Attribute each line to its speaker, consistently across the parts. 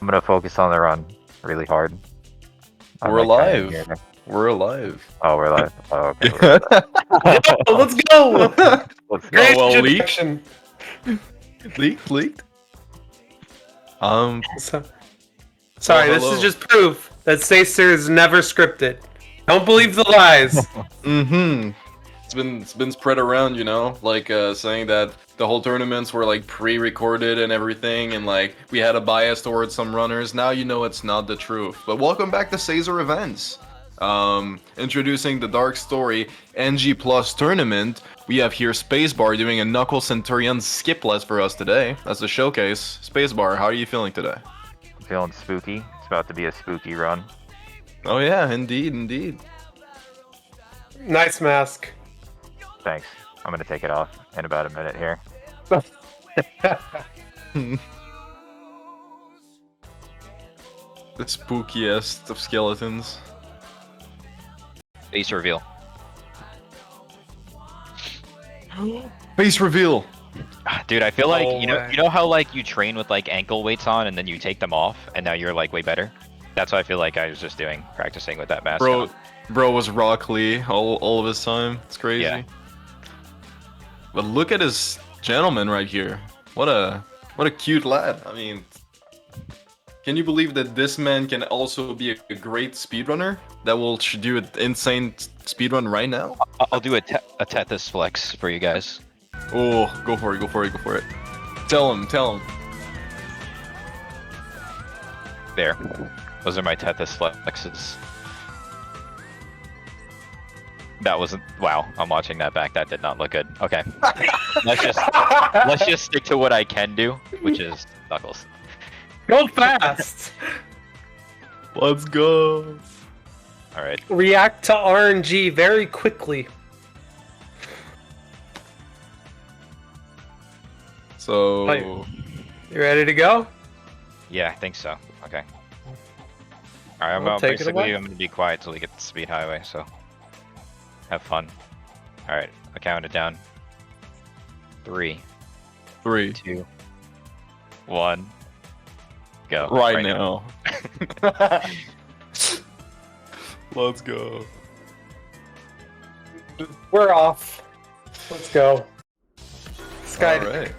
Speaker 1: I'm gonna focus on the run really hard. I'm,
Speaker 2: We're
Speaker 1: like, kinda
Speaker 2: alive.
Speaker 1: here.
Speaker 2: We're alive.
Speaker 1: Oh, we're live. Oh, okay. We're live.
Speaker 3: Yo, let's go!
Speaker 1: Let's go.
Speaker 3: Great
Speaker 2: well,
Speaker 3: introduction.
Speaker 2: leaked.
Speaker 3: Sorry,
Speaker 2: Well,
Speaker 3: this
Speaker 2: hello.
Speaker 3: is just proof that Sacer is never scripted. Don't believe the lies.
Speaker 2: Mm-hmm. It's been spread around, you know, like saying that the whole tournaments were like pre-recorded and everything, and like we had a bias towards some runners. Now you know it's not the truth. But welcome back to Caesar Events. Introducing the Dark Story NG Plus tournament. We have here Spacebar doing a Knuckle Centurion skipless for us today. That's a showcase. Spacebar, how are you feeling today?
Speaker 1: I'm feeling spooky. It's about to be a spooky run.
Speaker 2: Oh yeah, indeed.
Speaker 3: Nice mask.
Speaker 1: Thanks. I'm gonna take it off in about a minute here.
Speaker 2: The spookiest of skeletons.
Speaker 4: Face reveal.
Speaker 2: Face reveal.
Speaker 4: Dude, I feel like
Speaker 3: No
Speaker 4: you know
Speaker 3: way.
Speaker 4: how like you train with like ankle weights on and then you take them off and now you're like way better. That's what I feel like I was just doing, practicing with that mask. on.
Speaker 2: Bro was Rock Lee all of his time. It's crazy.
Speaker 4: Yeah.
Speaker 2: But look at this gentleman right here. What a cute lad. I mean, can you believe that this man can also be a great speedrunner that will do an insane speedrun right now?
Speaker 4: I'll do a Tethys flex for you guys.
Speaker 2: Oh, go for it. Tell him.
Speaker 4: There. Those are my Tethys flexes. That wasn't. Wow, I'm watching that back. That did not look good. Okay. let's just stick to what I can do, which is Knuckles.
Speaker 3: Go fast.
Speaker 2: Let's go.
Speaker 4: All right.
Speaker 3: React to RNG very quickly.
Speaker 2: So,
Speaker 3: Hi. You ready to go?
Speaker 4: Yeah, I think so. Okay. All right,
Speaker 3: Well, take it away.
Speaker 4: basically I'm gonna be quiet till we get to speed highway. So have fun. All right, I count it down. 3,
Speaker 2: 3
Speaker 4: 2, 1, go.
Speaker 2: right now. Let's go.
Speaker 3: We're off. Let's go. Sky.
Speaker 2: All right.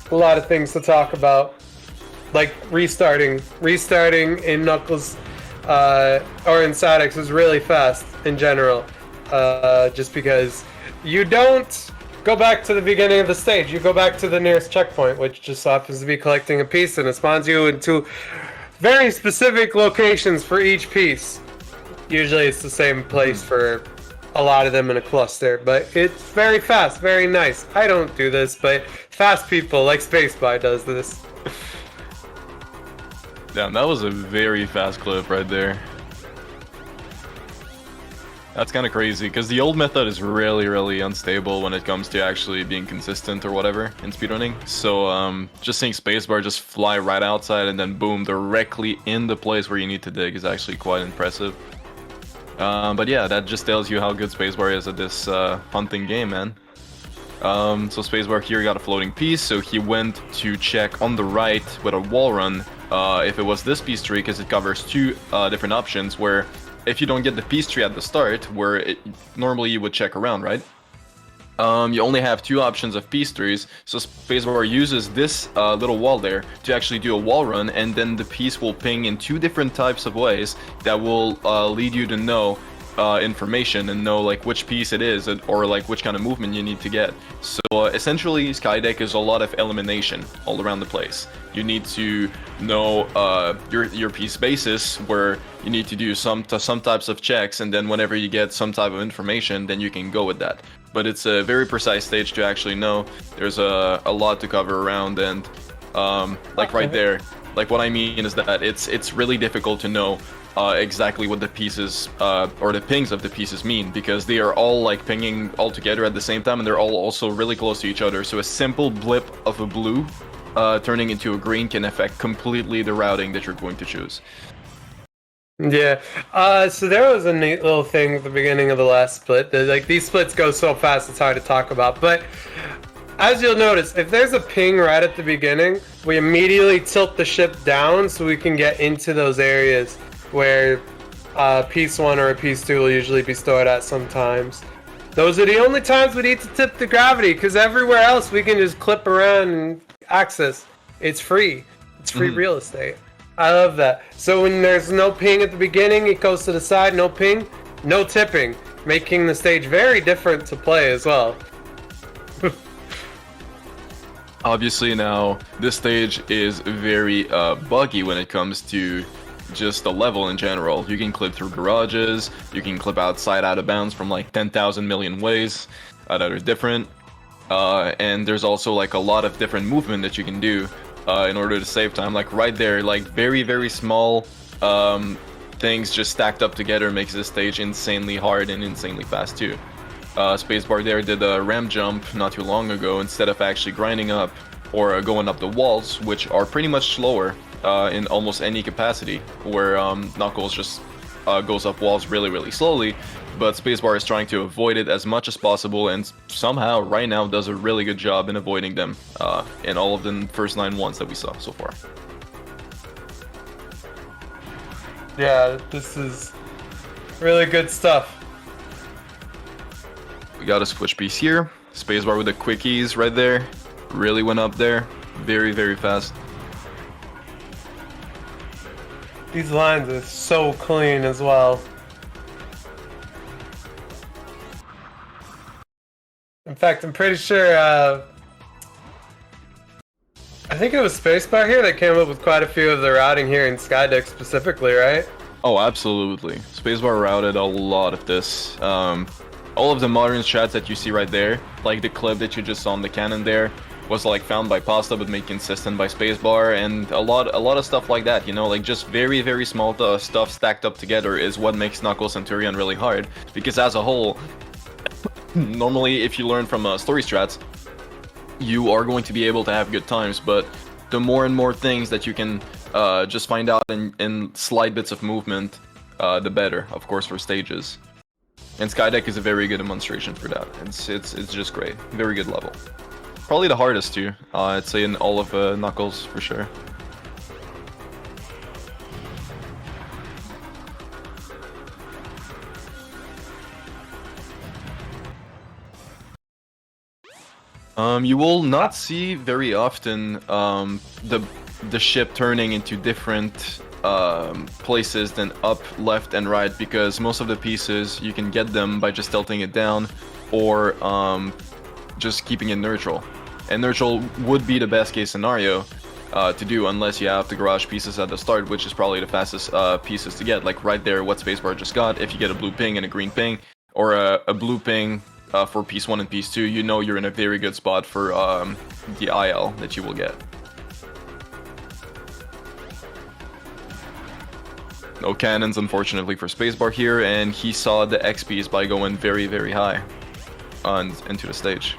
Speaker 3: A lot of things to talk about, like restarting in Knuckles or in Sadix is really fast in general, just because you don't go back to the beginning of the stage, you go back to the nearest checkpoint, which just happens to be collecting a piece, and it spawns you into very specific locations for each piece. Usually it's the same place for a lot of them in a cluster, but it's very fast, very nice. I don't do this, but fast people like Spaceby does this.
Speaker 2: Damn, that was a very fast clip right there. That's kind of crazy, because the old method is really unstable when it comes to actually being consistent or whatever in speedrunning. So just seeing spacebar just fly right outside and then boom, directly in the place where you need to dig is actually quite impressive. But yeah, that just tells you how good spacebar is at this hunting game, man. So spacebar here got a floating piece, so he went to check on the right with a wall run if it was this piece tree, because it covers two different options, where if you don't get the piece tree at the start, where normally you would check around, right? You only have two options of piece trees, so spacebar uses this little wall there to actually do a wall run, and then the piece will ping in two different types of ways that will lead you to know information and know like which piece it is, or like which kind of movement you need to get. So essentially Skydeck is a lot of elimination all around the place. You need to know your piece basis, where you need to do some types of checks, and then whenever you get some type of information, then you can go with that. But it's a very precise stage to actually know. There's a lot to cover around, and like right there, like what I mean is that it's really difficult to know exactly what the pieces or the pings of the pieces mean, because they are all like pinging all together at the same time, and they're all also really close to each other. So a simple blip of a blue turning into a green can affect completely the routing that you're going to choose.
Speaker 3: Yeah. So there was a neat little thing at the beginning of the last split. Like, these splits go so fast, it's hard to talk about. But as you'll notice, if there's a ping right at the beginning, we immediately tilt the ship down so we can get into those areas where piece 1 or a piece 2 will usually be stored at sometimes. Those are the only times we need to tip the gravity, because everywhere else we can just clip around and access. It's free. It's free real estate. I love that. So when there's no ping at the beginning, it goes to the side, no ping, no tipping, making the stage very different to play as well.
Speaker 2: Obviously now, this stage is very buggy when it comes to just the level in general. You can clip through garages, you can clip outside out of bounds from like 10,000 million ways that are different. And there's also like a lot of different movement that you can do in order to save time. Like right there, like very, very small things just stacked up together makes this stage insanely hard and insanely fast too. Spacebar there did a ramp jump not too long ago instead of actually grinding up or going up the walls, which are pretty much slower in almost any capacity, where Knuckles just goes up walls really, really slowly, but Spacebar is trying to avoid it as much as possible, and somehow right now does a really good job in avoiding them in all of the first 9 ones that we saw so far.
Speaker 3: Yeah, this is really good stuff.
Speaker 2: We got a switch piece here. Spacebar with the quickies right there. Really went up there. Very, very fast.
Speaker 3: These lines are so clean as well. In fact, I'm pretty sure, I think it was Spacebar here that came up with quite a few of the routing here in Skydeck specifically, right?
Speaker 2: Oh, absolutely. Spacebar routed a lot of this. All of the modern strats that you see right there, like the clip that you just saw on the cannon there, was like found by Pasta but made consistent by Spacebar, and a lot of stuff like that, you know, like just very, very small stuff stacked up together is what makes Knuckles Centurion really hard, because as a whole, normally if you learn from story strats, you are going to be able to have good times, but the more and more things that you can just find out in slight bits of movement, the better, of course, for stages. And Skydeck is a very good demonstration for that. It's just great. Very good level. Probably the hardest too, I'd say, in all of Knuckles for sure. You will not see very often the ship turning into different places than up, left, and right, because most of the pieces you can get them by just tilting it down or just keeping it neutral. And neutral would be the best case scenario to do, unless you have the garage pieces at the start, which is probably the fastest pieces to get. Like right there, what Spacebar just got, if you get a blue ping and a green ping, or a blue ping for piece 1 and piece 2, you know you're in a very good spot for the IL that you will get. No cannons, unfortunately, for Spacebar here, and he saw the XPs by going very, very high into the stage.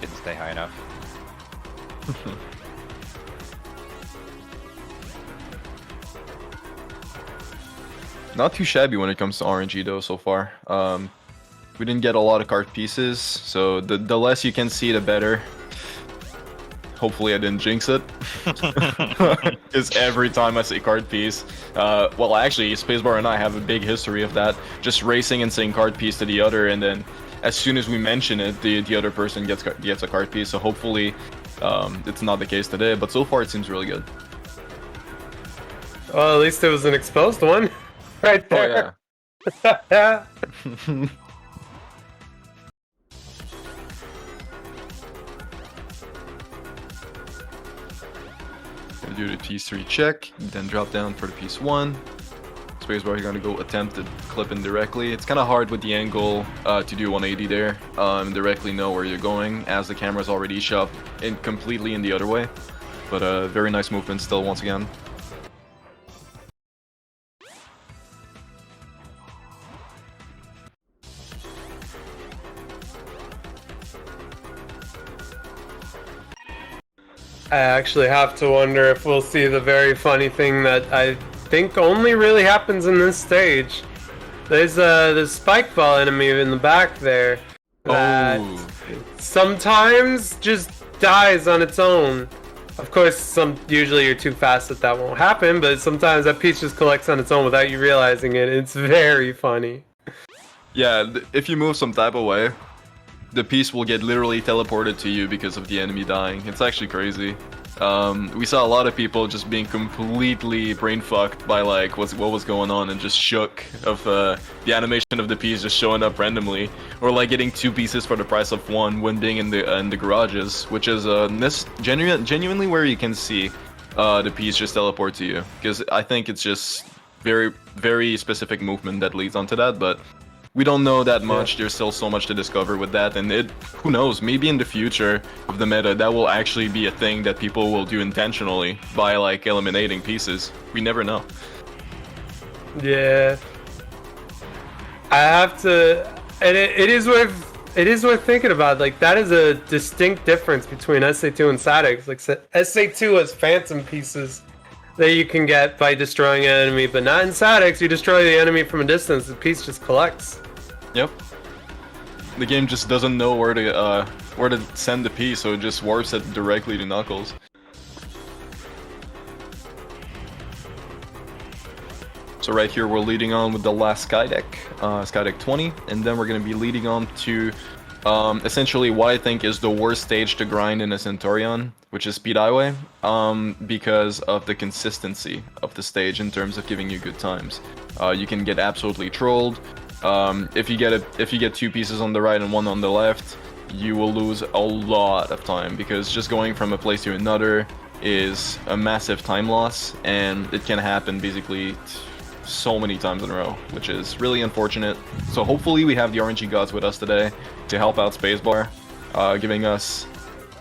Speaker 4: Didn't stay high enough.
Speaker 2: Not too shabby when it comes to RNG though so far. We didn't get a lot of card pieces, so the less you can see, the better. Hopefully I didn't jinx it. Because every time I see card piece, well actually Spacebar and I have a big history of that. Just racing and saying card piece to the other, and then as soon as we mention it, the other person gets a card piece. So hopefully it's not the case today, but so far it seems really good.
Speaker 3: Well, at least it was an exposed one. Right there.
Speaker 2: Oh yeah. Gonna do the piece 3 check, then drop down for the piece 1. Spacebar, you're gonna go attempt to clip in directly. It's kind of hard with the angle to do 180 there, and directly know where you're going, as the camera's already shoved completely in the other way. But very nice movement still once again.
Speaker 3: I actually have to wonder if we'll see the very funny thing that I think only really happens in this stage. There's the spike ball enemy in the back there that sometimes just dies on its own. Of course, usually you're too fast that won't happen, but sometimes that piece just collects on its own without you realizing it. It's very funny.
Speaker 2: Yeah, if you move some type of way, the piece will get literally teleported to you because of the enemy dying. It's actually crazy. We saw a lot of people just being completely brain fucked by like what was going on and just shook of the animation of the piece just showing up randomly, or like getting 2 pieces for the price of 1 when being in the garages, which is genuinely where you can see the piece just teleport to you, because I think it's just very specific movement that leads onto that, but we don't know that much. There's still so much to discover with that, and who knows, maybe in the future of the meta that will actually be a thing that people will do intentionally by like eliminating pieces. We never know.
Speaker 3: Yeah, I have to, and it is worth thinking about. Like, that is a distinct difference between SA2 and Sadix. Like, SA2 has phantom pieces that you can get by destroying an enemy, but not in Sadix. You destroy the enemy from a distance, the piece just collects.
Speaker 2: Yep. The game just doesn't know where to send the piece, so it just warps it directly to Knuckles. So right here we're leading on with the last Sky Deck, Sky Deck 20, and then we're going to be leading on to essentially what I think is the worst stage to grind in a Centaurion, which is Speed Highway, because of the consistency of the stage in terms of giving you good times. You can get absolutely trolled. If you get 2 pieces on the right and 1 on the left, you will lose a lot of time, because just going from a place to another is a massive time loss, and it can happen basically so many times in a row, which is really unfortunate. So hopefully we have the RNG gods with us today to help out Spacebar, giving us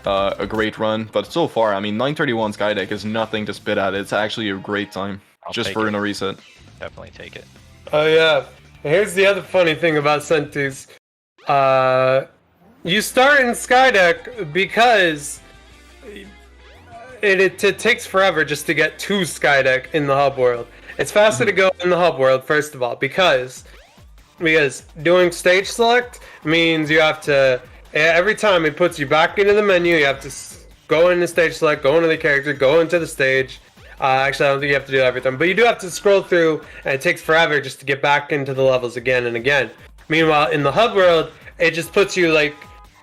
Speaker 2: a great run. But so far, I mean, 931 Sky Deck is nothing to spit at. It's actually a great time, just for a reset.
Speaker 4: Definitely take it.
Speaker 3: Oh yeah. Here's the other funny thing about Centus. You start in Sky Deck because it takes forever just to get to Sky Deck in the hub world. It's faster to go in the hub world, first of all, because doing stage select means you have to, every time it puts you back into the menu, you have to go into stage select, go into the character, go into the stage. Actually, I don't think you have to do that every time, but you do have to scroll through, and it takes forever just to get back into the levels again and again. Meanwhile, in the hub world, it just puts you like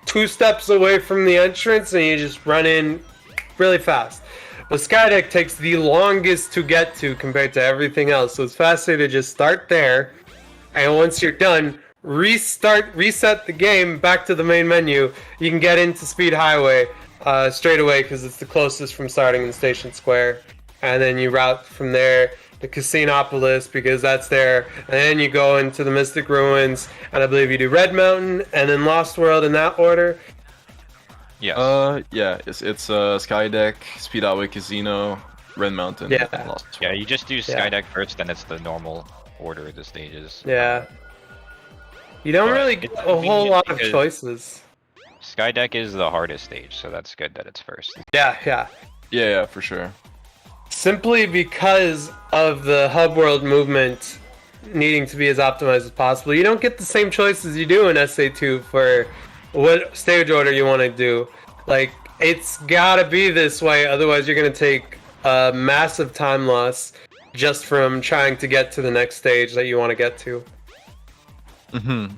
Speaker 3: 2 steps away from the entrance, and you just run in really fast. But Sky Deck takes the longest to get to compared to everything else, so it's faster to just start there, and once you're done, reset the game back to the main menu. You can get into Speed Highway straight away because it's the closest from starting in Station Square. And then you route from there to Casinopolis because that's there. And then you go into the Mystic Ruins, and I believe you do Red Mountain and then Lost World in that order.
Speaker 4: Yes.
Speaker 2: Yeah, it's Sky Deck, Speed Highway, Casino, Red Mountain,
Speaker 3: Yeah.
Speaker 2: Lost World.
Speaker 4: Yeah, you just do Sky Deck first, then it's the normal order of the stages.
Speaker 3: Yeah. You don't
Speaker 4: But
Speaker 3: really
Speaker 4: it's
Speaker 3: get a whole
Speaker 4: convenient
Speaker 3: lot of
Speaker 4: because-
Speaker 3: choices.
Speaker 4: Sky Deck is the hardest stage, so that's good that it's first.
Speaker 3: Yeah.
Speaker 2: Yeah, for sure.
Speaker 3: Simply because of the hub world movement needing to be as optimized as possible. You don't get the same choices you do in SA2 for what stage order you want to do. Like, it's gotta be this way, otherwise you're gonna take a massive time loss just from trying to get to the next stage that you want to get to.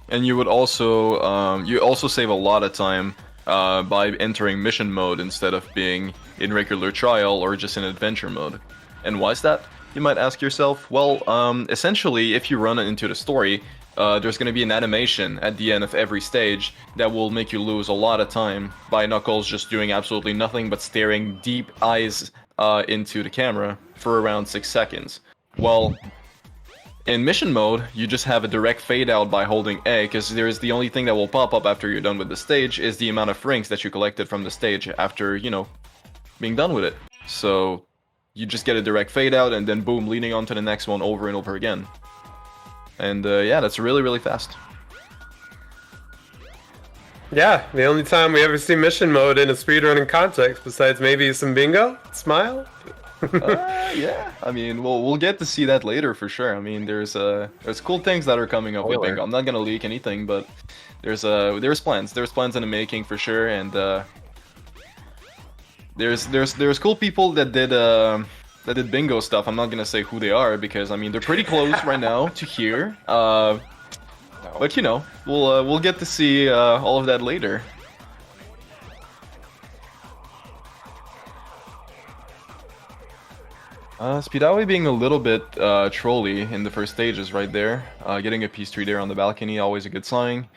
Speaker 2: And you would also save a lot of time by entering mission mode instead of being in regular trial or just in adventure mode. And why is that? You might ask yourself. Well, essentially, if you run it into the story, there's going to be an animation at the end of every stage that will make you lose a lot of time by Knuckles just doing absolutely nothing but staring deep eyes into the camera for around 6 seconds. Well, in mission mode, you just have a direct fade out by holding A, because there's the only thing that will pop up after you're done with the stage is the amount of rings that you collected from the stage after, being done with it. So you just get a direct fade out and then boom, leading on to the next one over and over again. And yeah, that's really, really fast.
Speaker 3: Yeah, the only time we ever see mission mode in a speedrunning context, besides maybe some bingo, smile.
Speaker 2: Yeah, I mean, we'll get to see that later for sure. I mean, there's cool things that are coming up with
Speaker 4: Spoiler.
Speaker 2: Bingo. I'm not gonna leak anything, but there's plans in the making for sure, and There's cool people that did bingo stuff. I'm not gonna say who they are because I mean they're pretty close right now to here. But you know, we'll get to see all of that later. Speedawi being a little bit trolly in the first stages right there. Getting a piece 3 there on the balcony, always a good sign.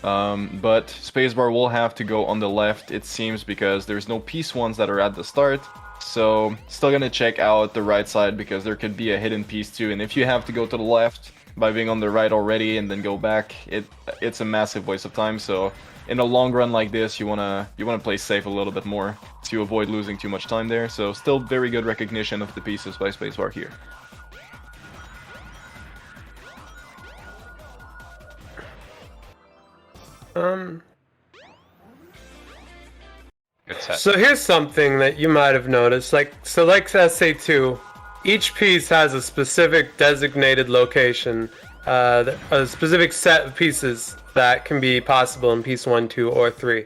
Speaker 2: But Spacebar will have to go on the left, it seems, because there's no piece 1s that are at the start. So, still gonna check out the right side because there could be a hidden piece 2, and if you have to go to the left by being on the right already and then go back, it's a massive waste of time. So, in a long run like this, you wanna play safe a little bit more to avoid losing too much time there. So, still very good recognition of the pieces by Spacebar here.
Speaker 4: Good set.
Speaker 3: So here's something that you might have noticed. Like SA2, each piece has a specific designated location, a specific set of pieces that can be possible in piece 1, 2, or 3.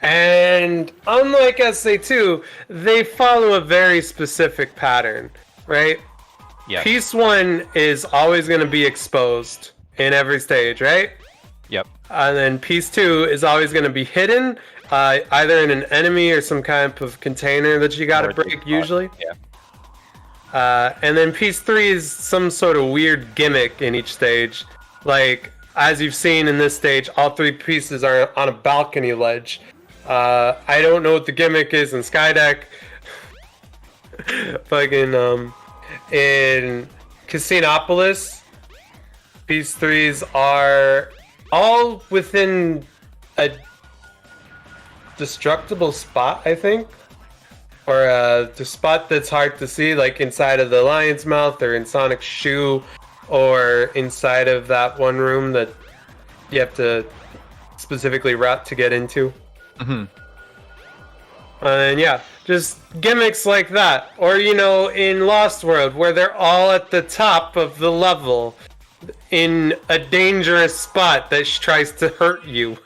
Speaker 3: And unlike SA2, they follow a very specific pattern, right?
Speaker 4: Yeah.
Speaker 3: Piece 1 is always going to be exposed in every stage, right?
Speaker 4: Yep.
Speaker 3: And then piece 2 is always going to be hidden, either in an enemy or some kind of container that you got to break, usually.
Speaker 4: Yeah.
Speaker 3: And then piece 3 is some sort of weird gimmick in each stage. Like, as you've seen in this stage, all 3 pieces are on a balcony ledge. I don't know what the gimmick is in Skydeck. Fucking, in Casinopolis, piece 3s are all within a destructible spot, I think. Or the spot that's hard to see, like inside of the lion's mouth or in Sonic's shoe, or inside of that one room that you have to specifically route to get into.
Speaker 2: Mm-hmm.
Speaker 3: And yeah, just gimmicks like that. Or, you know, in Lost World, where they're all at the top of the level in a dangerous spot that tries to hurt you.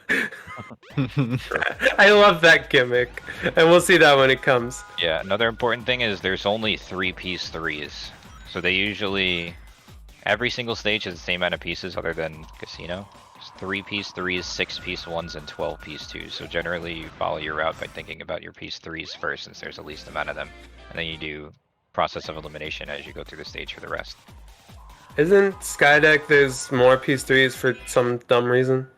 Speaker 3: I love that gimmick, and we'll see that when it comes.
Speaker 4: Yeah, another important thing is there's only 3 piece 3s. So they usually... Every single stage has the same amount of pieces other than Casino. It's 3 piece 3s, 6 piece 1s, and 12 piece 2s. So generally you follow your route by thinking about your piece 3s first, since there's the least amount of them. And then you do process of elimination as you go through the stage for the rest.
Speaker 3: Isn't Skydeck there's more piece 3s for some dumb reason?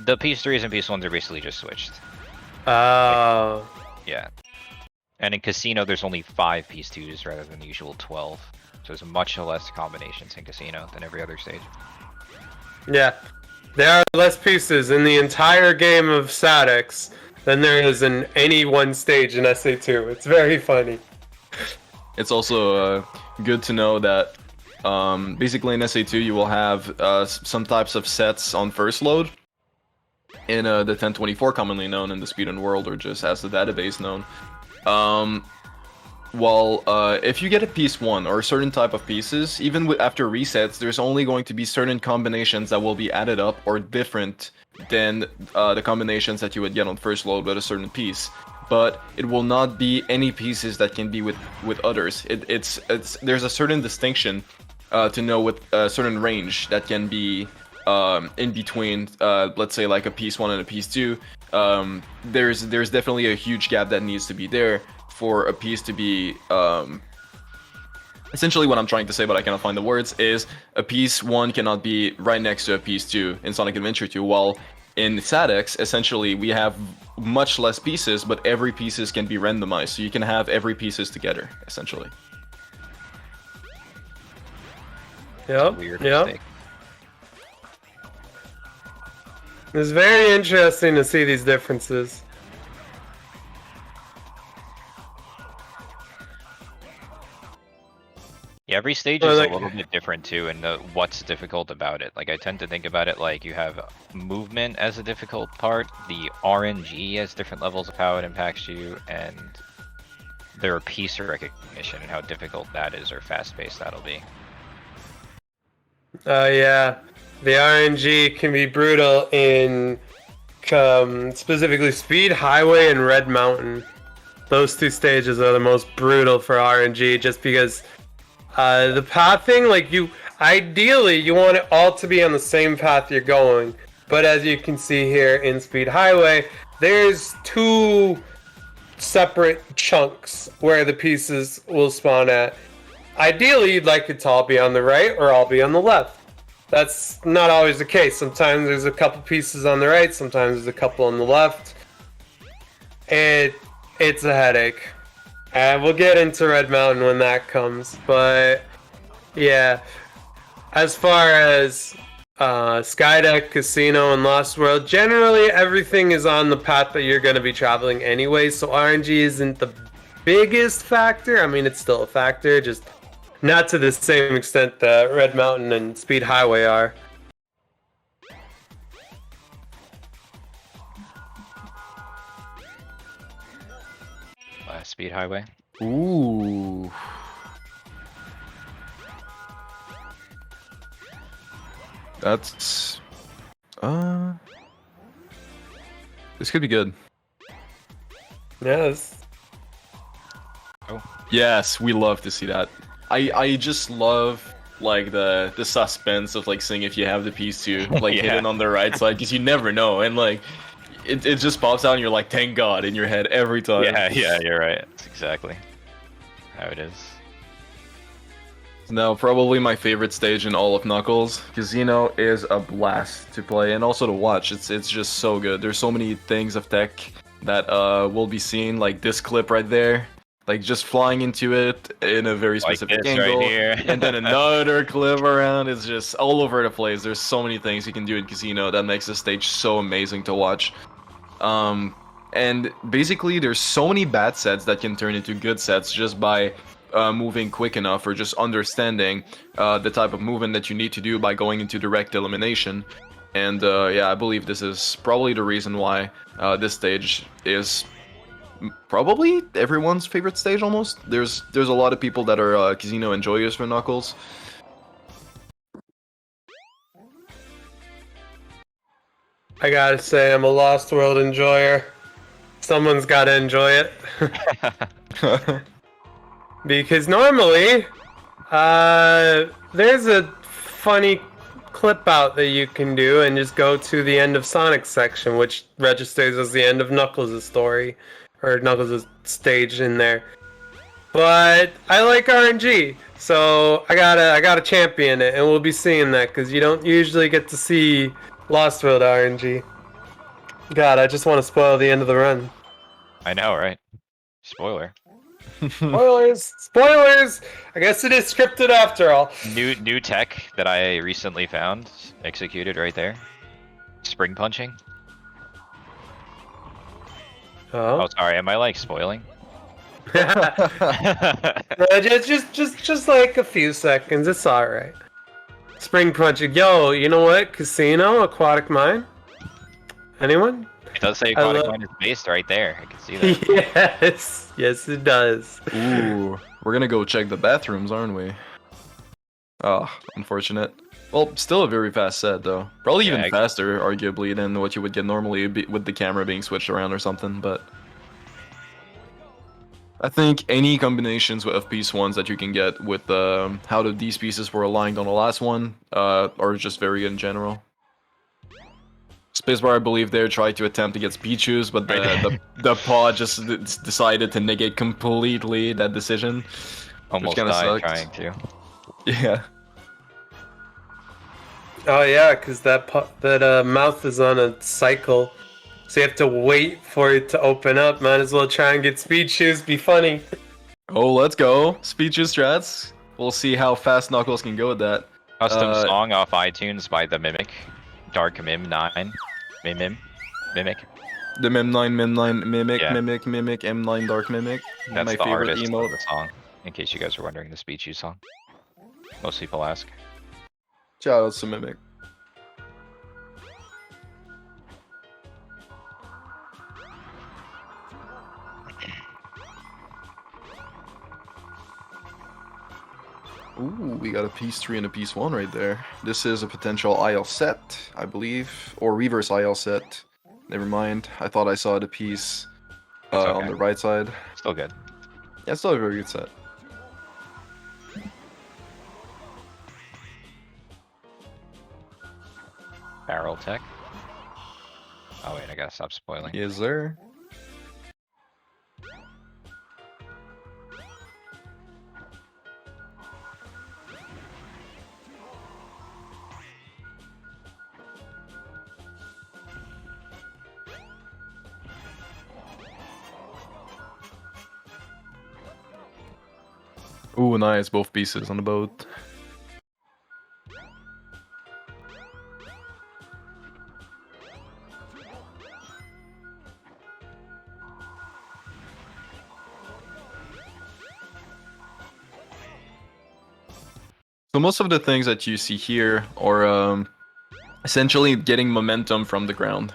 Speaker 4: The piece 3s and piece 1s are basically just switched.
Speaker 3: Oh.
Speaker 4: Yeah. And in Casino, there's only 5 piece 2s rather than the usual 12. So there's much less combinations in Casino than every other stage.
Speaker 3: Yeah. There are less pieces in the entire game of Sadex than there is in any one stage in SA2. It's very funny.
Speaker 2: It's also good to know that basically in SA2 you will have some types of sets on first load. In the 1024, commonly known in the speedrun world, or just as the database known. If you get a piece 1 or a certain type of pieces, even after resets, there's only going to be certain combinations that will be added up or different than the combinations that you would get on first load with a certain piece. But it will not be any pieces that can be with others. There's a certain distinction to know with a certain range that can be in between, let's say like a piece 1 and a piece 2. There's definitely a huge gap that needs to be there for a piece to be essentially what I'm trying to say, but I cannot find the words, is a piece 1 cannot be right next to a piece 2 in Sonic Adventure 2, while in Sadex, essentially, we have much less pieces, but every pieces can be randomized, so you can have every pieces together, essentially.
Speaker 3: Yep.
Speaker 4: Weird
Speaker 3: Yep.
Speaker 4: mistake.
Speaker 3: It's very interesting to see these differences.
Speaker 4: Yeah, every stage
Speaker 3: Or
Speaker 4: is
Speaker 3: like-
Speaker 4: a little bit different too, and what's difficult about it. Like, I tend to think about it like you have movement as a difficult part, the RNG has different levels of how it impacts you, and there are piece recognition and how difficult that is or fast-paced that'll be.
Speaker 3: Yeah. The RNG can be brutal in specifically Speed, Highway, and Red Mountain. those two stages are the most brutal for RNG, just because the pathing, like ideally you want it all to be on the same path you're going, but as you can see here in Speed Highway, there's two separate chunks where the pieces will spawn at. Ideally, you'd like it to all be on the right or all be on the left. That's not always the case. Sometimes there's a couple pieces on the right, sometimes there's a couple on the left. It's a headache. And we'll get into Red Mountain when that comes. But yeah, as far as Skydeck, Casino, and Lost World, generally everything is on the path that you're going to be traveling anyway, so RNG isn't the biggest factor. I mean, it's still a factor, just not to the same extent that Red Mountain and Speed Highway are.
Speaker 4: Speed Highway.
Speaker 2: Ooh. That's this could be good.
Speaker 3: Yes.
Speaker 2: Yes, we love to see that. I just love like the suspense of like seeing if you have the piece to like
Speaker 4: Yeah.
Speaker 2: hidden on the right side, because you never know, and like it just pops out and you're like, thank God, in your head every time.
Speaker 4: Yeah, you're right. That's exactly how it is.
Speaker 2: No, probably my favorite stage in all of Knuckles. Casino is a blast to play and also to watch. It's just so good. There's so many things of tech that will be seen, like this clip right there. Like just flying into it in a very
Speaker 4: Like
Speaker 2: specific
Speaker 4: this
Speaker 2: angle.
Speaker 4: right here.
Speaker 2: And then another clip around. It's just all over the place. There's so many things you can do in Casino that makes the stage so amazing to watch. And basically there's so many bad sets that can turn into good sets just by moving quick enough, or just understanding the type of movement that you need to do by going into direct elimination. And yeah, I believe this is probably the reason why this stage is probably everyone's favorite stage almost. There's a lot of people that are Casino enjoyers for Knuckles.
Speaker 3: I gotta say, I'm a Lost World enjoyer. Someone's gotta enjoy it. Because normally, there's a funny clip out that you can do and just go to the end of Sonic's section, which registers as the end of Knuckles' story, or Knuckles' stage in there. But I like RNG, so I gotta champion it, and we'll be seeing that, because you don't usually get to see Lost World RNG. God, I just want to spoil the end of the run.
Speaker 4: I know, right? Spoiler.
Speaker 3: Spoilers! Spoilers! I guess it is scripted after all.
Speaker 4: New tech that I recently found, executed right there. Spring punching.
Speaker 3: Oh.
Speaker 4: Oh, sorry. Am I like spoiling?
Speaker 3: just like a few seconds. It's alright. Spring punching. Yo, you know what? Casino, Aquatic Mine? Anyone?
Speaker 4: It does say
Speaker 3: I
Speaker 4: Aquatic
Speaker 3: love-
Speaker 4: Mine is based right there. I can see that.
Speaker 3: Yes, it does.
Speaker 2: Ooh, we're gonna go check the bathrooms, aren't we? Oh, unfortunate. Well, still a very fast set though. Probably
Speaker 4: Yeah,
Speaker 2: even faster, arguably, than what you would get normally with the camera being switched around or something, but I think any combinations of piece ones that you can get with how these pieces were aligned on the last one are just very good in general. Spacebar, I believe, there tried to attempt to get speed shoes, but the paw just decided to negate completely that decision.
Speaker 4: Almost
Speaker 2: kinda
Speaker 4: died
Speaker 2: sucked.
Speaker 4: trying to.
Speaker 2: Yeah.
Speaker 3: Oh yeah, because that mouth is on a cycle, so you have to wait for it to open up. Might as well try and get speed shoes. Be funny.
Speaker 2: Oh, let's go. Speed shoe strats. We'll see how fast Knuckles can go with that.
Speaker 4: Custom song off iTunes by the Mimic. Dark Mim 9. Mimic.
Speaker 2: The Mim9, Mimic,
Speaker 4: Yeah.
Speaker 2: Mimic, M9 Dark Mimic.
Speaker 4: That's
Speaker 2: My
Speaker 4: the
Speaker 2: favorite
Speaker 4: artist
Speaker 2: emote.
Speaker 4: of the song. In case you guys are wondering, the Speed You song. Most people ask.
Speaker 2: Shout out to Mimic. Ooh, we got a piece 3 and a piece 1 right there. This is a potential IL set, I believe, or reverse IL set. Never mind. I thought I saw the piece
Speaker 4: It's
Speaker 2: on
Speaker 4: okay.
Speaker 2: the right side.
Speaker 4: Still good.
Speaker 2: Yeah, still a very good set.
Speaker 4: Barrel tech. Oh wait, I gotta stop spoiling.
Speaker 2: Yes, sir. Ooh, nice, both pieces on the boat. So most of the things that you see here are essentially getting momentum from the ground.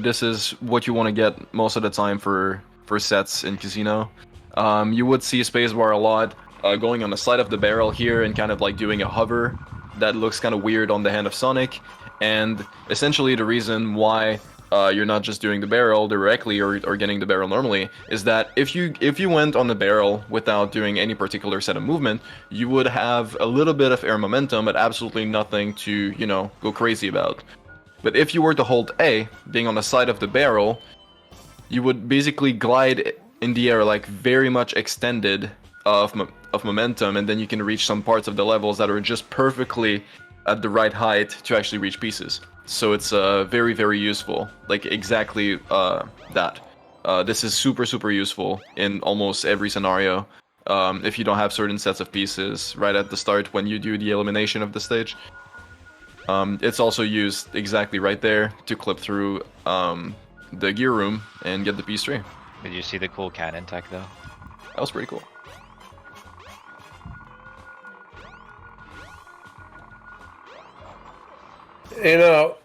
Speaker 2: This is what you want to get most of the time for sets in Casino. You would see spacebar a lot, going on the side of the barrel here and kind of like doing a hover. That looks kind of weird on the hand of Sonic. And essentially the reason why you're not just doing the barrel directly or getting the barrel normally is that if you went on the barrel without doing any particular set of movement, you would have a little bit of air momentum, but absolutely nothing to, you know, go crazy about. But if you were to hold A, being on the side of the barrel, you would basically glide in the air like very much extended of momentum, and then you can reach some parts of the levels that are just perfectly at the right height to actually reach pieces. So it's very, very useful. Like exactly that. This is super useful in almost every scenario. If you don't have certain sets of pieces right at the start when you do the elimination of the stage. It's also used exactly right there to clip through the gear room and get the piece 3.
Speaker 4: Did you see the cool cannon tech though?
Speaker 2: That was pretty cool.
Speaker 3: You know,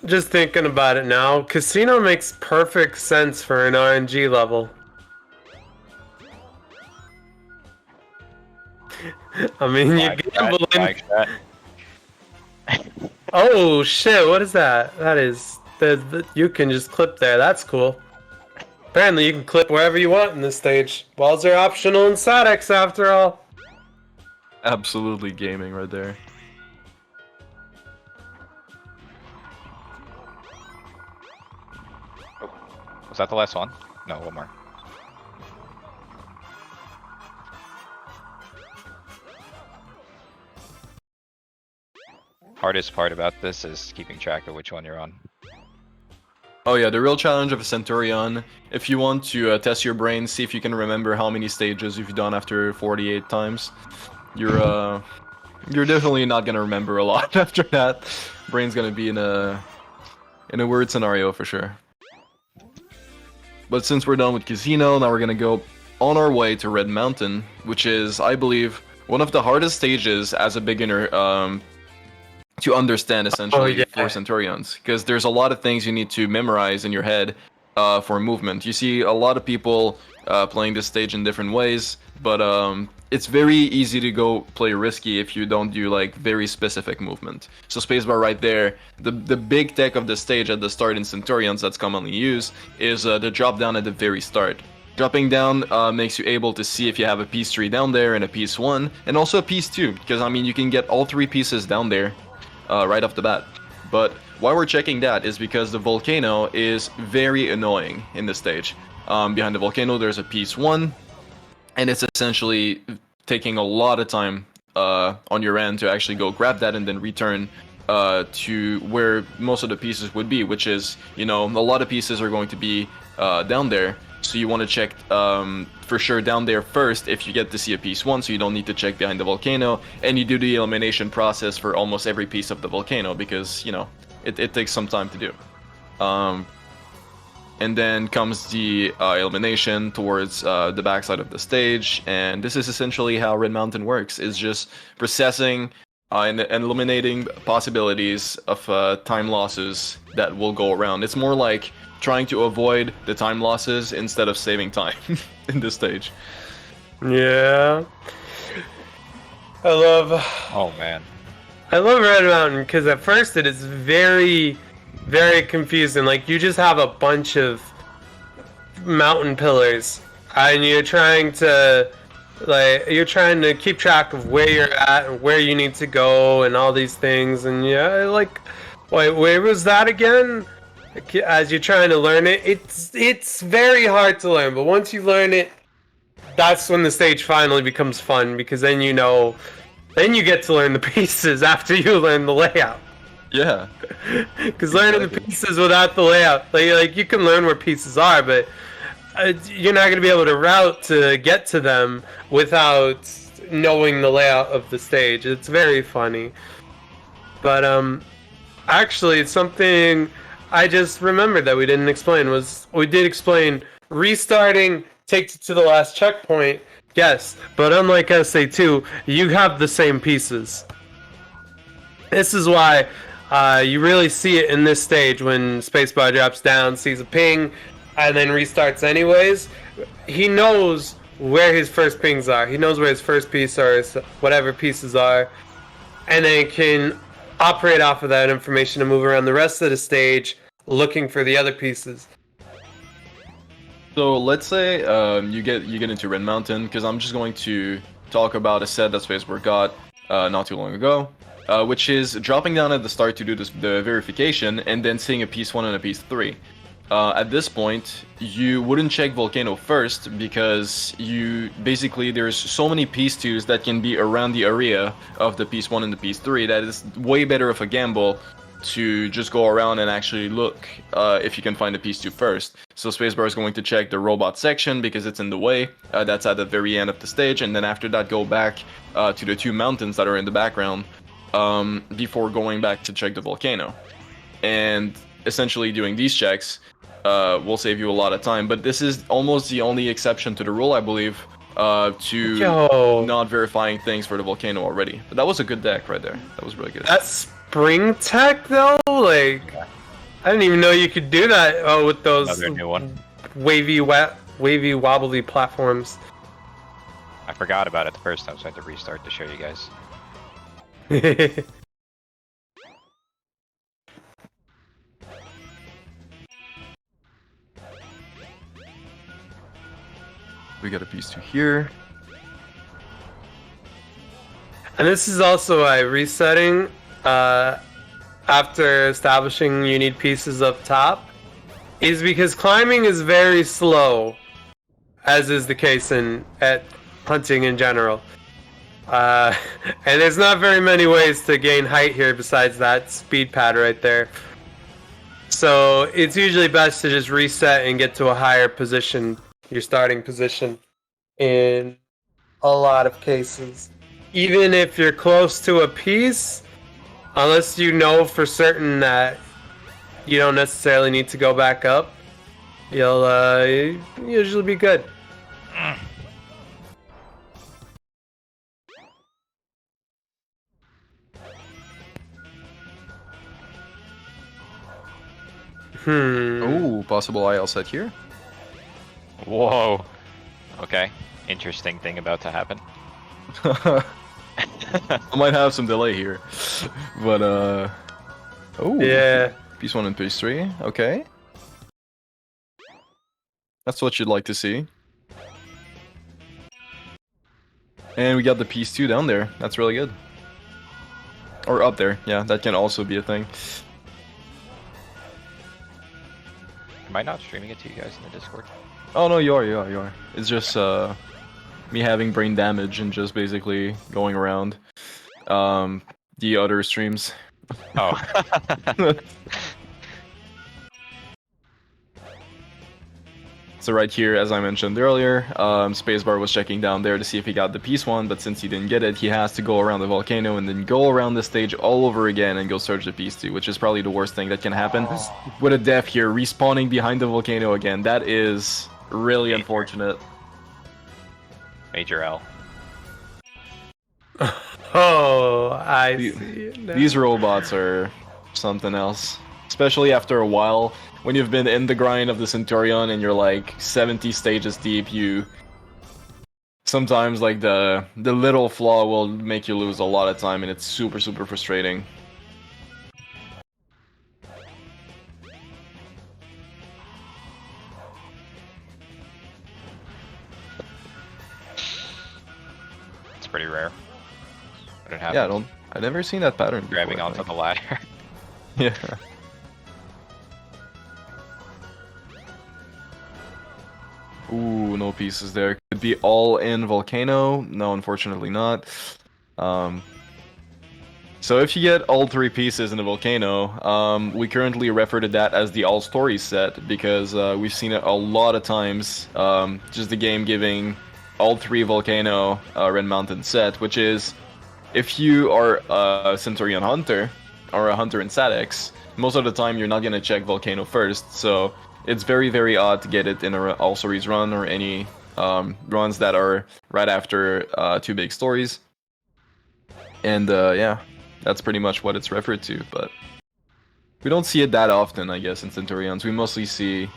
Speaker 3: just thinking about it now, Casino makes perfect sense for an RNG level. I mean, you gamble in... Oh shit, what is that? That is... you can just clip there, that's cool. Apparently you can clip wherever you want in this stage. Walls are optional in Sadex after all.
Speaker 2: Absolutely gaming right there.
Speaker 4: Was that the last one? No, one more. Hardest part about this is keeping track of which one you're on.
Speaker 2: Oh yeah, the real challenge of a Centurion, if you want to test your brain, see if you can remember how many stages you've done after 48 times, you're definitely not gonna remember a lot after that. Brain's gonna be in a weird scenario for sure. But since we're done with Casino, now we're gonna go on our way to Red Mountain, which is, I believe, one of the hardest stages as a beginner to understand, essentially, for Centurions. Because there's a lot of things you need to memorize in your head for movement. You see a lot of people playing this stage in different ways, but it's very easy to go play risky if you don't do like very specific movement. So spacebar right there, the big tech of the stage at the start in Centurions that's commonly used is the drop down at the very start. Dropping down makes you able to see if you have a piece 3 down there and a piece 1, and also a piece 2, because I mean you can get all 3 pieces down there right off the bat. But why we're checking that is because the volcano is very annoying in this stage. Behind the volcano there's a piece 1, and it's essentially taking a lot of time on your end to actually go grab that and then return to where most of the pieces would be, which is, you know, a lot of pieces are going to be down there. So you want to check for sure down there first if you get to see a piece 1, so you don't need to check behind the volcano, and you do the elimination process for almost every piece of the volcano because, you know, it takes some time to do. And then comes the elimination towards the backside of the stage, and this is essentially how Red Mountain works, is just processing and eliminating possibilities of time losses that will go around. It's more like trying to avoid the time losses instead of saving time in this stage.
Speaker 3: Yeah. I love Red Mountain because at first it is very confusing. Like, you just have a bunch of mountain pillars and you're trying to keep track of where you're at and where you need to go and all these things, and yeah, like, wait, where was that again? As you're trying to learn it, it's very hard to learn, but once you learn it, that's when the stage finally becomes fun, because then you get to learn the pieces after you learn the layout.
Speaker 2: Yeah.
Speaker 3: Because learning the pieces without the layout, like you can learn where pieces are, but you're not going to be able to route to get to them without knowing the layout of the stage. It's very funny. But actually, it's something I just remembered that we didn't explain. We did explain restarting takes you to the last checkpoint. Yes, but unlike SA2, you have the same pieces. This is why you really see it in this stage when Spacebar drops down, sees a ping, and then restarts anyways. He knows where his first pings are. He knows where his first piece or his whatever pieces are, and then can operate off of that information to move around the rest of the stage looking for the other pieces.
Speaker 2: So let's say you get into Red Mountain, because I'm just going to talk about a set that Spacebar got not too long ago, which is dropping down at the start to do the verification and then seeing a piece 1 and a piece 3. At this point, you wouldn't check Volcano first, because there's so many piece 2s that can be around the area of the piece 1 and the piece 3 that is way better of a gamble to just go around and actually look if you can find a piece 2 first. So Spacebar is going to check the robot section because it's in the way. That's at the very end of the stage, and then after that go back to the 2 mountains that are in the background before going back to check the volcano. And essentially doing these checks will save you a lot of time, but this is almost the only exception to the rule, I believe, to not verifying things for the volcano already. But that was a good deck right there. That was really good.
Speaker 3: That's spring tech though? Like, I didn't even know you could do that with those
Speaker 4: Another new one.
Speaker 3: wavy wobbly platforms.
Speaker 4: I forgot about it the first time, so I had to restart to show you guys.
Speaker 2: We got a piece 2 here.
Speaker 3: And this is also why resetting after establishing you need pieces up top is because climbing is very slow, as is the case at hunting in general. And there's not very many ways to gain height here besides that speed pad right there. So it's usually best to just reset and get to a higher position, your starting position, in a lot of cases. Even if you're close to a piece, unless you know for certain that you don't necessarily need to go back up, you'll usually be good.
Speaker 2: Oh, possible IL set here.
Speaker 4: Whoa. Okay. Interesting thing about to happen.
Speaker 2: I might have some delay here, but oh
Speaker 3: Yeah.
Speaker 2: piece 1 and piece 3. Okay, that's what you'd like to see. And we got the piece 2 down there. That's really good. Or up there. Yeah, that can also be a thing.
Speaker 4: Am I not streaming it to you guys in the Discord?
Speaker 2: Oh no, you are. It's just me having brain damage and just basically going around the other streams.
Speaker 4: Oh.
Speaker 2: So right here, as I mentioned earlier, Spacebar was checking down there to see if he got the piece 1, but since he didn't get it, he has to go around the volcano and then go around the stage all over again and go search the piece 2, which is probably the worst thing that can happen. With a death here, respawning behind the volcano again, that is really unfortunate.
Speaker 4: Major L.
Speaker 3: Oh, I see it now.
Speaker 2: These robots are something else. Especially after a while, when you've been in the grind of the Centurion and you're like 70 stages deep, sometimes like the little flaw will make you lose a lot of time, and it's super frustrating.
Speaker 4: happens.
Speaker 2: I've never seen that pattern before,
Speaker 4: Grabbing
Speaker 2: I
Speaker 4: onto
Speaker 2: think.
Speaker 4: the ladder.
Speaker 2: Yeah. Ooh, no pieces there. Could be all in Volcano. No, unfortunately not. So if you get all 3 pieces in the Volcano, we currently refer to that as the All Stories set because we've seen it a lot of times. Just the game giving all 3 Volcano Red Mountain set, which is if you are a Centurion Hunter or a Hunter in Sadex, most of the time you're not gonna check Volcano first. So it's very, very odd to get it in a All Stories run or any runs that are right after 2 big stories. And yeah, that's pretty much what it's referred to, but we don't see it that often, I guess, in Centurions. We mostly see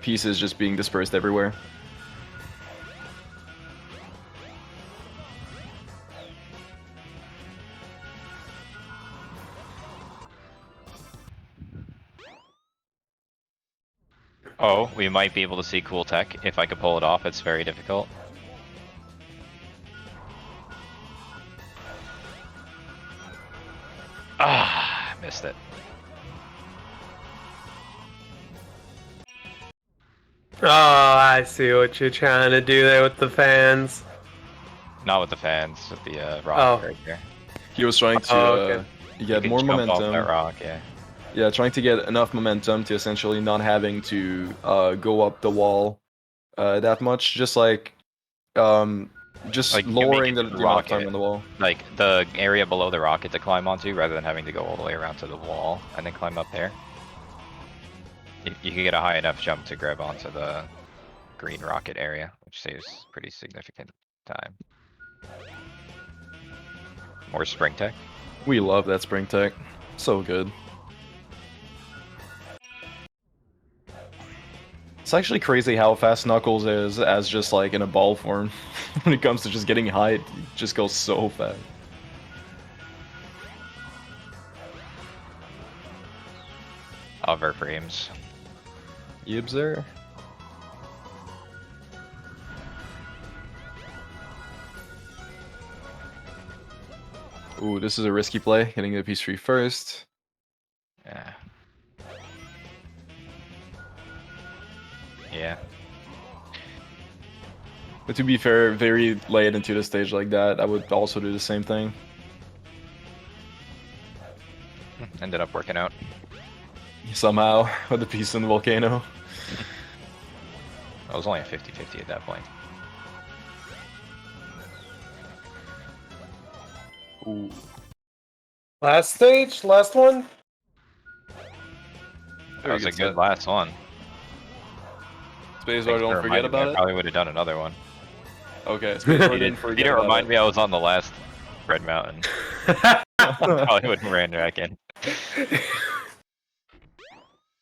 Speaker 2: pieces just being dispersed everywhere.
Speaker 4: Oh, we might be able to see cool tech. If I could pull it off, it's very difficult. Ah, missed it.
Speaker 3: Oh, I see what you're trying to do there with the fans.
Speaker 4: Not with the fans, with the rock
Speaker 3: Oh.
Speaker 4: right there.
Speaker 2: He was trying to
Speaker 3: Okay.
Speaker 2: get
Speaker 4: You can
Speaker 2: more
Speaker 4: jump off
Speaker 2: momentum.
Speaker 4: that rock, yeah.
Speaker 2: Yeah, trying to get enough momentum to essentially not having to go up the wall that much. Just like just
Speaker 4: Like, you can make
Speaker 2: lowering
Speaker 4: it
Speaker 2: the
Speaker 4: to the
Speaker 2: amount of time
Speaker 4: rocket.
Speaker 2: on the wall.
Speaker 4: Like the area below the rocket to climb onto, rather than having to go all the way around to the wall and then climb up there. You can get a high enough jump to grab onto the green rocket area, which saves pretty significant time. More spring tech.
Speaker 2: We love that spring tech. So good. It's actually crazy how fast Knuckles is as just like in a ball form. When it comes to just getting height, it just goes so fast.
Speaker 4: Hover frames.
Speaker 2: Yibzer. Ooh, this is a risky play, getting the piece 3 first.
Speaker 4: Yeah. Yeah.
Speaker 2: But to be fair, very late into the stage like that, I would also do the same thing.
Speaker 4: Ended up working out.
Speaker 2: Somehow, with the piece in the volcano.
Speaker 4: I was only a 50-50 at that point.
Speaker 2: Ooh.
Speaker 3: Last stage? Last one?
Speaker 4: That was a
Speaker 2: set.
Speaker 4: good last one.
Speaker 2: Spacebar,
Speaker 4: Thanks for
Speaker 2: don't forget
Speaker 4: reminding me.
Speaker 2: about
Speaker 4: I
Speaker 2: it.
Speaker 4: probably would have done another one.
Speaker 2: Okay, Spacebar
Speaker 4: You
Speaker 2: didn't forget
Speaker 4: didn't
Speaker 2: about
Speaker 4: remind
Speaker 2: it.
Speaker 4: me I was on the last Red Mountain. Probably would have ran back in.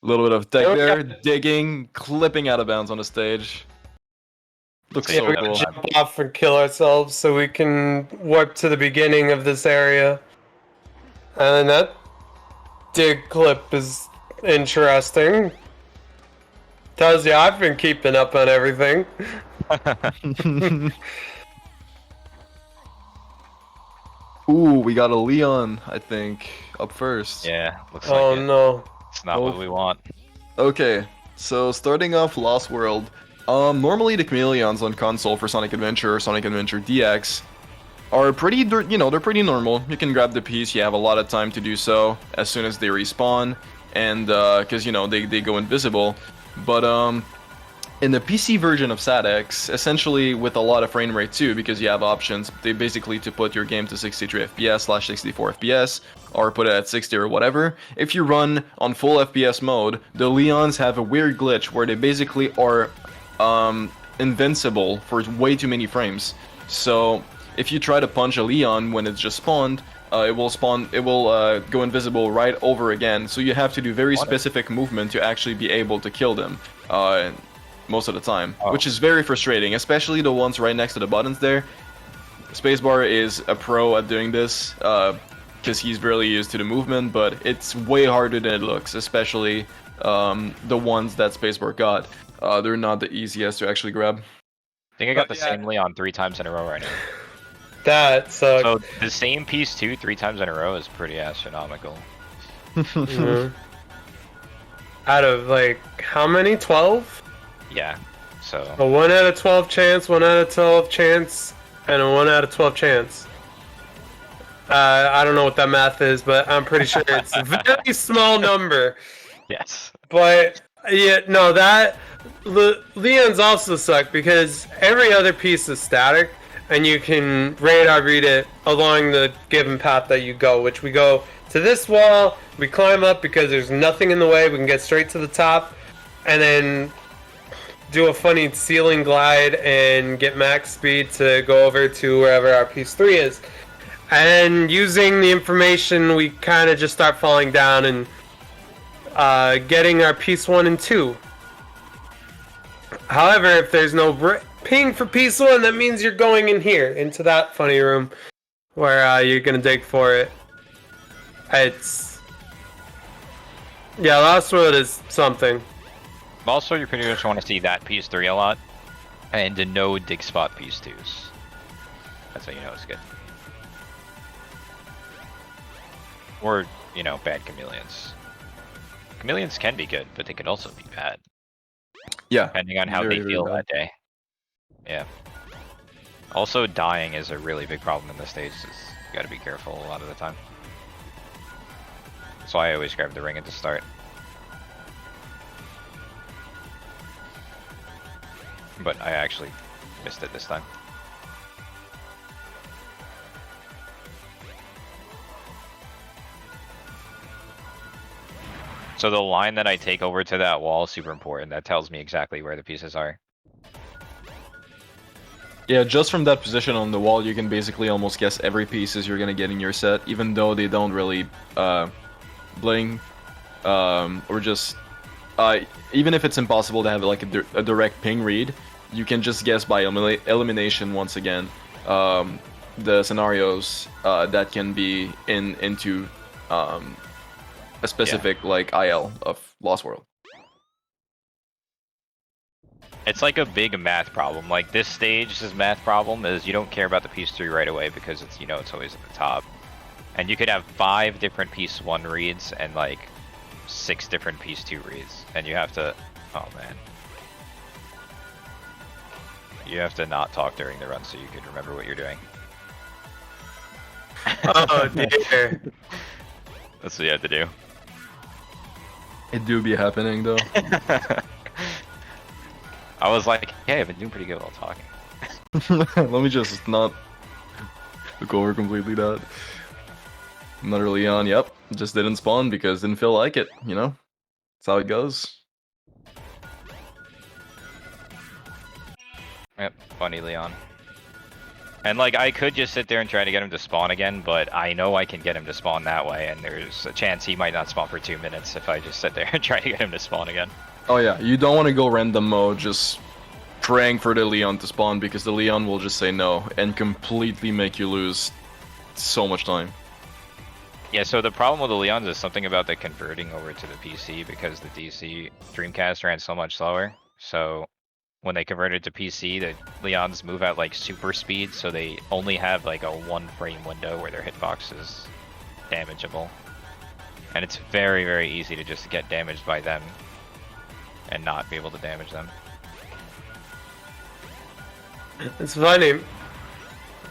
Speaker 2: A little bit of tech
Speaker 3: Yeah,
Speaker 2: there, digging, clipping out of bounds on the stage. Looks
Speaker 4: Yeah,
Speaker 2: so
Speaker 3: we
Speaker 4: we
Speaker 3: gotta
Speaker 2: cool.
Speaker 3: jump off and kill ourselves so we can warp to the beginning of this area. And that dig clip is interesting. Tells you I've been keeping up on everything.
Speaker 2: Ooh, we got a Leon, I think, up first.
Speaker 4: Yeah, looks
Speaker 3: Oh
Speaker 4: like it.
Speaker 3: no.
Speaker 4: It's not what
Speaker 2: Oh.
Speaker 4: we want.
Speaker 2: Okay, so starting off Lost World. Normally the Chameleons on console for Sonic Adventure or Sonic Adventure DX are pretty, they're pretty normal. You can grab the piece, you have a lot of time to do so as soon as they respawn, and because they go invisible. But in the PC version of SADX, essentially with a lot of frame rate too, because you have options, they basically to put your game to 63 FPS / 64 FPS, or put it at 60 or whatever. If you run on full FPS mode, the Leons have a weird glitch where they basically are invincible for way too many frames. So if you try to punch a Leon when it's just spawned, it will go invisible right over again. So you have to do very specific movement to actually be able to kill them. Most of the time, which is very frustrating, especially the ones right next to the buttons there. Spacebar is a pro at doing this, because he's really used to the movement, but it's way harder than it looks, especially the ones that Spacebar got. They're not the easiest to actually grab.
Speaker 4: I think I got the
Speaker 3: Yeah.
Speaker 4: same Leon 3 times in a row right now.
Speaker 3: That sucks.
Speaker 4: So the same piece 2 3 times in a row is pretty astronomical.
Speaker 3: Mhm. Out of like how many? 12?
Speaker 4: Yeah. So
Speaker 3: A 1 out of 12 chance, 1 out of 12 chance, and a 1 out of 12 chance. I don't know what that math is, but I'm pretty sure it's a very small number.
Speaker 4: yes.
Speaker 3: But yeah, no, that Leon's also suck because every other piece is static, and you can radar read it along the given path that you go. Which we go to this wall, we climb up because there's nothing in the way. We can get straight to the top, and then do a funny ceiling glide and get max speed to go over to wherever our piece 3 is. And using the information, we kind of just start falling down and getting our piece 1 and 2. However, if there's no ping for piece 1, that means you're going in here, into that funny room, where you're going to dig for it. It's... Yeah, Lost World is something.
Speaker 4: Also, you pretty much want to see that piece 3 a lot, and to no dig spot piece 2s. That's how you know it's good. Or, you know, bad chameleons. Chameleons can be good, but they can also be bad,
Speaker 2: Yeah.
Speaker 4: depending on how
Speaker 2: Very,
Speaker 4: they
Speaker 2: very
Speaker 4: feel
Speaker 2: bad.
Speaker 4: that day. Yeah. Also, dying is a really big problem in this stage. You gotta be careful a lot of the time. That's why I always grab the ring at the start. But I actually missed it this time. So the line that I take over to that wall is super important. That tells me exactly where the pieces are.
Speaker 2: Yeah, just from that position on the wall, you can basically almost guess every pieces you're gonna get in your set, even though they don't really bling, or just even if it's impossible to have like a direct ping read, you can just guess by elimination once again the scenarios that can be into a specific like IL of Lost World.
Speaker 4: It's like a big math problem. Like this stage's math problem is you don't care about the piece 3 right away because it's, you know, it's always at the top. And you could have 5 different piece 1 reads and like 6 different piece 2 reads. And you have to, oh man. You have to not talk during the run so you can remember what you're doing.
Speaker 3: Oh dear.
Speaker 4: That's what you have to do.
Speaker 2: It do be happening though.
Speaker 4: I was like, hey, I've been doing pretty good while talking.
Speaker 2: Let me just not look over completely that. Another Leon, yep. Just didn't spawn because didn't feel like it, you know? That's how it goes.
Speaker 4: Yep, funny Leon. And like, I could just sit there and try to get him to spawn again, but I know I can get him to spawn that way, and there's a chance he might not spawn for 2 minutes if I just sit there and try to get him to spawn again.
Speaker 2: Oh yeah, you don't want to go random mode, just praying for the Leon to spawn, because the Leon will just say no and completely make you lose so much time.
Speaker 4: Yeah, so the problem with the Leons is something about the converting over to the PC, because the DC Dreamcast ran so much slower. So when they converted to PC, the Leons move at like super speed, so they only have like a 1 frame window where their hitbox is damageable. And it's very, very easy to just get damaged by them and not be able to damage them.
Speaker 3: It's funny.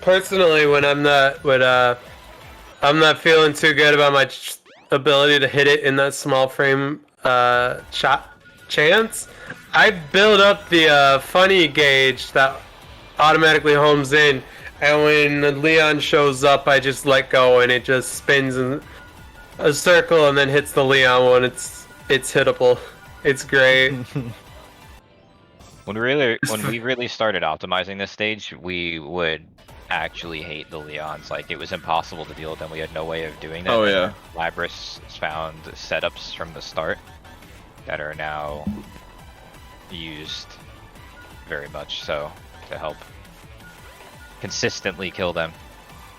Speaker 3: Personally, when I'm not feeling too good about my ability to hit it in that small frame shot chance, I build up the funny gauge that automatically homes in, and when Leon shows up, I just let go and it just spins in a circle and then hits the Leon one. It's hittable. It's great.
Speaker 4: When we really started optimizing this stage, we would actually hate the Leons. Like, it was impossible to deal with them. We had no way of doing that.
Speaker 2: Oh yeah.
Speaker 4: Labrys found setups from the start that are now used very much so to help consistently kill them.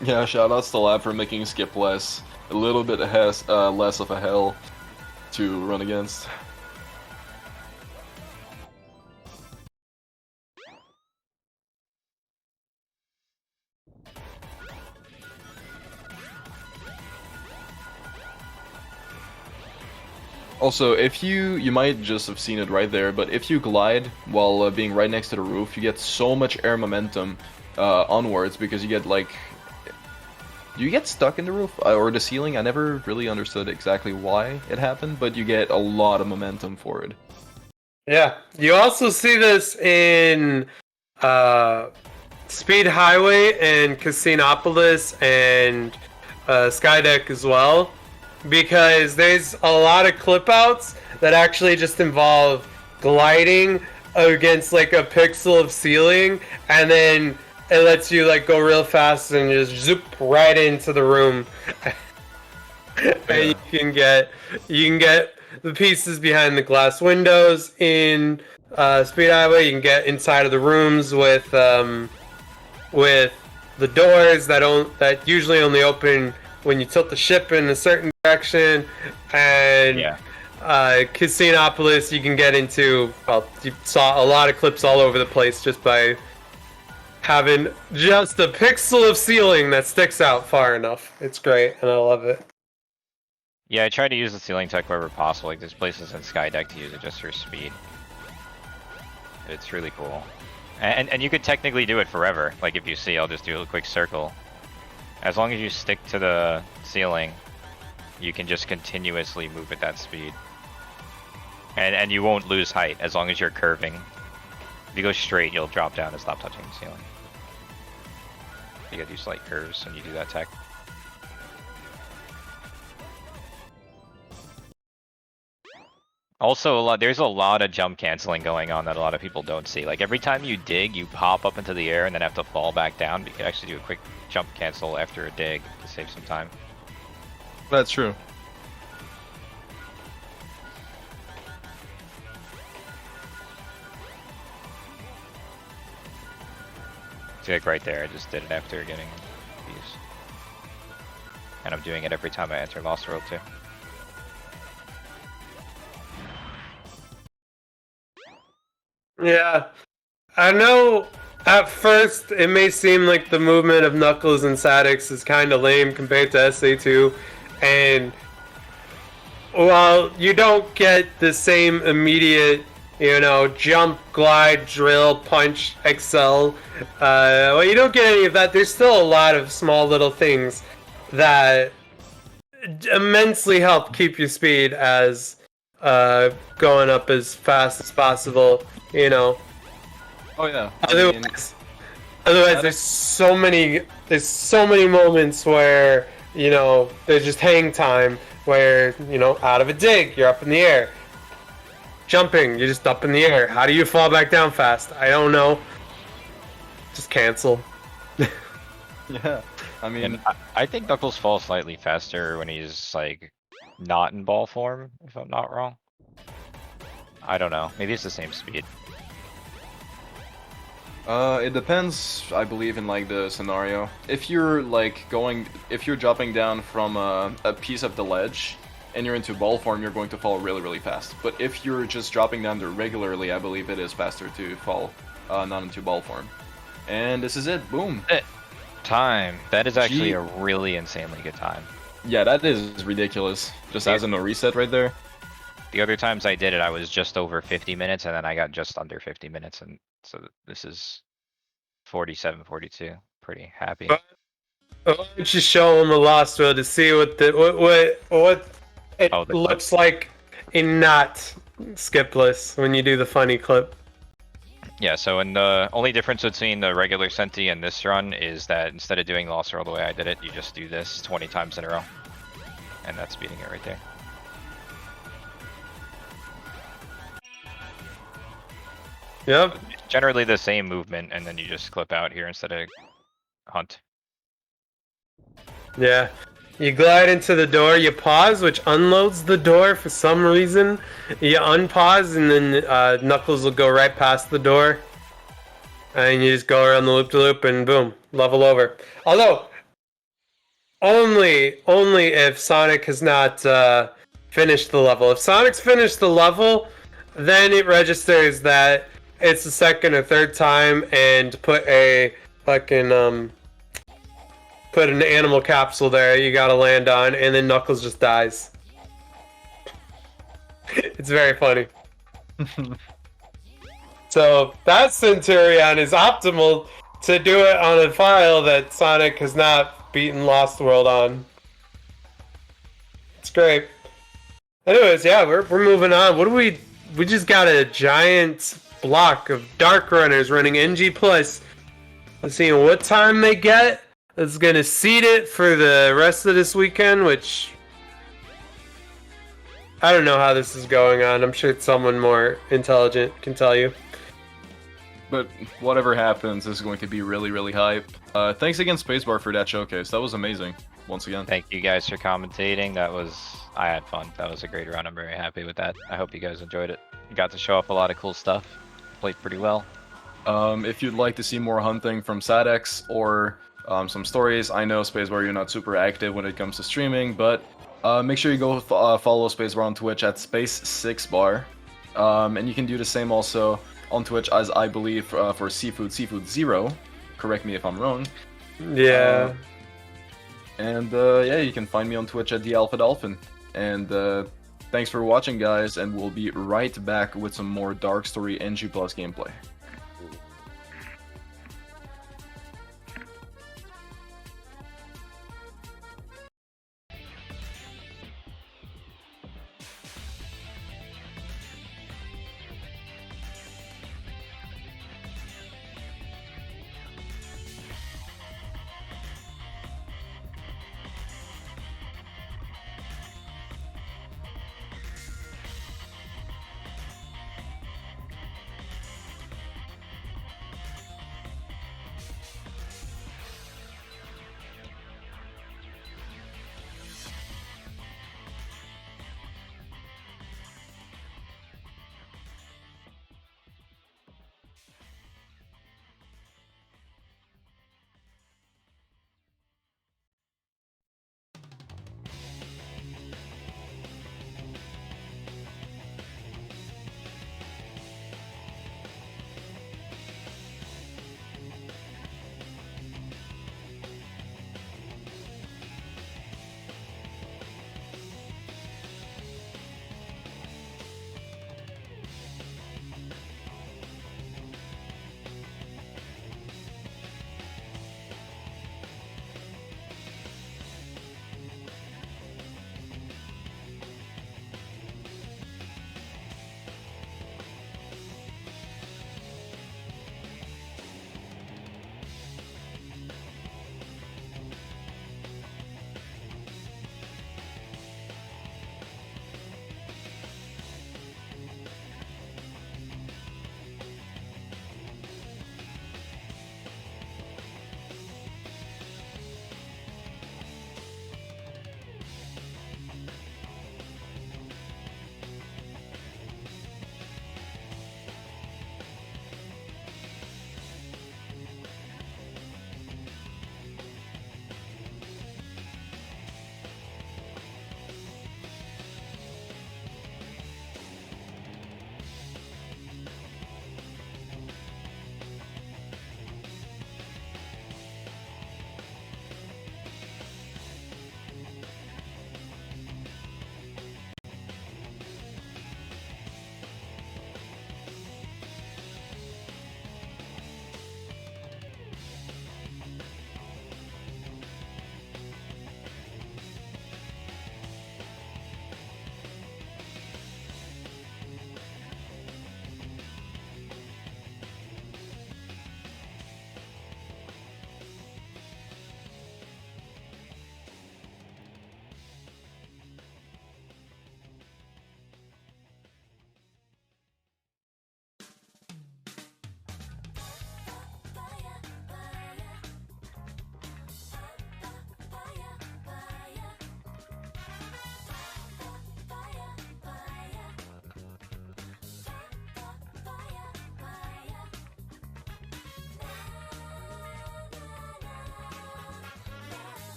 Speaker 2: Yeah, shoutouts to Lab for making Skip less, a little bit less of a hell to run against. Also, if you might just have seen it right there, but if you glide while being right next to the roof, you get so much air momentum onwards because you get like, do you get stuck in the roof or the ceiling? I never really understood exactly why it happened, but you get a lot of momentum for it.
Speaker 3: Yeah, you also see this in Speed Highway and Casinopolis and Skydeck as well, because there's a lot of clip outs that actually just involve gliding against like a pixel of ceiling, and then it lets you like go real fast and just zoop right into the room. And you can get the pieces behind the glass windows in Speed Highway. You can get inside of the rooms with the doors that usually only open when you tilt the ship in a certain direction. And
Speaker 4: Yeah.
Speaker 3: Casinopolis, you can get into. Well, you saw a lot of clips all over the place just by having just a pixel of ceiling that sticks out far enough. It's great, and I love it.
Speaker 4: Yeah, I try to use the ceiling tech wherever possible. Like, there's places in Skydeck to use it just for speed. It's really cool. And you could technically do it forever. Like, if you see, I'll just do a quick circle. As long as you stick to the ceiling, you can just continuously move at that speed. And you won't lose height as long as you're curving. If you go straight, you'll drop down and stop touching the ceiling. You gotta do slight curves when you do that tech. Also, there's a lot of jump canceling going on that a lot of people don't see. Like, every time you dig, you pop up into the air and then have to fall back down. But you can actually do a quick jump cancel after a dig to save some time.
Speaker 2: That's true.
Speaker 4: See, like right there, I just did it after getting these. And I'm doing it every time I enter Lost World too.
Speaker 3: Yeah, I know at first it may seem like the movement of Knuckles and Sadix is kind of lame compared to SA2, and while you don't get the same immediate, jump, glide, drill, punch, excel, well, you don't get any of that. There's still a lot of small little things that immensely help keep your speed as going up as fast as possible.
Speaker 2: Oh yeah.
Speaker 3: Otherwise, there's so many moments where there's just hang time where out of a dig you're up in the air, jumping you're just up in the air. How do you fall back down fast? I don't know. Just cancel.
Speaker 2: Yeah. I mean,
Speaker 4: And I think Knuckles falls slightly faster when he's like not in ball form, if I'm not wrong. I don't know. Maybe it's the same speed.
Speaker 2: it depends, I believe, in like the scenario. If you're dropping down from a piece of the ledge and you're into ball form, you're going to fall really, really fast. But if you're just dropping down there regularly, I believe it is faster to fall not into ball form. And this is it. Boom.
Speaker 4: Time. That is actually
Speaker 2: Gee.
Speaker 4: a really insanely good time.
Speaker 2: Yeah, that is ridiculous. Just as a no reset right there.
Speaker 4: The other times I did it, I was just over 50 minutes, and then I got just under 50 minutes, and so this is 47, 42. Pretty happy.
Speaker 3: Why don't you show them a Lost World to see what it
Speaker 4: Oh, the
Speaker 3: looks like in not skipless when you do the funny clip.
Speaker 4: Yeah, so and the only difference between the regular Senti and this run is that instead of doing Lost World the way I did it, you just do this 20 times in a row. And that's beating it right there.
Speaker 3: Yep.
Speaker 4: Generally the same movement, and then you just clip out here instead of hunt.
Speaker 3: Yeah. You glide into the door, you pause, which unloads the door for some reason. You unpause, and then Knuckles will go right past the door. And you just go around the loop-to-loop, and boom, level over. Although, only if Sonic has not finished the level. If Sonic's finished the level, then it registers that it's the second or third time, and put a fucking put an animal capsule there you gotta land on, and then Knuckles just dies. It's very funny. So that Centurion is optimal to do it on a file that Sonic has not beaten Lost World on. It's great. Anyways, yeah, we're moving on. What do we just got a giant block of Dark Runners running NG Plus. Let's see what time they get. It's gonna seed it for the rest of this weekend, which I don't know how this is going on. I'm sure someone more intelligent can tell you.
Speaker 2: But whatever happens is going to be really, really hype. Thanks again, Spacebar, for that showcase. That was amazing. Once again.
Speaker 4: Thank you guys for commentating. I had fun. That was a great run. I'm very happy with that. I hope you guys enjoyed it. You got to show off a lot of cool stuff. Played pretty well.
Speaker 2: If you'd like to see more hunting from Sadex or some stories, I know Spacebar, you're not super active when it comes to streaming, but make sure you go follow Spacebar on Twitch at Space6bar. And you can do the same also on Twitch, as I believe for Seafood Zero. Correct me if I'm wrong.
Speaker 3: Yeah.
Speaker 2: Yeah, you can find me on Twitch at the Alpha Dolphin. And thanks for watching, guys, and we'll be right back with some more Dark Story NG Plus gameplay.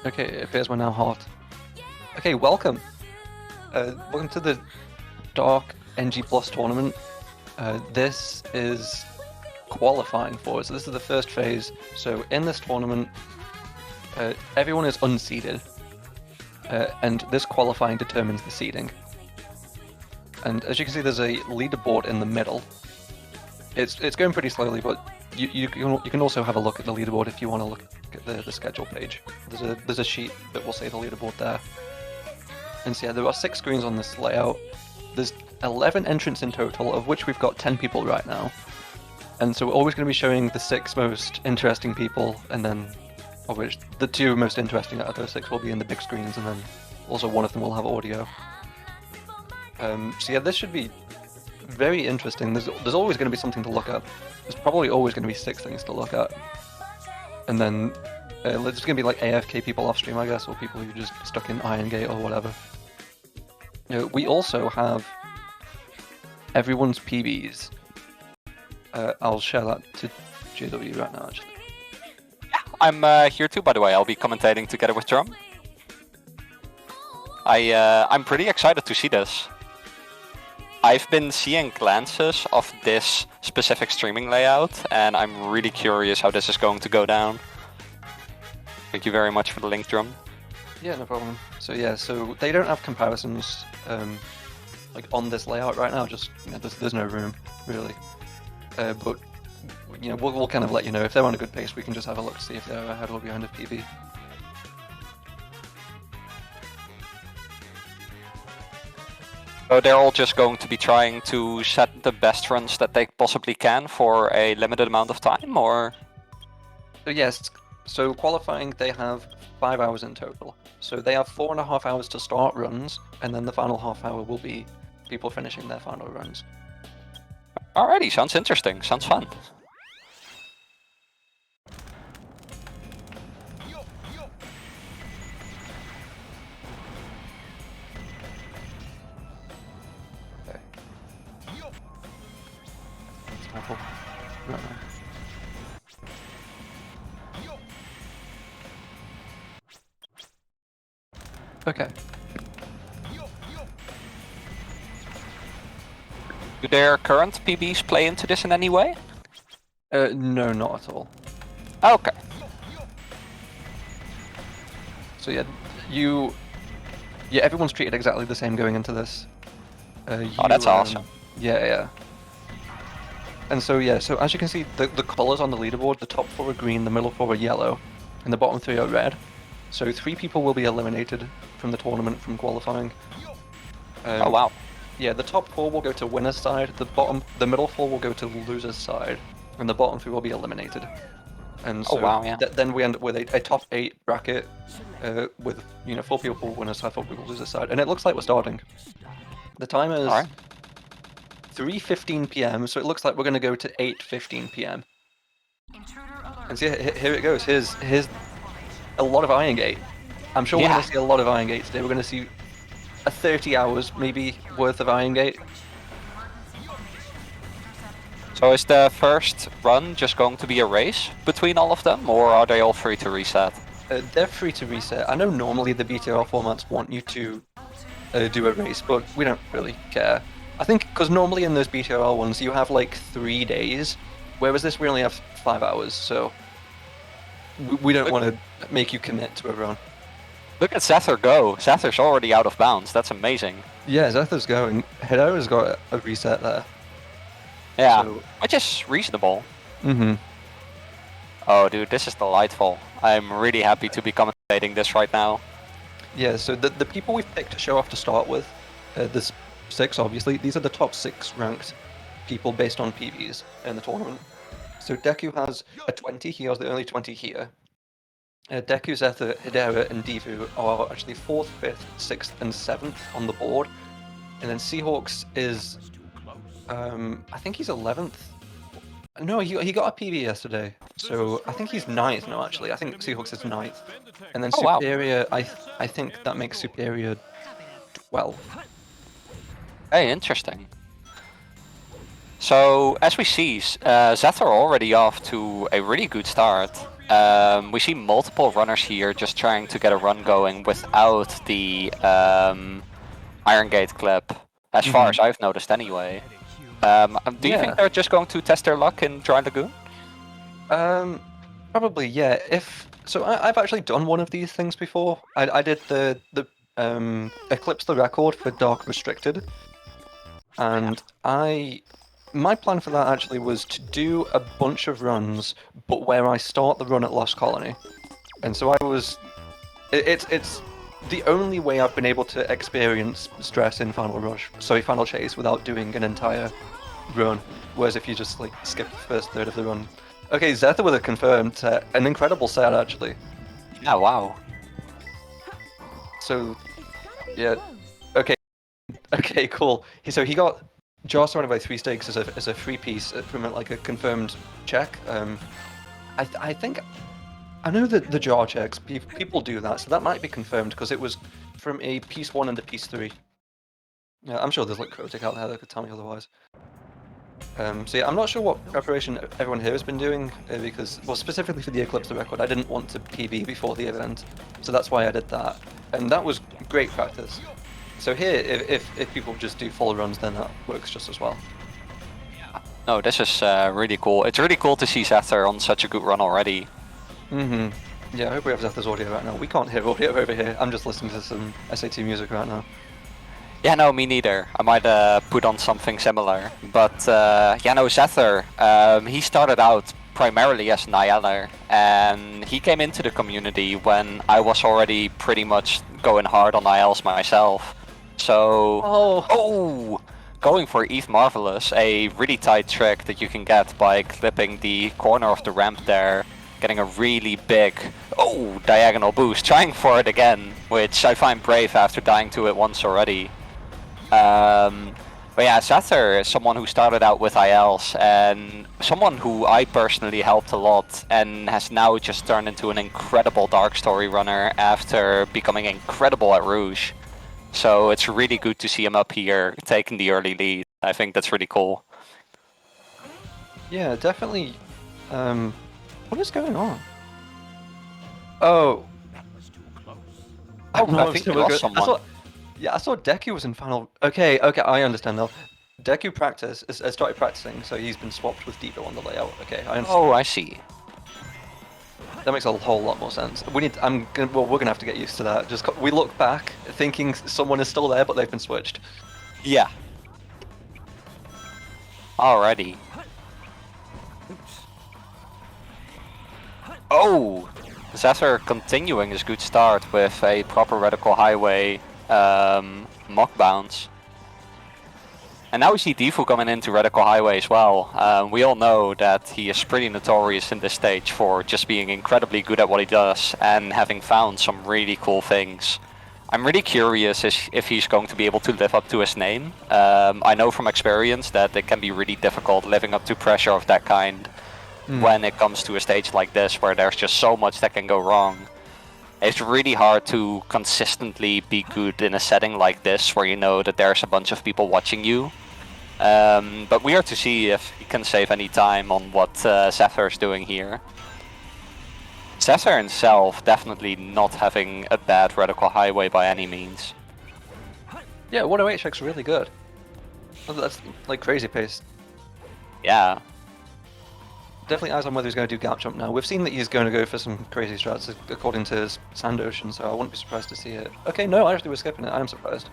Speaker 5: Okay, it appears we're now hot. Okay, welcome. Welcome to the Dark NG Plus tournament. This is qualifying for it. So this is the first phase. So in this tournament, everyone is unseeded, and this qualifying determines the seeding. And as you can see, there's a leaderboard in the middle. It's going pretty slowly, but you can also have a look at the leaderboard if you want to look at the schedule page. There's a sheet that will say the leaderboard there. And so yeah, there are 6 screens on this layout. There's 11 entrants in total, of which we've got 10 people right now. And so we're always going to be showing the 6 most interesting people, and then of which the 2 most interesting out of those 6 will be in the big screens, and then also one of them will have audio. So yeah, this should be very interesting. There's always going to be something to look at. There's probably always going to be 6 things to look at. And then there's going to be like AFK people off stream, I guess, or people who are just stuck in Iron Gate or whatever. We also have everyone's PBs. I'll share that to JW right now, actually.
Speaker 6: Yeah, I'm here too, by the way. I'll be commentating together with Drum. I'm pretty excited to see this. I've been seeing glances of this specific streaming layout, and I'm really curious how this is going to go down. Thank you very much for the link, Drum.
Speaker 5: Yeah, no problem. So yeah, so they don't have comparisons like on this layout right now. Just there's no room really. But we'll kind of let you know if they're on a good pace. We can just have a look to see if they're ahead or behind of PB.
Speaker 6: So they're all just going to be trying to set the best runs that they possibly can for a limited amount of time, or?
Speaker 5: So yes, so qualifying they have 5 hours in total. So they have 4.5 hours to start runs, and then the final half hour will be people finishing their final runs.
Speaker 6: Alrighty, sounds interesting, sounds fun.
Speaker 5: Right. Okay.
Speaker 6: Do their current PBs play into this in any way?
Speaker 5: No, not at all.
Speaker 6: Okay.
Speaker 5: So yeah, everyone's treated exactly the same going into this.
Speaker 6: Oh, that's awesome.
Speaker 5: Yeah. And so yeah, so as you can see, the colors on the leaderboard, the top 4 are green, the middle 4 are yellow, and the bottom 3 are red. So 3 people will be eliminated from the tournament from qualifying.
Speaker 6: Oh wow.
Speaker 5: Yeah, the top 4 will go to winner's side, the middle 4 will go to loser's side, and the bottom 3 will be eliminated. And so
Speaker 6: wow, yeah.
Speaker 5: then we end up with a top 8 bracket with 4 people winner's side, 4 people loser's side, and it looks like we're starting. The time is 3:15 p.m., so it looks like we're going to go to 8:15 p.m. And see, here it goes. Here's a lot of Iron Gate. I'm sure we're going to see a lot of Iron Gate today. We're going to see 30 hours maybe worth of Iron Gate.
Speaker 6: So is the first run just going to be a race between all of them, or are they all free to reset?
Speaker 5: They're free to reset. I know normally the BTR formats want you to do a race, but we don't really care. I think because normally in those BTR ones you have like 3 days, whereas this we only have 5 hours, so we don't want to make you commit to a run.
Speaker 6: Look at Zether go. Zether's already out of bounds. That's amazing.
Speaker 5: Yeah, Zether's going. Hedera's got a reset there.
Speaker 6: Yeah,
Speaker 5: So-
Speaker 6: which is reasonable.
Speaker 5: Mm-hmm.
Speaker 6: Oh, dude, this is delightful. I'm really happy to be commentating this right now.
Speaker 5: Yeah, so the people we've picked to show off to start with, there's 6 obviously, these are the top 6 ranked people based on PVs in the tournament. So Deku has a 20, he has the only 20 here. Deku, Zether, Hedera, and Divu are actually 4th, 5th, 6th, and 7th on the board. And then Seahawks is, I think he's 11th. No, he got a PV yesterday, so I think he's 9th now actually. I think Seahawks is 9th. And then
Speaker 6: Oh, wow.
Speaker 5: Superior, I think that makes Superior 12th.
Speaker 6: Hey, interesting. So, as we see, Zether already off to a really good start. We see multiple runners here just trying to get a run going without the Iron Gate clip, as far as I've noticed anyway. Do you think they're just going to test their luck in Dry Lagoon?
Speaker 5: Probably, yeah. I've actually done one of these things before. I did the Eclipse the Record for Dark Restricted, and my plan for that actually was to do a bunch of runs, but where I start the run at Lost Colony, and so it's the only way I've been able to experience stress in Final Chase without doing an entire run. Whereas if you just like skip the first third of the run. Okay, Zetha with a confirmed set. An incredible set, actually.
Speaker 6: Yeah, wow.
Speaker 5: So, yeah. Okay. Okay, cool. So he got Jar surrounded by 3 stakes as a free piece from like a confirmed check. I think I know that the Jar checks people do that, so that might be confirmed because it was from a piece 1 and a piece 3. Yeah, I'm sure there's like Crotic out there that could tell me otherwise. So yeah, I'm not sure what preparation everyone here has been doing because, well, specifically for the Eclipse the Record, I didn't want to PB before the event, so that's why I did that, and that was great practice. So here, if people just do full runs, then that works just as well.
Speaker 6: No, this is really cool. It's really cool to see Zether on such a good run already.
Speaker 5: Yeah, I hope we have Zether's audio right now. We can't hear audio over here. I'm just listening to some SAT music right now.
Speaker 6: Yeah, no, me neither. I might put on something similar. But yeah, no, Zether, he started out primarily as Nialler, and he came into the community when I was already pretty much going hard on ILs myself. So, going for Eve Marvelous, a really tight trick that you can get by clipping the corner of the ramp there, getting a really big, diagonal boost, trying for it again, which I find brave after dying to it once already. But yeah, Zether is someone who started out with ILs and someone who I personally helped a lot and has now just turned into an incredible Dark Story runner after becoming incredible at Rouge. So it's really good to see him up here taking the early lead. I think that's really cool.
Speaker 5: Yeah, definitely. What is going on? Oh.
Speaker 6: I think we lost someone.
Speaker 5: I saw Deku was in final. Okay, I understand now. Deku started practicing, so he's been swapped with Devo on the layout. Okay, I understand.
Speaker 6: Oh, I see.
Speaker 5: That makes a whole lot more sense. We're gonna have to get used to that. We look back thinking someone is still there, but they've been switched.
Speaker 6: Yeah. Alrighty. Oh! Zether continuing his good start with a proper Radical Highway mock bounce. And now we see Defu coming into Radical Highway as well. We all know that he is pretty notorious in this stage for just being incredibly good at what he does and having found some really cool things. I'm really curious if he's going to be able to live up to his name. I know from experience that it can be really difficult living up to pressure of that kind when it comes to a stage like this where there's just so much that can go wrong. It's really hard to consistently be good in a setting like this where you know that there's a bunch of people watching you. But we are to see if he can save any time on what Zether is doing here. Zether himself definitely not having a bad Radical Highway by any means.
Speaker 5: Yeah, 108 check's really good. That's like crazy pace.
Speaker 6: Yeah.
Speaker 5: Definitely eyes on whether he's going to do gap jump now. We've seen that he's going to go for some crazy strats according to his Sand Ocean, so I wouldn't be surprised to see it. Okay, no, actually we're skipping it. I am surprised.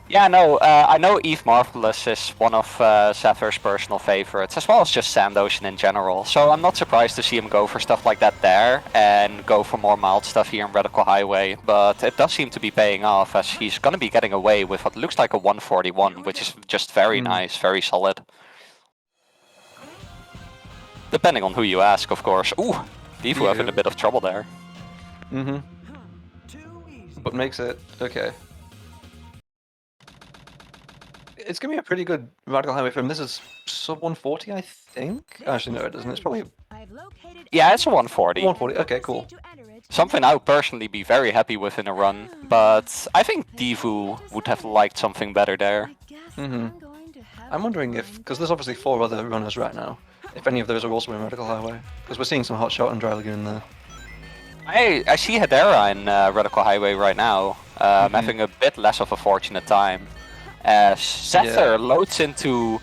Speaker 6: Yeah, no, I know Eve Marvelous is one of Zether's personal favorites, as well as just Sand Ocean in general. So I'm not surprised to see him go for stuff like that there, and go for more mild stuff here in Radical Highway. But it does seem to be paying off, as he's going to be getting away with what looks like a 141, which is just very nice, very solid. Depending on who you ask, of course. Ooh, Defu having a bit of trouble there.
Speaker 5: But makes it okay. It's gonna be a pretty good Radical Highway for him. This is sub 140, I think. Actually, no, it doesn't. It's probably
Speaker 6: Yeah, it's a 140.
Speaker 5: 140. Okay, cool.
Speaker 6: Something I would personally be very happy with in a run, but I think Defu would have liked something better there.
Speaker 5: I'm wondering if, because there's obviously 4 other runners right now, if any of those are also in Radical Highway, because we're seeing some hot shot and Dry Lagoon there.
Speaker 6: I see Hedera in Radical Highway right now, having a bit less of a fortunate time. As Sether loads into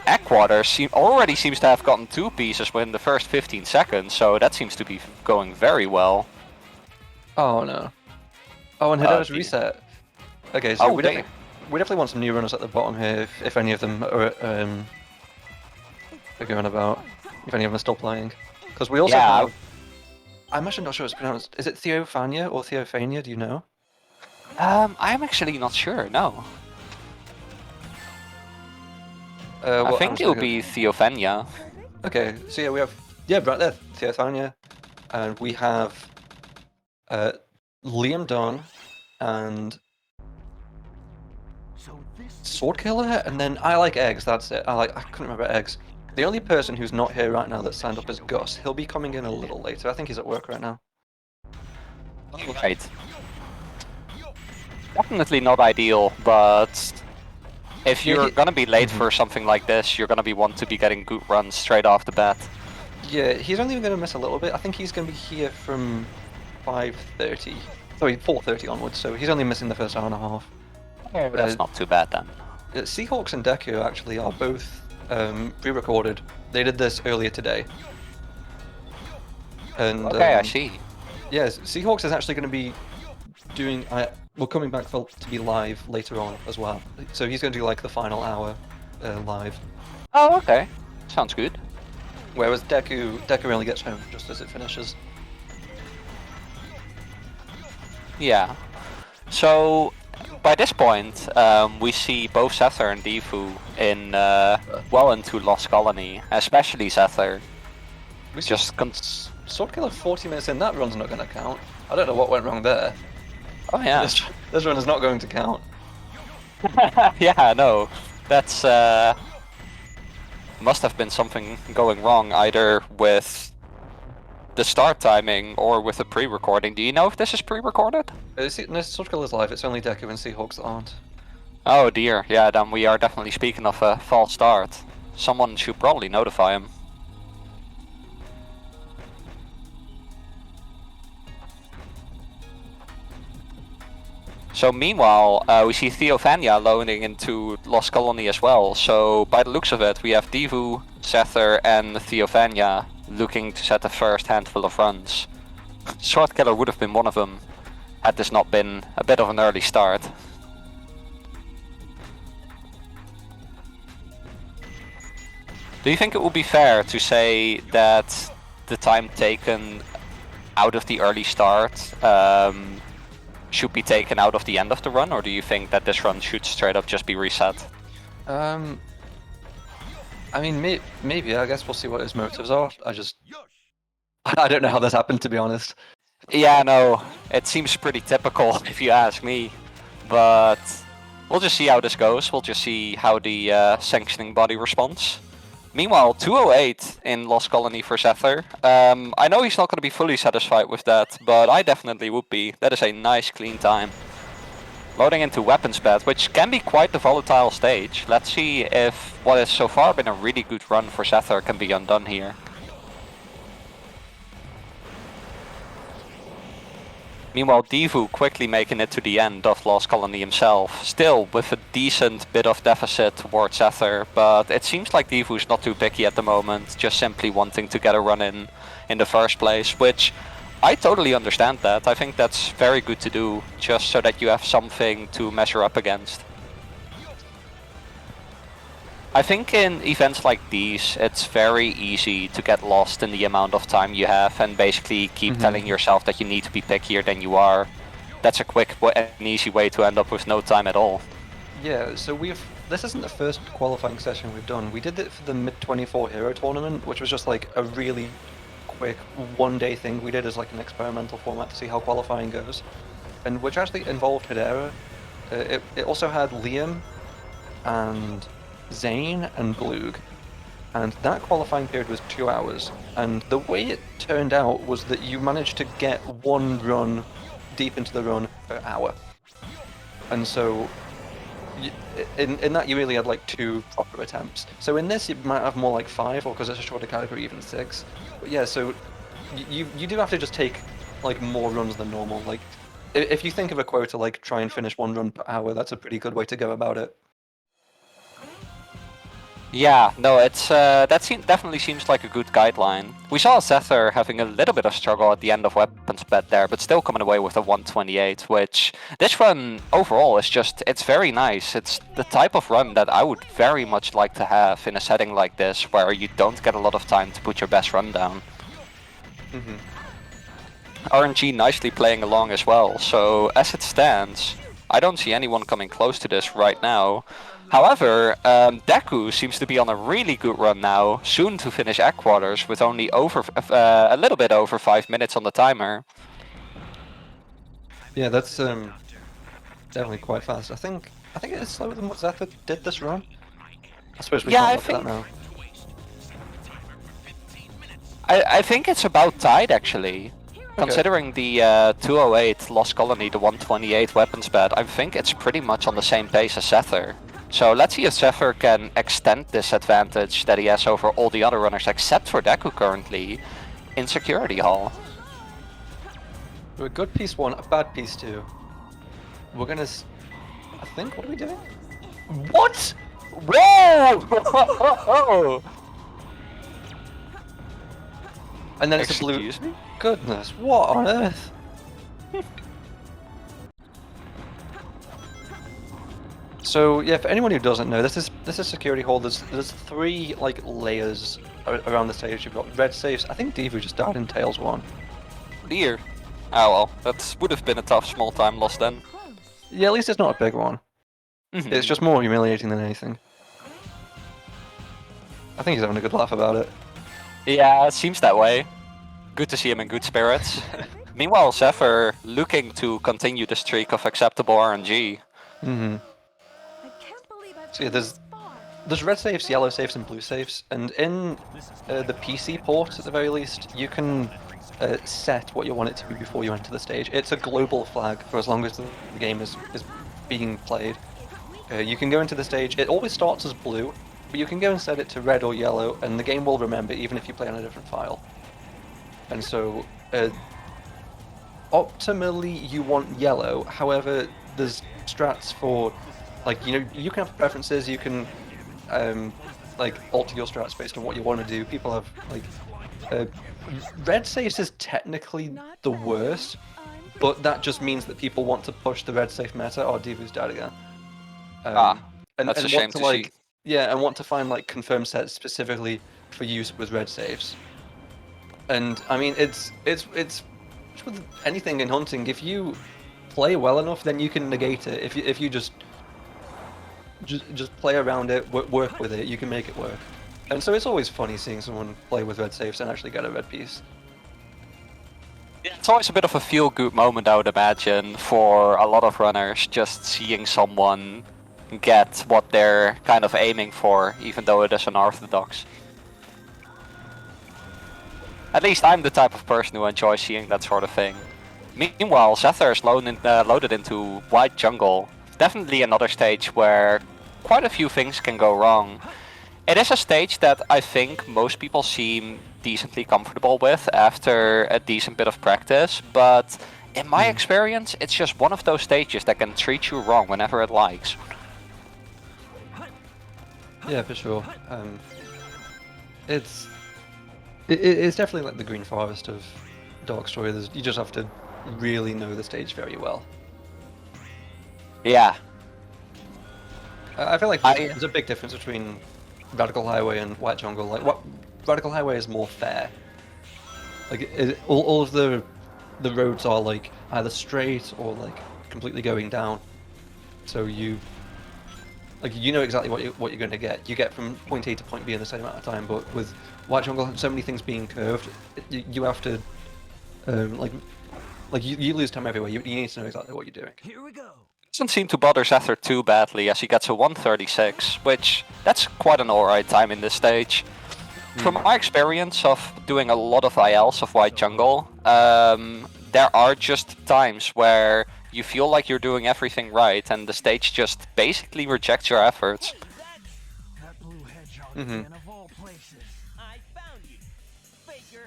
Speaker 6: Eckwater, already seems to have gotten 2 pieces within the first 15 seconds, so that seems to be going very well.
Speaker 5: Oh no. Oh, and Hedera's reset. Okay, so we definitely want some new runners at the bottom here, if any of them are going about, if any of them are still playing. Because we also have... I'm actually not sure it's pronounced. Is it Theophania or Theophania, do you know?
Speaker 6: I'm actually not sure, no. I think it would be Theophania.
Speaker 5: Okay, so yeah, we have... Yeah, right there, Theophania. And we have Liam Dunn and Sword Killer, and then I like Eggs, that's it. I couldn't remember Eggs. The only person who's not here right now that's signed up is Gus. He'll be coming in a little later. I think he's at work right now.
Speaker 6: Right. Definitely not ideal, but if you're gonna be late for something like this, you're gonna want to be getting good runs straight off the bat.
Speaker 5: Yeah, he's only going to miss a little bit. I think he's going to be here from 5:30. Sorry, 4:30 onwards, so he's only missing the first hour and a half.
Speaker 6: That's not too bad then.
Speaker 5: Seahawks and Deku actually are both pre-recorded. They did this earlier today. And
Speaker 6: Okay, I see.
Speaker 5: Yes, Seahawks is actually going to be doing... we're coming back to be live later on as well. So he's going to do like the final hour live.
Speaker 6: Oh, okay. Sounds good.
Speaker 5: Whereas Deku only gets home just as it finishes.
Speaker 6: Yeah. So, by this point, we see both Sether and Defu in well into Lost Colony, especially Sether.
Speaker 5: We just Sword Killer 40 minutes in, that run's not going to count. I don't know what went wrong there.
Speaker 6: Oh yeah.
Speaker 5: This run is not going to count.
Speaker 6: Yeah, no. That's must have been something going wrong either with the start timing or with the pre-recording. Do you know if this is pre-recorded?
Speaker 5: No, Sword Killer's live, it's only Deku and Seahawks that aren't.
Speaker 6: Oh dear, yeah, then we are definitely speaking of a false start. Someone should probably notify him. So meanwhile, we see Theophania loading into Lost Colony as well. So by the looks of it, we have Devu, Sether and Theophania looking to set the first handful of runs. Sword Killer would have been one of them, had this not been a bit of an early start. Do you think it would be fair to say that the time taken out of the early start should be taken out of the end of the run, or do you think that this run should straight up just be reset?
Speaker 5: I mean, maybe. I guess we'll see what his motives are. I don't know how this happened, to be honest.
Speaker 6: Yeah, no, it seems pretty typical if you ask me, but we'll just see how this goes. We'll just see how the sanctioning body responds. Meanwhile, 208 in Lost Colony for Sether. I know he's not going to be fully satisfied with that, but I definitely would be. That is a nice clean time. Loading into Weapons Bed, which can be quite the volatile stage. Let's see if what has so far been a really good run for Sether can be undone here. Meanwhile, Devu quickly making it to the end of Lost Colony himself, still with a decent bit of deficit towards Sether, but it seems like Devu's not too picky at the moment, just simply wanting to get a run in the first place, which I totally understand that. I think that's very good to do, just so that you have something to measure up against. I think in events like these, it's very easy to get lost in the amount of time you have and basically keep telling yourself that you need to be pickier than you are. That's a quick and easy way to end up with no time at all.
Speaker 5: Yeah, so this isn't the first qualifying session we've done. We did it for the Mid-24 Hero Tournament, which was just like a really quick one-day thing we did as like an experimental format to see how qualifying goes. And which actually involved Hedera. It also had Liam and Zane and Glug, and that qualifying period was 2 hours, and the way it turned out was that you managed to get one run deep into the run per hour, and so in that you really had like 2 proper attempts. So in this you might have more like 5, or because it's a shorter category, even 6. But yeah, so you do have to just take like more runs than normal. Like if you think of a quota like try and finish 1 run per hour, that's a pretty good way to go about it.
Speaker 6: Yeah, no, it's definitely seems like a good guideline. We saw Zephyr having a little bit of struggle at the end of weapons bet there, but still coming away with a 128, which this run overall is just, it's very nice. It's the type of run that I would very much like to have in a setting like this, where you don't get a lot of time to put your best run down. RNG nicely playing along as well, so as it stands, I don't see anyone coming close to this right now. However, Deku seems to be on a really good run now, soon to finish Egg Quarters with only a little bit over 5 minutes on the timer.
Speaker 5: Yeah, that's definitely quite fast. I think it is slower than what Zephyr did this run. I suppose we can't look at that now.
Speaker 6: I think it's about tied actually. Considering the 208 Lost Colony, the 128 weapons bet, I think it's pretty much on the same pace as Zephyr. So let's see if Zephyr can extend this advantage that he has over all the other runners, except for Deku currently, in Security Hall.
Speaker 5: We're a good piece 1, a bad piece 2. We're gonna... I think, what are we doing?
Speaker 6: What? Whoa!
Speaker 5: And then it's a blue...
Speaker 6: Excuse me?
Speaker 5: Goodness, what on earth? So yeah, for anyone who doesn't know, this is Security Hall. There's 3 like layers around the stage. You've got red safes. I think Divu just died in Tails 1.
Speaker 6: Dear. Oh well, that would have been a tough small time loss then.
Speaker 5: Yeah, at least it's not a big one. It's just more humiliating than anything. I think he's having a good laugh about it.
Speaker 6: Yeah, it seems that way. Good to see him in good spirits. Meanwhile, Zephyr looking to continue the streak of acceptable RNG.
Speaker 5: So yeah, there's red safes, yellow safes, and blue safes, and in the PC port, at the very least, you can set what you want it to be before you enter the stage. It's a global flag for as long as the game is being played. You can go into the stage. It always starts as blue, but you can go and set it to red or yellow, and the game will remember even if you play on a different file. And so, optimally, you want yellow. However, there's strats for, like, you know, you can have preferences. You can, like, alter your strats based on what you want to do. People have, like, red saves is technically the worst, but that just means that people want to push the red safe meta. Oh, Divu's died again.
Speaker 6: That's a shame to see.
Speaker 5: Yeah, and want to find like confirmed sets specifically for use with red saves. And I mean, it's with anything in hunting. If you play well enough, then you can negate it. If you just play around it, work with it, you can make it work. And so it's always funny seeing someone play with red saves and actually get a red piece.
Speaker 6: It's always a bit of a feel-good moment, I would imagine, for a lot of runners, just seeing someone get what they're kind of aiming for, even though it is unorthodox. At least I'm the type of person who enjoys seeing that sort of thing. Meanwhile, Zephyr is loaded into White Jungle. Definitely another stage where quite a few things can go wrong. It is a stage that I think most people seem decently comfortable with after a decent bit of practice, but in my experience, it's just one of those stages that can treat you wrong whenever it likes.
Speaker 5: Yeah, for sure. It's definitely like the Green Forest of Dark Story. You just have to really know the stage very well.
Speaker 6: Yeah.
Speaker 5: I feel like there's a big difference between Radical Highway and White Jungle. Like, what Radical Highway is more fair. Like, all of the roads are like either straight or like completely going down. So you know exactly what you're going to get. You get from point A to point B in the same amount of time. But with White Jungle, so many things being curved, you have to you lose time everywhere. You need to know exactly what you're doing.
Speaker 7: Here we go.
Speaker 6: Doesn't seem to bother Zephyr too badly as he gets a 136, which that's quite an alright time in this stage. From my experience of doing a lot of ILs of White Jungle, there are just times where You feel like you're doing everything right, and the stage just basically rejects your efforts.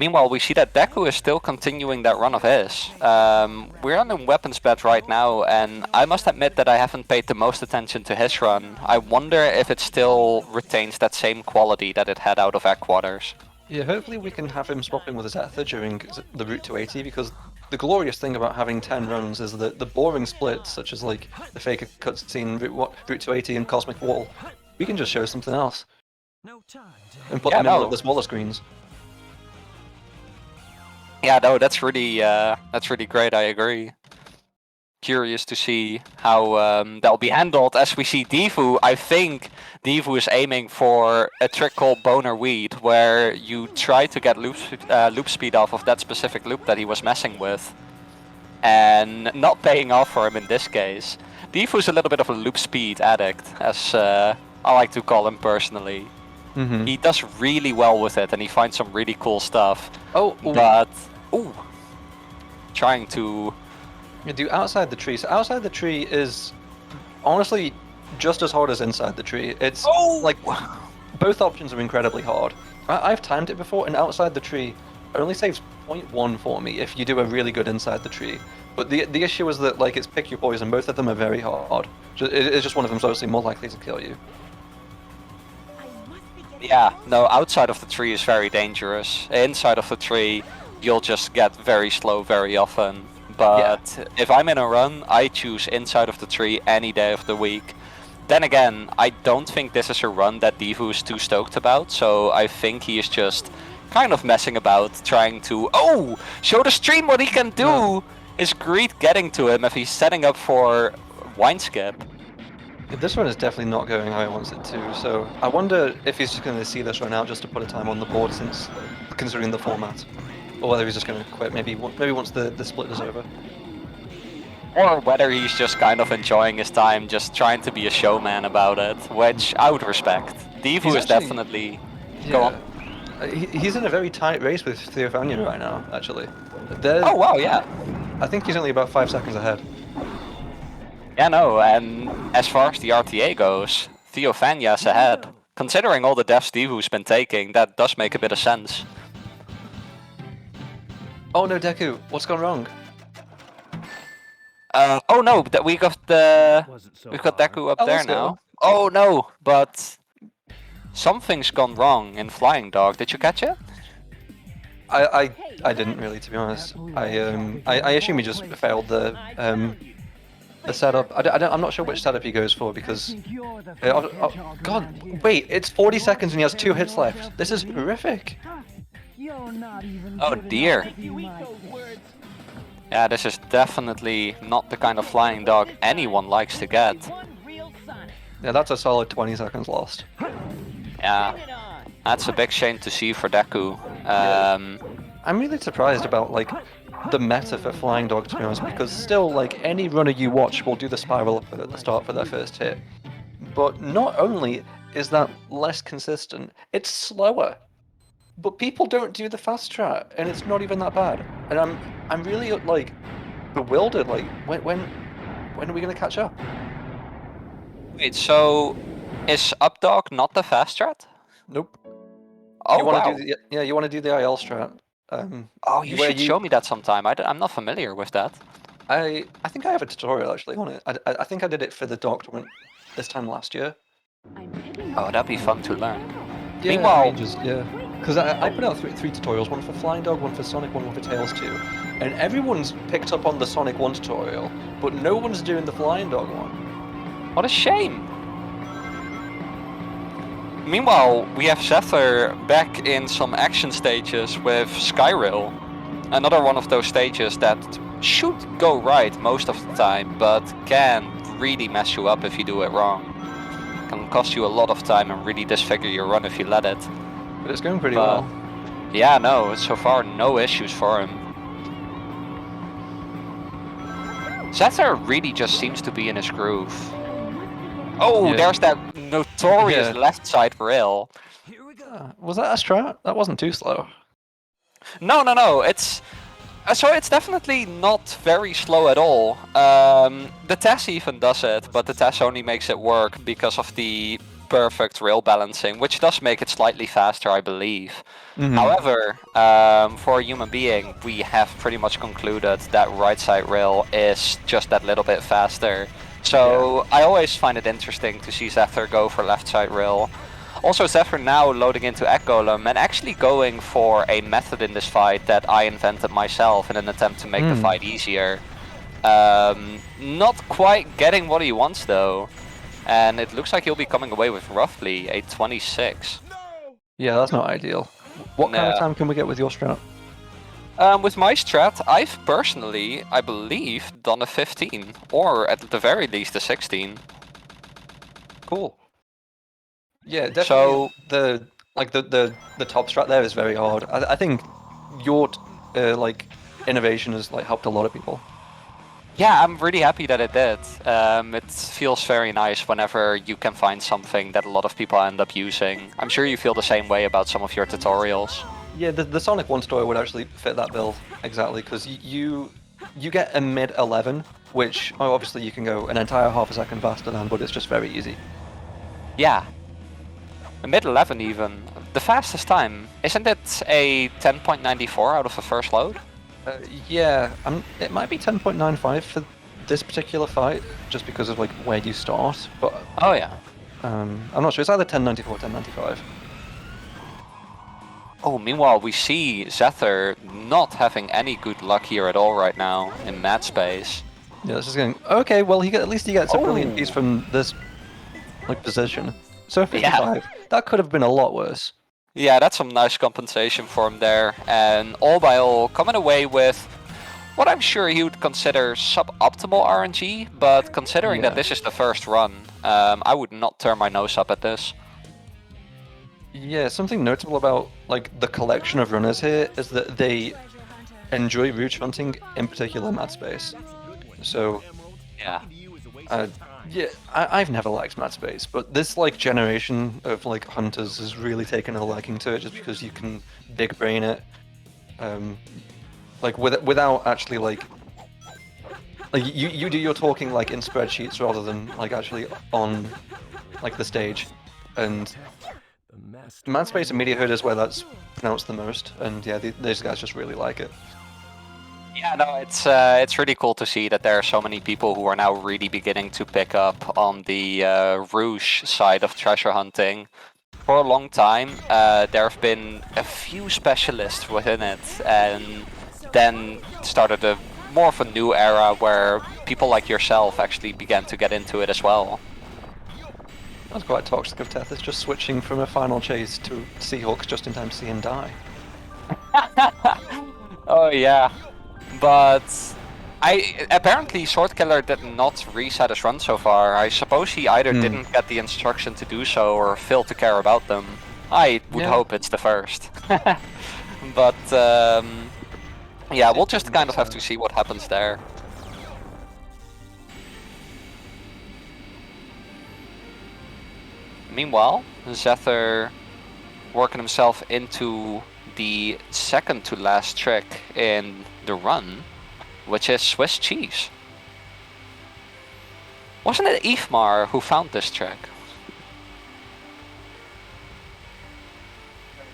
Speaker 6: Meanwhile, we see that Deku is still continuing that run of his. We're on a weapons bed right now, and I must admit that I haven't paid the most attention to his run. I wonder if it still retains that same quality that it had out of Egg Quarters.
Speaker 5: Yeah, hopefully we can have him swapping with Zetha during the Route to 80, because the glorious thing about having 10 runs is that the boring splits, such as like the Faker cutscene, Route to 80 and Cosmic Wall, we can just show something else. And put them in one of the smaller screens.
Speaker 6: Yeah, no, that's really great. I agree. Curious to see how that'll be handled. As we see Defu, I think Defu is aiming for a trick called Boner Weed, where you try to get loop speed off of that specific loop that he was messing with, and not paying off for him in this case. Defu's a little bit of a loop speed addict, as I like to call him personally. He does really well with it, and he finds some really cool stuff. But trying to
Speaker 5: do outside the tree. So outside the tree is honestly just as hard as inside the tree. It's like both options are incredibly hard. I've timed it before, and outside the tree only saves 0.1 for me if you do a really good inside the tree. But the issue is that like it's pick your poison. Both of them are very hard. It's just one of them's obviously more likely to kill you.
Speaker 6: Yeah, no, outside of the tree is very dangerous. Inside of the tree, you'll just get very slow very often. But if I'm in a run, I choose inside of the tree any day of the week. Then again, I don't think this is a run that Defu is too stoked about, so I think he is just kind of messing about, trying to, show the stream what he can do! Is Greed getting to him if he's setting up for Wine Skip?
Speaker 5: This one is definitely not going how he wants it to, so I wonder if he's just going to see this run out just to put a time on the board, since considering the format, or whether he's just going to quit maybe once the split is over.
Speaker 6: Or whether he's just kind of enjoying his time, just trying to be a showman about it, which I would respect. Defu is definitely... Go on.
Speaker 5: He's in a very tight race with Theophania right now, actually.
Speaker 6: Oh wow, yeah.
Speaker 5: I think he's only about 5 seconds ahead.
Speaker 6: Yeah, no, and as far as the RTA goes, Theophania's ahead. Considering all the deaths Defu's been taking, that does make a bit of sense.
Speaker 5: Oh no, Deku, what's gone wrong?
Speaker 6: Oh no, we've got Deku up there now. Oh no, but something's gone wrong in Flying Dog. Did you catch it?
Speaker 5: I didn't really, to be honest. I assume he just failed the setup. I'm not sure which setup he goes for, because... God, wait, it's 40 seconds and he has 2 hits left. This is horrific.
Speaker 6: Oh dear. Yeah, this is definitely not the kind of Flying Dog anyone likes to get.
Speaker 5: Yeah, that's a solid 20 seconds lost.
Speaker 6: Yeah, that's a big shame to see for Deku.
Speaker 5: I'm really surprised about, like, the meta for Flying Dog, to be honest, because still, like, any runner you watch will do the spiral up at the start for their first hit. But not only is that less consistent, it's slower. But people don't do the fast strat, and it's not even that bad. And I'm really, like, bewildered, like, when are we gonna catch up?
Speaker 6: Wait, so is Up Dog not the fast strat?
Speaker 5: Nope.
Speaker 6: Oh,
Speaker 5: you wanna
Speaker 6: wow.
Speaker 5: you want to do the IL strat.
Speaker 6: You should show me that sometime. I'm not familiar with that.
Speaker 5: I think I have a tutorial actually on it. I think I did it for the Dark Tournament this time last year.
Speaker 6: Oh, that'd be fun to learn.
Speaker 5: Yeah,
Speaker 6: Meanwhile,
Speaker 5: because I put out three tutorials, one for Flying Dog, one for Sonic 1, one for Tails 2, and everyone's picked up on the Sonic 1 tutorial, but no one's doing the Flying Dog one.
Speaker 6: what a shame. Meanwhile, we have Zephyr back in some action stages with Skyrail. Another one of those stages that should go right most of the time, but can really mess you up if you do it wrong. Can cost you a lot of time and really disfigure your run if you let it.
Speaker 5: But it's going pretty well.
Speaker 6: Yeah, no, so far no issues for him. Zephyr really just seems to be in his groove. Oh,
Speaker 5: Yeah.
Speaker 6: there's that notorious left side rail.
Speaker 5: Was that a strat? That wasn't too slow.
Speaker 6: No, it's... So it's definitely not very slow at all. The TES even does it, but the TES only makes it work because of the perfect rail balancing, which does make it slightly faster, I believe. However, for a human being, we have pretty much concluded that right side rail is just that little bit faster. So I always find it interesting to see Zephyr go for left side rail. Also, Zephyr now loading into Egg Golem and actually going for a method in this fight that I invented myself in an attempt to make the fight easier. Not quite getting what he wants though, and it looks like he'll be coming away with roughly a 26.
Speaker 5: Yeah, that's not ideal. What kind of
Speaker 6: No.
Speaker 5: time can we get with your strat?
Speaker 6: With my strat, I've personally, I believe, done a 15, or at the very least a 16.
Speaker 5: Cool. Yeah, definitely.
Speaker 6: So-
Speaker 5: the top strat there is very hard. I think your innovation has helped a lot of people.
Speaker 6: Yeah, I'm really happy that it did. It feels very nice whenever you can find something that a lot of people end up using. I'm sure you feel the same way about some of your tutorials.
Speaker 5: Yeah, the Sonic 1 story would actually fit that build exactly, because you get a mid 11, which obviously you can go an entire half a second faster than, but it's just very easy.
Speaker 6: Yeah. A mid 11 even. The fastest time. Isn't it a 10.94 out of the first load?
Speaker 5: Yeah, it might be 10.95 for this particular fight, just because of where you start, but
Speaker 6: Oh yeah.
Speaker 5: I'm not sure. It's either 1094 or 1095.
Speaker 6: Oh, meanwhile we see Zephyr not having any good luck here at all right now in mat space.
Speaker 5: Yeah, this is going okay. Well, at least he gets a brilliant
Speaker 6: Oh.
Speaker 5: piece from this position. So 55. That could have been a lot worse.
Speaker 6: Yeah, that's some nice compensation for him there, and all by all, coming away with what I'm sure he would consider suboptimal RNG, but considering that
Speaker 5: Yeah.
Speaker 6: this is the first run, I would not turn my nose up at this.
Speaker 5: Yeah, something notable about the collection of runners here is that they enjoy root hunting, in particular mat space. So
Speaker 6: Yeah.
Speaker 5: yeah, I've never liked mat space, but this generation of hunters has really taken a liking to it, just because you can big brain it, without actually you do your talking in spreadsheets rather than actually on the stage, and mat space and media hood is where that's pronounced the most, and yeah, these guys just really like it.
Speaker 6: Yeah, no, it's really cool to see that there are so many people who are now really beginning to pick up on the Rouge side of treasure hunting. For a long time, there have been a few specialists within it, and then started more of a new era where people like yourself actually began to get into it as well.
Speaker 5: That's quite toxic of Tethys, just switching from a final chase to Seahawks just in time to see him die.
Speaker 6: Oh yeah, but apparently Swordkiller did not reset his run so far. I suppose he either didn't get the instruction to do so or failed to care about them. I would hope it's the first. But yeah, we'll just kind of have to see what happens there. Meanwhile, Zephyr working himself into the second to last trick in the run, which is Swiss cheese. Wasn't it Ifmar who found this trick?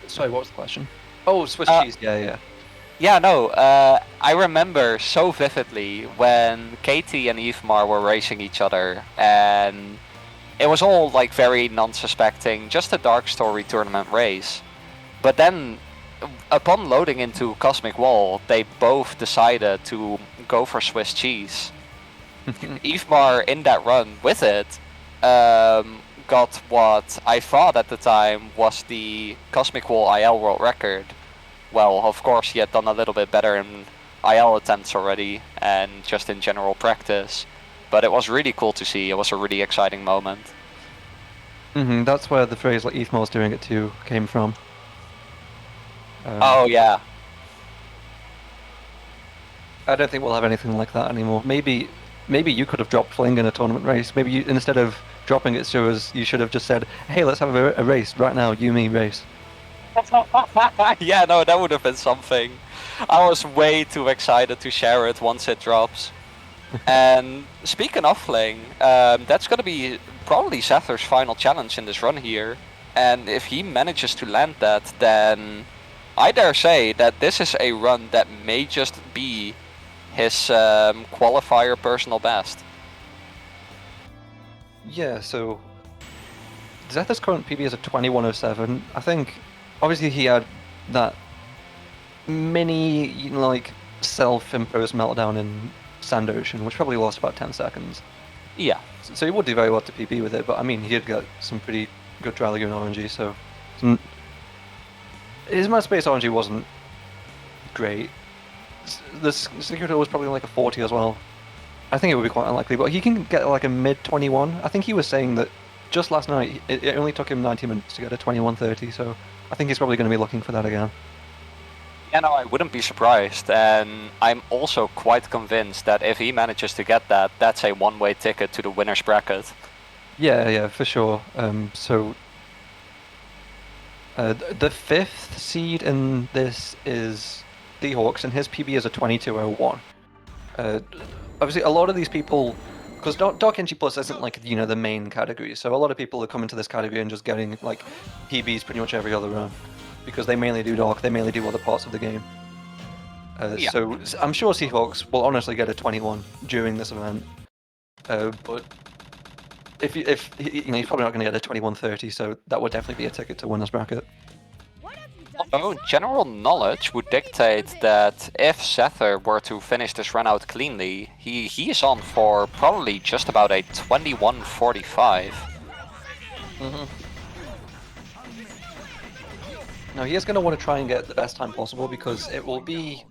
Speaker 5: Sorry, what was the question? Oh, Swiss cheese. Yeah.
Speaker 6: Yeah, no, I remember so vividly when Katie and Ifmar were racing each other, and it was all very non-suspecting, just a Dark Story tournament race. But then, upon loading into Cosmic Wall, they both decided to go for Swiss cheese. Ifmar, in that run with it, got what I thought at the time was the Cosmic Wall IL world record. Well, of course he had done a little bit better in IL attempts already, and just in general practice. But it was really cool to see, it was a really exciting moment.
Speaker 5: That's where the phrase Ethmo's doing it too came from.
Speaker 6: Oh yeah.
Speaker 5: I don't think we'll have anything like that anymore. Maybe you could have dropped Fling in a tournament race. Maybe you, instead of dropping it to us, you should have just said, hey, let's have a race right now, you, me, race.
Speaker 6: Yeah, no, that would have been something. I was way too excited to share it once it drops. And speaking of Fling, that's gonna be probably Sether's final challenge in this run here. And if he manages to land that, then I dare say that this is a run that may just be his qualifier personal best.
Speaker 5: Yeah, so Zetha's current PB is a 2107. I think, obviously, he had that mini, like, self-imposed meltdown in Sand Ocean, which probably lost about 10 seconds.
Speaker 6: Yeah.
Speaker 5: So he would do very well to PB with it, but I mean, he did get some pretty good Dry Lagoon RNG, so his Mad Space RNG wasn't great. The Security was probably like a 40 as well. I think it would be quite unlikely, but he can get like a mid 21. I think he was saying that just last night it only took him 90 minutes to get a 21:30, so I think he's probably going to be looking for that again.
Speaker 6: Yeah, no, I wouldn't be surprised, and I'm also quite convinced that if he manages to get that, that's a one-way ticket to the winner's bracket.
Speaker 5: Yeah, for sure. The 5th seed in this is D-Hawks, and his PB is a 2201. Obviously, a lot of these people, because Dark NG Plus isn't like, you know, the main category, so a lot of people are coming to this category and just getting like PBs pretty much every other run, because they mainly do Dark, they mainly do other parts of the game.
Speaker 6: Yeah.
Speaker 5: So I'm sure Seahawks will honestly get a 21 during this event, but if you know, he's probably not going to get a 21:30, so that would definitely be a ticket to winner's bracket.
Speaker 6: Although general knowledge would dictate that if Sether were to finish this run out cleanly, he is on for probably just about a 21:45.
Speaker 5: Now he is going to want to try and get the best time possible, because it will be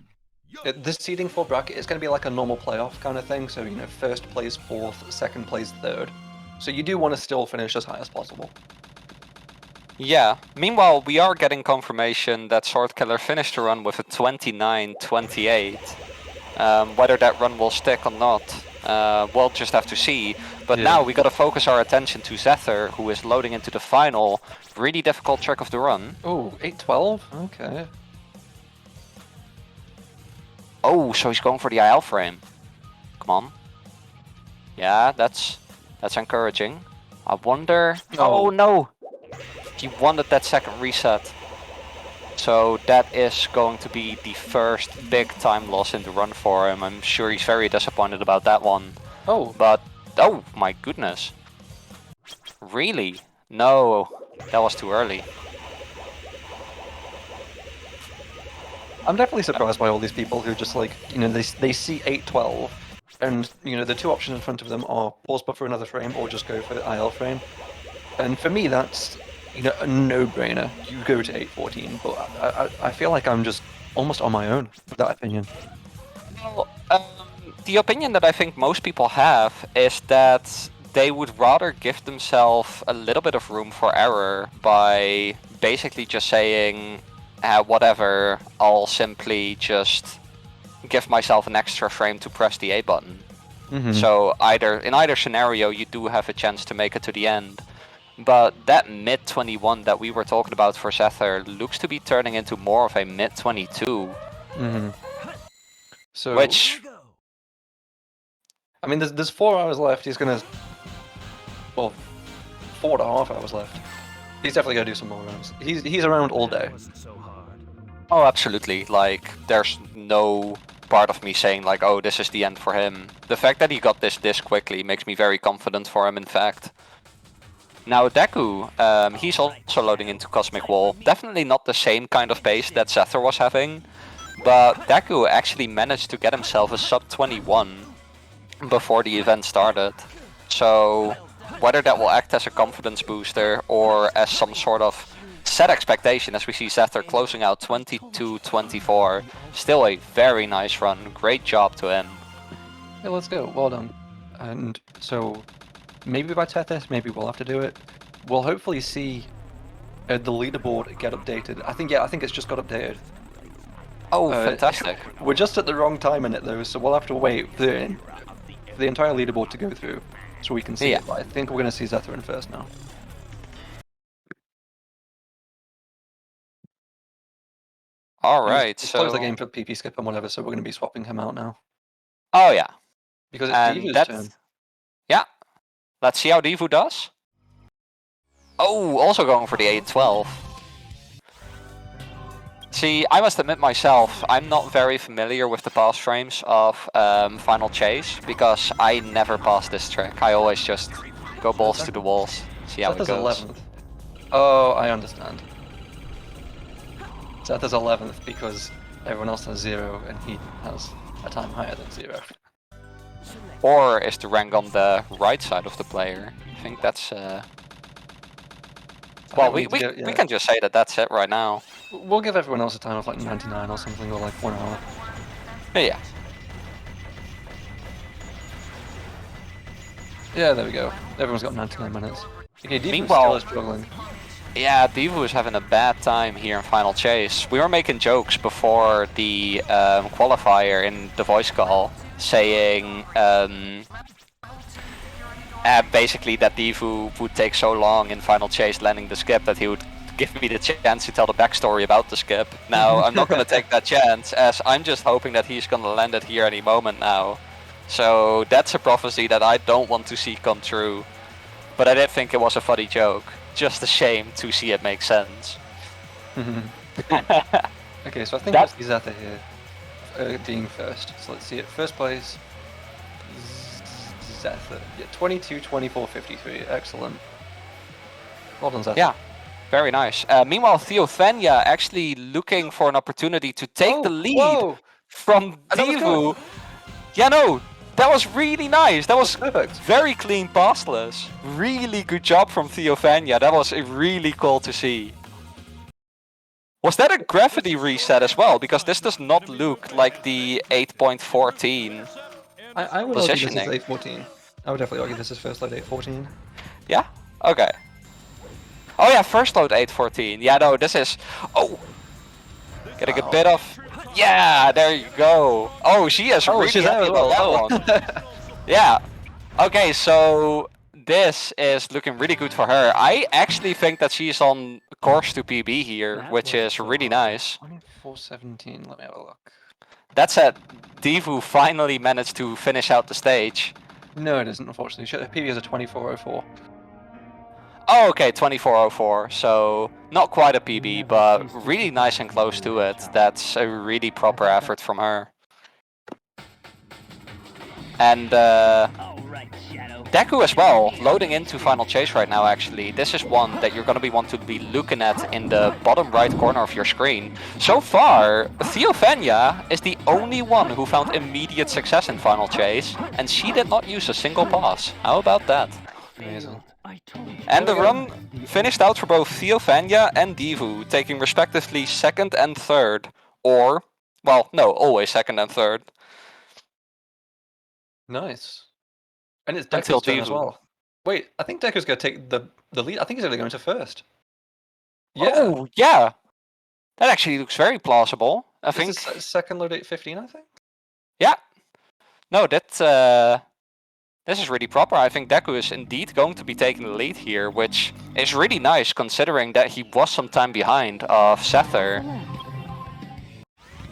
Speaker 5: this seeding for bracket is going to be like a normal playoff kind of thing. So, you know, first place 4th, second place 3rd. So you do want to still finish as high as possible.
Speaker 6: Yeah, meanwhile we are getting confirmation that Swordkiller finished the run with a 29:28. Whether that run will stick or not, we'll just have to see. But now we gotta focus our attention to Zether, who is loading into the final, really difficult track of the run.
Speaker 5: Oh, 812? Okay.
Speaker 6: Oh, so he's going for the IL frame. Come on. Yeah, that's encouraging. I wonder... Oh no! He wanted that second reset. So that is going to be the first big time loss in the run for him. I'm sure he's very disappointed about that one.
Speaker 5: Oh.
Speaker 6: But, oh my goodness. Really? No, that was too early.
Speaker 5: I'm definitely surprised by all these people who just like, you know, they see 812, and, you know, the two options in front of them are pause buffer another frame or just go for the IL frame. And for me, that's, you know, a no-brainer. You go to 814, but I feel like I'm just almost on my own with that opinion.
Speaker 6: Well, the opinion that I think most people have is that they would rather give themselves a little bit of room for error by basically just saying, whatever, I'll simply just give myself an extra frame to press the A button. So in either scenario you do have a chance to make it to the end. But that mid 21 that we were talking about for Zether looks to be turning into more of a mid 22.
Speaker 5: So,
Speaker 6: which,
Speaker 5: I mean, there's 4 hours left. He's gonna, well, 4.5 hours left. He's definitely gonna do some more rounds. He's around all day.
Speaker 6: oh, absolutely. Like, there's no part of me saying like, oh, this is the end for him. The fact that he got this quickly makes me very confident for him, in fact. Now Deku, he's also loading into Cosmic Wall. Definitely not the same kind of pace that Zether was having, but Deku actually managed to get himself a sub 21 before the event started. So whether that will act as a confidence booster or as some sort of set expectation, as we see Zether closing out 22-24, still a very nice run. Great job to him.
Speaker 5: Yeah, let's go. Well done. And so, maybe by Tethys, maybe we'll have to do it. We'll hopefully see the leaderboard get updated. I think it's just got updated.
Speaker 6: Oh, fantastic.
Speaker 5: We're just at the wrong time in it though, so we'll have to wait for the entire leaderboard to go through so we can see it. But I think we're going to see Zether in first now.
Speaker 6: Alright,
Speaker 5: He's
Speaker 6: so...
Speaker 5: closed the game for PP skip and whatever, so we're going to be swapping him out now.
Speaker 6: Oh yeah.
Speaker 5: Because it's
Speaker 6: And
Speaker 5: Diva's
Speaker 6: that's...
Speaker 5: turn.
Speaker 6: Yeah. Let's see how Divu does. Oh, also going for the 8-12. See, I must admit myself, I'm not very familiar with the pass frames of Final Chase, because I never pass this trick. I always just go balls to the walls, see how it
Speaker 5: Zeth is
Speaker 6: goes.
Speaker 5: 11th. Oh, I understand. Zeth is 11th because everyone else has 0 and he has a time higher than 0.
Speaker 6: Or is the rank on the right side of the player? I think that's... Well, we can just say that that's it right now.
Speaker 5: We'll give everyone else a time of like 99 or something, or like 1 hour.
Speaker 6: Yeah.
Speaker 5: Yeah, there we go. Everyone's got 99 minutes. Okay, Divu
Speaker 6: Meanwhile-
Speaker 5: still is struggling.
Speaker 6: Yeah, Divu is having a bad time here in Final Chase. We were making jokes before the qualifier in the voice call, saying basically that Divu would take so long in Final Chase landing the skip that he would give me the chance to tell the backstory about the skip. Now, I'm not going to take that chance, as I'm just hoping that he's going to land it here any moment now. So that's a prophecy that I don't want to see come true. But I did think it was a funny joke. Just a shame to see it make sense.
Speaker 5: Okay, so I think that's Zeta here being first. So let's see it. First place, Zeta. Yeah, 22, 24, 53. Excellent. Well done, Zeta.
Speaker 6: Yeah, very nice. Meanwhile, Theophania actually looking for an opportunity to take the lead from
Speaker 5: That was
Speaker 6: Divu. Yeah, no, that was really nice. That was
Speaker 5: Perfect.
Speaker 6: very clean passless. Really good job from Theophania. That was really cool to see. Was that a gravity reset as well? Because this does not look like the 8.14.
Speaker 5: I would argue this is
Speaker 6: Positioning.
Speaker 5: 814. I would definitely argue this is first load 814.
Speaker 6: Yeah? Okay. Oh yeah, first load 814. Yeah, no, this is... Oh! Getting a bit of... Yeah, there you go. Oh, she is really
Speaker 5: she's there
Speaker 6: happy
Speaker 5: as well.
Speaker 6: about that one. Yeah. Okay, so this is looking really good for her. I actually think that she's on course to PB here, which is really nice.
Speaker 5: 2417, let me have a look.
Speaker 6: That said, Divu finally managed to finish out the stage.
Speaker 5: No, it isn't, unfortunately. PB is a 2404.
Speaker 6: Oh, okay, 2404. So not quite a PB, but really nice and close to it. That's a really proper effort from her. And Deku as well, loading into Final Chase right now actually. This is one that you're going to want to be looking at in the bottom right corner of your screen. So far, Theophania is the only one who found immediate success in Final Chase, and she did not use a single pass. How about that?
Speaker 5: Amazing.
Speaker 6: And the run finished out for both Theophania and Divu, taking respectively 2nd and 3rd. Or, well, no, always 2nd and 3rd.
Speaker 5: Nice. And it's
Speaker 6: Until
Speaker 5: Deku's turn as
Speaker 6: Divu.
Speaker 5: well. Wait, I think Deku's going to take the lead. I think he's only going to first. Yeah.
Speaker 6: Oh, yeah. That actually looks very plausible. I
Speaker 5: This
Speaker 6: think.
Speaker 5: is second load 815, I think.
Speaker 6: Yeah. No, that. This is really proper. I think Deku is indeed going to be taking the lead here, which is really nice considering that he was some time behind of Sether.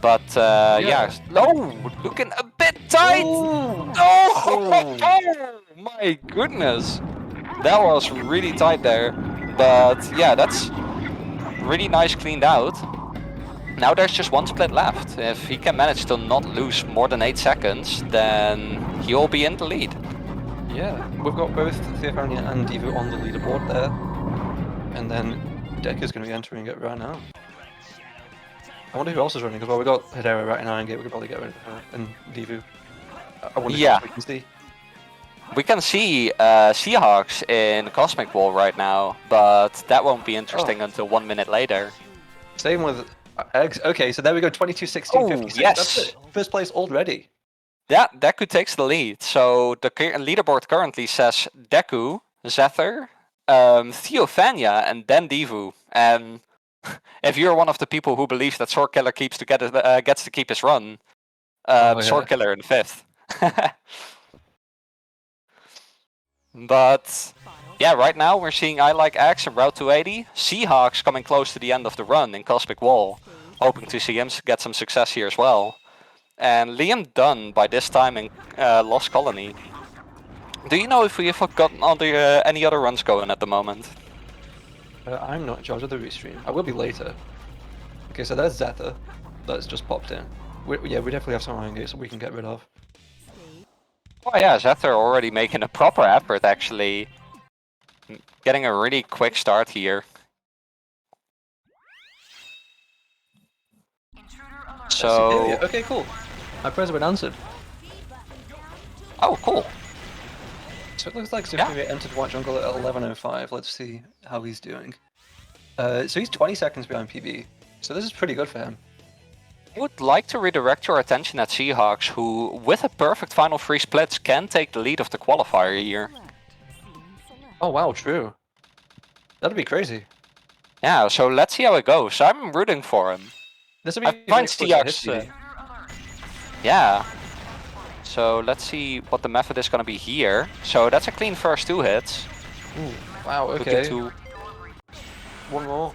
Speaker 6: But yeah. No, looking a bit tight. Oh, my goodness. That was really tight there. But yeah, that's really nice cleaned out. Now there's just one split left. If he can manage to not lose more than 8 seconds, then he'll be in the lead.
Speaker 5: Yeah, we've got both Theophania and Divu on the leaderboard there. And then Deku's going to be entering it right now. I wonder who else is running as well. We've got Hedera right now, and we could probably get rid of her and Divu. I wonder
Speaker 6: Yeah.
Speaker 5: who else we can see.
Speaker 6: We can see Seahawks in Cosmic Wall right now, but that won't be interesting until 1 minute later.
Speaker 5: Same with Eggs. Okay, so there we go, 22, 16,
Speaker 6: Oh,
Speaker 5: 56.
Speaker 6: yes.
Speaker 5: That's it. First place already.
Speaker 6: Yeah, Deku takes the lead. So the leaderboard currently says Deku, Zether, Theophania, and then Divu. And if you're one of the people who believes that Sword Killer gets to keep his run,
Speaker 5: yeah.
Speaker 6: Sword Killer in 5th. But yeah, right now we're seeing I Like X and Route 280. Seahawks coming close to the end of the run in Cosmic Wall. hoping to see him get some success here as well. And Liam Dunn by this time in Lost Colony. Do you know if we have gotten any other runs going at the moment?
Speaker 5: I'm not in charge of the restream. I will be later. Okay, so there's Zeta. That's just popped in. Yeah, we definitely have some Iron Gates that we can get rid of.
Speaker 6: Oh yeah, Zeta already making a proper effort actually. Getting a really quick start here. So...
Speaker 5: Okay, cool. My prayers have been answered.
Speaker 6: Oh, cool.
Speaker 5: So it looks like Superior entered White Jungle at 11:05. Let's see how he's doing. So he's 20 seconds behind PB. So this is pretty good for him.
Speaker 6: I would like to redirect your attention at Seahawks, who, with a perfect final 3 splits, can take the lead of the qualifier here.
Speaker 5: Oh wow, true. That'd be crazy.
Speaker 6: Yeah, so let's see how it goes. I'm rooting for him.
Speaker 5: This would be
Speaker 6: I find
Speaker 5: very close to
Speaker 6: Seahawks...
Speaker 5: his PB.
Speaker 6: Yeah. So let's see what the method is going to be here. So that's a clean first 2 hits.
Speaker 5: Ooh, wow,
Speaker 6: Looking
Speaker 5: okay.
Speaker 6: to...
Speaker 5: One more.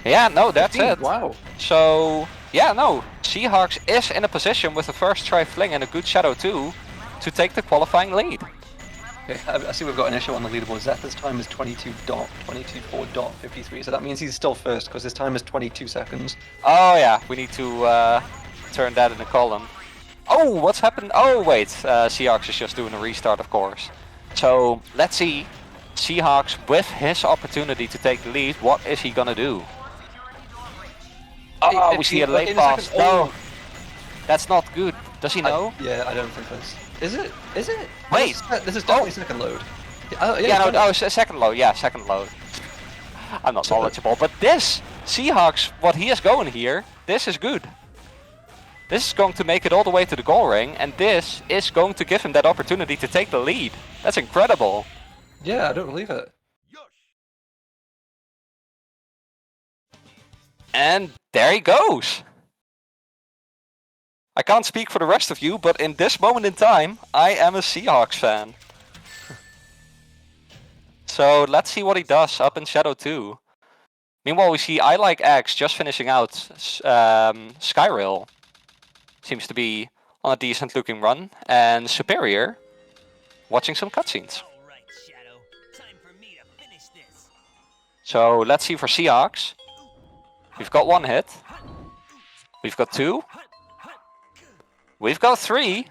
Speaker 6: Yeah, no, that's
Speaker 5: 15,
Speaker 6: it.
Speaker 5: Wow.
Speaker 6: So, yeah, no. Seahawks is in a position with the first try fling and a good Shadow 2 to take the qualifying lead.
Speaker 5: Okay, I see we've got an issue on the leaderboard. Zeta's time is 22.4.53, so that means he's still first because his time is 22 seconds.
Speaker 6: Oh yeah, we need to turn that in the column. Oh, what's happened? Oh wait, Seahawks is just doing a restart, of course. So let's see, Seahawks with his opportunity to take the lead. What is he gonna do? Oh, we see a late pass. No, that's not good. Does he know?
Speaker 5: Yeah, I don't think that's. Is it? Is it?
Speaker 6: Wait.
Speaker 5: This is definitely second load.
Speaker 6: Yeah, no, second load. Yeah, second load. I'm not knowledgeable, but this Seahawks, what he is going here, this is good. This is going to make it all the way to the goal ring, and this is going to give him that opportunity to take the lead. That's incredible.
Speaker 5: Yeah, I don't believe it.
Speaker 6: And there he goes. I can't speak for the rest of you, but in this moment in time, I am a Seahawks fan. So let's see what he does up in Shadow 2. Meanwhile, we see I Like X just finishing out Skyrail. Seems to be on a decent looking run. And Superior watching some cutscenes. So let's see for Seahawks. We've got 1 hit. We've got 2. We've got 3.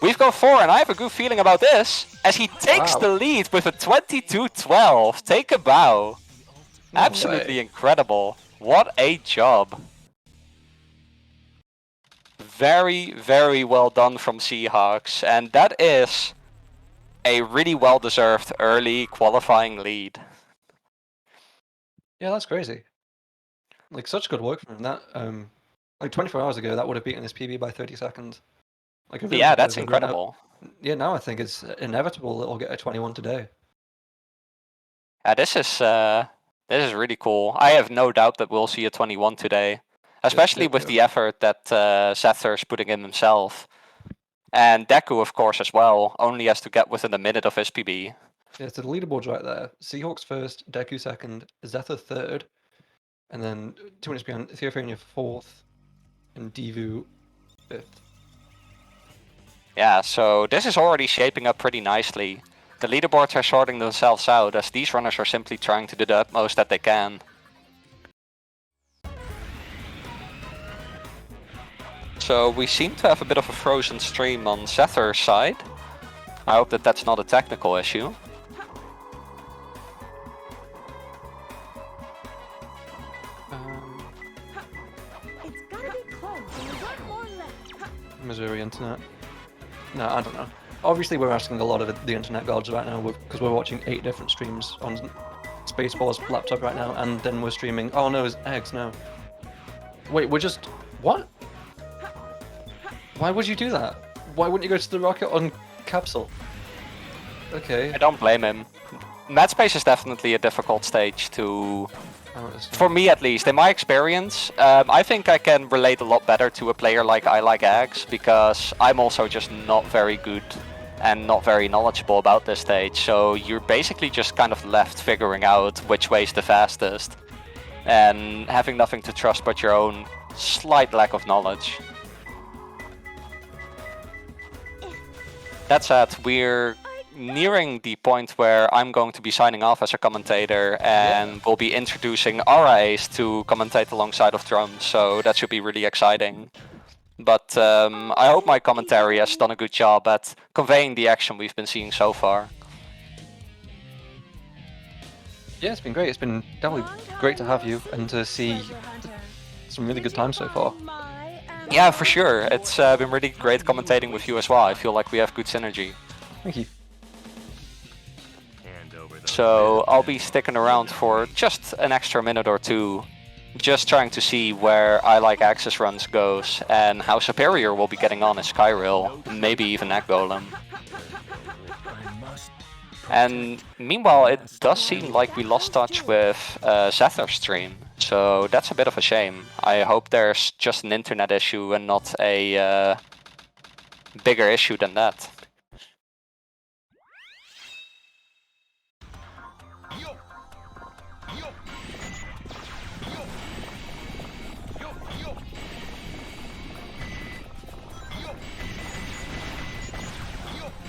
Speaker 6: We've got 4, and I have a good feeling about this, as he takes the lead with a 22-12. Take a bow. Absolutely incredible. What a job. Very, very well done from Seahawks, and that is a really well-deserved early qualifying lead.
Speaker 5: Yeah, that's crazy. Like, such good work from him. That, like 24 hours ago, that would have beaten his PB by 30 seconds. Like,
Speaker 6: Yeah, that's incredible.
Speaker 5: Yeah, now I think it's inevitable that he'll get a 21 today.
Speaker 6: Yeah, this is really cool. I have no doubt that we'll see a 21 today, especially with the effort that Zethur's putting in himself. And Deku, of course, as well, only has to get within a minute of his PB.
Speaker 5: Yeah, so the leaderboard's right there. Seahawks first, Deku second, Zeta third, and then 2 minutes behind, Theophania fourth, and Divu fifth.
Speaker 6: Yeah, so this is already shaping up pretty nicely. The leaderboards are sorting themselves out, as these runners are simply trying to do the utmost that they can. So we seem to have a bit of a frozen stream on Zethur's side. I hope that that's not a technical issue.
Speaker 5: Missouri internet. No, I don't know. Obviously, we're asking a lot of the internet gods right now because we're watching 8 different streams on Spaceball's laptop right now, and then we're streaming. Oh no, it's eggs now. Wait, we're just what? Why would you do that? Why wouldn't you go to the rocket on Capsule? Okay.
Speaker 6: I don't blame him. Madspace is definitely a difficult stage to... For me at least, in my experience, I think I can relate a lot better to a player like I Like Eggs, because I'm also just not very good and not very knowledgeable about this stage, so you're basically just kind of left figuring out which way's the fastest. and having nothing to trust but your own slight lack of knowledge. That said, we're nearing the point where I'm going to be signing off as a commentator, and we'll be introducing Aura Ace to commentate alongside of Drum, so that should be really exciting. But I hope my commentary has done a good job at conveying the action we've been seeing so far.
Speaker 5: Yeah, it's been great. It's been definitely great to have you and to see some really good times so far.
Speaker 6: Yeah, for sure. It's been really great commentating with you as well. I feel like we have good synergy.
Speaker 5: Thank you.
Speaker 6: So I'll be sticking around for just an extra minute or two, just trying to see where I Like Axis runs goes and how Superior will be getting on as Skyrail, maybe even Egg Golem. And meanwhile, it does seem like we lost touch with Zether's stream, so that's a bit of a shame. I hope there's just an internet issue and not a bigger issue than that.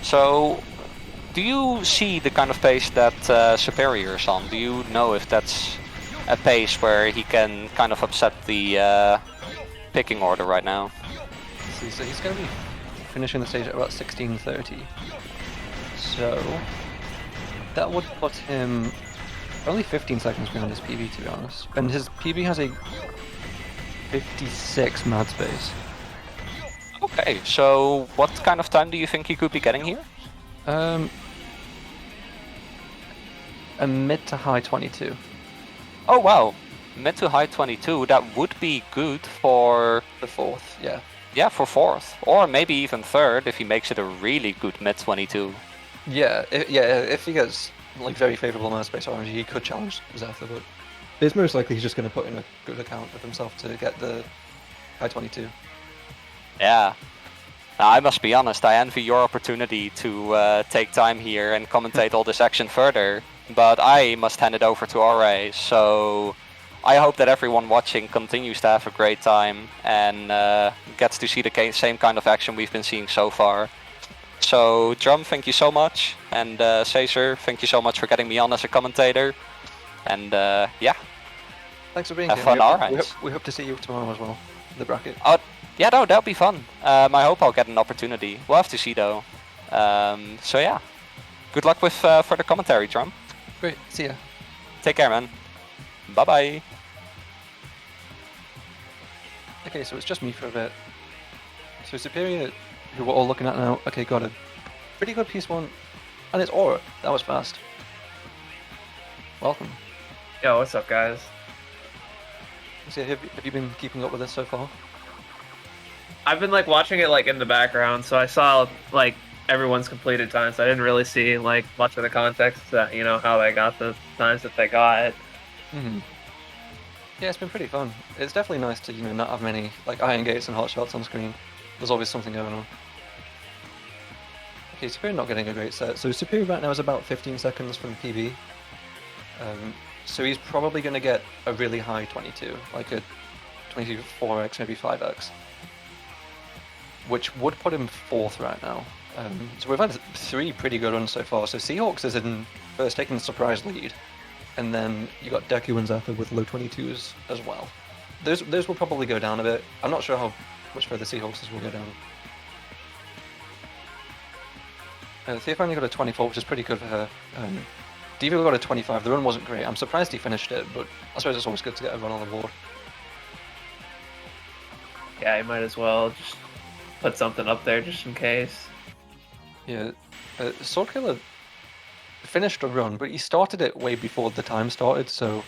Speaker 6: So, do you see the kind of pace that Superior is on? Do you know if that's a pace where he can kind of upset the picking order right now?
Speaker 5: See, so he's going to be finishing the stage at about 16:30. So that would put him only 15 seconds behind his PB, to be honest. And his PB has a 56 mad space.
Speaker 6: Okay, so what kind of time do you think he could be getting here?
Speaker 5: A mid to high 22.
Speaker 6: Oh wow, mid to high 22, that would be good for...
Speaker 5: The fourth, yeah.
Speaker 6: Yeah, for fourth, or maybe even third if he makes it a really good mid 22.
Speaker 5: Yeah, if he gets like very favourable mad space RNG, he could challenge Zether, but it's most likely he's just going to put in a good account of himself to get the high 22.
Speaker 6: Yeah. Now, I must be honest, I envy your opportunity to take time here and commentate all this action further, but I must hand it over to RA, so I hope that everyone watching continues to have a great time and gets to see the same kind of action we've been seeing so far. So, Drum, thank you so much, and Caesar, thank you so much for getting me on as a commentator, and yeah.
Speaker 5: Thanks for being
Speaker 6: Have
Speaker 5: here.
Speaker 6: fun, alright.
Speaker 5: We hope to see you tomorrow as well, in the bracket.
Speaker 6: Oh, yeah, no, that'll be fun. I hope I'll get an opportunity. We'll have to see though. So yeah, good luck with further commentary, Drum.
Speaker 5: Great, see ya.
Speaker 6: Take care, man. Bye bye.
Speaker 5: Okay, so it's just me for a bit. So Superior, who we're all looking at now, okay, got a pretty good piece one, and it's Aura. That was fast. Welcome.
Speaker 7: Yo, what's up, guys?
Speaker 5: So have you been keeping up with this so far?
Speaker 7: I've been like watching it like in the background, so I saw like everyone's completed times. So I didn't really see like much of the context that how they got the times that they got.
Speaker 5: Mm-hmm. Yeah, it's been pretty fun. It's definitely nice to not have many like iron gates and hot shots on screen. There's always something going on. Okay, Superior not getting a great set. So Superior right now is about 15 seconds from PB. So he's probably going to get a really high 22, like a 24x, maybe 5x. Which would put him fourth right now. So we've had 3 pretty good runs so far. So Seahawks is in first, taking the surprise lead. And then you got Deku and Zether with low 22s as well. Those will probably go down a bit. I'm not sure how much further Seahawks will go down. Thea finally got a 24, which is pretty good for her. Diva got a 25. The run wasn't great. I'm surprised he finished it, but I suppose it's always good to get a run on the board.
Speaker 7: Yeah, you might as well just put something up there just in case.
Speaker 5: Yeah, Swordkiller finished a run, but he started it way before the time started, so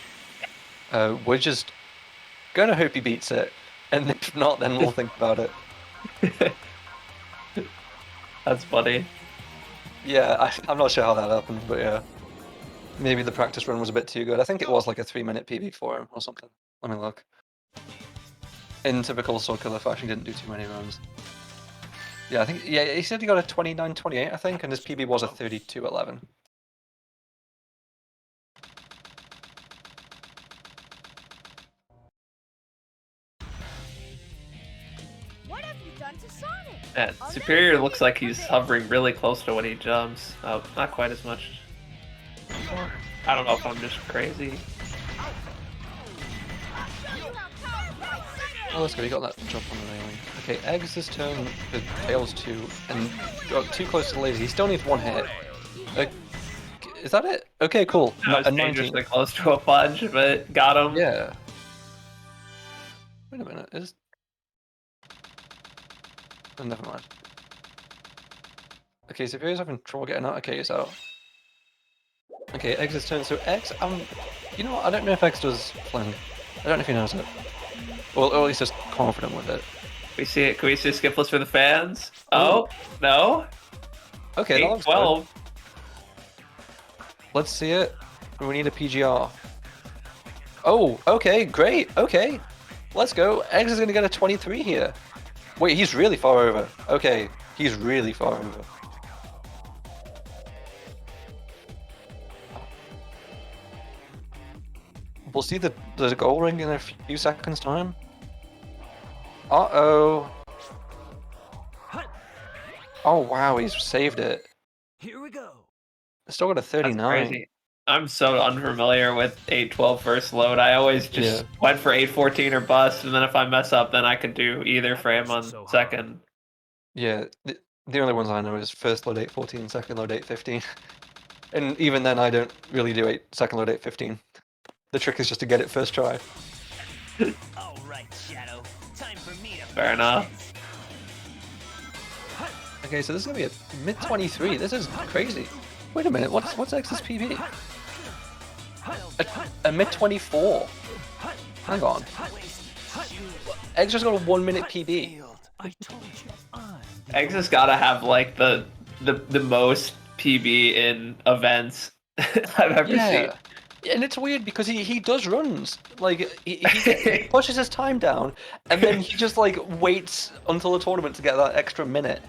Speaker 5: we're just gonna hope he beats it, and if not, then we'll think about it.
Speaker 7: That's funny.
Speaker 5: Yeah, I'm not sure how that happened, but yeah. Maybe the practice run was a bit too good. I think it was like a 3-minute PB for him or something. Let me look. In typical Swordkiller fashion, he didn't do too many runs. Yeah, he said he got a 29-28, I think, and his PB was a 32-11. 32-11.
Speaker 7: Yeah, Superior looks like he's hovering really close to when he jumps. Oh, not quite as much. I don't know if I'm just crazy.
Speaker 5: Oh, let's go. He got that jump on the railing. Okay, Eggs this turn with Tails 2, and got too close to the laser. He still needs one hit. Is that it? Okay, cool.
Speaker 7: I was
Speaker 5: A 19.
Speaker 7: dangerously close to a punch, but got him.
Speaker 5: Yeah. Wait a minute. Oh, never mind. Okay, Superior's having trouble getting out. Okay, he's out. Okay, Eggs' turn. So Eggs, you know what? I don't know if Eggs does fling. I don't know if he knows it. Or at least is confident with it.
Speaker 7: We see it. Can we see skipless for the fans? Oh, no.
Speaker 5: Okay, that looks good.
Speaker 7: 8-12.
Speaker 5: Let's see it. We need a PGR. Oh, okay, great. Okay, let's go. Eggs is gonna get a 23 here. Wait, he's really far over. Okay, he's really far over. We'll see the goal ring in a few seconds' time. Uh-oh. Oh, wow, he's saved it.
Speaker 8: Here we go.
Speaker 5: Still got a
Speaker 7: That's
Speaker 5: 39.
Speaker 7: crazy. I'm so unfamiliar with 8-12 first load. I always just went for 8-14 or bust, and then if I mess up, then I could do either frame on second.
Speaker 5: Yeah, the only ones I know is first load 8-14, second load 8-15. And even then, I don't really do second load 8-15. The trick is just to get it first try.
Speaker 8: All right, Shadow. Time for me to
Speaker 7: Fair enough.
Speaker 5: Okay, so this is gonna be a mid-23. This is crazy. Wait a minute, what's X's PB? A mid-24. Hang on. X just got a 1 minute PB.
Speaker 8: I told you
Speaker 7: Eggs has got to have like the most PB in events I've ever seen.
Speaker 5: And it's weird because he does runs. Like, he pushes his time down, and then he just, like, waits until the tournament to get that extra minute.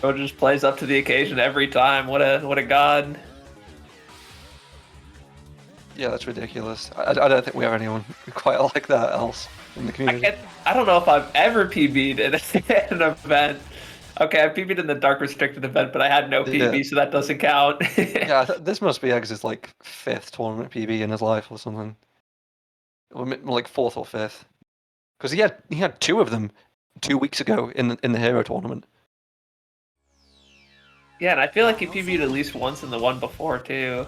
Speaker 7: Bro just plays up to the occasion every time. What a god.
Speaker 5: Yeah, that's ridiculous. I don't think we have anyone quite like that else in the community.
Speaker 7: I don't know if I've ever PB'd in an event. Okay, I PB'd in the Dark Restricted event, but I had no PB, so that doesn't count.
Speaker 5: Yeah, this must be X's, like, 5th tournament PB in his life or something. Or like 4th or 5th. Because he had 2 of them 2 weeks ago in the Hero tournament.
Speaker 7: Yeah, and I feel like he PB'd at least once in the one before, too.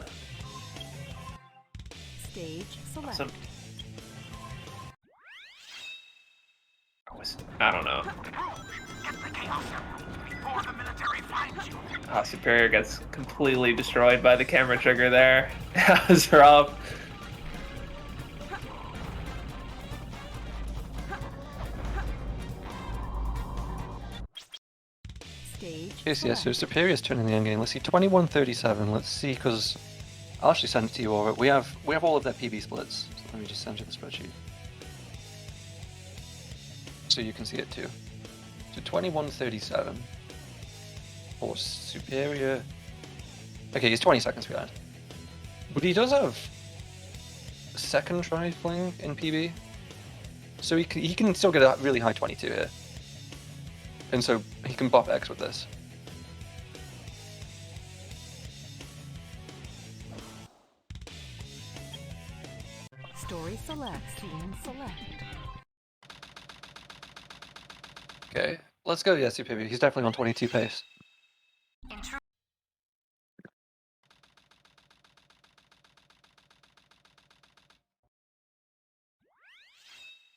Speaker 9: Stage select.
Speaker 7: Some... I don't know. Superior gets completely destroyed by the camera trigger there. That was rough.
Speaker 9: Stage
Speaker 5: Yes, so Superior's turn in the endgame. Let's see, 21-37. Let's see, because I'll actually send it to you, Aura. We have all of their PB splits. So let me just send you the spreadsheet. So you can see it too. So 21-37 for Superior. Okay, he's 20 seconds behind. But he does have a second try fling in PB. So he can still get a really high 22 here. And so he can buff X with this.
Speaker 9: Story select. Scene select.
Speaker 5: Okay, let's go. Yeah, Superior. He's definitely on 22 pace.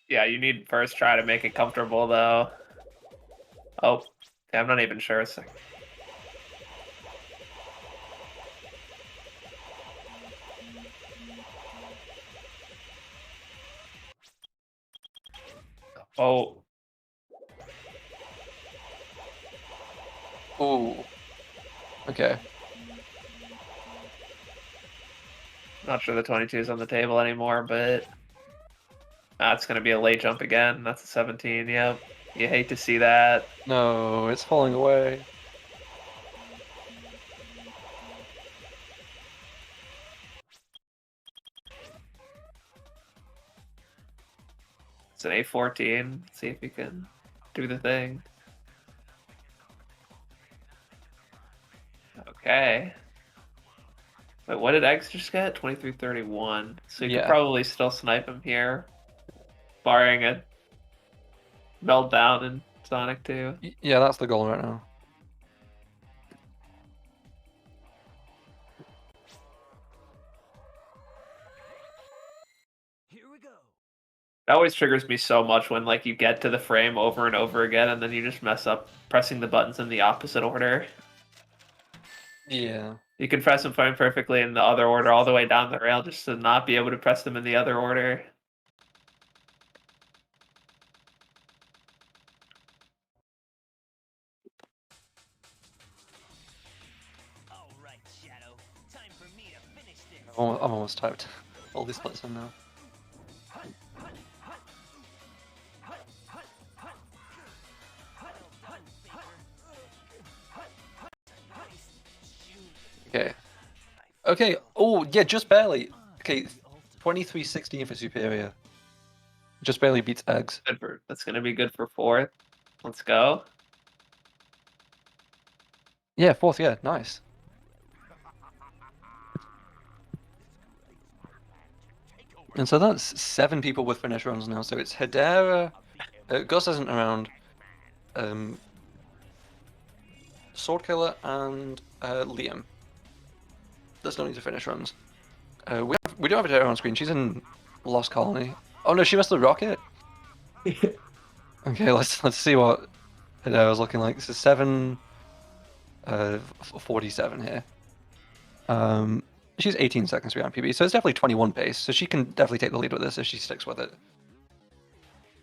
Speaker 7: Yeah, you need first try to make it comfortable, though. Oh, yeah, I'm not even sure. It's like... Oh.
Speaker 5: Ooh. Okay.
Speaker 7: Not sure the 22 is on the table anymore, but that's going to be a late jump again. That's a 17. Yep. You hate to see that.
Speaker 5: No, it's falling away.
Speaker 7: It's an A14. Let's see if you can. do the thing. Okay. Wait, what did Eggs just get? 2331. So you
Speaker 5: Yeah.
Speaker 7: could probably still snipe him here, barring a meltdown in Sonic 2.
Speaker 5: Yeah, that's the goal right now.
Speaker 8: Here we go.
Speaker 7: It always triggers me so much when like you get to the frame over and over again and then you just mess up pressing the buttons in the opposite order.
Speaker 5: Yeah.
Speaker 7: You can press them fine perfectly in the other order all the way down the rail just to not be able to press them in the other order.
Speaker 8: All right, Shadow. Time for me to finish this.
Speaker 5: I'm almost typed all these splits in now. Okay. Okay. Oh, yeah, just barely. Okay, 2316 for Superior. Just barely beats Eggs.
Speaker 7: That's gonna be good for fourth. Let's go.
Speaker 5: Yeah, fourth, yeah, nice. And so that's 7 people with finish runs now. So it's Hedera, Gus isn't around, Swordkiller, and Liam. There's no need to finish runs. We do have Hedera on screen. She's in Lost Colony. Oh no, she missed the rocket. Okay, let's see what Hedera's looking like. This is 47 here. She's 18 seconds behind PB, so it's definitely 21 pace. So she can definitely take the lead with this if she sticks with it.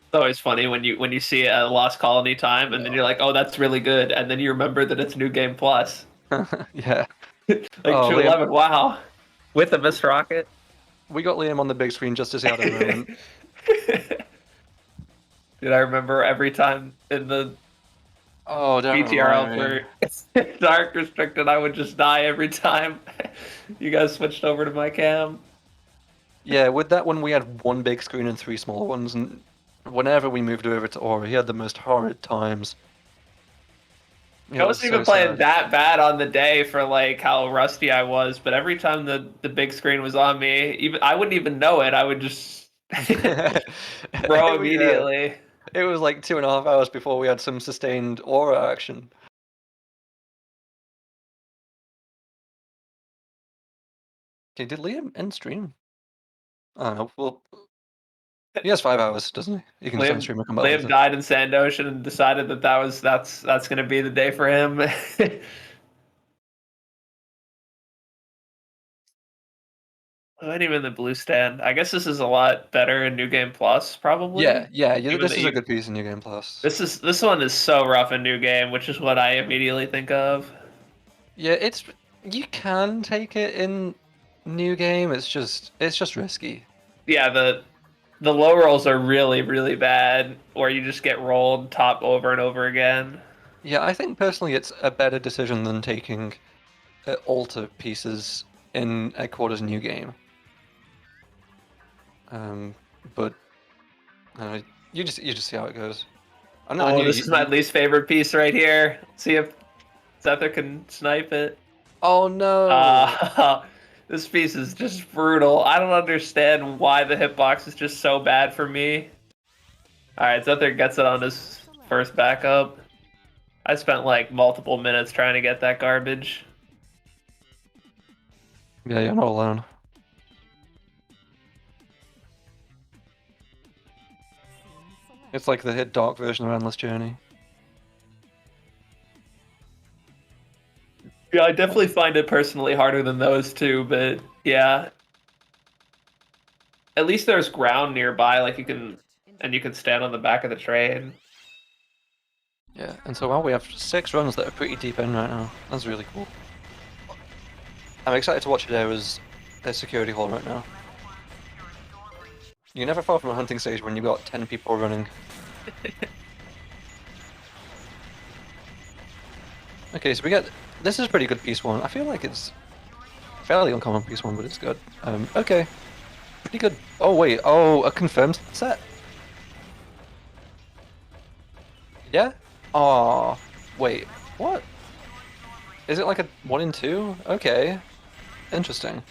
Speaker 7: It's always funny when you see a Lost Colony time and then you're like, oh, that's really good, and then you remember that it's New Game Plus.
Speaker 5: Yeah.
Speaker 7: Like
Speaker 5: Oh,
Speaker 7: 211, wow. With a missed rocket.
Speaker 5: We got Liam on the big screen just to see how they went.
Speaker 7: Dude, I remember every time in the
Speaker 5: Oh, don't
Speaker 7: BTRL
Speaker 5: worry.
Speaker 7: for Dark Restricted, I would just die every time you guys switched over to my cam.
Speaker 5: Yeah, with that one we had one big screen and 3 smaller ones, and whenever we moved over to Aura, he had the most horrid times.
Speaker 7: I wasn't even playing that bad on the day for like how rusty I was, but every time the big screen was on me, even I wouldn't even know it. I would just throw immediately.
Speaker 5: It was like 2.5 hours before we had some sustained Aura action. Okay, did Liam end stream? I don't know. Well, he has 5 hours, doesn't he? He can end stream and come back
Speaker 7: Liam
Speaker 5: later.
Speaker 7: died in Sand Ocean and decided that's going to be the day for him. I ain't even the blue stand. I guess this is a lot better in New Game Plus, probably.
Speaker 5: Yeah.
Speaker 7: Given
Speaker 5: This
Speaker 7: that
Speaker 5: is
Speaker 7: you-
Speaker 5: a good piece in New Game Plus.
Speaker 7: This one is so rough in New Game, which is what I immediately think of.
Speaker 5: Yeah, you can take it in New Game. It's just risky.
Speaker 7: Yeah, the low rolls are really, really bad, or you just get rolled top over and over again.
Speaker 5: Yeah, I think personally it's a better decision than taking alter pieces in Quarters New Game. But you just see how it goes.
Speaker 7: This is my least favorite piece right here. See if Zether can snipe it.
Speaker 5: Oh no!
Speaker 7: This piece is just brutal. I don't understand why the hitbox is just so bad for me. Alright, Zether gets it on his first backup. I spent like multiple minutes trying to get that garbage.
Speaker 5: Yeah, you're not alone. It's like the hit dark version of Endless Journey.
Speaker 7: Yeah, I definitely find it personally harder than those two, but yeah. At least there's ground nearby, like you can stand on the back of the train.
Speaker 5: Yeah, and so we have 6 runs that are pretty deep in right now. That's really cool. I'm excited to watch Hedera's security hall right now. You're never far from a hunting stage when you've got 10 people running. Okay, so we get... This is pretty good piece 1. I feel like it's fairly uncommon piece 1, but it's good. Okay. Pretty good. Oh, wait. Oh, a confirmed set? Yeah? Oh, wait, what? Is it like a 1 in 2? Okay, interesting.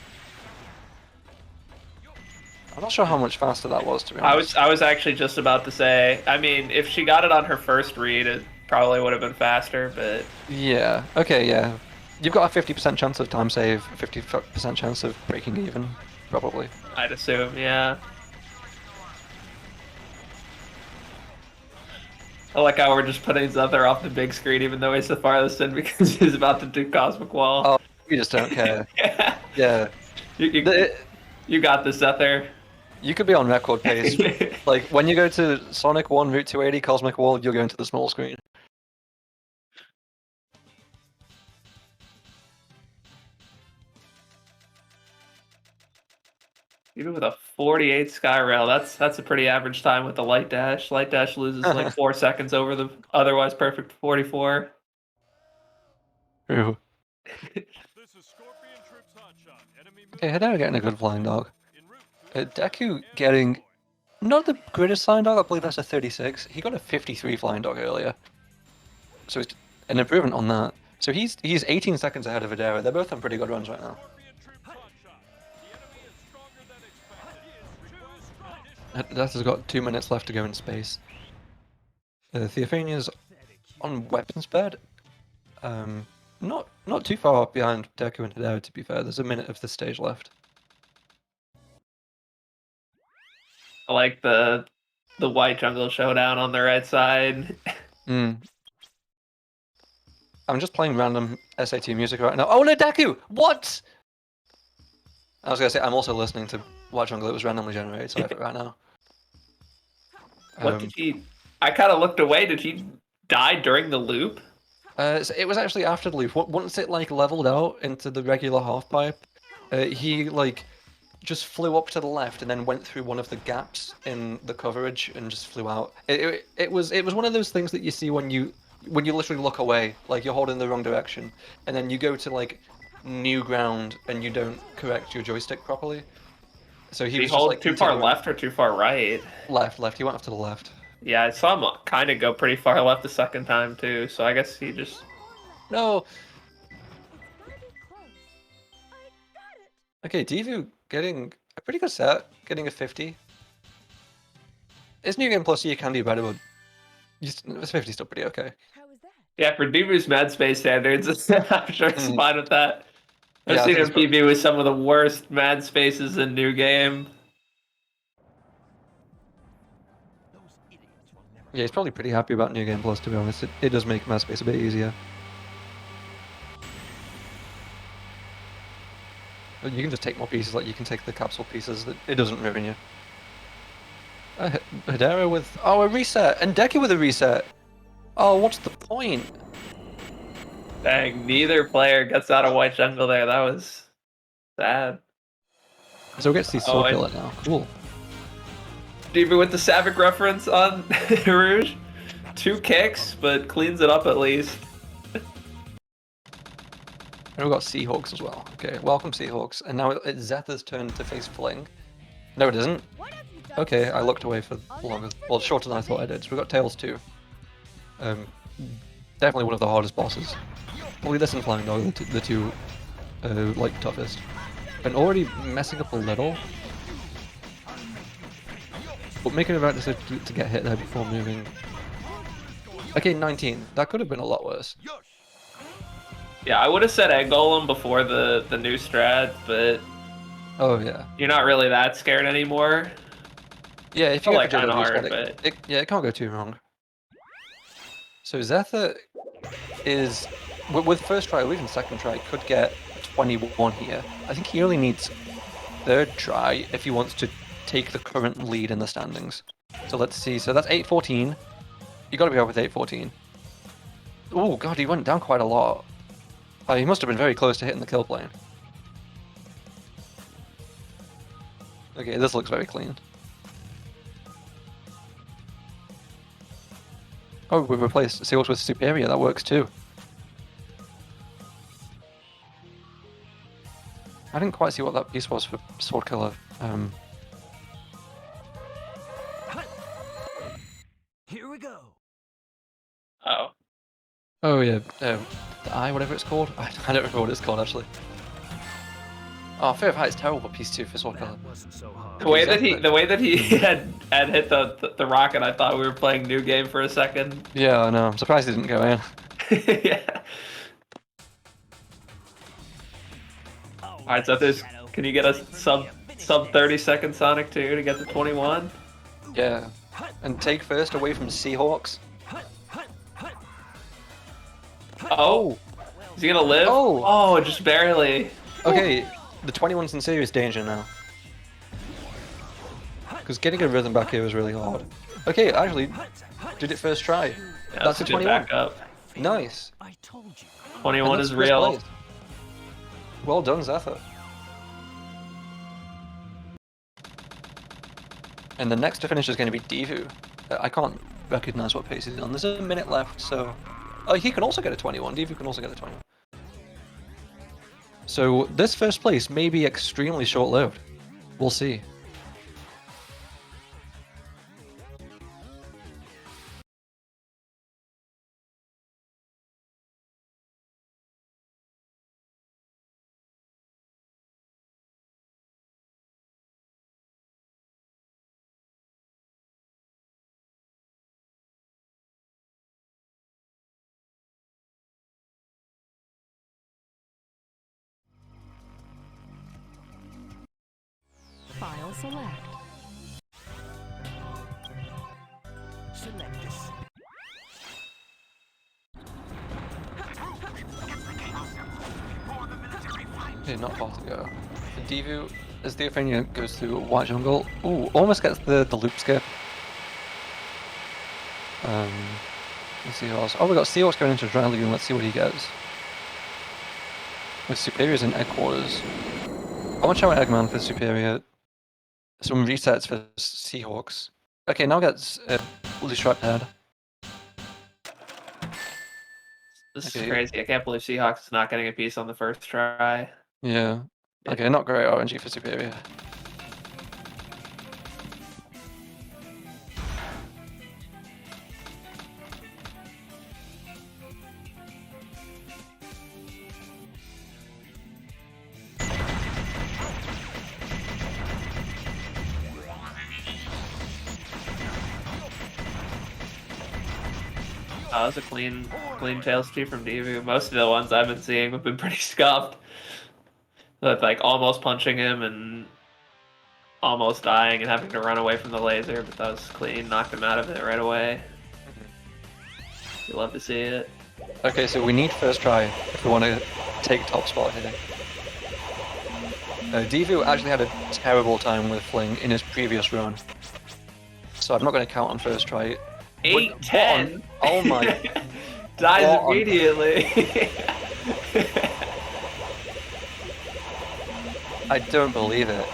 Speaker 5: I'm not sure how much faster that was, to be honest.
Speaker 7: I was actually just about to say. I mean, if she got it on her first read, it probably would have been faster. But
Speaker 5: Yeah. Okay. Yeah. You've got a 50% chance of time save, 50% chance of breaking even, probably.
Speaker 7: I'd assume, yeah. I like how we're just putting Zuther off the big screen, even though he's the farthest in because he's about to do Cosmic Wall.
Speaker 5: Oh, you just don't care.
Speaker 7: Yeah.
Speaker 5: Yeah.
Speaker 7: You got this, Zuther.
Speaker 5: You could be on record pace. Like when you go to Sonic 1 Route 280 Cosmic Wall, you'll go into the small screen.
Speaker 7: Even with a 48 Sky Rail, that's a pretty average time with the Light Dash. Light Dash loses like 4 seconds over the otherwise perfect 44.
Speaker 5: Ooh. Okay, Hedera getting a good flying dog. Deku getting not the greatest flying dog, I believe that's a 36. He got a 53 flying dog earlier. So it's an improvement on that. So he's 18 seconds ahead of Hedera. They're both on pretty good runs right now. Hedaera's got 2 minutes left to go in space. Theophania's on weapons bed. Not too far behind Deku and Hedera, to be fair. There's a minute of the stage left.
Speaker 7: I like the white jungle showdown on the right side.
Speaker 5: I'm just playing random SAT music right now. Oh no, Deku! What? I was gonna say I'm also listening to White Jungle. It was randomly generated, so I have it right now.
Speaker 7: What did he? I kind of looked away. Did he die during the loop?
Speaker 5: So it was actually after the loop. Once it like leveled out into the regular half pipe, he like just flew up to the left and then went through one of the gaps in the coverage and just flew out. It was one of those things that you see when you literally look away, like you're holding the wrong direction, and then you go to like new ground and you don't correct your joystick properly. So he was just like
Speaker 7: too far left or too far right?
Speaker 5: Left. He went off to the left.
Speaker 7: Yeah, I saw him kind of go pretty far left the second time too. So I guess he just
Speaker 5: No. Okay, Divu getting a pretty good set, getting a 50. It's New Game Plus, so you can do better, but 50 is still pretty okay.
Speaker 7: yeah for Divu's Mad Space standards, I'm sure it's fine with that. I've
Speaker 5: Yeah, I
Speaker 7: seen
Speaker 5: think
Speaker 7: him PB with some of the worst Mad Spaces in New Game.
Speaker 5: Yeah, he's probably pretty happy about New Game Plus, to be honest. It does make Mad Space a bit easier. But you can just take more pieces, like you can take the capsule pieces, it doesn't ruin you. Hedera with... Oh, a reset! And Deku with a reset! Oh, what's the point?
Speaker 7: Dang, neither player gets out of White Jungle there. That was sad.
Speaker 5: So we get to see Sword Killer now. Cool.
Speaker 7: Divu with the Savick reference on Rouge. 2 kicks, but cleans it up at least.
Speaker 5: And we've got Seahawks as well. Okay, welcome Seahawks. And now it's Zetha's turn to face Fling. No, it isn't. Okay, I looked away for longer. Well, shorter than I thought I did. So we've got Tails 2. Definitely one of the hardest bosses. Probably this and Flying Dog, the two like toughest. And already messing up a little. But making a right decision to get hit there before moving. Okay, 19. That could have been a lot worse.
Speaker 7: Yeah, I would have said Egg Golem before the new strat, but
Speaker 5: Oh yeah.
Speaker 7: you're not really that scared anymore.
Speaker 5: Yeah, if you
Speaker 7: Like
Speaker 5: get
Speaker 7: kind of
Speaker 5: the
Speaker 7: hard,
Speaker 5: strat,
Speaker 7: but
Speaker 5: it can't go too wrong. So Zetha is with first try or even second try could get 21 here. I think he only needs third try if he wants to take the current lead in the standings. So let's see. So that's 8-14. You got to be up with 8-14. Oh god, he went down quite a lot. He must have been very close to hitting the kill plane. Okay, this looks very clean. Oh, we've replaced Seals with Superior. That works too. I didn't quite see what that piece was for Sword Killer.
Speaker 8: Here we go.
Speaker 5: Oh yeah, the eye, whatever it's called. I don't remember what it's called actually. Oh, Fear of Height is terrible for piece 2 for sword color.
Speaker 7: The way that he had hit the rocket, I thought we were playing new game for a second.
Speaker 5: Yeah, I know. I'm surprised he didn't go in.
Speaker 7: Yeah. Alright, so this can you get us sub 30-second Sonic 2 to get to 21?
Speaker 5: Yeah. And take first away from Seahawks.
Speaker 7: Oh, is he gonna live?
Speaker 5: Oh.
Speaker 7: Just barely.
Speaker 5: Okay, the 21's in serious danger now. Because getting a rhythm back here was really hard. Okay, actually, did it first try.
Speaker 7: Yeah,
Speaker 5: That's a
Speaker 7: good
Speaker 5: 21.
Speaker 7: backup.
Speaker 5: Nice.
Speaker 7: 21
Speaker 5: And
Speaker 7: is
Speaker 5: that's first
Speaker 7: real.
Speaker 5: place. Well done, Zephyr. And the next to finish is going to be Devu. I can't recognize what pace he's on. There's a minute left, so... Oh, he can also get a 21. Devu can also get a 21. So this first place may be extremely short-lived. We'll see.
Speaker 9: File select.
Speaker 8: Select this.
Speaker 5: Okay, not far to go. The Devu, as the Athenia goes through White Jungle, ooh, almost gets the loop skip. Let's see who else. Oh, we got Seahawks going into Dry Lagoon. Let's see what he gets. With Superior's in Headquarters. I want to shout out Eggman for Superior. Some resets for Seahawks. Okay, now gets Blue Striped Head.
Speaker 7: This
Speaker 5: Okay.
Speaker 7: is crazy. I can't believe Seahawks is not getting a piece on the first try.
Speaker 5: Yeah. Okay, not great RNG for Superior.
Speaker 7: That was a clean tails two from Devu. Most of the ones I've been seeing have been pretty scuffed. With like almost punching him and almost dying and having to run away from the laser, but that was clean. Knocked him out of it right away. You love to see it.
Speaker 5: Okay, so we need first try if we want to take top spot here. Devu actually had a terrible time with Fling in his previous run. So I'm not going to count on first try.
Speaker 7: 8-10.
Speaker 5: Oh my.
Speaker 7: Dies
Speaker 5: What on-
Speaker 7: immediately.
Speaker 5: I don't believe it.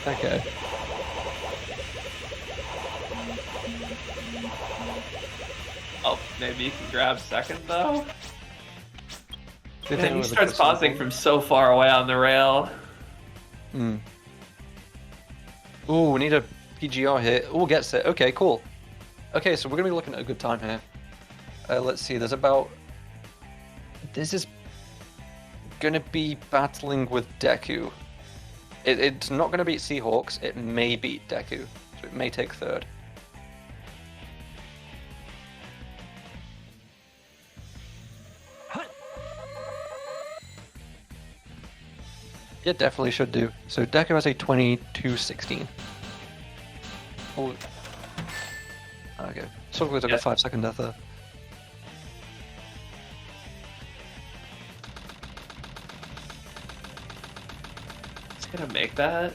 Speaker 5: Okay.
Speaker 7: Oh, maybe you can grab second though.
Speaker 5: Good
Speaker 7: Man,
Speaker 5: thing
Speaker 7: he
Speaker 5: with the
Speaker 7: starts
Speaker 5: crystal
Speaker 7: pausing
Speaker 5: ball.
Speaker 7: from so far away on the rail.
Speaker 5: Hmm. Ooh, we need a PGR here. Ooh, gets it. Okay, cool. Okay, so we're gonna be looking at a good time here. Let's see, there's about... This is gonna be battling with Deku. It's not gonna beat Seahawks, it may beat Deku. So it may take third. Yeah, definitely should do. So Deku has a 22-16. Oh. Okay. So we took
Speaker 7: Yeah.
Speaker 5: a 5-second death there.
Speaker 7: He's gonna make that.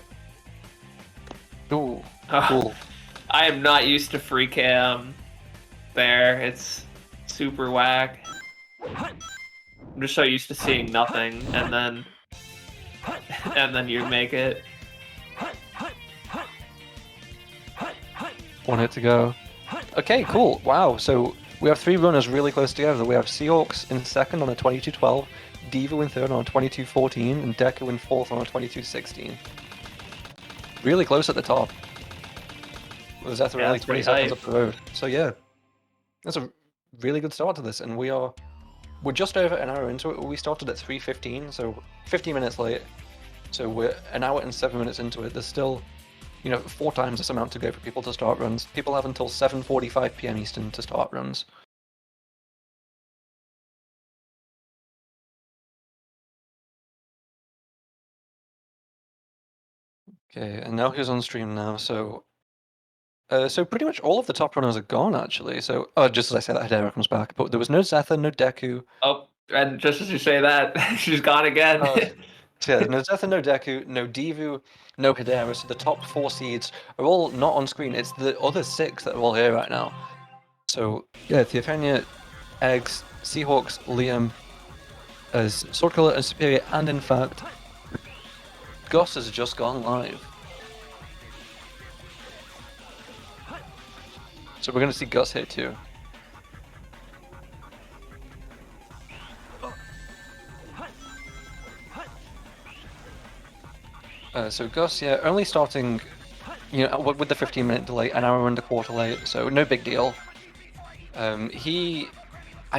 Speaker 5: Ooh,
Speaker 7: Oh,
Speaker 5: cool.
Speaker 7: I am not used to free cam there. It's super whack. I'm just so used to seeing nothing and then you make it.
Speaker 5: 1 hit to go. Okay, cool. Wow. So we have 3 runners really close together. We have Seahawks in second on a 22-12, Diva in third on a 22-14, and Deku in fourth on a 22-16. Really close at the top. With Zethra
Speaker 7: Yeah,
Speaker 5: only
Speaker 7: that's pretty
Speaker 5: 20 seconds
Speaker 7: hype.
Speaker 5: up the road. So yeah, that's a really good start to this, and we're just over an hour into it. We started at 3:15, so 15 minutes late. So we're an hour and 7 minutes into it. There's still, 4 times this amount to go for people to start runs. People have until 7:45 PM Eastern to start runs. Okay, and now who's on stream now? So pretty much all of the top runners are gone actually. So, just as I said, that Hedera comes back, but there was no Zetha, no Deku.
Speaker 7: Oh, and just as you say that, she's gone again.
Speaker 5: So yeah, no Zetha, no Deku, no Divu, no Hedera. So the top 4 seeds are all not on screen. It's the other 6 that are all here right now. So yeah, Theophania, Eggs, Seahawks, Liam, as Sword Killer and Superior, and in fact, Gus has just gone live. So we're going to see Gus here too. So Gus, yeah, only starting, with the 15-minute delay, an hour and a quarter late, so no big deal. I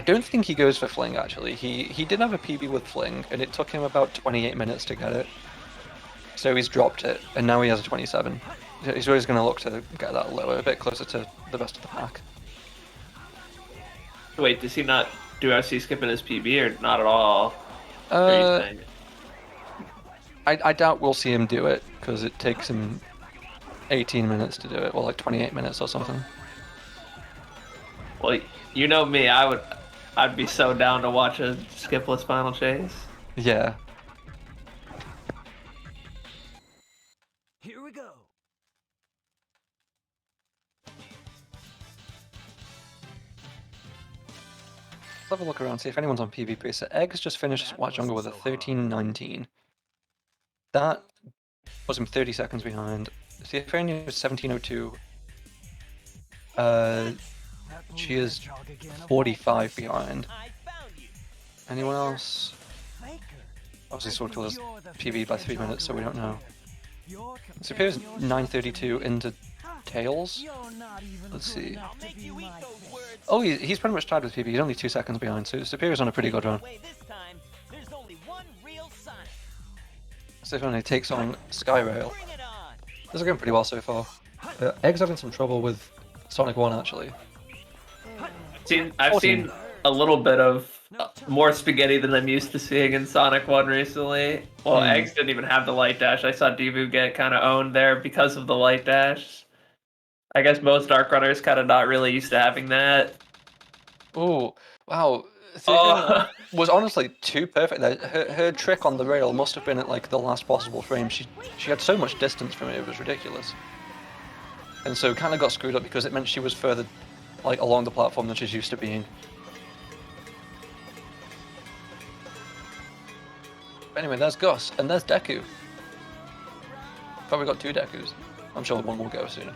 Speaker 5: don't think he goes for Fling actually. He did have a PB with Fling, and it took him about 28 minutes to get it. So he's dropped it, and now he has a 27. He's always going to look to get that lower, a bit closer to the rest of the pack.
Speaker 7: Wait, does he not do SC skip in his PB or not at all? Or are you saying-
Speaker 5: I doubt we'll see him do it, because it takes him 18 minutes to do it, or like 28 minutes or something.
Speaker 7: Well, you know me, I'd be so down to watch a skipless final chase.
Speaker 5: Yeah.
Speaker 8: Here we go.
Speaker 5: Let's have a look around, see if anyone's on PvP. So Eggs just finished White Jungle with a 13-19. That was him 30 seconds behind. Theophania was 17:02. She is 45 behind. Anyone else? Obviously Sword Killer's PB by 3 minutes, so we don't know. Superior's 9:32 into Tails. Let's see. Oh, he's pretty much tied with PB. He's only 2 seconds behind, so Superior's on a pretty good run. Stephanie takes on Skyrail. This is going pretty well so far. Egg's having some trouble with Sonic 1 actually.
Speaker 7: I've
Speaker 5: 14.
Speaker 7: seen a little bit of more spaghetti than I'm used to seeing in Sonic 1 recently. Well, Eggs didn't even have the light dash. I saw Divu get kind of owned there because of the light dash. I guess most Dark Runners kind of not really used to having that.
Speaker 5: Oh, wow. Theophania was honestly too perfect there. Her trick on the rail must have been at like the last possible frame. She had so much distance from it was ridiculous. And so kind of got screwed up because it meant she was further like along the platform than she's used to being. But anyway, there's Gus, and there's Deku. Probably got 2 Dekus. I'm sure one will go soon.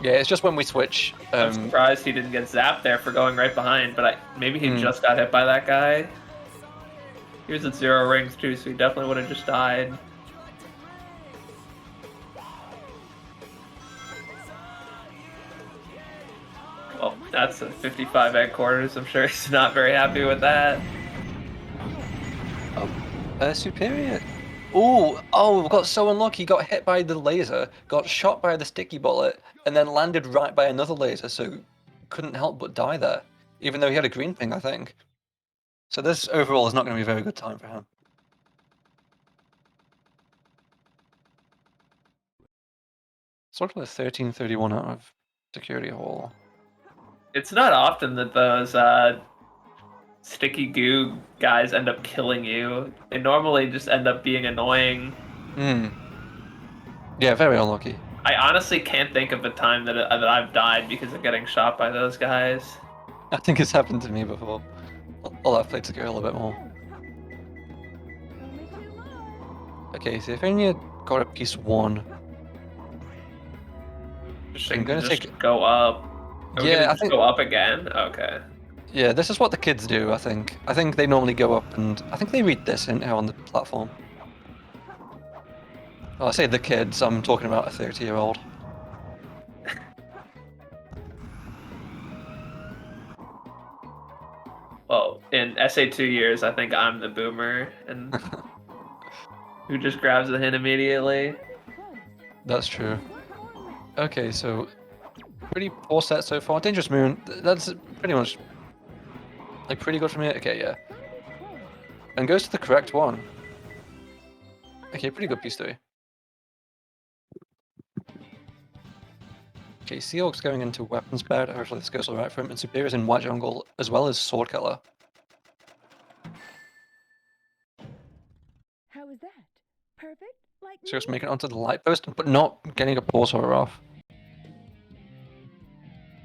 Speaker 5: Yeah, it's just when we switch.
Speaker 7: I'm surprised he didn't get zapped there for going right behind, but maybe he just got hit by that guy. He was at 0 rings too, so he definitely would have just died. Well, that's a 55 egg quarters. I'm sure he's not very happy with that.
Speaker 5: Superior. Oh, got so unlucky. Got hit by the laser, got shot by the sticky bullet, and then landed right by another laser, so couldn't help but die there. Even though he had a green ping, I think. So this overall is not going to be a very good time for him. Sort of a 13:31 out of Security Hall.
Speaker 7: It's not often that those sticky goo guys end up killing you. They normally just end up being annoying.
Speaker 5: Yeah, very unlucky.
Speaker 7: I honestly can't think of a time that I've died because of getting shot by those guys.
Speaker 5: I think it's happened to me before. Although I've played Security Hall a bit more. Okay, so if only got a piece 1.
Speaker 7: I'm gonna go up. Are we gonna
Speaker 5: I
Speaker 7: just
Speaker 5: think
Speaker 7: go up again? Okay.
Speaker 5: Yeah, this is what the kids do, I think. I think they normally go up and I think they read this in here on the platform. Well, I say the kids, I'm talking about a 30-year-old.
Speaker 7: Well, in SA2 years, I think I'm the boomer and who just grabs the hint immediately.
Speaker 5: That's true. Okay, so pretty poor set so far. Dangerous Moon, that's pretty much like pretty good from here. Okay, yeah. And goes to the correct one. Okay, pretty good piece 3. Okay, Seahawk's going into weapons bed. Hopefully this goes alright for him. And Superior's in White Jungle as well as Sword Killer.
Speaker 9: How is that? Perfect? Like
Speaker 5: So just making it onto the light post, but not getting a pulse horror off.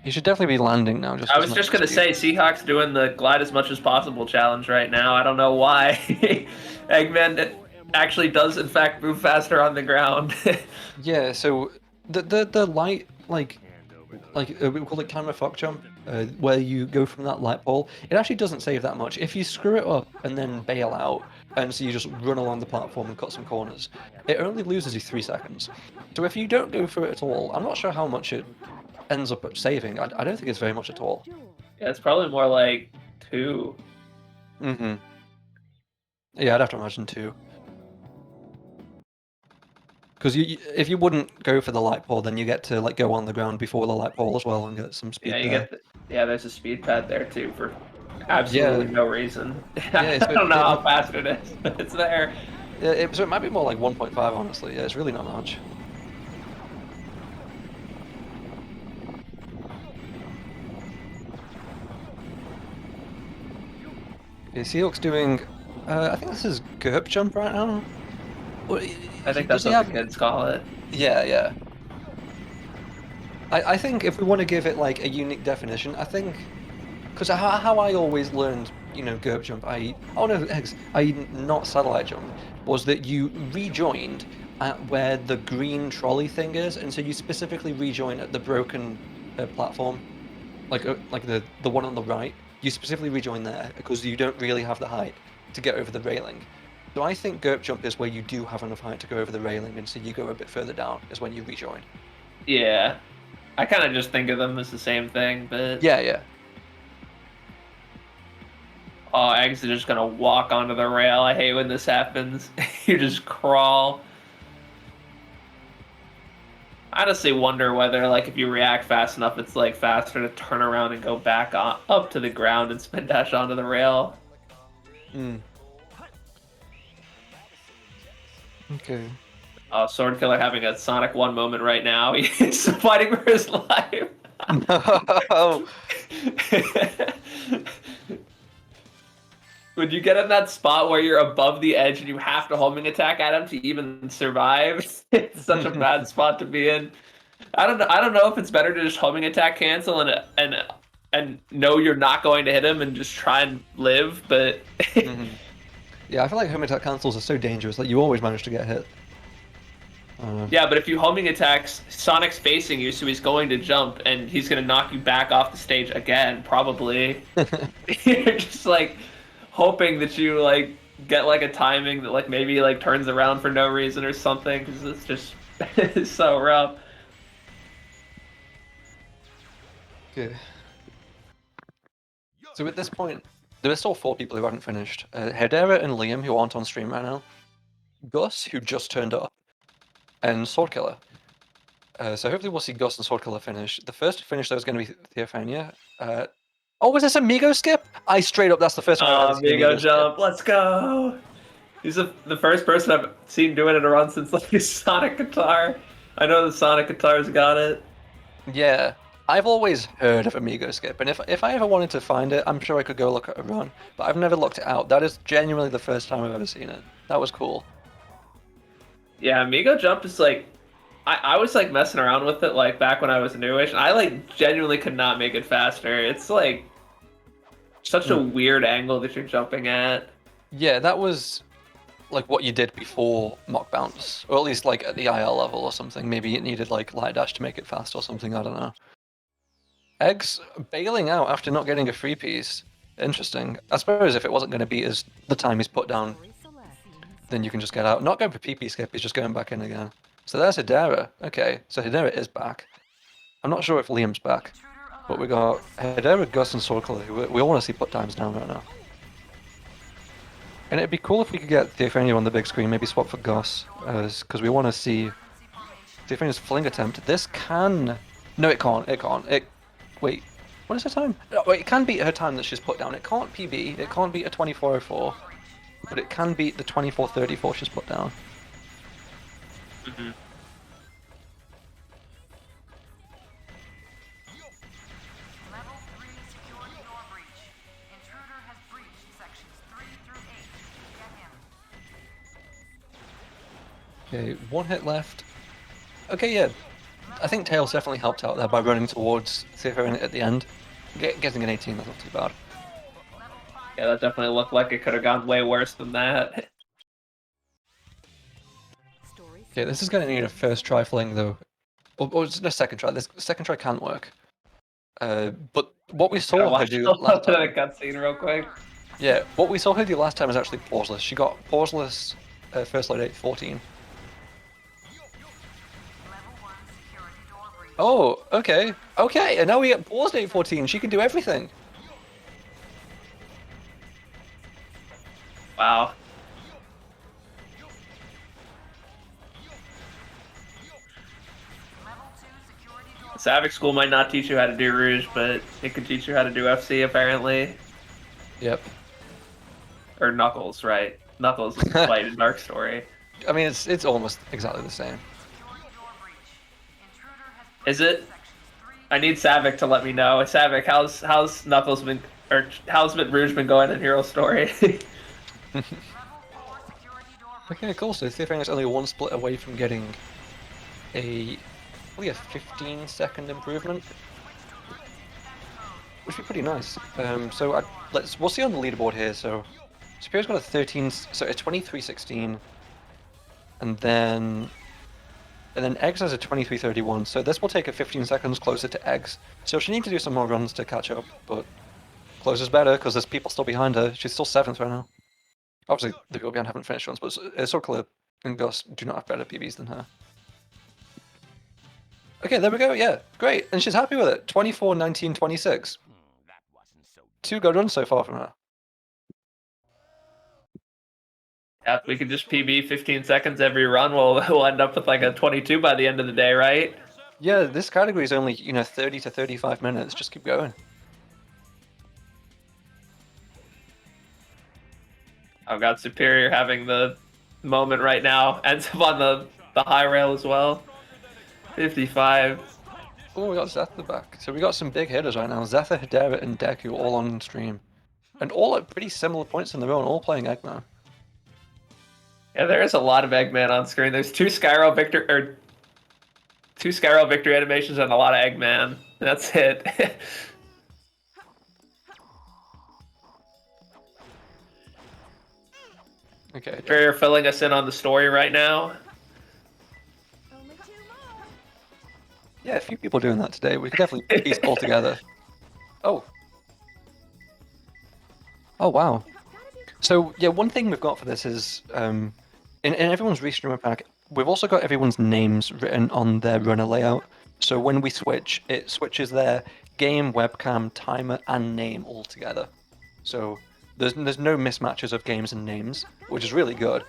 Speaker 5: He should definitely be landing now.
Speaker 7: I was just gonna say, Seahawk's doing the glide as much as possible challenge right now. I don't know why. Eggman actually does in fact move faster on the ground.
Speaker 5: Yeah, so the light, like we call it camera fuck jump, where you go from that light pole. It actually doesn't save that much. If you screw it up and then bail out, and so you just run along the platform and cut some corners, it only loses you 3 seconds. So if you don't go for it at all, I'm not sure how much it ends up saving. I don't think it's very much at all.
Speaker 7: Yeah, it's probably more like 2.
Speaker 5: Mm-hmm. Yeah, I'd have to imagine 2. Because if you wouldn't go for the light pole, then you get to like go on the ground before the light pole as well and get some speed.
Speaker 7: Yeah, you
Speaker 5: there.
Speaker 7: get there's a speed pad there too for absolutely no reason. I
Speaker 5: so
Speaker 7: don't know how fast it is, but it's there.
Speaker 5: So it might be more like 1.5, honestly. Yeah, it's really not much. Okay, Seahawk's doing, I think this is GURP jump right now.
Speaker 7: I think that's what the kids call it.
Speaker 5: Yeah, yeah. I think if we want to give it like a unique definition, I think, because how I always learned, GURP jump, not satellite jump, was that you rejoined at where the green trolley thing is, and so you specifically rejoin at the broken platform, like the one on the right. You specifically rejoin there because you don't really have the height to get over the railing. So I think GURP jump is where you do have enough height to go over the railing, and so you go a bit further down is when you rejoin.
Speaker 7: Yeah, I kind of just think of them as the same thing, but
Speaker 5: yeah.
Speaker 7: Oh, Eggs are just gonna walk onto the rail. I hate when this happens. You just crawl. I honestly wonder whether, like, if you react fast enough, it's like faster to turn around and go back up to the ground and spin dash onto the rail.
Speaker 5: Okay.
Speaker 7: Sword Killer having a Sonic 1 moment right now. He's fighting for his life.
Speaker 5: No.
Speaker 7: Would you get in that spot where you're above the edge and you have to homing attack at him to even survive? It's such a bad spot to be in. I don't know if it's better to just homing attack cancel and know you're not going to hit him and just try and live, but
Speaker 5: Yeah, I feel like homing attack cancels are so dangerous. Like you always manage to get hit.
Speaker 7: Yeah, but if you homing attacks, Sonic's facing you, so he's going to jump, and he's going to knock you back off the stage again, probably. You're just, like, hoping that you, like, get, like, a timing that, like, maybe, like, turns around for no reason or something, because it's just it's so rough.
Speaker 5: Okay. So at this point, there are still 4 people who haven't finished. Hedera and Liam, who aren't on stream right now. Gus, who just turned up. And Sword Killer. So hopefully we'll see Gus and Sword Killer finish. The first to finish though is going to be Theophania. Oh, was this a Migo skip? That's the first time I've ever seen
Speaker 7: Migo jump, skip. Let's go! He's the first person I've seen doing it a run since like his Sonic Guitar. I know the Sonic Guitar's got it.
Speaker 5: Yeah, I've always heard of Amigo skip, and if I ever wanted to find it, I'm sure I could go look at a run, but I've never looked it out. That is genuinely the first time I've ever seen it. That was cool.
Speaker 7: Yeah, Amigo jump is like, I was like messing around with it like back when I was newish, and I like genuinely could not make it faster. It's like such a weird angle that you're jumping at.
Speaker 5: Yeah, that was like what you did before Mock Bounce, or at least like at the IL level or something. Maybe it needed like light dash to make it fast or something. I don't know. Eggs bailing out after not getting a free piece. Interesting. I suppose if it wasn't going to beat his the time he's put down, then you can just get out. Not going for PP skip, he's just going back in again. So there's Hedera. Okay, so Hedera is back. I'm not sure if Liam's back, but we got Hedera, Gus, and Sorkler, who we all want to see put times down right now. And it'd be cool if we could get Theophania on the big screen, maybe swap for Gus, because we want to see Theophania's fling attempt. This can... No, it can't. It can't. Wait, what is her time? No, wait, it can beat her time that she's put down. It can't PB. It can't beat a 24:04, but it can beat the 24:34 she's put down.
Speaker 7: Mhm.
Speaker 5: Okay, one hit left. Okay, yeah. I think Tails definitely helped out there by running towards Theophania at the end. Getting an 18, that's not too bad.
Speaker 7: Yeah, that definitely looked like it could have gone way worse than that.
Speaker 5: Okay, this is going to need a first try fling though. Or it's a second try. This second try can't work. But what we saw her do last
Speaker 7: the
Speaker 5: time...
Speaker 7: cutscene real quick.
Speaker 5: Yeah, what we saw her do last time is actually pauseless. She got pauseless first light 8-14. Oh, okay. Okay, and now we get paused 8-14. She can do everything.
Speaker 7: Wow. Savage School might not teach you how to do Rouge, but it could teach you how to do FC apparently.
Speaker 5: Yep.
Speaker 7: Or Knuckles, right? Knuckles is Light and Dark Story.
Speaker 5: I mean, it's almost exactly the same.
Speaker 7: Is it? I need Savick to let me know. Savick, how's Knuckles been, or how's Rouge been going in Hero Story?
Speaker 5: Okay, cool. So Theophania's only one split away from getting probably a 15-second improvement, which would be pretty nice. So we'll see on the leaderboard here. So Superior's got a 13, so a 23-16, and then Eggs has a 23-31. So this will take her 15 seconds closer to Eggs. So she'll need to do some more runs to catch up, but closer's better because there's people still behind her. She's still 7th right now. Obviously, the people behind haven't finished runs, but Sorkler and Gus do not have better PBs than her. Okay, there we go. Yeah, great. And she's happy with it. 24, 19, 26. 2 good runs so far from her.
Speaker 7: Yeah, if we could just PB 15 seconds every run, we'll end up with like a 22 by the end of the day, right?
Speaker 5: Yeah, this category is only, 30 to 35 minutes. Just keep going.
Speaker 7: I've got Superior having the moment right now. Ends up on the high rail as well. 55.
Speaker 5: Oh, we got Zetha back. So we got some big hitters right now. Zetha, Hedera, and Deku all on stream. And all at pretty similar points in their own, all playing Eggman.
Speaker 7: Yeah, there is a lot of Eggman on screen. There's two Skyro victory animations and a lot of Eggman. That's it.
Speaker 5: Okay.
Speaker 7: Superior filling us in on the story right now.
Speaker 5: Yeah, a few people doing that today. We could definitely piece it all together. Oh. Oh, wow. So, yeah, one thing we've got for this is, in everyone's restreamer pack, we've also got everyone's names written on their runner layout. So when we switch, it switches their game, webcam, timer, and name all together. So there's no mismatches of games and names, which is really good.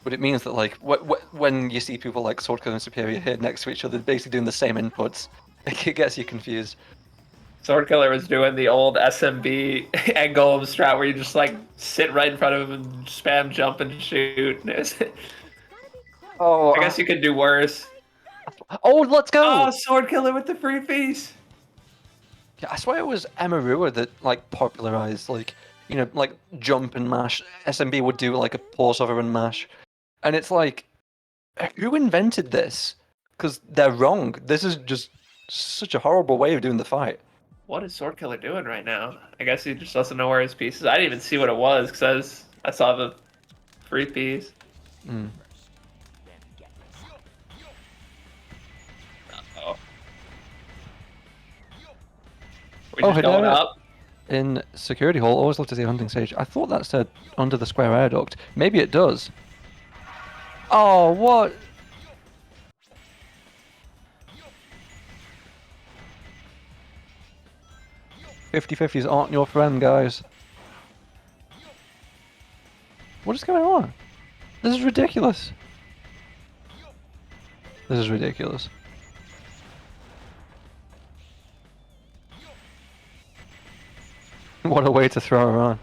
Speaker 5: But it means that, like, when you see people like Swordkiller and Superior here next to each other, basically doing the same inputs, it gets you confused.
Speaker 7: Swordkiller was doing the old SMB egg golem strat where you just like sit right in front of him and spam jump and shoot.
Speaker 5: Oh,
Speaker 7: I guess you could do worse.
Speaker 5: Oh, let's go!
Speaker 7: Oh, Swordkiller with the free piece.
Speaker 5: Yeah, I swear it was Emarua that like popularized like jump and mash. SMB would do like a pause over and mash, and it's like, who invented this? Because they're wrong. This is just such a horrible way of doing the fight.
Speaker 7: What is Swordkiller doing right now? I guess he just doesn't know where his piece is. I didn't even see what it was because I saw the free piece.
Speaker 5: Mm.
Speaker 7: Uh-oh. We're just going
Speaker 5: Hedera
Speaker 7: up.
Speaker 5: in Security Hall. Always love to see a hunting stage. I thought that said under the square air duct. Maybe it does. Oh, what? "50/50s aren't your friend, guys." What is going on? This is ridiculous. This is ridiculous. What a way to throw her on.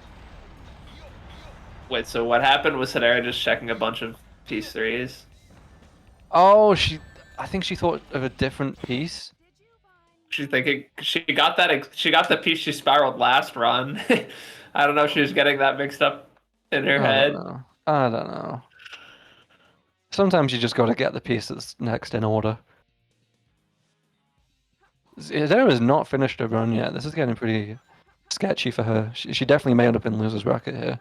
Speaker 7: Wait, so what happened was Hedera just checking a bunch of piece threes?
Speaker 5: Oh, I think she thought of a different piece.
Speaker 7: She's thinking she got the piece she spiraled last run. I don't know if she was getting that mixed up in her head.
Speaker 5: I don't know. Sometimes you just got to get the piece that's next in order. Zera has not finished her run yet. This is getting pretty sketchy for her. She definitely may end up in loser's bracket here.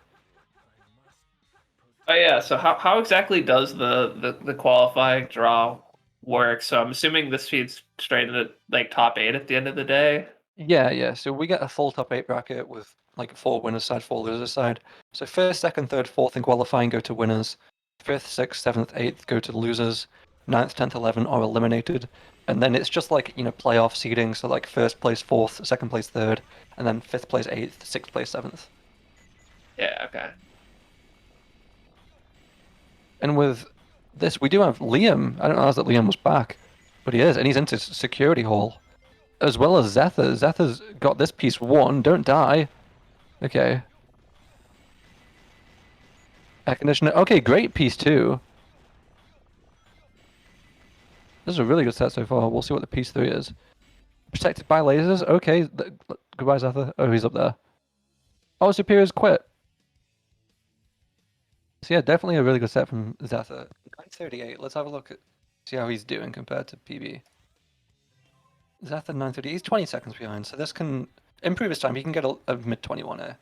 Speaker 7: Oh yeah, so how exactly does the qualifying draw work? So I'm assuming this feeds straight into like top 8 at the end of the day.
Speaker 5: Yeah. So we get a full top 8 bracket with like 4 winners side, 4 losers side. So first, second, third, fourth in qualifying go to winners. 5th, 6th, 7th, 8th go to losers. 9th, 10th, 11th are eliminated. And then it's just like, playoff seeding. So like first place, 4th, second place, 3rd, and then 5th place, 8th, 6th place, 7th.
Speaker 7: Yeah, okay.
Speaker 5: And with this, we do have Liam. I don't know that Liam was back, but he is, and he's into Security Hall. As well as Zetha. Zetha's got this piece 1. Don't die. Okay. Air conditioner. Okay, great piece 2. This is a really good set so far. We'll see what the piece 3 is. Protected by lasers. Okay. Goodbye, Zetha. Oh, he's up there. Oh, Superior's quit. So yeah, definitely a really good set from Zetha. 938. Let's have a look at see how he's doing compared to PB. Zetha 938. He's 20 seconds behind, so this can improve his time. He can get a mid 21 here.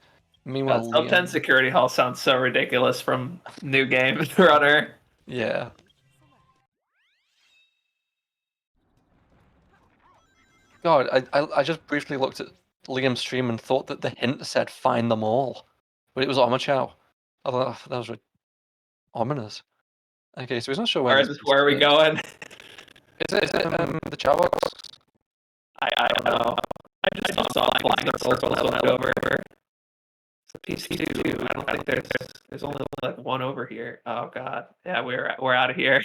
Speaker 5: Meanwhile,
Speaker 7: Top 10 Security Hall sounds so ridiculous from New Game Runner.
Speaker 5: Yeah. God, I just briefly looked at Liam's stream and thought that the hint said find them all, but it was Omochao. I thought that was ominous. Okay, so he's not sure where.
Speaker 7: Where are we going?
Speaker 5: Is it the Chow box?
Speaker 7: I don't know. I just saw flying in circles when I went over. It's a piece 2. I don't think there's only like one over here. Oh god. Yeah, we're out of here.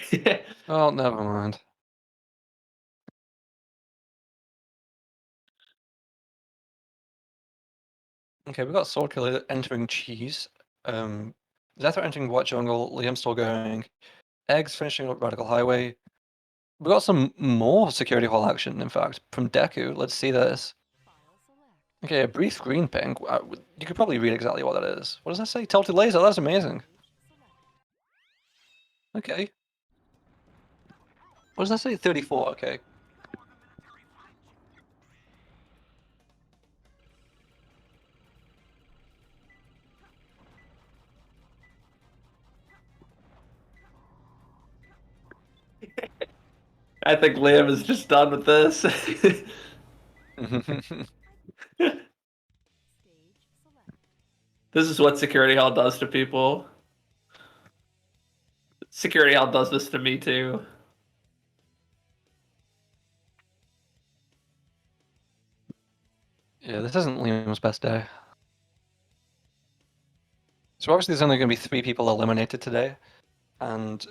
Speaker 5: Oh, never mind. Okay, we've got Sword Killer entering Cheese. Zethra entering White Jungle. Liam still going. Eggs finishing up Radical Highway. We got some more Security Hall action, in fact, from Deku. Let's see this. Okay, a brief green ping. You could probably read exactly what that is. What does that say? Tilted laser. That's amazing. Okay. What does that say? 34. Okay.
Speaker 7: I think Liam is just done with this. This is what Security Hall does to people. Security Hall does this to me too.
Speaker 5: Yeah, this isn't Liam's best day. So obviously there's only going to be 3 people eliminated today. And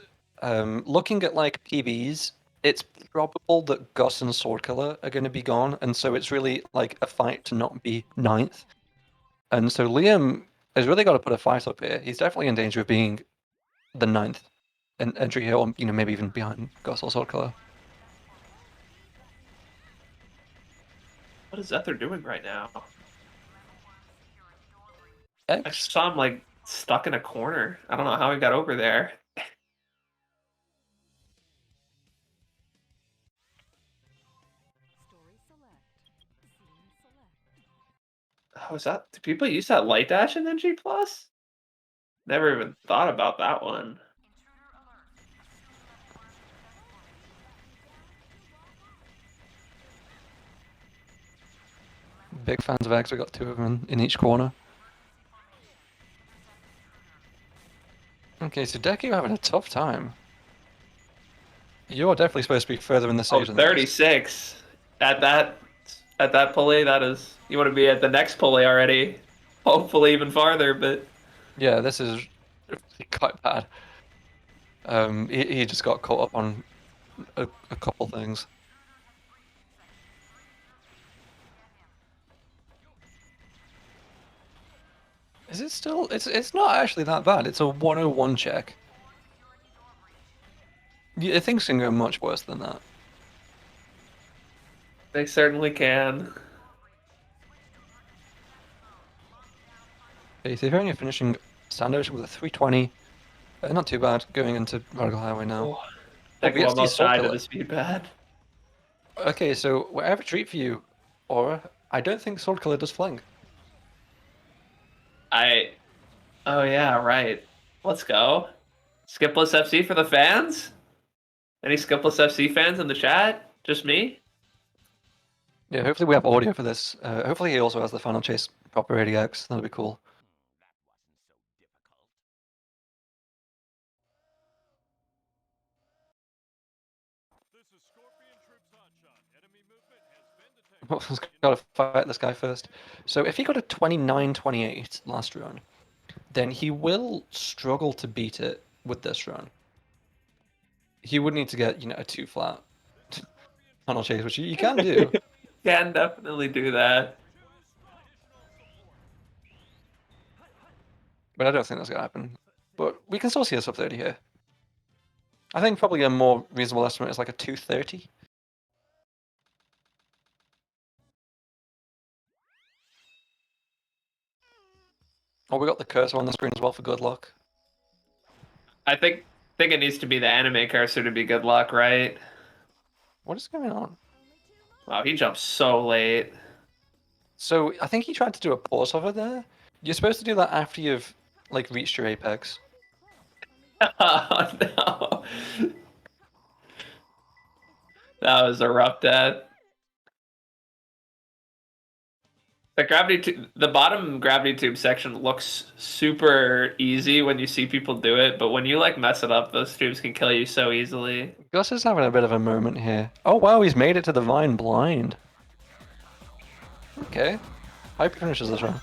Speaker 5: looking at like PBs, it's probable that Gus and Swordkiller are going to be gone. And so it's really like a fight to not be 9th. And so Liam has really got to put a fight up here. He's definitely in danger of being the 9th entry here, or maybe even behind Gus or Swordkiller.
Speaker 7: What is Zether doing right now?
Speaker 5: X?
Speaker 7: I just saw him like stuck in a corner. I don't know how he got over there. Oh, is that? Do people use that light dash in NG Plus? Never even thought about that one.
Speaker 5: big fans of eggs. We got 2 of them in each corner. Okay, so Deku having a tough time. You're definitely supposed to be further in the
Speaker 7: Oh,
Speaker 5: stage than the rest.
Speaker 7: 36 at that pulley. That is, you want to be at the next pulley already. Hopefully even farther, but
Speaker 5: Yeah, this is quite bad. He just got caught up on a couple things. Is it still? It's not actually that bad. It's a 101 check. Yeah, things can go much worse than that.
Speaker 7: they certainly can.
Speaker 5: Okay, so you're finishing Standosh with a 320. Not too bad going into Radical Highway now.
Speaker 7: Deku
Speaker 5: BSD
Speaker 7: almost
Speaker 5: Soul
Speaker 7: died to
Speaker 5: Killer.
Speaker 7: the speed pad.
Speaker 5: Okay, so whatever treat for you, Aura. I don't think Sword Killer does flank.
Speaker 7: Oh yeah, right. Let's go. Skipless FC for the fans? Any Skipless FC fans in the chat? Just me?
Speaker 5: Yeah, hopefully we have audio for this. Hopefully he also has the Final Chase proper ADX. That'd be cool. Gotta fight this guy first. So if he got a 29-28 last run, then he will struggle to beat it with this run. He would need to get, a 2 flat Final Chase, which you can do.
Speaker 7: Can definitely do that.
Speaker 5: But I don't think that's gonna happen. But we can still see a sub 30 here. I think probably a more reasonable estimate is like a 230. Oh, we got the cursor on the screen as well for good luck.
Speaker 7: I think it needs to be the anime cursor to be good luck, right?
Speaker 5: What is going on?
Speaker 7: Wow, he jumped so late.
Speaker 5: So I think he tried to do a pause hover there. You're supposed to do that after you've reached your apex.
Speaker 7: Oh no. That was a rough death. The bottom gravity tube section looks super easy when you see people do it, but when you mess it up, those tubes can kill you so easily.
Speaker 5: Gus is having a bit of a moment here. Oh wow, he's made it to the Vine blind. Okay. Hope he finishes this run.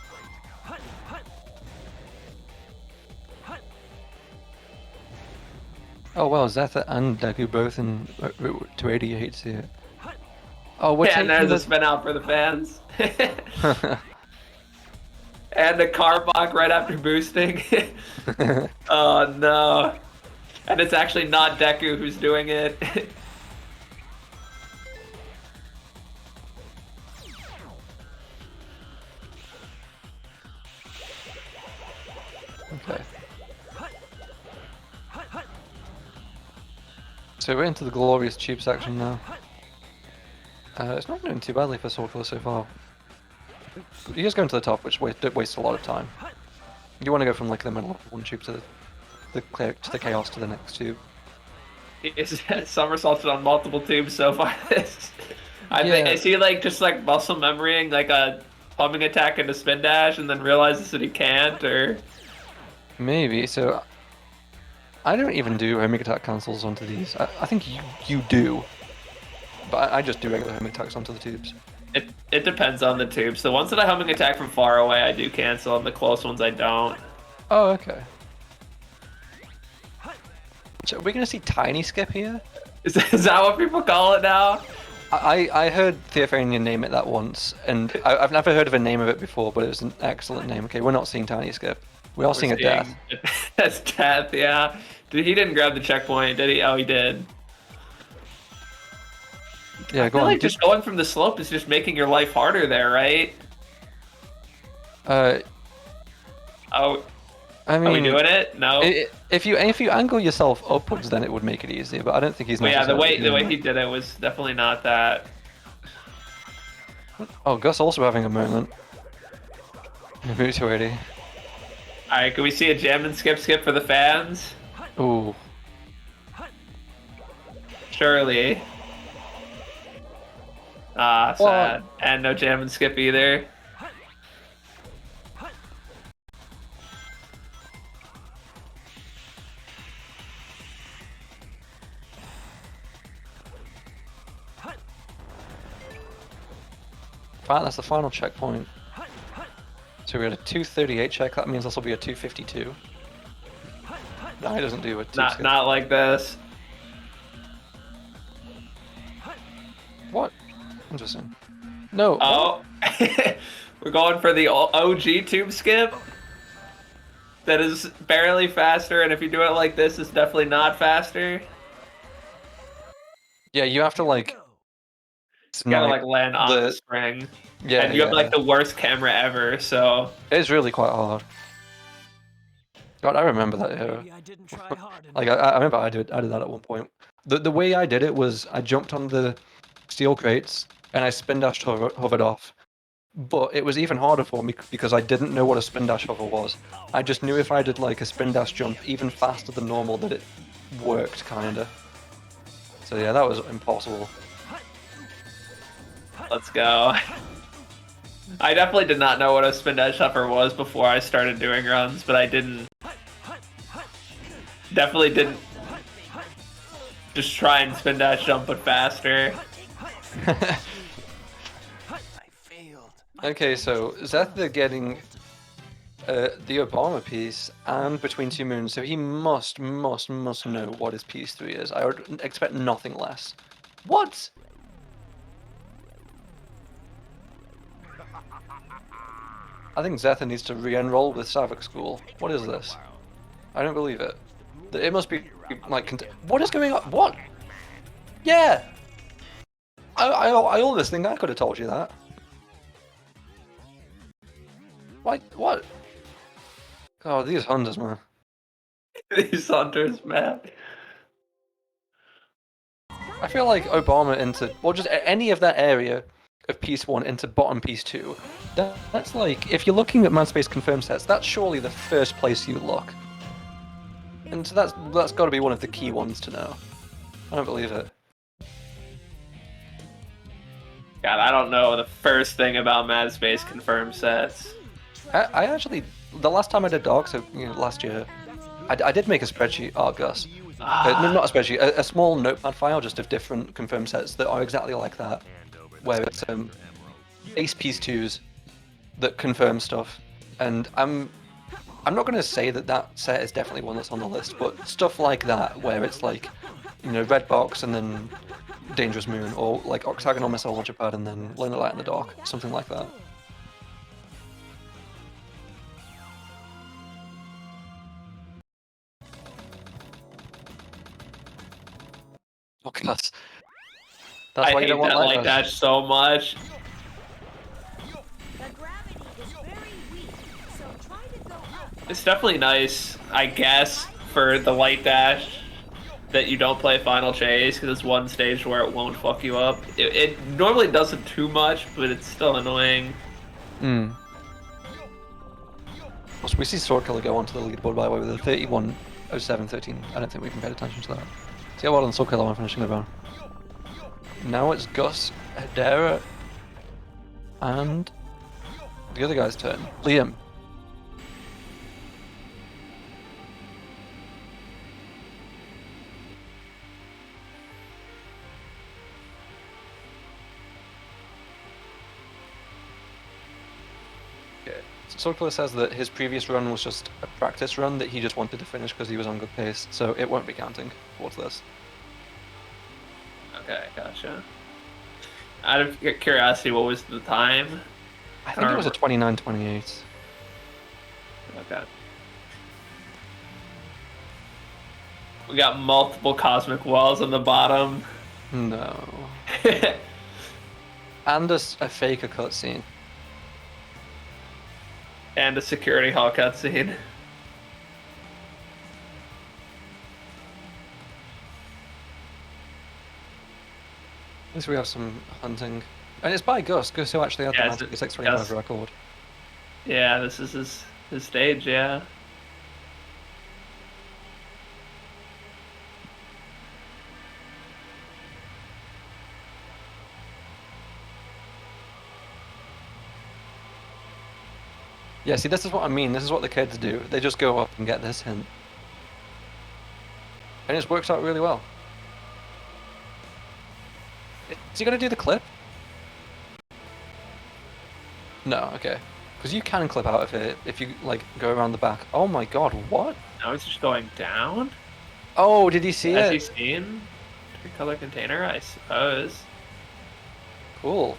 Speaker 5: Oh wow, Zetha and Deku both in 288 here. Oh, we're
Speaker 7: Yeah, and there's
Speaker 5: taking
Speaker 7: a spin out for the fans. And a Carbach right after boosting. Oh no. And it's actually not Deku who's doing it.
Speaker 5: Okay. So we're into the glorious tube section now. It's not doing too badly for Sword Killer so far. He is going to the top, which wastes a lot of time. You want to go from the middle of one tube to the chaos to the next tube.
Speaker 7: He's somersaulted on multiple tubes so far. I think
Speaker 5: Yeah.
Speaker 7: is he just muscle memorying a homing attack into spin dash and then realizes that he can't, or
Speaker 5: Maybe. So I don't even do homing attack cancels onto these. I think you do, but I just do regular homing attacks onto the tubes.
Speaker 7: it depends on the tubes. The ones that I homing attack from far away I do cancel, and the close ones I don't.
Speaker 5: Oh, okay. So we're gonna see tiny skip here.
Speaker 7: Is that what people call it now?
Speaker 5: I heard Theophania name it that once, and I've never heard of a name of it before, but it was an excellent name. Okay, we're not seeing tiny skip. We are seeing a death.
Speaker 7: That's death, yeah. He didn't grab the checkpoint, did he? Oh, he did.
Speaker 5: Yeah,
Speaker 7: I
Speaker 5: go
Speaker 7: feel
Speaker 5: on.
Speaker 7: like just going from the slope is just making your life harder there, right?
Speaker 5: Oh, I mean,
Speaker 7: Are we doing it? No.
Speaker 5: If you angle yourself upwards, then it would make it easier. But I don't think he's.
Speaker 7: But yeah, the way
Speaker 5: necessarily doing
Speaker 7: he did it was definitely not that.
Speaker 5: that. Oh, Gus also having a moment. Move to 80.
Speaker 7: All right, can we see a jam and skip for the fans?
Speaker 5: Ooh.
Speaker 7: Surely. Ah, sad. And no jam and skip either.
Speaker 5: that's the final checkpoint. So we had a 238 check. That means this will be a 252. No, he doesn't do a 2.
Speaker 7: Not like this.
Speaker 5: What? Interesting. No.
Speaker 7: Oh, we're going for the OG tube skip. That is barely faster, and if you do it like this, it's definitely not faster.
Speaker 5: Yeah, you have to like.
Speaker 7: You gotta like land on the spring.
Speaker 5: Yeah,
Speaker 7: and you have like the worst camera ever, so
Speaker 5: it's really quite hard. God, I remember that era.
Speaker 8: Maybe I didn't try hard enough.
Speaker 5: Like I remember I did that at one point. The way I did it was I jumped on the steel crates and I spin dashed hovered off. But it was even harder for me because I didn't know what a spin dash hover was. I just knew if I did like a spin dash jump even faster than normal that it worked kinda. So yeah, that was impossible.
Speaker 7: let's go. I definitely did not know what a spin dash hover was before I started doing runs, but I definitely didn't just try and spin dash jump but faster.
Speaker 5: Okay, so Zeth getting the Obama piece and Between Two Moons, so he must know what his piece 3 is. I would expect nothing less. What? I think Zetha needs to re-enroll with Savok School. What is this? I don't believe it. It must be like what is going on? What? Yeah. I always think I could have told you that. What? Oh, these hunters, man.
Speaker 7: These hunters, man.
Speaker 5: I feel like Obama into, well, just any of that area of piece 1 into bottom piece 2. That's like, if you're looking at Madspace confirmed sets, that's surely the first place you look. And so that's got to be one of the key ones to know. I don't believe it.
Speaker 7: God, I don't know the first thing about Madspace confirmed sets.
Speaker 5: I actually, the last time I did Dog, so last year, I did make a spreadsheet, Gus. No, not a spreadsheet, a small notepad file just of different confirmed sets that are exactly like that, where it's ace piece 2s that confirm stuff, and I'm not going to say that set is definitely one that's on the list, but stuff like that, where it's like, Red Box and then Dangerous Moon, or like Octagonal Missile Launcher Pad and then Learn to Light in the Dark, something like that. Oh, Gus. That's
Speaker 7: I
Speaker 5: why you
Speaker 7: hate
Speaker 5: don't want
Speaker 7: that
Speaker 5: light
Speaker 7: light dash so much.
Speaker 9: The gravity is very weak, so try to go up.
Speaker 7: It's definitely nice, I guess, for the light dash that you don't play Final Chase, because it's one stage where it won't fuck you up. It normally doesn't too much, but it's still annoying.
Speaker 5: Also, we see Sword Killer go onto the leaderboard by the way with a 31:07:13. I don't think we can pay attention to that. See how well on Sword Killer I'm finishing the round. Now it's Gus, Hedera, and the other guy's turn. Liam. Sword Killer says that his previous run was just a practice run that he just wanted to finish because he was on good pace, so it won't be counting towards this.
Speaker 7: Okay, gotcha. Out of curiosity, what was the time?
Speaker 5: I think it was a 29:28.
Speaker 7: Okay. We got multiple Cosmic Wells on the bottom.
Speaker 5: No. And a faker cutscene.
Speaker 7: And a security hall cutscene.
Speaker 5: At least we have some hunting. And it's by Gus who actually had the Madspace X25 record.
Speaker 7: Yeah, this is his stage, yeah.
Speaker 5: Yeah, see, this is what I mean. This is what the kids do. They just go up and get this hint. And it's worked out really well. Is he going to do the clip? No, okay. Because you can clip out of it if you like go around the back. Oh my god, what?
Speaker 7: Now it's just going down.
Speaker 5: Oh, did he see
Speaker 7: Has he
Speaker 5: it?
Speaker 7: seen Tricolor Container? I suppose.
Speaker 5: Cool.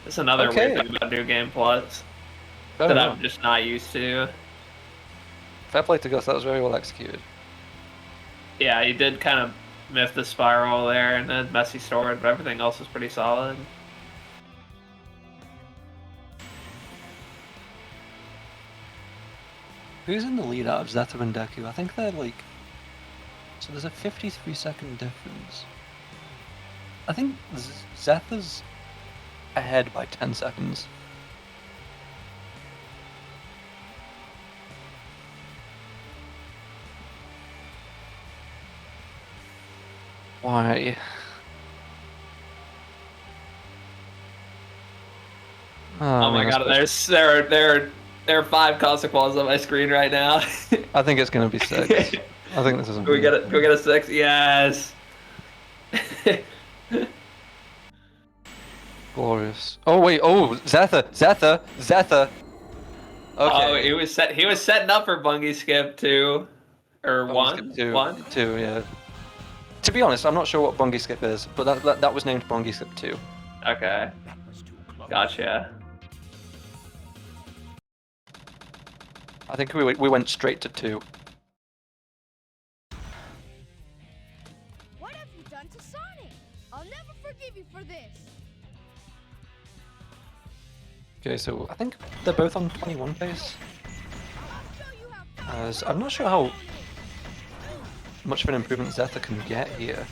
Speaker 7: That's another
Speaker 5: Okay.
Speaker 7: weird thing about New Game Plus
Speaker 5: Fair
Speaker 7: that
Speaker 5: enough.
Speaker 7: I'm just not used to.
Speaker 5: Fair play to Gus, that was very well executed.
Speaker 7: Yeah, he did kind of miss the spiral there and then messy sword, but everything else was pretty solid.
Speaker 5: Who's in the lead out of Zeta and Deku? I think they're like... So there's a 53-second difference. I think Zeta's ahead by 10 seconds. Why?
Speaker 7: Oh my god, there are 5 consequences on my screen right now.
Speaker 5: I think it's gonna be 6. I think this is.
Speaker 7: Can we get a 6? Yes.
Speaker 5: Glorious. Oh wait, oh Zetha. Okay.
Speaker 7: Oh, he was setting up for Bungie Skip 2 or
Speaker 5: Bungie
Speaker 7: 1.
Speaker 5: Skip 2.
Speaker 7: 1.
Speaker 5: 2, yeah. To be honest, I'm not sure what Bungie Skip is, but that was named Bungie Skip 2.
Speaker 7: Okay. Gotcha.
Speaker 5: I think we went straight to 2.
Speaker 9: What have you done to Sonic? I'll never forgive you for this.
Speaker 5: Okay, so I think they're both on 21 pace.
Speaker 9: I'll show you how
Speaker 5: So I'm not sure how much of an improvement Zetha can get here,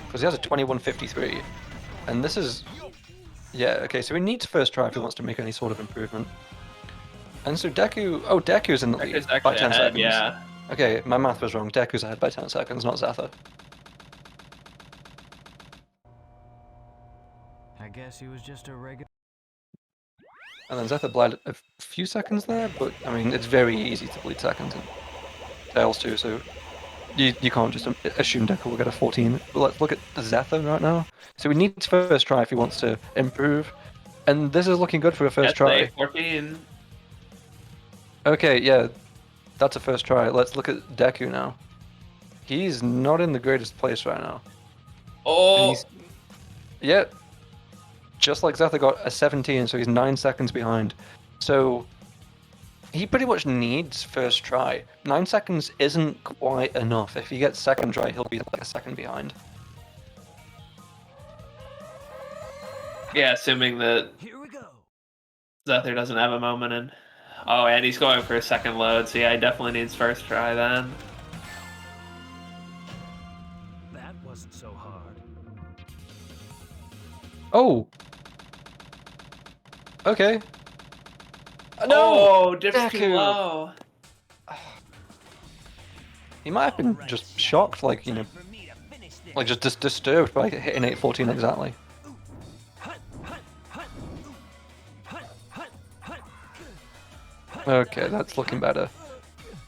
Speaker 5: because he has a 21.53, and this is, yeah, okay, so he needs first try if he wants to make any sort of improvement. And so Deku's in the lead
Speaker 7: Deku's
Speaker 5: by
Speaker 7: actually
Speaker 5: 10
Speaker 7: ahead,
Speaker 5: seconds.
Speaker 7: yeah.
Speaker 5: Okay, my math was wrong. Deku's ahead by 10 seconds, not Zetha.
Speaker 8: I guess he was just a regular.
Speaker 5: And then Zetha bled a few seconds there, but I mean, it's very easy to bleed seconds in Tails too, so you can't just assume Deku will get a 14. But let's look at Zetha right now. So he needs first try if he wants to improve, and this is looking good for a first try.
Speaker 7: 14.
Speaker 5: Okay, yeah, that's a first try. Let's look at Deku now. He's not in the greatest place right now.
Speaker 7: Oh,
Speaker 5: Yeah, just like Zetha got a 17, so he's 9 seconds behind. So he pretty much needs first try. 9 seconds isn't quite enough. If he gets second try, he'll be like a second behind.
Speaker 7: yeah, assuming that
Speaker 8: Here we go.
Speaker 7: Zether doesn't have a moment in. Oh, and he's going for a second load, so yeah, he definitely needs first try then.
Speaker 8: That wasn't so hard.
Speaker 5: Oh! Okay. No!
Speaker 7: Oh, just too
Speaker 5: Deku!
Speaker 7: low.
Speaker 5: He might have been just shocked, like, you know,
Speaker 8: For me to finish this.
Speaker 5: like just disturbed by hitting 814 exactly. Okay, that's looking better.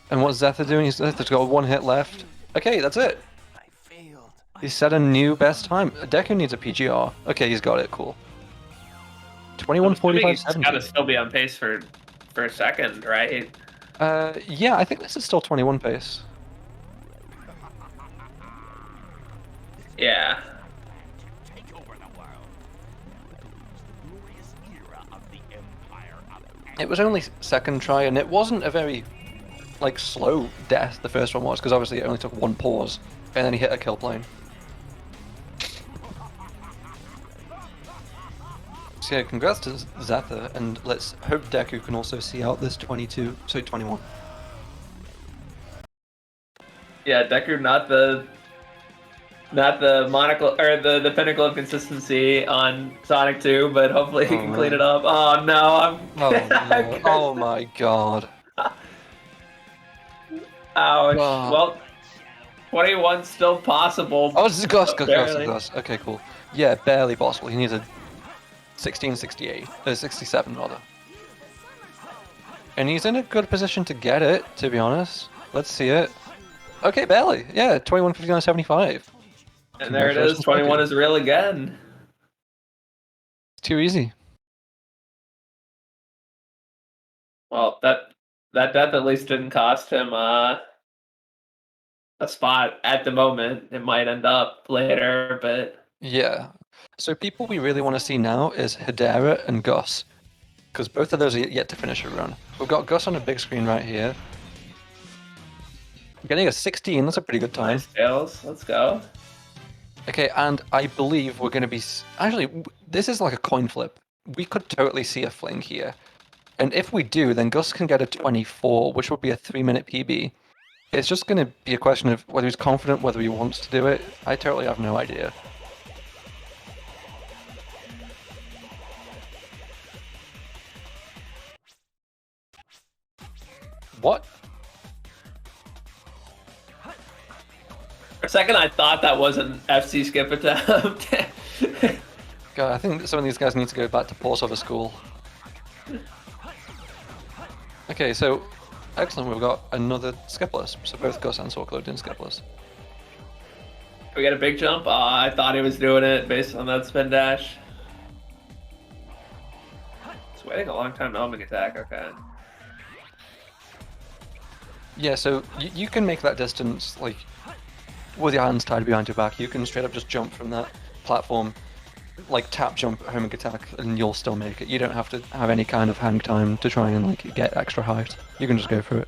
Speaker 5: And what's Zetha doing? Zetha's got 1 hit left. Okay, that's it.
Speaker 8: I failed.
Speaker 5: He set a new best time. Deku needs a PGR. Okay, he's got it. Cool.
Speaker 7: He's got to
Speaker 5: 21:45.70.
Speaker 7: still be on pace for a second, right?
Speaker 5: Yeah, I think this is still 21 pace.
Speaker 7: Yeah.
Speaker 8: Take over the world. The glorious era of the Empire of
Speaker 5: It was only second try, and it wasn't a very, like, slow death, the first one was, because obviously it only took 1 pause, and then he hit a kill plane. So yeah, congrats to Zetha, and let's hope Deku can also see out this 21.
Speaker 7: Yeah, Deku not the monocle or the pinnacle of consistency on Sonic 2, but hopefully he can clean it up. Oh no,
Speaker 5: Oh no, oh my god.
Speaker 7: Ouch.
Speaker 5: Oh.
Speaker 7: Well, 21's still possible.
Speaker 5: Oh, this is Gus.
Speaker 7: Barely.
Speaker 5: Okay, cool. Yeah, barely possible. He needs a 1668, 67 rather. And he's in a good position to get it, to be honest. Let's see it. Okay, barely. Yeah, 21:59.75.
Speaker 7: And there it is. 21 is real again.
Speaker 5: It's too easy.
Speaker 7: Well, that death at least didn't cost him a spot at the moment. It might end up later, but
Speaker 5: Yeah. So people we really want to see now is Hedera and Gus, because both of those are yet to finish a run. We've got Gus on a big screen right here. Getting a 16, that's a pretty good time.
Speaker 7: nice tails. Let's go.
Speaker 5: Okay, and I believe we're going to be... Actually, this is like a coin flip. We could totally see a fling here. And if we do, then Gus can get a 24, which would be a 3-minute PB. It's just going to be a question of whether he's confident, whether he wants to do it. I totally have no idea. What?
Speaker 7: For a second, I thought that was an FC skip attempt.
Speaker 5: God, I think some of these guys need to go back to Porsover school. Okay, so excellent. We've got another skipless. So both Gus and Sorklo did skipless.
Speaker 7: We get a big jump. I thought he was doing it based on that spin dash. It's waiting a long time to homing attack. Okay.
Speaker 5: Yeah, so you can make that distance like with your hands tied behind your back. You can straight up just jump from that platform, like tap jump homing attack, and you'll still make it. You don't have to have any kind of hang time to try and like get extra height. You can just go for it.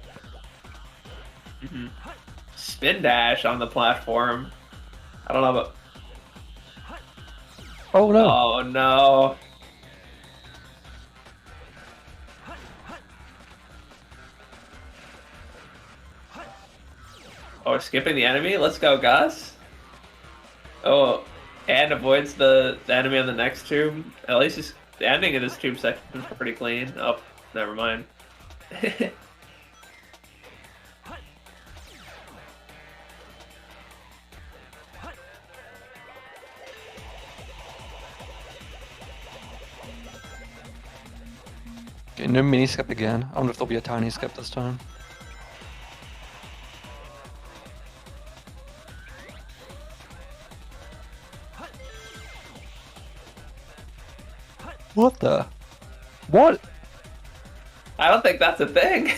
Speaker 7: Spin dash on the platform. I don't know about.
Speaker 5: Oh no!
Speaker 7: Oh no. Oh, we're skipping the enemy? Let's go, Gus. Oh, and avoids the enemy on the next tube. At least the ending of this tube section is pretty clean. Oh, never mind.
Speaker 5: Okay, no mini skip again. I wonder if there'll be a tiny skip this time. What the? What?
Speaker 7: I don't think that's a thing.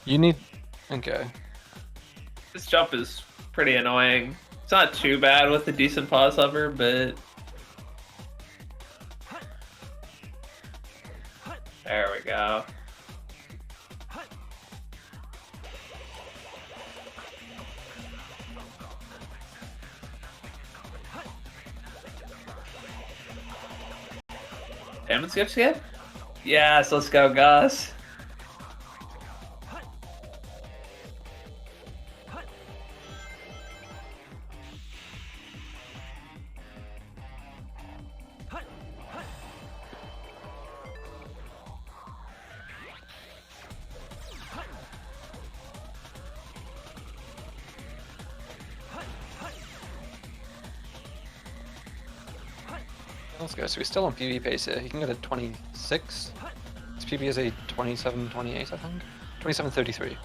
Speaker 5: You need... Okay.
Speaker 7: This jump is pretty annoying. It's not too bad with a decent pause hover, but... There we go. Damn it, skip? Yes, let's go, Gus.
Speaker 5: Let's go. So we're still on PB pace here. He can get a 26. His PB is a 27.28, I think. 27.33.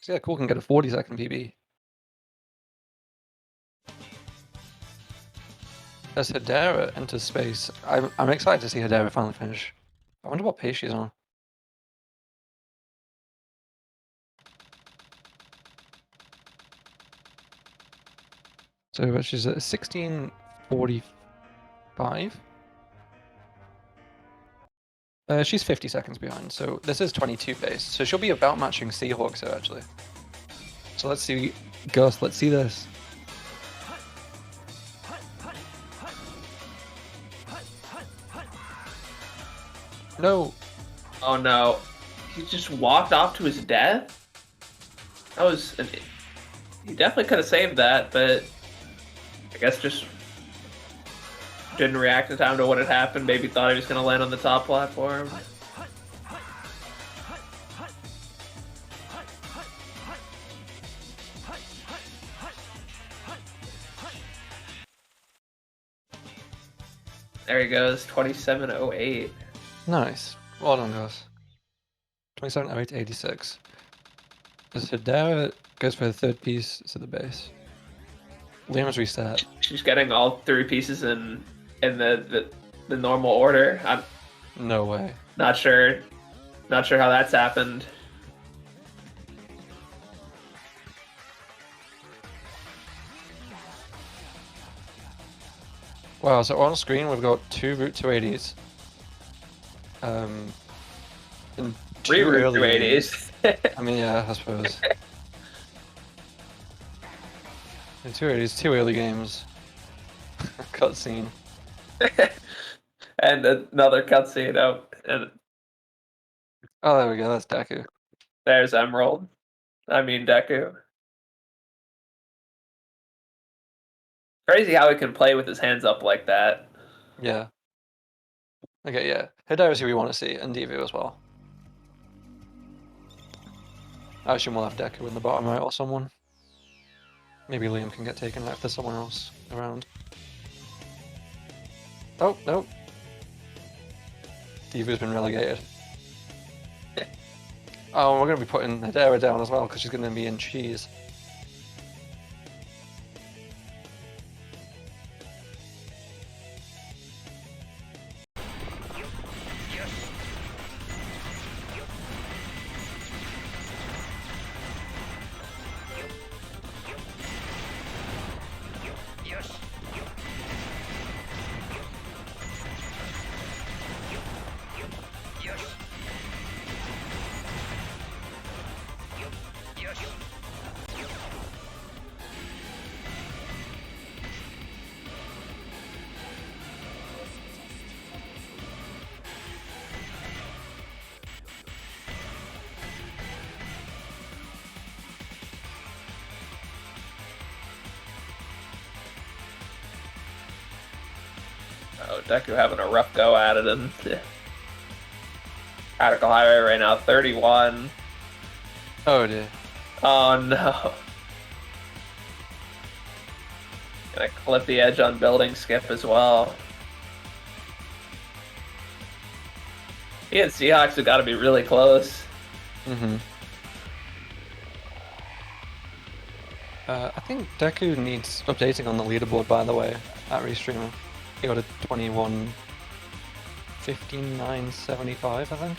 Speaker 5: So yeah, cool. Can get a 40-second PB. As Hedera enters space, I'm excited to see Hedera finally finish. I wonder what pace she's on. So she's at 16:45. She's 50 seconds behind, so this is 22 pace. So she'll be about matching Seahawks here, actually. So let's see, Gus, let's see this. No.
Speaker 7: Oh no. He just walked off to his death? That was... He definitely could have saved that, but... I guess just... didn't react in time to what had happened. Maybe thought he was going to land on the top platform. There he goes, 27:08.
Speaker 5: Nice. Well done, Gus. 27, 08, 86. As Hedera goes for the third piece to the base. Liam's reset.
Speaker 7: She's getting all 3 pieces in the normal order. I'm
Speaker 5: No way.
Speaker 7: not sure how that's happened.
Speaker 5: Wow, so on screen we've got 2 Route 280s. And 2
Speaker 7: Reroute
Speaker 5: early
Speaker 7: 280s.
Speaker 5: I mean, yeah, I suppose. And 280s, 2 early games. Cutscene.
Speaker 7: And another cutscene out, and
Speaker 5: Oh, there we go, that's Deku.
Speaker 7: there's Emerald. I mean Deku. Crazy how he can play with his hands up like that.
Speaker 5: Yeah. Okay, yeah. Hedera's who we want to see, and Divu as well. I assume we'll have Deku in the bottom right or someone. Maybe Liam can get taken out if there's someone else around. Oh, no. Divu's been relegated. Oh, we're going to be putting Hedera down as well, because she's going to be in cheese.
Speaker 7: Oh, Deku having a rough go at it, and Radical Highway right now, 31.
Speaker 5: Oh dear.
Speaker 7: Oh no. Gonna clip the edge on building skip as well. He and Seahawks have got to be really close.
Speaker 5: Mm-hmm. I think Deku needs updating on the leaderboard, by the way, at Restreamer. He got a 21, 59.75, I think.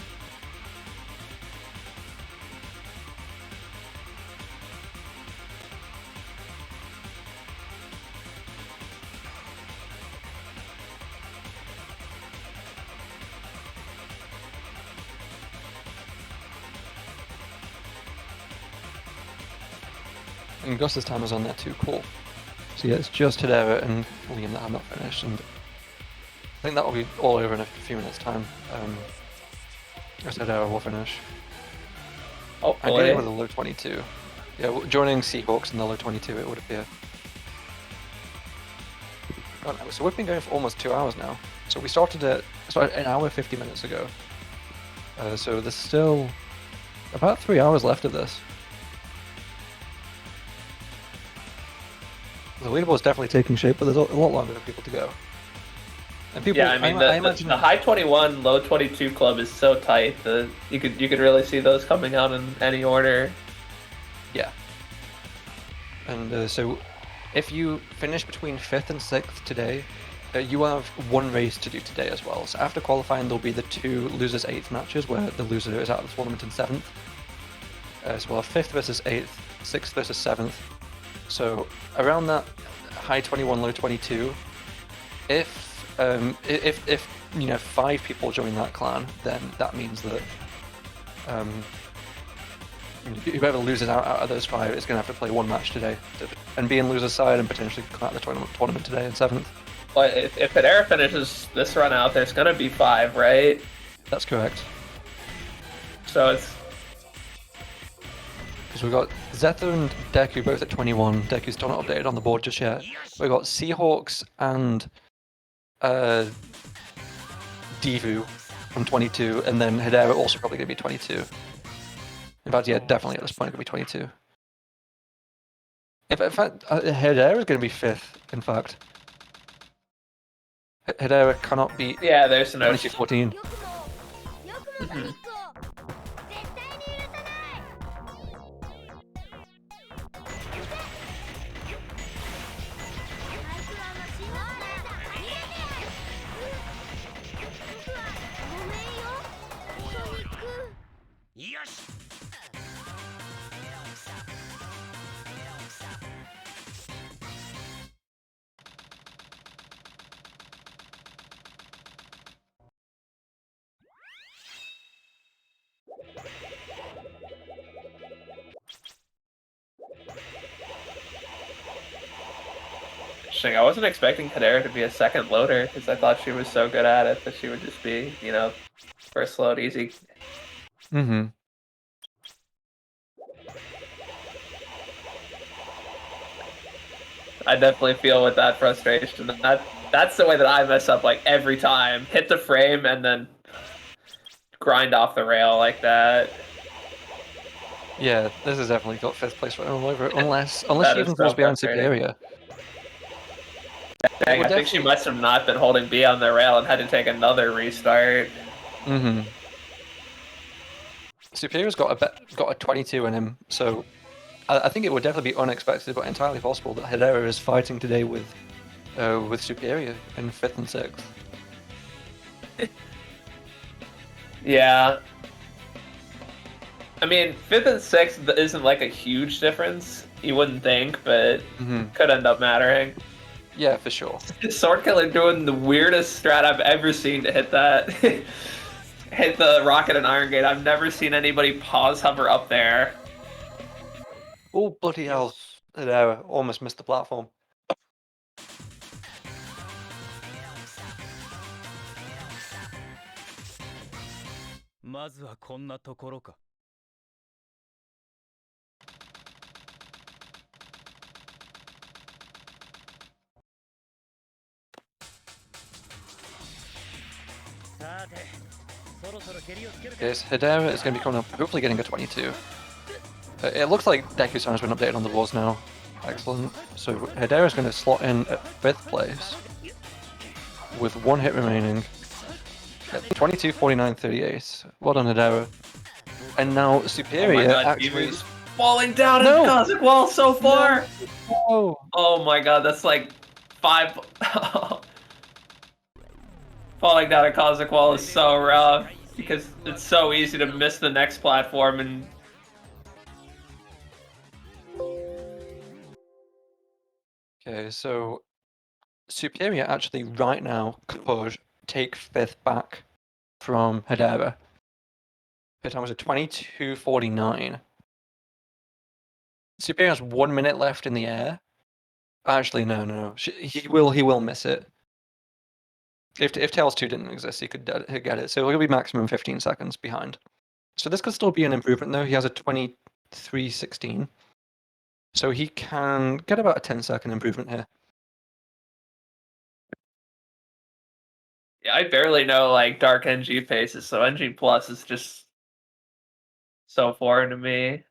Speaker 5: And Gus's time is on there too, cool. So yeah, it's just Hedera and Liam that have not finished, and I think that will be all over in a few minutes' time. Just Hedera will finish.
Speaker 7: Oh,
Speaker 5: I get it with a low 22. Yeah, joining Seahawks in the low 22, it would appear. Oh, no, so we've been going for almost 2 hours now. So we started an hour 50 minutes ago. So there's still about 3 hours left of this. The leaderboard's definitely taking shape, but there's a lot longer for people to go. And people,
Speaker 7: Yeah, I mean, the high 21, low 22 club is so tight that you could really see those coming out in any order.
Speaker 5: Yeah. And so, if you finish between 5th and 6th today, you have one race to do today as well. So after qualifying, there'll be the 2 losers 8th matches where the loser is out of the tournament in 7th. So we'll have 5th versus 8th, 6th versus 7th. So around that high 21, low 22, if you know 5 people join that clan, then that means that whoever loses out of those 5 is going to have to play one match today and be in loser's side and potentially come out of the tournament today in 7th.
Speaker 7: But if Hedera finishes this run out, there's going to be 5, right?
Speaker 5: That's correct.
Speaker 7: So it's...
Speaker 5: Because we've got Zetha and Deku both at 21. Deku's still not updated on the board just yet. We've got Seahawks and Divu from 22, and then Hedera also probably going to be 22. In fact, yeah, definitely at this point going to be 22. In fact, Hedera is going to be 5th, in fact. Hedera cannot beat
Speaker 7: Yeah, there's no...
Speaker 5: 22-14.
Speaker 7: interesting. I wasn't expecting Hedera to be a second loader because I thought she was so good at it that she would just be, you know, first load easy.
Speaker 5: Mm-hmm.
Speaker 7: I definitely feel with that frustration. That's the way that I mess up like every time. Hit the frame and then grind off the rail like that.
Speaker 5: Yeah, this has definitely got 5th place right all over it, unless
Speaker 7: That
Speaker 5: she
Speaker 7: is
Speaker 5: even
Speaker 7: so
Speaker 5: falls behind
Speaker 7: frustrating.
Speaker 5: Superior.
Speaker 7: Dang,
Speaker 5: would
Speaker 7: I think she
Speaker 5: definitely-
Speaker 7: must have not been holding B on the rail and had to take another restart.
Speaker 5: Mm-hmm. Superior's got a 22 in him, so I think it would definitely be unexpected, but entirely possible that Hedera is fighting today with Superior in 5th and 6th.
Speaker 7: Yeah. I mean, 5th and 6th isn't like a huge difference, you wouldn't think, but
Speaker 5: Mm-hmm.
Speaker 7: could end up mattering.
Speaker 5: Yeah, for sure.
Speaker 7: Sword Killer doing the weirdest strat I've ever seen to hit that. Hit the rocket and Iron Gate. I've never seen anybody pause hover up there.
Speaker 5: Oh, bloody hell. Hedera almost missed the platform.
Speaker 8: まずはこんなところか。さて、そろそろ蹴りをつけるか。
Speaker 5: Yes, Hedera is going to be coming up, hopefully getting a 22. It looks like Deku-san has been updated on the laws now. Excellent. So Hedera is going to slot in at 5th place with 1 hit remaining. 22, 49, 38. Well done, Hedera. And now Superior
Speaker 7: Oh my god,
Speaker 5: actually...
Speaker 7: Beaver's falling down
Speaker 5: No!
Speaker 7: in Cosmic Wall so far!
Speaker 5: Oh,
Speaker 7: Oh my god, that's like 5... Falling down a Cosmic Wall is so rough, because it's so easy to miss the next platform and...
Speaker 5: okay, so Superior actually right now could take 5th back from Hedera. Her time was a 22:49. Superior has 1 minute left in the air. Actually, no. He will miss it. If Tails 2 didn't exist, he could get it. So he'll be maximum 15 seconds behind. So this could still be an improvement though. He has a 23:16. So he can get about a 10-second improvement here.
Speaker 7: Yeah, I barely know like Dark NG paces, so NG Plus is just so foreign to me.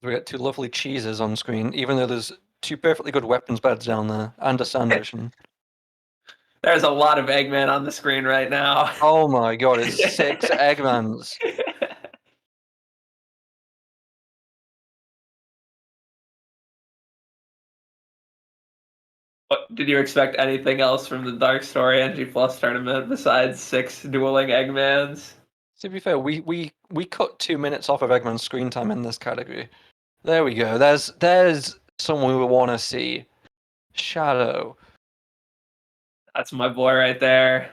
Speaker 5: We get 2 lovely cheeses on screen, even though there's 2 perfectly good weapons beds down there and a sand ocean.
Speaker 7: There's a lot of Eggman on the screen right now.
Speaker 5: Oh my god, it's 6 Eggmans.
Speaker 7: What, did you expect anything else from the Dark Story NG Plus tournament besides 6 dueling Eggmans?
Speaker 5: To be fair, we cut 2 minutes off of Eggman's screen time in this category. There we go. There's someone we want to see. Shadow.
Speaker 7: That's my boy right there.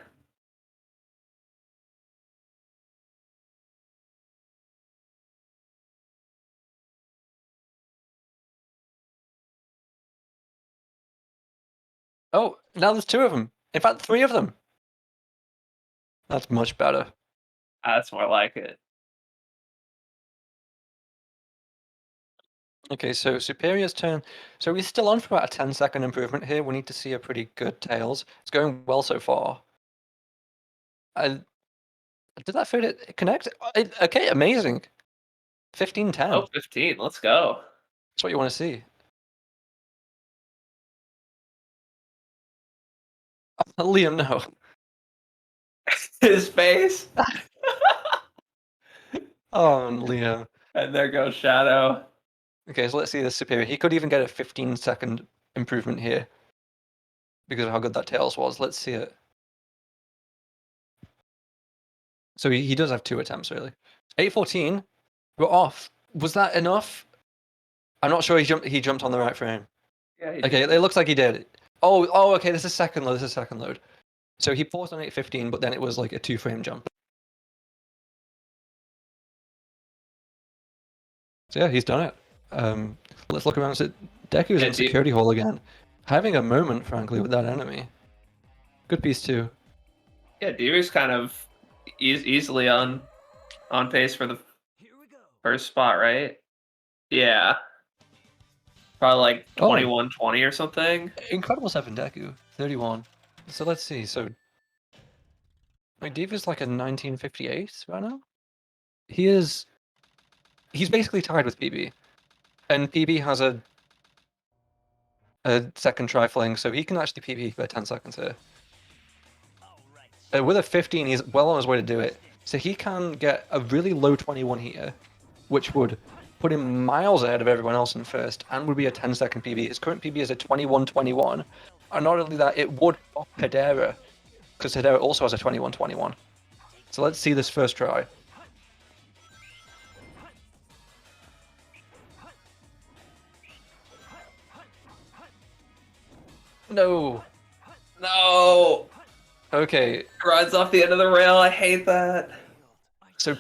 Speaker 5: Oh, now there's 2 of them. In fact, 3 of them. That's much better.
Speaker 7: That's more like it.
Speaker 5: Okay, so Superior's turn. So we're still on for about a 10-second improvement here. We need to see a pretty good Tails. It's going well so far. Did that fit connect? Okay, amazing. 15-10.
Speaker 7: Oh, 15. Let's go.
Speaker 5: That's what you want to see. Liam, no.
Speaker 7: His face.
Speaker 5: Oh, Liam.
Speaker 7: And there goes Shadow.
Speaker 5: Okay, so let's see the Superior. He could even get a 15-second improvement here because of how good that Tails was. Let's see it. So he does have 2 attempts, really. 8:14. We're off. Was that enough? I'm not sure he jumped on the right frame.
Speaker 7: Yeah, he
Speaker 5: Okay, it looks like he did. Oh, okay, this is second load. So he paused on 8:15, but then it was like a 2-frame jump. So yeah, he's done it. Let's look around. So Deku's
Speaker 7: Yeah,
Speaker 5: in security hall again, having a moment, frankly, with that enemy. Good piece too.
Speaker 7: Yeah, Deery's kind of easily on pace for the first spot, right? Yeah. Probably like
Speaker 5: Oh.
Speaker 7: 21-20 or something.
Speaker 5: Incredible 7 Deku, 31. So let's see. So, wait, Diva's like a 1958 right now. He's basically tied with PB, and PB has a second trifling, so he can actually PB for 10 seconds here. With a 15, he's well on his way to do it. So he can get a really low 21 here, which would put him miles ahead of everyone else in first, and would be a 10-second PB. His current PB is a 21-21, and not only that, it would off Hedera, because Hedera also has a 21-21. So let's see this first try. No.
Speaker 7: No!
Speaker 5: Okay,
Speaker 7: Rides off the end of the rail. I hate that.
Speaker 5: so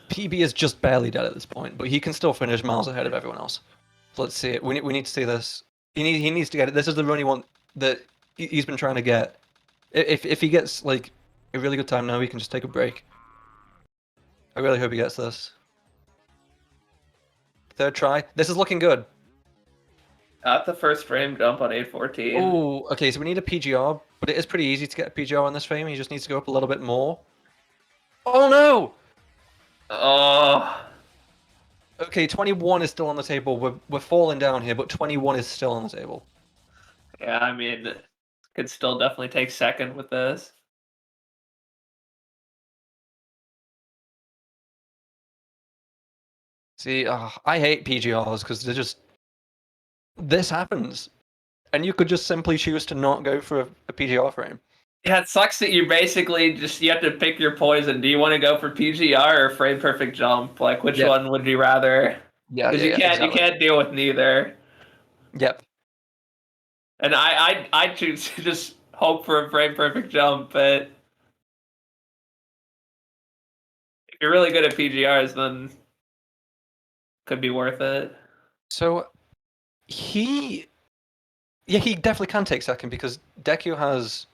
Speaker 5: PB is just barely dead at this point, but he can still finish miles ahead of everyone else. So let's see it. We need to see this. He needs to get it. This is the run he want that he's been trying to get. If he gets like a really good time now, he can just take a break. I really hope he gets this. Third try. This is looking good.
Speaker 7: Got the first frame jump on 814.
Speaker 5: Oh, okay. So we need a PGR, but it is pretty easy to get a PGR on this frame. He just needs to go up a little bit more. Oh no!
Speaker 7: Oh.
Speaker 5: Okay, 21 is still on the table. We're falling down here, but 21 is still on the table.
Speaker 7: Yeah, I mean, could still definitely take second with this.
Speaker 5: See, I hate PGRs because they're just... This happens. And you could just simply choose to not go for a PGR frame.
Speaker 7: Yeah, it sucks that you basically you have to pick your poison. Do you want to go for PGR or frame perfect jump? Like, which one would you rather?
Speaker 5: Yeah,
Speaker 7: Because you can't deal with neither.
Speaker 5: Yep.
Speaker 7: And I choose to just hope for a frame perfect jump, but if you're really good at PGRs, then could be worth it.
Speaker 5: So, he definitely can take second because Deku has,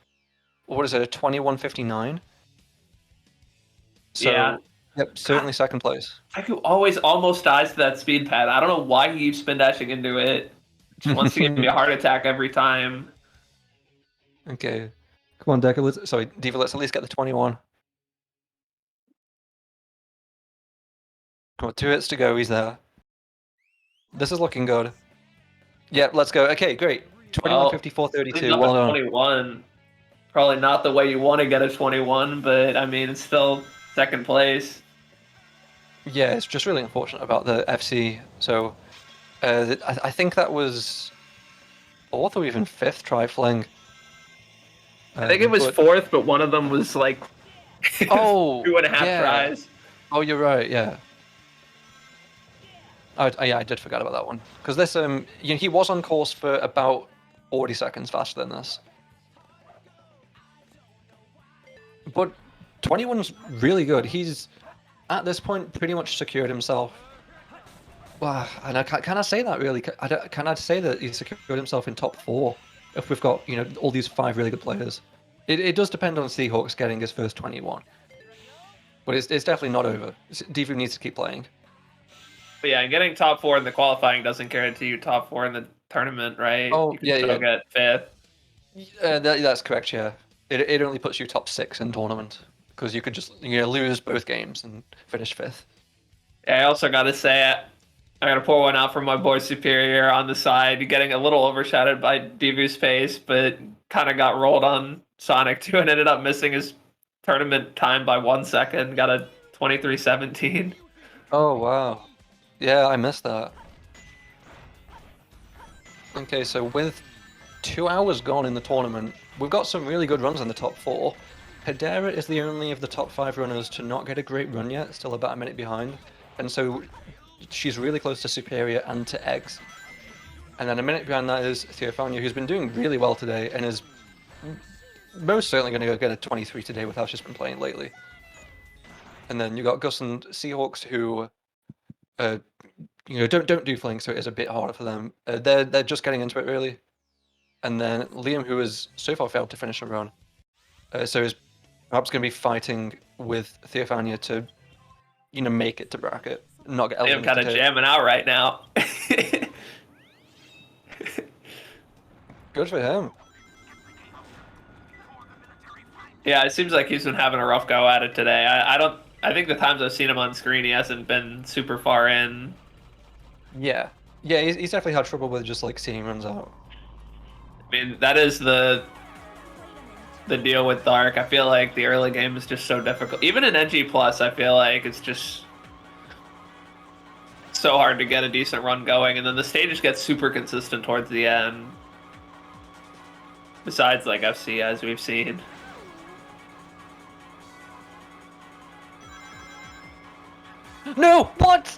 Speaker 5: what is it, a 21.59? So,
Speaker 7: Yeah.
Speaker 5: Yep, certainly second place.
Speaker 7: Deku always almost dies to that speed pad. I don't know why he keeps spin dashing into it. Just wants to give me a heart attack every time.
Speaker 5: Okay. Come on, Deku. Diva, let's at least get the 21. Come on, 2 hits to go. He's there. This is looking good. Yeah, let's go. Okay, great. 21.54.32. Well done.
Speaker 7: 21. Probably not the way you want to get a 21, but I mean, it's still second place.
Speaker 5: Yeah, it's just really unfortunate about the FC. So, I think that was 4th or even 5th trifling.
Speaker 7: I think it was 4th, but one of them was like 2.5 tries.
Speaker 5: Oh, you're right. Yeah. Yeah, I did forget about that one because this he was on course for about 40 seconds faster than this. But 21's really good. He's at this point pretty much secured himself. Wow, and can I say that really? Can I say that he's secured himself in top 4 if we've got all these 5 really good players? It does depend on Seahawks getting his first 21, but it's definitely not over. Divu needs to keep playing.
Speaker 7: But yeah, getting top 4 in the qualifying doesn't guarantee you top 4 in the tournament, right?
Speaker 5: Oh,
Speaker 7: you can still get 5th.
Speaker 5: That's correct. Yeah, it only puts you top 6 in tournament because you could just lose both games and finish 5th.
Speaker 7: Yeah, I also got to say, I got to pour one out for my boy Superior on the side, getting a little overshadowed by Divu's pace, but kind of got rolled on Sonic 2 and ended up missing his tournament time by 1 second. Got a 23-17.
Speaker 5: Oh, wow. Yeah, I missed that. Okay, so with 2 hours gone in the tournament, we've got some really good runs in the top 4. Hedera is the only of the top 5 runners to not get a great run yet, still about a minute behind. And so she's really close to Superior and to Eggs. And then a minute behind that is Theophania, who's been doing really well today and is most certainly going to go get a 23 today with how she's been playing lately. And then you got Gus and Seahawks, who don't do flank, so it is a bit harder for them. They're just getting into it really, and then Liam, who has so far failed to finish a run, so is perhaps going to be fighting with Theophania to, make it to bracket, not get
Speaker 7: I'm
Speaker 5: eliminated.
Speaker 7: kind of jamming out right now.
Speaker 5: Good for him.
Speaker 7: Yeah, it seems like he's been having a rough go at it today. I think the times I've seen him on screen, he hasn't been super far in.
Speaker 5: Yeah, he's definitely had trouble with just like seeing runs out.
Speaker 7: I mean, that is the deal with Dark. I feel like the early game is just so difficult. Even in NG Plus, I feel like it's just so hard to get a decent run going, and then the stages get super consistent towards the end. Besides, like FC, as we've seen.
Speaker 5: No, what?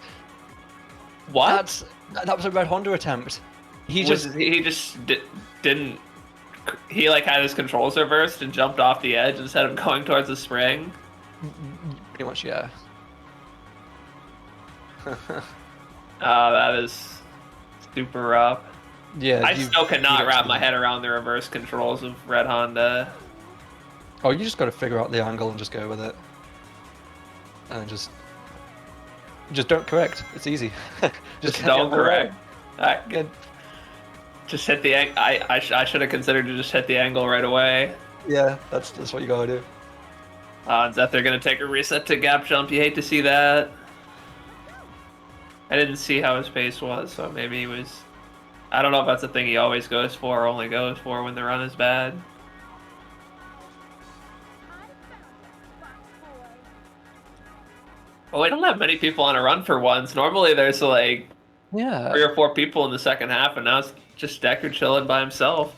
Speaker 7: What?
Speaker 5: That was a Red Honda attempt. He
Speaker 7: didn't. He like had his controls reversed and jumped off the edge instead of going towards the spring.
Speaker 5: Pretty much, yeah.
Speaker 7: That is super rough.
Speaker 5: Yeah.
Speaker 7: I still cannot wrap my head around the reverse controls of Red Honda.
Speaker 5: Oh, you just got to figure out the angle and just go with it, and just don't correct. It's easy.
Speaker 7: Just don't correct. Just hit the angle. I should have considered to just hit the angle right away.
Speaker 5: Yeah, that's what you gotta do.
Speaker 7: Odds that they're gonna take a reset to gap jump. You hate to see that. I didn't see how his pace was, so maybe he was. I don't know if that's a thing he always goes for or only goes for when the run is bad. Well, we don't have many people on a run for once. Normally there's like 3 or 4 people in the second half, and now it's just Deku chilling by himself.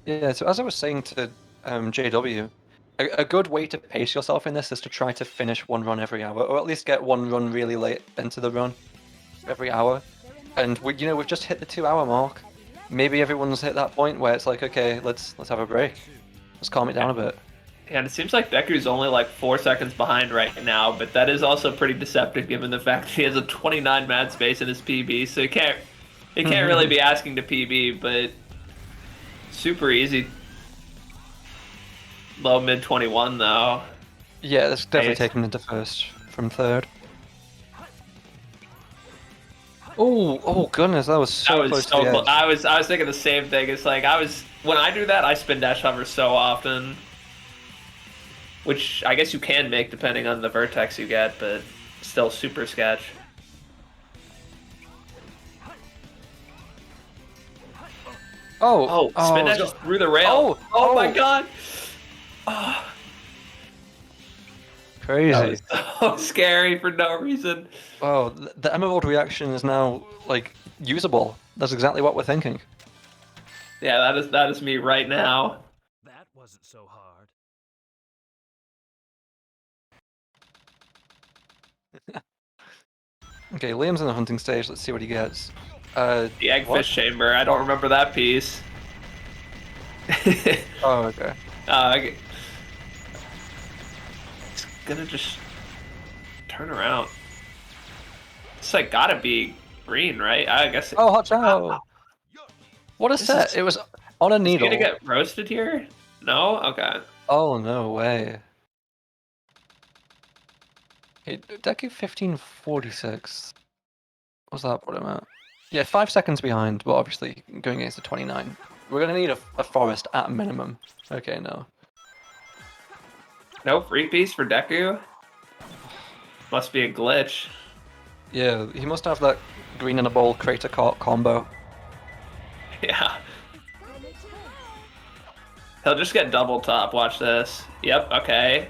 Speaker 5: Yeah, so as I was saying to JW, a good way to pace yourself in this is to try to finish one run every hour, or at least get one run really late into the run every hour. And we've just hit the 2-hour mark. Maybe everyone's hit that point where it's like, okay, let's have a break. Let's calm it down a bit.
Speaker 7: And it seems like Deku's only like 4 seconds behind right now, but that is also pretty deceptive given the fact that he has a 29 mad space in his PB, so he can't really be asking to PB, but super easy. Low mid 21 though.
Speaker 5: Yeah, that's definitely
Speaker 7: Nice.
Speaker 5: taken into first from third. Oh goodness, that was so close to the edge.
Speaker 7: I was thinking the same thing. It's like when I do that, I spin dash hover so often. Which I guess you can make depending on the vertex you get, but still super sketch. Oh, spin dash just through the rail. Oh my god! Oh,
Speaker 5: Crazy.
Speaker 7: that was so scary for no reason.
Speaker 5: Oh, the Emerald reaction is now like usable. That's exactly what we're thinking.
Speaker 7: Yeah, that is me right now.
Speaker 8: That wasn't so hard.
Speaker 5: Okay, Liam's in the hunting stage. Let's see what he gets.
Speaker 7: The Eggfish Chamber. I don't remember that piece.
Speaker 5: Oh, okay.
Speaker 7: It's gonna just turn around. It's like gotta be green, right? I guess.
Speaker 5: Oh, hot chow! What a
Speaker 7: This
Speaker 5: set!
Speaker 7: is-
Speaker 5: It was on a
Speaker 7: Is he
Speaker 5: needle.
Speaker 7: gonna get roasted here? No? Okay.
Speaker 5: Oh, no way. Okay, Deku 1546. What's that put him at? Yeah, 5 seconds behind, but obviously going against the 29. We're gonna need a forest at minimum. Okay, no.
Speaker 7: No free piece for Deku? Must be a glitch.
Speaker 5: Yeah, he must have that green in a bowl crater combo.
Speaker 7: Yeah. He'll just get double top. Watch this. Yep, okay.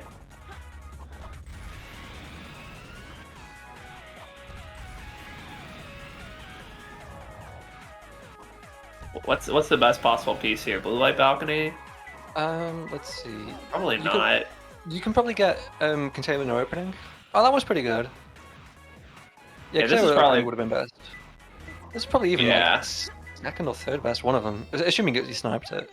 Speaker 7: What's the best possible piece here? Blue light balcony?
Speaker 5: Let's see.
Speaker 7: Probably
Speaker 5: You
Speaker 7: not.
Speaker 5: You can probably get container no opening. Oh, that was pretty good.
Speaker 7: Yeah, this
Speaker 5: container
Speaker 7: is
Speaker 5: no
Speaker 7: probably-
Speaker 5: opening would have been best. This is probably even
Speaker 7: Yeah.
Speaker 5: like second or third best, one of them. Assuming you sniped it.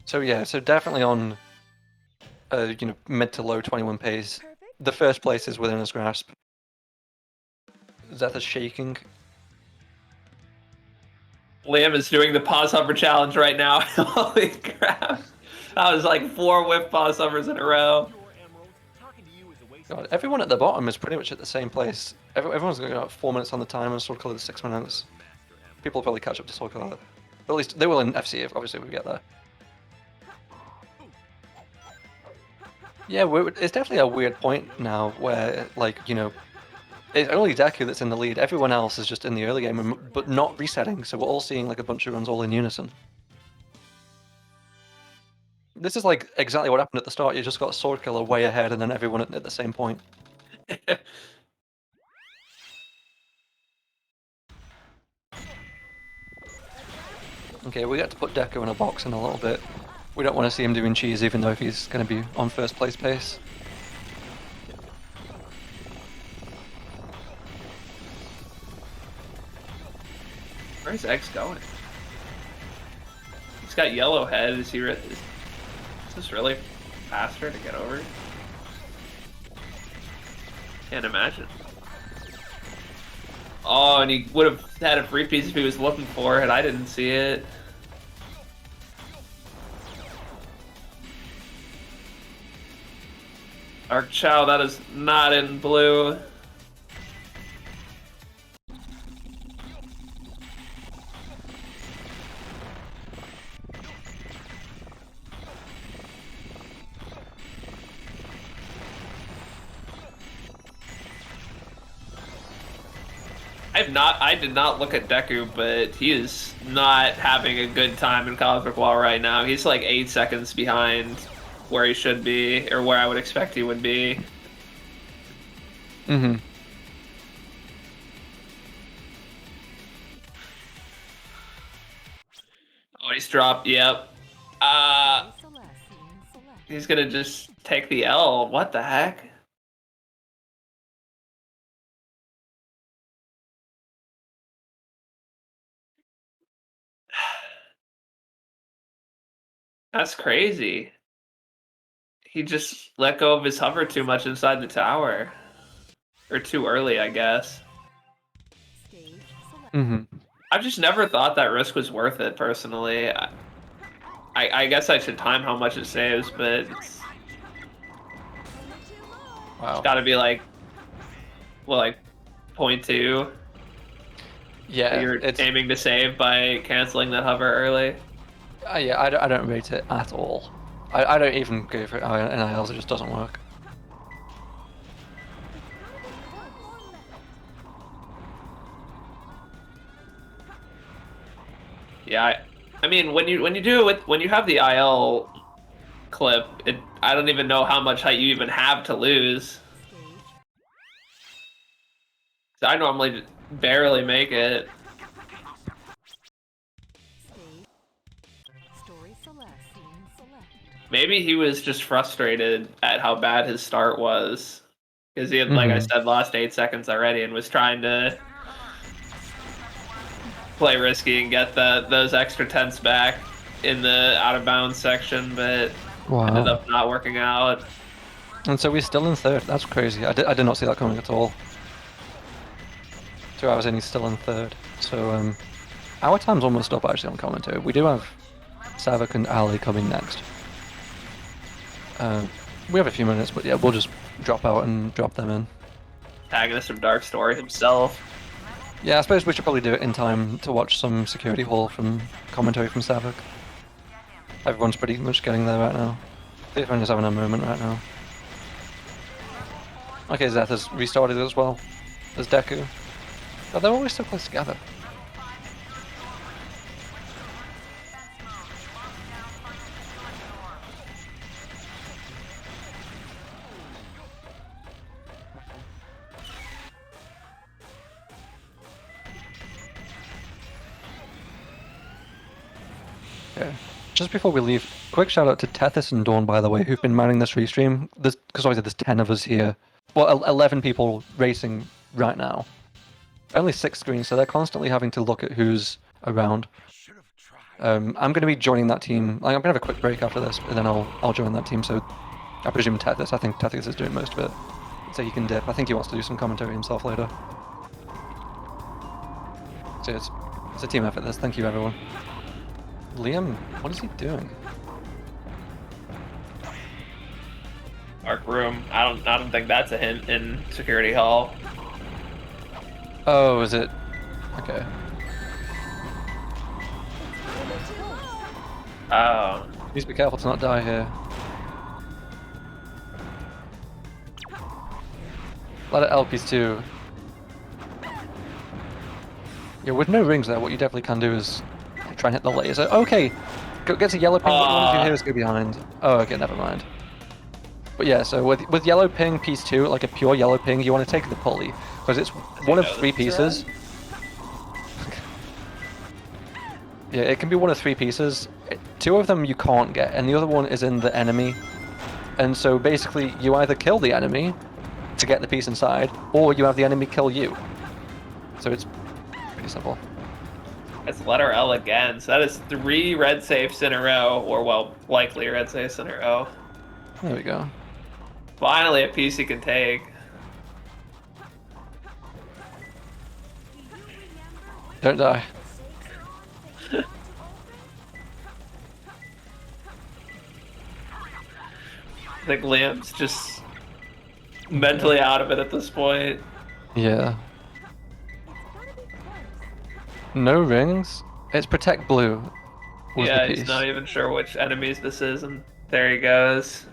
Speaker 5: So yeah, so definitely on mid to low 21 pace. The first place is within his grasp. Zeth is shaking.
Speaker 7: Liam is doing the pause hover challenge right now. Holy crap. That was like 4 whiff pause hovers in a row.
Speaker 5: God, everyone at the bottom is pretty much at the same place. Everyone's got about 4 minutes on the timer, Sword Color 6 minutes. People will probably catch up to Sword Color. But at least they will in FC if obviously we get there. Yeah, it's definitely a weird point now where, like, it's only Deku that's in the lead. Everyone else is just in the early game, but not resetting, so we're all seeing like a bunch of runs all in unison. This is like exactly what happened at the start. You just got Sword Killer way ahead and then everyone at the same point. Okay, we get to put Deku in a box in a little bit. We don't want to see him doing cheese even though if he's going to be on first place pace.
Speaker 7: Where's X going? He's got yellow head. Is this really faster to get over? Can't imagine. Oh, and he would have had a free piece if he was looking for it. I didn't see it. Dark Chow, that is not in blue. I did not look at Deku, but he is not having a good time in Cosmic Wall right now. He's like 8 seconds behind where he should be, or where I would expect he would be.
Speaker 5: Mm-hmm.
Speaker 7: Oh, he's dropped, yep. He's gonna just take the L. What the heck? That's crazy. He just let go of his hover too much inside the tower. Or too early, I guess.
Speaker 5: Mm-hmm.
Speaker 7: I've just never thought that risk was worth it, personally. I guess I should time how much it saves, but
Speaker 5: Wow.
Speaker 7: it's gotta be like, well, like 0.2.
Speaker 5: Yeah,
Speaker 7: You're
Speaker 5: it's
Speaker 7: aiming to save by canceling that hover early.
Speaker 5: yeah, I don't rate it at all. I don't even go for NILs, it just doesn't work.
Speaker 7: Yeah, I mean, when you do it when you have the IL clip, I don't even know how much height you even have to lose. So I normally barely make it. Maybe he was just frustrated at how bad his start was. Because he had, like I said, lost 8 seconds already and was trying to play risky and get those extra tenths back in the out of bounds section, but ended up not working out.
Speaker 5: And so we're still in third. That's crazy. I did not see that coming at all. 2 hours in, he's still in third. So our time's almost up actually on commentary. We do have Savik and Ali coming next. We have a few minutes, but yeah, we'll just drop out and drop them in.
Speaker 7: Antagonist of Dark Story himself.
Speaker 5: Yeah, I suppose we should probably do it in time to watch some security hall from commentary from Savik. Everyone's pretty much getting there right now. The defender's having a moment right now. Okay, Zeth has restarted as well as Deku. But they're always so close together. Okay. Just before we leave, quick shout out to Tethys and Dawn, by the way, who've been manning this restream. Because obviously there's 10 of us here. Well, 11 people racing right now. Only 6 screens, so they're constantly having to look at who's around. I'm going to be joining that team. I'm going to have a quick break after this, and then I'll join that team. So I presume Tethys. I think Tethys is doing most of it. So he can dip. I think he wants to do some commentary himself later. So it's a team effort. This. Thank you, everyone. Liam, what is he doing?
Speaker 7: Dark room. I don't think that's a hint in security hall.
Speaker 5: Oh, is it? Okay.
Speaker 7: Oh.
Speaker 5: Please be careful to not die here. Let it LPs too. Yeah, with no rings there, what you definitely can do is try and hit the laser. Okay, get to yellow ping. What you want to do here is go behind. Oh, okay, never mind. But yeah, so with yellow ping piece 2, like a pure yellow ping, you want to take the pulley because it's one of 3 pieces. Yeah, it can be one of 3 pieces. 2 of them you can't get, and the other one is in the enemy. And so basically, you either kill the enemy to get the piece inside, or you have the enemy kill you. So it's pretty simple.
Speaker 7: It's letter L again. So that is 3 red safes in a row, or well, likely red safes in a row.
Speaker 5: There we go.
Speaker 7: Finally, a piece he can take.
Speaker 5: Don't die.
Speaker 7: I think Liam's just mentally out of it at this point.
Speaker 5: Yeah. No rings? It's protect blue. Was
Speaker 7: Yeah,
Speaker 5: the
Speaker 7: he's
Speaker 5: piece.
Speaker 7: not even sure which enemies this is, and there he goes.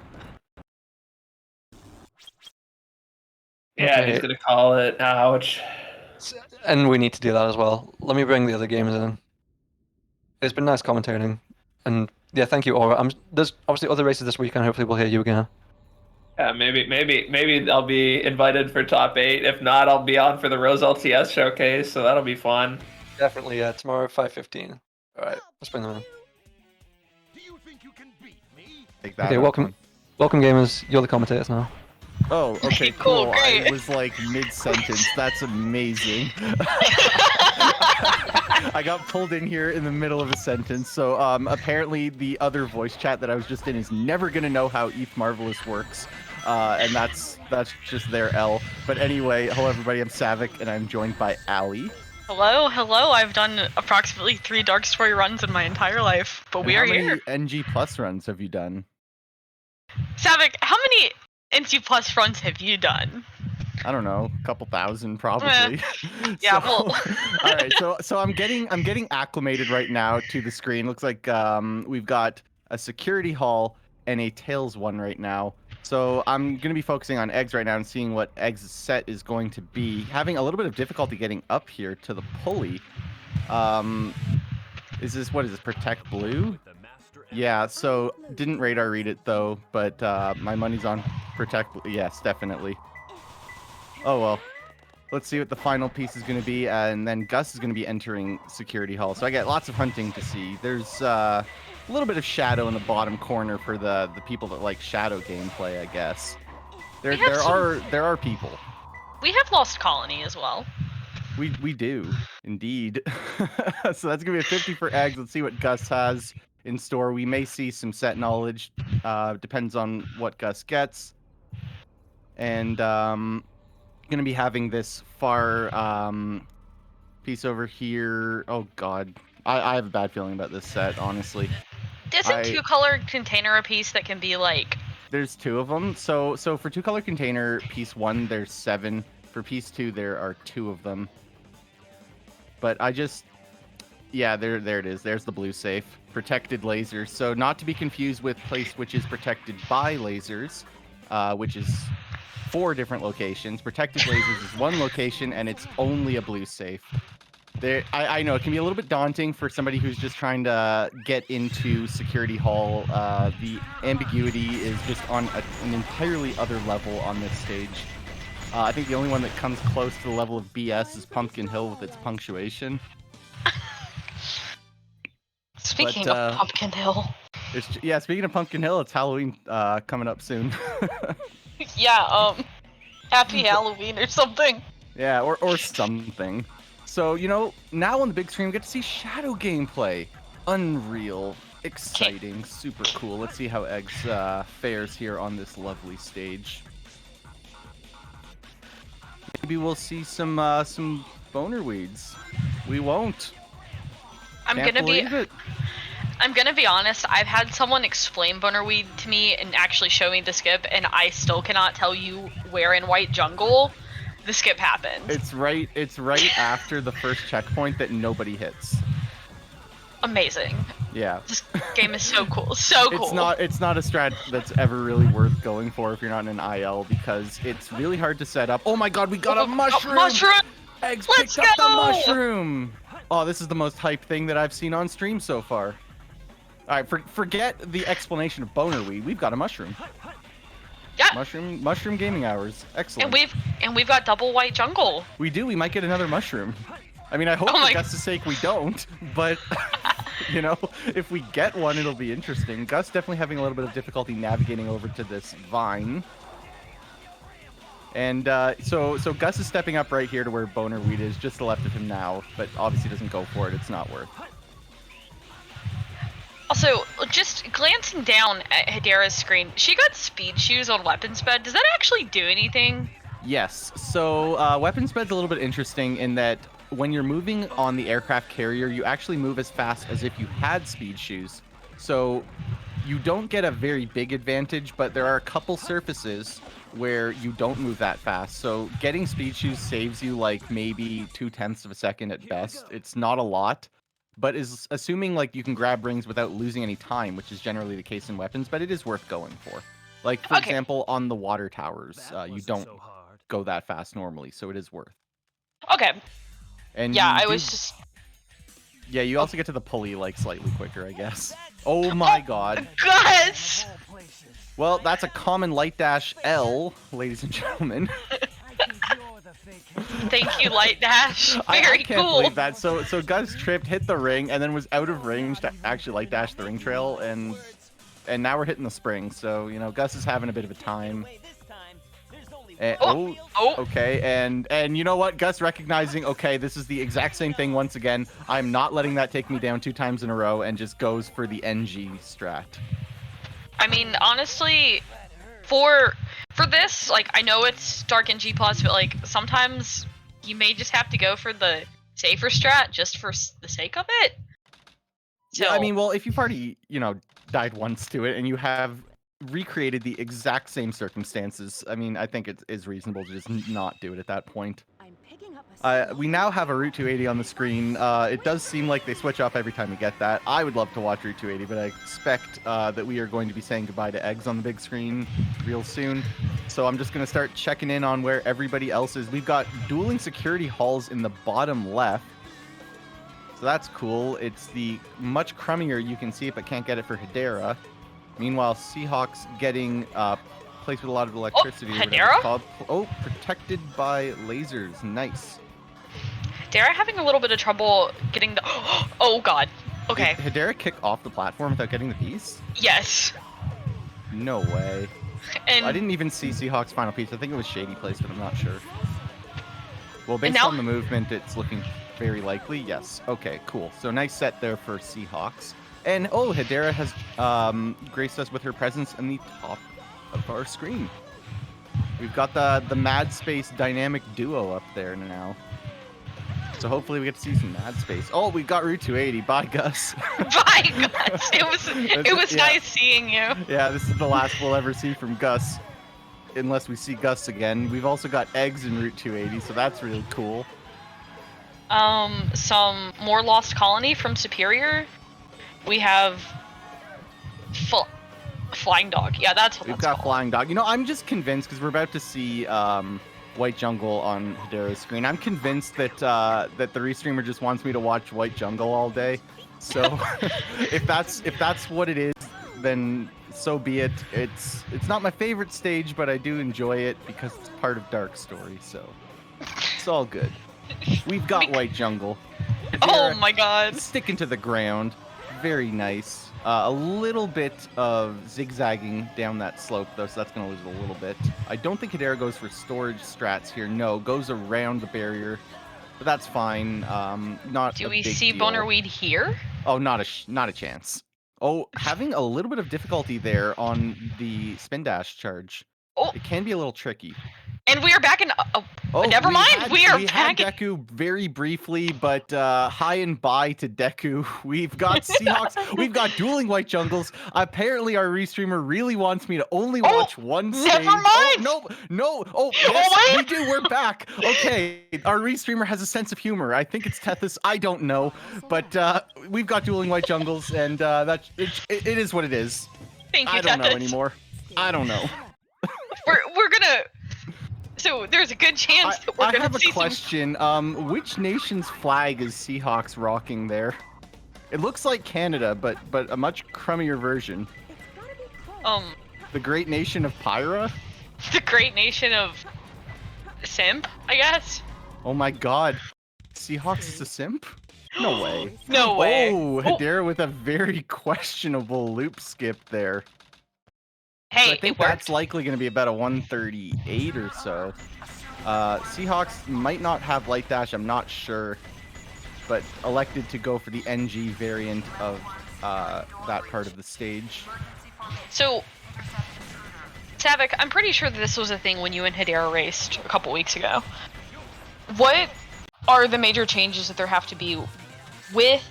Speaker 7: Yeah,
Speaker 5: Okay.
Speaker 7: he's gonna call it. Ouch.
Speaker 5: And we need to do that as well. Let me bring the other gamers in. It's been nice commentating. And yeah, thank you, Aura. There's obviously other races this weekend. Hopefully we'll hear you again.
Speaker 7: Yeah, maybe I'll be invited for top 8. If not, I'll be on for the Rose LTS showcase, so that'll be fun.
Speaker 5: Definitely, yeah. Tomorrow, 5:15. Alright, let's bring them in.
Speaker 8: Do you think you can beat me?
Speaker 10: Take that
Speaker 5: Okay,
Speaker 10: out.
Speaker 5: welcome gamers. You're the commentators now.
Speaker 10: Oh, okay,
Speaker 11: Cool,
Speaker 10: cool.
Speaker 11: great.
Speaker 10: I was like mid-sentence. That's amazing. I got pulled in here in the middle of a sentence. So apparently the other voice chat that I was just in is never gonna know how ETH Marvelous works. And that's just their L. But anyway, hello everybody, I'm Savik and I'm joined by Ali.
Speaker 11: Hello. I've done approximately 3 Dark Story runs in my entire life, but we are here.
Speaker 10: How many NG Plus runs have you done?
Speaker 11: Savik, how many NC Plus runs have you done?
Speaker 10: I don't know, a couple thousand probably.
Speaker 11: Yeah,
Speaker 10: So-
Speaker 11: well.
Speaker 10: all right, so I'm getting acclimated right now to the screen. Looks like we've got a security hall and a Tails one right now. So I'm gonna be focusing on Eggs right now and seeing what Eggs' set is going to be. Having a little bit of difficulty getting up here to the pulley. What is this? Protect Blue? Yeah, so didn't radar read it though, but my money's on Protect Blue. Yes, definitely. Oh well. Let's see what the final piece is going to be, and then Gus is going to be entering Security Hall. So I get lots of hunting to see. There's a little bit of shadow in the bottom corner for the people that like shadow gameplay, I guess. There are people.
Speaker 11: We have Lost Colony as well.
Speaker 10: We do indeed. So that's gonna be a 50 for Eggs. Let's see what Gus has in store. We may see some set knowledge. Depends on what Gus gets. And gonna be having this far piece over here. Oh god, I have a bad feeling about this set, honestly.
Speaker 11: Isn't 2-color container a piece that can be like?
Speaker 10: There's 2 of them. So for 2-color container piece 1, there's 7. For piece 2, there are 2 of them. But yeah, there it is. There's the blue safe. Protected lasers. So not to be confused with place which is protected by lasers, which is 4 different locations. Protected lasers is 1 location, and it's only a blue safe. I know it can be a little bit daunting for somebody who's just trying to get into Security Hall. The ambiguity is just on an entirely other level on this stage. I think the only one that comes close to the level of BS is Pumpkin Hill with its punctuation.
Speaker 11: Speaking of Pumpkin Hill.
Speaker 10: Yeah, speaking of Pumpkin Hill, it's Halloween coming up soon.
Speaker 11: Yeah, Happy Halloween or something.
Speaker 10: Yeah, or something. So, now on the big screen, we get to see shadow gameplay. Unreal. Exciting, super cool. Let's see how Eggs fares here on this lovely stage. Maybe we'll see some boner weeds. We won't.
Speaker 11: I'm
Speaker 10: Can't
Speaker 11: gonna
Speaker 10: believe it.
Speaker 11: I'm gonna be honest, I've had someone explain Bonerweed to me and actually show me the skip, and I still cannot tell you where in White Jungle the skip happened.
Speaker 10: It's right after the first checkpoint that nobody hits.
Speaker 11: Amazing.
Speaker 10: Yeah.
Speaker 11: This game is so cool. So cool.
Speaker 10: It's not a strat that's ever really worth going for if you're not in an IL because it's really hard to set up. Oh my god, we got a mushroom!
Speaker 11: Mushroom!
Speaker 10: Eggs
Speaker 11: Let's
Speaker 10: picked up the
Speaker 11: go!
Speaker 10: mushroom! Oh, this is the most hype thing that I've seen on stream so far. Alright, forget the explanation of Bonerweed. We've got a mushroom.
Speaker 11: Yeah.
Speaker 10: Mushroom gaming hours. Excellent.
Speaker 11: And we've got double White Jungle.
Speaker 10: We do. We might get another mushroom. I mean, I hope for Gus's sake we don't, but you know, if we get one, it'll be interesting. Gus definitely having a little bit of difficulty navigating over to this vine. And so Gus is stepping up right here to where Bonerweed is, just to the left of him now, but obviously doesn't go for it. It's not worth.
Speaker 11: Also, just glancing down at Hedera's screen, she got speed shoes on weapons bed. Does that actually do anything?
Speaker 10: Yes. So weapons bed's a little bit interesting in that when you're moving on the aircraft carrier, you actually move as fast as if you had speed shoes. So you don't get a very big advantage, but there are a couple surfaces where you don't move that fast. So getting speed shoes saves you like maybe 0.2 of a second at best. It's not a lot, but is assuming like you can grab rings without losing any time, which is generally the case in weapons, but it is worth going for. Like, for example, on the water towers, you don't go that fast normally, so it is worth.
Speaker 11: Okay.
Speaker 10: And
Speaker 11: yeah,
Speaker 10: you
Speaker 11: I was just...
Speaker 10: Yeah, you also get to the pulley, like, slightly quicker, I guess. Oh my god.
Speaker 11: Gus!
Speaker 10: Well, that's a common Light Dash L, ladies and gentlemen.
Speaker 11: Thank you, Light Dash.
Speaker 10: I
Speaker 11: Very
Speaker 10: can't
Speaker 11: cool.
Speaker 10: believe that. So Gus tripped, hit the ring, and then was out of range to actually Light Dash the ring trail, and now we're hitting the spring, so, you know, Gus is having a bit of a time. Okay, and you know what? Gus recognizing, okay, this is the exact same thing once again. I'm not letting that take me down 2 times in a row, and just goes for the NG strat.
Speaker 11: I mean, honestly, for this, like, I know it's Dark NG+, but, like, sometimes you may just have to go for the safer strat just for the sake of it. So,
Speaker 10: Yeah, I mean, well, if you've already, you know, died once to it, and you have recreated the exact same circumstances, I mean, I think it is reasonable to just not do it at that point. We now have a Route 280 on the screen. It does seem like they switch off every time we get that. I would love to watch Route 280, but I expect that we are going to be saying goodbye to Eggs on the big screen real soon. So I'm just going to start checking in on where everybody else is. We've got dueling security halls in the bottom left. So that's cool. It's the much crummier you can see it, but can't get it for Hedera. Meanwhile, Seahawks getting placed with a lot of electricity. or whatever it's
Speaker 11: Hedera?
Speaker 10: called. Oh, protected by lasers. Nice.
Speaker 11: Hedera having a little bit of trouble getting the... Oh, God. Okay.
Speaker 10: Did Hedera kick off the platform without getting the piece?
Speaker 11: Yes.
Speaker 10: No way.
Speaker 11: And
Speaker 10: I didn't even see Seahawks' final piece. I think it was Shady Place, but I'm not sure. Well,
Speaker 11: And
Speaker 10: based
Speaker 11: now-
Speaker 10: on the movement, it's looking very likely. Yes. Okay, cool. So nice set there for Seahawks. And, oh, Hedera has graced us with her presence in the top of our screen. We've got the Mad Space dynamic duo up there now. So hopefully we get to see some Mad Space. Oh, we got Route 280. Bye, Gus.
Speaker 11: Bye, Gus. It was
Speaker 10: yeah.
Speaker 11: nice seeing you.
Speaker 10: Yeah, this is the last we'll ever see from Gus. Unless we see Gus again. We've also got Eggs in Route 280, so that's really cool.
Speaker 11: Some more Lost Colony from Superior. We have Flying Dog. Yeah, that's what
Speaker 10: We've
Speaker 11: that's
Speaker 10: got
Speaker 11: called.
Speaker 10: Flying Dog. You know, I'm just convinced, because we're about to see White Jungle on Hedera's screen. I'm convinced that that the restreamer just wants me to watch White Jungle all day. So if that's what it is, then so be it. It's not my favorite stage, but I do enjoy it because it's part of Dark Story, so it's all good. We've got White Jungle.
Speaker 11: Oh my God.
Speaker 10: Sticking to the ground. Very nice. A little bit of zigzagging down that slope, though, so that's going to lose it a little bit. I don't think Hedera goes for storage strats here. No, goes around the barrier, but that's fine. Not.
Speaker 11: Do
Speaker 10: a
Speaker 11: we
Speaker 10: big
Speaker 11: see
Speaker 10: deal.
Speaker 11: Bonerweed here?
Speaker 10: Oh, not a chance. Oh, having a little bit of difficulty there on the spin dash charge.
Speaker 11: Oh.
Speaker 10: It can be a little tricky.
Speaker 11: And we are back in.
Speaker 10: Oh,
Speaker 11: never mind. We are
Speaker 10: had
Speaker 11: back. in-
Speaker 10: Deku very briefly, but hi and bye to Deku. We've got Seahawks. We've got dueling white jungles. Apparently, our restreamer really wants me to only watch one stage.
Speaker 11: never mind.
Speaker 10: Oh, no. Oh, yes, we do. We're back. Okay, our restreamer has a sense of humor. I think it's Tethys. I don't know, but we've got dueling white jungles, and it is what it is.
Speaker 11: Thank you,
Speaker 10: I don't know
Speaker 11: Tethys.
Speaker 10: anymore. I don't know.
Speaker 11: We're gonna. So there's a good chance that we're
Speaker 10: I
Speaker 11: gonna
Speaker 10: have a
Speaker 11: see some.
Speaker 10: question. Which nation's flag is Seahawks rocking there? It looks like Canada, but a much crummier version. The great nation of Pyra?
Speaker 11: The great nation of simp, I guess.
Speaker 10: Oh my god. Seahawks is a simp? No way.
Speaker 11: No way.
Speaker 10: Oh, Hedera with a very questionable loop skip there.
Speaker 11: Hey,
Speaker 10: So I think
Speaker 11: it worked.
Speaker 10: that's likely going to be about a 138 or so. Seahawks might not have light dash, I'm not sure, but elected to go for the NG variant of that part of the stage.
Speaker 11: So, Savik, I'm pretty sure that this was a thing when you and Hedera raced a couple weeks ago. What are the major changes that there have to be with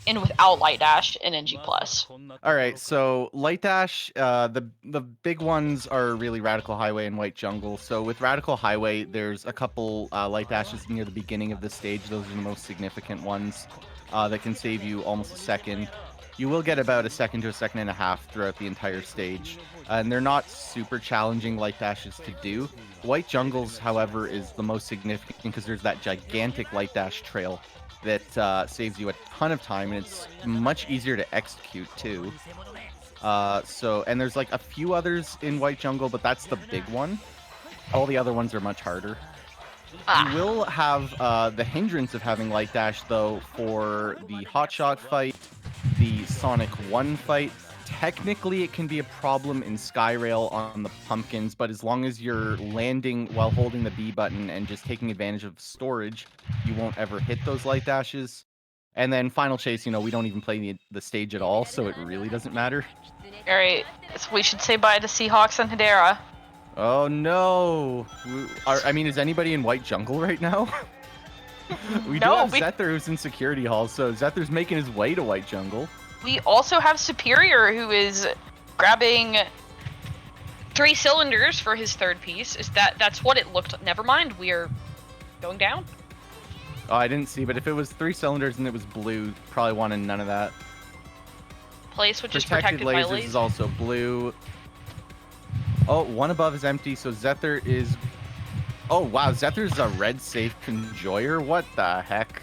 Speaker 11: and without Light Dash and NG+?
Speaker 10: All right, so Light Dash, the big ones are really Radical Highway and White Jungle. So with Radical Highway, there's a couple Light Dashes near the beginning of the stage. Those are the most significant ones that can save you almost a second. You will get about a second to a second and a half throughout the entire stage. And they're not super challenging Light Dashes to do. White Jungles, however, is the most significant because there's that gigantic Light Dash trail that saves you a ton of time, and it's much easier to execute too. And there's like a few others in White Jungle, but that's the big one. All the other ones are much harder. You will have the hindrance of having Light Dash though for the Hotshot fight, the Sonic 1 fight. Technically, it can be a problem in Skyrail on the pumpkins, but as long as you're landing while holding the B button and just taking advantage of storage, you won't ever hit those light dashes. And then Final Chase, we don't even play the stage at all, so it really doesn't matter.
Speaker 11: Alright, so we should say bye to Seahawks and Hedera.
Speaker 10: Oh no! Is anybody in White Jungle right now? We do have Zether who's in Security Hall, so Zether's making his way to White Jungle.
Speaker 11: We also have Superior, who is grabbing 3 cylinders for his third piece. That's what it looked. Never mind, we are going down.
Speaker 10: Oh, I didn't see, but if it was 3 cylinders and it was blue, probably wanted none of that.
Speaker 11: Place which is protected by
Speaker 10: lasers
Speaker 11: lasers
Speaker 10: is also blue. Oh, one above is empty, so Zether is... Oh wow, Zether's a red safe conjoyer? What the heck?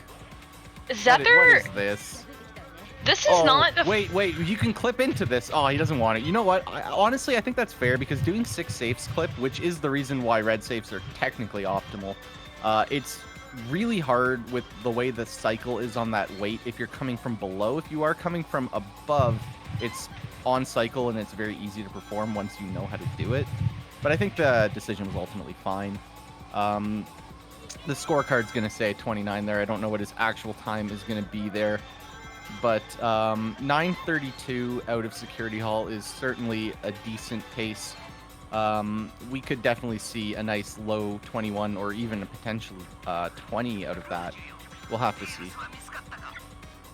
Speaker 11: Zether...
Speaker 10: What is this?
Speaker 11: This is not the...
Speaker 10: Wait, you can clip into this. Oh, he doesn't want it. You know what? Honestly, I think that's fair, because doing 6 safes clip, which is the reason why red safes are technically optimal, it's really hard with the way the cycle is on that weight if you're coming from below. If you are coming from above, it's on cycle and it's very easy to perform once you know how to do it. But I think the decision was ultimately fine. The scorecard's going to say 29 there. I don't know what his actual time is going to be there. But 9:32 out of Security Hall is certainly a decent pace. We could definitely see a nice low 21 or even a potential 20 out of that. We'll have to see.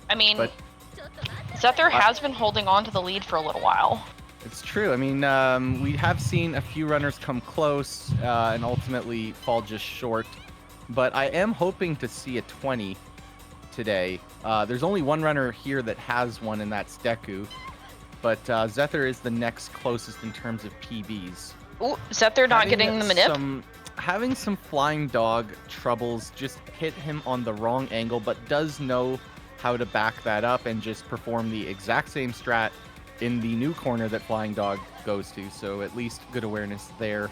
Speaker 11: I mean, Zether has been holding on to the lead for a little while.
Speaker 10: It's true. I mean, we have seen a few runners come close and ultimately fall just short. But I am hoping to see a 20 today. There's only one runner here that has one, and that's Deku. But Zether is the next closest in terms of PBs.
Speaker 11: Ooh, Zether not getting the manip?
Speaker 10: Having some Flying Dog troubles, just hit him on the wrong angle, but does know how to back that up and just perform the exact same strat in the new corner that Flying Dog goes to. So at least good awareness there.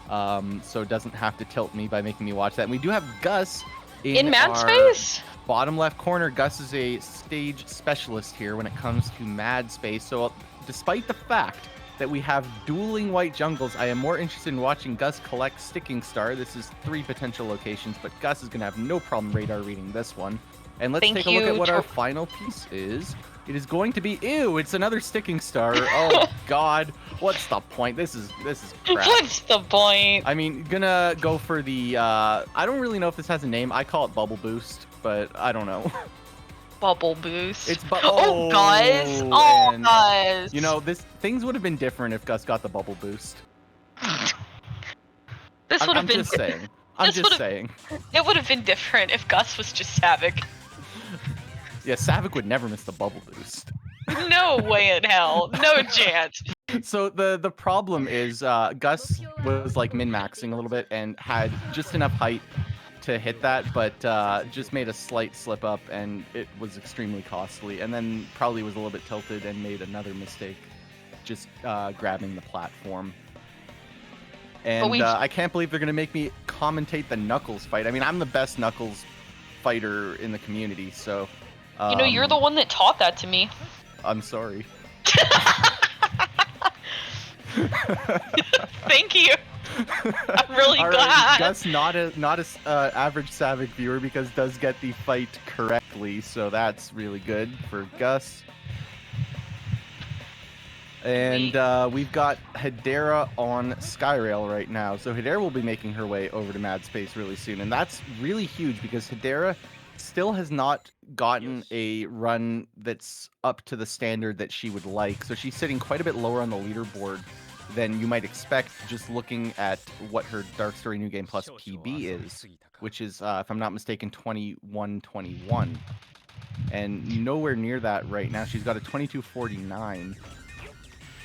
Speaker 10: So it doesn't have to tilt me by making me watch that. And we do have Gus in
Speaker 11: mad
Speaker 10: our
Speaker 11: space.
Speaker 10: Bottom left corner. Gus is a stage specialist here when it comes to mad space. So despite the fact that we have dueling white jungles, I am more interested in watching Gus collect Sticking Star. This is 3 potential locations, but Gus is going to have no problem radar reading this one. And let's
Speaker 11: Thank
Speaker 10: take a look
Speaker 11: you,
Speaker 10: at what our
Speaker 11: Tor-
Speaker 10: final piece is. It is going to be, ew, it's another sticking star. Oh god, what's the point? This is crap.
Speaker 11: What's the point?
Speaker 10: I mean, gonna go for the, I don't really know if this has a name. I call it Bubble Boost, but I don't know.
Speaker 11: Bubble boost.
Speaker 10: It's
Speaker 11: oh, guys. Oh,
Speaker 10: and,
Speaker 11: guys.
Speaker 10: You know, things would have been different if Gus got the Bubble Boost.
Speaker 11: This would have
Speaker 10: I'm
Speaker 11: been.
Speaker 10: just saying. I'm
Speaker 11: this
Speaker 10: just
Speaker 11: would've-
Speaker 10: saying.
Speaker 11: It would have been different if Gus was just Savik.
Speaker 10: Yeah, Savik would never miss the Bubble Boost.
Speaker 11: No way in hell. No chance.
Speaker 10: So the problem is Gus was like min-maxing a little bit and had just enough height to hit that, but just made a slight slip up and it was extremely costly, and then probably was a little bit tilted and made another mistake just grabbing the platform. And I can't believe they're going to make me commentate the Knuckles fight. I mean, I'm the best Knuckles fighter in the community, so...
Speaker 11: You know, you're the one that taught that to me.
Speaker 10: I'm sorry.
Speaker 11: Thank you. I'm really
Speaker 10: All
Speaker 11: glad.
Speaker 10: right, Gus, not a average Savik viewer, because does get the fight correctly, so that's really good for Gus. And we've got Hedera on Skyrail right now, so Hedera will be making her way over to Mad Space really soon, and that's really huge because Hedera still has not gotten a run that's up to the standard that she would like, so she's sitting quite a bit lower on the leaderboard than you might expect just looking at what her Dark Story New Game Plus PB is, which is, if I'm not mistaken, 21-21. And nowhere near that right now. She's got a 22-49.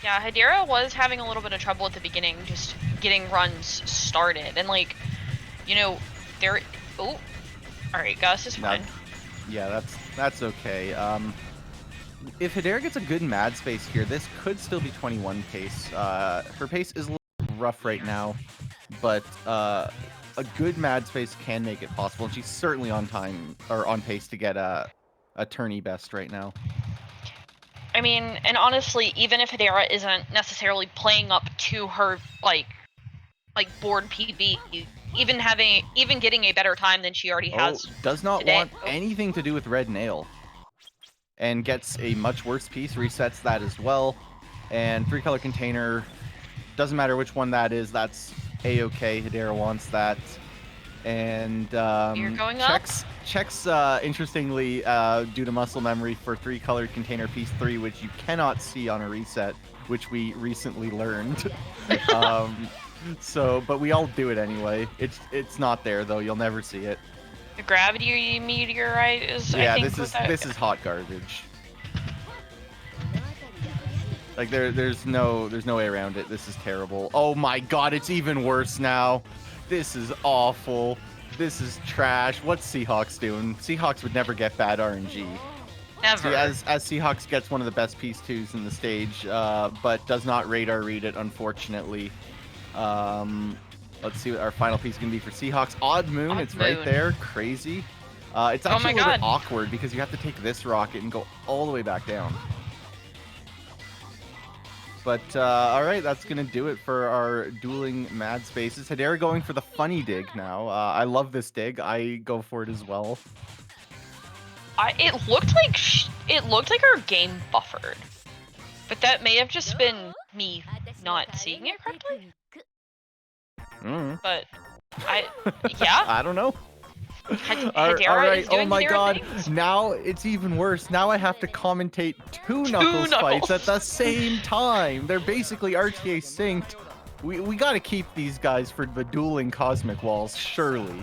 Speaker 11: Yeah, Hedera was having a little bit of trouble at the beginning, just getting runs started. And, like, you know, there... Oh, alright, Gus is fine.
Speaker 10: Yeah, that's okay. If Hedera gets a good Mad Space here, this could still be 21 pace. Her pace is a little rough right now, but a good Mad Space can make it possible, and she's certainly on time, or on pace to get a tourney best right now.
Speaker 11: I mean, and honestly, even if Hedera isn't necessarily playing up to her, like board PB, even getting a better time than she already has.
Speaker 10: Does not
Speaker 11: today.
Speaker 10: want anything to do with Red Nail. And gets a much worse piece, resets that as well. And 3-color container, doesn't matter which one that is, that's A-okay. Hedera wants that. And
Speaker 11: You're going
Speaker 10: checks interestingly, due to muscle memory for 3-colored container piece 3, which you cannot see on a reset, which we recently learned. But we all do it anyway. It's not there though. You'll never see it.
Speaker 11: The gravity meteorite is.
Speaker 10: Yeah,
Speaker 11: I think
Speaker 10: this is hot garbage. Like there's no way around it. This is terrible. Oh my god, it's even worse now. This is awful. This is trash. What's Seahawks doing? Seahawks would never get bad RNG.
Speaker 11: Never.
Speaker 10: See, as Seahawks gets one of the best piece 2s in the stage, but does not radar read it, unfortunately. Let's see what our final piece is going to be for Seahawks. Odd Moon, it's right there. Crazy. It's actually a little bit awkward because you have to take this rocket and go all the way back down. But, alright, that's going to do it for our dueling Mad Spaces. Hedera going for the funny dig now. I love this dig. I go for it as well.
Speaker 11: It looked like her game buffered, but that may have just been me not seeing it correctly. But yeah.
Speaker 10: I don't know.
Speaker 11: Hedera
Speaker 10: Alright,
Speaker 11: is doing
Speaker 10: oh my
Speaker 11: Hedera
Speaker 10: god,
Speaker 11: things.
Speaker 10: now it's even worse. Now I have to commentate two Knuckles fights at the same time. They're basically RTA synced. We gotta keep these guys for the dueling Cosmic Walls, surely.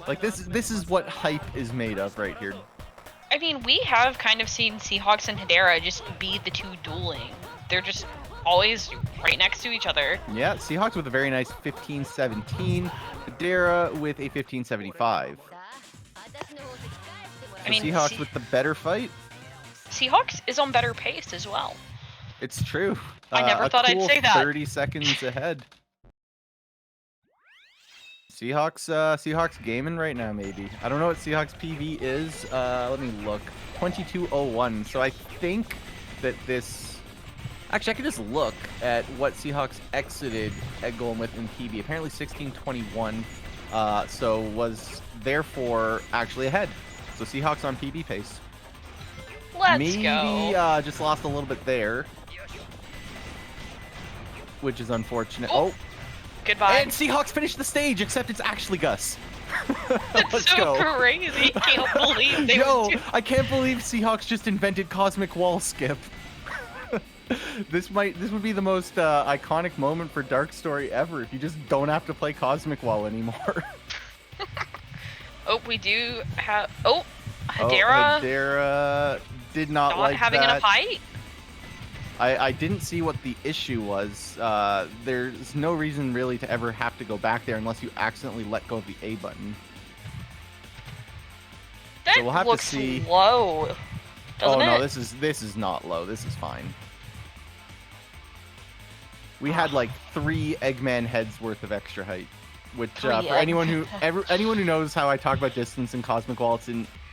Speaker 10: Like, this is what hype is made of right here.
Speaker 11: I mean, we have kind of seen Seahawks and Hedera just be the two dueling. They're just always right next to each other.
Speaker 10: Yeah, Seahawks with a very nice 15-17. Hedera with a 15-75.
Speaker 11: I mean,
Speaker 10: Seahawks with the better fight.
Speaker 11: Seahawks is on better pace as well.
Speaker 10: It's true.
Speaker 11: I never thought I'd say that.
Speaker 10: 30 seconds ahead. Seahawks gaming right now, maybe. I don't know what Seahawks PV is. Let me look. 2201. So I think that this... Actually, I could just look at what Seahawks exited at Golem with in PV. Apparently 1621. So was therefore actually ahead. So Seahawks on PB pace.
Speaker 11: Let's
Speaker 10: Maybe
Speaker 11: go.
Speaker 10: just lost a little bit there, which is unfortunate.
Speaker 11: Oh.
Speaker 10: Oh,
Speaker 11: Goodbye.
Speaker 10: and Seahawks finished the stage, except it's actually Gus.
Speaker 11: That's
Speaker 10: Let's
Speaker 11: so
Speaker 10: go.
Speaker 11: crazy. I can't believe they
Speaker 10: Yo,
Speaker 11: would do.
Speaker 10: I can't believe Seahawks just invented Cosmic Wall Skip. This would be the most iconic moment for Dark Story ever if you just don't have to play Cosmic Wall anymore.
Speaker 11: Oh, we do have. Oh, Hedera.
Speaker 10: Oh, Hedera did not
Speaker 11: not
Speaker 10: like
Speaker 11: having
Speaker 10: that.
Speaker 11: enough height.
Speaker 10: I didn't see what the issue was. There's no reason really to ever have to go back there unless you accidentally let go of the A button.
Speaker 11: That
Speaker 10: we'll have to
Speaker 11: looks
Speaker 10: see.
Speaker 11: low. Doesn't
Speaker 10: Oh no,
Speaker 11: it?
Speaker 10: this is not low. This is fine. We had like 3 Eggman heads worth of extra height, which for anyone who anyone who knows how I talk about distance in Cosmic Wall,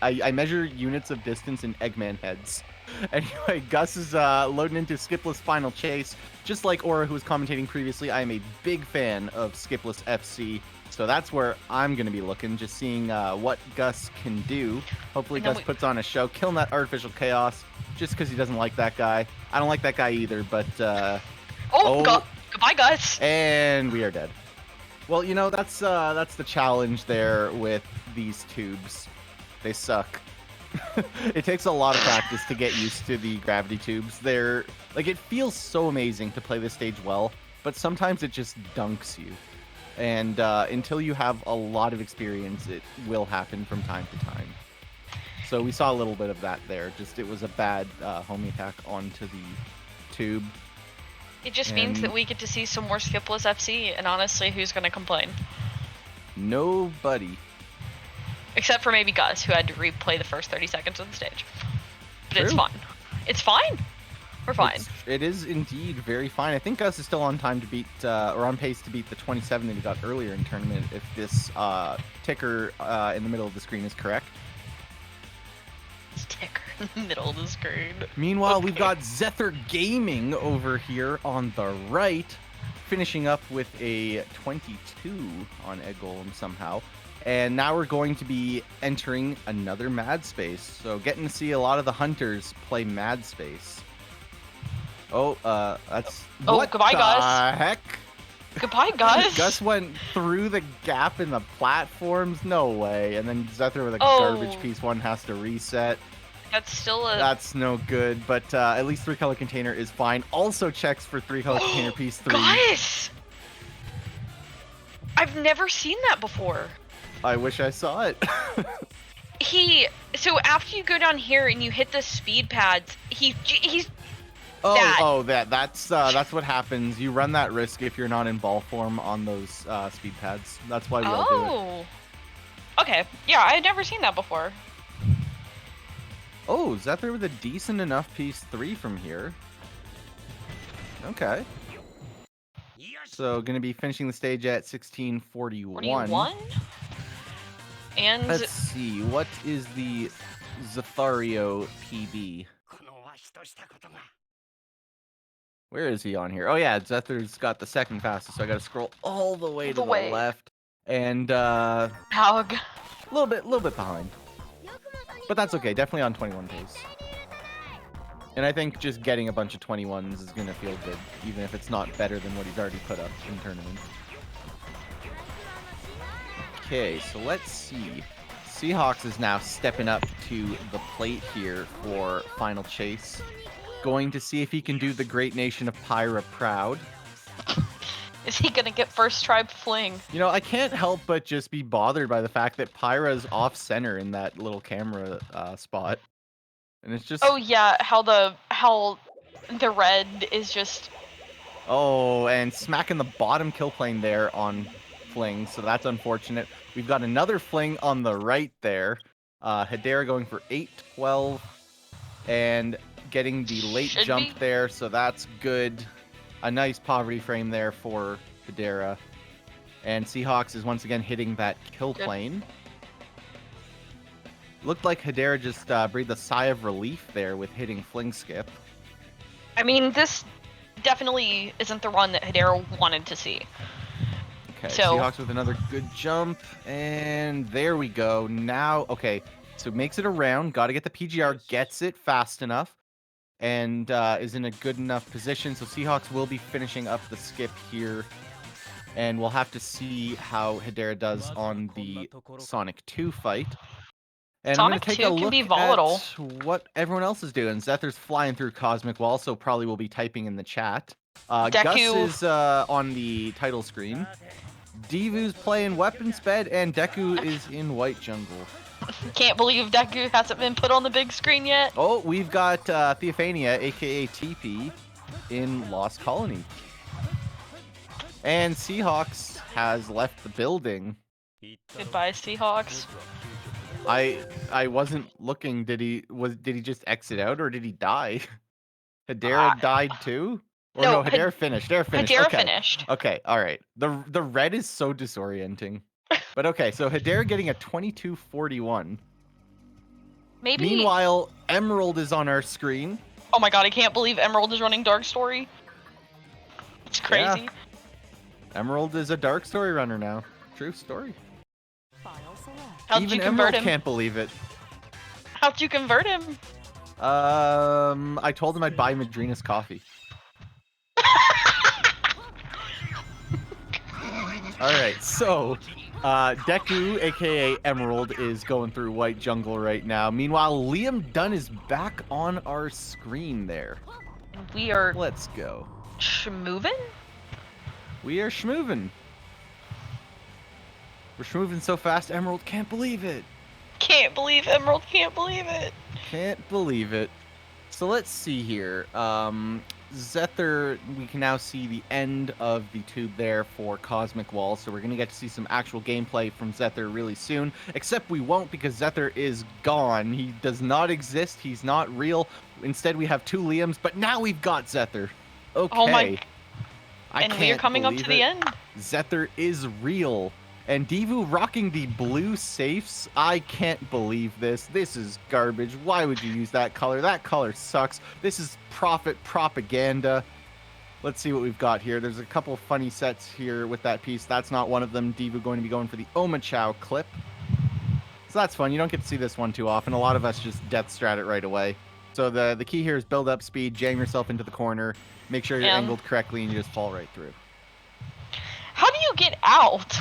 Speaker 10: I measure units of distance in Eggman heads. Anyway, Gus is loading into Skipless Final Chase. Just like Aura, who was commentating previously, I am a big fan of Skipless FC. So that's where I'm going to be looking, just seeing what Gus can do. Hopefully Gus puts on a show, killing that Artificial Chaos, just because he doesn't like that guy. I don't like that guy either, but...
Speaker 11: goodbye, Gus.
Speaker 10: And we are dead. Well, you know, that's the challenge there with these tubes. They suck. It takes a lot of practice to get used to the gravity tubes. They're like, it feels so amazing to play this stage well, but sometimes it just dunks you. And until you have a lot of experience, it will happen from time to time. So we saw a little bit of that there. Just it was a bad homing attack onto the tube.
Speaker 11: It just means that we get to see some more Skipless FC, and honestly, who's gonna complain?
Speaker 10: Nobody.
Speaker 11: Except for maybe Gus, who had to replay the first 30 seconds of the stage. But it's
Speaker 10: True.
Speaker 11: fine. It's fine. We're fine.
Speaker 10: It is indeed very fine. I think Gus is still on time to beat, or on pace to beat the 27 that he got earlier in tournament, if this ticker in the middle of the screen is correct.
Speaker 11: Ticker in the middle of the screen.
Speaker 10: Meanwhile,
Speaker 11: Okay.
Speaker 10: we've got Zether Gaming over here on the right, finishing up with a 22 on Egg Golem somehow. And now we're going to be entering another Mad Space. So getting to see a lot of the hunters play Mad Space. Oh, that's...
Speaker 11: Oh,
Speaker 10: what
Speaker 11: goodbye,
Speaker 10: the
Speaker 11: Gus.
Speaker 10: heck?
Speaker 11: Goodbye, Gus.
Speaker 10: Gus went through the gap in the platforms? No way. And then Zether with a
Speaker 11: Oh.
Speaker 10: garbage piece one has to reset.
Speaker 11: That's still a...
Speaker 10: That's no good, but at least 3-color container is fine. Also checks for 3-color container piece 3.
Speaker 11: Gus! I've never seen that before.
Speaker 10: I wish I saw it.
Speaker 11: So after you go down here and you hit the speed pads, he's
Speaker 10: That's what happens. You run that risk if you're not in ball form on those speed pads. That's why we all do it.
Speaker 11: Oh. Okay. Yeah, I had never seen that before.
Speaker 10: Oh, Zether with a decent enough piece 3 from here. Okay. So gonna be finishing the stage at 1641.
Speaker 11: 41? And
Speaker 10: Let's see, what is the Zephario PB? Where is he on here? Oh yeah, Zether's got the second fastest, so I gotta scroll all the way to the left. And
Speaker 11: Hog.
Speaker 10: a little bit behind. But that's okay, definitely on 21 pace. And I think just getting a bunch of 21s is gonna feel good, even if it's not better than what he's already put up in tournament. Okay, so let's see. Seahawks is now stepping up to the plate here for Final Chase. Going to see if he can do the great nation of Pyra proud.
Speaker 11: Is he gonna get first try fling?
Speaker 10: You know, I can't help but just be bothered by the fact that Pyra's off center in that little camera spot. And it's just...
Speaker 11: Oh yeah, how the red is just...
Speaker 10: Oh, and smacking the bottom kill plane there on Fling, so that's unfortunate. We've got another Fling on the right there. Hedera going for 8-12 and getting the late
Speaker 11: Should
Speaker 10: jump
Speaker 11: be.
Speaker 10: there, so that's good. A nice poverty frame there for Hedera. And Seahawks is once again hitting that kill
Speaker 11: Good.
Speaker 10: plane. Looked like Hedera just breathed a sigh of relief there with hitting Fling Skip.
Speaker 11: I mean, this definitely isn't the run that Hedera wanted to see.
Speaker 10: Okay,
Speaker 11: So-
Speaker 10: Seahawks with another good jump, and there we go. Now, okay, so makes it around. Got to get the PGR, gets it fast enough, and is in a good enough position. So Seahawks will be finishing up the skip here, and we'll have to see how Hedera does on the Sonic 2 fight. And I'm going
Speaker 11: Sonic
Speaker 10: to take
Speaker 11: 2
Speaker 10: a
Speaker 11: can
Speaker 10: look
Speaker 11: be volatile.
Speaker 10: at what everyone else is doing. Zether's flying through Cosmic Wall, so probably will be typing in the chat. Gus
Speaker 11: Deku.
Speaker 10: is on the title screen. Divu's playing Weapons Bed, and Deku is in White Jungle.
Speaker 11: Can't believe Deku hasn't been put on the big screen yet.
Speaker 10: Oh, we've got Theophania, aka TP, in Lost Colony. And Seahawks has left the building.
Speaker 11: Goodbye, Seahawks.
Speaker 10: I wasn't looking. Did he just exit out or did he die? Hedera died too? Or no, Hedera finished. Hedera finished.
Speaker 11: Hedera
Speaker 10: Okay.
Speaker 11: finished.
Speaker 10: Okay, all right. The red is so disorienting. But okay, so Hedera getting a 22-41.
Speaker 11: Maybe.
Speaker 10: Meanwhile, Emerald is on our screen.
Speaker 11: Oh my god, I can't believe Emerald is running Dark Story. It's crazy.
Speaker 10: Yeah. Emerald is a Dark Story runner now. True story.
Speaker 11: How'd
Speaker 10: Even
Speaker 11: you convert
Speaker 10: Emerald
Speaker 11: him?
Speaker 10: can't believe it.
Speaker 11: How'd you convert him?
Speaker 10: I told him I'd buy Madrina's coffee. Alright, so Deku, aka Emerald, is going through White Jungle right now. Meanwhile, Liam Dunn is back on our screen there.
Speaker 11: We are
Speaker 10: Let's go.
Speaker 11: moving?
Speaker 10: We are schmoovin'. We're schmoovin' so fast, Emerald can't believe it.
Speaker 11: Can't believe Emerald can't believe it.
Speaker 10: Can't believe it. So let's see here. Zether, we can now see the end of the tube there for Cosmic Wall, so we're going to get to see some actual gameplay from Zether really soon. Except we won't, because Zether is gone. He does not exist. He's not real. Instead, we have two Liams, but now we've got Zether. Okay.
Speaker 11: Oh my...
Speaker 10: I
Speaker 11: And
Speaker 10: can't
Speaker 11: we're coming up to
Speaker 10: believe
Speaker 11: the
Speaker 10: it.
Speaker 11: end.
Speaker 10: Zether is real. And Divu rocking the blue safes. I can't believe this. This is garbage. Why would you use that color? That color sucks. This is profit propaganda. Let's see what we've got here. There's a couple funny sets here with that piece. That's not one of them. Divu going to be going for the Omachow clip. So that's fun. You don't get to see this one too often. A lot of us just death strat it right away. So the key here is build up speed, jam yourself into the corner, make sure you're
Speaker 11: Yeah.
Speaker 10: angled correctly, and you just fall right through.
Speaker 11: How do you get out?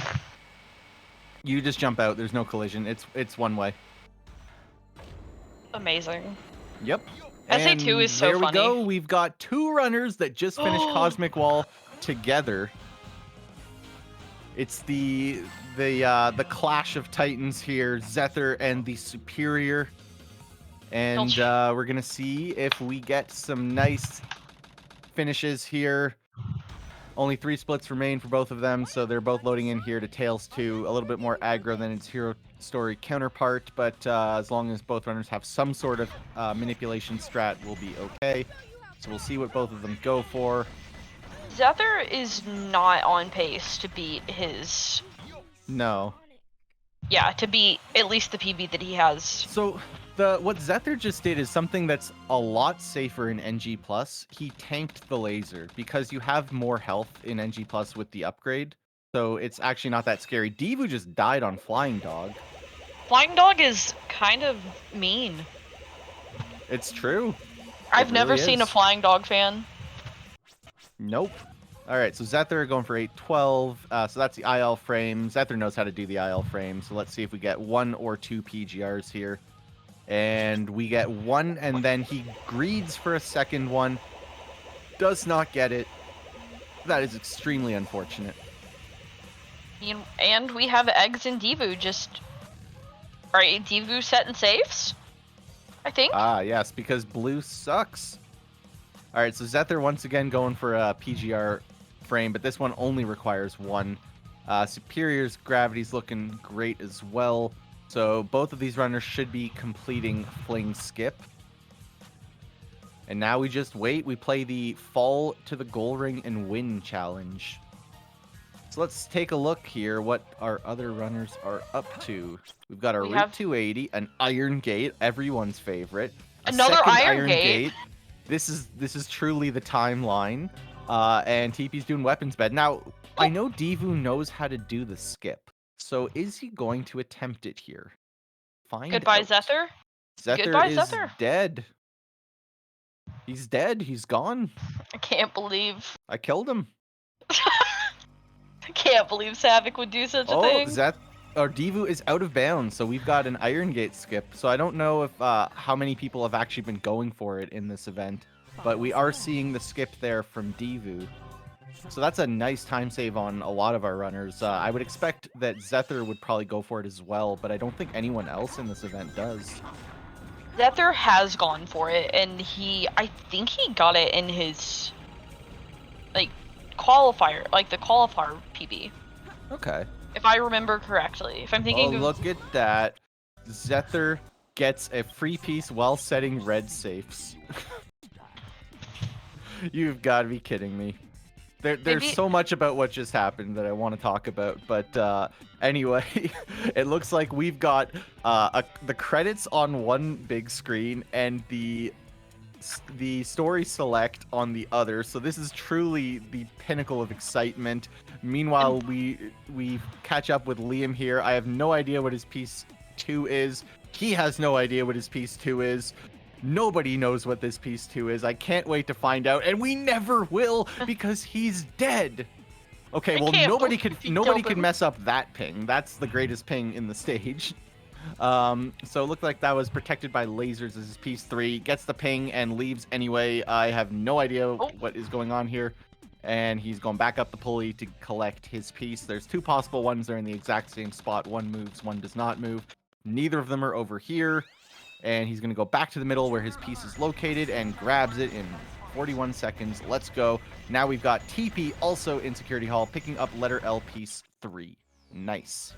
Speaker 10: You just jump out. There's no collision. It's one way.
Speaker 11: Amazing.
Speaker 10: Yep.
Speaker 11: SA2 is so
Speaker 10: there
Speaker 11: funny.
Speaker 10: we go. We've got two runners that just finished Cosmic Wall together. It's the clash of titans here, Zether and the Superior. And we're gonna see if we get some nice finishes here. Only 3 splits remain for both of them, so they're both loading in here to Tails 2. A little bit more aggro than its Hero Story counterpart, but as long as both runners have some sort of manipulation strat, we'll be okay. So we'll see what both of them go for.
Speaker 11: Zether is not on pace to beat his...
Speaker 10: No.
Speaker 11: Yeah, to beat at least the PB that he has.
Speaker 10: So what Zether just did is something that's a lot safer in NG+. He tanked the laser because you have more health in NG+ with the upgrade. So it's actually not that scary. Divu just died on Flying Dog.
Speaker 11: Flying Dog is kind of mean.
Speaker 10: It's true.
Speaker 11: I've never
Speaker 10: really
Speaker 11: seen a
Speaker 10: is.
Speaker 11: Flying Dog fan.
Speaker 10: Nope. All right, so Zether going for 812. So that's the IL frame. Zether knows how to do the IL frame. So let's see if we get 1 or 2 PGRs here. And we get 1, and then he greeds for a second one. Does not get it. That is extremely unfortunate.
Speaker 11: And we have Eggs and Divu just... Right, Divu setting safes? I think?
Speaker 10: Ah, yes, because blue sucks. All right, so Zether once again going for a PGR frame, but this one only requires 1. Superior's gravity's looking great as well. So both of these runners should be completing Fling Skip. And now we just wait. We play the Fall to the Goal Ring and Win challenge. So let's take a look here what our other runners are up to. We've got our
Speaker 11: We
Speaker 10: Route
Speaker 11: have-
Speaker 10: 280, an Iron Gate, everyone's favorite. A
Speaker 11: Another
Speaker 10: second
Speaker 11: Iron Gate?
Speaker 10: This is truly the timeline. And TP's doing Weapons Bed. Now, I know Divu knows how to do the skip. So is he going to attempt it here? find
Speaker 11: Goodbye,
Speaker 10: out.
Speaker 11: Zether.
Speaker 10: Zether
Speaker 11: Goodbye,
Speaker 10: is
Speaker 11: Zether.
Speaker 10: dead. He's dead. He's gone.
Speaker 11: I can't believe.
Speaker 10: I killed him.
Speaker 11: I can't believe Savik would do such a
Speaker 10: Oh,
Speaker 11: thing.
Speaker 10: Divu is out of bounds, so we've got an Iron Gate skip. So I don't know if how many people have actually been going for it in this event, but we are seeing the skip there from Divu. So that's a nice time save on a lot of our runners. I would expect that Zether would probably go for it as well, but I don't think anyone else in this event does.
Speaker 11: Zether has gone for it, and I think he got it in his, like, qualifier, like the qualifier PB.
Speaker 10: Okay.
Speaker 11: If I remember correctly. If I'm thinking
Speaker 10: Oh,
Speaker 11: of...
Speaker 10: look at that. Zether gets a free piece while setting red safes. You've got to be kidding me. There's
Speaker 11: Maybe...
Speaker 10: so much about what just happened that I want to talk about, but anyway, it looks like we've got the credits on one big screen and the story select on the other. So this is truly the pinnacle of excitement. Meanwhile, we catch up with Liam here. I have no idea what his piece 2 is. He has no idea what his piece 2 is. Nobody knows what this piece 2 is. I can't wait to find out, and we never will because he's dead. Okay, well nobody could mess up that ping. That's the greatest ping in the stage. So it looked like that was protected by lasers as his piece 3. Gets the ping and leaves anyway. I have no idea what is going on here. And he's going back up the pulley to collect his piece. There's 2 possible ones. They're in the exact same spot. One moves, one does not move. Neither of them are over here. And he's going to go back to the middle where his piece is located and grabs it in 41 seconds. Let's go. Now we've got TP also in Security Hall picking up letter L piece 3. Nice.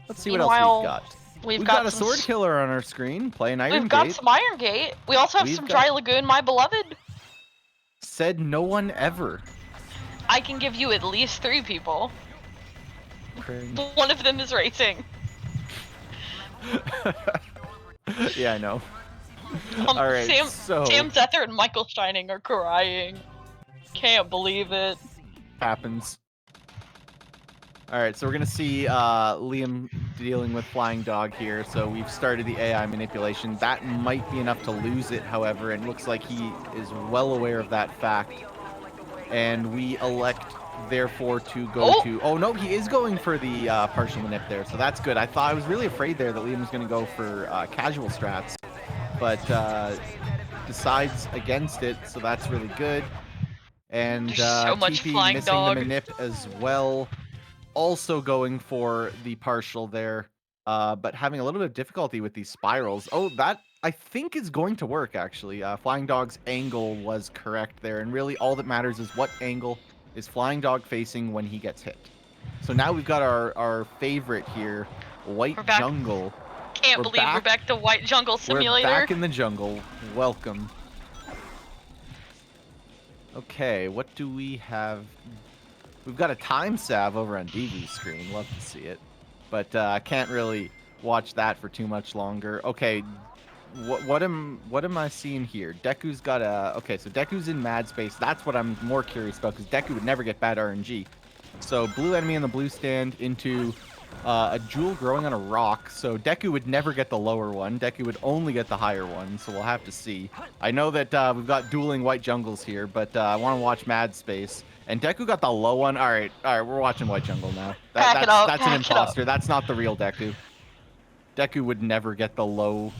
Speaker 10: Let's see what else we've got. We've got a sword killer on our screen playing Iron Gate.
Speaker 11: We've got some Iron Gate. We also have some Dry Lagoon, my beloved.
Speaker 10: Said no one ever.
Speaker 11: I can give you at least 3 people.
Speaker 10: Cringe.
Speaker 11: One of them is racing.
Speaker 10: Yeah, I know. All right,
Speaker 11: Sam Zether and Michael Shining are crying. Can't believe it.
Speaker 10: Happens. All right, so we're gonna see Liam dealing with Flying Dog here. So we've started the AI manipulation. That might be enough to lose it, however. It looks like he is well aware of that fact. And we elect, therefore, to go to... Oh, no, he is going for the partial manip there, so that's good. I was really afraid there that Liam was going to go for casual strats, but decides against it, so that's really good. And
Speaker 11: so much
Speaker 10: TP
Speaker 11: Flying
Speaker 10: missing
Speaker 11: Dog.
Speaker 10: the manip as well. Also going for the partial there, but having a little bit of difficulty with these spirals. Oh, that I think is going to work, actually. Flying Dog's angle was correct there, and really all that matters is what angle is Flying Dog facing when he gets hit. So now we've got our favorite here, White Jungle.
Speaker 11: Can't believe we're back to White Jungle Simulator.
Speaker 10: We're back in the jungle. Welcome. Okay, what do we have? We've got a time salve over on DV's screen. Love to see it. But I can't really watch that for too much longer. Okay, what am I seeing here? Deku's got a... Okay, so Deku's in mad space. That's what I'm more curious about, because Deku would never get bad RNG. So blue enemy in the blue stand into a jewel growing on a rock. So Deku would never get the lower one. Deku would only get the higher one, so we'll have to see. I know that we've got dueling white jungles here, but I want to watch mad space. And Deku got the low one. All right, we're watching White Jungle now. That's an imposter. That's not the real Deku. Deku would never get the lower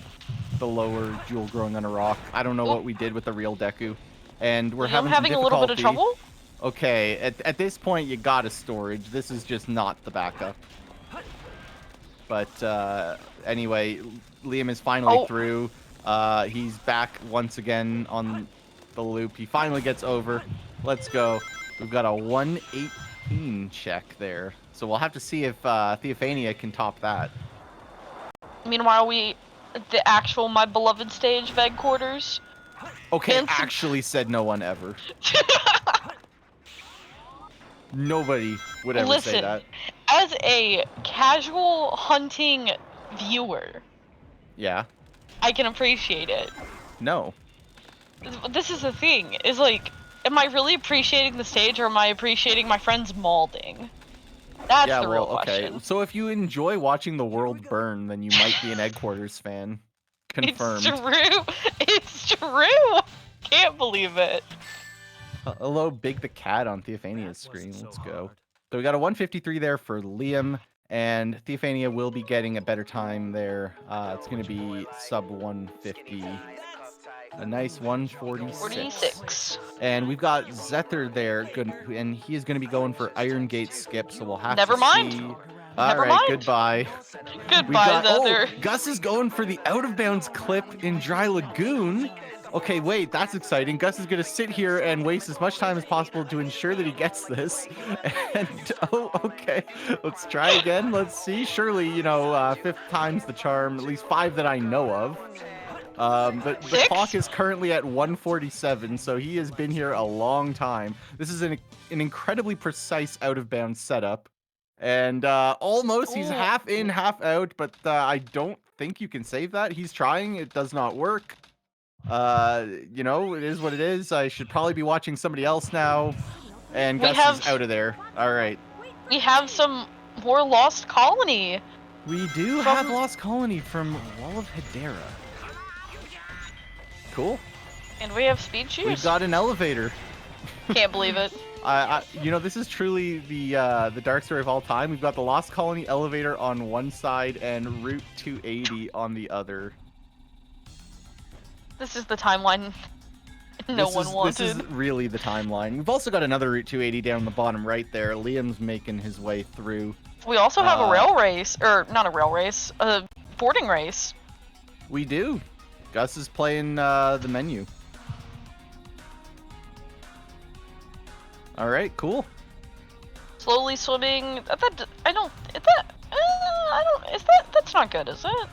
Speaker 10: jewel growing on a rock. I don't know what we did with the real Deku, and we're having
Speaker 11: a little bit of trouble.
Speaker 10: Okay, at this point you got a storage. This is just not the backup. But anyway, Liam is finally through. He's back once again on the loop. He finally gets over. Let's go. We've got a 118 check there. So we'll have to see if Theophania can top that.
Speaker 11: Meanwhile, the actual My Beloved stage, Veg Quarters.
Speaker 10: Okay, actually said no one ever. Nobody would ever say that.
Speaker 11: As a casual hunting viewer,
Speaker 10: yeah,
Speaker 11: I can appreciate it.
Speaker 10: No.
Speaker 11: This is the thing, is like, am I really appreciating the stage, or am I appreciating my friends malding? That's
Speaker 10: Yeah,
Speaker 11: the real
Speaker 10: well, okay.
Speaker 11: question.
Speaker 10: So if you enjoy watching the world burn, then you might be an Egg Quarters fan. Confirmed.
Speaker 11: It's true. It's true. Can't believe it.
Speaker 10: Hello, Big the Cat on Theophania's screen. Let's go. So we got a 153 there for Liam, and Theophania will be getting a better time there. It's going to be sub 150. A nice 146.
Speaker 11: 46.
Speaker 10: And we've got Zether there, good, and he is going to be going for Iron Gate skip, so we'll have
Speaker 11: Never
Speaker 10: to
Speaker 11: mind.
Speaker 10: see.
Speaker 11: Never
Speaker 10: All right,
Speaker 11: mind.
Speaker 10: goodbye.
Speaker 11: Goodbye, Zether.
Speaker 10: Oh, Gus is going for the out of bounds clip in Dry Lagoon. Okay, wait, that's exciting. Gus is going to sit here and waste as much time as possible to ensure that he gets this. And, oh, okay. Let's try again. Let's see. Surely, you know, fifth time's the charm, at least 5 that I know of. But the
Speaker 11: 6?
Speaker 10: clock is currently at 147, so he has been here a long time. This is an incredibly precise out of bounds setup. And almost, he's
Speaker 11: Ooh.
Speaker 10: half in, half out, but I don't think you can save that. He's trying, it does not work. You know, it is what it is. I should probably be watching somebody else now. And
Speaker 11: We
Speaker 10: Gus
Speaker 11: have-
Speaker 10: is out of there. All right.
Speaker 11: We have some more Lost Colony.
Speaker 10: We do
Speaker 11: From-
Speaker 10: have Lost Colony from Wall of Hedera. Cool.
Speaker 11: And we have Speed
Speaker 10: We've
Speaker 11: Shoes.
Speaker 10: got an elevator.
Speaker 11: Can't believe it.
Speaker 10: You know, this is truly the dark story of all time. We've got the Lost Colony elevator on one side and Route 280 on the other.
Speaker 11: This is the timeline no one wanted.
Speaker 10: This is really the timeline. We've also got another Route 280 down the bottom right there. Liam's making his way through.
Speaker 11: We also have a rail race, or not a rail race, a boarding race.
Speaker 10: We do. Gus is playing the menu. All right, cool.
Speaker 11: Slowly swimming. That's not good, is it?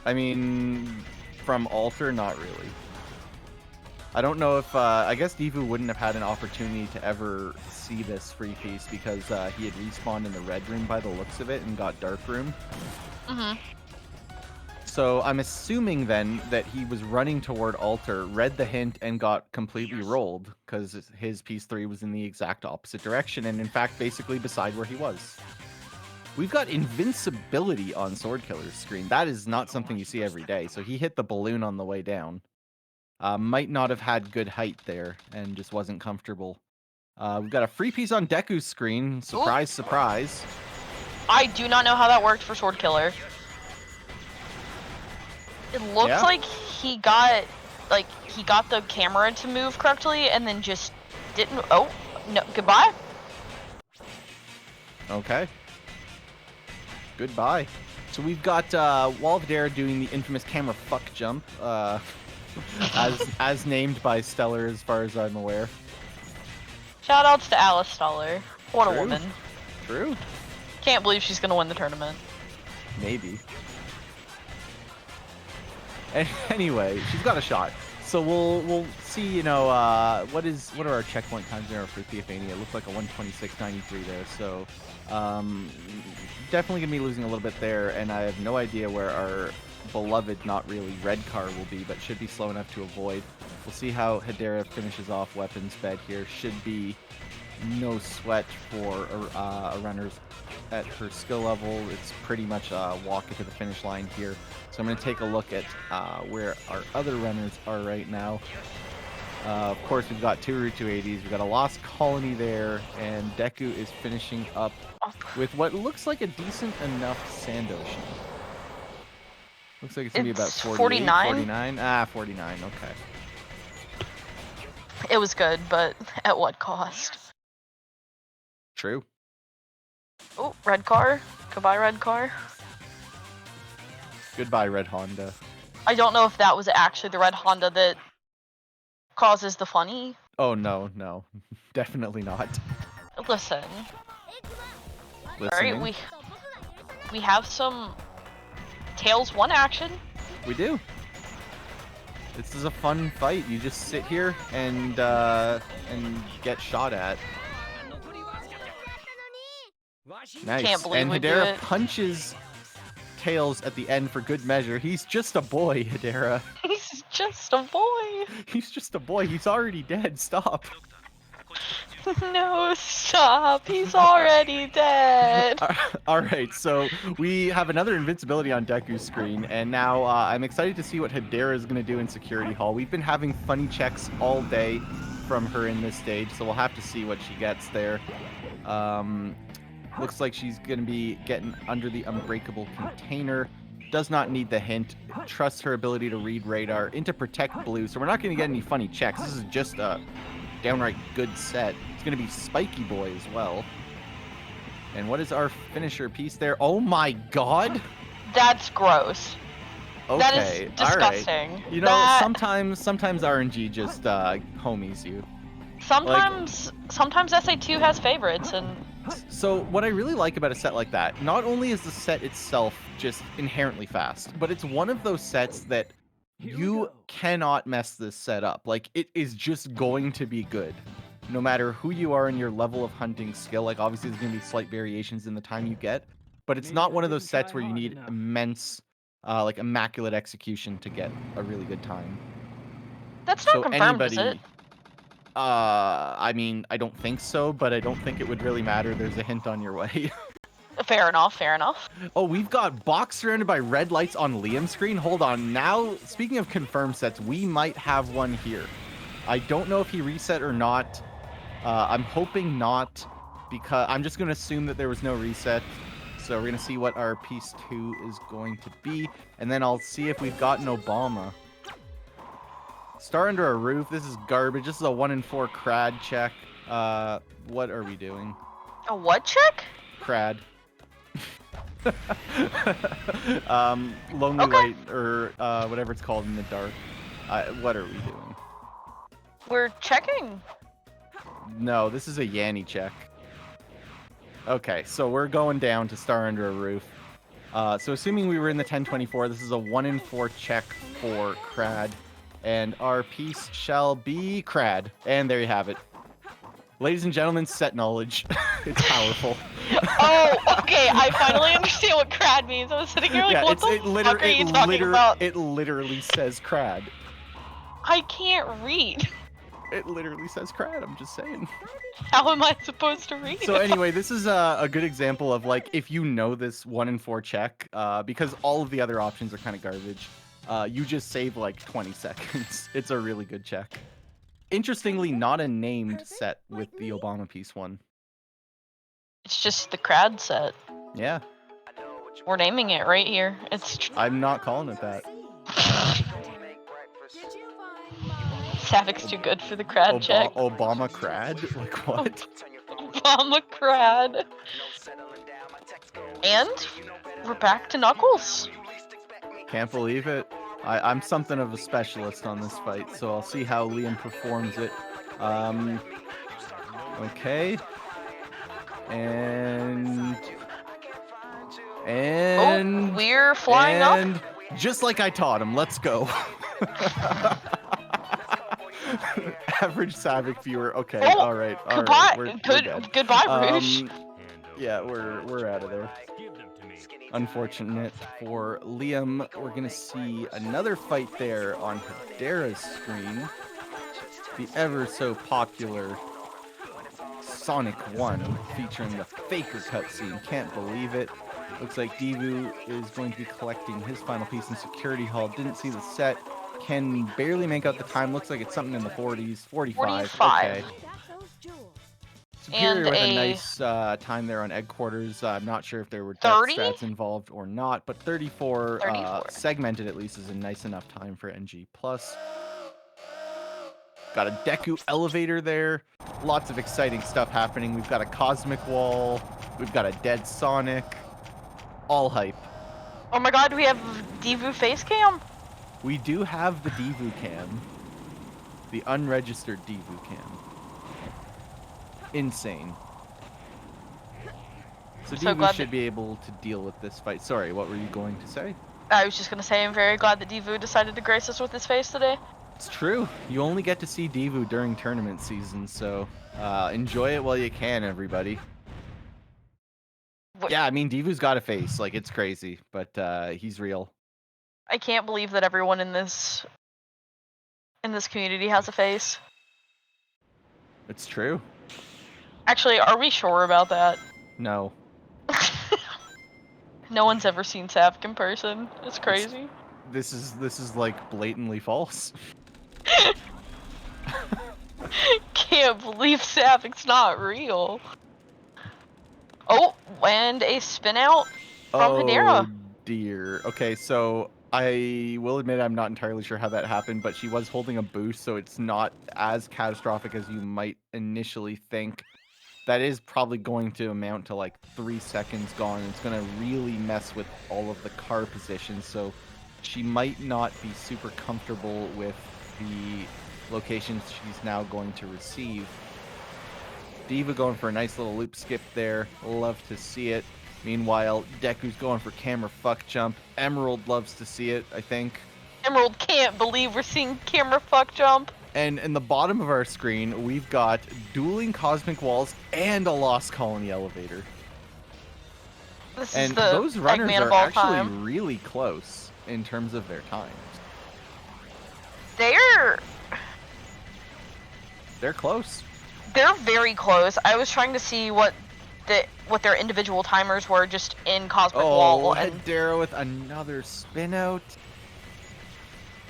Speaker 10: I mean, from Alter, not really. I don't know if, I guess Divu wouldn't have had an opportunity to ever see this free piece because he had respawned in the red room by the looks of it and got dark room.
Speaker 11: Mm-hmm.
Speaker 10: So I'm assuming then that he was running toward Alter, read the hint, and got completely rolled because his piece 3 was in the exact opposite direction and in fact basically beside where he was. We've got invincibility on Swordkiller's screen. That is not something you see every day. So he hit the balloon on the way down. Might not have had good height there and just wasn't comfortable. We've got a free piece on Deku's screen. Surprise, surprise.
Speaker 11: I do not know how that worked for Sword Killer. It looks
Speaker 10: Yeah?
Speaker 11: like he got the camera to move correctly and then just didn't. Oh no! Goodbye.
Speaker 10: Okay. Goodbye. So we've got Wall of Hedera doing the infamous camera fuck jump, as named by Stellar as far as I'm aware.
Speaker 11: Shoutouts to Alice Stoller. What a
Speaker 10: True.
Speaker 11: woman.
Speaker 10: True.
Speaker 11: Can't believe she's gonna win the tournament.
Speaker 10: Maybe. Anyway, she's got a shot. So we'll see, you know, what are our checkpoint times there for Theophania? It looks like a 126.93 there, so definitely gonna be losing a little bit there, and I have no idea where our beloved, not really, red car will be, but should be slow enough to avoid. We'll see how Hedera finishes off weapons bed here. Should be no sweat for a runner at her skill level. It's pretty much a walk into the finish line here. So I'm going to take a look at where our other runners are right now. Of course, we've got 2 Route 280s. We've got a Lost Colony there, and Deku is finishing up with what looks like a decent enough Sand Ocean. Looks like it's going to be about
Speaker 11: It's
Speaker 10: 48,
Speaker 11: 49?
Speaker 10: 49? Ah, 49, okay.
Speaker 11: It was good, but at what cost?
Speaker 10: True.
Speaker 11: Oh, red car. Goodbye, red car.
Speaker 10: Goodbye, Red Honda.
Speaker 11: I don't know if that was actually the red Honda that causes the funny.
Speaker 10: Oh, no, no. Definitely not.
Speaker 11: Listen.
Speaker 10: Listening.
Speaker 11: Alright, we have some Tails 1 action.
Speaker 10: We do. This is a fun fight. You just sit here and get shot at. Nice.
Speaker 11: Can't believe
Speaker 10: and
Speaker 11: we do
Speaker 10: Hedera
Speaker 11: it.
Speaker 10: punches Tails at the end for good measure. He's just a boy, Hedera.
Speaker 11: He's just a boy.
Speaker 10: He's just a boy. He's already dead. Stop.
Speaker 11: No, stop. He's already dead.
Speaker 10: All right, so we have another invincibility on Deku's screen, and now I'm excited to see what Hedera is going to do in Security Hall. We've been having funny checks all day from her in this stage, so we'll have to see what she gets there. Looks like she's going to be getting under the unbreakable container. Does not need the hint. Trusts her ability to read radar into Protect Blue, so we're not going to get any funny checks. This is just a downright good set. It's going to be Spiky Boy as well. And what is our finisher piece there? Oh my god!
Speaker 11: That's gross.
Speaker 10: Okay,
Speaker 11: That is disgusting.
Speaker 10: All right. You know,
Speaker 11: That-
Speaker 10: sometimes RNG just homies you.
Speaker 11: Sometimes SA2 has favorites, and
Speaker 10: So what I really like about a set like that, not only is the set itself just inherently fast, but it's one of those sets that you cannot mess this set up. Like, it is just going to be good. No matter who you are in your level of hunting skill, like obviously there's going to be slight variations in the time you get, but it's not one of those sets where you need immense, like immaculate execution to get a really good time.
Speaker 11: that's not confirmed, is it?
Speaker 10: I mean, I don't think so, but I don't think it would really matter. There's a hint on your way.
Speaker 11: Fair enough, fair enough.
Speaker 10: Oh, we've got box surrounded by red lights on Liam's screen. Hold on. Now, speaking of confirmed sets, we might have one here. I don't know if he reset or not. I'm hoping not, because I'm just going to assume that there was no reset. So we're going to see what our piece 2 is going to be, and then I'll see if we've got an Obama. Star under a roof. This is garbage. This is a 1 in 4 crad check. What are we doing?
Speaker 11: A what check?
Speaker 10: Crad. Lonely
Speaker 11: Okay.
Speaker 10: light, or whatever it's called in the dark. What are we doing?
Speaker 11: We're checking.
Speaker 10: No, this is a Yanni check. Okay, so we're going down to Star under a roof. So assuming we were in the 1024, this is a 1 in 4 check for crad. And our piece shall be crad. And there you have it. Ladies and gentlemen, set knowledge. It's powerful.
Speaker 11: Oh, okay. I finally understand what crad means. I was sitting here like, what the fuck are you talking about?
Speaker 10: It literally says crad.
Speaker 11: I can't read.
Speaker 10: It literally says crad, I'm just saying.
Speaker 11: How am I supposed to read?
Speaker 10: So anyway, this is a good example of, like, if you know this 1 in 4 check, because all of the other options are kind of garbage, you just save like 20 seconds. It's a really good check. Interestingly, not a named set with the Obama piece 1.
Speaker 11: It's just the crad set.
Speaker 10: Yeah,
Speaker 11: We're naming it right here. It's
Speaker 10: I'm not calling it that.
Speaker 11: Savic's too good for the crad check.
Speaker 10: Obama crad? Like what?
Speaker 11: Obama crad. And we're back to Knuckles.
Speaker 10: Can't believe it. I'm something of a specialist on this fight, so I'll see how Liam performs it. Okay. And
Speaker 11: Oh, we're flying
Speaker 10: and
Speaker 11: up.
Speaker 10: just like I taught him, let's go. Average Savic viewer. Okay,
Speaker 11: Oh,
Speaker 10: all right.
Speaker 11: Goodbye.
Speaker 10: We're
Speaker 11: Good.
Speaker 10: dead.
Speaker 11: Goodbye, Rouge.
Speaker 10: Yeah, we're out of there. Unfortunate for Liam. We're gonna see another fight there on Hedera's screen. The ever so popular Sonic 1 featuring the Faker cutscene. Can't believe it. Looks like Devu is going to be collecting his final piece in Security Hall. Didn't see the set. Can barely make out the time. Looks like it's something in the 40s. 45.
Speaker 11: 45.
Speaker 10: Okay. Superior
Speaker 11: And
Speaker 10: with a
Speaker 11: a-
Speaker 10: nice time there on Egg Quarters. I'm not sure if there were death
Speaker 11: 30?
Speaker 10: stats involved or not, but 34,
Speaker 11: 34.
Speaker 10: segmented at least is a nice enough time for NG+. Got a Deku elevator there. Lots of exciting stuff happening. We've got a Cosmic Wall. We've got a Dead Sonic. All hype.
Speaker 11: Oh my god, we have Devu face cam?
Speaker 10: We do have the Devu cam. The unregistered Devu cam. Insane. So
Speaker 11: So
Speaker 10: Devu
Speaker 11: glad
Speaker 10: should be able to deal with this fight. Sorry, what were you going to say?
Speaker 11: I was just gonna say I'm very glad that Devu decided to grace us with his face today.
Speaker 10: It's true. You only get to see Devu during tournament season, so enjoy it while you can, everybody.
Speaker 11: Wh-
Speaker 10: Yeah, I mean, Devu's got a face. Like, it's crazy, but he's real.
Speaker 11: I can't believe that everyone in this community has a face.
Speaker 10: It's true.
Speaker 11: Actually, are we sure about that?
Speaker 10: No.
Speaker 11: No one's ever seen Sapphic in person. It's crazy.
Speaker 10: This is like blatantly false.
Speaker 11: Can't believe Sappic's not real. Oh, and a spin out from Hedera.
Speaker 10: Dear. Okay, so I will admit I'm not entirely sure how that happened, but she was holding a boost, so it's not as catastrophic as you might initially think. That is probably going to amount to like 3 seconds gone. It's going to really mess with all of the car positions, so she might not be super comfortable with the locations she's now going to receive. Diva going for a nice little loop skip there. Love to see it. Meanwhile, Deku's going for camera fuck jump. Emerald loves to see it, I think.
Speaker 11: Emerald can't believe we're seeing camera fuck jump.
Speaker 10: And in the bottom of our screen, we've got dueling cosmic walls and a lost colony elevator.
Speaker 11: This
Speaker 10: And
Speaker 11: is the
Speaker 10: those runners
Speaker 11: Eggman
Speaker 10: are
Speaker 11: of all
Speaker 10: actually
Speaker 11: time.
Speaker 10: really close in terms of their times.
Speaker 11: They're
Speaker 10: They're
Speaker 11: very close. I was trying to see what their individual timers were just in Cosmic
Speaker 10: Oh,
Speaker 11: Wall, and
Speaker 10: Hedera with another spin out.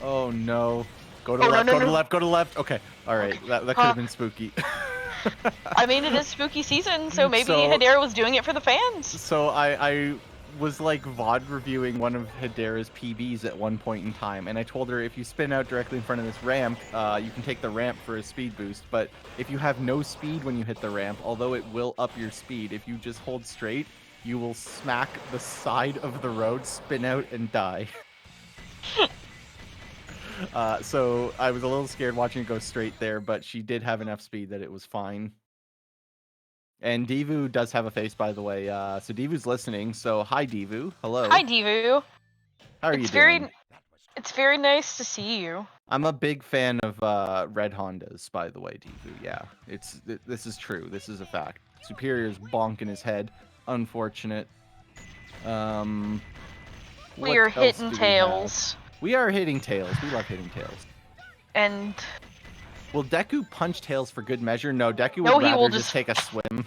Speaker 10: Oh no. Go to
Speaker 11: Oh, no,
Speaker 10: left,
Speaker 11: no,
Speaker 10: go to
Speaker 11: no.
Speaker 10: left, go to left. Okay, alright, that could have been spooky.
Speaker 11: I mean it is spooky season, so maybe
Speaker 10: So-
Speaker 11: Hedera was doing it for the fans.
Speaker 10: So I was like VOD reviewing one of Hedera's PBs at one point in time, and I told her if you spin out directly in front of this ramp, you can take the ramp for a speed boost, but if you have no speed when you hit the ramp, although it will up your speed, if you just hold straight, you will smack the side of the road, spin out, and die. So I was a little scared watching it go straight there, but she did have enough speed that it was fine. And Divu does have a face, by the way. So Divu's listening. So hi, Divu. Hello.
Speaker 11: Hi, Divu.
Speaker 10: How are you
Speaker 11: It's
Speaker 10: doing?
Speaker 11: It's very nice to see you.
Speaker 10: I'm a big fan of red Hondas, by the way, Divu. Yeah, this is true. This is a fact. Superior's bonking his head. Unfortunate.
Speaker 11: We
Speaker 10: what
Speaker 11: are
Speaker 10: else
Speaker 11: hitting
Speaker 10: do we
Speaker 11: tails.
Speaker 10: have? We are hitting tails. We love hitting tails.
Speaker 11: And
Speaker 10: Will Deku punch tails for good measure? No, Deku would
Speaker 11: No, he
Speaker 10: rather
Speaker 11: will
Speaker 10: just
Speaker 11: just-
Speaker 10: take a swim.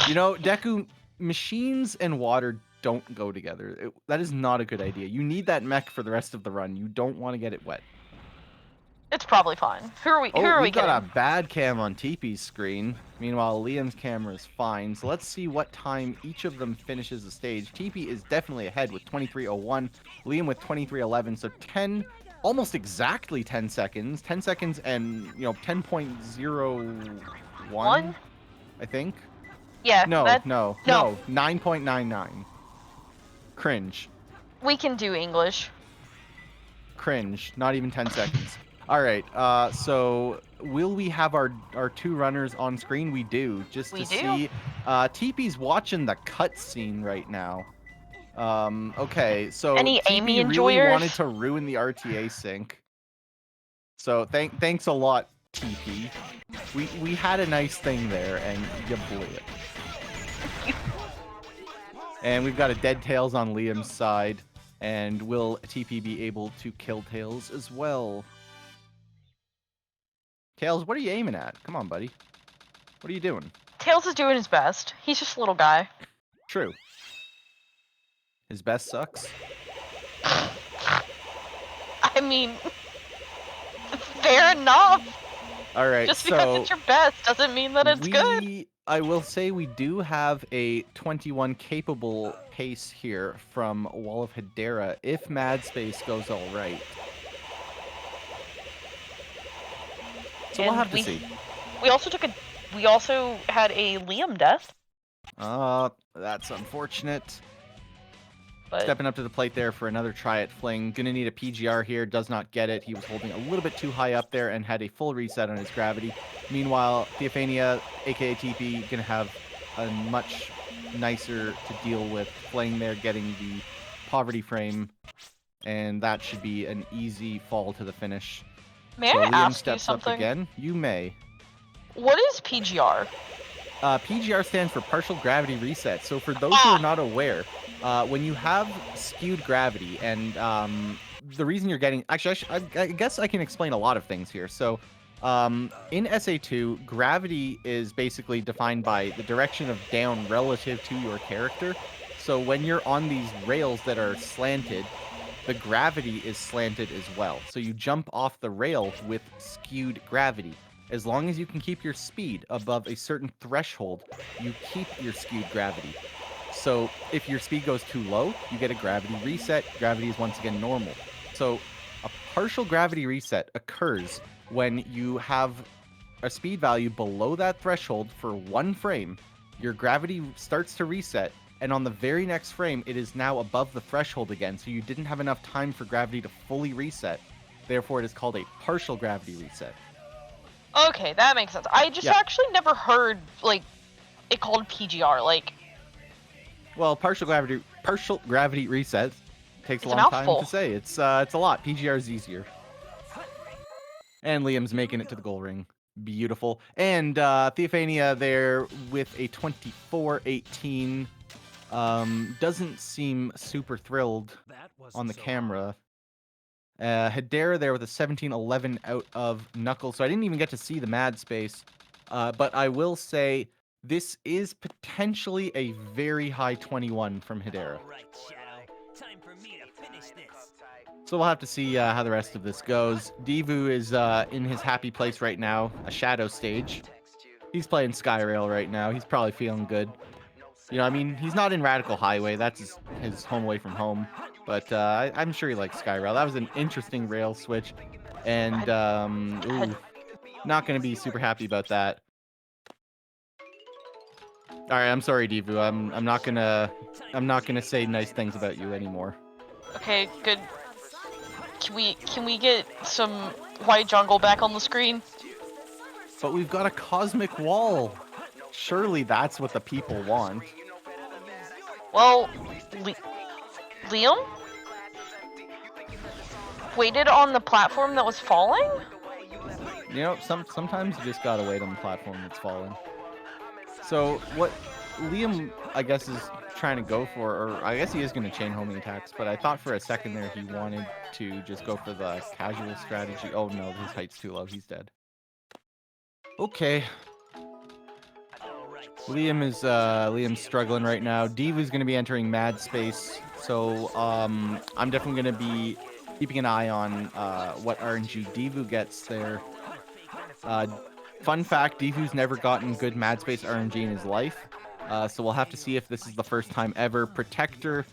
Speaker 10: You know, Deku, machines and water don't go together. That is not a good idea. You need that mech for the rest of the run. You don't want to get it wet.
Speaker 11: it's probably fine. Who are we
Speaker 10: We've got
Speaker 11: getting?
Speaker 10: a bad cam on TP's screen. Meanwhile, Liam's camera is fine. So let's see what time each of them finishes the stage. TP is definitely ahead with 23:01. Liam with 23:11. So 10, almost exactly 10 seconds. 10 seconds and, 10.01, I think.
Speaker 11: Yeah,
Speaker 10: No,
Speaker 11: that,
Speaker 10: no,
Speaker 11: no.
Speaker 10: 9.99. Cringe.
Speaker 11: we can do English.
Speaker 10: Cringe. Not even 10 seconds. All right. So will we have our two runners on screen? We do. Just
Speaker 11: We
Speaker 10: to
Speaker 11: do.
Speaker 10: see. TP's watching the cutscene right now. Okay. So
Speaker 11: Any
Speaker 10: TP
Speaker 11: Amy
Speaker 10: really
Speaker 11: enjoyers?
Speaker 10: wanted to ruin the RTA sync. So thanks a lot, TP. We had a nice thing there, and you blew it. And we've got a dead Tails on Liam's side. And will TP be able to kill Tails as well? Tails, what are you aiming at? Come on, buddy. What are you doing?
Speaker 11: Tails is doing his best. He's just a little guy.
Speaker 10: True. His best sucks.
Speaker 11: I mean, fair enough.
Speaker 10: All right,
Speaker 11: Just because
Speaker 10: so
Speaker 11: it's your best doesn't mean that it's good.
Speaker 10: I will say we do have a 21 capable pace here from Wall of Hedera if Mad Space goes all right. So we'll
Speaker 11: And
Speaker 10: have to see.
Speaker 11: We also had a Liam death,
Speaker 10: That's unfortunate.
Speaker 11: but
Speaker 10: Stepping up to the plate there for another try at Fling. Gonna need a PGR here. Does not get it. He was holding a little bit too high up there and had a full reset on his gravity. Meanwhile, Theophania, aka TP, gonna have a much nicer to deal with. Fling there getting the poverty frame. And that should be an easy fall to the finish.
Speaker 11: may
Speaker 10: so
Speaker 11: I
Speaker 10: Liam
Speaker 11: ask you
Speaker 10: steps up
Speaker 11: something?
Speaker 10: again. You may.
Speaker 11: What is PGR?
Speaker 10: PGR stands for partial gravity reset. So for those who are not aware, when you have skewed gravity, and the reason you're getting... Actually, I guess I can explain a lot of things here. So In SA2, gravity is basically defined by the direction of down relative to your character. So when you're on these rails that are slanted, the gravity is slanted as well. So you jump off the rail with skewed gravity. As long as you can keep your speed above a certain threshold, you keep your skewed gravity. So if your speed goes too low, you get a gravity reset. Gravity is once again normal. So a partial gravity reset occurs when you have a speed value below that threshold for 1 frame. Your gravity starts to reset, and on the very next frame, it is now above the threshold again, so you didn't have enough time for gravity to fully reset. Therefore, it is called a partial gravity reset.
Speaker 11: Okay, that makes sense. I just actually never heard like it called PGR. Like,
Speaker 10: well, partial gravity reset takes a
Speaker 11: It's a
Speaker 10: long time
Speaker 11: mouthful.
Speaker 10: to say. It's a lot. PGR is easier. And Liam's making it to the goal ring. Beautiful. And Theophania there with a 24-18. Doesn't seem super thrilled on the camera. Hedera there with a 17-11 out of Knuckles. So I didn't even get to see the mad space. But I will say this is potentially a very high 21 from Hedera. So we'll have to see how the rest of this goes. Divu is in his happy place right now, a shadow stage. He's playing Skyrail right now. He's probably feeling good. You know, I mean, he's not in Radical Highway. That's his home away from home. But I'm sure he likes Skyrail. That was an interesting rail switch. And, not going to be super happy about that. All right, I'm sorry, Divu. I'm not gonna say nice things about you anymore.
Speaker 11: okay, good. Can we get some white jungle back on the screen?
Speaker 10: But we've got a cosmic wall. Surely that's what the people want.
Speaker 11: Well, Liam waited on the platform that was falling?
Speaker 10: You know, sometimes you just gotta wait on the platform that's falling. So what Liam, I guess, is trying to go for, or I guess he is going to chain homing attacks, but I thought for a second there he wanted to just go for the casual strategy. Oh no, his height's too low. He's dead. Okay. Liam's struggling right now. Divu's going to be entering mad space, so I'm definitely going to be keeping an eye on what RNG Divu gets there. Fun fact, Divu's never gotten good mad space RNG in his life, so we'll have to see if this is the first time ever. Protector,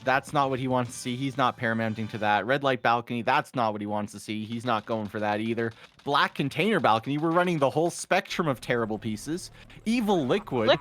Speaker 10: that's not what he wants to see. He's not paramounting to that. Red light balcony, that's not what he wants to see. He's not going for that either. Black container balcony, we're running the whole spectrum of terrible pieces. Evil liquid.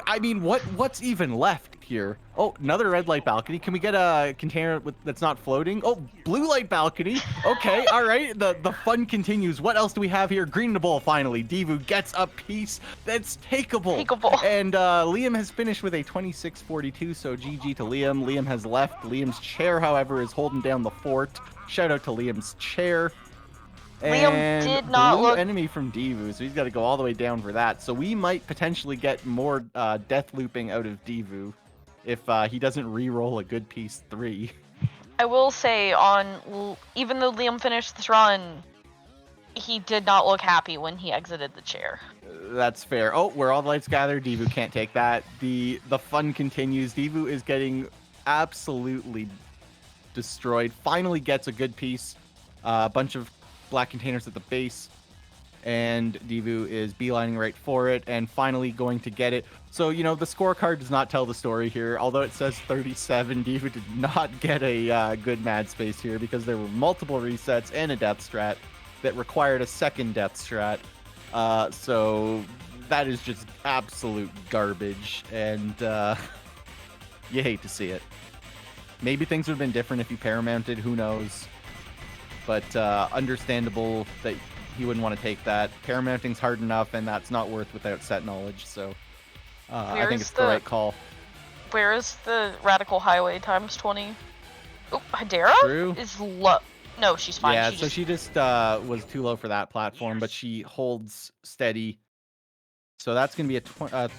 Speaker 10: I mean, what's even left here? Oh, another red light balcony. Can we get a container that's not floating? Oh, blue light balcony. Okay, all right. The fun continues. What else do we have here? Green in the bowl, finally. Divu gets a piece that's takeable. And Liam has finished with a 26-42, so GG to Liam. Liam has left. Liam's chair, however, is holding down the fort. Shout out to Liam's chair.
Speaker 11: Liam
Speaker 10: And
Speaker 11: did not
Speaker 10: blue
Speaker 11: look-
Speaker 10: enemy from Divu, so he's got to go all the way down for that. So we might potentially get more death looping out of Divu if he doesn't re-roll a good piece 3.
Speaker 11: I will say, even though Liam finished this run, he did not look happy when he exited the chair.
Speaker 10: That's fair. Oh, where all the lights gather, Divu can't take that. The fun continues. Divu is getting absolutely destroyed. Finally gets a good piece. A bunch of black containers at the base, and Divu is beelining right for it and finally going to get it. So, you know, the scorecard does not tell the story here. Although it says 37, Divu did not get a good mad space here because there were multiple resets and a death strat that required a second death strat. So that is just absolute garbage, and you hate to see it. Maybe things would have been different if you paramounted, who knows? But understandable that he wouldn't want to take that. Paramounting's hard enough, and that's not worth without set knowledge, so I think it's the right call.
Speaker 11: Where is the Radical Highway times 20? Oh, Hedera
Speaker 10: True.
Speaker 11: is low. No, she's fine.
Speaker 10: Yeah,
Speaker 11: she
Speaker 10: she just was too low for that platform, but she holds steady. So that's going to be a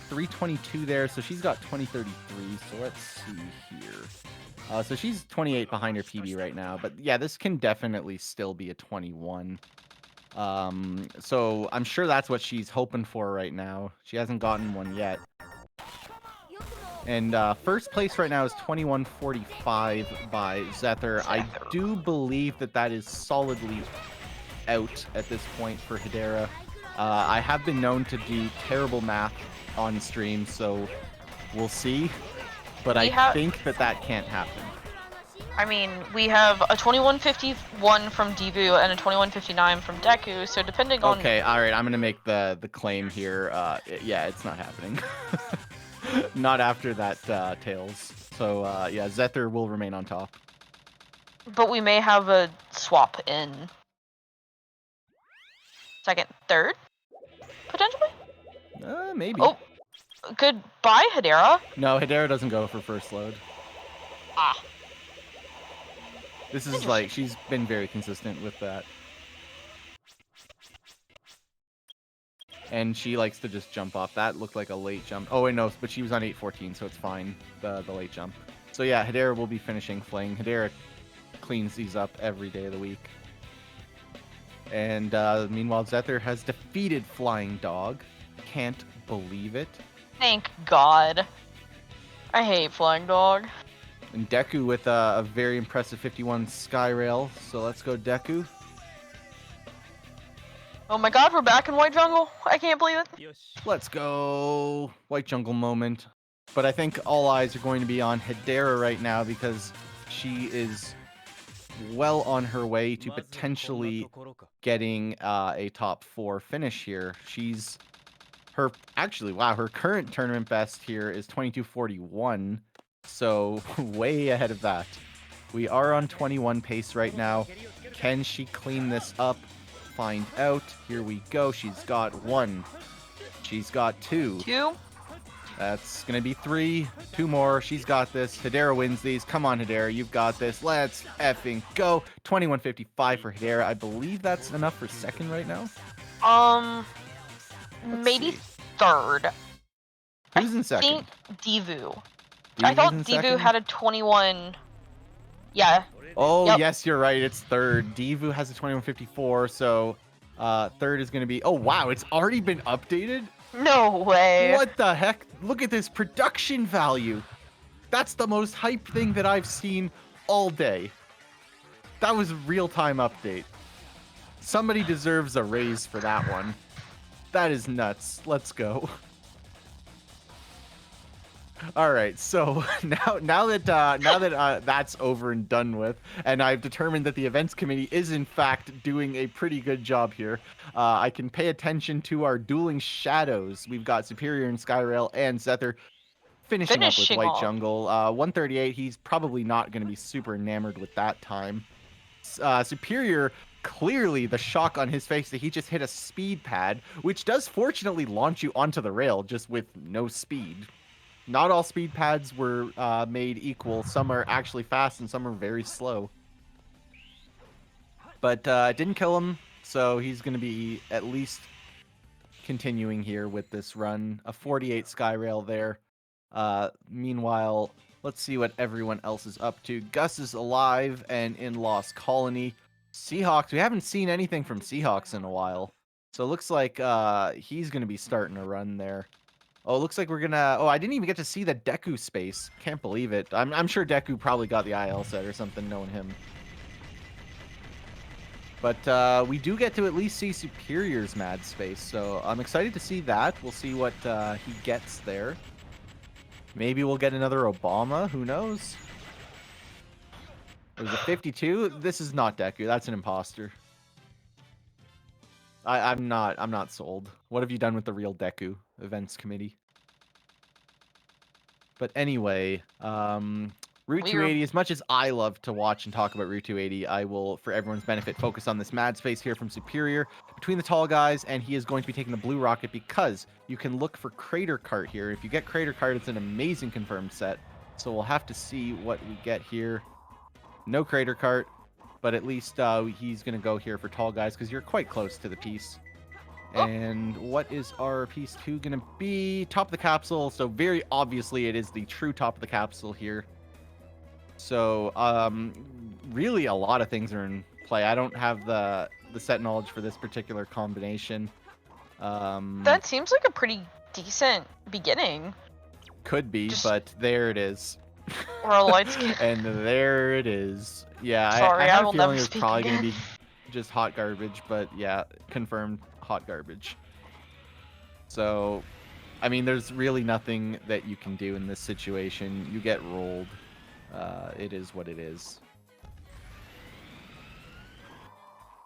Speaker 10: 322 there, so she's got 2033, so let's see here. So she's 28 behind her PB right now, but yeah, this can definitely still be a 21. So I'm sure that's what she's hoping for right now. She hasn't gotten one yet. And first place right now is 2145 by Zether. I do believe that that is solidly out at this point for Hedera. I have been known to do terrible math on stream, so we'll see. But I think that that can't happen.
Speaker 11: I mean, we have a 2151 from Divu and a 2159 from Deku, so depending on...
Speaker 10: Okay, alright, I'm gonna make the claim here. Yeah, it's not happening. Not after that Tails. So, yeah, Zether will remain on top.
Speaker 11: But we may have a swap in... second, third? Potentially?
Speaker 10: Maybe.
Speaker 11: Oh, goodbye, Hedera.
Speaker 10: No, Hedera doesn't go for first load.
Speaker 11: Ah.
Speaker 10: This is like, she's been very consistent with that. And she likes to just jump off. That looked like a late jump. Oh, wait, no, but she was on 814, so it's fine, the late jump. So yeah, Hedera will be finishing Fling. Hedera cleans these up every day of the week. And meanwhile, Zether has defeated Flying Dog. Can't believe it.
Speaker 11: Thank God. I hate Flying Dog.
Speaker 10: And Deku with a very impressive 51 Skyrail. So let's go Deku.
Speaker 11: Oh my God, we're back in White Jungle. I can't believe it.
Speaker 10: Let's go. White Jungle moment. But I think all eyes are going to be on Hedera right now because she is well on her way to potentially getting a top 4 finish here. She's her current tournament best here is 22:41, so way ahead of that. We are on 21 pace right now. Can she clean this up? Find out. Here we go. She's got 1. She's got 2.
Speaker 11: 2?
Speaker 10: That's gonna be 3. 2 more. She's got this. Hedera wins these. Come on, Hedera. You've got this. Let's effing go. 21:55 for Hedera. I believe that's enough for second right now.
Speaker 11: Maybe third.
Speaker 10: Who's in second?
Speaker 11: I think Divu. I thought Divu had a 21. Yeah.
Speaker 10: Oh,
Speaker 11: Yep.
Speaker 10: yes, you're right. It's third. Divu has a 21:54, so third is gonna be... Oh, wow. It's already been updated?
Speaker 11: No way.
Speaker 10: What the heck? Look at this production value. That's the most hype thing that I've seen all day. That was a real-time update. Somebody deserves a raise for that one. That is nuts. Let's go. All right, so now that that's over and done with, and I've determined that the events committee is in fact doing a pretty good job here, I can pay attention to our dueling shadows. We've got Superior and Skyrail and Zether finishing up with White Jungle. 138. He's probably not going to be super enamored with that time. Superior. Clearly, the shock on his face that he just hit a speed pad, which does fortunately launch you onto the rail just with no speed. Not all speed pads were made equal. Some are actually fast and some are very slow. But it didn't kill him, so he's going to be at least continuing here with this run. A 48 Skyrail there. Meanwhile, let's see what everyone else is up to. Gus is alive and in Lost Colony. Seahawks, we haven't seen anything from Seahawks in a while. So it looks like he's going to be starting a run there. Oh, it looks like we're going to... Oh, I didn't even get to see the Deku space. Can't believe it. I'm sure Deku probably got the IL set or something, knowing him. But we do get to at least see Superior's mad space, so I'm excited to see that. We'll see what he gets there. Maybe we'll get another Obama. Who knows? It was a 52. This is not Deku. That's an imposter. I'm not sold. What have you done with the real Deku events committee? But anyway, Route 280, as much as I love to watch and talk about Route 280, I will, for everyone's benefit, focus on this mad space here from Superior between the tall guys, and he is going to be taking the blue rocket because you can look for Crater Cart here. If you get Crater Cart, it's an amazing confirmed set. So we'll have to see what we get here. No Crater Cart, but at least he's going to go here for tall guys because you're quite close to the piece. And what is our piece 2 going to be? Top of the capsule. So very obviously it is the true top of the capsule here. So really a lot of things are in play. I don't have the the set knowledge for this particular combination.
Speaker 11: That seems like a pretty decent beginning.
Speaker 10: Could be,
Speaker 11: just-
Speaker 10: but there it is.
Speaker 11: Or a light skin.
Speaker 10: And there it is. Yeah,
Speaker 11: Sorry,
Speaker 10: I
Speaker 11: I
Speaker 10: have a
Speaker 11: will
Speaker 10: feeling
Speaker 11: never
Speaker 10: it's
Speaker 11: speak
Speaker 10: probably going to
Speaker 11: again.
Speaker 10: be just hot garbage, but yeah, confirmed hot garbage. So, I mean, there's really nothing that you can do in this situation. You get rolled. It is what it is.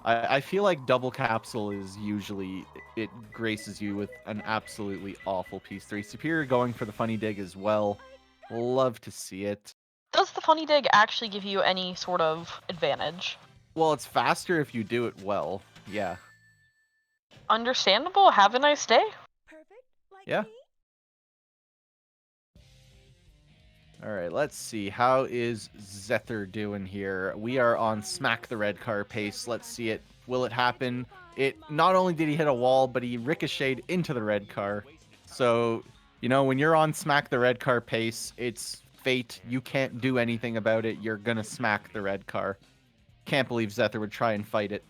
Speaker 10: I feel like double capsule is usually, it graces you with an absolutely awful piece 3. Superior going for the funny dig as well. Love to see it.
Speaker 11: Does the funny dig actually give you any sort of advantage?
Speaker 10: Well, it's faster if you do it well. Yeah.
Speaker 11: Understandable. Have a nice day.
Speaker 10: Yeah. All right, let's see. How is Zether doing here? We are on smack the red car pace. Let's see it. Will it happen? It not only did he hit a wall, but he ricocheted into the red car. So, you know, when you're on smack the red car pace, it's fate. You can't do anything about it. You're gonna smack the red car. Can't believe Zether would try and fight it.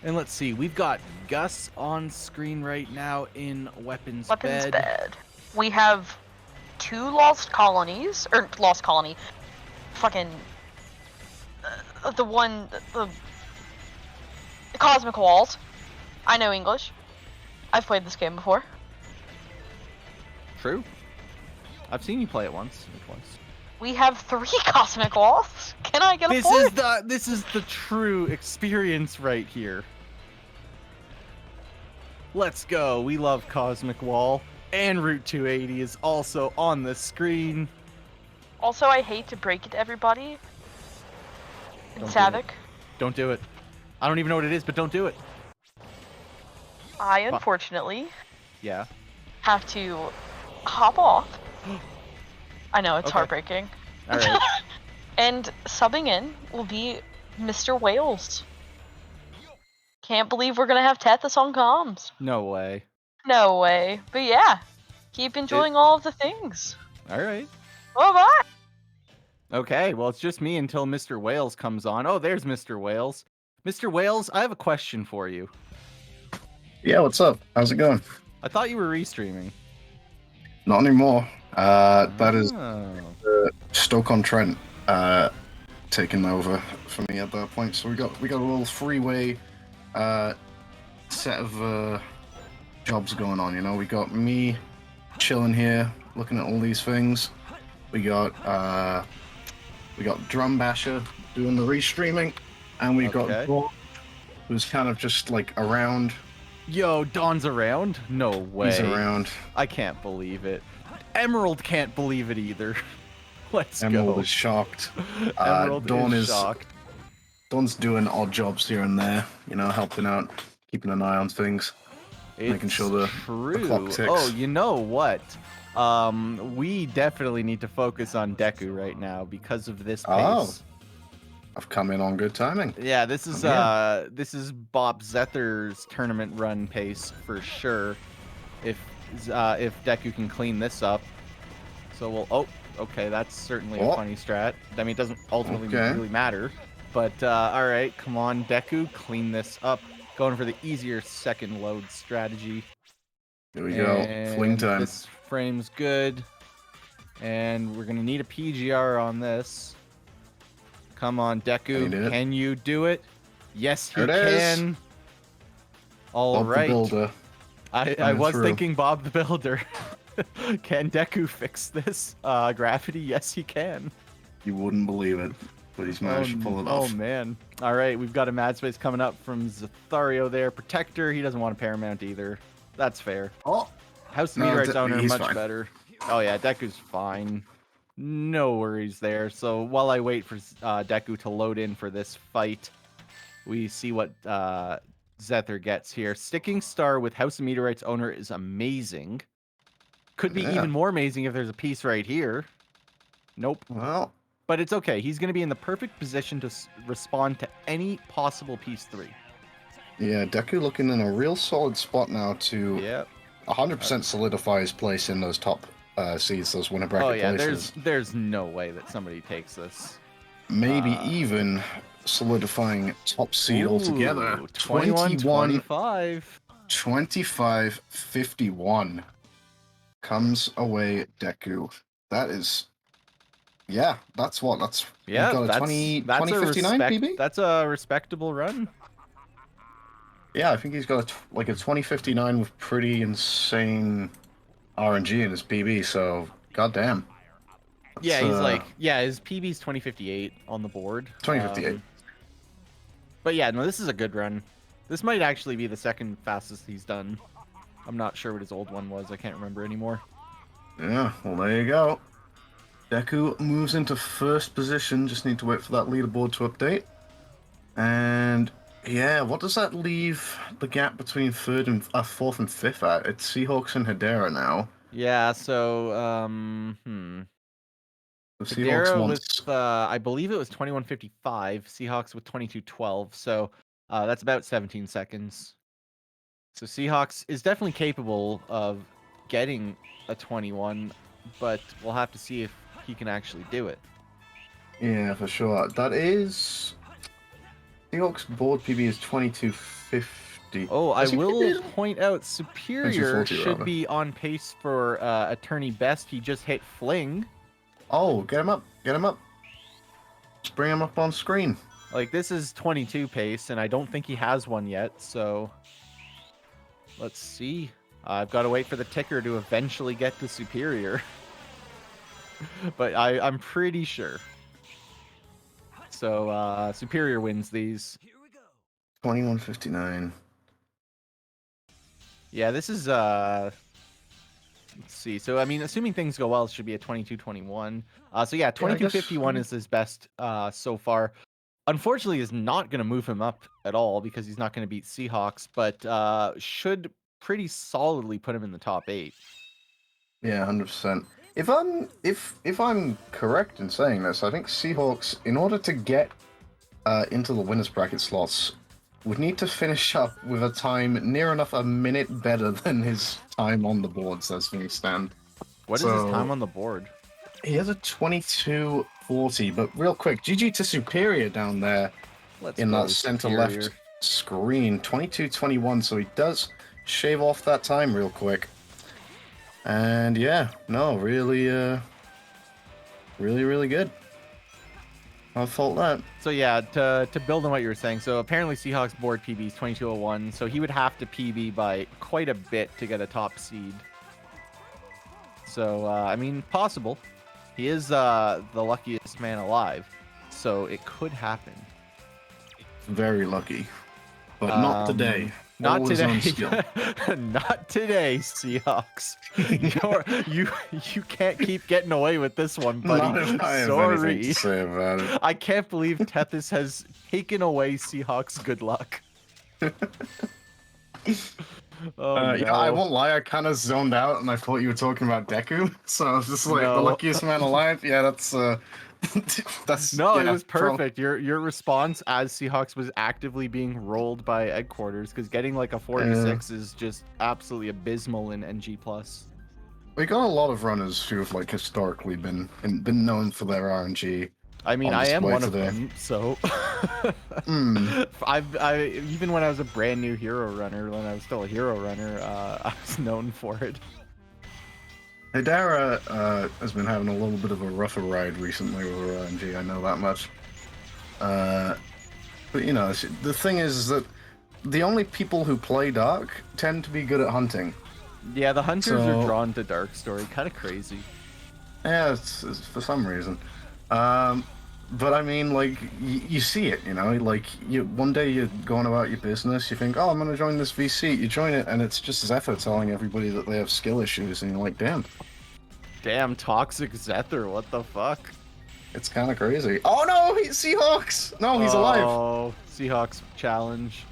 Speaker 10: And let's see, we've got Gus on screen right now in Weapons Bed.
Speaker 11: We have 2 lost colonies, or lost colony. Fucking the Cosmic Walls. I know English. I've played this game before.
Speaker 10: True. I've seen you play it once or twice.
Speaker 11: We have 3 Cosmic Walls. Can I get a 4th?
Speaker 10: This is the true experience right here. Let's go. We love Cosmic Wall. And Route 280 is also on the screen.
Speaker 11: Also, I hate to break it to everybody. In Savik,
Speaker 10: Don't do it. I don't even know what it is, but don't do it.
Speaker 11: I unfortunately
Speaker 10: Yeah.
Speaker 11: have to hop off. I know, it's
Speaker 10: Okay.
Speaker 11: heartbreaking.
Speaker 10: All right.
Speaker 11: And subbing in will be Mr. Wales. Can't believe we're gonna have Tethys on comms.
Speaker 10: No way.
Speaker 11: No way. But yeah, keep enjoying all of the things.
Speaker 10: All right.
Speaker 11: Bye-bye.
Speaker 10: Okay, well, it's just me until Mr. Wales comes on. Oh, there's Mr. Wales. Mr. Wales, I have a question for you.
Speaker 12: Yeah, what's up? How's it going?
Speaker 10: I thought you were restreaming.
Speaker 12: Not anymore. That is
Speaker 10: Oh.
Speaker 12: Stoke-on-Trent taking over for me at that point. So we got a little freeway set of jobs going on. You know, we got me chilling here, looking at all these things. We got Drum Basher doing the restreaming, and we got Dawn, who's kind of just like around.
Speaker 10: Yo, Dawn's around? No way.
Speaker 12: He's around.
Speaker 10: I can't believe it. Emerald can't believe it either. Let's
Speaker 12: Emerald
Speaker 10: go.
Speaker 12: is shocked.
Speaker 10: Emerald
Speaker 12: Dawn
Speaker 10: is shocked.
Speaker 12: Dawn's doing odd jobs here and there, you know, helping out, keeping an eye on things, making sure the clock ticks.
Speaker 10: Oh, you know what? We definitely need to focus on Deku right now because of this pace.
Speaker 12: Oh. I've come in on good timing.
Speaker 10: Yeah, this is Bob Zether's tournament run pace for sure. If Deku can clean this up, so we'll. Oh, okay, that's certainly a funny strat. I mean, it doesn't ultimately really matter, but all right, come on, Deku, clean this up. Going for the easier second load strategy.
Speaker 12: Here we go, fling time.
Speaker 10: This frame's good, and we're gonna need a PGR on this. Come on, Deku, can you do it? Yes, you can. All right.
Speaker 12: Bob the Builder.
Speaker 10: I was thinking Bob the Builder. Can Deku fix this? Gravity? Yes, he can.
Speaker 12: You wouldn't believe it, but he's managed to pull it off.
Speaker 10: Oh, man. All right, we've got a Mad Space coming up from Zathario there. Protector, he doesn't want a Paramount either. That's fair.
Speaker 12: Oh.
Speaker 10: House
Speaker 12: No,
Speaker 10: Meteorites owner,
Speaker 12: he's
Speaker 10: much
Speaker 12: fine.
Speaker 10: better. Oh, yeah, Deku's fine. No worries there. So while I wait for Deku to load in for this fight, we see what Zether gets here. Sticking Star with House of Meteorites owner is amazing. Could be even more amazing if there's a piece right here. Nope.
Speaker 12: Well.
Speaker 10: But it's okay. He's going to be in the perfect position to respond to any possible piece 3.
Speaker 12: Yeah, Deku looking in a real solid spot now to 100% solidify his place in those top seeds, those winner bracket
Speaker 10: Oh yeah,
Speaker 12: places.
Speaker 10: there's no way that somebody takes this.
Speaker 12: Maybe even solidifying top seed altogether.
Speaker 10: Ooh, 21-25.
Speaker 12: 25-51 comes away Deku. That is, yeah, that's what, that's,
Speaker 10: Yeah,
Speaker 12: we've got a
Speaker 10: that's
Speaker 12: 2059
Speaker 10: a
Speaker 12: PB?
Speaker 10: That's a respectable run.
Speaker 12: Yeah, I think he's got like a 2059 with pretty insane RNG in his PB, so goddamn.
Speaker 10: Yeah,
Speaker 12: That's,
Speaker 10: he's like, yeah, his PB's 2058 on the board.
Speaker 12: 2058.
Speaker 10: But yeah, no, this is a good run. This might actually be the second fastest he's done. I'm not sure what his old one was. I can't remember anymore.
Speaker 12: Yeah, well, there you go. Deku moves into first position. Just need to wait for that leaderboard to update. And yeah, what does that leave the gap between fourth and fifth at? It's Seahawks and Hedera now.
Speaker 10: Yeah, so
Speaker 12: The
Speaker 10: Hedera
Speaker 12: Seahawks wants...
Speaker 10: with I believe it was 21:55. Seahawks with 22:12. So that's about 17 seconds. So Seahawks is definitely capable of getting a 21, but we'll have to see if he can actually do it.
Speaker 12: Yeah, for sure. That is... Seahawks board PB is 2250.
Speaker 10: Oh, I
Speaker 12: Does he
Speaker 10: will
Speaker 12: PB?
Speaker 10: point out Superior
Speaker 12: 2240
Speaker 10: should
Speaker 12: rather.
Speaker 10: be on pace for Attorney Best. He just hit Fling.
Speaker 12: Oh, get him up. Get him up. Just bring him up on screen.
Speaker 10: Like, this is 22 pace, and I don't think he has one yet, so... Let's see. I've got to wait for the ticker to eventually get to Superior. But I'm pretty sure. So, Superior wins these.
Speaker 12: 2159.
Speaker 10: Yeah, this is, let's see. So, I mean, assuming things go well, it should be a 22-21. So, yeah, 22-51 is his best so far. Unfortunately, is not going to move him up at all because he's not going to beat Seahawks, but should pretty solidly put him in the top 8.
Speaker 12: Yeah, 100%. If I'm correct in saying this, I think Seahawks, in order to get into the winners bracket slots, would need to finish up with a time near enough a minute better than his time on the boards as things stand.
Speaker 10: What is his time on the board?
Speaker 12: He has a 22:40, but real quick, GG to Superior down there in
Speaker 10: go
Speaker 12: that center
Speaker 10: Superior.
Speaker 12: left screen, 22:21, so he does shave off that time real quick. And yeah, no, really, really good. I'll fault that.
Speaker 10: So yeah, to build on what you were saying, so apparently Seahawks board PB is 22:01, so he would have to PB by quite a bit to get a top seed. So I mean, possible. He is the luckiest man alive, so it could happen.
Speaker 12: Very lucky, but not today.
Speaker 10: Not
Speaker 12: All his own
Speaker 10: today.
Speaker 12: skill.
Speaker 10: Not today, Seahawks. You can't keep getting away with this one, buddy.
Speaker 12: Not if I have
Speaker 10: Sorry.
Speaker 12: anything to say about it.
Speaker 10: I can't believe Tethys has taken away Seahawks' good luck. Oh,
Speaker 12: Yeah, I won't lie, I kind of zoned out and I thought you were talking about Deku. So I was just like,
Speaker 10: No.
Speaker 12: the luckiest man alive? Yeah, that's that's
Speaker 10: No, it
Speaker 12: yeah,
Speaker 10: was perfect. Your response as Seahawks was actively being rolled by headquarters because getting like a 46 is just absolutely abysmal in NG+.
Speaker 12: We got a lot of runners who have like historically been known for their RNG.
Speaker 10: I mean,
Speaker 12: on
Speaker 10: I am
Speaker 12: display
Speaker 10: one of
Speaker 12: today.
Speaker 10: them, so
Speaker 12: Mm.
Speaker 10: I even when I was a brand new hero runner, when I was still a hero runner, I was known for it.
Speaker 12: Hedera has been having a little bit of a rougher ride recently with her RNG, I know that much. But you know, the thing is that the only people who play Dark tend to be good at hunting.
Speaker 10: Yeah, the hunters are
Speaker 12: So-
Speaker 10: drawn to Dark Story, kind of crazy.
Speaker 12: Yeah, it's for some reason. But I mean, like, you see it, you know? Like, one day you're going about your business, you think, oh, I'm going to join this VC. You join it, and it's just Zephyr telling everybody that they have skill issues, and you're like, damn.
Speaker 10: Damn, Toxic Zephyr, what the fuck?
Speaker 12: It's kind of crazy. Oh, no, he's Seahawks! No, he's alive!
Speaker 10: Oh, Seahawks challenge.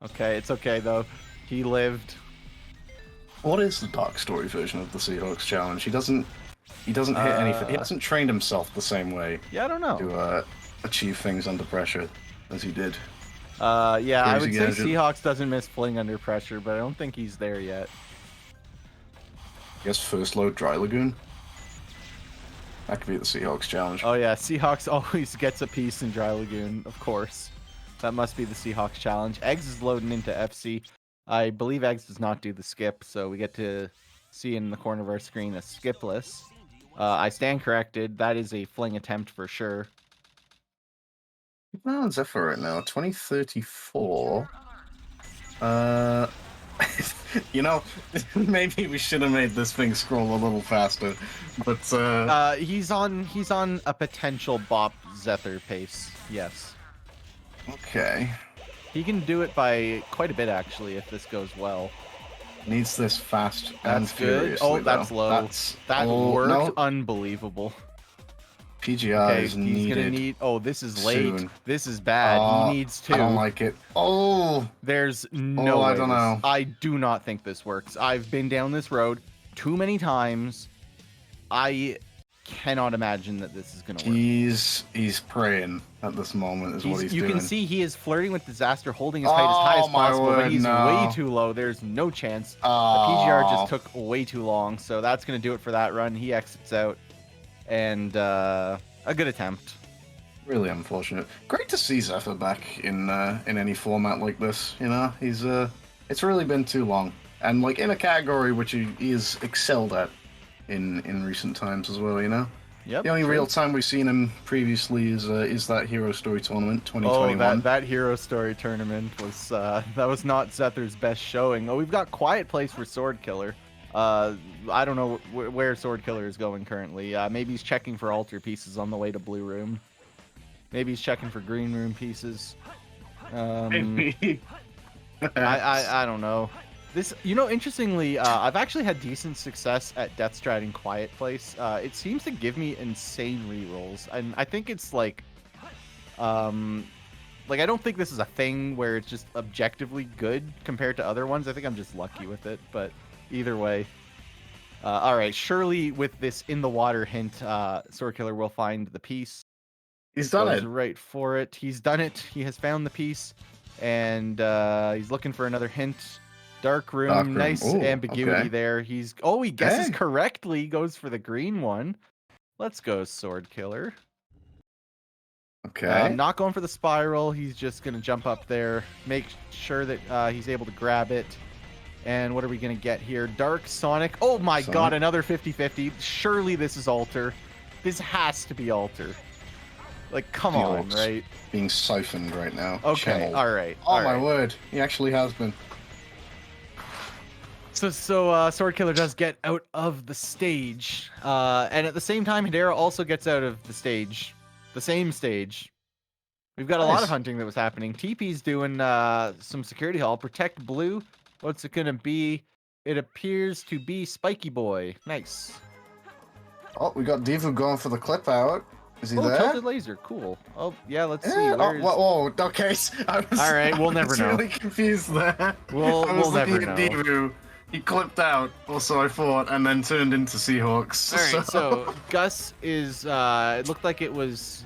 Speaker 10: Okay, it's okay, though. He lived.
Speaker 12: What is the Dark Story version of the Seahawks challenge? He doesn't hit anything. He hasn't trained himself the same way
Speaker 10: Yeah, I don't know.
Speaker 12: to achieve things under pressure as he did.
Speaker 10: Yeah, I would
Speaker 12: Crazy
Speaker 10: say
Speaker 12: gadget.
Speaker 10: Seahawks doesn't miss Fling under pressure, but I don't think he's there yet.
Speaker 12: I guess first load Dry Lagoon. That could be the Seahawks challenge.
Speaker 10: Oh yeah, Seahawks always gets a piece in Dry Lagoon, of course. That must be the Seahawks challenge. Eggs is loading into FC. I believe Eggs does not do the skip, so we get to see in the corner of our screen a skipless. I stand corrected. That is a fling attempt for sure.
Speaker 12: What rounds Zephyr right now? 2034. You know, maybe we should have made this thing scroll a little faster. But
Speaker 10: he's on a potential Bop Zephyr pace. Yes.
Speaker 12: Okay.
Speaker 10: He can do it by quite a bit actually if this goes well.
Speaker 12: Needs this fast and
Speaker 10: That's good.
Speaker 12: furiously.
Speaker 10: Oh, that's
Speaker 12: though.
Speaker 10: low. That worked.
Speaker 12: No.
Speaker 10: Unbelievable.
Speaker 12: PGR
Speaker 10: Okay,
Speaker 12: is
Speaker 10: he's
Speaker 12: needed.
Speaker 10: gonna need. Oh, this is late.
Speaker 12: soon.
Speaker 10: This is bad. He needs two.
Speaker 12: I don't like it. Oh.
Speaker 10: There's no.
Speaker 12: I
Speaker 10: way
Speaker 12: don't
Speaker 10: this-
Speaker 12: know.
Speaker 10: I do not think this works. I've been down this road too many times. I cannot imagine that this is gonna work.
Speaker 12: He's praying at this moment. Is what he's
Speaker 10: you
Speaker 12: doing.
Speaker 10: can see he is flirting with disaster, holding his height as high as
Speaker 12: Oh, my
Speaker 10: possible, but
Speaker 12: word,
Speaker 10: he's
Speaker 12: no.
Speaker 10: way too low. There's no chance. The PGR just took way too long, so that's gonna do it for that run. He exits out, and a good attempt.
Speaker 12: Really unfortunate. Great to see Zephyr back in any format like this. You know, he's it's really been too long, and like in a category which he is excelled at in recent times as well. You know.
Speaker 10: Yep.
Speaker 12: The only
Speaker 10: true.
Speaker 12: real time we've seen him previously is that Hero Story Tournament
Speaker 10: Oh,
Speaker 12: 2021.
Speaker 10: that Hero Story tournament was that was not Zephyr's best showing. Oh, we've got Quiet Place for Sword Killer. I don't know where Sword Killer is going currently. Maybe he's checking for altar pieces on the way to Blue Room. Maybe he's checking for Green Room pieces.
Speaker 12: Maybe.
Speaker 10: I don't know. This, you know, interestingly, I've actually had decent success at Death Stride and Quiet Place. It seems to give me insane rerolls, and I think it's like I don't think this is a thing where it's just objectively good compared to other ones. I think I'm just lucky with it, but either way. All right, surely with this in the water hint, Sword Killer will find the piece.
Speaker 12: He's done
Speaker 10: Goes
Speaker 12: it.
Speaker 10: right for it. He's done it. He has found the piece, and he's looking for another hint. Dark room, nice
Speaker 12: Ooh,
Speaker 10: ambiguity
Speaker 12: okay.
Speaker 10: there. He guesses correctly, goes for the green one. Let's go, Sword Killer.
Speaker 12: Okay.
Speaker 10: Not going for the spiral. He's just gonna jump up there, make sure that he's able to grab it. And what are we gonna get here? Dark Sonic. Oh my
Speaker 12: Sonic.
Speaker 10: god, another 50-50. Surely this is altar. This has to be altar. Like, come on,
Speaker 12: Feels
Speaker 10: right?
Speaker 12: Being siphoned right now.
Speaker 10: Okay,
Speaker 12: Channeled.
Speaker 10: all right.
Speaker 12: Oh
Speaker 10: all
Speaker 12: my
Speaker 10: right.
Speaker 12: word, he actually has been.
Speaker 10: So Sword Killer does get out of the stage, and at the same time, Hedera also gets out of the stage, the same stage. We've got a lot
Speaker 12: Nice.
Speaker 10: of hunting that was happening. TP's doing some security haul. Protect Blue. What's it gonna be? It appears to be Spiky Boy. Nice.
Speaker 12: Oh, we got Divu going for the clip out. Is he
Speaker 10: Oh,
Speaker 12: there?
Speaker 10: tilted laser. Cool. Oh yeah, let's see.
Speaker 12: Yeah. Oh,
Speaker 10: Where's...
Speaker 12: whoa, okay. I was,
Speaker 10: All right, we'll
Speaker 12: I
Speaker 10: never
Speaker 12: was
Speaker 10: know.
Speaker 12: really confused there.
Speaker 10: We'll
Speaker 12: I was
Speaker 10: never
Speaker 12: looking at
Speaker 10: know.
Speaker 12: Divu. He clipped out, or so I thought, and then turned into Seahawks.
Speaker 10: All right, so Gus is. It looked like it was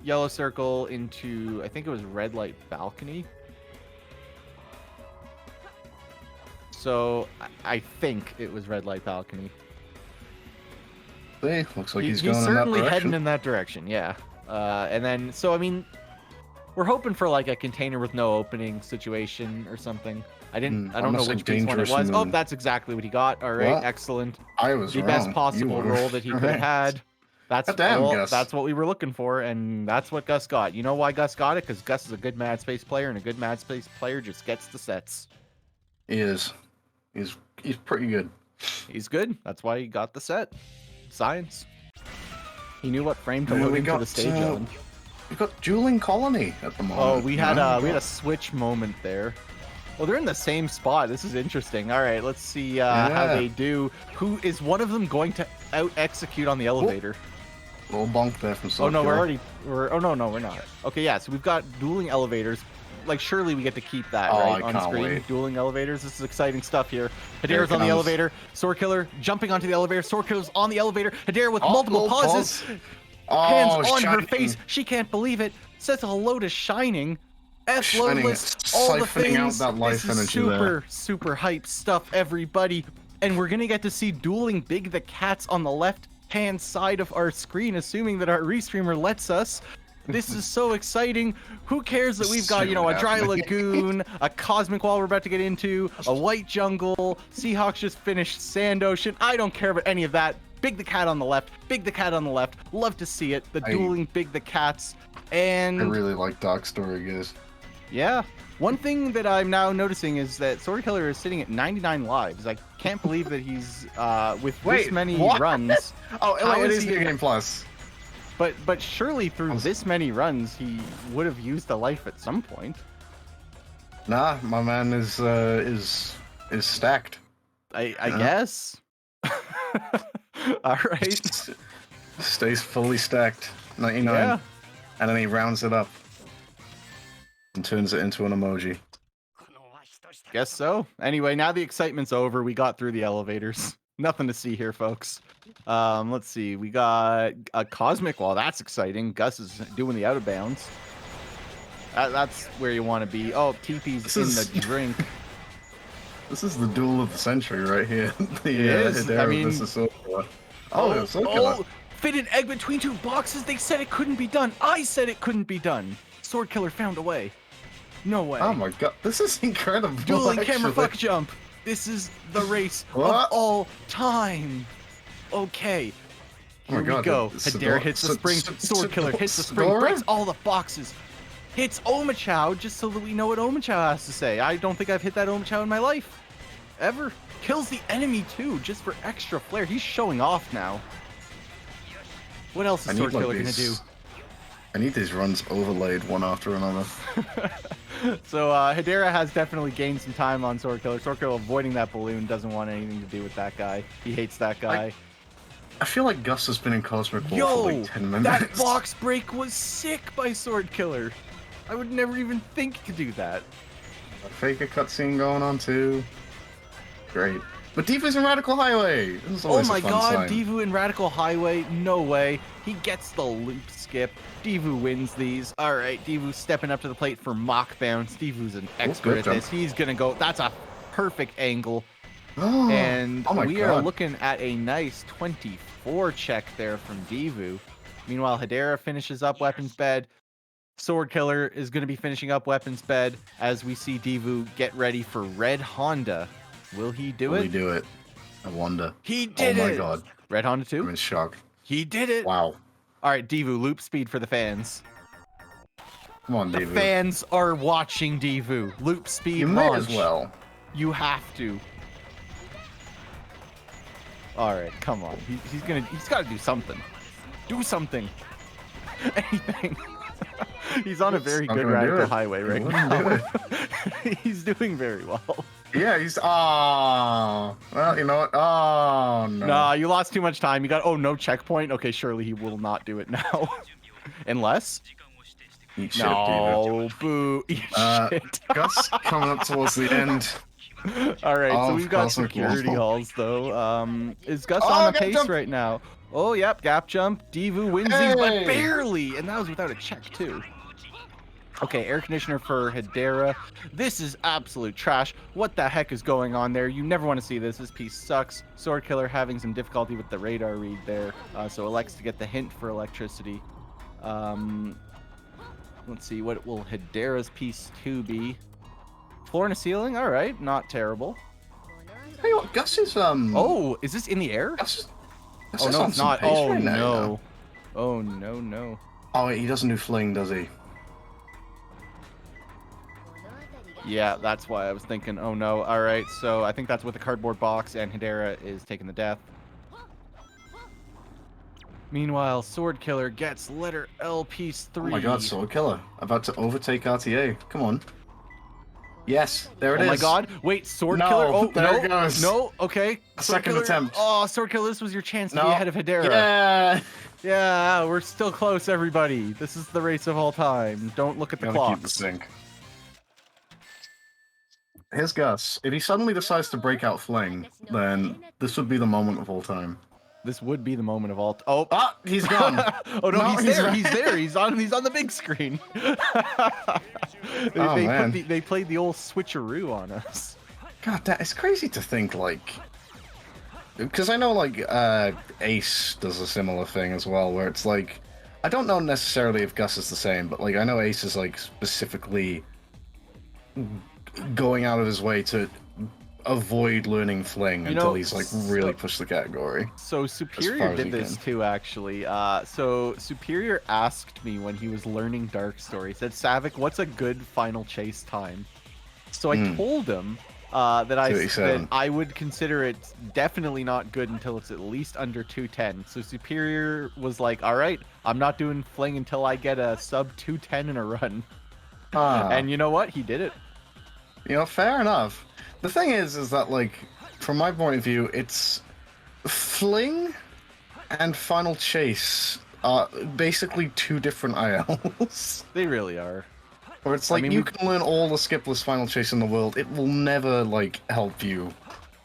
Speaker 10: yellow circle into. I think it was red light balcony. So I think it was red light balcony.
Speaker 12: See, looks like he's
Speaker 10: He's
Speaker 12: going in that
Speaker 10: certainly
Speaker 12: direction.
Speaker 10: heading in that direction. Yeah. And then so I mean, we're hoping for like a container with no opening situation or something. I don't know
Speaker 12: almost
Speaker 10: which
Speaker 12: like
Speaker 10: piece one it
Speaker 12: dangerous
Speaker 10: was. Oh,
Speaker 12: moon.
Speaker 10: that's exactly what he got. All right,
Speaker 12: What?
Speaker 10: excellent.
Speaker 12: I was
Speaker 10: The
Speaker 12: wrong.
Speaker 10: best
Speaker 12: You
Speaker 10: possible
Speaker 12: were.
Speaker 10: roll that he could have
Speaker 12: Correct.
Speaker 10: had. That's
Speaker 12: Goddamn,
Speaker 10: well,
Speaker 12: Gus.
Speaker 10: that's what we were looking for, and that's what Gus got. You know why Gus got it? Because Gus is a good Mad Space player, and a good Mad Space player just gets the sets.
Speaker 12: He is. He's pretty good.
Speaker 10: He's good. That's why he got the set. Science. He knew what frame to
Speaker 12: Yeah,
Speaker 10: load
Speaker 12: we
Speaker 10: into
Speaker 12: got,
Speaker 10: the stage on.
Speaker 12: We got dueling colony at the moment.
Speaker 10: Oh, we had
Speaker 12: you know?
Speaker 10: we had a switch moment there. Well, they're in the same spot. This is interesting. All right, let's see how
Speaker 12: Yeah.
Speaker 10: they do. Who is one of them going to out execute on the elevator?
Speaker 12: Little bonk there from
Speaker 10: Oh no,
Speaker 12: Soulkiller.
Speaker 10: we're we're not. Okay, yeah, so we've got dueling elevators. Like surely we get to keep that,
Speaker 12: Oh,
Speaker 10: right?
Speaker 12: I
Speaker 10: On
Speaker 12: can't
Speaker 10: screen.
Speaker 12: wait.
Speaker 10: Dueling elevators. This is exciting stuff here.
Speaker 12: Here it
Speaker 10: Hedera's on the
Speaker 12: comes.
Speaker 10: elevator. Sword Killer jumping onto the elevator. Sword Killer's on the elevator. Hedera with
Speaker 12: Oh,
Speaker 10: multiple
Speaker 12: little
Speaker 10: pauses.
Speaker 12: pause.
Speaker 10: Hands
Speaker 12: Oh,
Speaker 10: on her
Speaker 12: Shining.
Speaker 10: face. She can't believe it. Says hello to Shining. F
Speaker 12: Shining
Speaker 10: loadless.
Speaker 12: is
Speaker 10: All the
Speaker 12: siphoning out
Speaker 10: things.
Speaker 12: that life
Speaker 10: This is
Speaker 12: energy
Speaker 10: super,
Speaker 12: there.
Speaker 10: super hype stuff, everybody. And we're gonna get to see dueling Big the Cats on the left. left-hand side of our screen, assuming that our restreamer lets us. This is so exciting. Who cares that we've got, you know, a Dry Lagoon, a Cosmic Wall we're about to get into, a White Jungle, Seahawks just finished Sand Ocean. I don't care about any of that. Big the Cat on the left, Big the Cat on the left. Love to see it. The dueling Big the Cats. And
Speaker 12: I really like Dark Story, guys.
Speaker 10: yeah. One thing that I'm now noticing is that Sword Killer is sitting at 99 lives. I can't believe that he's with this many runs.
Speaker 12: Oh,
Speaker 10: How
Speaker 12: it
Speaker 10: is
Speaker 12: is
Speaker 10: he-
Speaker 12: New Game Plus.
Speaker 10: But surely through this many runs, he would have used a life at some point.
Speaker 12: Nah, my man is stacked.
Speaker 10: I guess. All right.
Speaker 12: Stays fully stacked. 99.
Speaker 10: Yeah.
Speaker 12: And then he rounds it up and turns it into an emoji.
Speaker 10: Guess so. Anyway, now the excitement's over. We got through the elevators. Nothing to see here, folks. Let's see. We got a Cosmic Wall. That's exciting. Gus is doing the out of bounds. That's where you want to be. Oh, TP's in the drink.
Speaker 12: This is the duel of the century right here.
Speaker 10: It is. I mean,
Speaker 12: oh,
Speaker 10: fit an egg between two boxes. They said it couldn't be done. I said it couldn't be done. Sword Killer found a way. No way.
Speaker 12: Oh my god, this is incredible.
Speaker 10: Dueling camera
Speaker 12: actually.
Speaker 10: fuck jump. This is the race of
Speaker 12: What?
Speaker 10: all time. Okay.
Speaker 12: Oh my
Speaker 10: Here we
Speaker 12: God,
Speaker 10: go.
Speaker 12: that's
Speaker 10: Hedera
Speaker 12: Sidor-
Speaker 10: hits the spring. Sword Killer hits the spring.
Speaker 12: Sidora?
Speaker 10: Breaks all the boxes. Hits Omachow just so that we know what Omachow has to say. I don't think I've hit that Omachow in my life. Ever. Kills the enemy too, just for extra flair. He's showing off now. What else is Sword Killer gonna do?
Speaker 12: I need these runs overlaid one after another.
Speaker 10: So Hedera has definitely gained some time on Sword Killer. Sword Killer avoiding that balloon, doesn't want anything to do with that guy. He hates that guy.
Speaker 12: I feel like Gus has been in Cosmic Wall
Speaker 10: Yo,
Speaker 12: for like 10 minutes.
Speaker 10: that box break was sick by Sword Killer. I would never even think to do that.
Speaker 12: A Faker cutscene going on too. Great. But Diva's in Radical Highway. This is
Speaker 10: Oh
Speaker 12: always
Speaker 10: my
Speaker 12: a fun
Speaker 10: god,
Speaker 12: sign.
Speaker 10: Divu in Radical Highway, no way. He gets the loop skip. Divu wins these. Alright, Divu stepping up to the plate for mock bounce. Divu's an expert at
Speaker 12: jump.
Speaker 10: this. He's gonna go, that's a perfect angle.
Speaker 12: Oh,
Speaker 10: And
Speaker 12: oh my
Speaker 10: we
Speaker 12: God.
Speaker 10: are looking at a nice 24 check there from Divu. Meanwhile, Hedera finishes up Weapons Bed. Sword Killer is going to be finishing up Weapons Bed as we see Divu get ready for Red Honda. Will he do
Speaker 12: Will
Speaker 10: it?
Speaker 12: he do it? I wonder.
Speaker 10: He did
Speaker 12: Oh
Speaker 10: it!
Speaker 12: my god.
Speaker 10: Red Honda 2?
Speaker 12: I'm in shock.
Speaker 10: He did it!
Speaker 12: Wow.
Speaker 10: Alright, Divu, loop speed for the fans.
Speaker 12: Come on,
Speaker 10: The
Speaker 12: Diva.
Speaker 10: fans are watching Divu. Loop speed
Speaker 12: You may
Speaker 10: launch.
Speaker 12: as well.
Speaker 10: You have to. Alright, come on. He's got to do something. Do something. Anything. He's on a very
Speaker 12: not
Speaker 10: good
Speaker 12: gonna do
Speaker 10: Radical
Speaker 12: it.
Speaker 10: Highway
Speaker 12: He
Speaker 10: right
Speaker 12: wouldn't
Speaker 10: now.
Speaker 12: do
Speaker 10: He's doing very well.
Speaker 12: Yeah, he's. Well, you know what? Oh, no.
Speaker 10: Nah, you lost too much time. You got. Oh, no checkpoint? Okay, surely he will not do it now. Unless.
Speaker 12: Eat shit, Diva.
Speaker 10: No, boo. Eat shit.
Speaker 12: Gus coming up towards the end.
Speaker 10: Alright, so
Speaker 12: of
Speaker 10: we've got
Speaker 12: Cosmic
Speaker 10: security
Speaker 12: Wall.
Speaker 10: halls though. Is Gus
Speaker 12: Oh,
Speaker 10: on the
Speaker 12: gap
Speaker 10: pace
Speaker 12: jump.
Speaker 10: right now? Oh, yep, gap jump. Divu wins these, but
Speaker 12: Hey.
Speaker 10: barely! And that was without a check, too. Okay, air conditioner for Hedera. This is absolute trash. What the heck is going on there? You never want to see this. This piece sucks. Sword Killer having some difficulty with the radar read there. So elects to get the hint for electricity. Let's see, what will Hedera's piece 2 be? Floor and a ceiling? Alright, not terrible.
Speaker 12: Hey, what? Gus is,
Speaker 10: Oh, is this in the air?
Speaker 12: Gus
Speaker 10: Oh,
Speaker 12: is
Speaker 10: no,
Speaker 12: on
Speaker 10: it's
Speaker 12: some
Speaker 10: not.
Speaker 12: pace
Speaker 10: Oh,
Speaker 12: right now, you
Speaker 10: no.
Speaker 12: know.
Speaker 10: Oh, no, no.
Speaker 12: Oh, he doesn't do fling, does he?
Speaker 10: Yeah, that's why I was thinking, oh no. Alright, so I think that's with the cardboard box, and Hedera is taking the death. Meanwhile, Sword Killer gets letter L piece 3.
Speaker 12: Oh my god, Sword Killer. About to overtake RTA. Come on. Yes, there it is.
Speaker 10: Oh my god. Wait, Sword
Speaker 12: No,
Speaker 10: Killer? Oh,
Speaker 12: there
Speaker 10: no.
Speaker 12: it goes.
Speaker 10: No, okay. Sword
Speaker 12: Second
Speaker 10: Killer-
Speaker 12: attempt.
Speaker 10: Oh, Sword Killer, this was your chance to
Speaker 12: No.
Speaker 10: be ahead of Hedera.
Speaker 12: Yeah.
Speaker 10: Yeah, we're still close, everybody. This is the race of all time. Don't look at the
Speaker 12: Gotta keep the
Speaker 10: clocks.
Speaker 12: sync. Here's Gus. If he suddenly decides to break out fling, then this would be the moment of all time.
Speaker 10: This would be the moment of all. Oh,
Speaker 12: Ah, he's gone.
Speaker 10: oh no,
Speaker 12: No,
Speaker 10: he's
Speaker 12: he's
Speaker 10: there.
Speaker 12: right.
Speaker 10: He's there. He's on the big screen.
Speaker 12: Oh, man.
Speaker 10: They played the old switcheroo on us.
Speaker 12: God, that is crazy to think. Like, because I know like Ace does a similar thing as well, where it's like I don't know necessarily if Gus is the same, but like I know Ace is like specifically going out of his way to avoid learning Fling until he's like really pushed the category.
Speaker 10: So Superior did this too, actually. So Superior asked me when he was learning Dark Story, he said, Savick, what's a good final chase time? So I told him that I would consider it definitely not good until it's at least under 210. So Superior was like, all right, I'm not doing Fling until I get a sub 210 in a run. And you know what? He did it.
Speaker 12: You know, fair enough. The thing is that, like, from my point of view, it's Fling and Final Chase are basically two different ILs.
Speaker 10: They really are.
Speaker 12: Or it's like, you can learn all the skipless Final Chase in the world, it will never, like, help you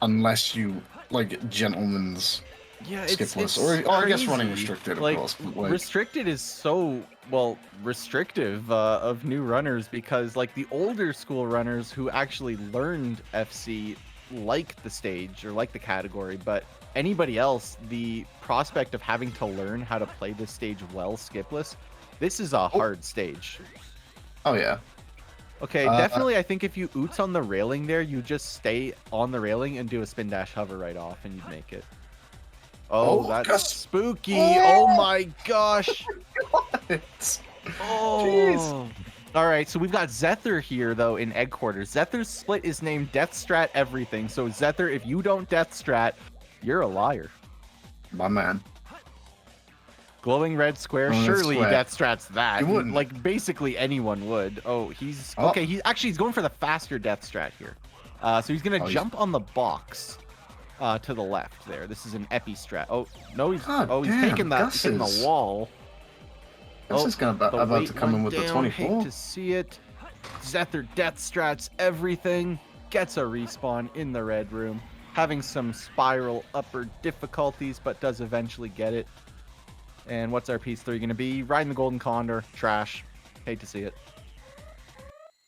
Speaker 12: unless you, like, gentleman's skipless. Or I guess running Restricted, of course. But, like...
Speaker 10: Restricted is so, well, restrictive of new runners because, like, the older school runners who actually learned FC like the stage or like the category, but anybody else, the prospect of having to learn how to play this stage well skipless, this is a hard stage.
Speaker 12: Oh, yeah.
Speaker 10: Okay, definitely, I think if you oots on the railing there, you just stay on the railing and do a spin dash hover right off, and you'd make it. Oh, that's spooky! Oh my gosh! Oh, jeez. All right, so we've got Zether here, though, in Egg Quarters. Zether's split is named Death Strat Everything, so Zether, if you don't Death Strat, you're a liar.
Speaker 12: My man.
Speaker 10: Glowing red square, surely Death Strat's that. You wouldn't. Like, basically anyone would. Oh, he's... Okay, he's going for the faster Death Strat here. So he's going to jump on the box to the left there. This is an Epi Strat. Oh, no, he's taking that. He's hitting the wall.
Speaker 12: This is about to come in with the 24.
Speaker 10: Hate to see it. Zether Death Strats everything. Gets a respawn in the red room. Having some spiral upper difficulties, but does eventually get it. And what's our piece 3 going to be? Riding the Golden Condor. Trash. Hate to see it.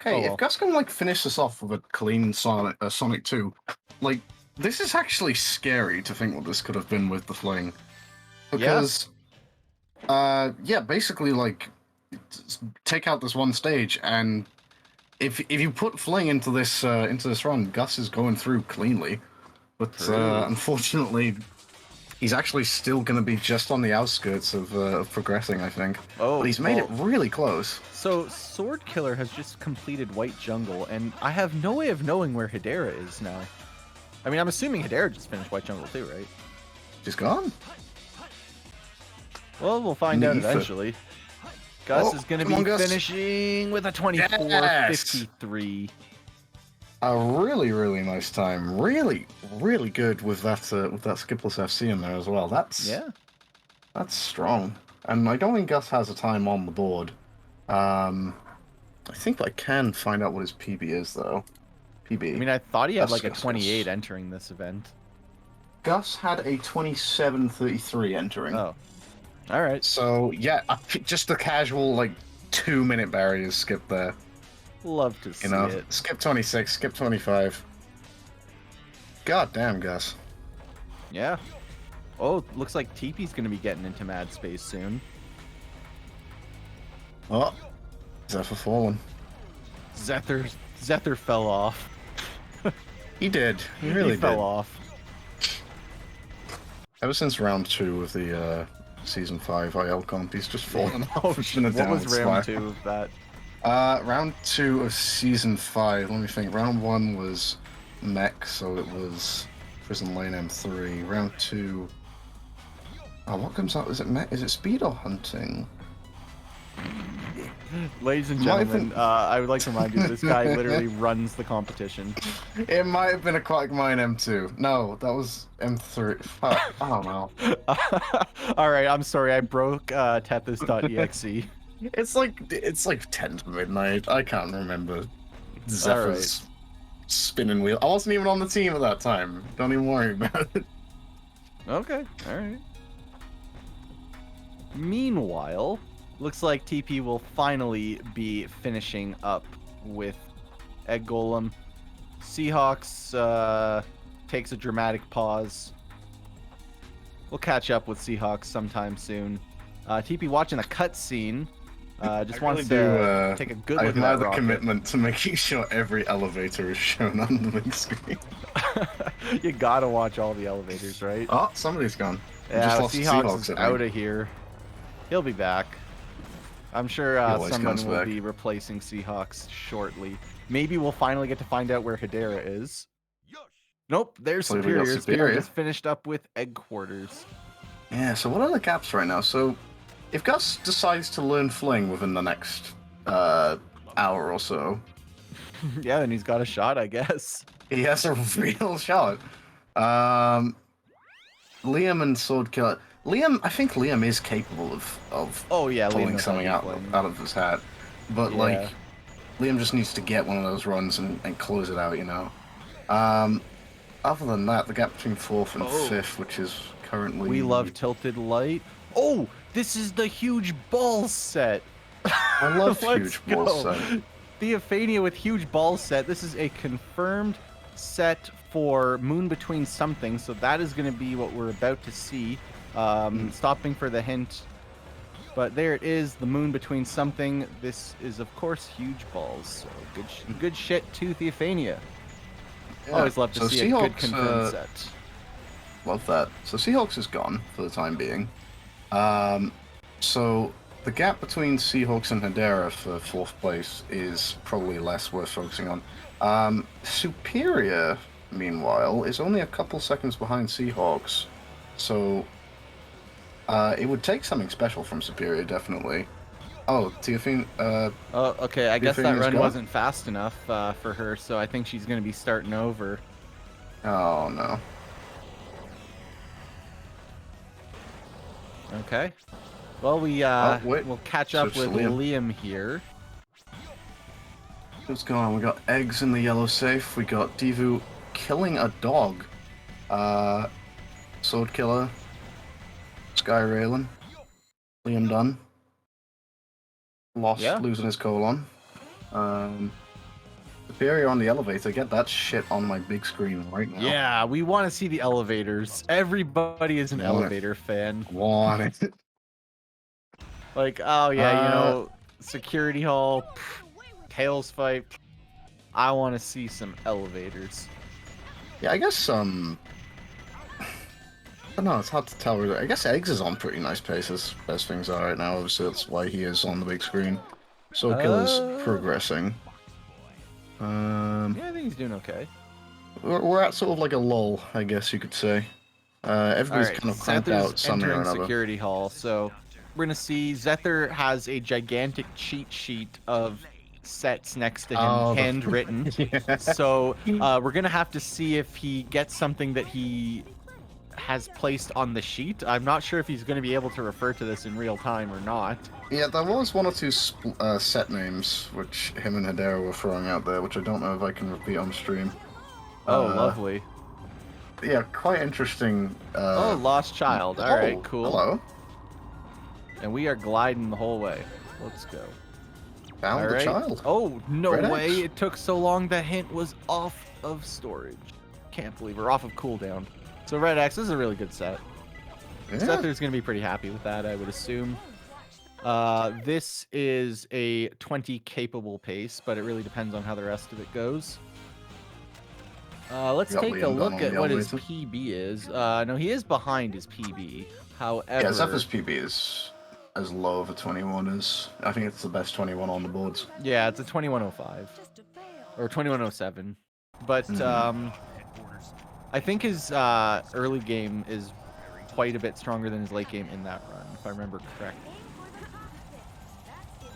Speaker 12: Okay, if Gus can like finish this off with a clean Sonic 2, like this is actually scary to think what this could have been with the Fling. Because basically like take out this one stage, and if you put Fling into this run, Gus is going through cleanly. But unfortunately, he's actually still going to be just on the outskirts of progressing, I think. But he's made it really close.
Speaker 10: So Sword Killer has just completed White Jungle, and I have no way of knowing where Hedera is now. I mean, I'm assuming Hedera just finished White Jungle too, right?
Speaker 12: She's gone.
Speaker 10: Well, we'll find out eventually. Gus is going to be finishing with a 24:53.
Speaker 12: A really, really nice time. Really, really good with that skipless FC in there as well. That's strong. And I don't think Gus has a time on the board. I think I can find out what his PB is though. PB.
Speaker 10: I mean, I thought he had like a 28 entering this event.
Speaker 12: Gus had a 27:33 entering.
Speaker 10: Oh, all right.
Speaker 12: So yeah, just the casual like 2-minute barriers skip there.
Speaker 10: Love to see it.
Speaker 12: Skip 26, skip 25. God damn, Gus.
Speaker 10: Yeah. Oh, looks like TP's gonna be getting into Mad Space soon.
Speaker 12: Oh, Zephyr fallen.
Speaker 10: Zether fell off.
Speaker 12: He did. He really did.
Speaker 10: Fell off.
Speaker 12: Ever since round 2 of the season 5 IL comp, he's just fallen off.
Speaker 10: What was round 2 of that?
Speaker 12: Round 2 of season 5. Let me think. Round 1 was mech, so it was Prison Lane M3. Round 2. Oh, what comes out? Is it mech? Is it speed or hunting?
Speaker 10: Ladies and gentlemen, I would like to remind you this guy literally runs the competition.
Speaker 12: It might have been Aquatic Mine M2. No, that was M3. Fuck, I don't know.
Speaker 10: Alright, I'm sorry, I broke Tethys.exe.
Speaker 12: It's like 10 to midnight. I can't remember Zephyr's spinning wheel. I wasn't even on the team at that time. Don't even worry about it.
Speaker 10: Okay, alright. Meanwhile, looks like TP will finally be finishing up with Egg Golem. Seahawks takes a dramatic pause. We'll catch up with Seahawks sometime soon. TP watching a cutscene. Just
Speaker 12: I
Speaker 10: wants
Speaker 12: really
Speaker 10: to
Speaker 12: do,
Speaker 10: take a good
Speaker 12: I
Speaker 10: look at
Speaker 12: admire
Speaker 10: that
Speaker 12: the
Speaker 10: rocket.
Speaker 12: commitment to making sure every elevator is shown on the big screen.
Speaker 10: You gotta watch all the elevators, right?
Speaker 12: Oh, somebody's gone. We
Speaker 10: Yeah,
Speaker 12: just lost
Speaker 10: Seahawks is
Speaker 12: I think.
Speaker 10: out of here. He'll be back. I'm sure
Speaker 12: always
Speaker 10: someone
Speaker 12: comes
Speaker 10: will
Speaker 12: back.
Speaker 10: be replacing Seahawks shortly. Maybe we'll finally get to find out where Hedera is. Nope, there's
Speaker 12: So we got
Speaker 10: Superior. Superior
Speaker 12: Superior.
Speaker 10: just finished up with Egg Quarters.
Speaker 12: Yeah, so what are the gaps right now? So, if Gus decides to learn Fling within the next hour or so,
Speaker 10: Yeah, then he's got a shot, I guess.
Speaker 12: he has a real shot. Liam and Swordkiller. I think Liam is capable of
Speaker 10: Oh yeah, Liam
Speaker 12: pulling
Speaker 10: knows how
Speaker 12: something
Speaker 10: to
Speaker 12: out,
Speaker 10: play.
Speaker 12: out of his hat. But,
Speaker 10: Yeah.
Speaker 12: like, Liam just needs to get one of those runs and close it out, you know? Other than that, the gap between 4th and 5th, which is currently...
Speaker 10: We love Tilted Light. Oh, this is the huge ball set.
Speaker 12: I love
Speaker 10: Let's
Speaker 12: huge balls
Speaker 10: go.
Speaker 12: set.
Speaker 10: Theophania with huge ball set. This is a confirmed set for Moon Between Something, so that is going to be what we're about to see. Stopping for the hint, but there it is, the Moon Between Something. This is, of course, huge balls. So good shit to Theophania.
Speaker 12: Yeah.
Speaker 10: Always love to
Speaker 12: So
Speaker 10: see a good
Speaker 12: Seahawks,
Speaker 10: confirmed set.
Speaker 12: Love that. So Seahawks is gone for the time being. So the gap between Seahawks and Hedera for 4th place is probably less worth focusing on. Superior, meanwhile, is only a couple seconds behind Seahawks. So it would take something special from Superior, definitely. Oh, Teofine,
Speaker 10: Oh, okay. I guess that
Speaker 12: Theophania's
Speaker 10: run
Speaker 12: gone?
Speaker 10: wasn't fast enough for her, so I think she's going to be starting over.
Speaker 12: oh no.
Speaker 10: Okay. Well,
Speaker 12: wait.
Speaker 10: we'll catch up
Speaker 12: Switch
Speaker 10: with
Speaker 12: to
Speaker 10: Liam here.
Speaker 12: What's going on? We got eggs in the yellow safe. We got Divu killing a dog. Sword Killer. Sky Raylan. Liam Dunn.
Speaker 10: Yeah.
Speaker 12: Losing his colon. Superior on the elevator. Get that shit on my big screen right now.
Speaker 10: Yeah, we want to see the elevators. Everybody is an
Speaker 12: Want it.
Speaker 10: elevator fan.
Speaker 12: Want it.
Speaker 10: Like, oh yeah, you know, security hall, tails fight. I want to see some elevators.
Speaker 12: Yeah, I guess I don't know, it's hard to tell really. I guess Eggs is on pretty nice paces as things are right now. Obviously, that's why he is on the big screen. Soul Killer's progressing.
Speaker 10: Yeah, I think he's doing okay.
Speaker 12: We're at sort of like a lull, I guess you could say. Everybody's kind of cramped
Speaker 10: Zether's
Speaker 12: out something or
Speaker 10: entering
Speaker 12: another.
Speaker 10: security hall, so we're gonna see Zether has a gigantic cheat sheet of sets next to him,
Speaker 12: Oh, the-
Speaker 10: handwritten.
Speaker 12: Yeah.
Speaker 10: So we're gonna have to see if he gets something that he has placed on the sheet. I'm not sure if he's going to be able to refer to this in real time or not.
Speaker 12: Yeah, there was one or two set names which him and Hedera were throwing out there, which I don't know if I can repeat on stream.
Speaker 10: Oh, lovely.
Speaker 12: Yeah, quite interesting.
Speaker 10: Oh, Lost Child. All right,
Speaker 12: oh,
Speaker 10: cool.
Speaker 12: Hello.
Speaker 10: And we are gliding the whole way. Let's go.
Speaker 12: Found
Speaker 10: All
Speaker 12: the
Speaker 10: right.
Speaker 12: child.
Speaker 10: Oh, no
Speaker 12: Red
Speaker 10: way.
Speaker 12: X.
Speaker 10: It took so long. The hint was off of storage. Can't believe we're off of cooldown. So Red X, this is a really good set.
Speaker 12: Yeah.
Speaker 10: Zether's going to be pretty happy with that, I would assume. This is a 20 capable pace, but it really depends on how the rest of it goes. Let's
Speaker 12: Got
Speaker 10: take a
Speaker 12: Liam Dunn
Speaker 10: look
Speaker 12: on
Speaker 10: at
Speaker 12: the
Speaker 10: what his
Speaker 12: elevator.
Speaker 10: PB is. No, he is behind his PB. However,
Speaker 12: Yeah, Zephyr's PB is as low of a 21 as I think it's the best 21 on the boards.
Speaker 10: yeah, it's a 2105 or 2107. But I think his early game is quite a bit stronger than his late game in that run, if I remember correctly.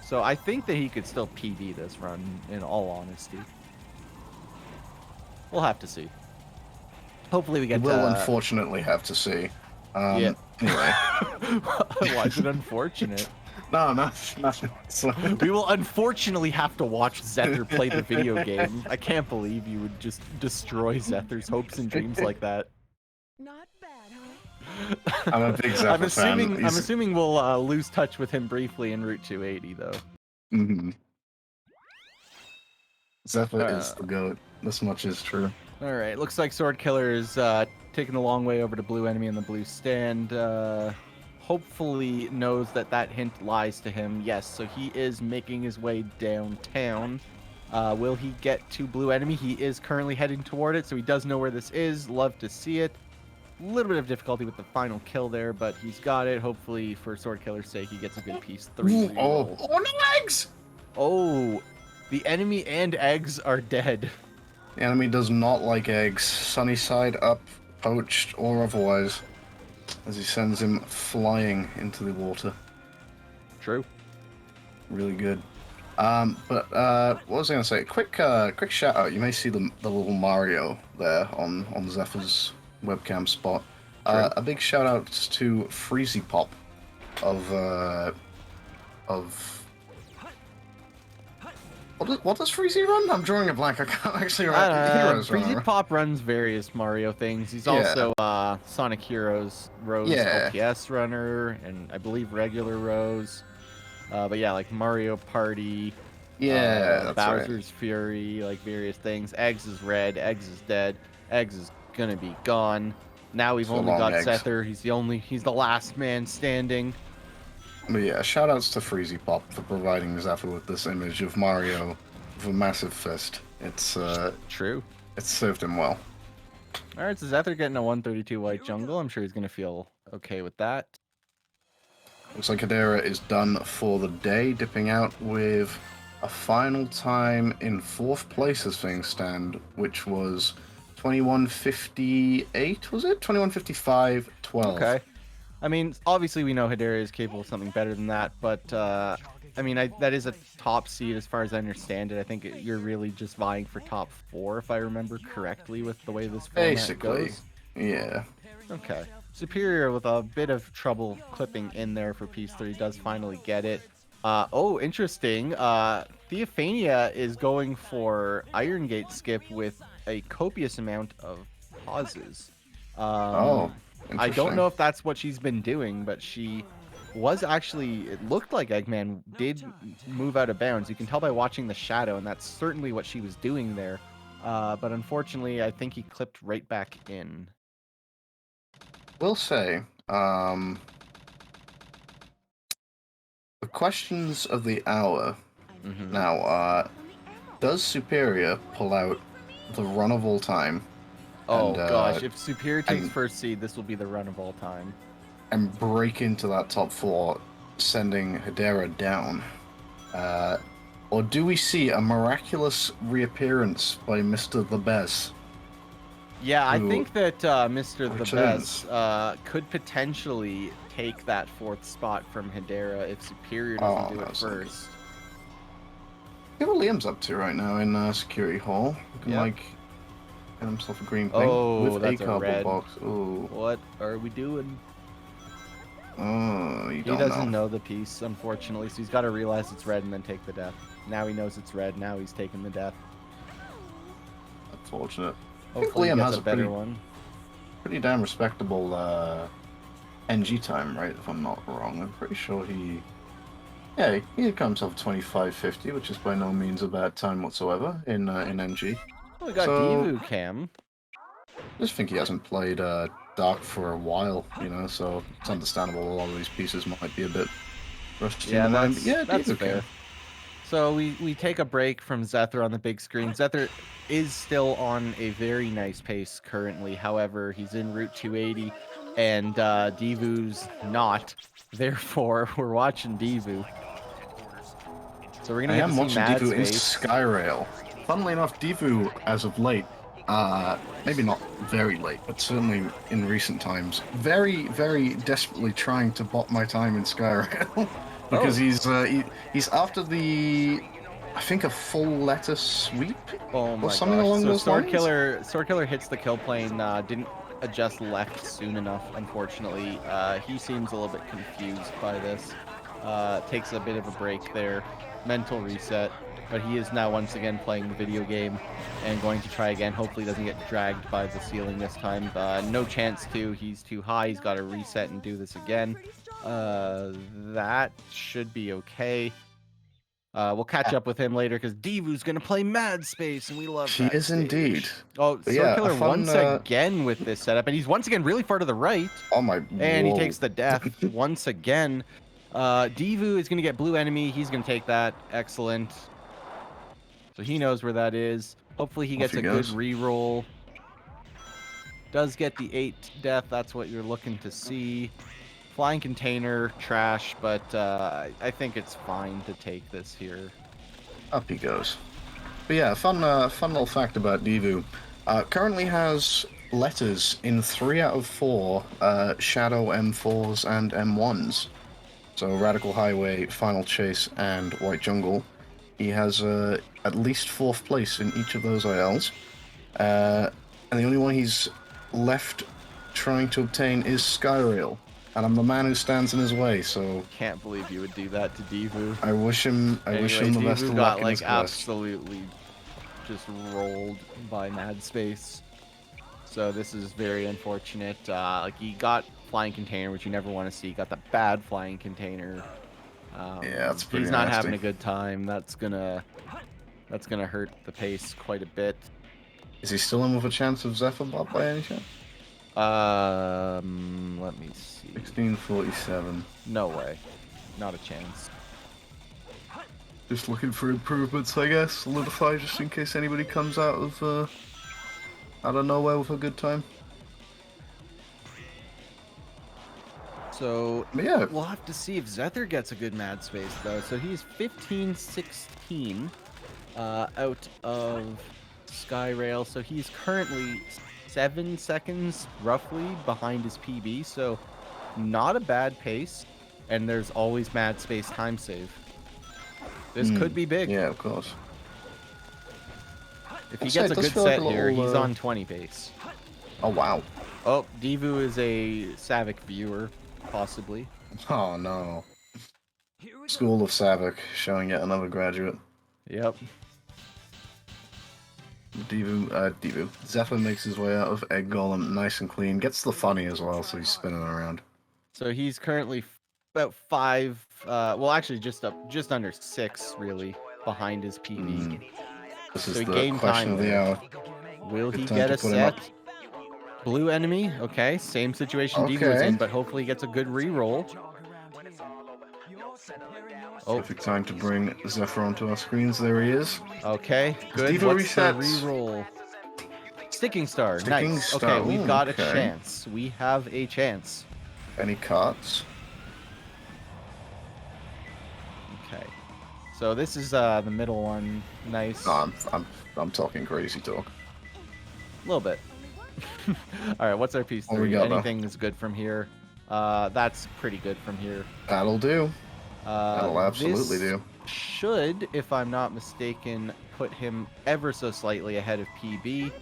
Speaker 10: So I think that he could still PB this run, in all honesty. We'll have to see. Hopefully we
Speaker 12: We
Speaker 10: get
Speaker 12: will
Speaker 10: to...
Speaker 12: unfortunately have to see.
Speaker 10: Yeah.
Speaker 12: Anyway.
Speaker 10: Why is it unfortunate?
Speaker 12: No, nothing.
Speaker 10: We will unfortunately have to watch Zether play the video game. I can't believe you would just destroy Zether's hopes and dreams like that.
Speaker 9: Not bad, huh?
Speaker 12: I'm a big Zephyr fan.
Speaker 10: I'm assuming we'll lose touch with him briefly en route 280, though.
Speaker 12: Mm-hmm. Zephyr is the goat. This much is true.
Speaker 10: All right, looks like Sword Killer is taking the long way over to blue enemy in the blue stand. Hopefully knows that that hint lies to him. Yes, so he is making his way downtown. Will he get to blue enemy? He is currently heading toward it, so he does know where this is. Love to see it. A little bit of difficulty with the final kill there, but he's got it. Hopefully, for Sword Killer's sake, he gets a good piece. 3.
Speaker 12: Oh, no eggs!
Speaker 10: Oh, the enemy and eggs are dead.
Speaker 12: The enemy does not like eggs. Sunny side up, poached or otherwise, as he sends him flying into the water.
Speaker 10: True.
Speaker 12: Really good. But what was I gonna say? Quick shout out. You may see the little Mario there on Zephyr's webcam spot. A big shout out to Freezy Pop of what does Freezy run? I'm drawing a blank. I can't actually remember. Heroes
Speaker 10: Freezy
Speaker 12: runner.
Speaker 10: Pop runs various Mario things. He's also Sonic Heroes Rose LPS runner, and I believe regular Rose. But yeah, like Mario Party.
Speaker 12: Yeah, that's
Speaker 10: Bowser's Fury, like various things. Eggs is red. Eggs is dead. Eggs is gonna be gone. Now we've
Speaker 12: So
Speaker 10: only
Speaker 12: long,
Speaker 10: got
Speaker 12: Eggs.
Speaker 10: Sether. He's the last man standing.
Speaker 12: But yeah, shout outs to Freezy Pop for providing Zephyr with this image of Mario with a massive fist. It's
Speaker 10: true.
Speaker 12: It's served him well.
Speaker 10: All right, so Zether getting a 132 white jungle. I'm sure he's gonna feel okay with that.
Speaker 12: Looks like Hedera is done for the day, dipping out with a final time in 4th place as things stand, which was 21:58, was it? 21:55.12.
Speaker 10: Okay. I mean, obviously we know Hedera is capable of something better than that, but I mean, that is a top seed as far as I understand it. I think you're really just vying for top 4, if I remember correctly, with the way this format
Speaker 12: Basically,
Speaker 10: goes.
Speaker 12: yeah.
Speaker 10: Okay. Superior with a bit of trouble clipping in there for piece 3 does finally get it. Oh, interesting. Theophania is going for Iron Gate skip with a copious amount of pauses. I don't know if that's what she's been doing, but she was actually, it looked like Eggman did move out of bounds. You can tell by watching the shadow, and that's certainly what she was doing there. But unfortunately, I think he clipped right back in.
Speaker 12: Will say, the questions of the hour now, does Superior pull out the run of all time?
Speaker 10: Oh
Speaker 12: and,
Speaker 10: gosh, if Superior takes
Speaker 12: and-
Speaker 10: first seed, this will be the run of all time.
Speaker 12: And break into that top 4, sending Hedera down? Or do we see a miraculous reappearance by Mr. The Bez?
Speaker 10: Yeah, I
Speaker 12: who
Speaker 10: think that Mr. The
Speaker 12: returns?
Speaker 10: Best could potentially take that 4th spot from Hedera if Superior doesn't do it
Speaker 12: that's not good.
Speaker 10: first.
Speaker 12: Look at what Liam's up to right now in Security Hall. Looking
Speaker 10: Yep.
Speaker 12: like get himself a green thing
Speaker 10: Oh,
Speaker 12: with
Speaker 10: that's
Speaker 12: a
Speaker 10: a
Speaker 12: cardboard
Speaker 10: red.
Speaker 12: box. Ooh.
Speaker 10: What are we doing?
Speaker 12: Oh, you
Speaker 10: He
Speaker 12: don't
Speaker 10: doesn't
Speaker 12: know.
Speaker 10: know the piece, unfortunately, so he's got to realize it's red and then take the death. Now he knows it's red, now he's taking the death.
Speaker 12: Unfortunate. I
Speaker 10: Hopefully
Speaker 12: think
Speaker 10: he
Speaker 12: Liam
Speaker 10: gets
Speaker 12: has
Speaker 10: a
Speaker 12: a
Speaker 10: better
Speaker 12: pretty,
Speaker 10: one.
Speaker 12: pretty damn respectable NG time, right? If I'm not wrong. I'm pretty sure he got himself 25:50, which is by no means a bad time whatsoever in NG.
Speaker 10: Oh, we got
Speaker 12: So-
Speaker 10: Divu Cam.
Speaker 12: I just think he hasn't played Dark for a while, so it's understandable a lot of these pieces might be a bit rusty.
Speaker 10: Yeah,
Speaker 12: in the mind,
Speaker 10: that's,
Speaker 12: but yeah,
Speaker 10: that's
Speaker 12: Divu
Speaker 10: fair.
Speaker 12: Cam.
Speaker 10: So we take a break from Zether on the big screen. Zether is still on a very nice pace currently. However, he's en route 280, and Divu's not. Therefore, we're watching Divu. So we're
Speaker 12: I
Speaker 10: gonna get
Speaker 12: am
Speaker 10: to see
Speaker 12: watching
Speaker 10: Mad's
Speaker 12: Divu in
Speaker 10: face.
Speaker 12: Skyrail. Funnily enough, Divu, as of late, maybe not very late, but certainly in recent times, very, very desperately trying to bot my time in Skyrail. Because he's after I think a full letter sweep
Speaker 10: Oh my
Speaker 12: or something
Speaker 10: gosh.
Speaker 12: along
Speaker 10: So
Speaker 12: those lines.
Speaker 10: Sword Killer hits the kill plane, didn't adjust left soon enough, unfortunately. He seems a little bit confused by this. Takes a bit of a break there. Mental reset. But he is now once again playing the video game and going to try again. Hopefully doesn't get dragged by the ceiling this time. No chance to. He's too high. He's got to reset and do this again. That should be okay. We'll catch up with him later because Divu's gonna play Mad Space, and we love.
Speaker 12: She
Speaker 10: Mad
Speaker 12: is
Speaker 10: Space.
Speaker 12: indeed.
Speaker 10: Oh,
Speaker 12: But
Speaker 10: Sword
Speaker 12: yeah, a
Speaker 10: Killer
Speaker 12: fun,
Speaker 10: once again with this setup, and he's once again really far to the right,
Speaker 12: Oh my.
Speaker 10: and he
Speaker 12: whoa.
Speaker 10: takes the death once again. Divu is gonna get blue enemy. He's gonna take that. Excellent. So he knows where that is. Hopefully he
Speaker 12: Off
Speaker 10: gets
Speaker 12: he
Speaker 10: a
Speaker 12: goes.
Speaker 10: good reroll. Does get the 8 death. That's what you're looking to see. Flying container, trash, but I think it's fine to take this here.
Speaker 12: Up he goes. But yeah, fun little fact about Divu. Currently has letters in 3 out of 4 Shadow M4s and M1s. So Radical Highway, Final Chase, and White Jungle. He has at least 4th place in each of those ILs. And the only one he's left trying to obtain is Skyrail. And I'm the man who stands in his way, so
Speaker 10: Can't believe you would do that to Divu.
Speaker 12: I wish him the best
Speaker 10: Divu
Speaker 12: of
Speaker 10: got
Speaker 12: luck in
Speaker 10: like
Speaker 12: his quest.
Speaker 10: absolutely just rolled by Mad Space. So this is very unfortunate. Like he got flying container, which you never want to see. He got the bad flying container.
Speaker 12: Yeah, that's pretty
Speaker 10: He's not
Speaker 12: nasty.
Speaker 10: having a good time. That's gonna hurt the pace quite a bit.
Speaker 12: Is he still in with a chance of Zephyr Bot by any chance?
Speaker 10: Let me see.
Speaker 12: 1647.
Speaker 10: No way. Not a chance.
Speaker 12: Just looking for improvements, I guess. Solidify just in case anybody comes out of nowhere with a good time.
Speaker 10: So
Speaker 12: But yeah,
Speaker 10: we'll have to see if Zether gets a good Mad Space though. So he's 15-16 out of Skyrail. So he's currently 7 seconds roughly behind his PB. So not a bad pace. And there's always Mad Space time save. This could be big.
Speaker 12: yeah, of course.
Speaker 10: If he
Speaker 12: Also,
Speaker 10: gets
Speaker 12: it
Speaker 10: a
Speaker 12: does
Speaker 10: good
Speaker 12: feel like
Speaker 10: set
Speaker 12: a
Speaker 10: here,
Speaker 12: little,
Speaker 10: he's on 20 pace.
Speaker 12: Oh wow.
Speaker 10: Oh, Divu is a Savik viewer, possibly.
Speaker 12: Oh no. School of Savik showing yet another graduate.
Speaker 10: Yep.
Speaker 12: Divu. Zephyr makes his way out of Egg Golem nice and clean. Gets the funny as well, so he's spinning around.
Speaker 10: So he's currently about 5, well actually just under 6 really behind his PB.
Speaker 12: This
Speaker 10: So
Speaker 12: is
Speaker 10: he
Speaker 12: the
Speaker 10: gained
Speaker 12: question
Speaker 10: time
Speaker 12: of the
Speaker 10: there.
Speaker 12: hour.
Speaker 10: Will
Speaker 12: Good
Speaker 10: he
Speaker 12: time
Speaker 10: get
Speaker 12: to
Speaker 10: a
Speaker 12: put him up.
Speaker 10: set? Blue enemy, okay, same situation Divu is
Speaker 12: Okay.
Speaker 10: in, but hopefully he gets a good reroll. Oh,
Speaker 12: Perfect time to bring Zephyr onto our screens. There he is.
Speaker 10: okay, good.
Speaker 12: Divu
Speaker 10: What's the
Speaker 12: resets.
Speaker 10: reroll? Sticking Star,
Speaker 12: Sticking
Speaker 10: nice.
Speaker 12: Star,
Speaker 10: Okay, we've got a
Speaker 12: okay.
Speaker 10: chance. We have a chance.
Speaker 12: Any cards?
Speaker 10: Okay. So this is the middle one. Nice.
Speaker 12: No, I'm talking crazy talk.
Speaker 10: A little bit. All right, what's our piece
Speaker 12: What we
Speaker 10: 3?
Speaker 12: got, though?
Speaker 10: Anything is good from here. That's pretty good from here.
Speaker 12: That'll do. That'll absolutely
Speaker 10: this
Speaker 12: do.
Speaker 10: Should, if I'm not mistaken, put him ever so slightly ahead of PB.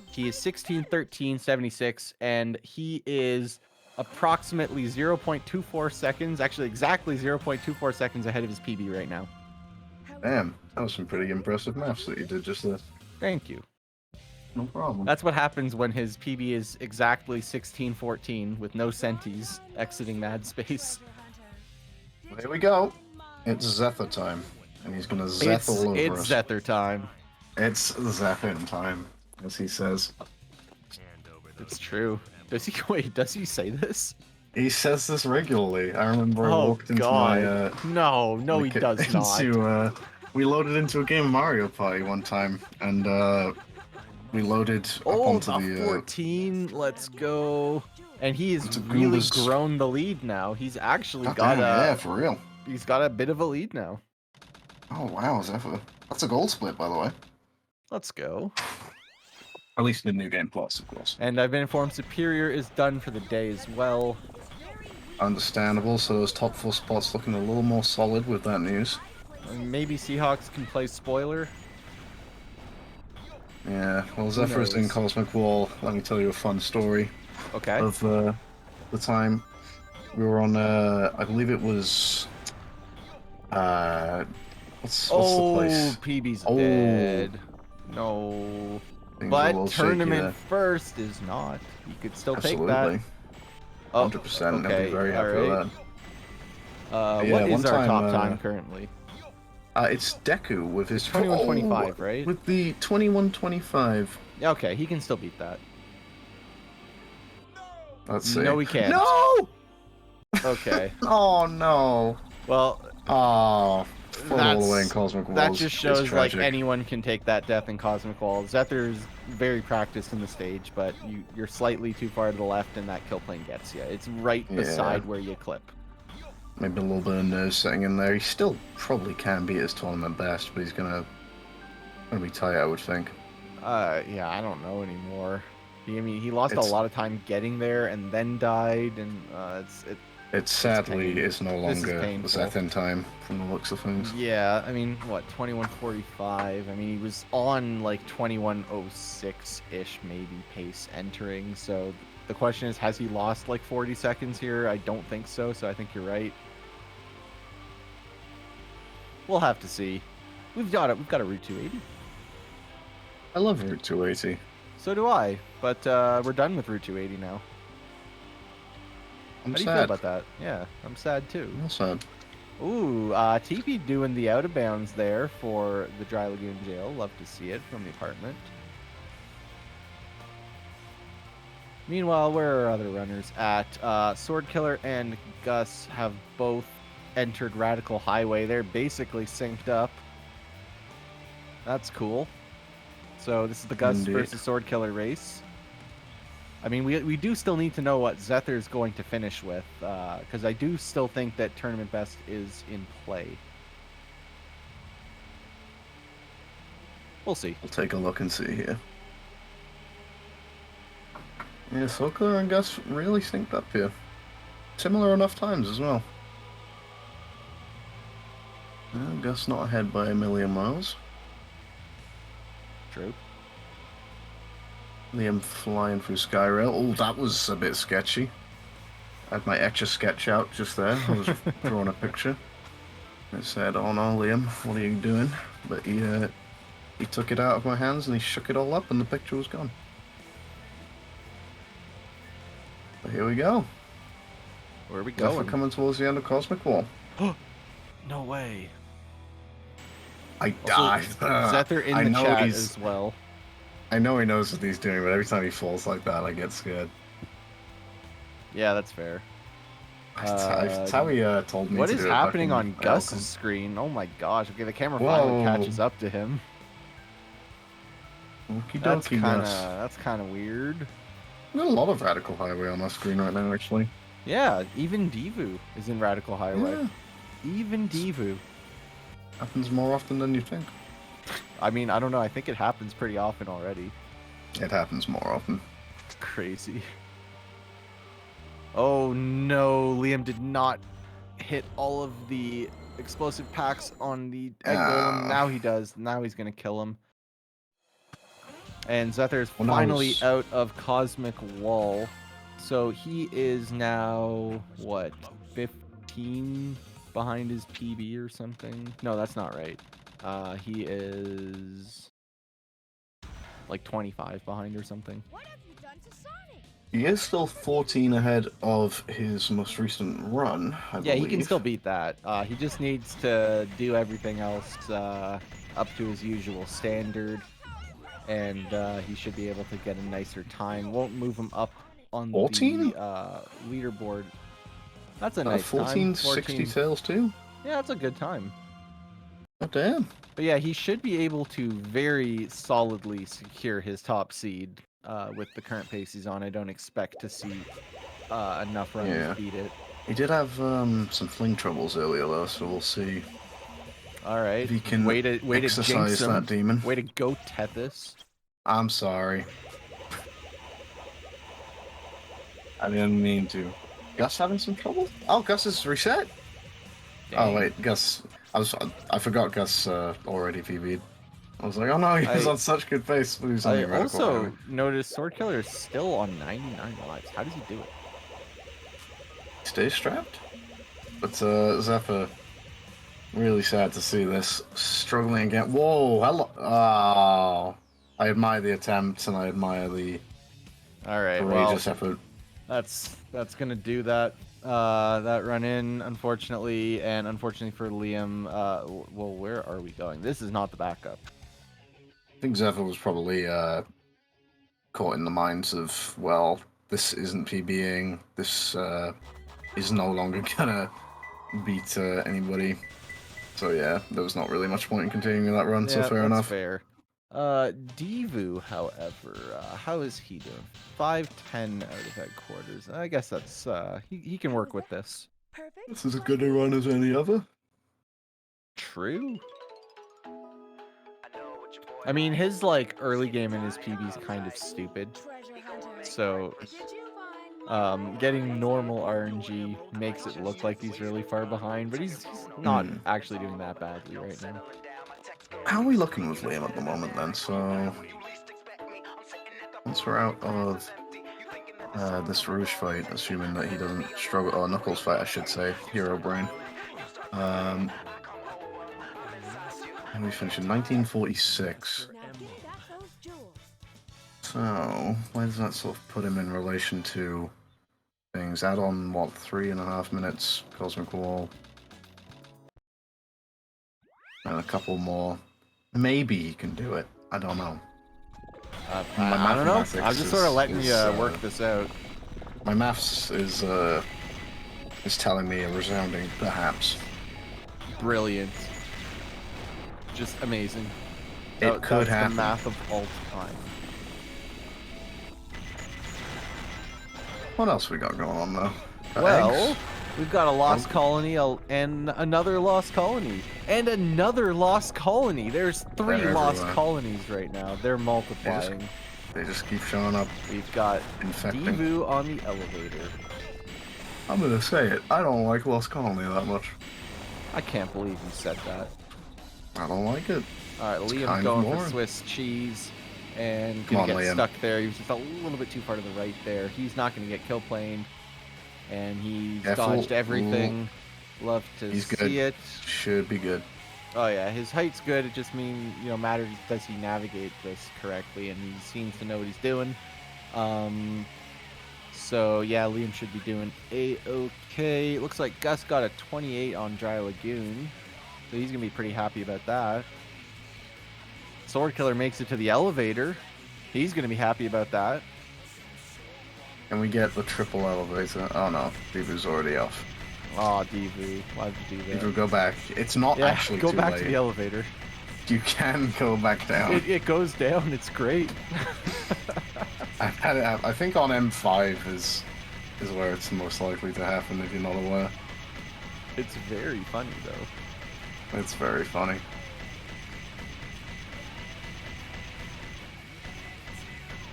Speaker 10: He is 16-13-76, and he is approximately 0.24 seconds, actually exactly 0.24 seconds ahead of his PB right now.
Speaker 12: Damn, that was some pretty impressive maths that you did just there.
Speaker 10: Thank you.
Speaker 12: No problem.
Speaker 10: That's what happens when his PB is exactly 16-14 with no senties exiting Mad Space.
Speaker 12: There we go. It's Zephyr time. And he's gonna Zeph all over
Speaker 10: It's
Speaker 12: us.
Speaker 10: Zether time.
Speaker 12: It's Zephyr time, as he says.
Speaker 10: It's true. Does he wait? Does he say this?
Speaker 12: He says this regularly. I remember I
Speaker 10: Oh
Speaker 12: walked into
Speaker 10: God!
Speaker 12: my
Speaker 10: No, he does not.
Speaker 12: we loaded into a game of Mario Party one time, and we loaded up
Speaker 10: Oh,
Speaker 12: onto
Speaker 10: the
Speaker 12: the
Speaker 10: 14. Let's go. And he has
Speaker 12: It's a
Speaker 10: really
Speaker 12: Goomba's-
Speaker 10: grown the lead now. He's actually
Speaker 12: God
Speaker 10: got
Speaker 12: damn,
Speaker 10: a.
Speaker 12: yeah, for real.
Speaker 10: He's got a bit of a lead now.
Speaker 12: Oh wow, Zephyr. That's a gold split, by the way.
Speaker 10: Let's go.
Speaker 12: At least in New Game Plus, of course.
Speaker 10: And I've been informed Superior is done for the day as well.
Speaker 12: Understandable. So those top 4 spots looking a little more solid with that news.
Speaker 10: Maybe Seahawks can play spoiler.
Speaker 12: Yeah. Well, Zephyr's in
Speaker 10: knows?
Speaker 12: Cosmic Wall. Let me tell you a fun story
Speaker 10: Okay.
Speaker 12: of the time we were on. I believe it was. What's the
Speaker 10: Oh,
Speaker 12: place?
Speaker 10: PB's
Speaker 12: Oh.
Speaker 10: dead. No.
Speaker 12: Things are a little
Speaker 10: But
Speaker 12: shaky
Speaker 10: tournament
Speaker 12: there.
Speaker 10: first is not. You could still
Speaker 12: Absolutely.
Speaker 10: take that. Oh,
Speaker 12: 100%. I'd
Speaker 10: okay,
Speaker 12: be very happy with
Speaker 10: alright.
Speaker 12: that. Yeah,
Speaker 10: What
Speaker 12: one
Speaker 10: is our
Speaker 12: time,
Speaker 10: top time currently?
Speaker 12: It's Deku with his
Speaker 10: 21-25, right?
Speaker 12: With the 21-25.
Speaker 10: Okay, he can still beat that.
Speaker 12: Let's see.
Speaker 10: No, he can't.
Speaker 12: No!
Speaker 10: Okay.
Speaker 12: Oh no.
Speaker 10: Well,
Speaker 12: Oh, fall all the way in Cosmic Walls.
Speaker 10: that just
Speaker 12: is
Speaker 10: shows like
Speaker 12: tragic.
Speaker 10: anyone can take that death in Cosmic Walls. Zethir's very practiced in the stage, but you're slightly too far to the left, and that kill plane gets you. It's right beside where you clip.
Speaker 12: Maybe a little bit of nerve setting in there. He still probably can beat his tournament best, but he's gonna be tight, I would think.
Speaker 10: Yeah, I don't know anymore. He lost a lot of time getting there and then died, and
Speaker 12: It's sadly
Speaker 10: pain.
Speaker 12: it's no
Speaker 10: This is
Speaker 12: longer the
Speaker 10: painful.
Speaker 12: Zeth in time from the looks of things.
Speaker 10: Yeah, I mean, what, 21:45? I mean, he was on like 21:06-ish maybe pace entering, so the question is, has he lost like 40 seconds here? I don't think so, so I think you're right. We'll have to see. We've got a Route 280.
Speaker 12: I love Route 280.
Speaker 10: So do I, but we're done with Route 280 now.
Speaker 12: I'm
Speaker 10: How do you
Speaker 12: sad.
Speaker 10: feel about that? Yeah, I'm sad too.
Speaker 12: I'm sad.
Speaker 10: Ooh, TP doing the out of bounds there for the Dry Lagoon Jail. Love to see it from the apartment. Meanwhile, where are other runners at? Sword Killer and Gus have both entered Radical Highway. They're basically synced up. That's cool. So this is the Gus
Speaker 12: Indeed.
Speaker 10: versus Sword Killer race. I mean, we do still need to know what Zethir's going to finish with, because I do still think that Tournament Best is in play. We'll see.
Speaker 12: We'll take a look and see here. Yeah, Sokler and Gus really synced up here. Similar enough times as well. Gus not ahead by a million miles.
Speaker 10: True.
Speaker 12: Liam flying through Skyrail. Oh, that was a bit sketchy. I had my Etch-a-Sketch out just there. I was drawing a picture. It said, "Oh no, Liam, what are you doing?" But he took it out of my hands and he shook it all up and the picture was gone. But here we go.
Speaker 10: Where are we
Speaker 12: Definitely
Speaker 10: going?
Speaker 12: coming towards the end of Cosmic War.
Speaker 10: No way.
Speaker 12: I
Speaker 10: Also,
Speaker 12: died.
Speaker 10: Zethir in
Speaker 12: I
Speaker 10: the
Speaker 12: know
Speaker 10: chat
Speaker 12: he's-
Speaker 10: as well.
Speaker 12: I know he knows what he's doing, but every time he falls like that, I get scared.
Speaker 10: Yeah, that's fair.
Speaker 12: That's how he told me
Speaker 10: What
Speaker 12: to
Speaker 10: is
Speaker 12: do it
Speaker 10: happening
Speaker 12: back
Speaker 10: on
Speaker 12: in
Speaker 10: Gus's
Speaker 12: Falcon.
Speaker 10: screen? Oh my gosh. Okay, the camera finally
Speaker 12: Whoa.
Speaker 10: catches up to him.
Speaker 12: Okie
Speaker 10: That's
Speaker 12: dokie, Gus.
Speaker 10: kind of weird.
Speaker 12: We've got a lot of Radical Highway on our screen right now, actually.
Speaker 10: Yeah, even Divu is in Radical Highway.
Speaker 12: Yeah.
Speaker 10: Even Divu.
Speaker 12: Happens more often than you think.
Speaker 10: I mean, I don't know. I think it happens pretty often already.
Speaker 12: It happens more often.
Speaker 10: It's crazy. Oh no, Liam did not hit all of the explosive packs on the egg golem. Now he does. Now he's gonna kill him. And Zethir is
Speaker 12: Well, now
Speaker 10: finally
Speaker 12: he's-
Speaker 10: out of Cosmic Wall. So he is now, what, 15 behind his PB or something? No, that's not right. He is like 25 behind or something.
Speaker 9: What have you done to Sonic?
Speaker 12: He is still 14 ahead of his most recent run, I
Speaker 10: Yeah, he can
Speaker 12: believe.
Speaker 10: still beat that. He just needs to do everything else up to his usual standard, and he should be able to get a nicer time. Won't move him up on
Speaker 12: 14?
Speaker 10: the leaderboard. That's a nice
Speaker 12: 14,
Speaker 10: time.
Speaker 12: 60 tails too?
Speaker 10: Yeah, that's a good time.
Speaker 12: Oh, damn.
Speaker 10: But yeah, he should be able to very solidly secure his top seed with the current pace he's on. I don't expect to see enough runners
Speaker 12: Yeah.
Speaker 10: beat it.
Speaker 12: He did have some fling troubles earlier, though, so we'll see.
Speaker 10: All right.
Speaker 12: If he can
Speaker 10: way to jinx
Speaker 12: exercise
Speaker 10: him.
Speaker 12: that demon.
Speaker 10: Way to go, Tethys.
Speaker 12: I'm sorry. I didn't mean to. Gus having some trouble? Oh, Gus is reset? Oh, wait, Gus. I forgot Gus already PB'd. I was like, oh no, he was on such good pace. But he was only
Speaker 10: I
Speaker 12: Radical
Speaker 10: also
Speaker 12: Highway.
Speaker 10: noticed Sword Killer is still on 99 lives. How does he do it?
Speaker 12: Stay strapped. But Zephyr, really sad to see this. Struggling again. Whoa, hello. Oh. I admire the attempt and I admire the
Speaker 10: All right, well,
Speaker 12: courageous effort.
Speaker 10: that's gonna do that That run in, unfortunately, and unfortunately for Liam, well, where are we going? This is not the backup.
Speaker 12: I think Zephyr was probably caught in the minds of, well, this isn't PBing. This is no longer gonna beat anybody. So yeah, there was not really much point in continuing that run. So fair
Speaker 10: that's
Speaker 12: enough.
Speaker 10: Fair. Divu, however, how is he doing? 5-10 out of headquarters. I guess that's he can work with this.
Speaker 12: This is as good a run as any other.
Speaker 10: True. I mean, his like early game in his PB is kind of stupid. So, getting normal RNG makes it look like he's really far behind, but he's not actually doing that badly right now.
Speaker 12: How are we looking with Liam at the moment then? So, once we're out of this Rouge fight, assuming that he doesn't struggle, or Knuckles fight, I should say, Hero Brain. And we finished in 1946. So, where does that sort of put him in relation to things? Add on, what, 3.5 minutes, Cosmic Wall. And a couple more. Maybe he can do it. I don't know.
Speaker 10: I don't know. I'm just sort of letting you work this out.
Speaker 12: My maths is telling me a resounding perhaps.
Speaker 10: Brilliant. Just amazing.
Speaker 12: It could
Speaker 10: that's
Speaker 12: happen.
Speaker 10: The math of all time.
Speaker 12: What else we got going on though?
Speaker 10: Well,
Speaker 12: Eggs?
Speaker 10: we've got a lost colony and another lost colony and another lost colony. There's 3
Speaker 12: They're
Speaker 10: lost
Speaker 12: everywhere.
Speaker 10: colonies right now. They're multiplying.
Speaker 12: They just keep showing up.
Speaker 10: We've got
Speaker 12: infecting.
Speaker 10: Divu on the elevator.
Speaker 12: I'm gonna say it. I don't like Lost Colony that much.
Speaker 10: I can't believe you said that.
Speaker 12: I don't like it.
Speaker 10: Alright,
Speaker 12: It's
Speaker 10: Liam's
Speaker 12: kind of
Speaker 10: going for
Speaker 12: boring.
Speaker 10: Swiss cheese and
Speaker 12: Come
Speaker 10: gonna
Speaker 12: on,
Speaker 10: get
Speaker 12: Liam.
Speaker 10: stuck there. He was just a little bit too far to the right there. He's not gonna get kill planed. And he's
Speaker 12: Careful.
Speaker 10: dodged everything. Love to
Speaker 12: He's
Speaker 10: see
Speaker 12: good.
Speaker 10: it.
Speaker 12: Should be good.
Speaker 10: Oh yeah, his height's good. It just means, matters does he navigate this correctly, and he seems to know what he's doing. So yeah, Liam should be doing A-okay. Looks like Gus got a 28 on Dry Lagoon, so he's gonna be pretty happy about that. Sword Killer makes it to the elevator. He's gonna be happy about that.
Speaker 12: Can we get the triple elevator? Oh no, Divu's already off.
Speaker 10: Aw, Divu, why'd you do that?
Speaker 12: Divu, go back. It's not
Speaker 10: Yeah,
Speaker 12: actually
Speaker 10: go
Speaker 12: too
Speaker 10: back
Speaker 12: late.
Speaker 10: to the elevator.
Speaker 12: You can go back down.
Speaker 10: It goes down. It's great.
Speaker 12: I've had it. I think on M5 is where it's most likely to happen if you're not aware.
Speaker 10: It's very funny though.
Speaker 12: It's very funny.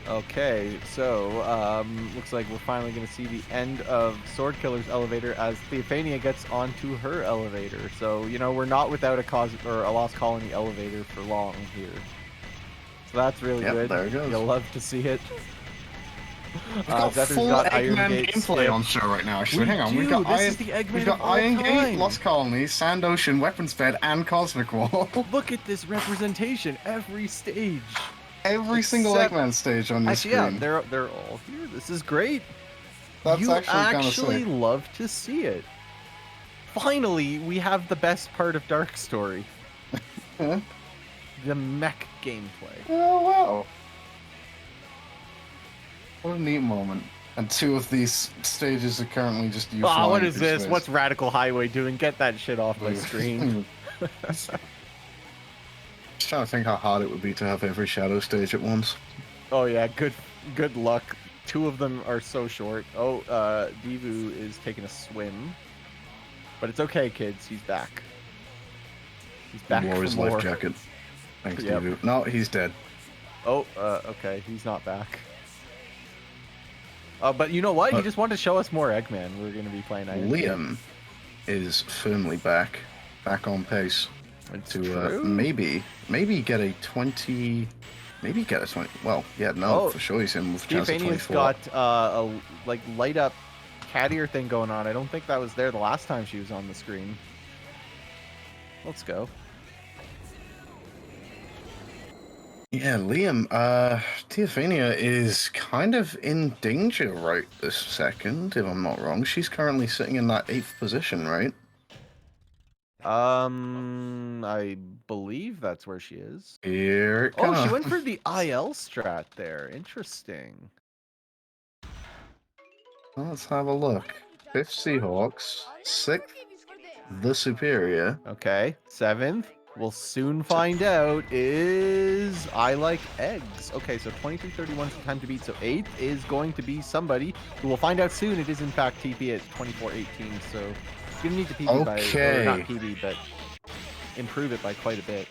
Speaker 10: Okay, so looks like we're finally going to see the end of Sword Killer's elevator as Theophania gets onto her elevator. So we're not without a Lost Colony elevator for long here. So that's really
Speaker 12: Yep,
Speaker 10: good.
Speaker 12: there it goes.
Speaker 10: You'll love to see it.
Speaker 12: We've got
Speaker 10: Zephyr's
Speaker 12: full
Speaker 10: got Iron
Speaker 12: Eggman
Speaker 10: Gate
Speaker 12: gameplay
Speaker 10: skip.
Speaker 12: on show right now. Actually,
Speaker 10: We
Speaker 12: hang on. We've
Speaker 10: do.
Speaker 12: got
Speaker 10: This
Speaker 12: Iron.
Speaker 10: is the Eggman
Speaker 12: We've got
Speaker 10: of all
Speaker 12: Iron Gate,
Speaker 10: time.
Speaker 12: Lost Colony, Sand Ocean, Weapons Bed, and Cosmic Wall.
Speaker 10: Look at this representation every stage.
Speaker 12: Every single
Speaker 10: Except-
Speaker 12: Eggman stage on your
Speaker 10: Actually,
Speaker 12: screen.
Speaker 10: yeah, they're all here. This is great.
Speaker 12: That's
Speaker 10: you
Speaker 12: actually kinda sick.
Speaker 10: love to see it. Finally, we have the best part of Dark Story.
Speaker 12: Huh?
Speaker 10: The mech gameplay.
Speaker 12: Oh wow! What a neat moment. And 2 of these stages are currently just you.
Speaker 10: Ah,
Speaker 12: flying
Speaker 10: what is
Speaker 12: through
Speaker 10: this?
Speaker 12: space.
Speaker 10: What's Radical Highway doing? Get that shit off my screen.
Speaker 12: Just trying to think how hard it would be to have every shadow stage at once.
Speaker 10: Oh yeah, good luck. 2 of them are so short. Oh, Divu is taking a swim. But it's okay, kids. He's back. He's back
Speaker 12: Wore
Speaker 10: for
Speaker 12: his
Speaker 10: more.
Speaker 12: life jacket. Thanks,
Speaker 10: Yep.
Speaker 12: Divu. No, he's dead.
Speaker 10: Oh, okay. He's not back. But you know what? He just wanted to show us more Eggman. We're going to be playing Iron Gate.
Speaker 12: Liam is firmly back on pace
Speaker 10: It's
Speaker 12: to
Speaker 10: true.
Speaker 12: maybe get a 20. Maybe get a 20. Well, yeah, no,
Speaker 10: Oh,
Speaker 12: for sure he's in with a chance of
Speaker 10: Stephania's
Speaker 12: 24.
Speaker 10: got a light up cattier thing going on. I don't think that was there the last time she was on the screen. Let's go.
Speaker 12: Yeah, Liam, Teophania is kind of in danger right this second, if I'm not wrong. She's currently sitting in that 8th position, right?
Speaker 10: I believe that's where she is.
Speaker 12: Here it
Speaker 10: Oh,
Speaker 12: comes.
Speaker 10: she went for the IL strat there. Interesting.
Speaker 12: Let's have a look. 5th Seahawks, 6th the Superior.
Speaker 10: Okay, 7th. We'll soon find out is I Like Eggs. Okay, so 23:31 is the time to beat. So 8th is going to be somebody who we'll find out soon. It is in fact TP at 24:18. So it's gonna need to PB by, or not PB, but improve it by quite a bit.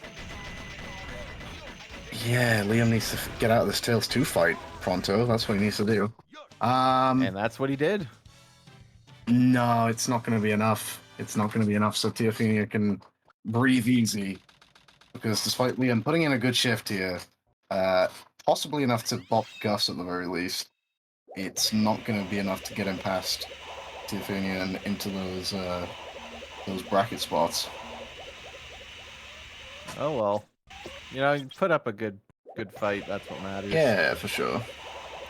Speaker 12: Yeah, Liam needs to get out of this Tails 2 fight pronto. That's what he needs to do.
Speaker 10: And that's what he did.
Speaker 12: No, it's not going to be enough. It's not going to be enough so Teophania can breathe easy. Because despite Liam putting in a good shift here, possibly enough to bop Gus at the very least, it's not going to be enough to get him past Teophania and into those bracket spots.
Speaker 10: Oh well. You know, you put up a good fight. That's what matters.
Speaker 12: Yeah, for sure.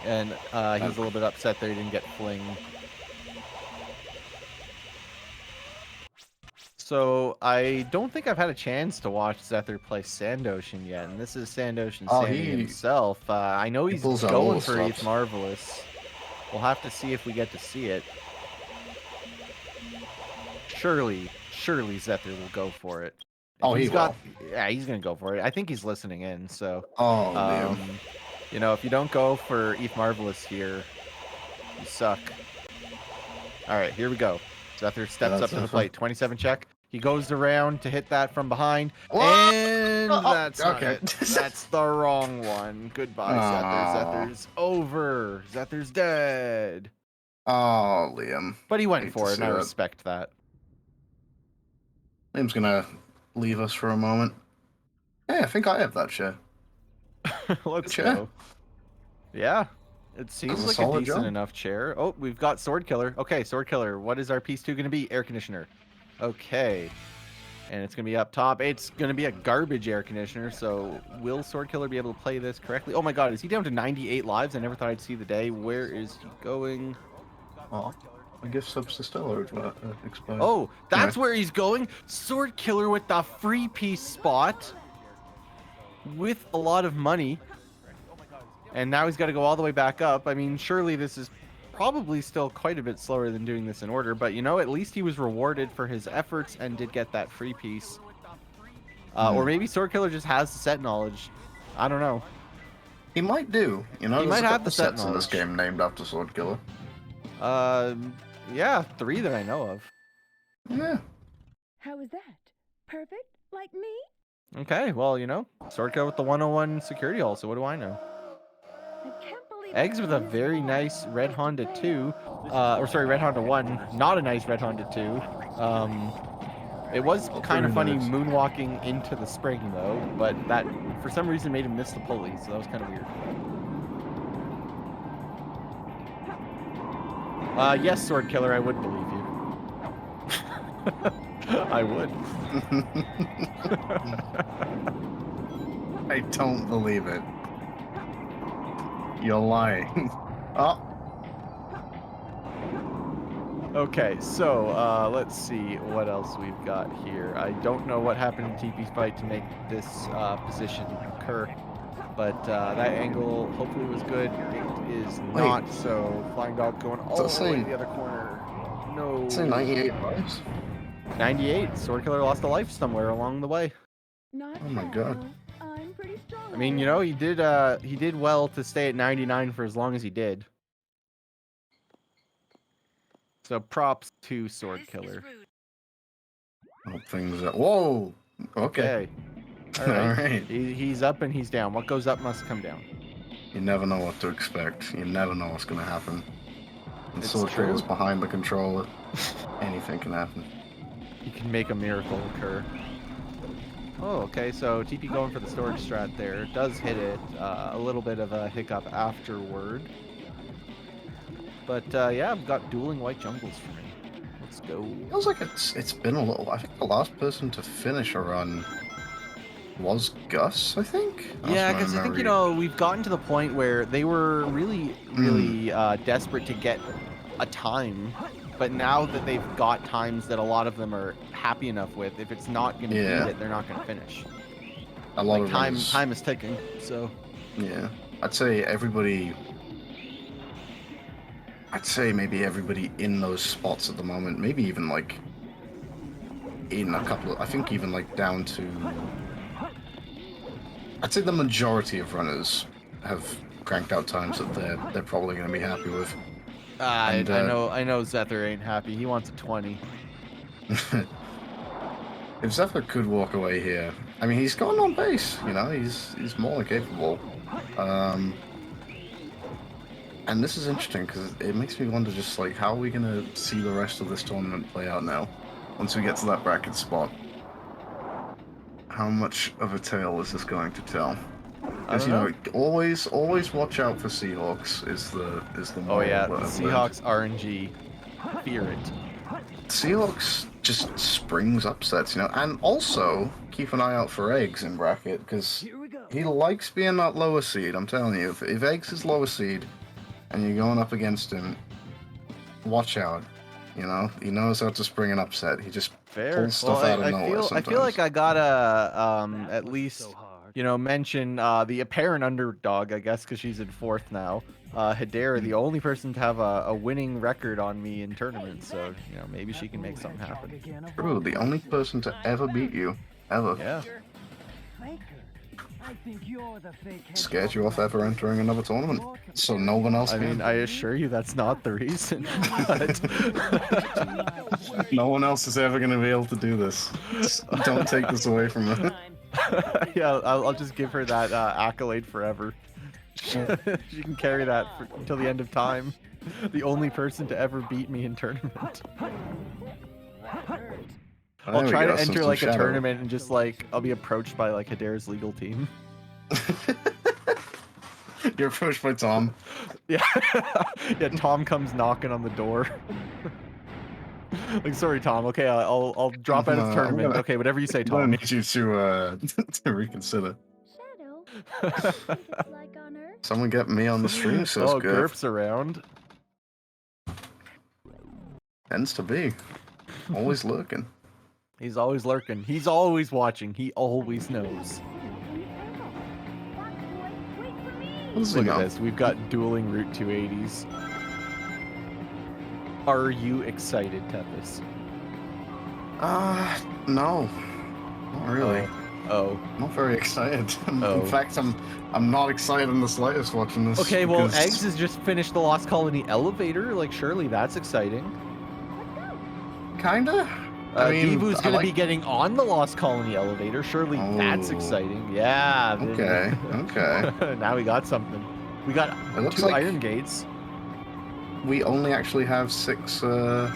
Speaker 10: And he's a little bit upset that he didn't get fling. So I don't think I've had a chance to watch Zether play Sandoshan yet, and this is Sandoshan Sandy himself. I know he's going for Eighth Marvelous. We'll have to see if we get to see it. Surely Zether will go for it. He's gonna go for it. I think he's listening in. So, you know, if you don't go for Eighth Marvelous here, you suck. All right, here we go. Zether steps up to the plate. 27 check. He goes around to hit that from behind, and that's not it. That's the wrong one. Goodbye, Zether. Zether's over. Zether's dead.
Speaker 12: Oh, Liam.
Speaker 10: But he went for it, and I respect that.
Speaker 12: Liam's gonna leave us for a moment. Hey, I think I have that share.
Speaker 10: Let's go. Yeah. It seems like a decent enough chair. Oh, we've got Sword Killer. Okay, Sword Killer. What is our piece 2 going to be? Air conditioner. Okay. And it's going to be up top. It's going to be a garbage air conditioner. So will Sword Killer be able to play this correctly? Oh my god, is he down to 98 lives? I never thought I'd see the day. Where is he going?
Speaker 12: Oh, I guess subs to Stellar expired.
Speaker 10: Oh, that's where he's going. Sword Killer with the free piece spot. With a lot of money. And now he's got to go all the way back up. I mean, surely this is probably still quite a bit slower than doing this in order, but you know, at least he was rewarded for his efforts and did get that free piece. Or maybe Sword Killer just has the set knowledge. I don't know.
Speaker 12: He might do. You know,
Speaker 10: he might have the
Speaker 12: sets in this game named after Sword Killer.
Speaker 10: Yeah, 3 that I know of.
Speaker 12: Yeah.
Speaker 9: How is that? Perfect? Like me?
Speaker 10: Okay, well, you know, Sword Killer with the 101 security hall, so what do I know? Eggs with a very nice red Honda 2, red Honda 1, not a nice red Honda 2. It was kind of funny moonwalking into the spring though, but that for some reason made him miss the pulley, so that was kind of weird. Yes, Sword Killer, I would believe you. I would.
Speaker 12: I don't believe it. You're lying. Oh.
Speaker 10: Okay, so let's see what else we've got here. I don't know what happened in TP's fight to make this position occur, but that angle hopefully was good. It is not, so Flying Dog going all the way to the other corner. No.
Speaker 12: It's 98 lives.
Speaker 10: 98. Sword Killer lost a life somewhere along the way.
Speaker 12: Oh my god.
Speaker 10: I mean, you know, he did well to stay at 99 for as long as he did. So props to Sword Killer.
Speaker 12: Things that. Whoa. Okay.
Speaker 10: All right. He's up and he's down. What goes up must come down.
Speaker 12: You never know what to expect. You never know what's gonna happen. And Sword Killer's behind the controller. Anything can happen.
Speaker 10: He can make a miracle occur. Oh, okay, so TP going for the storage strat there. Does hit it. A little bit of a hiccup afterward. But yeah, I've got dueling white jungles for me. Let's go.
Speaker 12: Feels like it's been a little. I think the last person to finish a run was Gus, I think. That's
Speaker 10: Yeah,
Speaker 12: my
Speaker 10: because I think, you
Speaker 12: memory.
Speaker 10: know, we've gotten to the point where they were really desperate to get a time, but now that they've got times that a lot of them are happy enough with, if it's not going to
Speaker 12: Yeah.
Speaker 10: beat it, they're not going to finish.
Speaker 12: A lot
Speaker 10: Like,
Speaker 12: of
Speaker 10: time
Speaker 12: runners-
Speaker 10: time is ticking, so...
Speaker 12: Yeah, I'd say everybody. I'd say maybe everybody in those spots at the moment, maybe even like in a couple of, I think even like down to, I'd say the majority of runners have cranked out times that they're probably going to be happy with.
Speaker 10: I know Zether ain't happy. He wants a 20.
Speaker 12: If Zephyr could walk away here, I mean, he's gone on base, you know, he's more than capable. And this is interesting because it makes me wonder just like how are we gonna see the rest of this tournament play out now once we get to that bracket spot. How much of a tale is this going to tell? Because you know, always watch out for Seahawks is the
Speaker 10: Oh
Speaker 12: moral
Speaker 10: yeah,
Speaker 12: that
Speaker 10: the
Speaker 12: I've learned.
Speaker 10: Seahawks RNG. Fear it.
Speaker 12: Seahawks just springs upsets, you know, and also keep an eye out for Eggs in bracket because he likes being that lower seed. I'm telling you, if Eggs is lower seed and you're going up against him, watch out. You know, he knows how to spring an upset. He just pulls stuff out of nowhere.
Speaker 10: I feel like I gotta at least mention the apparent underdog, I guess, because she's in 4th now. Hedera, the only person to have a winning record on me in tournaments, so maybe she can make something happen.
Speaker 12: True, the only person to ever beat you, ever.
Speaker 10: Yeah.
Speaker 12: Scared you off ever entering another tournament, so no one else
Speaker 10: I
Speaker 12: can.
Speaker 10: mean, I assure you that's not the reason. But...
Speaker 12: No one else is ever going to be able to do this. Don't take this away from her.
Speaker 10: Yeah, I'll just give her that accolade forever. She can carry that until the end of time. The only person to ever beat me in tournament. I'll
Speaker 12: There we
Speaker 10: try
Speaker 12: go,
Speaker 10: to enter
Speaker 12: some
Speaker 10: like a
Speaker 12: shadow.
Speaker 10: tournament and just like I'll be approached by like Hedera's legal team.
Speaker 12: You're approached by Tom.
Speaker 10: Yeah, yeah. Tom comes knocking on the door. Like, sorry, Tom. Okay, I'll drop out of the
Speaker 12: I'm
Speaker 10: tournament.
Speaker 12: gonna-
Speaker 10: Okay, whatever you say,
Speaker 12: I'm gonna
Speaker 10: Tom.
Speaker 12: need you to to reconsider. Someone get me on the stream, says
Speaker 10: Oh,
Speaker 12: Gurf.
Speaker 10: Gurp's around.
Speaker 12: Tends to be. Always lurking.
Speaker 10: He's always lurking. He's always watching. He always knows.
Speaker 12: What does he
Speaker 10: Look at
Speaker 12: know?
Speaker 10: this. We've got dueling Route 280s. Are you excited, Tethys?
Speaker 12: No. Not really.
Speaker 10: Oh.
Speaker 12: Not very excited.
Speaker 10: Oh.
Speaker 12: In fact, I'm not excited in the slightest watching this.
Speaker 10: Okay, well,
Speaker 12: because-
Speaker 10: Eggs has just finished the Lost Colony elevator. Like, surely that's exciting.
Speaker 12: Kinda. I mean,
Speaker 10: Deevu's
Speaker 12: I
Speaker 10: gonna
Speaker 12: like-
Speaker 10: be getting on the Lost Colony elevator. Surely that's
Speaker 12: Oh.
Speaker 10: exciting. Yeah.
Speaker 12: Okay, okay.
Speaker 10: Now we got something. We got
Speaker 12: It looks
Speaker 10: 2
Speaker 12: like-
Speaker 10: iron gates.
Speaker 12: We only actually have 6. The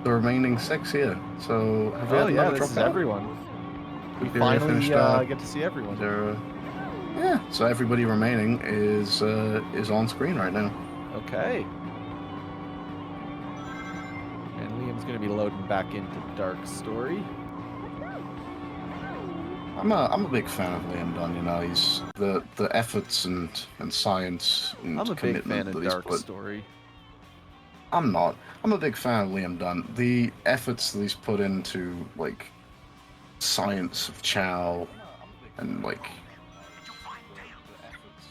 Speaker 12: remaining 6 here. So have we
Speaker 10: Oh
Speaker 12: had
Speaker 10: yeah,
Speaker 12: another
Speaker 10: this
Speaker 12: drop
Speaker 10: is
Speaker 12: down?
Speaker 10: everyone. We
Speaker 12: We've
Speaker 10: finally
Speaker 12: finished,
Speaker 10: get to see everyone.
Speaker 12: Yeah. So everybody remaining is on screen right now.
Speaker 10: Okay. And Liam's gonna be loading back into Dark Story.
Speaker 12: I'm a big fan of Liam Dunn. You know, he's the efforts and science and
Speaker 10: I'm a big
Speaker 12: commitment
Speaker 10: fan of
Speaker 12: that he's
Speaker 10: Dark
Speaker 12: put.
Speaker 10: Story.
Speaker 12: I'm not. I'm a big fan of Liam Dunn. The efforts that he's put into like science of Chow and like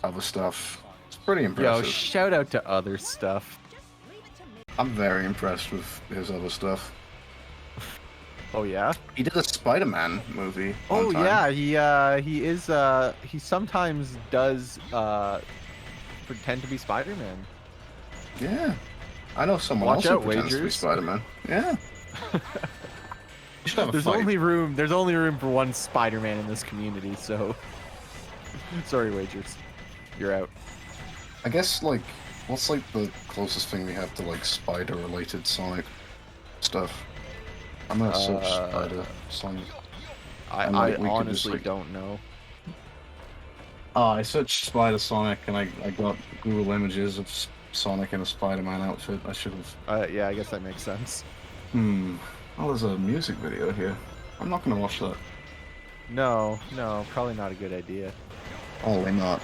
Speaker 12: other stuff. It's pretty
Speaker 10: Yo,
Speaker 12: impressive.
Speaker 10: shout out to other stuff.
Speaker 12: I'm very impressed with his other stuff.
Speaker 10: Oh yeah.
Speaker 12: He did a Spider-Man movie.
Speaker 10: Oh
Speaker 12: one time.
Speaker 10: yeah, he sometimes does pretend to be Spider-Man.
Speaker 12: Yeah. I know someone
Speaker 10: Watch
Speaker 12: else who
Speaker 10: out,
Speaker 12: pretends to be
Speaker 10: Wagers.
Speaker 12: Spider-man. Yeah. You should have a
Speaker 10: There's
Speaker 12: fight.
Speaker 10: only room for one Spider-Man in this community, so sorry, Wagers. You're out.
Speaker 12: I guess like what's like the closest thing we have to like spider-related Sonic stuff? I'm gonna search Spider Sonic.
Speaker 10: I
Speaker 12: And, like, we could just,
Speaker 10: honestly
Speaker 12: like-
Speaker 10: don't know.
Speaker 12: Oh, I searched Spider Sonic and I got Google images of Sonic in a Spider-Man outfit. I should have.
Speaker 10: Yeah, I guess that makes sense.
Speaker 12: Oh, there's a music video here. I'm not gonna watch that.
Speaker 10: No, probably not a good idea.
Speaker 12: Probably not.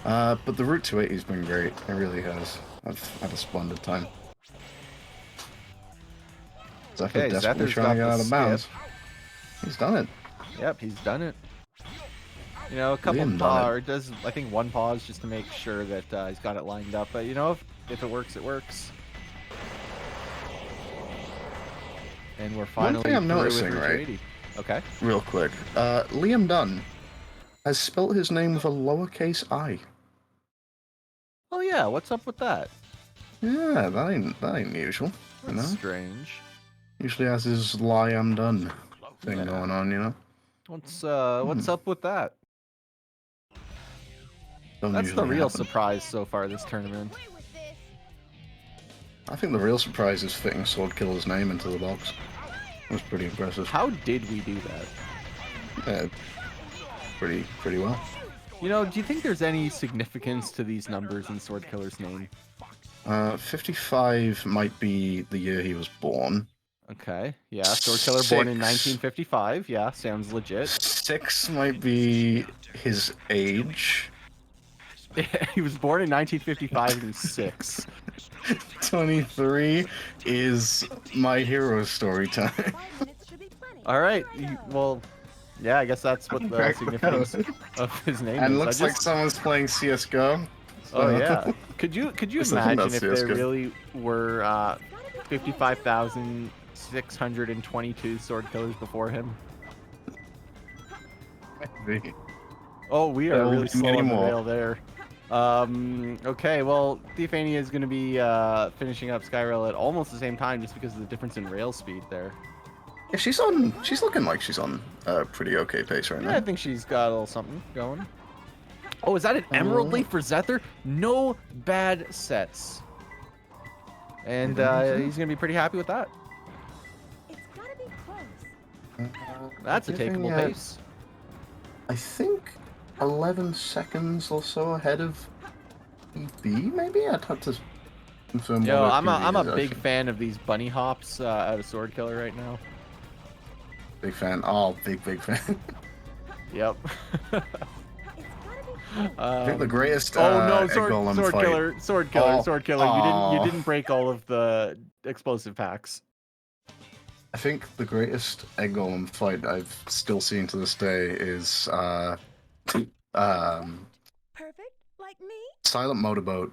Speaker 12: But the route to 80's been great. It really has. I've had a splendid time. Zephyr
Speaker 10: Okay,
Speaker 12: desperately
Speaker 10: Zephyr's
Speaker 12: trying to get
Speaker 10: got
Speaker 12: out
Speaker 10: the
Speaker 12: of bounds. He's done it.
Speaker 10: Yep, he's done it. You know, a couple
Speaker 12: Liam done it.
Speaker 10: or does I think one pause just to make sure that he's got it lined up. But you know, if it works, it works. And we're finally
Speaker 12: thing I'm
Speaker 10: through with
Speaker 12: noticing,
Speaker 10: Route
Speaker 12: right?
Speaker 10: 280. Okay.
Speaker 12: Real quick. Liam Dunn has spelt his name with a lowercase I.
Speaker 10: Oh yeah, what's up with that?
Speaker 12: Yeah, that ain't usual. You know?
Speaker 10: That's strange.
Speaker 12: Usually has his Liam Dunn thing
Speaker 10: Yeah.
Speaker 12: going on, you know?
Speaker 10: What's up with that?
Speaker 12: Don't
Speaker 10: That's the
Speaker 12: usually
Speaker 10: real
Speaker 12: happen.
Speaker 10: surprise so far this tournament.
Speaker 12: I think the real surprise is fitting Sword Killer's name into the box. That was pretty impressive.
Speaker 10: How did we do that?
Speaker 12: Yeah, pretty well.
Speaker 10: You know, do you think there's any significance to these numbers in Sword Killer's name?
Speaker 12: 55 might be the year he was born.
Speaker 10: Okay, yeah, Sword Killer born in
Speaker 12: 6.
Speaker 10: 1955. Yeah, sounds legit.
Speaker 12: 6 might be his age.
Speaker 10: He was born in 1955 and he's 6.
Speaker 12: 23 is My Hero Story time.
Speaker 10: All right, well, yeah, I guess that's what the
Speaker 12: Crack
Speaker 10: significance
Speaker 12: that.
Speaker 10: of his name
Speaker 12: And
Speaker 10: is.
Speaker 12: looks like someone's playing CS:GO.
Speaker 10: Oh yeah. Could you
Speaker 12: Yes, I think
Speaker 10: imagine if
Speaker 12: that's
Speaker 10: there
Speaker 12: CS:GO.
Speaker 10: really were 55,622 Sword Killers before him?
Speaker 12: Maybe.
Speaker 10: Oh, we
Speaker 12: There
Speaker 10: are
Speaker 12: will
Speaker 10: really
Speaker 12: be
Speaker 10: slow
Speaker 12: many
Speaker 10: on the
Speaker 12: more.
Speaker 10: rail there. Okay, well, Theophania is going to be finishing up Skyrail at almost the same time just because of the difference in rail speed there.
Speaker 12: Yeah, she's looking like she's on a pretty okay pace right
Speaker 10: Yeah, I
Speaker 12: now.
Speaker 10: think she's got a little something going. Oh, is that an Emerald Leaf for Zether? No bad sets. And he's going to be pretty happy with that.
Speaker 9: It's gotta be close.
Speaker 10: That's a
Speaker 12: Giving,
Speaker 10: takeable pace.
Speaker 12: I think 11 seconds or so ahead of EB, maybe? I'd have to confirm.
Speaker 10: Yo,
Speaker 12: what
Speaker 10: I'm a
Speaker 12: PB is
Speaker 10: big
Speaker 12: actually.
Speaker 10: fan of these bunny hops out of Sword Killer right now.
Speaker 12: Big fan. Oh, big fan.
Speaker 10: Yep.
Speaker 12: I think the greatest
Speaker 10: Oh no,
Speaker 12: Egg
Speaker 10: Sword
Speaker 12: Golem
Speaker 10: Killer,
Speaker 12: fight.
Speaker 10: Sword Killer,
Speaker 12: Oh,
Speaker 10: Sword Killer.
Speaker 12: aw.
Speaker 10: You didn't break all of the explosive packs.
Speaker 12: I think the greatest Egg Golem fight I've still seen to this day is
Speaker 9: Perfect, like me.
Speaker 12: Silent Motorboat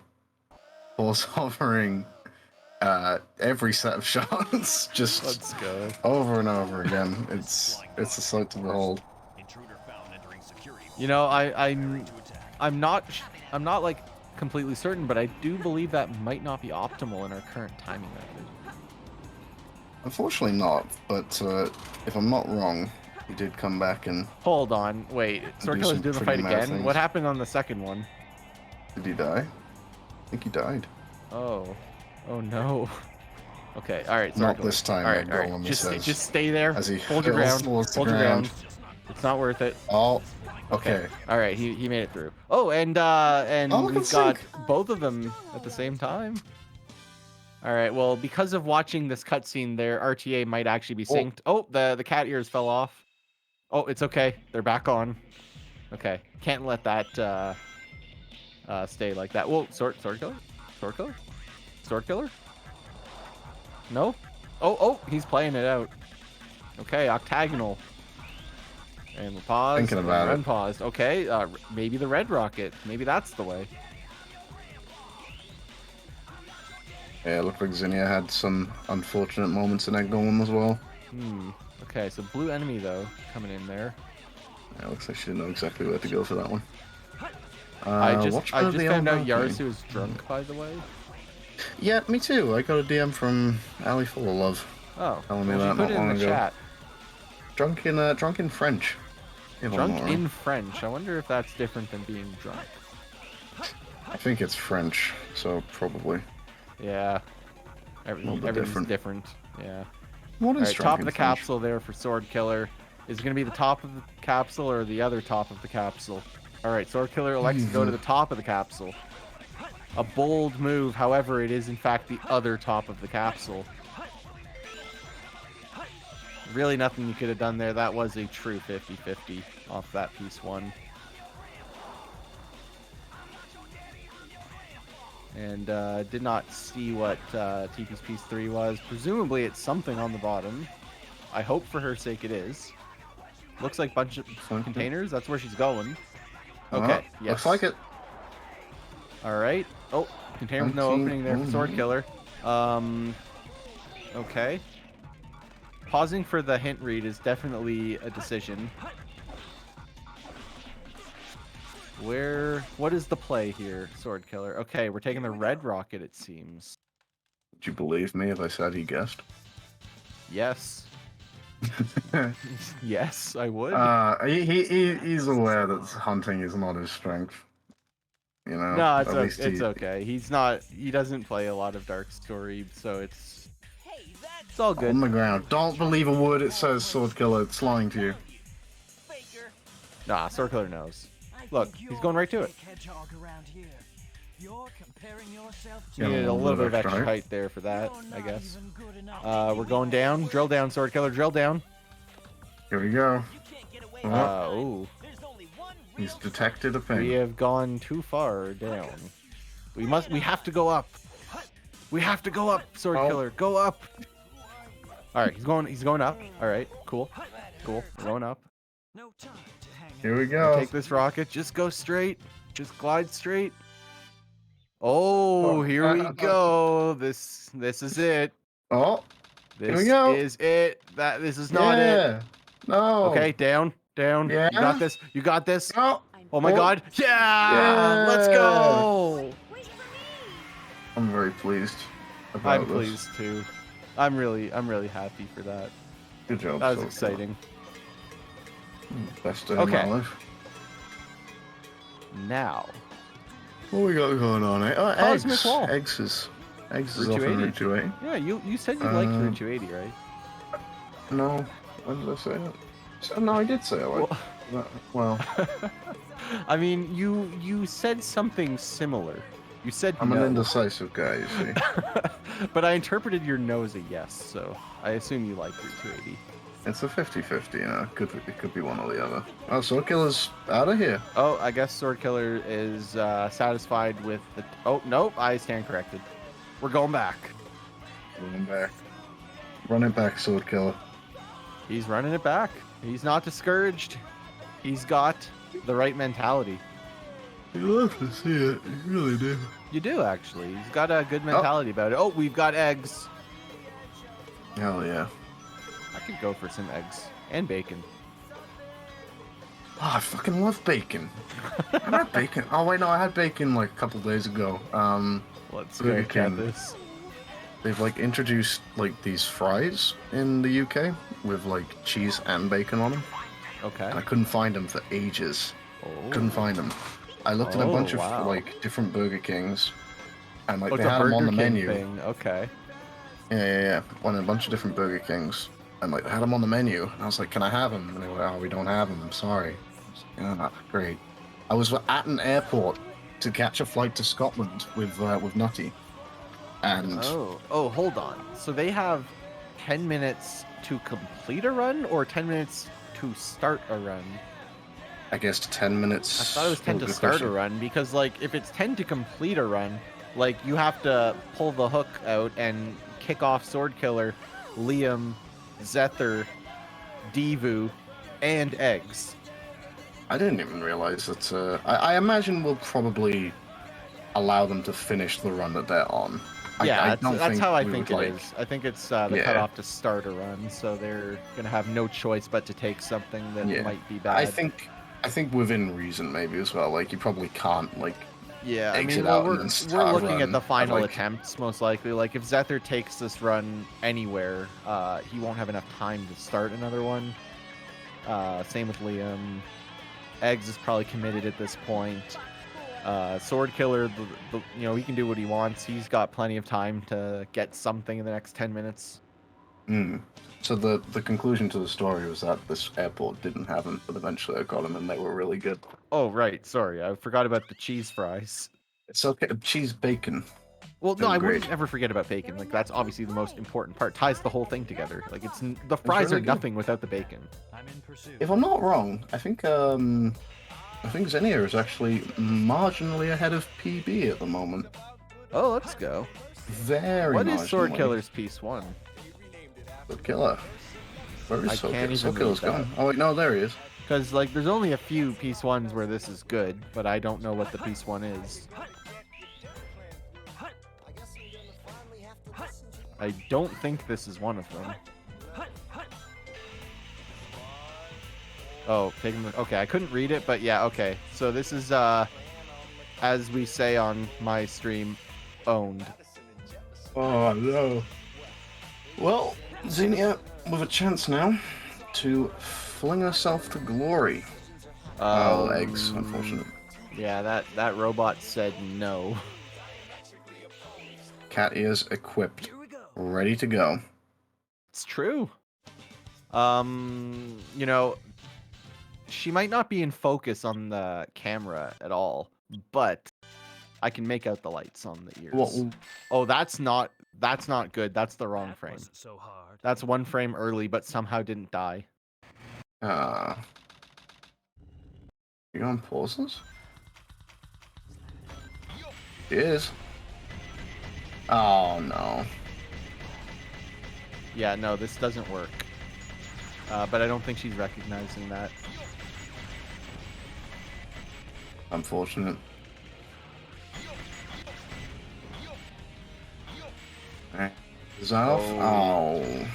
Speaker 12: force hovering every set of shots just
Speaker 10: Let's go.
Speaker 12: over and over again. It's a sight to behold.
Speaker 10: You know, I'm not like completely certain, but I do believe that might not be optimal in our current timing method.
Speaker 12: Unfortunately not, but if I'm not wrong, he did come back and
Speaker 10: Hold on, wait. Sword
Speaker 12: do
Speaker 10: Killer's
Speaker 12: some
Speaker 10: doing the
Speaker 12: pretty
Speaker 10: fight
Speaker 12: mad
Speaker 10: again.
Speaker 12: things.
Speaker 10: What happened on the second one?
Speaker 12: did he die? I think he died.
Speaker 10: Oh, oh no. Okay, all right.
Speaker 12: Not
Speaker 10: Sword Killer.
Speaker 12: this time,
Speaker 10: All right,
Speaker 12: Egg
Speaker 10: all right.
Speaker 12: Golem, he
Speaker 10: Just
Speaker 12: says,
Speaker 10: stay there.
Speaker 12: as he
Speaker 10: Hold your
Speaker 12: hurls
Speaker 10: ground.
Speaker 12: towards the
Speaker 10: Hold your
Speaker 12: ground.
Speaker 10: ground. It's not worth it.
Speaker 12: Oh, okay.
Speaker 10: All right, he made it through. Oh, and
Speaker 12: Oh, look
Speaker 10: we've
Speaker 12: at
Speaker 10: got
Speaker 12: Sync.
Speaker 10: both of them at the same time. All right, well, because of watching this cutscene, their RTA might actually be synced. Oh, the cat ears fell off. Oh, it's okay. They're back on. Okay, can't let that stay like that. Whoa, sword killer, sword killer, sword killer. No. Oh, he's playing it out. Okay, octagonal. And we'll pause.
Speaker 12: Thinking
Speaker 10: and
Speaker 12: about it.
Speaker 10: unpaused. Okay, maybe the red rocket. Maybe that's the way.
Speaker 12: Yeah, it looked like Zinnia had some unfortunate moments in Egg Golem as well.
Speaker 10: Okay, so blue enemy though coming in there.
Speaker 12: Yeah, looks like she didn't know exactly where to go for that one.
Speaker 10: I just
Speaker 12: Watchman of the
Speaker 10: found out
Speaker 12: Elder
Speaker 10: Yarasu is drunk, by the way.
Speaker 12: Yeah, me too. I got a DM from Ali Full of Love.
Speaker 10: Oh,
Speaker 12: Telling me
Speaker 10: well,
Speaker 12: that
Speaker 10: she put
Speaker 12: not
Speaker 10: it in
Speaker 12: long
Speaker 10: the
Speaker 12: ago.
Speaker 10: chat.
Speaker 12: Drunk in French. Even
Speaker 10: Drunk
Speaker 12: more.
Speaker 10: in French. I wonder if that's different than being drunk.
Speaker 12: I think it's French, so probably.
Speaker 10: Yeah.
Speaker 12: little bit
Speaker 10: Everything's
Speaker 12: different.
Speaker 10: different. Yeah.
Speaker 12: What is
Speaker 10: Alright,
Speaker 12: drunk
Speaker 10: top of
Speaker 12: in
Speaker 10: the
Speaker 12: French?
Speaker 10: capsule there for Sword Killer. Is it going to be the top of the capsule or the other top of the capsule? Alright, Sword Killer elects to go to the top of the capsule. A bold move, however, it is in fact the other top of the capsule. really nothing you could have done there. That was a true 50-50 off that piece 1. And did not see what TP's piece 3 was. Presumably it's something on the bottom. I hope for her sake it is. Looks like bunch of containers. That's where she's going. Okay, yes.
Speaker 12: Looks like it.
Speaker 10: All right. Oh, container with no opening there for Sword Killer. Okay. Pausing for the hint read is definitely a decision. What is the play here, Sword Killer? Okay, we're taking the red rocket, it seems.
Speaker 12: Would you believe me if I said he guessed?
Speaker 10: Yes. Yes, I would.
Speaker 12: He's aware that hunting is not his strength. You know.
Speaker 10: No,
Speaker 12: at least
Speaker 10: it's okay. He's not. He doesn't play a lot of Dark Story, so it's all good.
Speaker 12: On the ground. Don't believe a word it says, Sword Killer. It's lying to you.
Speaker 10: Nah, Sword Killer knows. Look, he's going right to it. You needed a little bit of extra height there for that, I guess. We're going down. Drill down, Sword Killer. Drill down.
Speaker 12: Here we go.
Speaker 10: Oh.
Speaker 12: He's detected a ping.
Speaker 10: We have gone too far down. We have to go up. We have to go up, Sword Killer. Go up. All right, he's going up. All right, cool. We're going up.
Speaker 12: Here we go.
Speaker 10: Take this rocket. Just go straight. Just glide straight. Oh, here we go. This is it.
Speaker 12: Oh,
Speaker 10: this
Speaker 12: here we go.
Speaker 10: Is it. This is not it.
Speaker 12: No.
Speaker 10: Okay, down.
Speaker 12: Yeah.
Speaker 10: You got this.
Speaker 12: No.
Speaker 10: Oh my God. Yeah. Let's go.
Speaker 12: I'm very pleased about
Speaker 10: I'm pleased too. I'm really happy for that.
Speaker 12: Good job.
Speaker 10: That was exciting.
Speaker 12: Best day of my life.
Speaker 10: Now.
Speaker 12: What we got going on, eh? Oh,
Speaker 10: Cosmic
Speaker 12: eggs.
Speaker 10: Wall.
Speaker 12: Eggs is
Speaker 10: Route
Speaker 12: off of
Speaker 10: 280.
Speaker 12: Route 280.
Speaker 10: Yeah, you said you liked Route 280, right?
Speaker 12: No. When did I say it? No, I did say I liked it. Well,
Speaker 10: I mean, you said something similar. You said
Speaker 12: I'm
Speaker 10: no.
Speaker 12: an indecisive guy, you see.
Speaker 10: But I interpreted your no as a yes, so I assume you like Route 280.
Speaker 12: It's a 50-50, you know. It could be one or the other. Oh, Sword Killer's out of here.
Speaker 10: Oh, I guess Sword Killer is satisfied with the... Oh, nope, I stand corrected. We're going back.
Speaker 12: Running back. Run it back, Sword Killer.
Speaker 10: He's running it back. He's not discouraged. He's got the right mentality.
Speaker 12: You love to see it. You really do.
Speaker 10: You do, actually. He's got a good mentality about it. Oh, we've got eggs.
Speaker 12: Hell yeah.
Speaker 10: I could go for some eggs. And bacon.
Speaker 12: Oh, I fucking love bacon. I had bacon. Oh, wait, no, I had bacon like a couple days ago.
Speaker 10: Let's
Speaker 12: Burger
Speaker 10: go at
Speaker 12: King.
Speaker 10: this.
Speaker 12: They've like introduced like these fries in the UK with like cheese and bacon on them.
Speaker 10: Okay.
Speaker 12: And I couldn't find them for ages.
Speaker 10: Oh.
Speaker 12: Couldn't find them. I looked at a bunch
Speaker 10: wow.
Speaker 12: of like different Burger Kings, and like
Speaker 10: Oh,
Speaker 12: they
Speaker 10: it's a
Speaker 12: had them on the
Speaker 10: Burger King
Speaker 12: menu.
Speaker 10: thing. Okay.
Speaker 12: Yeah. One a bunch of different Burger Kings, and like they had them on the menu. And I was like, "Can I have them?" And they were like, "Oh, we don't have them. I'm sorry." Yeah, great. I was at an airport to catch a flight to Scotland with Nutty, and
Speaker 10: Oh, hold on. So they have 10 minutes to complete a run, or 10 minutes to start a run?
Speaker 12: I guess 10 minutes.
Speaker 10: I thought it was 10 to
Speaker 12: Good
Speaker 10: start
Speaker 12: question.
Speaker 10: a run, because like if it's 10 to complete a run, like you have to pull the hook out and kick off Sword Killer, Liam, Zether, Devu, and Eggs.
Speaker 12: I didn't even realize that. I imagine we'll probably allow them to finish the run that they're on.
Speaker 10: Yeah,
Speaker 12: don't
Speaker 10: that's how I
Speaker 12: we
Speaker 10: think
Speaker 12: would,
Speaker 10: it
Speaker 12: like-
Speaker 10: is. I think it's the
Speaker 12: Yeah.
Speaker 10: cutoff to start a run, so they're gonna have no choice but to take something that
Speaker 12: Yeah.
Speaker 10: might be bad.
Speaker 12: I think within reason maybe as well. Like you probably can't like.
Speaker 10: Yeah, I
Speaker 12: exit
Speaker 10: mean, well,
Speaker 12: out and
Speaker 10: we're
Speaker 12: then start a
Speaker 10: looking at
Speaker 12: run
Speaker 10: the
Speaker 12: of,
Speaker 10: final
Speaker 12: like-
Speaker 10: attempts, most likely. Like, if Zether takes this run anywhere, he won't have enough time to start another one. Same with Liam. Eggs is probably committed at this point. Sword Killer, he can do what he wants. He's got plenty of time to get something in the next 10 minutes.
Speaker 12: So the conclusion to the story was that this airport didn't have them, but eventually I got them and they were really good.
Speaker 10: Oh, right. Sorry. I forgot about the cheese fries.
Speaker 12: It's okay. Cheese bacon.
Speaker 10: Well, no,
Speaker 12: Oh,
Speaker 10: I
Speaker 12: great.
Speaker 10: wouldn't ever forget about bacon. Like that's obviously the most important part. Ties the whole thing together. Like the fries
Speaker 12: really
Speaker 10: are
Speaker 12: good.
Speaker 10: nothing without the bacon.
Speaker 12: If I'm not wrong, I think Xenia is actually marginally ahead of PB at the moment.
Speaker 10: Oh, let's go.
Speaker 12: Very
Speaker 10: What is Sword
Speaker 12: marginally.
Speaker 10: Killer's piece 1?
Speaker 12: Sword Killer. Where is
Speaker 10: I
Speaker 12: Sword
Speaker 10: can't
Speaker 12: Killer? Sword
Speaker 10: even
Speaker 12: Killer's
Speaker 10: read that.
Speaker 12: gone. Oh wait, no, there he is.
Speaker 10: Because like there's only a few piece 1s where this is good, but I don't know what the piece 1 is. I don't think this is one of them. Oh, taking the... Okay, I couldn't read it, but yeah, okay. So this is, as we say on my stream, owned.
Speaker 12: Oh no. Well, Xenia with a chance now to fling herself to glory. Oh, eggs, unfortunate.
Speaker 10: Yeah, that robot said no.
Speaker 12: Cat ears equipped, ready to go.
Speaker 10: It's true. You know, she might not be in focus on the camera at all, but I can make out the lights on the ears.
Speaker 12: Well,
Speaker 10: Oh, that's not good. That's the wrong frame.
Speaker 8: So hard.
Speaker 10: That's one frame early, but somehow didn't die.
Speaker 12: You on pauses? It is. Oh no.
Speaker 10: Yeah, no, this doesn't work. But I don't think she's recognizing that.
Speaker 12: Unfortunate. Zalf? Oh.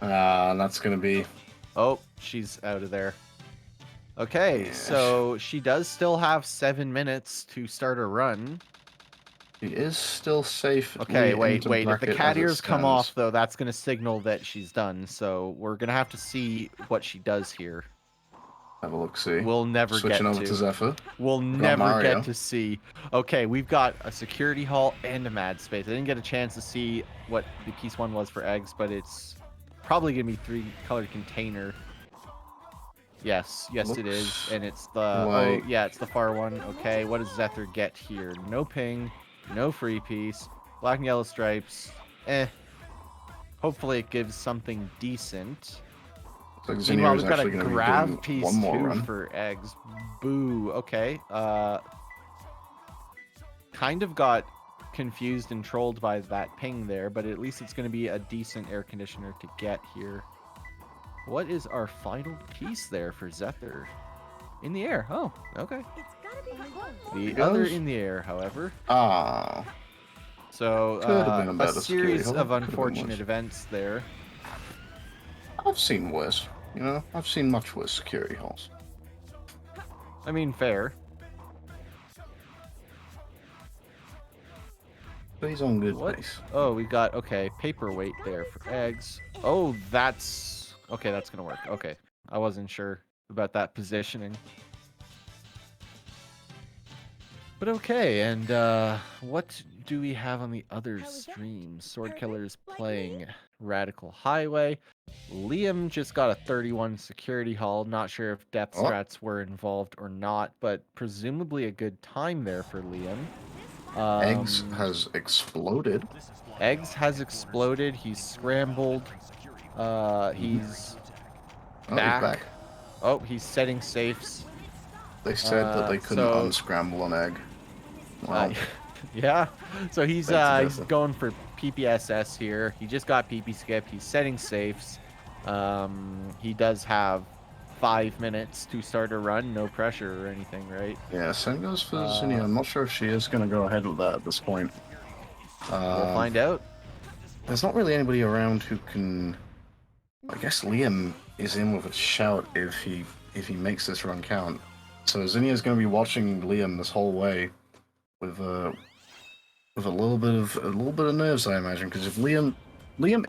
Speaker 12: That's gonna be...
Speaker 10: Oh, she's out of there. Okay,
Speaker 12: Yeah.
Speaker 10: so she does still have 7 minutes to start a run.
Speaker 12: She is still safe.
Speaker 10: Okay, wait. If the
Speaker 12: bracket
Speaker 10: cat
Speaker 12: as it
Speaker 10: ears come
Speaker 12: stands.
Speaker 10: off, though, that's going to signal that she's done. So we're going to have to see what she does here.
Speaker 12: Have a look, see.
Speaker 10: We'll never
Speaker 12: Switching
Speaker 10: get
Speaker 12: over to Zephyr.
Speaker 10: We'll
Speaker 12: Got
Speaker 10: never
Speaker 12: Mario.
Speaker 10: get to see. Okay, we've got a security hall and a mad space. I didn't get a chance to see what the piece 1 was for eggs, but it's probably going to be 3-colored container. Yes, it is.
Speaker 12: Looks
Speaker 10: And it's the...
Speaker 12: like-
Speaker 10: Oh, yeah, it's the far one. Okay, what does Zephyr get here? No ping, no free piece, black and yellow stripes. Hopefully it gives something decent.
Speaker 12: Looks like Xenia
Speaker 10: Meanwhile,
Speaker 12: is
Speaker 10: we've got a
Speaker 12: actually going to be
Speaker 10: grav
Speaker 12: doing
Speaker 10: piece
Speaker 12: one more
Speaker 10: 2
Speaker 12: run.
Speaker 10: for eggs. Boo. Okay. Kind of got confused and trolled by that ping there, but at least it's going to be a decent air conditioner to get here. What is our final piece there for Zephyr? In the air. Oh, okay.
Speaker 9: It's gotta be home.
Speaker 10: The
Speaker 12: it
Speaker 10: other
Speaker 12: goes.
Speaker 10: in the air, however.
Speaker 12: Ah.
Speaker 10: So,
Speaker 12: Could have been a
Speaker 10: a
Speaker 12: better security
Speaker 10: series
Speaker 12: hole.
Speaker 10: of
Speaker 12: Could have been
Speaker 10: unfortunate
Speaker 12: worse.
Speaker 10: events there.
Speaker 12: I've seen worse. You know, I've seen much worse security halls.
Speaker 10: I mean, fair.
Speaker 12: But he's on good
Speaker 10: What?
Speaker 12: pace.
Speaker 10: Oh, we got, okay, paperweight there for eggs. Oh, that's... Okay, that's gonna work. Okay. I wasn't sure about that positioning. But okay, and what do we have on the other streams? Sword Killer's playing Radical Highway. Liam just got a 31 security haul. Not sure if depth
Speaker 12: Oh.
Speaker 10: strats were involved or not, but presumably a good time there for Liam.
Speaker 12: Eggs has exploded.
Speaker 10: Eggs has exploded. He's scrambled. He's
Speaker 12: Oh, he's
Speaker 10: back.
Speaker 12: back.
Speaker 10: Oh, he's setting safes.
Speaker 12: They said that they couldn't
Speaker 10: so-
Speaker 12: unscramble an egg. Wow.
Speaker 10: Yeah. So he's
Speaker 12: Thanks,
Speaker 10: he's
Speaker 12: Vanessa.
Speaker 10: going for PPSS here. He just got PP skip. He's setting safes. He does have 5 minutes to start a run. No pressure or anything, right?
Speaker 12: Yeah, same goes for Xenia. I'm not sure if she is going to go ahead with that at this point.
Speaker 10: We'll find out.
Speaker 12: There's not really anybody around who can... I guess Liam is in with a shout if he makes this run count. So Xenia's going to be watching Liam this whole way with a little bit of nerves, I imagine, because if Liam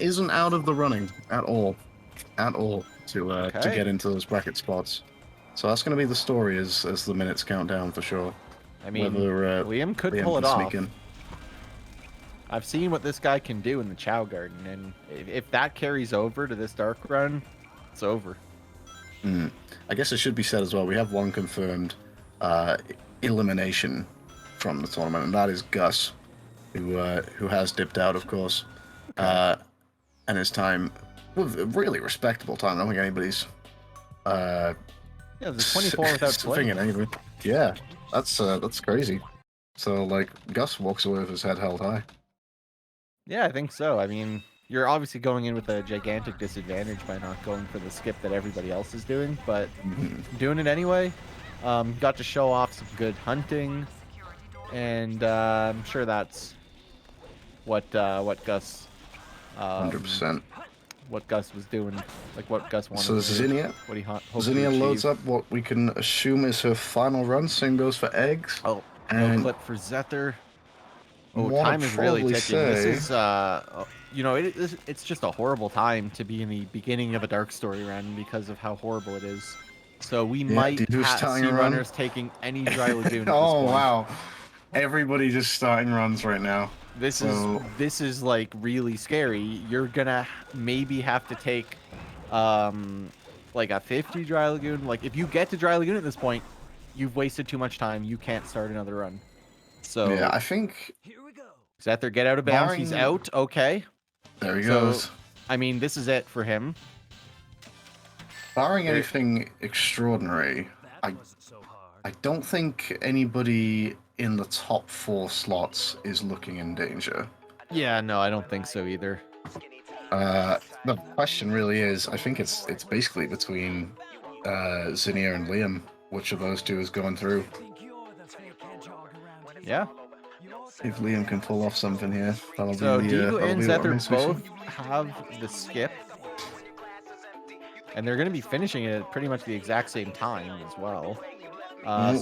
Speaker 12: isn't out of the running at all to
Speaker 10: Okay.
Speaker 12: get into those bracket spots. So that's going to be the story as the minutes count down for sure.
Speaker 10: I mean,
Speaker 12: Whether
Speaker 10: Liam could
Speaker 12: Liam
Speaker 10: pull it
Speaker 12: can
Speaker 10: off.
Speaker 12: sneak in.
Speaker 10: I've seen what this guy can do in the Chow Garden, and if that carries over to this dark run, it's over.
Speaker 12: I guess it should be said as well, we have one confirmed elimination from the tournament, and that is Gus. who has dipped out, of course, and his time, well, a really respectable time. I don't think anybody's
Speaker 10: Yeah, there's 24 without
Speaker 12: swinging
Speaker 10: playing.
Speaker 12: anybody. Yeah, that's crazy. So like Gus walks away with his head held high.
Speaker 10: Yeah, I think so. I mean, you're obviously going in with a gigantic disadvantage by not going for the skip that everybody else is doing, but doing it anyway. Got to show off some good hunting, and I'm sure that's what Gus
Speaker 12: 100%.
Speaker 10: what Gus was doing, like what Gus wanted
Speaker 12: So
Speaker 10: to do,
Speaker 12: Zinnia,
Speaker 10: what he hoped to
Speaker 12: Zinnia loads
Speaker 10: achieve.
Speaker 12: up what we can assume is her final run. Same goes for eggs.
Speaker 10: Oh, no
Speaker 12: and
Speaker 10: clip for Zether. Oh,
Speaker 12: what
Speaker 10: time
Speaker 12: I'd
Speaker 10: is really
Speaker 12: probably
Speaker 10: ticking. This
Speaker 12: say-
Speaker 10: is, you know, it's just a horrible time to be in the beginning of a Dark Story run because of how horrible it is. So we might
Speaker 12: Didu's starting
Speaker 10: see
Speaker 12: a run.
Speaker 10: runners taking any Dry Lagoon. At this
Speaker 12: Oh
Speaker 10: point.
Speaker 12: wow! Everybody just starting runs right now.
Speaker 10: This is like really scary. You're gonna maybe have to take, like a 50 Dry Lagoon. Like if you get to Dry Lagoon at this point, you've wasted too much time. You can't start another run. So
Speaker 12: Yeah, I think
Speaker 10: Zether get out of bounds. He's
Speaker 12: Barring-
Speaker 10: out. Okay.
Speaker 12: there he
Speaker 10: So,
Speaker 12: goes.
Speaker 10: I mean, this is it for him.
Speaker 12: Barring anything extraordinary, I don't think anybody in the top 4 slots is looking in danger.
Speaker 10: Yeah, no, I don't think so either.
Speaker 12: The question really is, I think it's basically between Zinnia and Liam. Which of those two is going through?
Speaker 10: Yeah.
Speaker 12: If Liam can pull off something here, that'll
Speaker 10: So
Speaker 12: be
Speaker 10: Deagle
Speaker 12: that'll
Speaker 10: and
Speaker 12: be what
Speaker 10: Zether
Speaker 12: remains to be seen.
Speaker 10: both have the skip. And they're going to be finishing it at pretty much the exact same time as well.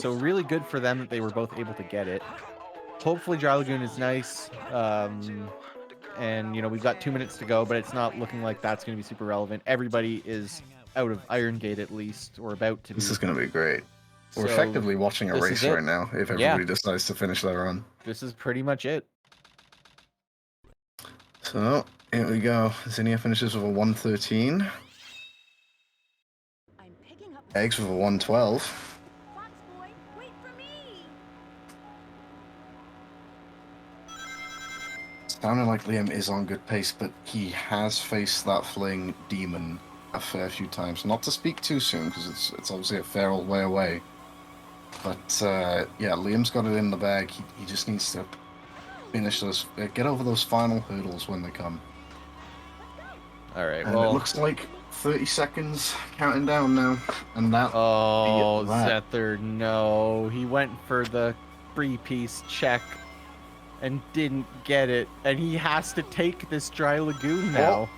Speaker 10: So really good for them that they were both able to get it. Hopefully Dry Lagoon is nice. And, you know, we've got 2 minutes to go, but it's not looking like that's going to be super relevant. Everybody is out of Iron Gate at least, or about to be.
Speaker 12: This is going to be great. We're
Speaker 10: So,
Speaker 12: effectively watching a
Speaker 10: this
Speaker 12: race
Speaker 10: is it.
Speaker 12: right now, if
Speaker 10: Yeah.
Speaker 12: everybody decides to finish their run.
Speaker 10: This is pretty much it.
Speaker 12: So, here we go. Zinnia finishes with a 113.
Speaker 9: I'm picking up
Speaker 12: Eggs with a 112.
Speaker 9: Fox boy, wait for me.
Speaker 12: Sounding like Liam is on good pace, but he has faced that fling demon a fair few times. Not to speak too soon, because it's obviously a fair old way away. But yeah, Liam's got it in the bag. He just needs to finish those, get over those final hurdles when they come.
Speaker 10: All right.
Speaker 12: And
Speaker 10: Well,
Speaker 12: it looks like 30 seconds counting down now, and that.
Speaker 10: oh,
Speaker 12: that.
Speaker 10: Zether, no. He went for the 3-piece check and didn't get it, and he has to take this Dry Lagoon now.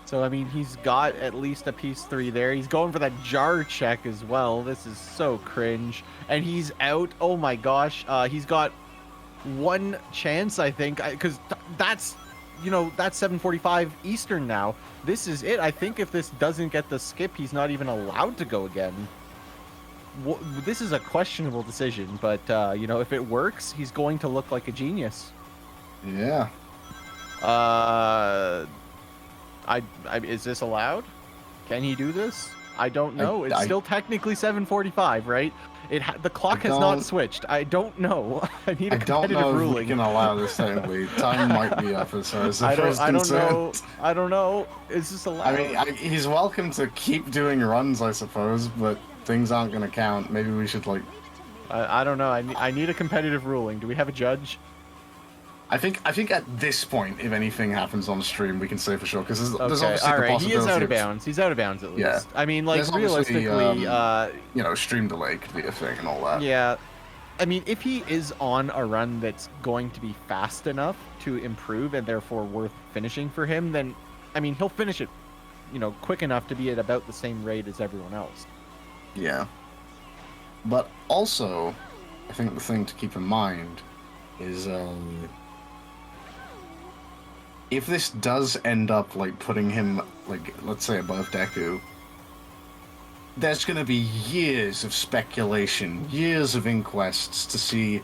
Speaker 10: So, I mean, he's got at least a piece 3 there. He's going for that jar check as well. This is so cringe. And he's out. Oh my gosh. He's got one chance, I think, because that's, you know, that's 7:45 Eastern now. This is it. I think if this doesn't get the skip, he's not even allowed to go again. This is a questionable decision, but, you know, if it works, he's going to look like a genius.
Speaker 12: Yeah.
Speaker 10: Is this allowed? Can he do this? I don't know. It's
Speaker 12: I-
Speaker 10: still technically 7:45, right? The clock has
Speaker 12: don't-
Speaker 10: not switched. I don't know. I need a
Speaker 12: I don't
Speaker 10: competitive
Speaker 12: know if
Speaker 10: ruling.
Speaker 12: we can allow this technically. Time might be up as far as the
Speaker 10: I
Speaker 12: first
Speaker 10: don't know.
Speaker 12: concerned.
Speaker 10: I don't know. Is this allowed?
Speaker 12: I mean, he's welcome to keep doing runs, I suppose, but things aren't going to count. Maybe we should, like...
Speaker 10: I don't know. I need a competitive ruling. Do we have a judge?
Speaker 12: I think at this point, if anything happens on stream, we can say for sure, because there's
Speaker 10: Okay,
Speaker 12: obviously
Speaker 10: all
Speaker 12: the
Speaker 10: right. He
Speaker 12: possibility
Speaker 10: is out of
Speaker 12: of,
Speaker 10: bounds. He's out of bounds at least.
Speaker 12: Yeah.
Speaker 10: I mean, like
Speaker 12: There's obviously,
Speaker 10: realistically,
Speaker 12: you know, stream delay could be a thing and all that.
Speaker 10: yeah. I mean, if he is on a run that's going to be fast enough to improve and therefore worth finishing for him, then, I mean, he'll finish it, you know, quick enough to be at about the same rate as everyone else.
Speaker 12: Yeah. But also, I think the thing to keep in mind is, if this does end up, like, putting him, like, let's say above Deku, there's going to be years of speculation, years of inquests to see,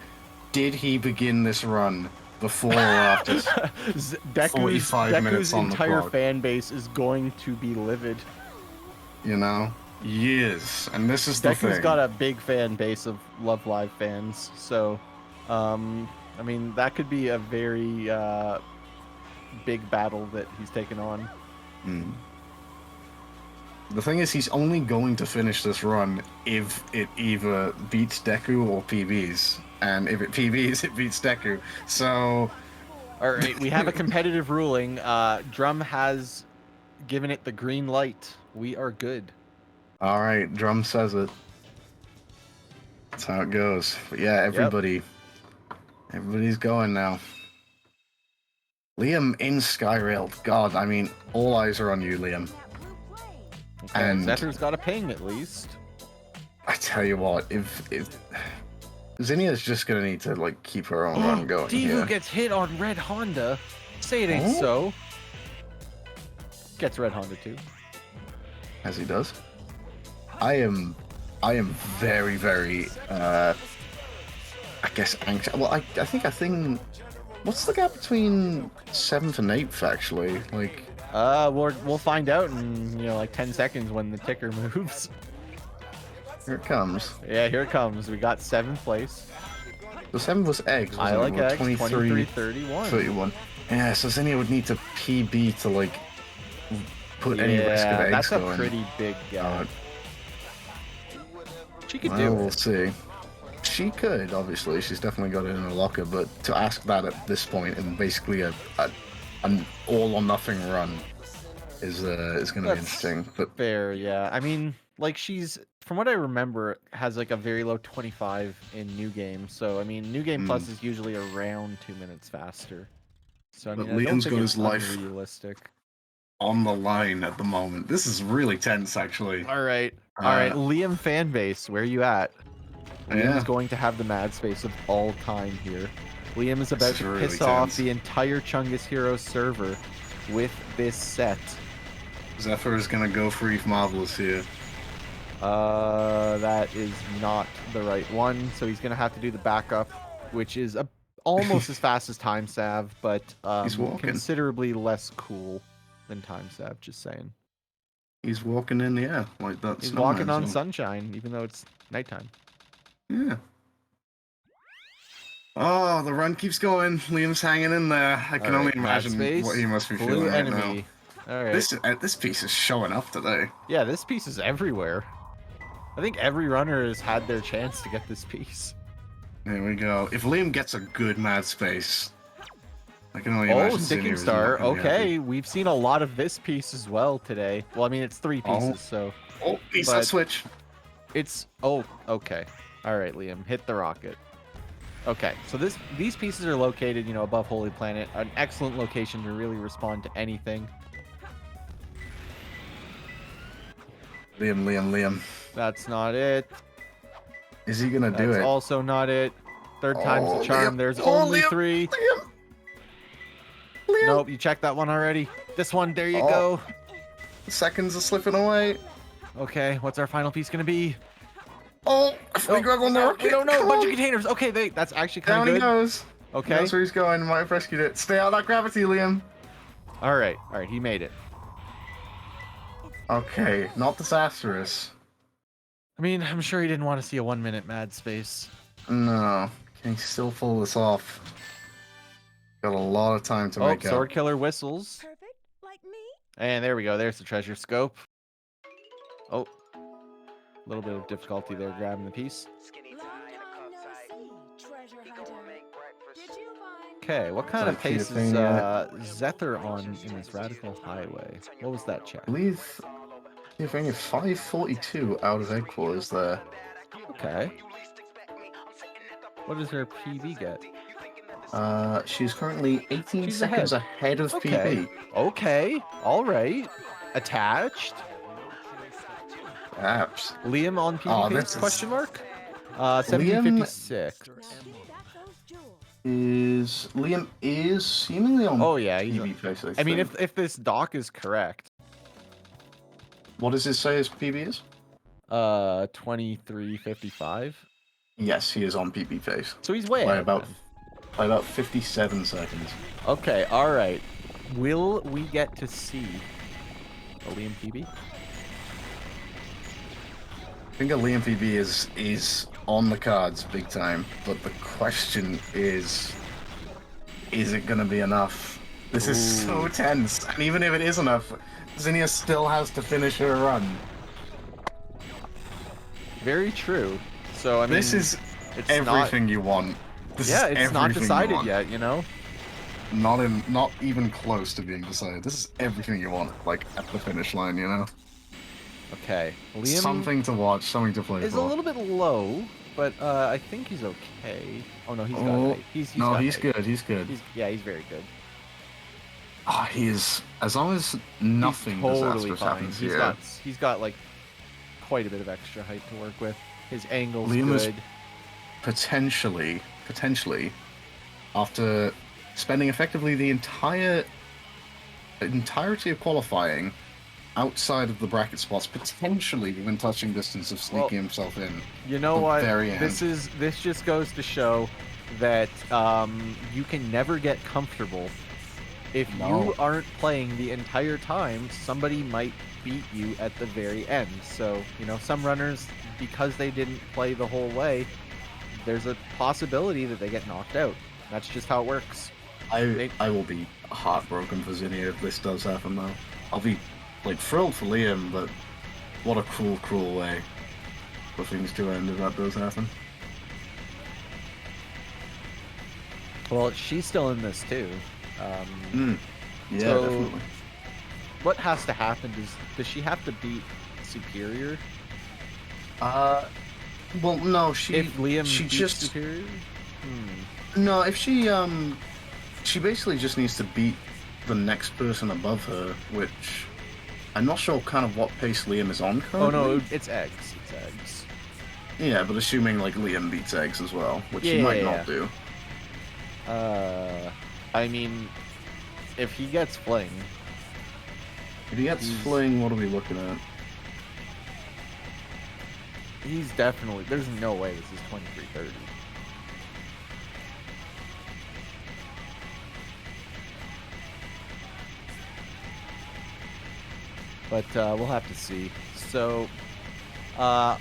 Speaker 12: did he begin this run before or after
Speaker 10: Deku's
Speaker 12: 45 minutes on the
Speaker 10: entire
Speaker 12: clock?
Speaker 10: fan base is going to be livid.
Speaker 12: You know? Years. And this is the
Speaker 10: Deku's
Speaker 12: thing.
Speaker 10: got a big fan base of Love Live fans, so I I mean, that could be a very big battle that he's taken on.
Speaker 12: Hmm. The thing is, he's only going to finish this run if it either beats Deku or PBs. And if it PBs, it beats Deku. So...
Speaker 10: All right, we have a competitive ruling. Drum has given it the green light. We are good.
Speaker 12: Alright, Drum says it. That's how it goes. But yeah, everybody's going now. Liam in Skyrail. God, I mean, all eyes are on you, Liam.
Speaker 10: Okay,
Speaker 12: And
Speaker 10: Zetter's got a ping at least.
Speaker 12: I tell you what, if Zinnia's just gonna need to like keep her own run going
Speaker 10: Divu
Speaker 12: here.
Speaker 10: gets hit on Red Honda. Say it ain't so. Gets Red Honda too.
Speaker 12: As he does. I am very, very I guess anxious. Well, I think what's the gap between 7th and 8th actually? Like
Speaker 10: We'll find out in like 10 seconds when the ticker moves.
Speaker 12: here it comes.
Speaker 10: Yeah, here it comes. We got 7th place.
Speaker 12: The 7th was eggs.
Speaker 10: I
Speaker 12: wasn't
Speaker 10: like
Speaker 12: it?
Speaker 10: eggs.
Speaker 12: 23,
Speaker 10: 31.
Speaker 12: 31. Yeah, so Zinnia would need to PB to like put any risk of eggs
Speaker 10: that's
Speaker 12: going.
Speaker 10: a pretty big gap. She could
Speaker 12: Well,
Speaker 10: do
Speaker 12: we'll
Speaker 10: it.
Speaker 12: see. She could, obviously. She's definitely got it in her locker, but to ask that at this point in basically an all or nothing run is going to be
Speaker 10: That's
Speaker 12: interesting. But
Speaker 10: fair, yeah. I mean, like she's, from what I remember, has like a very low 25 in New Game. So I mean, New Game Plus is usually around 2 minutes faster. So I
Speaker 12: But
Speaker 10: mean, I don't
Speaker 12: Liam's
Speaker 10: think
Speaker 12: got
Speaker 10: it's
Speaker 12: his life
Speaker 10: unrealistic.
Speaker 12: on the line at the moment. This is really tense, actually.
Speaker 10: All right, Liam fan base, where you at? Liam
Speaker 12: Yeah.
Speaker 10: is going to have the mad space of all time here. Liam is about
Speaker 12: is
Speaker 10: to
Speaker 12: really
Speaker 10: piss off
Speaker 12: tense.
Speaker 10: the entire Chungus Heroes server with this set.
Speaker 12: Zephyr is going to go for Eve Marvelous here.
Speaker 10: That is not the right one. So he's gonna have to do the backup, which is almost as fast as Time Sav, but
Speaker 12: He's walking.
Speaker 10: considerably less cool than Time Sav. Just saying.
Speaker 12: He's walking in the air like that.
Speaker 10: He's
Speaker 12: snowman
Speaker 10: walking on
Speaker 12: zone.
Speaker 10: sunshine, even though it's nighttime.
Speaker 12: Yeah. Oh, the run keeps going. Liam's hanging in there. I can
Speaker 10: All
Speaker 12: only
Speaker 10: right, mad
Speaker 12: imagine
Speaker 10: space,
Speaker 12: what he must be
Speaker 10: blue
Speaker 12: feeling right
Speaker 10: enemy. All right.
Speaker 12: This piece is showing up today.
Speaker 10: Yeah, this piece is everywhere. I think every runner has had their chance to get this piece.
Speaker 12: Here we go. If Liam gets a good mad space, I can only
Speaker 10: Oh,
Speaker 12: imagine.
Speaker 10: Sticking
Speaker 12: Zinnia is
Speaker 10: Star.
Speaker 12: not gonna be happy.
Speaker 10: Okay, we've seen a lot of this piece as well today. Well, I mean, it's 3 pieces, so.
Speaker 12: Oh, he's
Speaker 10: but
Speaker 12: that switch.
Speaker 10: It's okay. All right, Liam, hit the rocket. Okay, so these pieces are located, above Holy Planet, an excellent location to really respond to anything.
Speaker 12: Liam.
Speaker 10: That's not it.
Speaker 12: Is he gonna do
Speaker 10: That's
Speaker 12: it?
Speaker 10: also not it. Third time's
Speaker 12: Oh,
Speaker 10: the charm.
Speaker 12: Liam.
Speaker 10: There's
Speaker 12: Oh,
Speaker 10: only
Speaker 12: Liam.
Speaker 10: 3.
Speaker 12: Liam.
Speaker 10: Nope, you checked that one already. This one, there you
Speaker 12: Oh.
Speaker 10: go.
Speaker 12: Seconds are slipping away.
Speaker 10: Okay, what's our final piece gonna be?
Speaker 12: Oh, if we grab on the rocket.
Speaker 10: We don't know. A
Speaker 12: come
Speaker 10: bunch
Speaker 12: on.
Speaker 10: of containers. Okay, that's actually
Speaker 12: Down
Speaker 10: kind
Speaker 12: he
Speaker 10: of good.
Speaker 12: goes.
Speaker 10: Okay.
Speaker 12: That's where he's going. Might have rescued it. Stay out of that gravity, Liam.
Speaker 10: All right, he made it.
Speaker 12: Okay, not disastrous.
Speaker 10: I mean, I'm sure he didn't want to see a 1-minute mad space.
Speaker 12: No, can he still pull this off? Got a lot of time to make
Speaker 10: Sword
Speaker 12: up.
Speaker 10: Killer whistles.
Speaker 9: Perfect, like me?
Speaker 10: And there we go. There's the treasure scope. Oh, a little bit of difficulty there grabbing the piece.
Speaker 9: Long time no see, treasure hunter. Did you find
Speaker 10: Okay, what kind of
Speaker 12: Like,
Speaker 10: pace
Speaker 12: thing,
Speaker 10: is
Speaker 12: yeah.
Speaker 10: Zether on in this Radical Highway? What was that check?
Speaker 12: I believe you've only 542 out of headquarters there.
Speaker 10: Okay. What does her PB get?
Speaker 12: She's currently 18
Speaker 10: She's
Speaker 12: seconds ahead of
Speaker 10: Okay.
Speaker 12: PB.
Speaker 10: Okay, all right. Attached.
Speaker 12: Perhaps.
Speaker 10: Liam on PB
Speaker 12: Oh,
Speaker 10: pace,
Speaker 12: this is-
Speaker 10: question mark? 1756.
Speaker 12: Liam is seemingly on
Speaker 10: Oh yeah, he's
Speaker 12: PB pace,
Speaker 10: I mean,
Speaker 12: think.
Speaker 10: if this doc is correct,
Speaker 12: What does it say his PB is?
Speaker 10: 2355.
Speaker 12: Yes, he is on PB pace.
Speaker 10: So he's way
Speaker 12: By
Speaker 10: ahead
Speaker 12: about
Speaker 10: then.
Speaker 12: by about 57 seconds.
Speaker 10: Okay, all right. Will we get to see a Liam PB?
Speaker 12: I think a Liam PB is on the cards big time, but the question is, is it gonna be enough? This is so tense, and even if it is enough, Zinnia still has to finish her run.
Speaker 10: Very true. So I mean,
Speaker 12: This is
Speaker 10: it's
Speaker 12: everything you want. This
Speaker 10: yeah,
Speaker 12: is
Speaker 10: it's not
Speaker 12: everything you
Speaker 10: decided
Speaker 12: want.
Speaker 10: yet. You know.
Speaker 12: Not even close to being decided. This is everything you want, like at the finish line, you know.
Speaker 10: Okay, Liam
Speaker 12: Something to watch, something to play
Speaker 10: is
Speaker 12: for.
Speaker 10: a little bit low, but I think he's okay. Oh no, he's got height. He's
Speaker 12: no,
Speaker 10: got
Speaker 12: he's
Speaker 10: height.
Speaker 12: good. He's good.
Speaker 10: Yeah, he's very good.
Speaker 12: He is. As long as nothing
Speaker 10: He's totally
Speaker 12: disastrous
Speaker 10: fine.
Speaker 12: happens
Speaker 10: He's
Speaker 12: here.
Speaker 10: got like quite a bit of extra height to work with. His angle's
Speaker 12: Liam is
Speaker 10: good.
Speaker 12: potentially, after spending effectively the entirety of qualifying outside of the bracket spots, potentially within touching distance of sneaking himself in.
Speaker 10: You know
Speaker 12: the
Speaker 10: what?
Speaker 12: very end.
Speaker 10: This just goes to show that you can never get comfortable. If you aren't playing the entire time, somebody might beat you at the very end. So, you know, some runners, because they didn't play the whole way, there's a possibility that they get knocked out. That's just how it works.
Speaker 12: I will be heartbroken for Zinnia if this does happen, though. I'll be, like, thrilled for Liam, but what a cruel, cruel way for things to end if that does happen.
Speaker 10: Well, she's still in this too.
Speaker 12: Yeah,
Speaker 10: so
Speaker 12: definitely.
Speaker 10: what has to happen does she have to beat Superior?
Speaker 12: Well, no, she.
Speaker 10: If Liam
Speaker 12: she
Speaker 10: beats
Speaker 12: just
Speaker 10: Superior?
Speaker 12: No, if she basically just needs to beat the next person above her, which I'm not sure kind of what pace Liam is on currently.
Speaker 10: Oh no, it's eggs. It's eggs.
Speaker 12: Yeah, but assuming like Liam beats eggs as well, which he might not do.
Speaker 10: I mean, if he gets fling.
Speaker 12: If he gets fling, what are we looking at?
Speaker 10: He's definitely. There's no way this is 2330. But we'll have to see. So,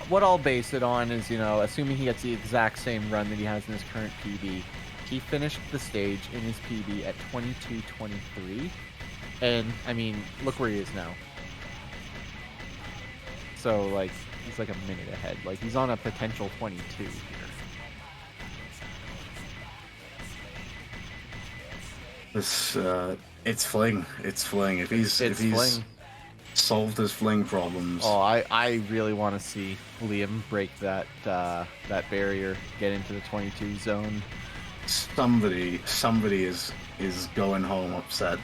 Speaker 10: what I'll base it on is, you know, assuming he gets the exact same run that he has in his current PB, he finished the stage in his PB at 22:23, and I mean, look where he is now. So, like, he's like a minute ahead. Like, he's on a potential 22 here.
Speaker 12: This, it's fling. It's fling. If he's
Speaker 10: fling.
Speaker 12: Solved his fling problems.
Speaker 10: Oh, I really want to see Liam break that that barrier, get into the 22 zone.
Speaker 12: Somebody is going home upset.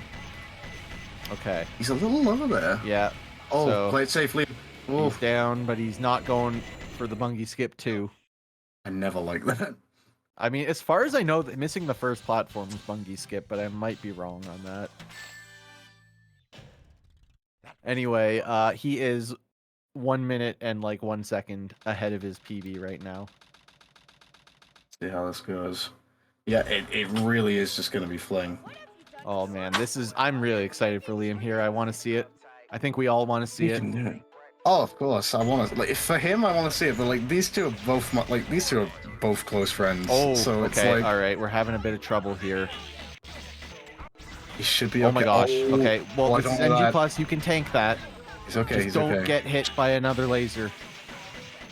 Speaker 10: Okay.
Speaker 12: He's a little low there.
Speaker 10: Yeah.
Speaker 12: Oh,
Speaker 10: so
Speaker 12: play it safely. Oh.
Speaker 10: He's down, but he's not going for the bungie skip too.
Speaker 12: I never like that.
Speaker 10: I mean, as far as I know, missing the first platform is bungie skip, but I might be wrong on that. Anyway, he is 1 minute and like 1 second ahead of his PB right now.
Speaker 12: See how this goes. Yeah, it really is just gonna be fling.
Speaker 10: Oh man, I'm really excited for Liam here. I want to see it. I think we all want to see it.
Speaker 12: Oh, of course. I want to. Like, for him, I want to see it. But like, these two are both close friends.
Speaker 10: Oh,
Speaker 12: so it's
Speaker 10: okay.
Speaker 12: like,
Speaker 10: All right, we're having a bit of trouble here.
Speaker 12: he should be.
Speaker 10: Oh
Speaker 12: okay.
Speaker 10: my gosh.
Speaker 12: Oh,
Speaker 10: Okay. Well,
Speaker 12: I
Speaker 10: this is
Speaker 12: don't know
Speaker 10: NG
Speaker 12: that.
Speaker 10: Plus. You can tank that.
Speaker 12: He's okay.
Speaker 10: Just
Speaker 12: He's
Speaker 10: don't
Speaker 12: okay.
Speaker 10: get hit by another laser.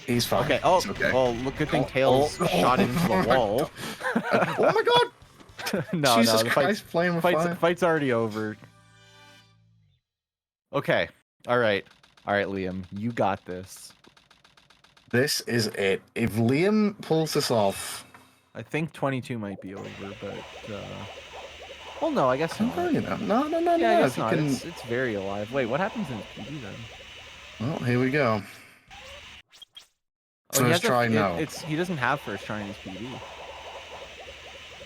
Speaker 12: He's fine.
Speaker 10: Okay. Oh,
Speaker 12: He's okay.
Speaker 10: well, look, good thing Tails shot into the wall.
Speaker 12: Oh my god!
Speaker 10: No,
Speaker 12: Jesus
Speaker 10: the
Speaker 12: Christ, playing with fire.
Speaker 10: fight's already over. Okay. All right, Liam, you got this.
Speaker 12: This is it. If Liam pulls this off,
Speaker 10: I think 22 might be over, but well, no, I guess not.
Speaker 12: you know, no.
Speaker 10: Yeah, I guess
Speaker 12: if you
Speaker 10: not.
Speaker 12: can-
Speaker 10: It's very alive. Wait, what happens in PB then?
Speaker 12: Well, here we go.
Speaker 10: Oh, he has
Speaker 12: First try now.
Speaker 10: He doesn't have first try in his PB,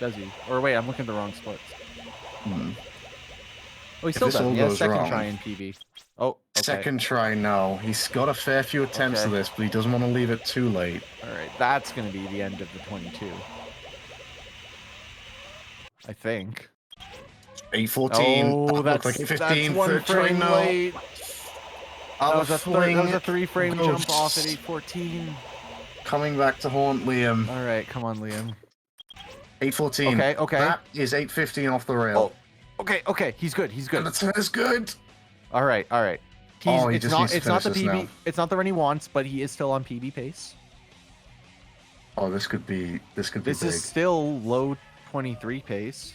Speaker 10: does he? Or wait, I'm looking at the wrong splits.
Speaker 12: Hmm.
Speaker 10: Oh, he
Speaker 12: If
Speaker 10: still
Speaker 12: this all
Speaker 10: doesn't. He has
Speaker 12: goes
Speaker 10: second
Speaker 12: wrong-
Speaker 10: try in PB. Oh, okay.
Speaker 12: Second try, no. He's got a fair few attempts
Speaker 10: Okay.
Speaker 12: to this, but he doesn't want to leave it too late.
Speaker 10: All right, that's gonna be the end of the 22. I think.
Speaker 12: 8:14.
Speaker 10: Oh, that's,
Speaker 12: like 8:15.
Speaker 10: that's one
Speaker 12: Third try,
Speaker 10: frame
Speaker 12: no.
Speaker 10: late. That was a
Speaker 12: fling.
Speaker 10: 3-frame
Speaker 12: Oh,
Speaker 10: jump off at 8:14.
Speaker 12: Coming back to haunt Liam.
Speaker 10: All right, come on, Liam.
Speaker 12: 814.
Speaker 10: Okay, okay.
Speaker 12: That is 815 off the rail.
Speaker 10: Okay. He's good.
Speaker 12: That's good.
Speaker 10: All right.
Speaker 12: He
Speaker 10: It's
Speaker 12: just
Speaker 10: not.
Speaker 12: needs to
Speaker 10: It's not the
Speaker 12: finish this
Speaker 10: PB.
Speaker 12: now.
Speaker 10: It's not the run he wants, but he is still on PB pace.
Speaker 12: Oh, this could be
Speaker 10: This
Speaker 12: big.
Speaker 10: is still low 23 pace.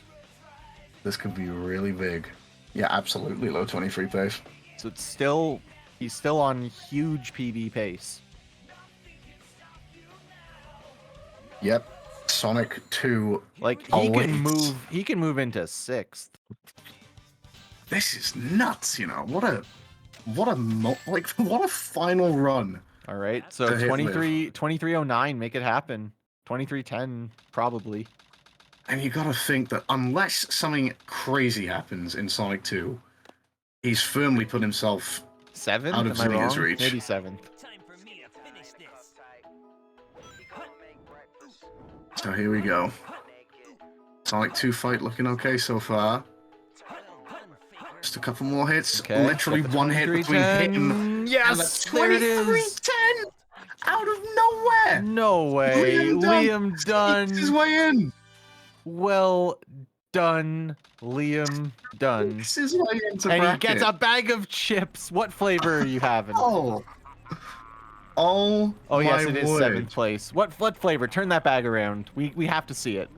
Speaker 12: This could be really big. Yeah, absolutely low 23 pace.
Speaker 10: So it's still. He's still on huge PB pace.
Speaker 12: Yep. Sonic 2.
Speaker 10: Like
Speaker 12: Oh,
Speaker 10: he
Speaker 12: wait.
Speaker 10: can move. He can move into 6th.
Speaker 12: This is nuts, you know. What a final run.
Speaker 10: All right. So
Speaker 12: To hit
Speaker 10: 2309, make it happen. 2310 probably.
Speaker 12: And you gotta think that unless something crazy happens in Sonic 2, he's firmly put himself
Speaker 10: 7th.
Speaker 12: out of
Speaker 10: Am I
Speaker 12: Zinnia's
Speaker 10: wrong?
Speaker 12: reach.
Speaker 10: Maybe 7th.
Speaker 8: Time for me to finish this.
Speaker 12: So here we go. Sonic 2 fight looking okay so far. Just a couple more hits.
Speaker 10: Okay,
Speaker 12: Literally
Speaker 10: got the
Speaker 12: one hit between
Speaker 10: 2310.
Speaker 12: him and the
Speaker 10: Yes, there it is.
Speaker 12: 2310 out of nowhere.
Speaker 10: No way. Liam Dunn.
Speaker 12: His way in.
Speaker 10: Well done, Liam Dunn.
Speaker 12: This is way into
Speaker 10: And
Speaker 12: bracket.
Speaker 10: he gets a bag of chips. What flavor are you having?
Speaker 12: Oh
Speaker 10: Oh yes,
Speaker 12: my
Speaker 10: it is
Speaker 12: word.
Speaker 10: 7th place. What flavor? Turn that bag around. We have to see it.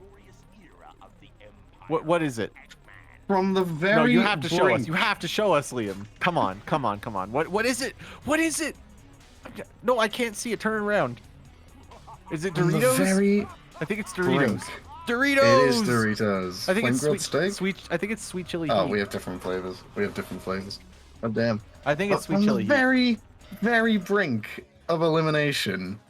Speaker 10: What is it?
Speaker 12: From the very
Speaker 10: No, you have to show us.
Speaker 12: brink.
Speaker 10: You have to show us, Liam. Come on. What is it? What is it? No, I can't see it. Turn around. Is it
Speaker 12: From the
Speaker 10: Doritos?
Speaker 12: very
Speaker 10: I think it's Doritos.
Speaker 12: brink.
Speaker 10: Doritos.
Speaker 12: It is Doritos.
Speaker 10: I think it's
Speaker 12: Flame-grilled
Speaker 10: sweet,
Speaker 12: steak.
Speaker 10: I think it's sweet chili.
Speaker 12: Oh,
Speaker 10: heat.
Speaker 12: we have different flavors. Oh damn.
Speaker 10: I think it's
Speaker 12: But
Speaker 10: sweet
Speaker 12: from
Speaker 10: chili.
Speaker 12: the
Speaker 10: heat.
Speaker 12: very brink of elimination.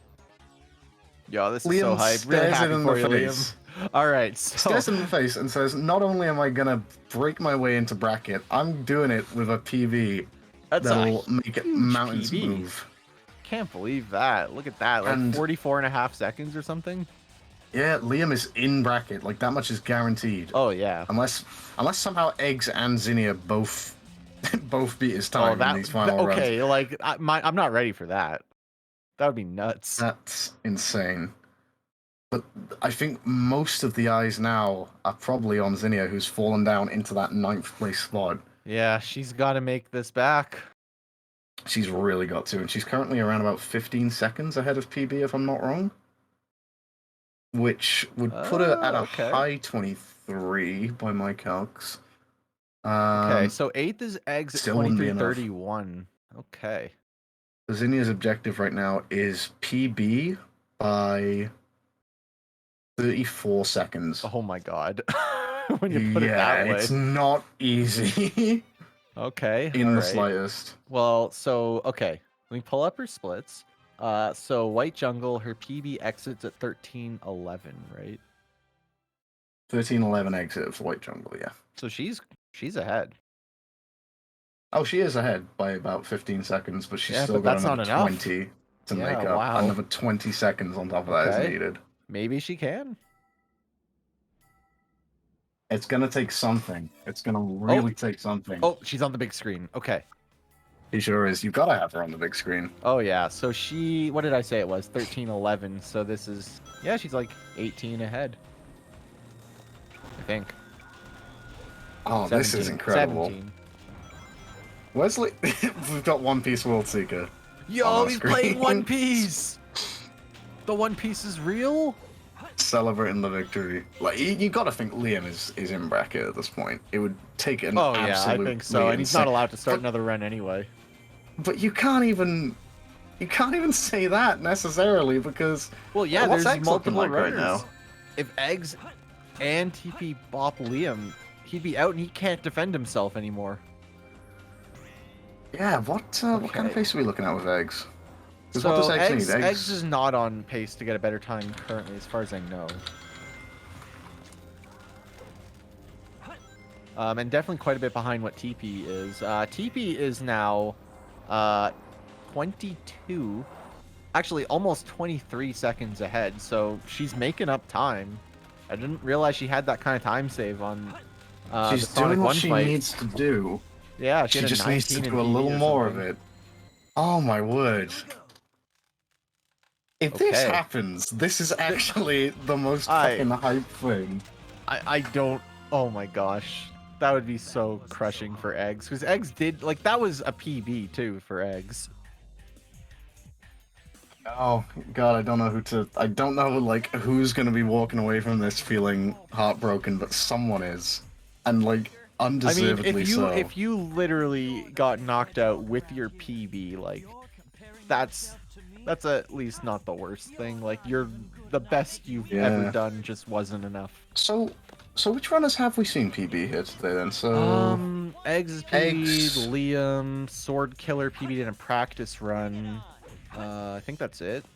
Speaker 10: Yo, this is
Speaker 12: Liam
Speaker 10: so hype. Really
Speaker 12: stares
Speaker 10: happy
Speaker 12: it in
Speaker 10: for
Speaker 12: the
Speaker 10: you,
Speaker 12: face.
Speaker 10: Liam. All right, so
Speaker 12: Stares in the face and says, "Not only am I gonna break my way into bracket, I'm doing it with a PV
Speaker 10: that's
Speaker 12: that'll
Speaker 10: a
Speaker 12: make it
Speaker 10: huge
Speaker 12: mountains
Speaker 10: PB.
Speaker 12: move."
Speaker 10: Can't believe that. Look at that. Like
Speaker 12: And-
Speaker 10: 44 and a half seconds or something.
Speaker 12: Yeah, Liam is in bracket. Like that much is guaranteed.
Speaker 10: Oh yeah.
Speaker 12: Unless somehow Eggs and Zinnia both beat his time in these final runs.
Speaker 10: okay. Like I'm not ready for that. That would be nuts.
Speaker 12: That's insane. But I think most of the eyes now are probably on Zinnia, who's fallen down into that 9th place spot.
Speaker 10: Yeah, she's got to make this back.
Speaker 12: She's really got to, and she's currently around about 15 seconds ahead of PB, if I'm not wrong. Which would put her at a
Speaker 10: okay.
Speaker 12: high 23 by my calcs.
Speaker 10: Okay, so 8th is Eggs at
Speaker 12: still wouldn't be enough.
Speaker 10: 23:31. Okay.
Speaker 12: Zinnia's objective right now is PB by 34 seconds.
Speaker 10: Oh my god. When you put it that way.
Speaker 12: It's not easy
Speaker 10: Okay.
Speaker 12: in the
Speaker 10: alright.
Speaker 12: slightest.
Speaker 10: Well, so okay, let me pull up her splits. So White Jungle, her PB exits at 13:11, right?
Speaker 12: 13-11 exit for White Jungle, yeah.
Speaker 10: So she's ahead.
Speaker 12: Oh, she is ahead by about 15 seconds, but she's
Speaker 10: Yeah,
Speaker 12: still
Speaker 10: but
Speaker 12: got
Speaker 10: that's not
Speaker 12: another
Speaker 10: enough.
Speaker 12: 20 to
Speaker 10: Yeah,
Speaker 12: make up.
Speaker 10: wow.
Speaker 12: Another 20 seconds on top of that is
Speaker 10: Okay.
Speaker 12: needed.
Speaker 10: Maybe she can.
Speaker 12: It's gonna take something. It's gonna really take something.
Speaker 10: Oh, she's on the big screen. Okay.
Speaker 12: He sure is. You gotta have her on the big screen.
Speaker 10: Oh yeah. So she, what did I say it was? 13:11. So this is, yeah, she's like 18 ahead. I think.
Speaker 12: Oh, this is
Speaker 10: 17,
Speaker 12: incredible.
Speaker 10: 17.
Speaker 12: Wesley, we've got One Piece World Seeker.
Speaker 10: Yo,
Speaker 12: on
Speaker 10: he's
Speaker 12: screen.
Speaker 10: playing One Piece. The One Piece is real.
Speaker 12: Celebrating the victory. Like you gotta think Liam is in bracket at this point. It would take an
Speaker 10: Oh yeah, I
Speaker 12: absolute.
Speaker 10: think so. And he's not allowed to start another run anyway.
Speaker 12: But you can't even say that necessarily because.
Speaker 10: Well, yeah,
Speaker 12: what's
Speaker 10: there's
Speaker 12: X looking
Speaker 10: multiple
Speaker 12: like right
Speaker 10: runners.
Speaker 12: now?
Speaker 10: If Eggs and TP bop Liam, he'd be out and he can't defend himself anymore.
Speaker 12: Yeah, what kind of
Speaker 10: Okay.
Speaker 12: pace are we looking at with Eggs? 'Cause
Speaker 10: So
Speaker 12: what does Eggs need?
Speaker 10: Eggs is not on pace to get a better time currently, as far as I know. And definitely quite a bit behind what TP is. TP is now 22, actually almost 23 seconds ahead. So she's making up time. I didn't realize she had that kind of time save on
Speaker 12: She's
Speaker 10: the Sonic
Speaker 12: doing what
Speaker 10: 1
Speaker 12: she
Speaker 10: fight.
Speaker 12: needs to do.
Speaker 10: Yeah,
Speaker 12: She
Speaker 10: had a
Speaker 12: just needs to
Speaker 10: 19
Speaker 12: do a
Speaker 10: in PB
Speaker 12: little
Speaker 10: or
Speaker 12: more of
Speaker 10: something.
Speaker 12: it. Oh my word. If this
Speaker 10: Okay.
Speaker 12: happens, this is actually the most fucking hype thing.
Speaker 10: I don't. Oh my gosh, that would be so crushing for Eggs, because Eggs did like that was a PB too for Eggs.
Speaker 12: Oh god, I don't know I don't know like who's gonna be walking away from this feeling heartbroken, but someone is, and like
Speaker 10: I mean,
Speaker 12: undeservedly so.
Speaker 10: if you literally got knocked out with your PB, like that's at least not the worst thing. Like you're the best you've ever
Speaker 12: Yeah.
Speaker 10: done just wasn't enough.
Speaker 12: So which runners have we seen PB here today then? So
Speaker 10: Eggs is PB'd,
Speaker 12: Eggs.
Speaker 10: Liam, Sword Killer PB'd in a practice run. I think that's it.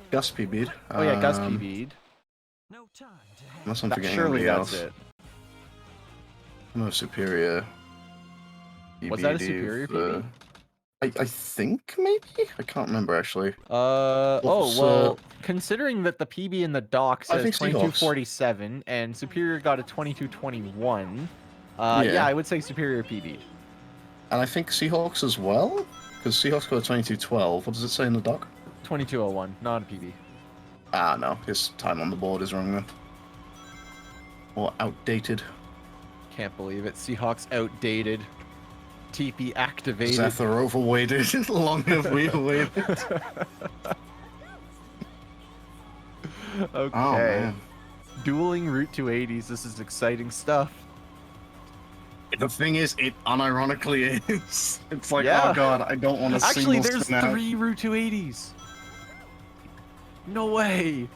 Speaker 12: Gus PB'd.
Speaker 10: Oh yeah, Gus PB'd.
Speaker 12: Unless I'm
Speaker 10: That-
Speaker 12: forgetting
Speaker 10: surely
Speaker 12: anybody
Speaker 10: that's
Speaker 12: else.
Speaker 10: it.
Speaker 12: No Superior.
Speaker 10: Was that a
Speaker 12: PB'd,
Speaker 10: Superior PB?
Speaker 12: I think maybe? I can't remember actually.
Speaker 10: Oh
Speaker 12: What's,
Speaker 10: well, considering that the PB in the doc
Speaker 12: I
Speaker 10: says
Speaker 12: think Seahawks.
Speaker 10: 2247 and Superior got a 2221, yeah,
Speaker 12: Yeah.
Speaker 10: I would say Superior PB'd.
Speaker 12: And I think Seahawks as well? Because Seahawks got a 2212. What does it say in the doc?
Speaker 10: 2201, not a PB.
Speaker 12: Ah, no. His time on the board is wrong then. Or outdated.
Speaker 10: Can't believe it. Seahawks outdated. TP activated.
Speaker 12: Zephyr overweighted. Long have we waited.
Speaker 10: Okay.
Speaker 12: Oh, man.
Speaker 10: Dueling Route 280s. This is exciting stuff.
Speaker 12: The thing is, it unironically is. It's like,
Speaker 10: Yeah.
Speaker 12: oh god, I don't want to
Speaker 10: Actually, there's
Speaker 12: spin out.
Speaker 10: 3 Route 280s. No way.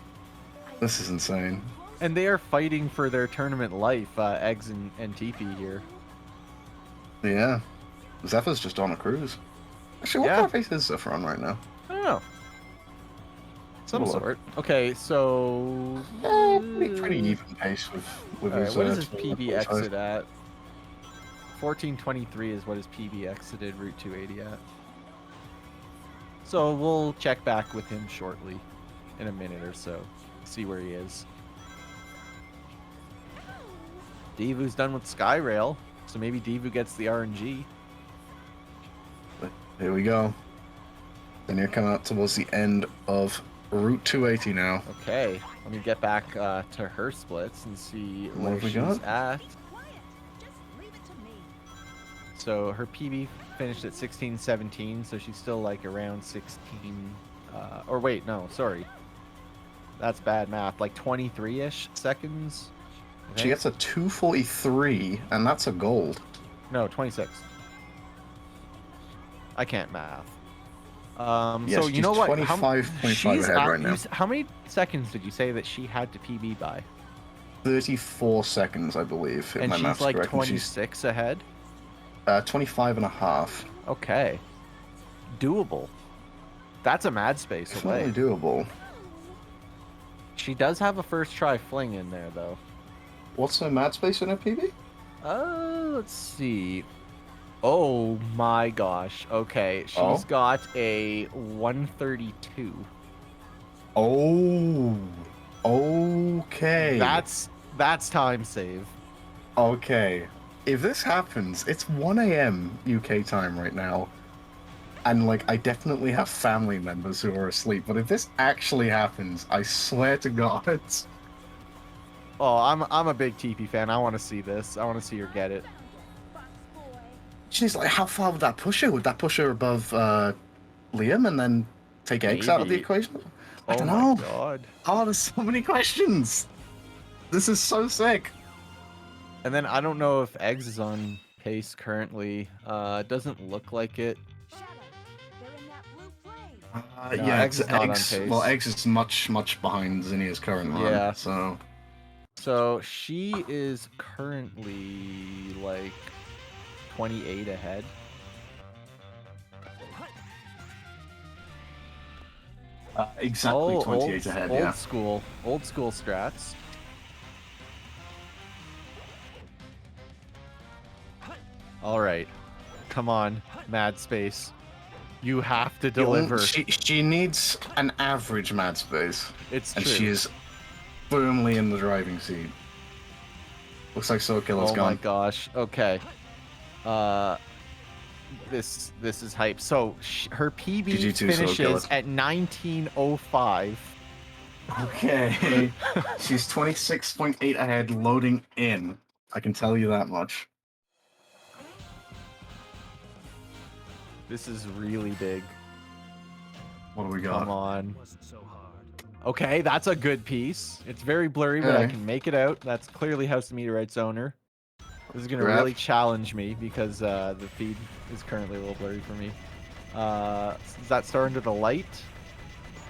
Speaker 12: This is insane.
Speaker 10: And they are fighting for their tournament life, Eggs and TP here.
Speaker 12: Yeah. Zephyr's just on a cruise. Actually, what
Speaker 10: Yeah.
Speaker 12: kind of face is Zephyr on right now?
Speaker 10: I don't know. Some
Speaker 12: Have a look.
Speaker 10: sort. Okay, so...
Speaker 12: Pretty even pace with
Speaker 10: Alright,
Speaker 12: his...
Speaker 10: what is his
Speaker 12: 12,
Speaker 10: PB
Speaker 12: 45.
Speaker 10: exit at? 1423 is what his PB exited Route 280 at. So we'll check back with him shortly, in a minute or so, see where he is. Devu's done with Skyrail, so maybe Devu gets the RNG.
Speaker 12: Here we go. Then you're coming up towards the end of Route 280 now.
Speaker 10: Okay, let me get back to her splits and see
Speaker 12: What
Speaker 10: where
Speaker 12: have we
Speaker 10: she's
Speaker 12: got?
Speaker 10: at. So her PB finished at 1617, so she's still like around 16. Or wait, no, sorry. That's bad math. Like 23-ish seconds. I
Speaker 12: She
Speaker 10: think?
Speaker 12: gets a 243, and that's a gold.
Speaker 10: No, 26. I can't math.
Speaker 12: Yes,
Speaker 10: So you
Speaker 12: she's
Speaker 10: know what?
Speaker 12: 25.5
Speaker 10: she's
Speaker 12: ahead
Speaker 10: at-
Speaker 12: right now.
Speaker 10: How many seconds did you say that she had to PB by?
Speaker 12: 34 seconds, I believe, if
Speaker 10: And
Speaker 12: my
Speaker 10: she's
Speaker 12: math's
Speaker 10: like
Speaker 12: correct. And she's
Speaker 10: 26 ahead.
Speaker 12: 25 and a half.
Speaker 10: Okay. Doable. That's a mad space away.
Speaker 12: Definitely doable.
Speaker 10: She does have a first try fling in there though.
Speaker 12: What's the mad space in a PB?
Speaker 10: Let's see. Oh my gosh. Okay, she's got a 132.
Speaker 12: Oh. Okay.
Speaker 10: That's time save.
Speaker 12: Okay. If this happens, it's 1 a.m. UK time right now. And, like, I definitely have family members who are asleep, but if this actually happens, I swear to God.
Speaker 10: Oh, I'm a big TP fan. I want to see this. I want to see her get it.
Speaker 12: She's like, how far would that push her? Would that push her above Liam and then take Eggs out of the
Speaker 10: Maybe.
Speaker 12: equation? I
Speaker 10: Oh
Speaker 12: don't
Speaker 10: my
Speaker 12: know.
Speaker 10: god.
Speaker 12: Oh, there's so many questions. This is so sick.
Speaker 10: And then I don't know if Eggs is on pace currently. It doesn't look like it. No,
Speaker 12: Yeah,
Speaker 10: Eggs is not on
Speaker 12: Eggs.
Speaker 10: pace.
Speaker 12: Well, Eggs is much behind Zinnia's current run.
Speaker 10: Yeah.
Speaker 12: So
Speaker 10: So she is currently like 28 ahead.
Speaker 12: exactly 28
Speaker 10: old,
Speaker 12: ahead.
Speaker 10: Old
Speaker 12: Yeah.
Speaker 10: old school strats. All right, come on, Mad Space. You have to deliver.
Speaker 12: She needs an average mad space.
Speaker 10: It's
Speaker 12: and
Speaker 10: true.
Speaker 12: she is firmly in the driving seat. Looks like Soul Killer's
Speaker 10: Oh
Speaker 12: gone.
Speaker 10: my gosh. Okay. This is hype. So her PB
Speaker 12: GG2 Soul
Speaker 10: finishes
Speaker 12: Killer.
Speaker 10: at 19:05.
Speaker 12: Okay. She's 26.8 ahead, loading in. I can tell you that much.
Speaker 10: This is really big.
Speaker 12: What do we got?
Speaker 10: Come on. Okay, that's a good piece. It's very blurry, but I
Speaker 12: Okay.
Speaker 10: can make it out. That's clearly House of Meteorites owner. This is gonna
Speaker 12: Grab.
Speaker 10: really challenge me because the feed is currently a little blurry for me. Is that starting to the light?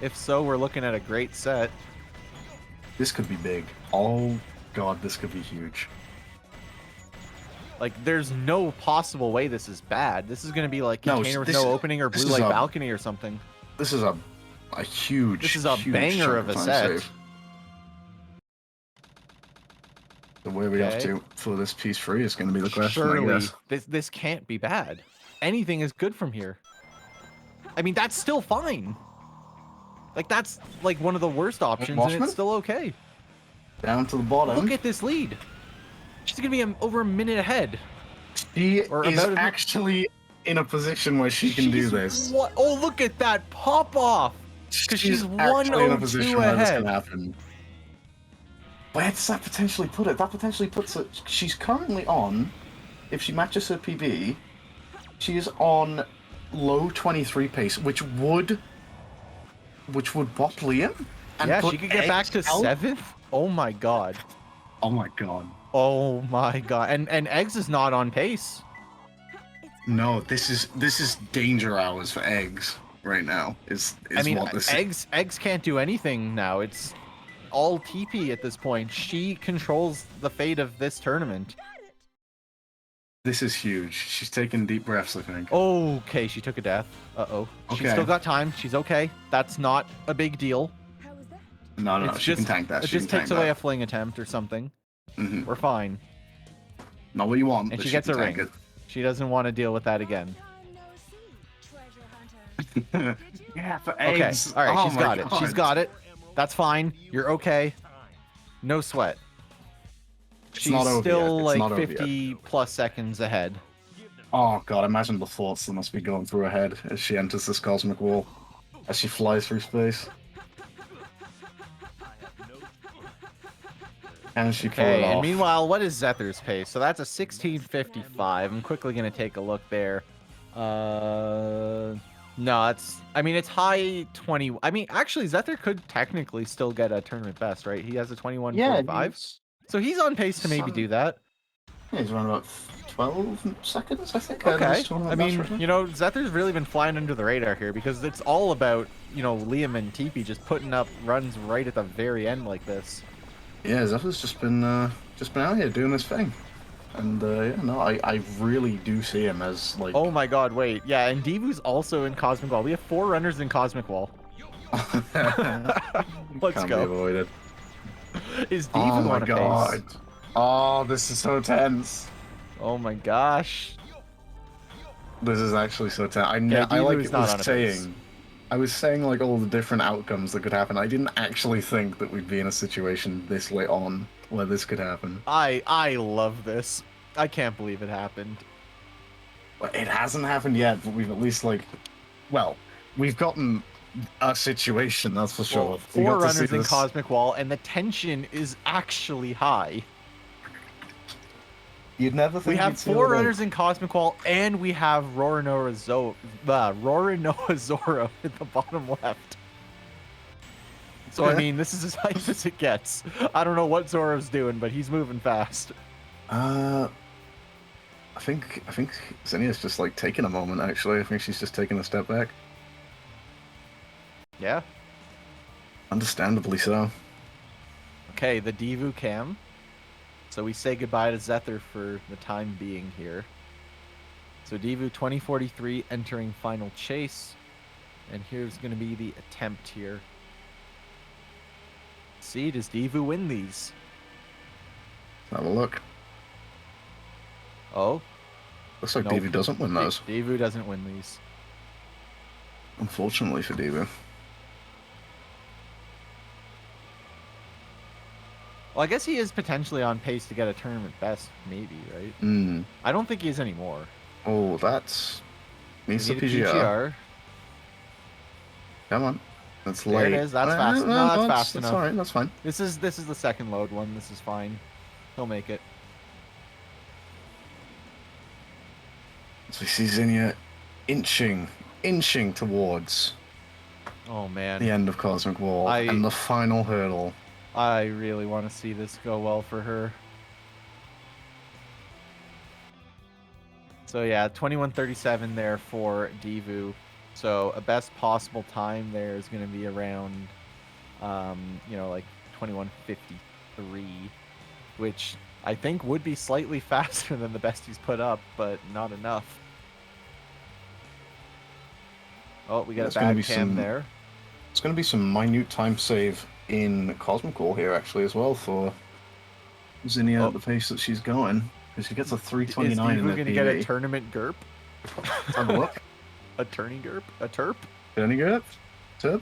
Speaker 10: If so, we're looking at a great set.
Speaker 12: This could be big. Oh god, this could be huge.
Speaker 10: Like, there's no possible way this is bad. This is gonna be like
Speaker 12: No,
Speaker 10: container with
Speaker 12: this-
Speaker 10: no opening or
Speaker 12: this
Speaker 10: blue
Speaker 12: is
Speaker 10: light
Speaker 12: a-
Speaker 10: balcony or something.
Speaker 12: This is a huge.
Speaker 10: This is a
Speaker 12: huge
Speaker 10: banger
Speaker 12: chunk
Speaker 10: of a
Speaker 12: time
Speaker 10: set.
Speaker 12: save. The way we have
Speaker 10: Okay.
Speaker 12: to for this piece free is going to be the question, I
Speaker 10: Surely,
Speaker 12: guess.
Speaker 10: this can't be bad. Anything is good from here. I mean, that's still fine. Like, that's like one of the worst options, and
Speaker 12: Washman?
Speaker 10: it's still okay.
Speaker 12: Down to the bottom.
Speaker 10: Look at this lead. She's gonna be over a minute ahead.
Speaker 12: She
Speaker 10: Or
Speaker 12: is
Speaker 10: about a-
Speaker 12: actually in a position where she can do
Speaker 10: She's
Speaker 12: this.
Speaker 10: What? Oh, look at that pop off! Because she's
Speaker 12: actually in a position
Speaker 10: 102
Speaker 12: where this can
Speaker 10: ahead.
Speaker 12: happen. Where does that potentially put it? That potentially puts it. She's currently on. If she matches her PB, she is on low 23 pace, which would bop Liam. And
Speaker 10: Yeah,
Speaker 12: put
Speaker 10: she could get back to
Speaker 12: Eggs out.
Speaker 10: 7th. Oh my god.
Speaker 12: Oh my god.
Speaker 10: Oh my god. And Eggs is not on pace.
Speaker 12: No, this is danger hours for Eggs right now. Is
Speaker 10: I mean,
Speaker 12: what this is.
Speaker 10: Eggs can't do anything now. It's all TP at this point. She controls the fate of this tournament.
Speaker 12: This is huge. She's taking deep breaths, I think.
Speaker 10: Okay, she took a death. Uh-oh. She's
Speaker 12: Okay.
Speaker 10: still got time. She's okay. That's not a big deal.
Speaker 12: No,
Speaker 10: It's
Speaker 12: she can tank that.
Speaker 10: It
Speaker 12: She
Speaker 10: just
Speaker 12: can
Speaker 10: takes
Speaker 12: tank
Speaker 10: away
Speaker 12: that.
Speaker 10: a fling attempt or something.
Speaker 12: Mhm.
Speaker 10: We're fine.
Speaker 12: Not what you want,
Speaker 10: And
Speaker 12: but
Speaker 10: she gets
Speaker 12: can
Speaker 10: a
Speaker 12: tank
Speaker 10: ring. She doesn't want to deal with that again.
Speaker 12: it. Yeah, for
Speaker 10: Okay.
Speaker 12: Eggs.
Speaker 10: All right,
Speaker 12: Oh
Speaker 10: she's
Speaker 12: my
Speaker 10: got it. She's
Speaker 12: God.
Speaker 10: got it. That's fine. You're okay. No sweat. She's
Speaker 12: not over
Speaker 10: still
Speaker 12: yet. It's
Speaker 10: like
Speaker 12: not over yet.
Speaker 10: 50 plus seconds ahead.
Speaker 12: Oh god, imagine the thoughts that must be going through her head as she enters this cosmic wall, as she flies through space. And she pull it
Speaker 10: Okay, and
Speaker 12: off.
Speaker 10: meanwhile, what is Zether's pace? So that's a 16:55. I'm quickly gonna take a look there. No, it's. I mean, it's high 20. I mean, actually, Zether could technically still get a tournament best, right? He has a 21:45. So he's on pace to maybe do that.
Speaker 12: Yeah, he's around about 12 seconds, I think.
Speaker 10: Okay. I mean, you know, Zether's really been flying under the radar here because it's all about, you know, Liam and TP just putting up runs right at the very end like this.
Speaker 12: Yeah, Zephyr's just been out here doing this thing. And yeah, no, I really do see him as like.
Speaker 10: Oh my god, wait. Yeah, and Devu's also in Cosmic Wall. We have 4 runners in Cosmic Wall. Let's
Speaker 12: Can't
Speaker 10: go.
Speaker 12: be avoided.
Speaker 10: Is Devu
Speaker 12: Oh my
Speaker 10: on a
Speaker 12: god.
Speaker 10: pace?
Speaker 12: Oh, this is so tense.
Speaker 10: Oh my gosh.
Speaker 12: This is actually so tense. I
Speaker 10: Devu
Speaker 12: like
Speaker 10: is not on a
Speaker 12: was
Speaker 10: pace.
Speaker 12: saying. I was saying like all the different outcomes that could happen. I didn't actually think that we'd be in a situation this late on where this could happen.
Speaker 10: I love this. I can't believe it happened.
Speaker 12: But it hasn't happened yet, but we've at least like, well, we've gotten a situation, that's for sure.
Speaker 10: Well,
Speaker 12: We
Speaker 10: 4
Speaker 12: got to see
Speaker 10: runners in
Speaker 12: this-
Speaker 10: Cosmic Wall, and the tension is actually high.
Speaker 12: You'd never think
Speaker 10: We have
Speaker 12: you'd see
Speaker 10: 4
Speaker 12: all that.
Speaker 10: runners in Cosmic Wall, and we have Roranoa Zoro at the bottom left. So, I mean, this is as hype as it gets. I don't know what Zoro's doing, but he's moving fast.
Speaker 12: I think Zinnia's just like taking a moment. Actually, I think she's just taking a step back.
Speaker 10: Yeah.
Speaker 12: Understandably so.
Speaker 10: Okay, the Devu cam. So we say goodbye to Zether for the time being here. So Devu 2043 entering final chase. And here's going to be the attempt here. See, does Devu win these?
Speaker 12: Let's have a look.
Speaker 10: Oh.
Speaker 12: Looks like
Speaker 10: Nope.
Speaker 12: Devu doesn't win those.
Speaker 10: Devu doesn't win these.
Speaker 12: Unfortunately for Devu.
Speaker 10: Well, I guess he is potentially on pace to get a tournament best, maybe, right?
Speaker 12: Hmm.
Speaker 10: I don't think he is anymore.
Speaker 12: Oh, that's Needs the
Speaker 10: We need a
Speaker 12: PGR. Come on. That's
Speaker 10: There
Speaker 12: late.
Speaker 10: it is. That's fast. No, that's fast
Speaker 12: That's
Speaker 10: enough.
Speaker 12: alright, that's fine.
Speaker 10: This is the second load one. This is fine. He'll make it.
Speaker 12: So we see Zinnia inching towards
Speaker 10: Oh man.
Speaker 12: the end of Cosmic Wall and the final hurdle.
Speaker 10: I really want to see this go well for her. So yeah, 21:37 there for Divu. So a best possible time there is going to be around, like 21:53, which I think would be slightly faster than the best he's put up, but not enough. Oh, we got
Speaker 12: There's
Speaker 10: a
Speaker 12: gonna
Speaker 10: bad
Speaker 12: be
Speaker 10: cam there.
Speaker 12: It's going to be some minute time save in Cosmic Wall here, actually, as well, for Zinnia at the pace that she's going. Because she gets a 329 in
Speaker 10: Is
Speaker 12: the
Speaker 10: Divu going to get a tournament GURP?
Speaker 12: Have a look.
Speaker 10: A turning GURP? A terp?
Speaker 12: Turning GURP? Terp?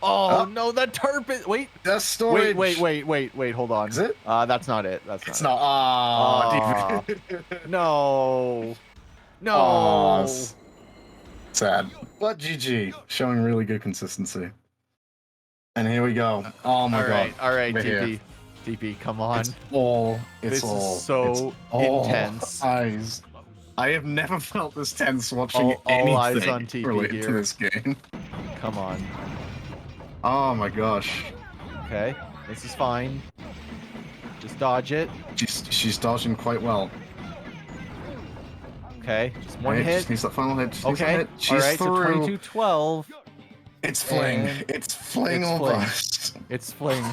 Speaker 10: Oh, no, the terp is... Wait.
Speaker 12: That's storage.
Speaker 10: Wait, hold on.
Speaker 12: Is it?
Speaker 10: That's not it.
Speaker 12: It's not. Ah,
Speaker 10: no. No.
Speaker 12: Aw, sad. But GG, showing really good consistency. And here we go. Oh my god.
Speaker 10: All right,
Speaker 12: We're here.
Speaker 10: DP. DP, come on.
Speaker 12: It's
Speaker 10: This
Speaker 12: all.
Speaker 10: is so
Speaker 12: it's all
Speaker 10: intense.
Speaker 12: Eyes. I have never felt this tense watching
Speaker 10: All
Speaker 12: anything
Speaker 10: eyes on TP
Speaker 12: related to
Speaker 10: here.
Speaker 12: this game.
Speaker 10: Come on.
Speaker 12: Oh my gosh.
Speaker 10: Okay, this is fine. Just dodge it.
Speaker 12: She's dodging quite well.
Speaker 10: Okay, just one
Speaker 12: Right,
Speaker 10: hit.
Speaker 12: Just needs that final hit. Just needs that
Speaker 10: Okay,
Speaker 12: hit. She's
Speaker 10: all right,
Speaker 12: through.
Speaker 10: so 22-12.
Speaker 12: It's fling.
Speaker 10: And
Speaker 12: It's fling
Speaker 10: it's
Speaker 12: or
Speaker 10: fling.
Speaker 12: bust.
Speaker 10: It's fling.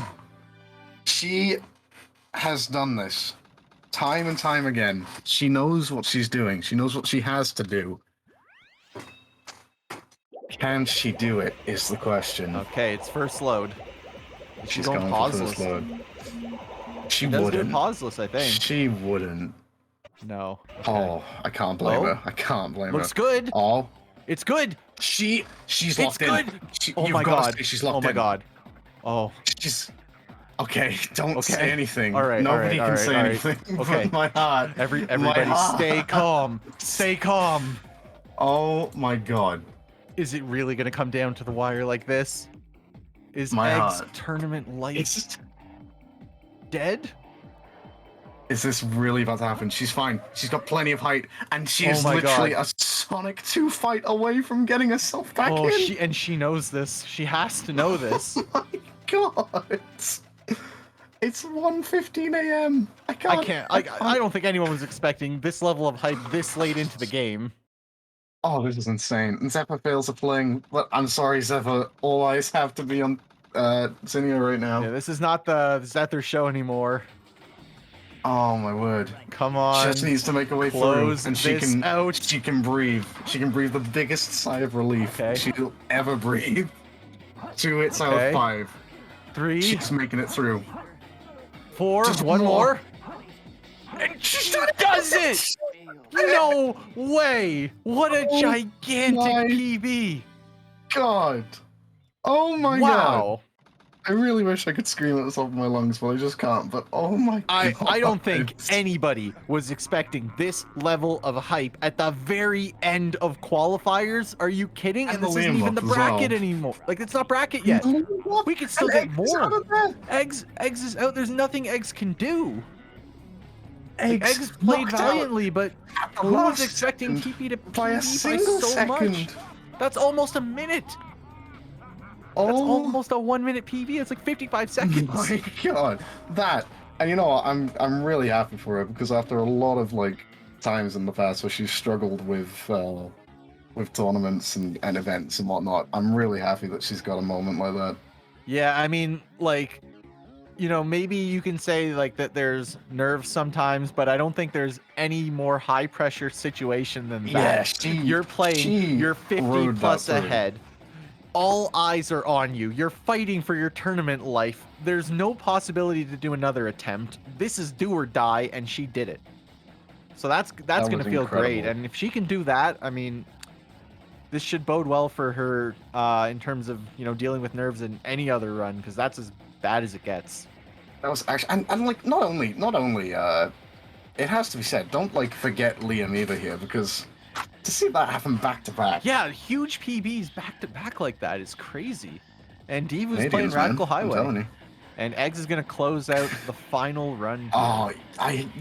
Speaker 12: She has done this time and time again. She knows what she's doing. She knows what she has to do. Can she do it is the question.
Speaker 10: Okay, it's first load.
Speaker 12: She's
Speaker 10: going
Speaker 12: going for
Speaker 10: pauseless.
Speaker 12: first load. She
Speaker 10: Does do
Speaker 12: wouldn't.
Speaker 10: pauseless, I think.
Speaker 12: She wouldn't.
Speaker 10: No. Okay.
Speaker 12: Oh, I can't blame
Speaker 10: Oh.
Speaker 12: her. I can't blame
Speaker 10: Looks
Speaker 12: her.
Speaker 10: good.
Speaker 12: Oh,
Speaker 10: It's good.
Speaker 12: she's
Speaker 10: It's
Speaker 12: locked
Speaker 10: good.
Speaker 12: in.
Speaker 10: Oh
Speaker 12: You've
Speaker 10: my
Speaker 12: gotta
Speaker 10: god.
Speaker 12: say she's locked
Speaker 10: Oh my
Speaker 12: in.
Speaker 10: god. Oh.
Speaker 12: She's okay. Don't
Speaker 10: Okay.
Speaker 12: say anything.
Speaker 10: All right.
Speaker 12: Nobody
Speaker 10: all
Speaker 12: can
Speaker 10: right,
Speaker 12: say
Speaker 10: all right.
Speaker 12: anything.
Speaker 10: Okay.
Speaker 12: But my heart.
Speaker 10: Everybody stay calm. Stay calm.
Speaker 12: Oh my god.
Speaker 10: Is it really gonna come down to the wire like this? Is
Speaker 12: My
Speaker 10: Egg's
Speaker 12: heart.
Speaker 10: tournament life
Speaker 12: It's
Speaker 10: dead?
Speaker 12: Is this really about to happen? She's fine. She's got plenty of height, and she is
Speaker 10: Oh my
Speaker 12: literally
Speaker 10: God.
Speaker 12: a Sonic 2 fight away from getting herself back
Speaker 10: Oh,
Speaker 12: in.
Speaker 10: she knows this. She has to know this.
Speaker 12: Oh my god. It's 1:15 a.m.
Speaker 10: I don't think anyone was expecting this level of hype this late into the game.
Speaker 12: Oh, this is insane. And Zephyr fails a fling. But I'm sorry, Zephyr. All eyes have to be on Zinnia right now.
Speaker 10: Yeah, this is not the Zephyr show anymore.
Speaker 12: Oh my word.
Speaker 10: Come on.
Speaker 12: She just needs to make her way
Speaker 10: close
Speaker 12: through, and she
Speaker 10: this
Speaker 12: can
Speaker 10: out.
Speaker 12: she can breathe. She can breathe the biggest sigh of relief
Speaker 10: Okay.
Speaker 12: she'll ever breathe. 2 hits out
Speaker 10: Okay.
Speaker 12: of 5.
Speaker 10: 3,
Speaker 12: She's making it through.
Speaker 10: 4,
Speaker 12: Just
Speaker 10: one
Speaker 12: one
Speaker 10: more. And she does it! No way! What a
Speaker 12: Oh
Speaker 10: gigantic
Speaker 12: my
Speaker 10: PB!
Speaker 12: God. Oh my god.
Speaker 10: Wow.
Speaker 12: I really wish I could scream at the top of my lungs, but I just can't. But oh my god.
Speaker 10: I don't think anybody was expecting this level of hype at the very end of qualifiers. Are you kidding? And
Speaker 12: And the
Speaker 10: this isn't
Speaker 12: Liam
Speaker 10: even the
Speaker 12: buff as well.
Speaker 10: bracket anymore. Like, it's not bracket yet. We could still get more. Eggs is out. There's nothing Eggs can do. Eggs played
Speaker 12: knocked out
Speaker 10: valiantly, but
Speaker 12: the
Speaker 10: who was
Speaker 12: last
Speaker 10: expecting
Speaker 12: second
Speaker 10: TP to
Speaker 12: by a
Speaker 10: PB
Speaker 12: single
Speaker 10: so
Speaker 12: second.
Speaker 10: much? That's almost a minute. That's
Speaker 12: Oh
Speaker 10: almost a 1 minute PB. It's like 55 seconds.
Speaker 12: my god. That, and you know what, I'm really happy for her, because after a lot of like times in the past where she's struggled with tournaments and events and whatnot, I'm really happy that she's got a moment like that.
Speaker 10: Yeah, I mean, like, you know, maybe you can say like that there's nerves sometimes, but I don't think there's any more high pressure situation than
Speaker 12: Yeah,
Speaker 10: that.
Speaker 12: she-
Speaker 10: You're playing,
Speaker 12: she
Speaker 10: you're 50
Speaker 12: rode that
Speaker 10: plus
Speaker 12: through.
Speaker 10: ahead. All eyes are on you. You're fighting for your tournament life. There's no possibility to do another attempt. This is do or die, and she did it. So that's gonna
Speaker 12: was
Speaker 10: feel great.
Speaker 12: incredible.
Speaker 10: And if she can do that, I mean, this should bode well for her in terms of, you know, dealing with nerves in any other run, because that's as bad as it gets.
Speaker 12: That was actually, and like not only it has to be said, don't like forget Liam either here, because To see that happen back to back.
Speaker 10: Yeah, huge PBs back to back like that is crazy. And Divu's
Speaker 12: Canadians,
Speaker 10: playing
Speaker 12: man,
Speaker 10: Radical
Speaker 12: I'm
Speaker 10: Highway.
Speaker 12: telling you.
Speaker 10: And Eggs is gonna close out the final run. Here.
Speaker 12: Oh,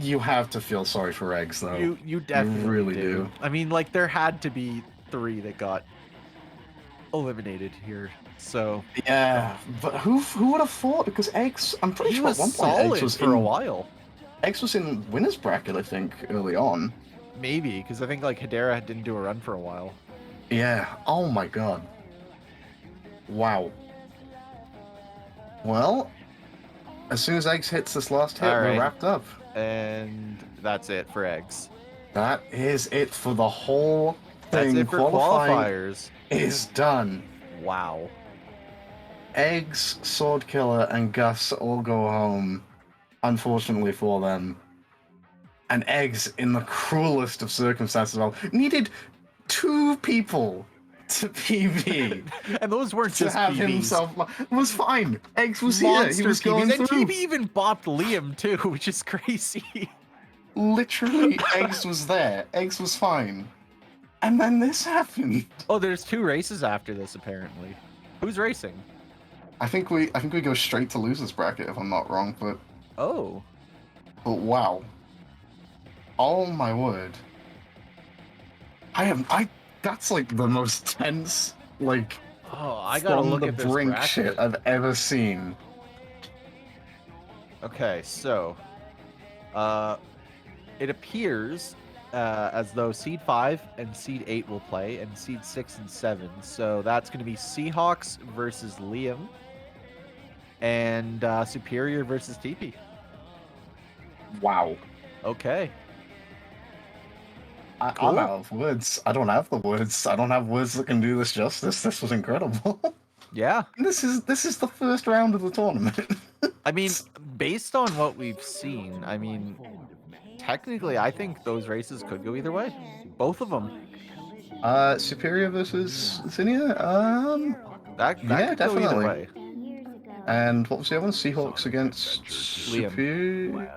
Speaker 12: you have to feel sorry for Eggs though.
Speaker 10: You definitely
Speaker 12: really do.
Speaker 10: I mean, like there had to be 3 that got eliminated here. So
Speaker 12: Yeah, but who would have thought? Because Eggs, I'm pretty
Speaker 10: he
Speaker 12: sure
Speaker 10: was
Speaker 12: at one point
Speaker 10: solid
Speaker 12: Eggs was
Speaker 10: for
Speaker 12: in,
Speaker 10: a while.
Speaker 12: Eggs was in winners bracket, I think, early on.
Speaker 10: Maybe because I think like Hedera didn't do a run for a while.
Speaker 12: Yeah. Oh my god. Wow. Well, as soon as Eggs hits this last hit,
Speaker 10: All
Speaker 12: we're
Speaker 10: right.
Speaker 12: wrapped up.
Speaker 10: And that's it for Eggs.
Speaker 12: That is it for the whole
Speaker 10: That's
Speaker 12: thing.
Speaker 10: it for
Speaker 12: Qualifying
Speaker 10: qualifiers.
Speaker 12: is done.
Speaker 10: Wow.
Speaker 12: Eggs, Sword Killer, and Gus all go home, unfortunately for them. And Eggs, in the cruelest of circumstances, needed 2 people to PB
Speaker 10: And those weren't
Speaker 12: to
Speaker 10: just
Speaker 12: have
Speaker 10: PBs.
Speaker 12: himself. It was fine. Eggs was
Speaker 10: Monster
Speaker 12: here. He was
Speaker 10: PBs.
Speaker 12: going
Speaker 10: And
Speaker 12: through.
Speaker 10: TB even bopped Liam too, which is crazy.
Speaker 12: Literally, Eggs was there. Eggs was fine. And then this happened.
Speaker 10: Oh, there's 2 races after this apparently. Who's racing?
Speaker 12: I think we go straight to losers bracket if I'm not wrong, but
Speaker 10: Oh.
Speaker 12: wow. Oh my word. That's like the most tense, like,
Speaker 10: Oh, I gotta
Speaker 12: from
Speaker 10: look
Speaker 12: the
Speaker 10: at this
Speaker 12: brink
Speaker 10: bracket.
Speaker 12: shit I've ever seen.
Speaker 10: Okay, so it appears as though Seed 5 and Seed 8 will play, and Seed 6 and 7. So that's going to be Seahawks versus Liam, and Superior versus TP.
Speaker 12: Wow.
Speaker 10: Okay.
Speaker 12: I'm out of words. I don't have the words. I don't have words that can do this justice. This was incredible.
Speaker 10: Yeah.
Speaker 12: This is the first round of the tournament.
Speaker 10: I mean, based on what we've seen, I mean, technically, I think those races could go either way. Both of them.
Speaker 12: Superior versus Zinnia?
Speaker 10: That
Speaker 12: yeah,
Speaker 10: could go either
Speaker 12: definitely.
Speaker 10: way.
Speaker 12: And what was the other one? Seahawks against
Speaker 10: Liam.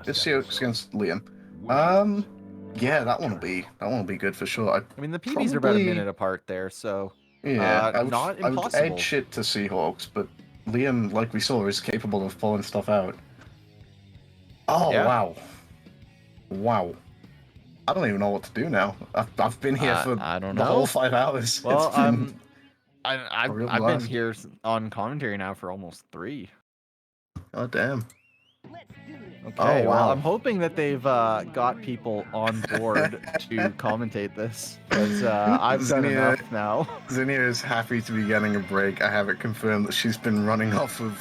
Speaker 12: Seahawks against Liam. Yeah, that one will be good for sure.
Speaker 10: I mean, the PBs are about a minute apart there, so
Speaker 12: Yeah, I
Speaker 10: not
Speaker 12: would
Speaker 10: impossible.
Speaker 12: edge it to Seahawks, but Liam, like we saw, is capable of pulling stuff out. Oh
Speaker 10: Yeah.
Speaker 12: wow! I don't even know what to do now. I've been here for
Speaker 10: I don't
Speaker 12: the
Speaker 10: know.
Speaker 12: whole 5 hours.
Speaker 10: Well,
Speaker 12: It's been
Speaker 10: I've
Speaker 12: real
Speaker 10: been
Speaker 12: blast.
Speaker 10: here on commentary now for almost 3.
Speaker 12: Oh damn!
Speaker 10: Okay,
Speaker 12: Oh,
Speaker 10: well,
Speaker 12: wow.
Speaker 10: I'm hoping that they've got people on board to commentate this, because I've done
Speaker 12: Zinnia-
Speaker 10: enough now.
Speaker 12: Zinnia is happy to be getting a break. I have it confirmed that she's been running off of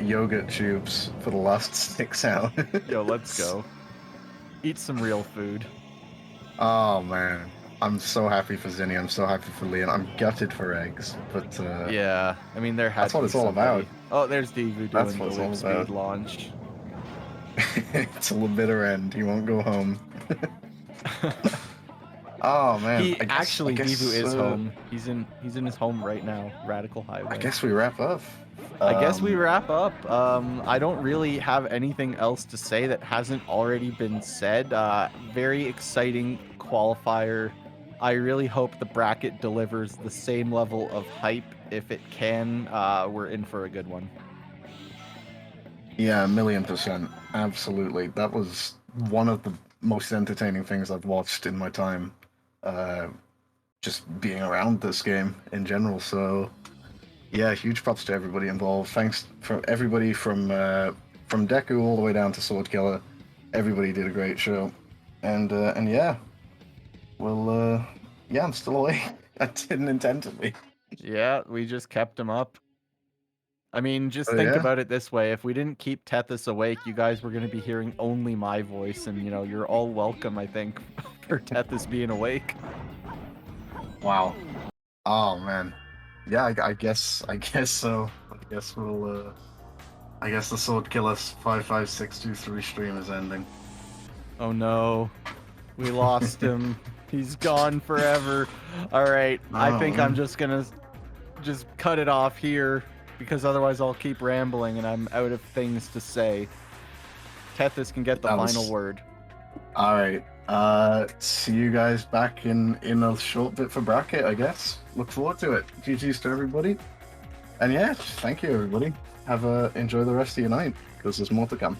Speaker 12: yogurt tubes for the last 6 hours.
Speaker 10: Yo, let's go. Eat some real food.
Speaker 12: Oh man, I'm so happy for Zinnia. I'm so happy for Liam. I'm gutted for Eggs, but
Speaker 10: Yeah, I mean, there has
Speaker 12: That's what
Speaker 10: to be
Speaker 12: it's all
Speaker 10: somebody.
Speaker 12: about.
Speaker 10: Oh, there's Divu
Speaker 12: That's
Speaker 10: doing
Speaker 12: what it's
Speaker 10: the
Speaker 12: all
Speaker 10: whip speed
Speaker 12: about.
Speaker 10: launch.
Speaker 12: till the bitter end. He won't go home. Oh man,
Speaker 10: He
Speaker 12: I guess-
Speaker 10: actually,
Speaker 12: I guess,
Speaker 10: Divu is
Speaker 12: uh,
Speaker 10: home. He's in his home right now, Radical Highway.
Speaker 12: I guess we wrap up.
Speaker 10: I guess we
Speaker 12: Um,
Speaker 10: wrap up. I don't really have anything else to say that hasn't already been said. Very exciting qualifier. I really hope the bracket delivers the same level of hype. If it can, we're in for a good one.
Speaker 12: Yeah, 1,000,000%. Absolutely. That was one of the most entertaining things I've watched in my time. Just being around this game in general. So, yeah, huge props to everybody involved. Thanks for everybody from Deku all the way down to Sword Killer. Everybody did a great show. And yeah. Well, yeah, I'm still awake. I didn't intend to be.
Speaker 10: Yeah, we just kept him up. I mean, just
Speaker 12: Oh,
Speaker 10: think
Speaker 12: yeah?
Speaker 10: about it this way. If we didn't keep Tethys awake, you guys were going to be hearing only my voice. And, you know, you're all welcome, I think, for Tethys being awake.
Speaker 12: Wow. Oh man. Yeah, I guess so. I guess we'll I guess the Sword Killer 55623 stream is ending.
Speaker 10: Oh no. We lost him. He's gone forever. Alright, I think I'm just gonna just cut it off here, because otherwise I'll keep rambling and I'm out of things to say. Tethys can get the
Speaker 12: That was-
Speaker 10: final word.
Speaker 12: Alright. See you guys back in a short bit for bracket, I guess. Look forward to it. GG's to everybody. And yeah, thank you everybody. Enjoy the rest of your night, because there's more to come.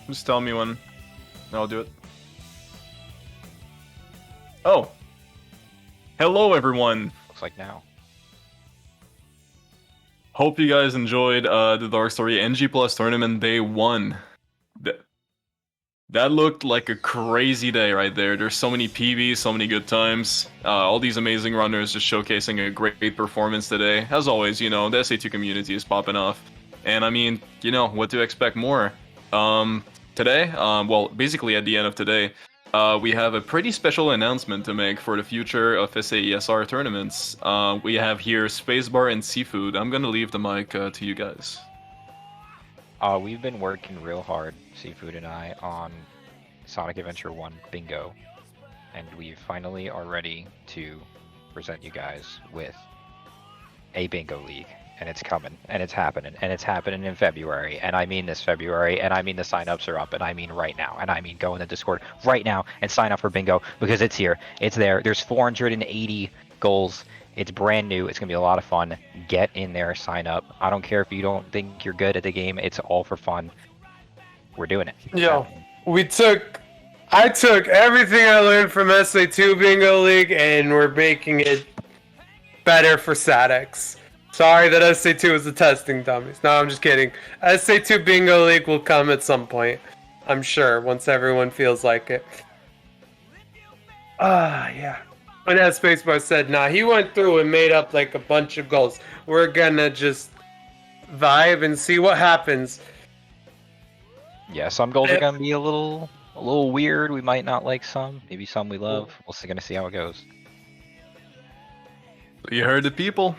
Speaker 2: Just tell me when. I'll do it. Oh. Hello, everyone.
Speaker 4: Looks like now.
Speaker 2: Hope you guys enjoyed the Dark Story NG Plus tournament day 1. That looked like a crazy day right there. There's so many PBs, so many good times. All these amazing runners just showcasing a great performance today. As always, you know, the SA2 community is popping off. And I mean, you know, what to expect more. Today, well, basically at the end of today, we have a pretty special announcement to make for the future of SA ESR tournaments. We have here Spacebar and Seafood. I'm gonna leave the mic to you guys.
Speaker 4: We've been working real hard, Seafood and I, on Sonic Adventure 1 Bingo. And we finally are ready to present you guys with a Bingo League. And it's coming, and it's happening, and it's happening in February. And I mean this February, and I mean the signups are up, and I mean right now. And I mean go in the Discord right now and sign up for Bingo, because it's here. It's there. There's 480 goals. It's brand new. It's going to be a lot of fun. Get in there, sign up. I don't care if you don't think you're good at the game. It's all for fun. We're doing it.
Speaker 3: Yo, I took everything I learned from SA2 Bingo League and we're making it better for SATX. Sorry that SA2 was the testing dummies. No, I'm just kidding. SA2 Bingo League will come at some point. I'm sure, once everyone feels like it. Yeah. And as Spacebar said, nah, he went through and made up like a bunch of goals. We're gonna just vibe and see what happens.
Speaker 4: Yeah, some goals are gonna be a little weird. We might not like some. Maybe some we love. We're gonna see how it goes.
Speaker 2: You heard the people.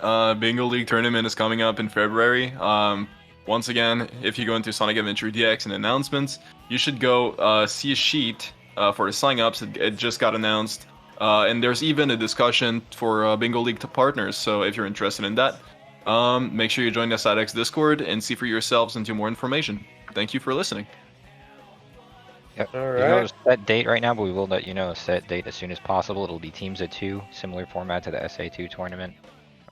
Speaker 2: Bingo League tournament is coming up in February. Once again, if you go into Sonic Adventure DX and announcements, you should go see a sheet for the sign-ups. It just got announced. And there's even a discussion for Bingo League partners, so if you're interested in that, make sure you join the SATX Discord and see for yourselves into more information. Thank you for listening.
Speaker 4: Yep.
Speaker 3: All
Speaker 4: We don't
Speaker 3: right.
Speaker 4: have a set date right now, but we will let you know a set date as soon as possible. It'll be teams of 2, similar format to the SA2 tournament.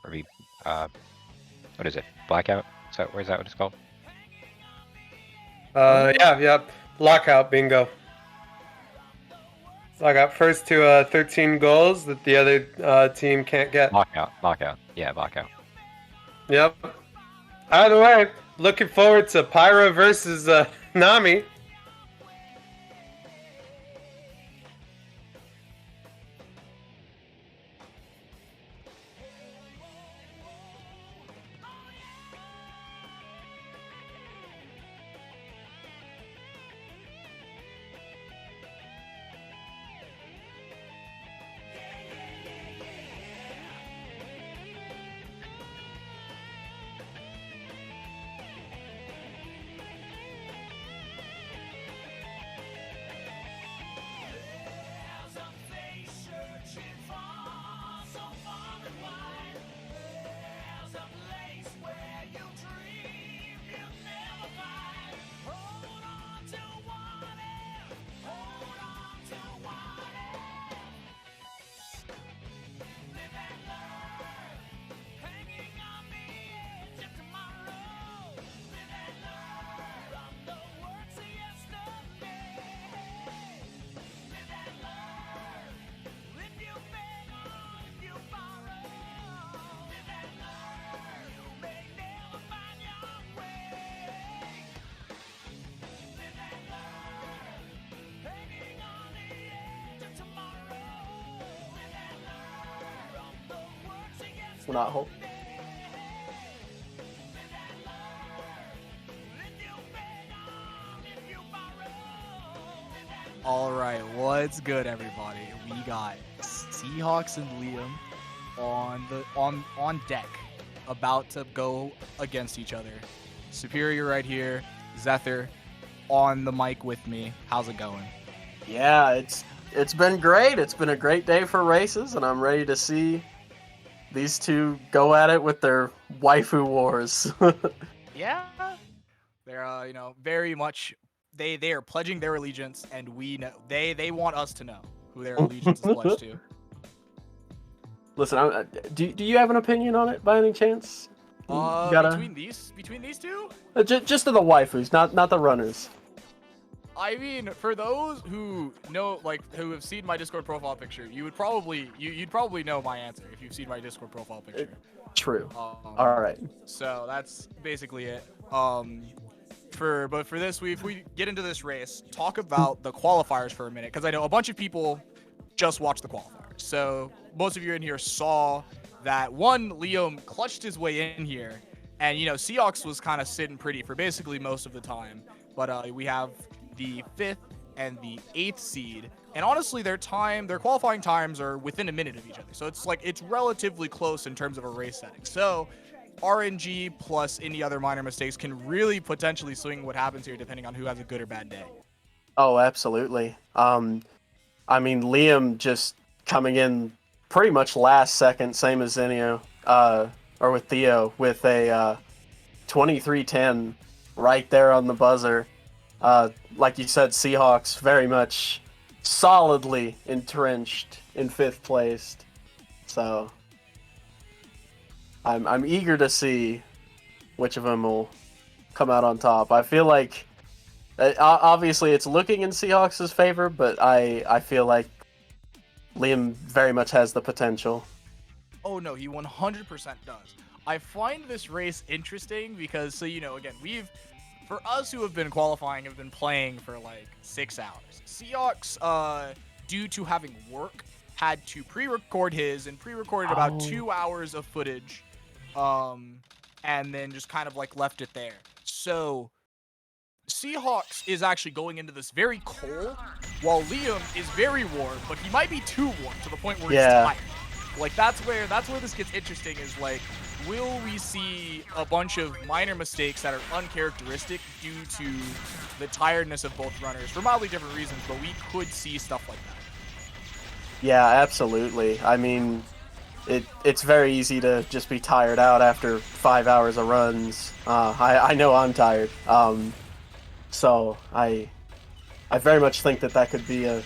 Speaker 4: Or be, what is it? Blackout? Is that what it's called?
Speaker 3: Yeah. Lockout Bingo. Lockout first to 13 goals that the other team can't get.
Speaker 4: Lockout. Yeah, lockout.
Speaker 3: Yep. Either way, looking forward to Pyra versus Nami.
Speaker 13: Will not hold.
Speaker 14: Alright, what's good everybody? We got Seahawks and Liam on deck, about to go against each other. Superior right here, Zether on the mic with me. How's it going?
Speaker 13: Yeah, it's been great. It's been a great day for races, and I'm ready to see these two go at it with their waifu wars.
Speaker 14: Yeah, they're very much they are pledging their allegiance, and we know they want us to know who their allegiance is pledged to.
Speaker 13: Listen, do you have an opinion on it by any chance?
Speaker 14: Between these two?
Speaker 13: Just to the waifus, not the runners.
Speaker 14: I mean, for those who know, like, who have seen my Discord profile picture, you'd probably know my answer if you've seen my Discord profile picture.
Speaker 13: True. All right.
Speaker 14: So that's basically it. But for this, if we get into this race, talk about the qualifiers for a minute, because I know a bunch of people just watched the qualifiers. So most of you in here saw that Liam clutched his way in here, and Seahawks was kind of sitting pretty for basically most of the time. But we have the 5th and the 8th seed, and honestly, their qualifying times are within a minute of each other. So it's relatively close in terms of a race setting. So RNG plus any other minor mistakes can really potentially swing what happens here, depending on who has a good or bad day.
Speaker 13: Oh, absolutely. I mean, Liam just coming in pretty much last second, same as Zenio, or with Theo, with a 23:10 right there on the buzzer. Like you said, Seahawks very much solidly entrenched in 5th place. So I'm eager to see which of them will come out on top. I feel like obviously it's looking in Seahawks' favor, but I feel like Liam very much has the potential.
Speaker 14: Oh no, he 100% does. I find this race interesting because, again, for us who have been qualifying, have been playing for like 6 hours. Seahawks, due to having work, had to pre-record his and pre-recorded about 2 hours of footage, and then just kind of like left it there. So Seahawks is actually going into this very cold, while Liam is very warm, but he might be too warm to the point where he's tired. Like that's where this gets interesting, is like, will we see a bunch of minor mistakes that are uncharacteristic due to the tiredness of both runners for mildly different reasons, but we could see stuff like that.
Speaker 13: Yeah, absolutely. I mean, it's very easy to just be tired out after 5 hours of runs. I know I'm tired. So I very much think that could be a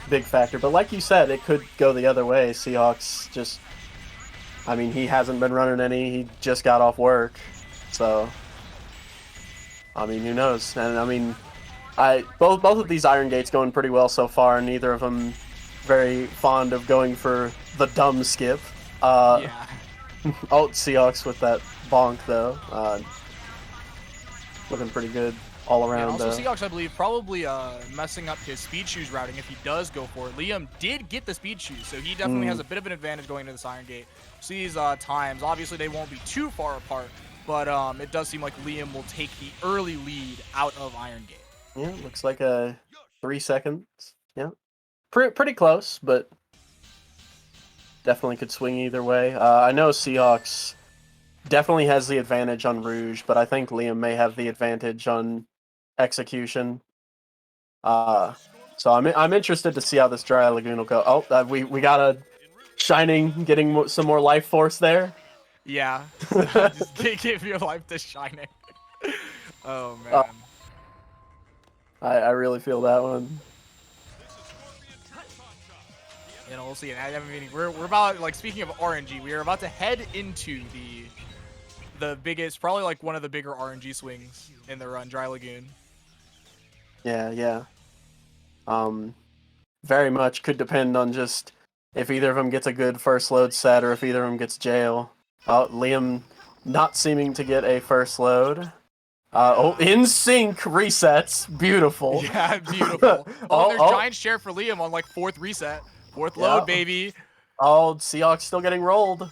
Speaker 13: big factor. But like you said, it could go the other way. Seahawks just, I mean, he hasn't been running any. He just got off work. So, I mean, who knows? And I mean, both of these Iron Gates going pretty well so far, and neither of them very fond of going for the dumb skip.
Speaker 14: Yeah.
Speaker 13: Seahawks with that bonk though. Looking pretty good all around.
Speaker 14: And also Seahawks, I believe, probably messing up his speed shoes routing if he does go for it. Liam did get the speed shoes, so he definitely has a bit of an advantage going into this Iron Gate. So these times, obviously they won't be too far apart, but it does seem like Liam will take the early lead out of Iron Gate.
Speaker 13: Yeah, looks like 3 seconds. Yeah, pretty close, but definitely could swing either way. I know Seahawks definitely has the advantage on Rouge, but I think Liam may have the advantage on execution. So I'm interested to see how this Dry Lagoon will go. Oh, we got a Shining getting some more life force there.
Speaker 14: Yeah, just give your life to Shining. Oh man,
Speaker 13: I really feel that one.
Speaker 14: We'll see. I mean, we're about, like, speaking of RNG, we are about to head into the biggest, probably like one of the bigger RNG swings in the run, Dry Lagoon.
Speaker 13: Yeah. Very much could depend on just if either of them gets a good first load set or if either of them gets jail. Liam not seeming to get a first load. In sync resets. Beautiful.
Speaker 14: Yeah, beautiful. There's giant share for Liam on like 4th reset. 4th load, baby.
Speaker 13: Seahawks still getting rolled.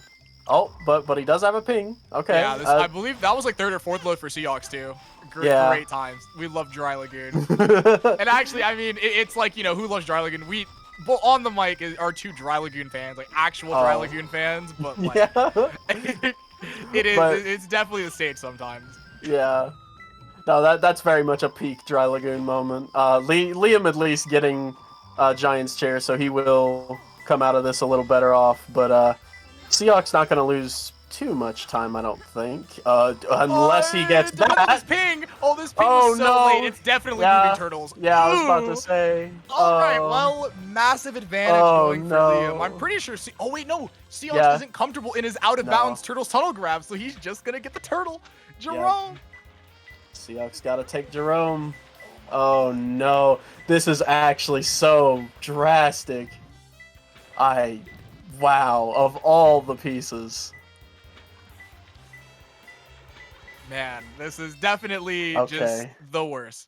Speaker 13: But he does have a ping. Okay.
Speaker 14: Yeah, I believe that was like 3rd or 4th load for Seahawks too. Great times. We love Dry Lagoon. And actually, I mean, it's like, who loves Dry Lagoon? We on the mic are 2 Dry Lagoon fans, like actual Dry Lagoon fans, but like, it's definitely the stage sometimes.
Speaker 13: Yeah. No, that's very much a peak Dry Lagoon moment. Liam at least getting Giant's chair, so he will come out of this a little better off, but Seahawks not going to lose too much time, I don't think, unless he gets that.
Speaker 14: This ping! This ping was so late. It's definitely moving turtles.
Speaker 13: Yeah, I was about to say.
Speaker 14: Alright, well, massive advantage going for Liam. I'm pretty sure Seahawks isn't comfortable in his out-of-bounds turtles tunnel grab, so he's just going to get the turtle. Jerome!
Speaker 13: Seahawks got to take Jerome. Oh no, this is actually so drastic. Wow, of all the pieces.
Speaker 14: Man, this is definitely just
Speaker 13: Okay.
Speaker 14: the worst.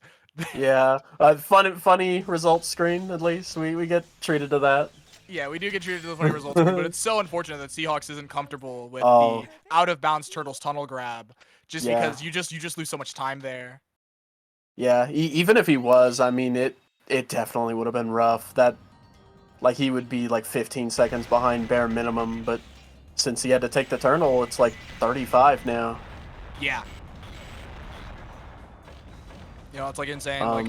Speaker 13: Yeah, funny results screen at least. We get treated to that.
Speaker 14: Yeah, we do get treated to the funny results, but it's so unfortunate that Seahawks isn't comfortable with
Speaker 13: Oh.
Speaker 14: the out of bounds Turtles tunnel grab, just
Speaker 13: Yeah.
Speaker 14: because you just lose so much time there.
Speaker 13: Yeah, even if he was, I mean, it definitely would have been rough. That, like, he would be like 15 seconds behind bare minimum, but since he had to take the Turnal, it's like 35 now.
Speaker 14: Yeah. You know, it's like insane. Like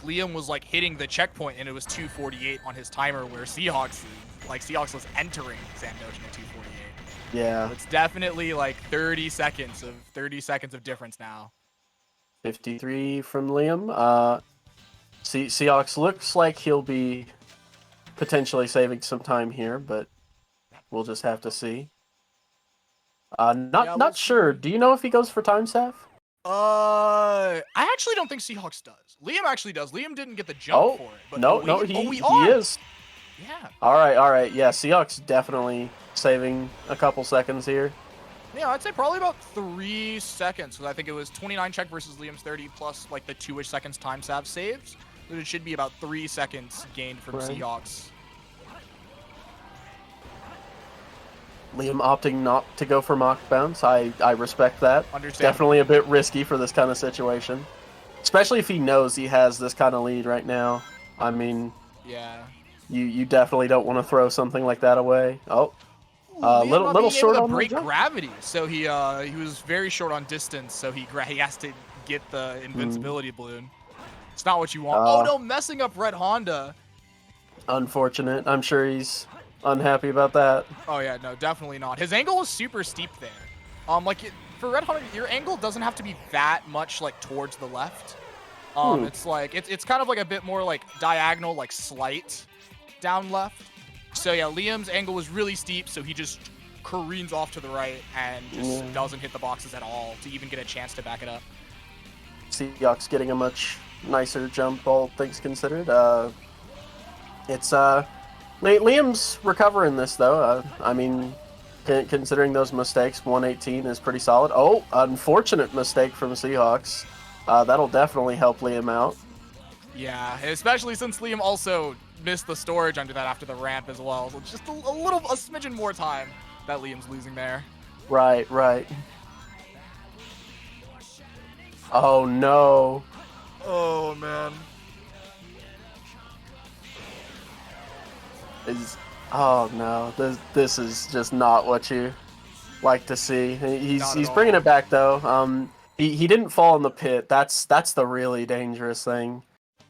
Speaker 14: Liam was like hitting the checkpoint and it was 2:48 on his timer, where Seahawks was entering Sandoshan at 2:48.
Speaker 13: Yeah.
Speaker 14: It's definitely like 30 seconds of difference now.
Speaker 13: 53 from Liam. Seahawks looks like he'll be potentially saving some time here, but we'll just have to see. Not sure. Do you know if he goes for time staff?
Speaker 14: I actually don't think Seahawks does. Liam actually does. Liam didn't get the jump for it. But
Speaker 13: he
Speaker 14: are.
Speaker 13: is.
Speaker 14: Yeah.
Speaker 13: All right. Yeah, Seahawks definitely saving a couple seconds here.
Speaker 14: Yeah, I'd say probably about 3 seconds, because I think it was 29 check versus Liam's 30 plus like the 2-ish seconds time staff saves. So it should be about 3 seconds gained from
Speaker 13: Right.
Speaker 14: Seahawks.
Speaker 13: Liam opting not to go for mock bounce. I respect that.
Speaker 14: Understand.
Speaker 13: Definitely a bit risky for this kind of situation. Especially if he knows he has this kind of lead right now. I mean,
Speaker 14: Yeah.
Speaker 13: you definitely don't want to throw something like that away. Oh,
Speaker 14: Liam
Speaker 13: little
Speaker 14: being
Speaker 13: short
Speaker 14: able
Speaker 13: on
Speaker 14: to
Speaker 13: the
Speaker 14: break
Speaker 13: jump.
Speaker 14: gravity, so he was very short on distance, so he has to get the invincibility balloon. It's not what you want. Oh no, messing up Red Honda.
Speaker 13: Unfortunate. I'm sure he's unhappy about that.
Speaker 14: Oh yeah, no, definitely not. His angle is super steep there. For Red Honda, your angle doesn't have to be that much like towards the left. It's like it's kind of like a bit more like diagonal, like slight down left. So yeah, Liam's angle was really steep, so he just careens off to the right and just doesn't hit the boxes at all to even get a chance to back it up.
Speaker 13: Seahawks getting a much nicer jump, all things considered. It's Liam's recovering this though. I mean, considering those mistakes, 118 is pretty solid. Oh, unfortunate mistake from Seahawks. That'll definitely help Liam out.
Speaker 14: Yeah, especially since Liam also missed the storage under that after the ramp as well. So just a smidgen more time that Liam's losing there.
Speaker 13: Right. Oh no.
Speaker 14: Oh man.
Speaker 13: Oh no, this is just not what you like to see. He's
Speaker 14: all.
Speaker 13: bringing it back though. He didn't fall in the pit. That's the really dangerous thing.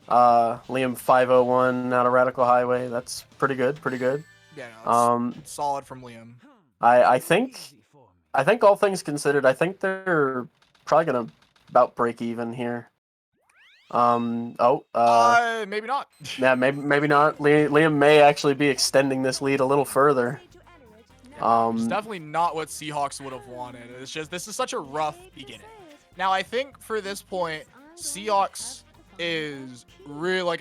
Speaker 13: Liam 501 out of Radical Highway. That's pretty good.
Speaker 14: Yeah, no, it's solid from Liam.
Speaker 13: I think all things considered, I think they're probably gonna about break even here.
Speaker 14: Maybe not.
Speaker 13: Yeah, maybe not. Liam may actually be extending this lead a little further.
Speaker 14: It's definitely not what Seahawks would have wanted. It's just this is such a rough beginning. Now I think for this point, Seahawks is really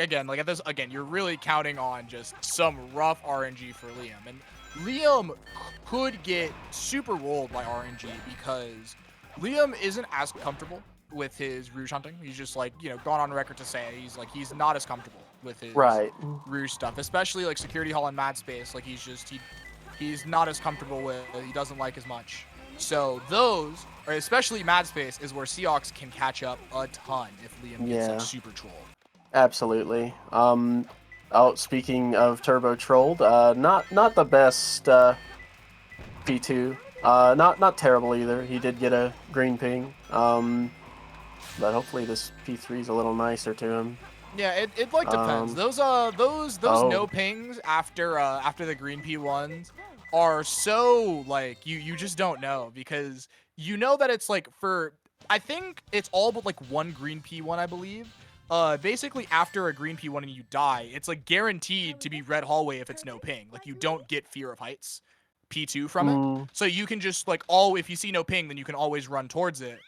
Speaker 14: you're really counting on just some rough RNG for Liam, and Liam could get super rolled by RNG because Liam isn't as comfortable with his Rouge hunting. He's just gone on record to say he's not as comfortable with his Rouge stuff, especially like Security Hall and Mad Space. Like he's not as comfortable with. He doesn't like as much. So those, or especially Mad Space, is where Seahawks can catch up a ton if Liam gets super trolled.
Speaker 13: Absolutely. Speaking of turbo trolled, not the best P2. Not terrible either. He did get a green ping. But hopefully this P3 is a little nicer to him.
Speaker 14: Yeah, it depends. Those no pings after the green P1s are so you just don't know, because you know that it's I think it's all but one green P1, I believe. Basically after a green P1 and you die, it's guaranteed to be red hallway if it's no ping. You don't get Fear of Heights P2 from it. So you can just if you see no ping, then you can always run towards it.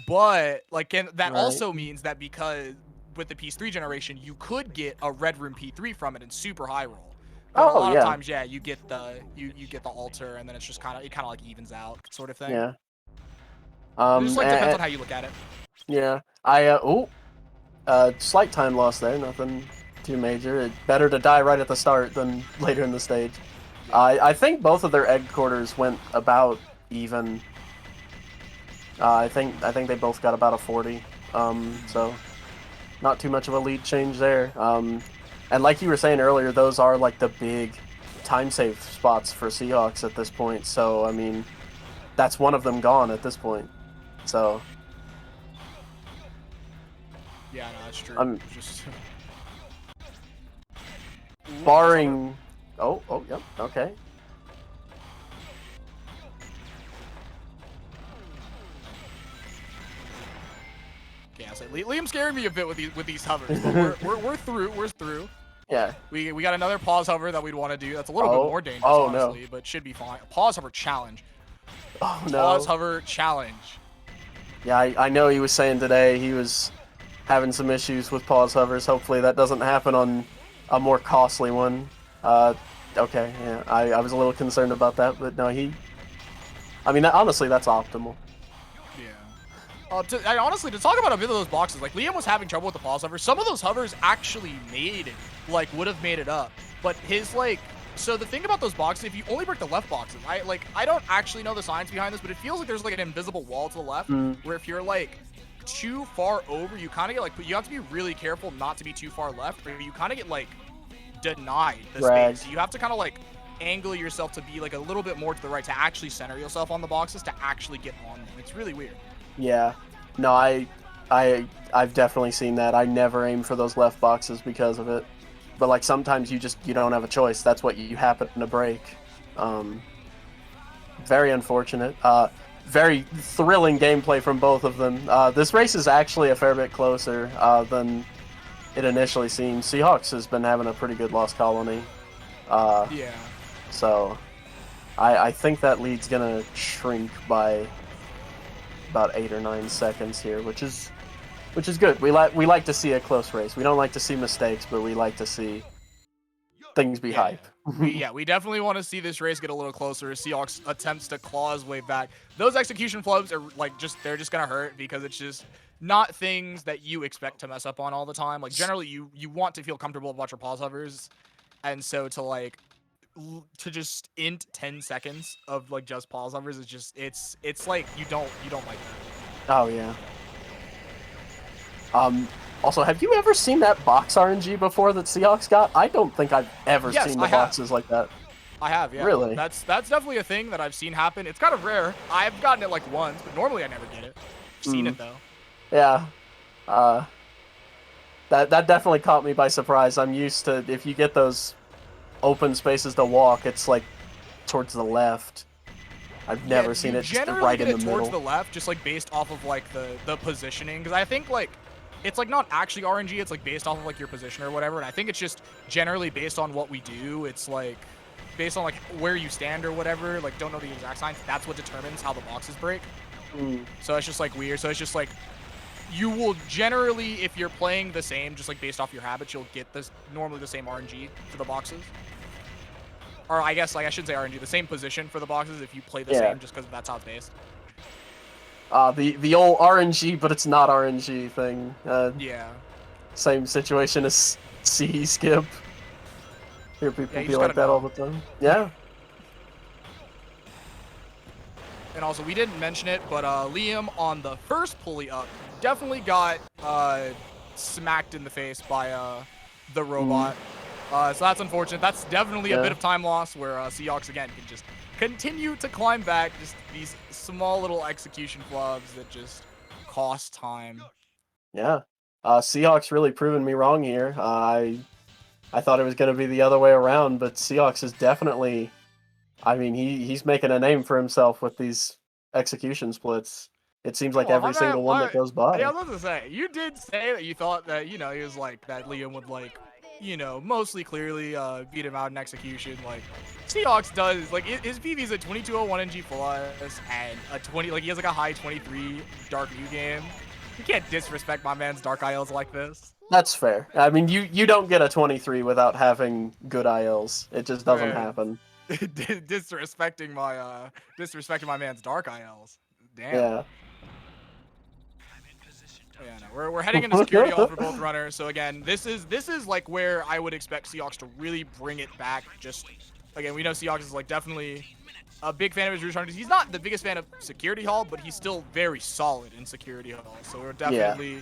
Speaker 14: But that also means that because with the P3 generation, you could get a Red Room P3 from it in super high roll.
Speaker 13: Oh,
Speaker 14: a lot
Speaker 13: yeah.
Speaker 14: of times, yeah, you get the altar, and then it's just kind of like evens out, sort of thing.
Speaker 13: Yeah.
Speaker 14: It just like depends on how you look at it.
Speaker 13: Yeah. Slight time loss there. Nothing too major. It's better to die right at the start than later in the stage. I think both of their egg quarters went about even. I think they both got about a 40. So not too much of a lead change there. And like you were saying earlier, those are like the big time save spots for Seahawks at this point. So I mean, that's one of them gone at this point. So.
Speaker 14: Yeah, no, that's true. Just
Speaker 13: barring. Oh, yep, okay.
Speaker 14: Yeah, so Liam's scaring me a bit with these hovers, but we're through.
Speaker 13: Yeah.
Speaker 14: We got another pause hover that we'd want to do. That's a little bit more dangerous, honestly, but should be fine. Pause hover challenge.
Speaker 13: Oh no.
Speaker 14: Pause hover challenge.
Speaker 13: Yeah, I know he was saying today he was having some issues with pause hovers. Hopefully that doesn't happen on a more costly one. Okay, yeah, I was a little concerned about that, but no, I mean, honestly, that's optimal.
Speaker 14: Yeah. Honestly, to talk about a bit of those boxes, like Liam was having trouble with the pause hovers. Some of those hovers actually would have made it up. But his, so the thing about those boxes, if you only break the left boxes, I don't actually know the science behind this, but it feels like there's like an invisible wall to the left, where if you're too far over, you kind of get you have to be really careful not to be too far left, or you kind of get denied the space. You have to kind of angle yourself to be a little bit more to the right to actually center yourself on the boxes to actually get on them. It's really weird.
Speaker 13: Yeah. No, I've definitely seen that. I never aim for those left boxes because of it. But sometimes you don't have a choice. That's what you happen to break. Very unfortunate. Very thrilling gameplay from both of them. This race is actually a fair bit closer than it initially seemed. Seahawks has been having a pretty good lost colony.
Speaker 14: Yeah.
Speaker 13: So I think that lead's gonna shrink by about 8 or 9 seconds here, which is good. We like to see a close race. We don't like to see mistakes, but we like to see things be hype.
Speaker 14: We definitely want to see this race get a little closer. Seahawks attempts to claw his way back. Those execution flubs are they're just gonna hurt because it's just not things that you expect to mess up on all the time. Generally you want to feel comfortable about your pause hovers, and so to just int 10 seconds of just pause hovers is just it's you don't like that.
Speaker 13: Oh yeah. Also, have you ever seen that box RNG before that Seahawks got? I don't think I've ever seen the boxes like that.
Speaker 14: I have, yeah.
Speaker 13: Really?
Speaker 14: That's definitely a thing that I've seen happen. It's kind of rare. I've gotten it once, but normally I never get it. I've seen it though.
Speaker 13: Yeah. That definitely caught me by surprise. I'm used to, if you get those open spaces to walk, it's towards the left. I've never seen it just right in the middle.
Speaker 14: Towards the left, just based off of the positioning, because I think it's not actually RNG. It's based off of your position or whatever, and I think it's just generally based on what we do. It's based on where you stand or whatever. Don't know the exact science. That's what determines how the boxes break. So it's just weird. So it's just you will generally, if you're playing the same, just based off your habits, you'll get normally the same RNG for the boxes. Or I guess I shouldn't say RNG, the same position for the boxes if you play the same, just because that's how it's based.
Speaker 13: The old RNG, but it's not RNG thing.
Speaker 14: Yeah.
Speaker 13: Same situation as CE skip. Hear people be like that all the time. Yeah.
Speaker 14: And also, we didn't mention it, but Liam on the first pulley up definitely got smacked in the face by the robot. So that's unfortunate. That's definitely a bit of time loss where Seahawks again can just continue to climb back. Just these small little execution flubs that just cost time.
Speaker 13: Yeah. Seahawks really proving me wrong here. I thought it was going to be the other way around, but Seahawks is definitely, I mean, he's making a name for himself with these execution splits. It seems like every single one that goes by.
Speaker 14: Yeah, I was about to say, you did say that you thought that, he was that Liam would mostly clearly beat him out in execution. Seahawks does, his PV's a 2201 NG plus and a 20, he has a high 23 Dark View game. You can't disrespect my man's Dark ILs like this.
Speaker 13: That's fair. I mean, you don't get a 23 without having good ILs. It just doesn't
Speaker 14: Right.
Speaker 13: happen.
Speaker 14: disrespecting my man's Dark ILs. Damn.
Speaker 13: Yeah.
Speaker 14: Yeah, no, we're heading into security hall for both runners. So again, this is like where I would expect Seahawks to really bring it back. Just again, we know Seahawks is like definitely a big fan of his Rouge Hunters. He's not the biggest fan of security hall, but he's still very solid in security hall. So we're definitely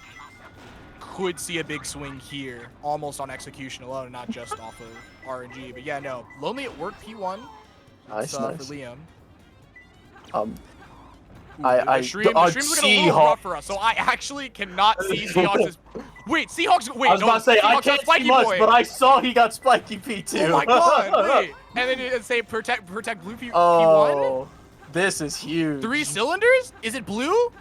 Speaker 14: could see a big swing here, almost on execution alone, not just off of RNG. But yeah, no, Lonely at Work P1.
Speaker 13: Nice,
Speaker 14: For
Speaker 13: nice.
Speaker 14: Liam.
Speaker 13: The
Speaker 14: stream's looking a little rough for us, so I actually cannot see Seahawks. Wait, Seahawks. Wait,
Speaker 13: I was about to say, I
Speaker 14: Seahawks got
Speaker 13: can't see
Speaker 14: Spiky
Speaker 13: much,
Speaker 14: Boy.
Speaker 13: but I saw he got Spiky P2.
Speaker 14: Oh my god, wait. And then it say protect blue P1?
Speaker 13: Oh, this is huge.
Speaker 14: 3 cylinders? Is it blue?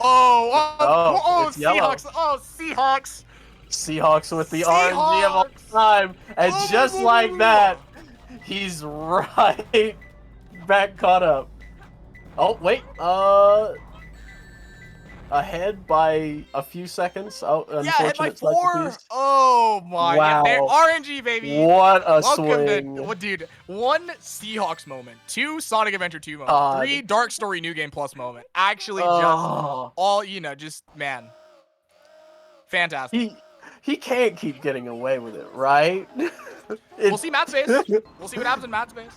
Speaker 14: Oh,
Speaker 13: it's yellow.
Speaker 14: Seahawks. Oh, Seahawks.
Speaker 13: Seahawks with the RNG of all time. And just like that, he's right back caught up. Oh, wait. Ahead by a few seconds. Oh,
Speaker 14: Yeah, hit by
Speaker 13: unfortunate Spiky
Speaker 14: 4.
Speaker 13: Ps.
Speaker 14: Oh my.
Speaker 13: Wow.
Speaker 14: Yeah, RNG, baby.
Speaker 13: What a
Speaker 14: Welcome
Speaker 13: swing.
Speaker 14: To, what, dude, 1 Seahawks moment, 2 Sonic Adventure 2 moment,
Speaker 13: God.
Speaker 14: 3 Dark Story New Game Plus moment. Actually,
Speaker 13: Oh.
Speaker 14: just all, just, man. Fantastic.
Speaker 13: He can't keep getting away with it, right?
Speaker 14: We'll see Matt's face. We'll see what happens in Matt's face.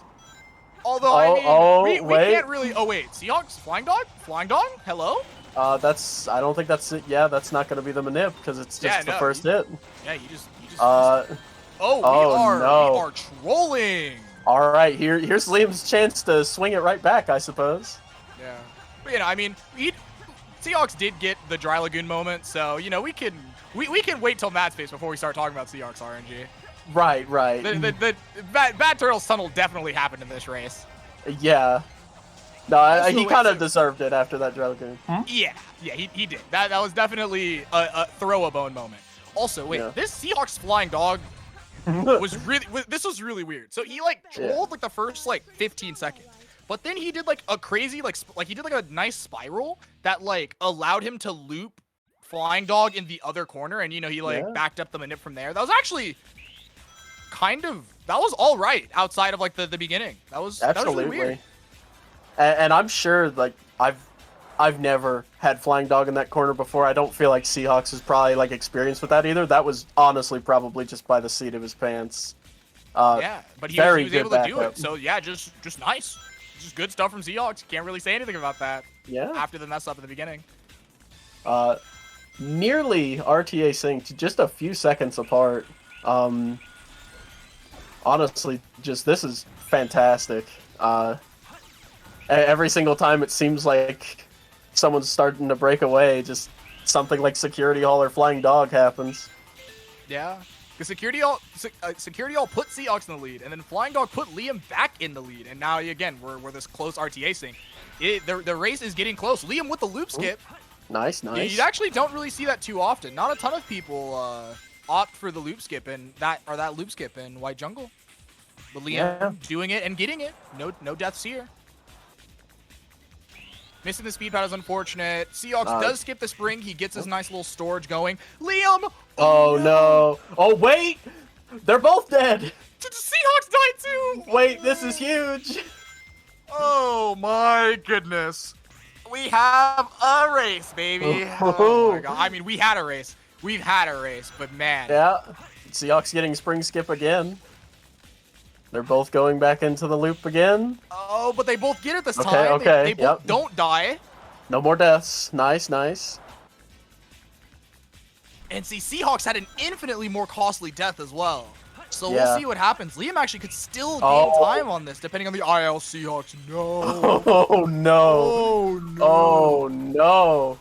Speaker 14: Although, I mean, we
Speaker 13: wait.
Speaker 14: can't really. Oh, wait. Seahawks? Flying Dog? Flying Dog? Hello?
Speaker 13: I don't think that's it. Yeah, that's not going to be the manip because it's just the first hit.
Speaker 14: Yeah, you just.
Speaker 13: Oh, no.
Speaker 14: We are trolling.
Speaker 13: All right, here's Liam's chance to swing it right back, I suppose.
Speaker 14: Yeah. But, I mean, Seahawks did get the Dry Lagoon moment, so, we can wait till Matt's face before we start talking about Seahawks RNG.
Speaker 13: Right.
Speaker 14: The Bad Turtles tunnel definitely happened in this race.
Speaker 13: Yeah. No, he kind of deserved it after that Dragoon.
Speaker 14: Yeah, he did. That was definitely a throw a bone moment. Also, wait, this Seahawks Flying Dog was really weird. So he trolled the first 15 seconds, but then he did a crazy he did a nice spiral that allowed him to loop Flying Dog in the other corner, and he backed up the manip from there. That was actually that was all right outside of the beginning. That was
Speaker 13: Absolutely.
Speaker 14: really weird.
Speaker 13: And I'm sure I've never had Flying Dog in that corner before. I don't feel like Seahawks is probably experienced with that either. That was honestly probably just by the seat of his pants.
Speaker 14: Yeah, but he was able to do
Speaker 13: backup.
Speaker 14: it. So yeah, just nice. Just good stuff from Seahawks. Can't really say anything about that.
Speaker 13: Yeah.
Speaker 14: After the mess up at the beginning.
Speaker 13: Nearly RTA synced, just a few seconds apart. Honestly, this is fantastic. Every single time it seems like someone's starting to break away, just something like Security Hall or Flying Dog happens.
Speaker 14: Yeah. The Security Hall put Seahawks in the lead, and then Flying Dog put Liam back in the lead, and now again we're this close RTA sync. The race is getting close. Liam with the loop skip.
Speaker 13: Nice.
Speaker 14: You actually don't really see that too often. Not a ton of people opt for the loop skip and that loop skip in White Jungle. But Liam doing it and getting it. No deaths here. Missing the speed pad is unfortunate. Seahawks does skip the spring. He gets his nice little storage going. Liam!
Speaker 13: Oh no! Oh wait! They're both dead!
Speaker 14: Seahawks died too!
Speaker 13: Wait, this is huge!
Speaker 14: Oh my goodness. We have a race, baby. Oh my god. I mean, we had a race. We've had a race, but man.
Speaker 13: Yeah. Seahawks getting spring skip again. They're both going back into the loop again.
Speaker 14: Oh, but they both get it this
Speaker 13: Okay,
Speaker 14: time.
Speaker 13: okay,
Speaker 14: They both don't die.
Speaker 13: No more deaths. Nice.
Speaker 14: And see, Seahawks had an infinitely more costly death as well. So
Speaker 13: Yeah.
Speaker 14: we'll see what happens. Liam actually could still gain time on this, depending on the IL Seahawks. No.
Speaker 13: Oh no. Oh no.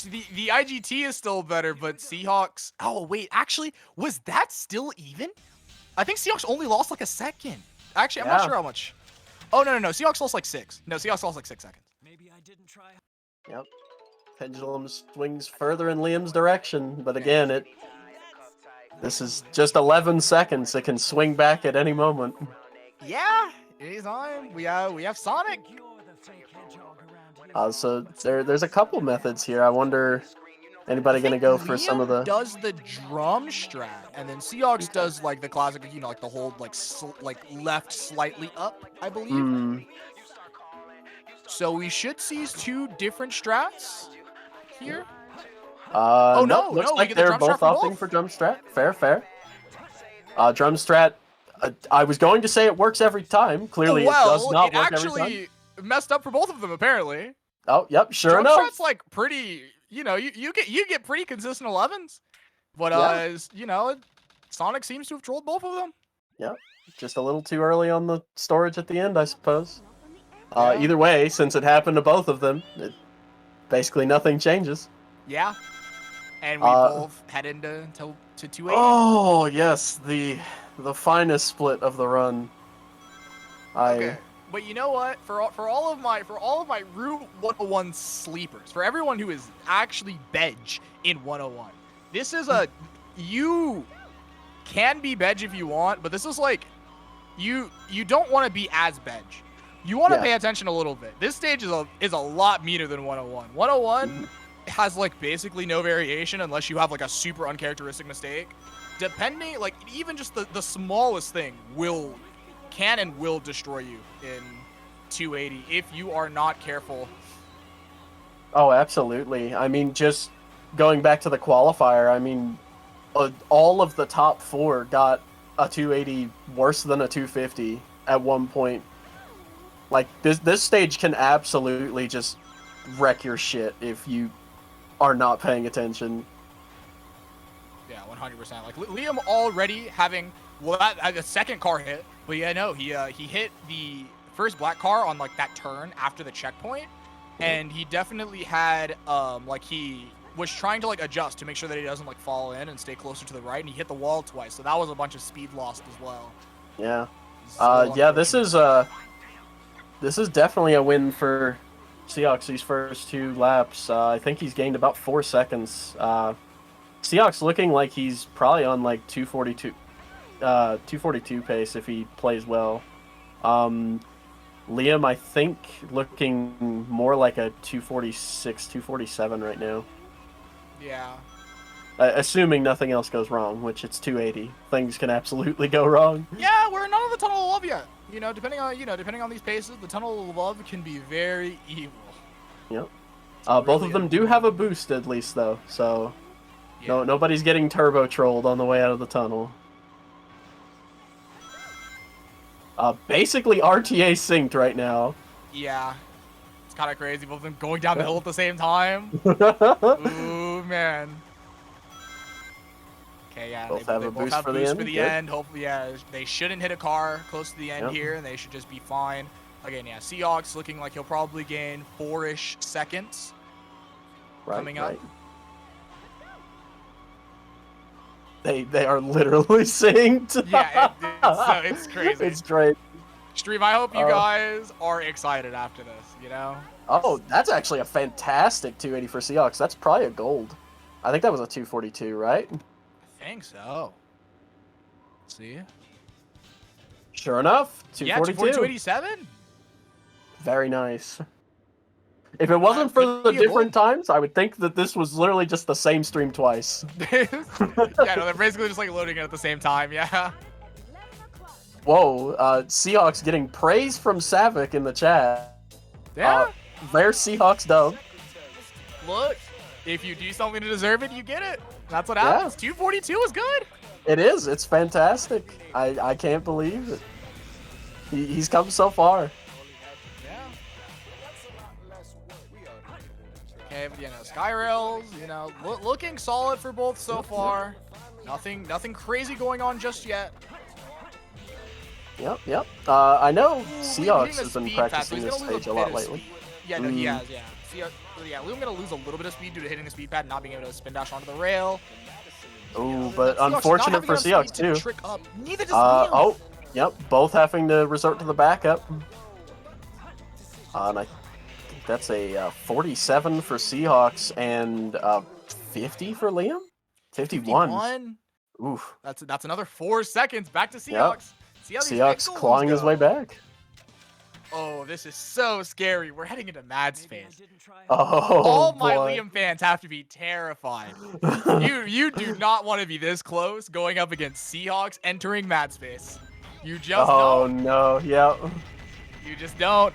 Speaker 14: The IGT is still better, but Seahawks... Oh, wait. Actually, was that still even? I think Seahawks only lost a second. Actually, I'm not sure how much. Oh, no. Seahawks lost 6. No, Seahawks lost 6 seconds.
Speaker 8: Maybe I didn't try.
Speaker 13: Yep. Pendulum swings further in Liam's direction, but again, this is just 11 seconds. It can swing back at any moment.
Speaker 14: Yeah, it is on. We have Sonic.
Speaker 13: So there's a couple methods here. I wonder Anybody gonna go for some
Speaker 14: Liam
Speaker 13: of the?
Speaker 14: does the drum strat, and then Seahawks does like the classic, you know, like the hold like left slightly up, I believe.
Speaker 13: Hmm.
Speaker 14: So we should see 2 different strats here.
Speaker 13: Oh
Speaker 14: no,
Speaker 13: looks
Speaker 14: no, we
Speaker 13: like
Speaker 14: get the
Speaker 13: they're
Speaker 14: drum
Speaker 13: both
Speaker 14: strat for
Speaker 13: opting
Speaker 14: both.
Speaker 13: for drum strat. Fair. Drum strat. I was going to say it works every time. Clearly, it does not work every time.
Speaker 14: actually messed up for both of them apparently.
Speaker 13: Oh, yep, sure
Speaker 14: Drum
Speaker 13: enough.
Speaker 14: strat's like pretty, you know, you get pretty consistent 11s, but
Speaker 13: Yeah.
Speaker 14: you know, Sonic seems to have trolled both of them.
Speaker 13: Yep, just a little too early on the storage at the end, I suppose.
Speaker 14: Yeah.
Speaker 13: Either way, since it happened to both of them, basically nothing changes.
Speaker 14: Yeah, and we both head into to 280.
Speaker 13: Oh yes, the finest split of the run.
Speaker 14: Okay. But you know what? For all of my Route 101 sleepers, for everyone who is actually Bedge in 101, this is you can be Bedge if you want, but this is like you don't want to be as Bedge. You want to pay attention a little bit. This stage is a lot meaner than 101. 101 has like basically no variation unless you have like a super uncharacteristic mistake. Depending, like even just the smallest thing can and will destroy you in 280 if you are not careful.
Speaker 13: Oh, absolutely. I mean, just going back to the qualifier, I mean, all of the top 4 got a 280 worse than a 250 at one point. Like, this stage can absolutely just wreck your shit if you are not paying attention.
Speaker 14: Yeah, 100%. Like Liam already having a second car hit, but yeah, no, he hit the first black car on like that turn after the checkpoint, and he definitely had like he was trying to like adjust to make sure that he doesn't like fall in and stay closer to the right, and he hit the wall twice, so that was a bunch of speed lost as well.
Speaker 13: Yeah. Yeah, this is definitely a win for Seahawks these first 2 laps. I think he's gained about 4 seconds. Seahawks looking like he's probably on like 242 pace if he plays well. Liam, I think, looking more like a 246, 247 right now.
Speaker 14: Yeah.
Speaker 13: Assuming nothing else goes wrong, which it's 280. Things can absolutely go wrong.
Speaker 14: Yeah, we're not in the tunnel of love yet. You know, depending on these paces, the tunnel of love can be very evil.
Speaker 13: Yep. Both of them do have a boost at least, though, so nobody's getting turbo trolled on the way out of the tunnel. Basically RTA synced right now.
Speaker 14: Yeah. It's kind of crazy, both of them going down the hill at the same time. Ooh, man. Okay, yeah,
Speaker 13: Both
Speaker 14: they
Speaker 13: have a
Speaker 14: both
Speaker 13: boost
Speaker 14: have
Speaker 13: for the
Speaker 14: boost
Speaker 13: end.
Speaker 14: for the
Speaker 13: Good.
Speaker 14: end. Hopefully, yeah, they shouldn't hit a car close to the end
Speaker 13: Yep.
Speaker 14: here, and they should just be fine. Again, yeah, Seahawks looking like he'll probably gain 4-ish seconds coming up.
Speaker 13: They are literally synced.
Speaker 14: Yeah, it's crazy.
Speaker 13: It's great.
Speaker 14: Stream, I hope you guys are excited after this, you know?
Speaker 13: Oh, that's actually a fantastic 280 for Seahawks. That's probably a gold. I think that was a 242, right?
Speaker 14: I think so. See?
Speaker 13: Sure enough,
Speaker 14: Yeah,
Speaker 13: 242.
Speaker 14: 242.87?
Speaker 13: Very nice. If it wasn't for the different times, I would think that this was literally just the same stream twice.
Speaker 14: Yeah, no, they're basically just like loading it at the same time, yeah.
Speaker 13: Whoa, Seahawks getting praise from Savik in the chat.
Speaker 14: Yeah.
Speaker 13: Their Seahawks dub.
Speaker 14: Look, if you do something to deserve it, you get it. That's what
Speaker 13: Yeah.
Speaker 14: happens. 242 is good.
Speaker 13: It is. It's fantastic. I can't believe it. He's come so far.
Speaker 14: Okay, but you know, Skyrails, you know, looking solid for both so far. Nothing crazy going on just yet.
Speaker 13: Yep. I know
Speaker 14: Hitting
Speaker 13: Seahawks
Speaker 14: the
Speaker 13: has been
Speaker 14: speed pad, so
Speaker 13: practicing
Speaker 14: he's
Speaker 13: this
Speaker 14: gonna lose
Speaker 13: stage a
Speaker 14: bit
Speaker 13: lot
Speaker 14: of
Speaker 13: lately.
Speaker 14: speed. Yeah, no, he has, yeah. Liam gonna lose a little bit of speed due to hitting the speed pad and not being able to spin dash onto the rail.
Speaker 13: Ooh, but
Speaker 14: Seahawks not
Speaker 13: unfortunate
Speaker 14: having
Speaker 13: for
Speaker 14: enough
Speaker 13: Seahawks
Speaker 14: speed to
Speaker 13: too.
Speaker 14: trick up. Neither does Liam.
Speaker 13: Oh, yep. Both having to resort to the backup. And I think that's a 47 for Seahawks and 50 for Liam. 51.
Speaker 14: 51.
Speaker 13: Oof.
Speaker 14: That's another 4 seconds back to Seahawks. See how these
Speaker 13: Seahawks
Speaker 14: next
Speaker 13: clawing
Speaker 14: ones
Speaker 13: his way
Speaker 14: go.
Speaker 13: back.
Speaker 14: Oh, this is so scary. We're heading into mad space.
Speaker 13: Oh,
Speaker 14: All my
Speaker 13: boy.
Speaker 14: Liam fans have to be terrified. You do not want to be this close going up against Seahawks entering mad space. You just
Speaker 13: Oh,
Speaker 14: don't.
Speaker 13: no. Yep.
Speaker 14: You just don't.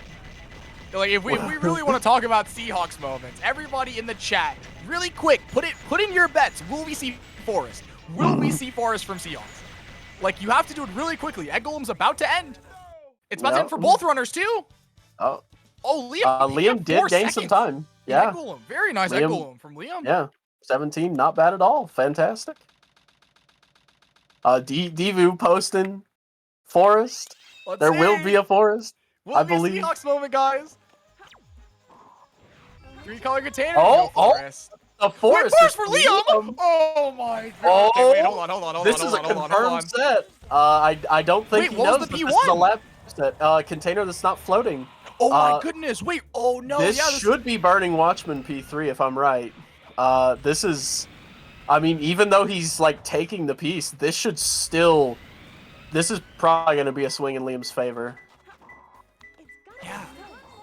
Speaker 14: Like if we really want to talk about Seahawks moments, everybody in the chat, really quick, put in your bets. Will we see Forest? Will we see Forest from Seahawks? Like you have to do it really quickly. Egg Golem's about to end. It's about to end for both runners too.
Speaker 13: Oh.
Speaker 14: Oh, Liam.
Speaker 13: Liam did gain some time. Yeah.
Speaker 14: Egg Golem. Very nice Egg Golem from Liam.
Speaker 13: Yeah. 17, not bad at all. Fantastic. Divu posting Forest.
Speaker 14: Let's
Speaker 13: There will
Speaker 14: see.
Speaker 13: be a Forest.
Speaker 14: Will
Speaker 13: I
Speaker 14: it be a
Speaker 13: believe.
Speaker 14: Seahawks moment, guys. 3-color container.
Speaker 13: Oh,
Speaker 14: no Forest.
Speaker 13: The Forest.
Speaker 14: Wait,
Speaker 13: is
Speaker 14: Forest for Liam. Oh my god.
Speaker 13: Oh,
Speaker 14: Okay, wait, hold on.
Speaker 13: This is a confirmed set. I don't think
Speaker 14: Wait,
Speaker 13: he
Speaker 14: what was
Speaker 13: knows
Speaker 14: the
Speaker 13: that this is a
Speaker 14: P1?
Speaker 13: lab set. Container that's not floating.
Speaker 14: Oh my goodness. Wait. Oh no.
Speaker 13: This
Speaker 14: yeah,
Speaker 13: should be Burning Watchman P3 if I'm right. This is, I mean, even though he's like taking the piece, this should still, this is probably going to be a swing in Liam's favor.
Speaker 14: Yeah.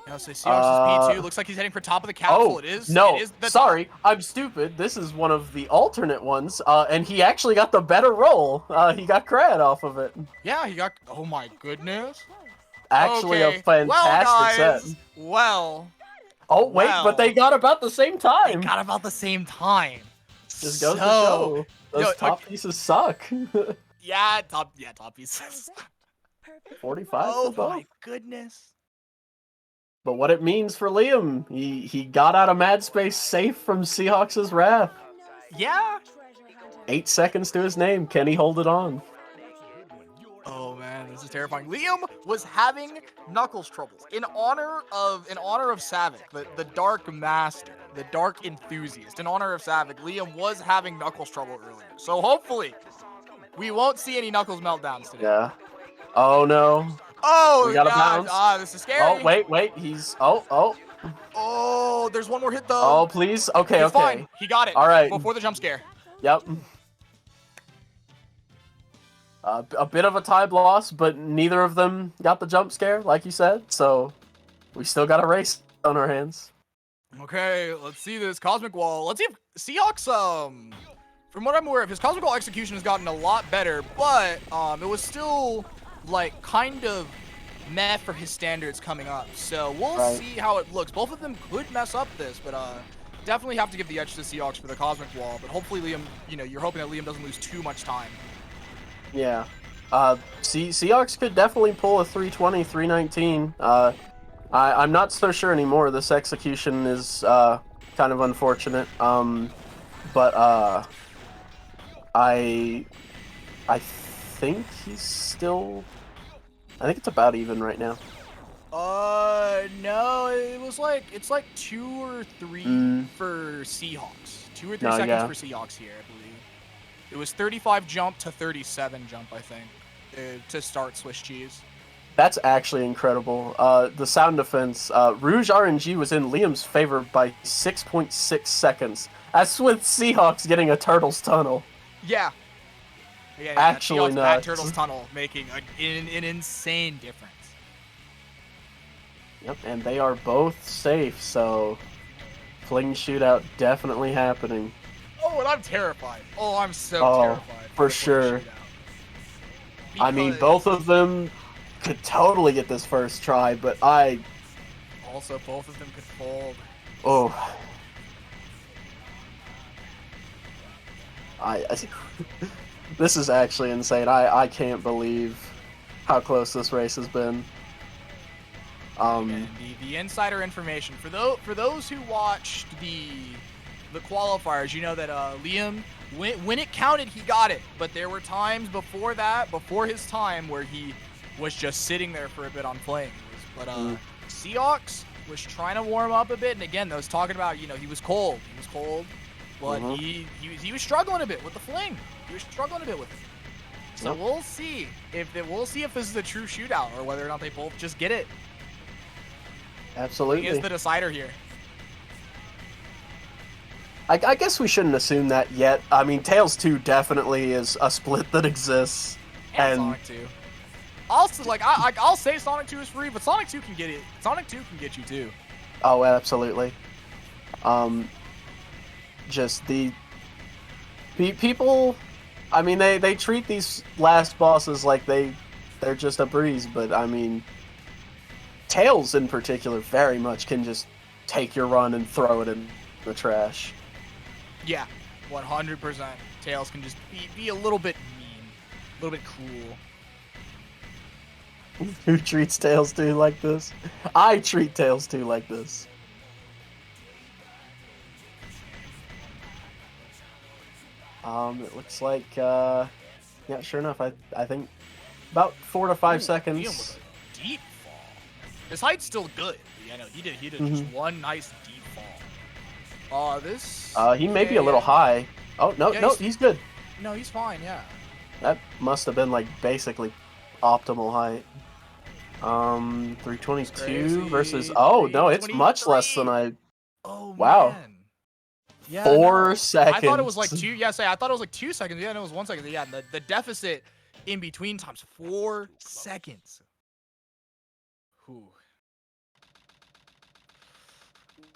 Speaker 14: Yeah, so Seahawks is P2. Looks like he's heading for top of the capsule.
Speaker 13: Oh,
Speaker 14: It is.
Speaker 13: no,
Speaker 14: It is the
Speaker 13: sorry, I'm stupid. This is one of the alternate ones, and he actually got the better roll. He got cred off of it.
Speaker 14: Yeah, he got. Oh my goodness.
Speaker 13: Actually,
Speaker 14: Okay.
Speaker 13: a fantastic
Speaker 14: well, guys,
Speaker 13: set.
Speaker 14: Well.
Speaker 13: Oh wait,
Speaker 14: well,
Speaker 13: but they got about the same time.
Speaker 14: They got about the same time.
Speaker 13: Just goes to show those
Speaker 14: no,
Speaker 13: top pieces suck.
Speaker 14: Yeah, top pieces.
Speaker 13: 45.
Speaker 14: Oh
Speaker 13: for both.
Speaker 14: my goodness.
Speaker 13: But what it means for Liam, he got out of Mad Space safe from Seahawks' wrath.
Speaker 14: Yeah.
Speaker 13: 8 seconds to his name. Can he hold it on?
Speaker 14: Oh man, this is terrifying. Liam was having Knuckles troubles in honor of Savik, the Dark Master, the Dark Enthusiast. In honor of Savik, Liam was having Knuckles trouble earlier. So hopefully, we won't see any Knuckles meltdowns today.
Speaker 13: Yeah. Oh no.
Speaker 14: Oh,
Speaker 13: We gotta
Speaker 14: God.
Speaker 13: bounce.
Speaker 14: This is scary.
Speaker 13: Oh wait. He's
Speaker 14: Oh, there's one more hit though.
Speaker 13: Oh please. Okay.
Speaker 14: It's fine. He got it.
Speaker 13: All right.
Speaker 14: Before the jump scare.
Speaker 13: Yep. A bit of a time loss, but neither of them got the jump scare, like you said. So we still got a race on our hands.
Speaker 14: Okay, let's see this Cosmic Wall. Let's see if Seahawks, from what I'm aware of, his Cosmic Wall execution has gotten a lot better, but it was still like kind of meh for his standards coming up. So we'll see how it looks. Both of them could mess up this, but definitely have to give the edge to Seahawks for the Cosmic Wall. But hopefully Liam, you're hoping that Liam doesn't lose too much time.
Speaker 13: Yeah. Seahawks could definitely pull a 320, 319. I'm not so sure anymore. This execution is kind of unfortunate. But I think he's still. I think it's about even right now.
Speaker 14: No, it's like 2 or 3 for Seahawks. 2 or 3 seconds for Seahawks here, I believe. It was 35 jump to 37 jump, I think, to start Swiss Cheese.
Speaker 13: That's actually incredible. The sound defense, Rouge RNG was in Liam's favor by 6.6 seconds. That's with Seahawks getting a Turtles Tunnel.
Speaker 14: Yeah.
Speaker 13: Actually
Speaker 14: Seahawks
Speaker 13: nuts.
Speaker 14: at Turtles Tunnel making an insane difference.
Speaker 13: Yep, and they are both safe, so Fling Shootout definitely happening.
Speaker 14: Oh, and I'm terrified. Oh, I'm so terrified.
Speaker 13: For sure. I mean, both of them could totally get this first try, but
Speaker 14: Also, both of them could fold.
Speaker 13: Oh. This is actually insane. I can't believe how close this race has been.
Speaker 14: Again, the insider information for those who watched the qualifiers, you know that Liam, when it counted, he got it. But there were times before that, before his time, where he was just sitting there for a bit on flames. But Seahawks was trying to warm up a bit, and again, I was talking about, he was cold. He was cold, but he was struggling a bit with the fling. He was struggling a bit with it. So we'll see if this is a true shootout or whether or not they both just get it.
Speaker 13: Absolutely.
Speaker 14: He is the decider here.
Speaker 13: I guess we shouldn't assume that yet. I mean, Tails 2 definitely is a split that exists.
Speaker 14: And Sonic 2. I'll I'll say Sonic 2 is free, but Sonic 2 can get it. Sonic 2 can get you too.
Speaker 13: Oh, absolutely. Just the people. I mean, they treat these last bosses like they're just a breeze, but I mean, Tails in particular very much can just take your run and throw it in the trash.
Speaker 14: Yeah, 100%. Tails can just be a little bit mean, a little bit cruel.
Speaker 13: Who treats Tails 2 like this? I treat Tails 2 like this. It looks like, yeah, sure enough, I think about 4 to 5 seconds.
Speaker 14: Liam with a deep fall. His height's still good. Yeah, no, he did just one nice deep fall. This.
Speaker 13: He may be a little high. Oh no,
Speaker 14: Yeah,
Speaker 13: no, he's good.
Speaker 14: No, he's fine. Yeah.
Speaker 13: That must have been like basically optimal height. 322 versus. Oh no, it's much less than I.
Speaker 14: Oh
Speaker 13: wow.
Speaker 14: man. Yeah,
Speaker 13: 4 seconds.
Speaker 14: I thought it was like 2. Yeah, I thought it was like 2 seconds. Yeah, no, it was 1 second. Yeah, the deficit in between times 4 seconds. Ooh.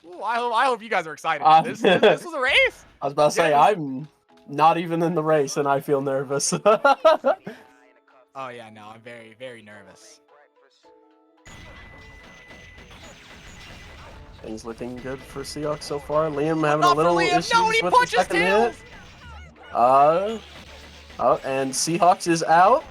Speaker 14: Ooh, I hope you guys are excited. This was a race.
Speaker 13: I was about to say I'm not even in the race and I feel nervous.
Speaker 14: Oh yeah, no, I'm very, very nervous.
Speaker 13: Things looking good for Seahawks so far. Liam having a little issues with the second hit. Oh, and Seahawks is out.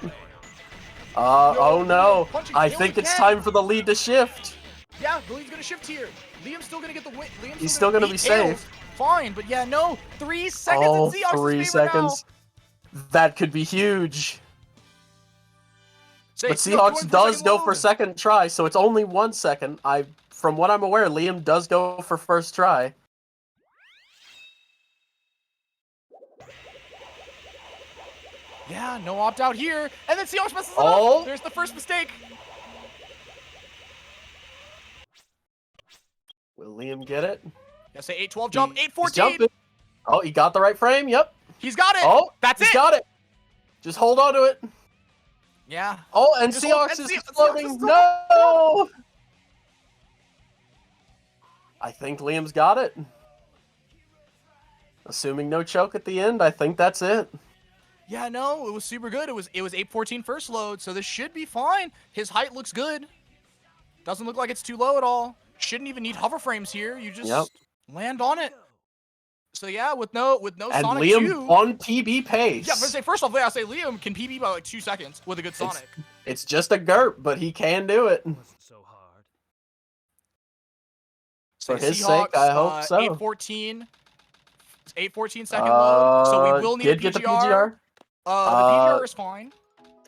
Speaker 13: Oh no! I think it's time for the lead to shift.
Speaker 14: Yeah, the lead's gonna shift here. Liam's still gonna get the win.
Speaker 13: He's still gonna be safe.
Speaker 14: Fine, but yeah, no. 3 seconds
Speaker 13: Oh,
Speaker 14: in Seahawks'
Speaker 13: 3 seconds. That could be huge. But Seahawks does go for second try, so it's only 1 second. From what I'm aware, Liam does go for first try.
Speaker 14: Yeah, no opt out here, and then Seahawks messes it
Speaker 13: Oh.
Speaker 14: up. There's the first mistake.
Speaker 13: Will Liam get it?
Speaker 14: Yeah, say 8-12 jump,
Speaker 13: He's
Speaker 14: 8-14.
Speaker 13: jumping. Oh, he got the right frame. Yep.
Speaker 14: He's got it.
Speaker 13: Oh,
Speaker 14: That's
Speaker 13: he's
Speaker 14: it.
Speaker 13: got it. Just hold on to it.
Speaker 14: Yeah.
Speaker 13: Oh, and
Speaker 14: Just hold-
Speaker 13: Seahawks
Speaker 14: and
Speaker 13: is
Speaker 14: Seahawks
Speaker 13: floating.
Speaker 14: is still-
Speaker 13: No. I think Liam's got it. Assuming no choke at the end, I think that's it.
Speaker 14: Yeah, no, it was super good. It was 8-14 first load, so this should be fine. His height looks good. Doesn't look like it's too low at all. Shouldn't even need hover frames here. You just land on it. So yeah, with no
Speaker 13: And
Speaker 14: Sonic
Speaker 13: Liam
Speaker 14: 2
Speaker 13: on PB pace.
Speaker 14: Yeah, but say first off, I'll say Liam can PB by like 2 seconds with a good Sonic.
Speaker 13: It's just a GURP, but he can do it. For his sake, I hope so.
Speaker 14: 8-14 second load, so we will need a PGR.
Speaker 13: Get the PGR.
Speaker 14: The PGR is fine.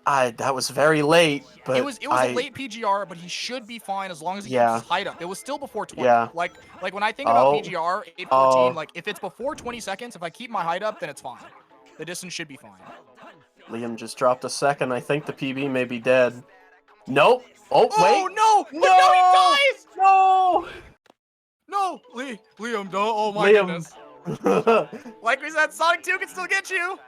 Speaker 13: That was very late, but
Speaker 14: It was a late PGR, but he should be fine as long as he keeps
Speaker 13: Yeah.
Speaker 14: his height up. It was still before 20.
Speaker 13: Yeah.
Speaker 14: Like when I think about
Speaker 13: Oh.
Speaker 14: PGR 8-14,
Speaker 13: Oh.
Speaker 14: like if it's before 20 seconds, if I keep my height up, then it's fine. The distance should be fine.
Speaker 13: Liam just dropped a second. I think the PB may be dead. Nope. Oh, wait.
Speaker 14: Oh no!
Speaker 13: No!
Speaker 14: No, he dies!
Speaker 13: No!
Speaker 14: No! Liam, no! Oh my
Speaker 13: Liam.
Speaker 14: goodness! Like we said, Sonic 2 can still get you.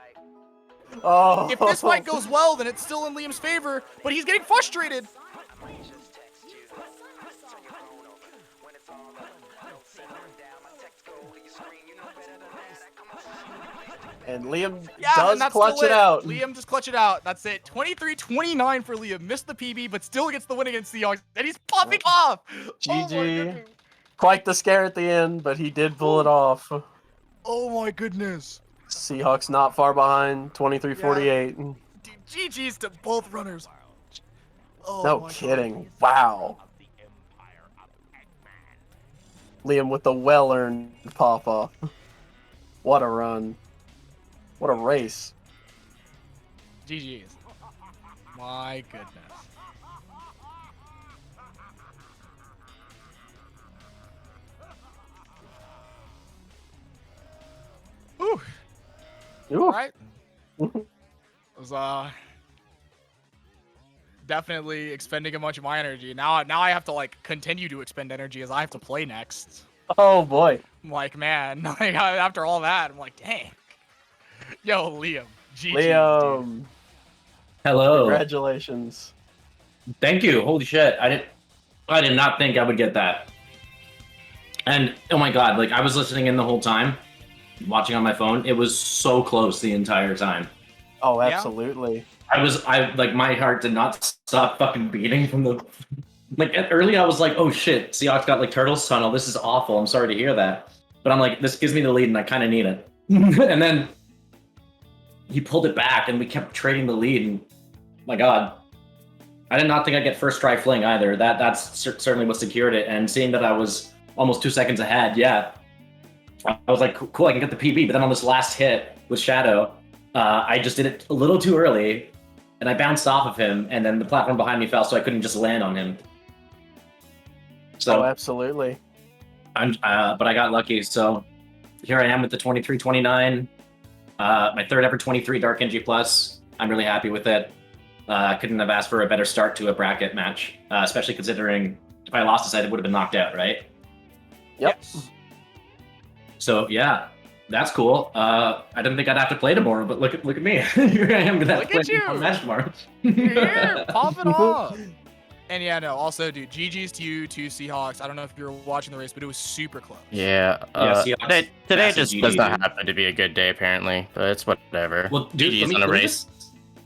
Speaker 13: Oh.
Speaker 14: If this fight goes well, then it's still in Liam's favor, but he's getting frustrated.
Speaker 13: And Liam
Speaker 14: Yeah,
Speaker 13: does
Speaker 14: and that's
Speaker 13: clutch
Speaker 14: still
Speaker 13: it out.
Speaker 14: Liam just clutch it out. That's it. 23-29 for Liam. Missed the PB, but still gets the win against Seahawks, and he's popping off.
Speaker 13: GG. Quite the scare at the end, but he did pull it off.
Speaker 14: Oh my goodness.
Speaker 13: Seahawks not far behind, 23-48.
Speaker 14: Dude, GG's to both runners. Oh
Speaker 13: No
Speaker 14: my
Speaker 13: kidding. Wow. Liam with the well-earned pop-off. What a run. What a race.
Speaker 14: GG's. My goodness. Ooh.
Speaker 13: Ooh.
Speaker 14: Right. It was definitely expending a bunch of my energy. Now I have to like continue to expend energy as I have to play next.
Speaker 13: Oh boy.
Speaker 14: I'm like, man, like, after all that, I'm like, dang. Yo, Liam. GG.
Speaker 13: Liam.
Speaker 15: Hello.
Speaker 13: Congratulations.
Speaker 15: Thank you. Holy shit. I did not think I would get that. And oh my god, like I was listening in the whole time, watching on my phone. It was so close the entire time.
Speaker 13: Oh, absolutely.
Speaker 15: I like my heart did not stop fucking beating from the like early. I was like, oh shit, Seahawks got like Turtles Tunnel. This is awful. I'm sorry to hear that. But I'm like, this gives me the lead and I kind of need it. And then he pulled it back and we kept trading the lead. And my god, I did not think I'd get first try fling either. That's certainly what secured it. And seeing that I was almost 2 seconds ahead, yeah, I was like, cool, I can get the PB. But then on this last hit with Shadow, I just did it a little too early, and I bounced off of him, and then the platform behind me fell, so I couldn't just land on him. So
Speaker 13: absolutely.
Speaker 15: But I got lucky, so here I am with the 23-29. My third ever 23 Dark NG Plus. I'm really happy with it. I couldn't have asked for a better start to a bracket match, especially considering if I lost this, I would have been knocked out, right?
Speaker 13: Yep.
Speaker 15: So yeah, that's cool. I didn't think I'd have to play tomorrow, but look at me. Here I am gonna have to play one match tomorrow.
Speaker 14: You're here, pop it off. And yeah, no, also, dude, GG's to you, to Seahawks. I don't know if you were watching the race, but it was super close.
Speaker 16: Yeah.
Speaker 15: Seahawks,
Speaker 16: today just
Speaker 15: GG,
Speaker 16: does not
Speaker 15: dude.
Speaker 16: happen to be a good day, apparently. But it's whatever.
Speaker 15: Well, dude,
Speaker 16: GG's on a race.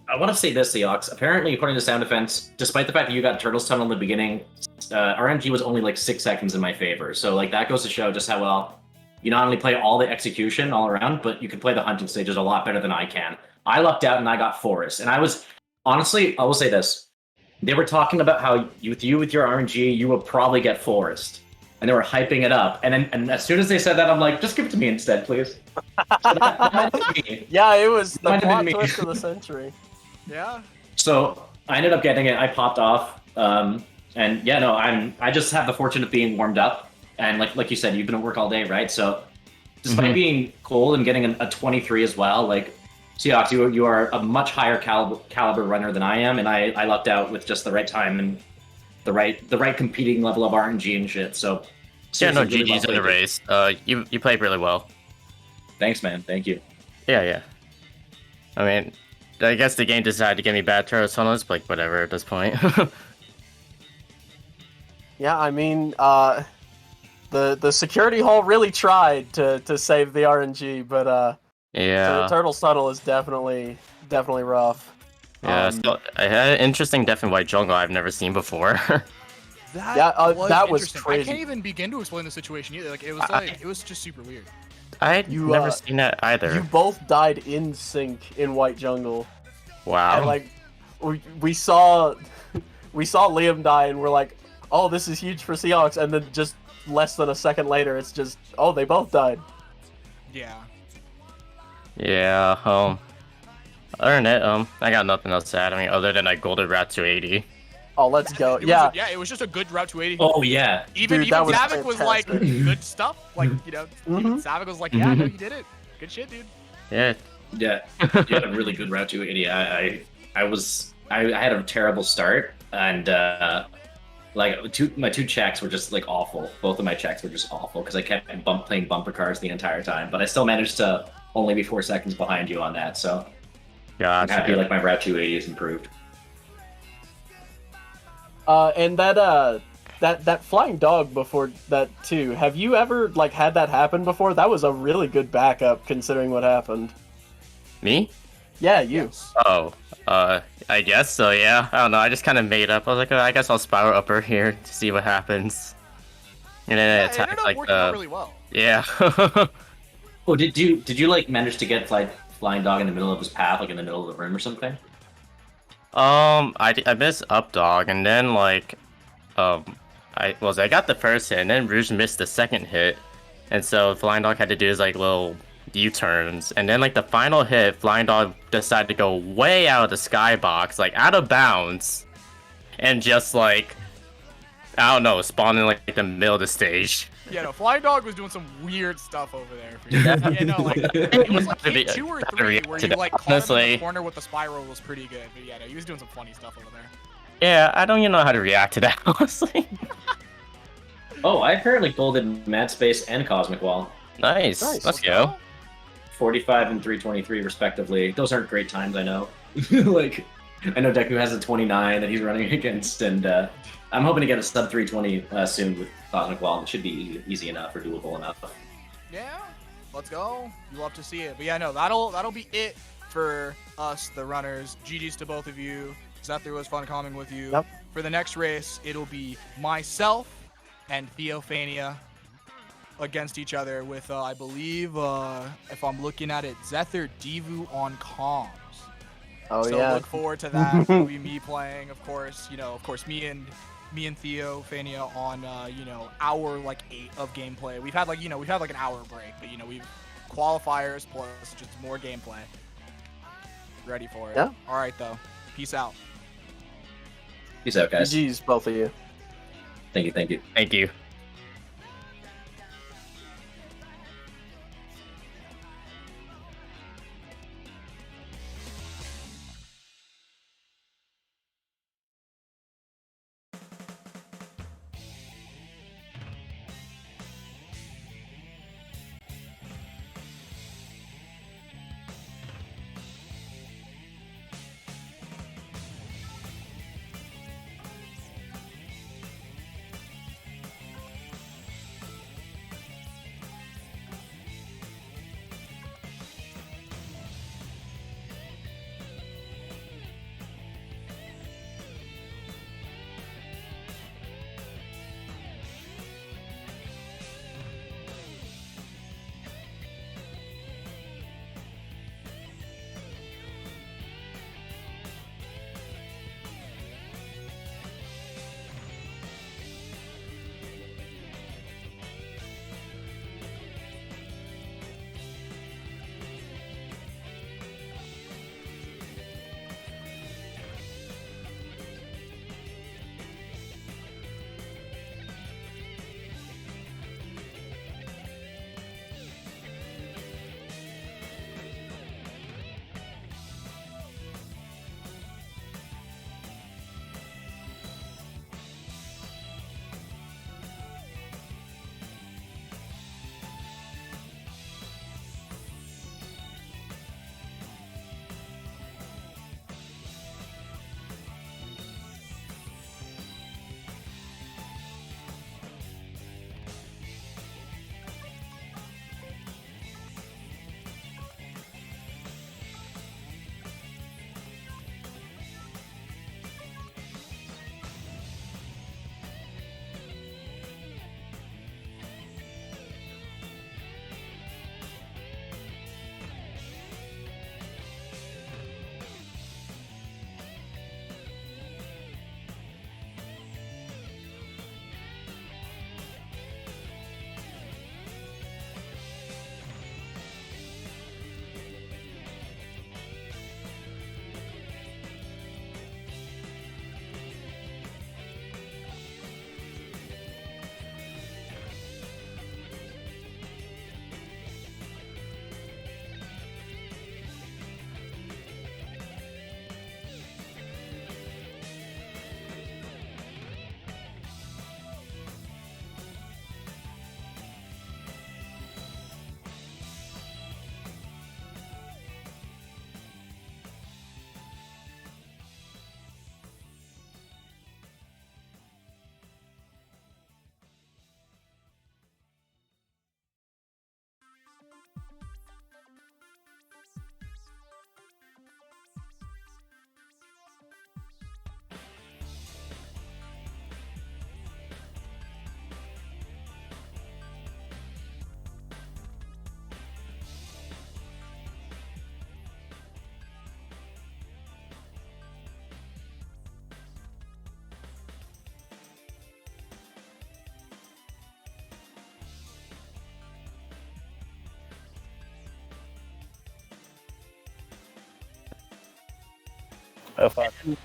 Speaker 15: I want to say this, Seahawks. Apparently, according to Sound Defense, despite the fact that you got Turtles Tunnel in the beginning, RNG was only like 6 seconds in my favor. So like that goes to show just how well you not only play all the execution all around, but you can play the hunting stages a lot better than I can. I lucked out and I got Forest. And I was, honestly, I will say this. They were talking about how with your RNG, you will probably get Forest. And they were hyping it up. And as soon as they said that, I'm like, just give it to me instead, please. So that might have been me.
Speaker 13: Yeah, it was the
Speaker 15: Might have
Speaker 13: plot
Speaker 15: been me.
Speaker 13: twist of the century.
Speaker 14: Yeah.
Speaker 15: So I ended up getting it. I popped off. And yeah, no, I just have the fortune of being warmed up. And like you said, you've been at work all day, right? So despite being cold and getting a 23 as well, like Seahawks, you are a much higher caliber runner than I am, and I lucked out with just the right time and the right competing level of RNG and shit. So
Speaker 16: Yeah, no,
Speaker 15: seriously, really
Speaker 16: GG's
Speaker 15: well
Speaker 16: in the
Speaker 15: played.
Speaker 16: race. You played really well.
Speaker 15: Thanks, man. Thank you.
Speaker 16: Yeah. I mean, I guess the game decided to give me bad Turtles Tunnels, but like, whatever at this point.
Speaker 13: Yeah, I mean, the security hall really tried to save the RNG, but
Speaker 16: Yeah.
Speaker 13: the Turtles Tunnel is definitely rough.
Speaker 16: Yeah, so I had an interesting death in white jungle I've never seen before.
Speaker 14: That was
Speaker 13: that was
Speaker 14: interesting. I
Speaker 13: crazy.
Speaker 14: can't even begin to explain the situation either. Like it was just super weird.
Speaker 16: I'd never seen that either.
Speaker 13: You both died in sync in White Jungle.
Speaker 16: Wow.
Speaker 13: And like we saw Liam die and we're like, oh, this is huge for Seahawks, and then just less than a second later it's just, oh, they both died.
Speaker 14: Yeah.
Speaker 16: Yeah, other than that, I got nothing else to add. I mean, other than I golded Rat 280.
Speaker 13: Oh, let's go.
Speaker 14: It was just a good route to 80.
Speaker 15: Oh yeah.
Speaker 14: Even
Speaker 13: Dude, that was
Speaker 14: Savik was like,
Speaker 13: fantastic.
Speaker 14: good stuff. Like, you know, even Savik was like, yeah, no, you did it. Good shit, dude.
Speaker 16: Yeah.
Speaker 15: Yeah, you had a really good route to 80. I had a terrible start, and like my two checks were just like awful. Both of my checks were just awful because I kept playing bumper cars the entire time. But I still managed to only be 4 seconds behind you on that. So I'm happy like my route 280 is improved.
Speaker 13: And that flying dog before that too. Have you ever like had that happen before? That was a really good backup considering what happened.
Speaker 16: Me?
Speaker 13: Yeah, you.
Speaker 16: Oh, I guess so, yeah. I don't know, I just kind of made up. I was like, oh, I guess I'll spiral upper here to see what happens. And then
Speaker 14: It ended up working out really well.
Speaker 16: Yeah.
Speaker 15: Oh, did you like manage to get flying dog in the middle of his path, like in the middle of the room or something?
Speaker 16: I missed up dog, and then like, I got the first hit, and then Rouge missed the second hit, and so Flying Dog had to do his like little U-turns, and then like the final hit, Flying Dog decided to go way out of the skybox, like out of bounds, and just like, I don't know, spawn in like the middle of the stage.
Speaker 14: Yeah, no, Flying Dog was doing some weird stuff over there. For you. Yeah, no, like it was like hit 2 or 3 where you like caught him in
Speaker 16: Honestly.
Speaker 14: the corner with the spiral was pretty good. But yeah, no, he was doing some funny stuff over there.
Speaker 16: Yeah, I don't even know how to react to that, honestly.
Speaker 15: Oh, I apparently golded Mad Space and Cosmic Wall.
Speaker 16: Nice. Let's go.
Speaker 15: 45 and 323 respectively. Those aren't great times, I know. Like, I know Deku has a 29 that he's running against, and I'm hoping to get a sub 320 soon with Cosmic Wall. It should be easy enough or doable enough.
Speaker 14: Yeah, let's go. You love to see it. But yeah, no, that'll be it for us, the runners. GG's to both of you. Zephyr was fun coming with you.
Speaker 13: Yep.
Speaker 14: For the next race, it'll be myself and Theophania against each other with, I believe, if I'm looking at it, Zephyr Divu on comms.
Speaker 13: Oh,
Speaker 14: so
Speaker 13: yeah.
Speaker 14: look forward to that. It'll be me playing, of course. Me and Theophania on, hour 8 of gameplay. We've had an hour break, but we've qualifiers plus just more gameplay. Ready for it.
Speaker 13: Yeah.
Speaker 14: All right, though. Peace out.
Speaker 15: Peace out, guys.
Speaker 13: GG's, both of you.
Speaker 15: Thank you.
Speaker 16: Thank you.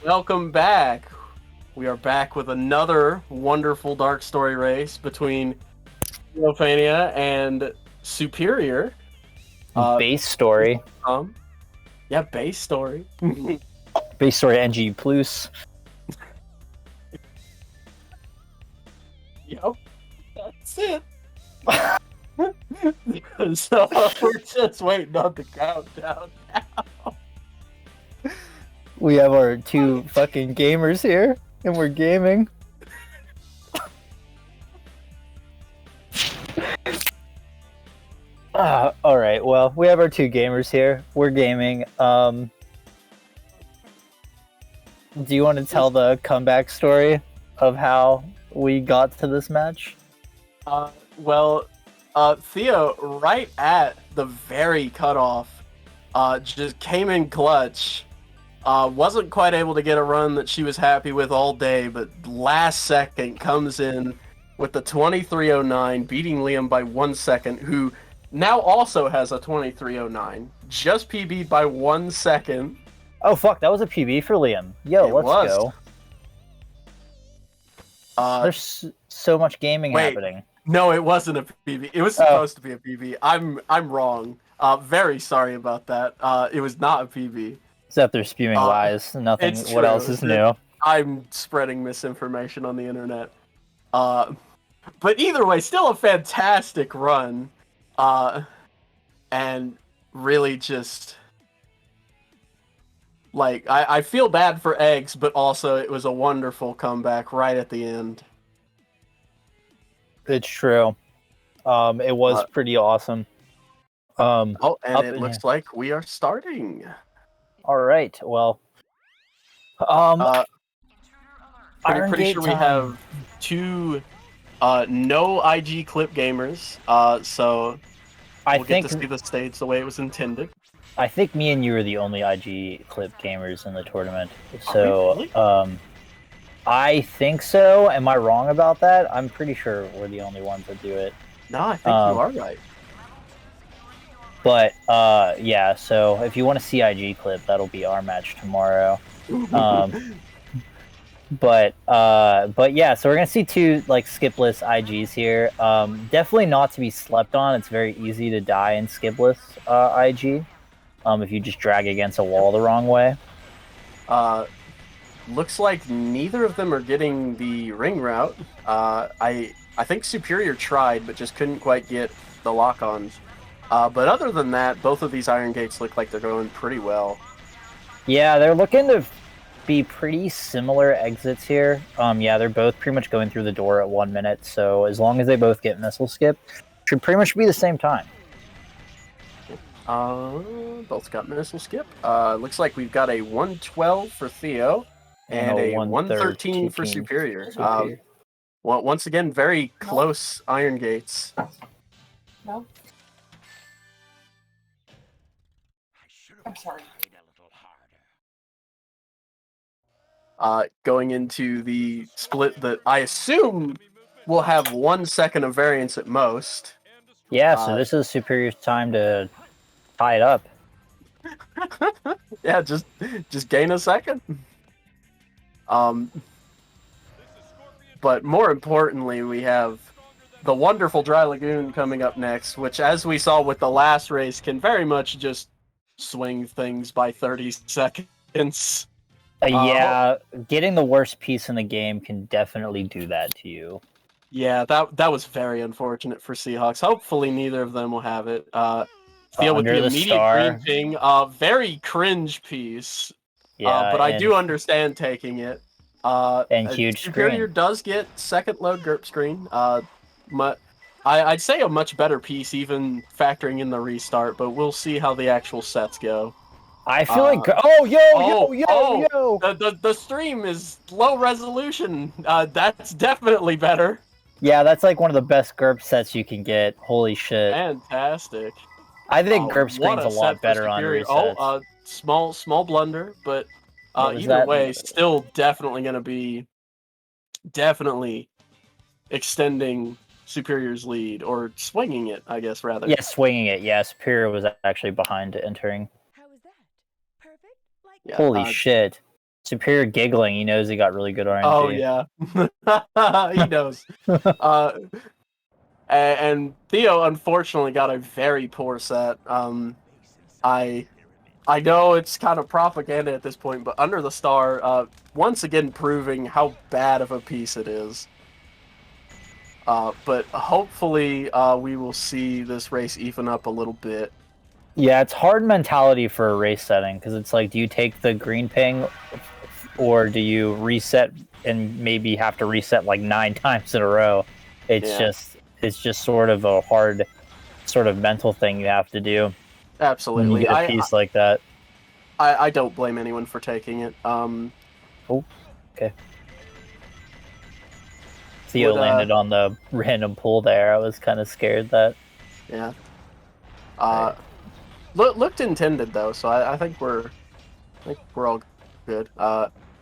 Speaker 13: Welcome back. We are back with another wonderful Dark Story race between Theophania and Superior.
Speaker 17: Base Story.
Speaker 13: Yeah, Base Story.
Speaker 17: Base Story NG Plus.
Speaker 13: Yep, that's it. So we're just waiting on the countdown now.
Speaker 17: We have our two fucking gamers here, and we're gaming. All right. Well, we have our two gamers here. We're gaming. Do you want to tell the comeback story of how we got to this match?
Speaker 13: Theo, right at the very cutoff, just came in clutch. Wasn't quite able to get a run that she was happy with all day, but last second comes in with the 2309, beating Liam by 1 second, who now also has a 2309. Just PB'd by 1 second.
Speaker 17: Oh fuck, that was a PB for Liam. Yo, let's go. There's so much gaming happening.
Speaker 13: No, it wasn't a PB. It was supposed to be a PB. I'm wrong. Very sorry about that. It was not a PB.
Speaker 17: Except they're spewing lies. Nothing.
Speaker 13: It's
Speaker 17: What
Speaker 13: true.
Speaker 17: else is new?
Speaker 13: I'm spreading misinformation on the internet. But either way, still a fantastic run. And really just... Like, I feel bad for Eggs, but also it was a wonderful comeback right at the end.
Speaker 17: It's true. It was pretty awesome.
Speaker 13: And it looks like we are starting.
Speaker 17: All right. Well,
Speaker 13: pretty sure we have two no IG clip gamers. So we'll get to see the stage the way it was intended.
Speaker 17: I think me and you are the only IG clip gamers in the tournament. So, I think so. Am I wrong about that? I'm pretty sure we're the only ones that do it.
Speaker 13: No, I think you are right.
Speaker 17: But, yeah, so if you want to see IG clip, that'll be our match tomorrow. But yeah, so we're going to see two, like, skipless IGs here. Definitely not to be slept on. It's very easy to die in skipless IG. If you just drag against a wall the wrong way.
Speaker 13: Looks like neither of them are getting the ring route. I think Superior tried, but just couldn't quite get the lock-ons. But other than that, both of these Iron Gates look like they're going pretty well.
Speaker 17: Yeah, they're looking to be pretty similar exits here. Yeah, they're both pretty much going through the door at 1 minute, so as long as they both get missile skip, should pretty much be the same time.
Speaker 13: Both got missile skip. Looks like we've got a 112 for Theo and a 113 for Superior. Well, once again, very close Iron Gates.
Speaker 9: No. I'm sorry.
Speaker 13: Going into the split that I assume will have 1 second of variance at most.
Speaker 17: Yeah, so this is Superior's time to tie it up.
Speaker 13: Yeah, just gain a second. But more importantly, we have the wonderful Dry Lagoon coming up next, which, as we saw with the last race, can very much just swing things by 30 seconds.
Speaker 17: Yeah, getting the worst piece in the game can definitely do that to you.
Speaker 13: Yeah, that was very unfortunate for Seahawks. Hopefully neither of them will have it. Theo with the immediate green ping, very cringe piece.
Speaker 17: Yeah,
Speaker 13: but I do understand taking it.
Speaker 17: And huge
Speaker 13: Superior
Speaker 17: screen.
Speaker 13: does get second load GURP screen. I'd say a much better piece, even factoring in the restart, but we'll see how the actual sets go.
Speaker 17: I feel like
Speaker 13: the stream is low resolution. That's definitely better.
Speaker 17: Yeah, that's like one of the best GURP sets you can get. Holy shit.
Speaker 13: Fantastic.
Speaker 17: I think GURP screen's a lot better on
Speaker 13: Superior.
Speaker 17: resets.
Speaker 13: Small blunder, but either
Speaker 17: that?
Speaker 13: way, still definitely going to be extending Superior's lead, or swinging it, I guess, rather.
Speaker 17: Yeah, swinging it. Yeah, Superior was actually behind entering.
Speaker 13: Yeah,
Speaker 17: Holy shit. Superior giggling. He knows he got really good RNG.
Speaker 13: Oh, yeah. He knows. And Theo, unfortunately, got a very poor set. I know it's kind of propaganda at this point, but Under the Star, once again proving how bad of a piece it is. But hopefully we will see this race even up a little bit.
Speaker 17: Yeah, it's hard mentality for a race setting because it's like, do you take the green ping, or do you reset and maybe have to reset like 9 times in a row? It's just sort of a hard, sort of mental thing you have to do.
Speaker 13: Absolutely,
Speaker 17: when you get a piece like that.
Speaker 13: I don't blame anyone for taking it.
Speaker 17: Oh, okay. Theo landed on the random pull there. I was kind of scared that.
Speaker 13: Yeah. Looked intended though, so I think we're all good.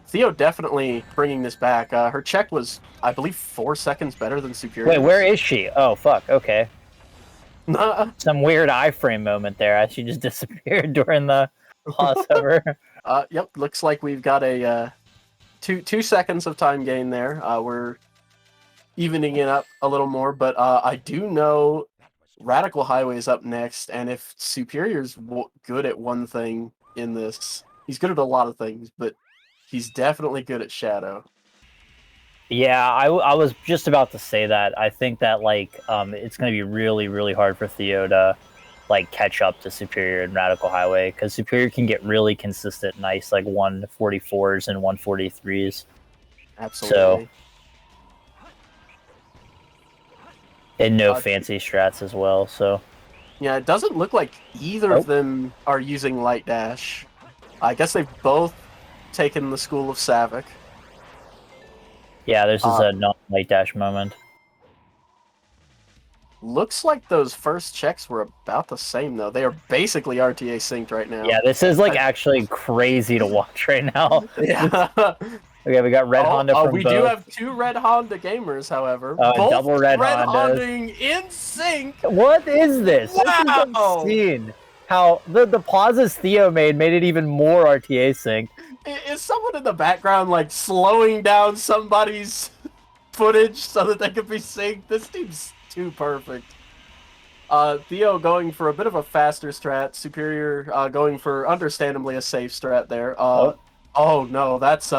Speaker 13: Theo definitely bringing this back. Her check was, I believe, 4 seconds better than Superior.
Speaker 17: Wait, where is she? Oh, fuck. Okay. Some weird iframe moment there. She just disappeared during the crossover.
Speaker 13: Yep. Looks like we've got a 2 seconds of time gain there. We're evening it up a little more, but I do know Radical Highway is up next, and if Superior's good at one thing in this, he's good at a lot of things, but he's definitely good at Shadow.
Speaker 17: Yeah, I was just about to say that. I think that like it's going to be really, really hard for Theo to like catch up to Superior and Radical Highway, because Superior can get really consistent, nice like 144s and 143s.
Speaker 13: Absolutely.
Speaker 17: So, and no fancy strats as well. So
Speaker 13: yeah, it doesn't look like either of them are using Light Dash. I guess they've both taken the school of Savik.
Speaker 17: Yeah, this is a non-light dash moment.
Speaker 13: Looks like those first checks were about the same, though. They are basically RTA synced right now.
Speaker 17: Yeah, this is like actually crazy to watch right now.
Speaker 13: Yeah.
Speaker 17: Okay, we got Red Honda from
Speaker 13: we
Speaker 17: both.
Speaker 13: do have 2 Red Honda gamers, however.
Speaker 17: Double Red Hondas.
Speaker 13: Hondaing in sync.
Speaker 17: What is this?
Speaker 13: Wow.
Speaker 17: This is insane. How the pauses Theo made it even more RTA sync.
Speaker 13: Is someone in the background like slowing down somebody's footage so that they can be synced? This seems too perfect. Theo going for a bit of a faster strat. Superior going for understandably a safe strat there. Oh no, that's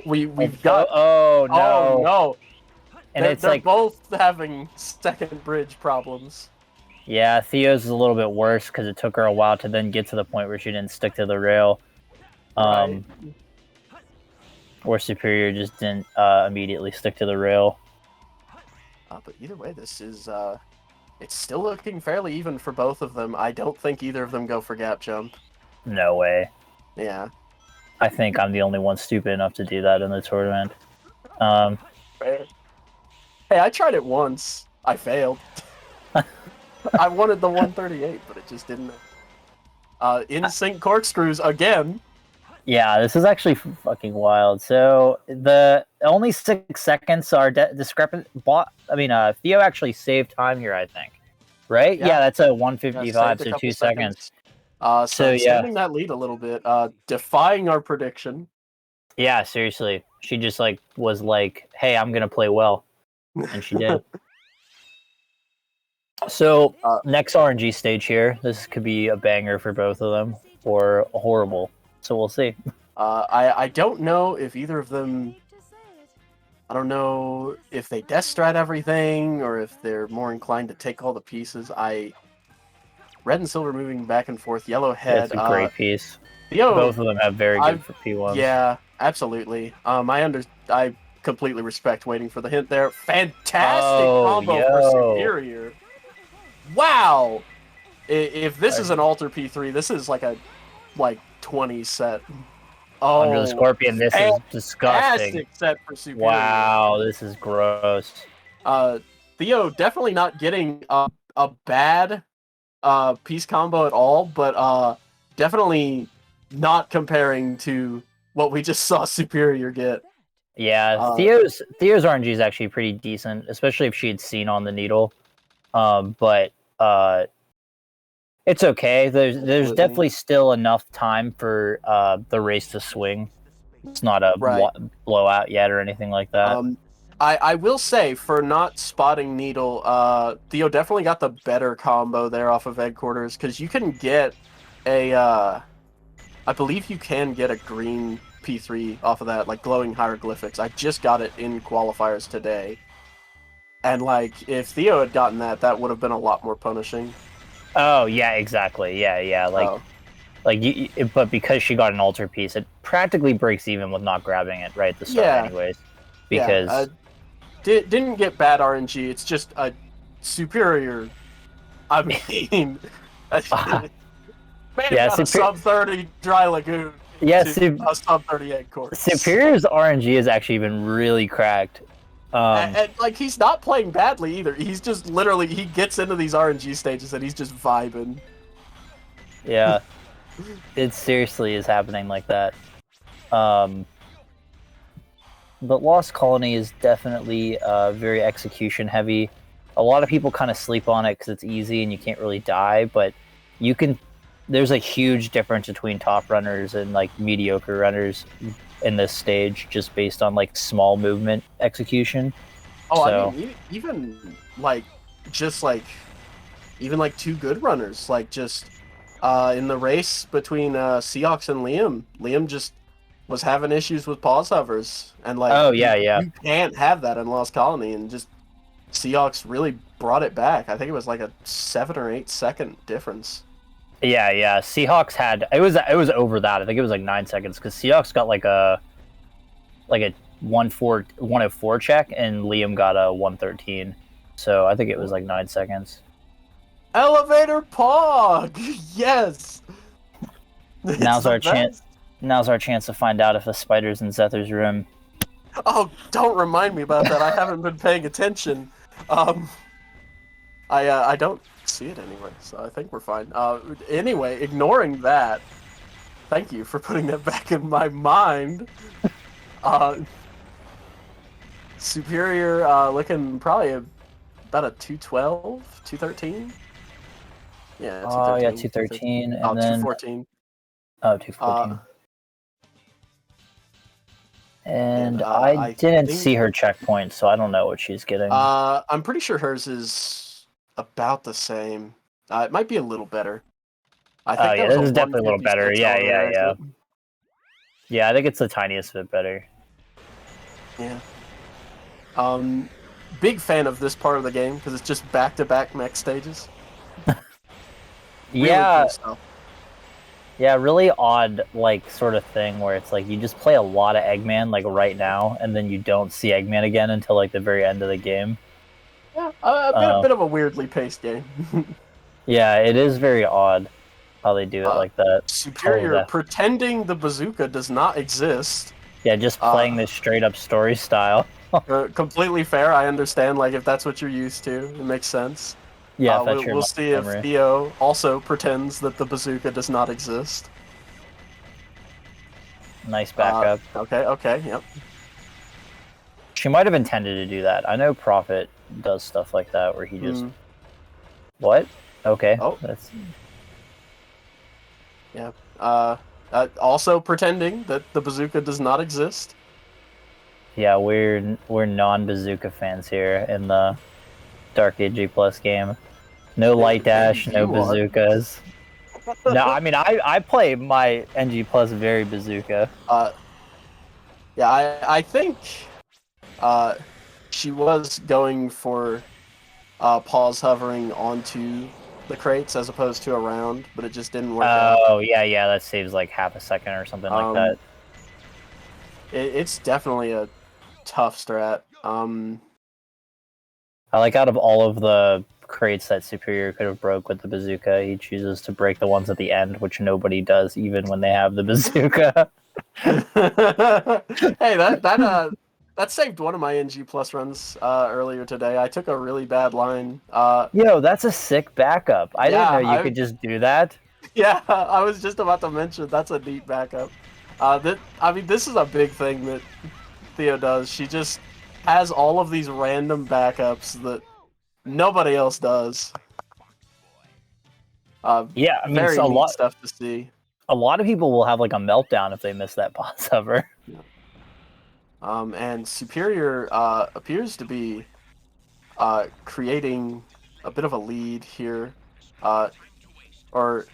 Speaker 13: we've got
Speaker 17: oh no.
Speaker 13: Oh no.
Speaker 17: And
Speaker 13: they're
Speaker 17: it's like
Speaker 13: both having second bridge problems.
Speaker 17: Yeah, Theo's is a little bit worse because it took her a while to then get to the point where she didn't stick to the rail. Or Superior just didn't immediately stick to the rail.
Speaker 13: But either way, this is it's still looking fairly even for both of them. I don't think either of them go for gap jump.
Speaker 17: No way.
Speaker 13: Yeah.
Speaker 17: I think I'm the only one stupid enough to do that in the tournament.
Speaker 13: Fair. Hey, I tried it once. I failed. I wanted the 138, but it just didn't. In sync corkscrews again.
Speaker 17: Yeah, this is actually fucking wild. So the only 6 seconds are discrepant. Theo actually saved time here, I think. Right? Yeah, that's a 155, so 2 seconds.
Speaker 13: So extending that lead a little bit, defying our prediction.
Speaker 17: Yeah, seriously. She just was like, hey, I'm gonna play well. And she did. So, next RNG stage here. This could be a banger for both of them, or horrible. So we'll see.
Speaker 13: I don't know if either of them... I don't know if they death strat everything, or if they're more inclined to take all the pieces. Red and silver moving back and forth. Yellow head.
Speaker 17: That's a great piece.
Speaker 13: Theo,
Speaker 17: both of them have very good for P1s.
Speaker 13: Yeah, absolutely. I completely respect waiting for the hint there. Fantastic combo for Superior. Wow! If this is an alter P3, this is like a 20 set. Oh,
Speaker 17: Under the Scorpion, this is disgusting.
Speaker 13: Fantastic set for Superior.
Speaker 17: Wow, this is gross.
Speaker 13: Theo definitely not getting a bad piece combo at all, but definitely not comparing to what we just saw Superior get.
Speaker 17: Yeah, Theo's RNG is actually pretty decent, especially if she had seen on the needle. But it's okay. There's definitely still enough time for the race to swing. It's not a blowout yet or anything like that.
Speaker 13: I will say, for not spotting needle, Theo definitely got the better combo there off of Headquarters, because you can get I believe you can get a green P3 off of that, like glowing hieroglyphics. I just got it in qualifiers today. And if Theo had gotten that, that would have been a lot more punishing.
Speaker 17: Oh yeah, exactly. Yeah. But because she got an altar piece, it practically breaks even with not grabbing it right at the start,
Speaker 13: Yeah.
Speaker 17: anyways. Because
Speaker 13: didn't get bad RNG. It's just a superior. I mean, man
Speaker 17: Yeah,
Speaker 13: got a sub 30 dry lagoon.
Speaker 17: Yeah,
Speaker 13: to a sub 38 course.
Speaker 17: Superior's RNG has actually been really cracked.
Speaker 13: And like he's not playing badly either. He's just literally he gets into these RNG stages and he's just vibing.
Speaker 17: Yeah, it seriously is happening like that. But Lost Colony is definitely very execution heavy. A lot of people kind of sleep on it because it's easy and you can't really die, but you can. There's a huge difference between top runners and like mediocre runners in this stage, just based on like small movement execution.
Speaker 13: Oh,
Speaker 17: So-
Speaker 13: I mean, even like just like even like two good runners, like just in the race between Seahawks and Liam. Liam just was having issues with pause hovers, and like
Speaker 17: Oh, yeah.
Speaker 13: you can't have that in Lost Colony, and just Seahawks really brought it back. I think it was like a 7 or 8 second difference.
Speaker 17: Yeah. Seahawks had it was over that. I think it was like 9 seconds because Seahawks got like a 104 check and Liam got a 113. So I think it was like 9 seconds.
Speaker 13: Elevator Pog, yes.
Speaker 17: Now's
Speaker 13: the
Speaker 17: our
Speaker 13: best.
Speaker 17: chance. Now's our chance to find out if the spider's in Zether's room.
Speaker 13: Oh, don't remind me about that. I haven't been paying attention. I don't see it anyway, so I think we're fine. Anyway, ignoring that, thank you for putting that back in my mind. Superior looking probably about a 212, 213. Yeah, 213.
Speaker 17: Oh yeah, 213 and
Speaker 13: Oh,
Speaker 17: then
Speaker 13: 214.
Speaker 17: Oh, 214. And
Speaker 13: and,
Speaker 17: I
Speaker 13: I
Speaker 17: didn't
Speaker 13: think-
Speaker 17: see her checkpoint, so I don't know what she's getting.
Speaker 13: I'm pretty sure hers is about the same. It might be a little better. I think
Speaker 17: Oh
Speaker 13: that
Speaker 17: yeah,
Speaker 13: was
Speaker 17: this is definitely a little better.
Speaker 13: 156
Speaker 17: Yeah.
Speaker 13: elevator exit.
Speaker 17: Yeah, I think it's the tiniest bit better.
Speaker 13: Yeah. Big fan of this part of the game because it's just back-to-back mech stages. Really
Speaker 17: Yeah.
Speaker 13: cool stuff.
Speaker 17: Yeah, really odd, like, sort of thing where it's like you just play a lot of Eggman, like, right now, and then you don't see Eggman again until, like, the very end of the game.
Speaker 13: Yeah, a bit of a weirdly paced game.
Speaker 17: Yeah, it is very odd how they do it like that.
Speaker 13: Superior,
Speaker 17: Oh, that-
Speaker 13: pretending the bazooka does not exist.
Speaker 17: Yeah, just playing this straight-up story style.
Speaker 13: Completely fair. I understand, like, if that's what you're used to, it makes sense.
Speaker 17: Yeah, if that's
Speaker 13: we'll,
Speaker 17: your
Speaker 13: we'll see
Speaker 17: memory.
Speaker 13: if Theo also pretends that the bazooka does not exist.
Speaker 17: Nice backup.
Speaker 13: Okay, yep.
Speaker 17: She might have intended to do that. I know Prophet does stuff like that where he just... What? Okay.
Speaker 13: Oh.
Speaker 17: That's...
Speaker 13: Yeah. Also pretending that the bazooka does not exist.
Speaker 17: Yeah, we're non-bazooka fans here in the Dark AG Plus game. No light dash, no
Speaker 13: you are.
Speaker 17: bazookas. No, I mean I play my NG Plus very bazooka.
Speaker 13: Yeah, I think she was going for pause hovering onto the crates as opposed to around, but it just didn't work out.
Speaker 17: Oh yeah, that saves like half a second or something like that.
Speaker 13: It's definitely a tough strat.
Speaker 17: I like out of all of the crates that Superior could have broke with the bazooka, he chooses to break the ones at the end, which nobody does even when they have the bazooka.
Speaker 13: Hey, that saved one of my NG Plus runs earlier today. I took a really bad line.
Speaker 17: Yo, that's a sick backup. I
Speaker 13: Yeah,
Speaker 17: didn't know you could just do that.
Speaker 13: Yeah, I was just about to mention that's a neat backup. This is a big thing that Theo does. She just has all of these random backups that nobody else does.
Speaker 17: Yeah, I mean,
Speaker 13: very
Speaker 17: it's a
Speaker 13: neat
Speaker 17: lot
Speaker 13: stuff to see.
Speaker 17: A lot of people will have like a meltdown if they miss that pause hover.
Speaker 13: And Superior appears to be creating a bit of a lead here, or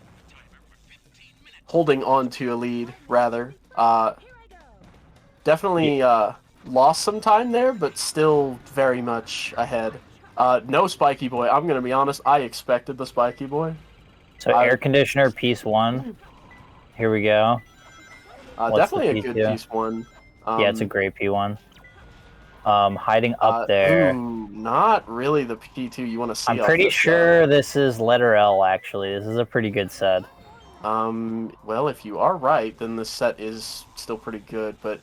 Speaker 13: holding on to a lead, rather. Definitely lost some time there, but still very much ahead. No Spiky Boy. I'm going to be honest, I expected the Spiky Boy.
Speaker 17: So air conditioner piece 1. Here we go. What's
Speaker 13: Definitely
Speaker 17: the
Speaker 13: a good
Speaker 17: P2?
Speaker 13: piece 1.
Speaker 17: Yeah, it's a great P1. Hiding up there.
Speaker 13: Ooh, not really the P2 you want to see.
Speaker 17: I'm
Speaker 13: off
Speaker 17: pretty
Speaker 13: this
Speaker 17: sure this is letter L, actually. This is a pretty good set.
Speaker 13: Well, if you are right, then this set is still pretty good, but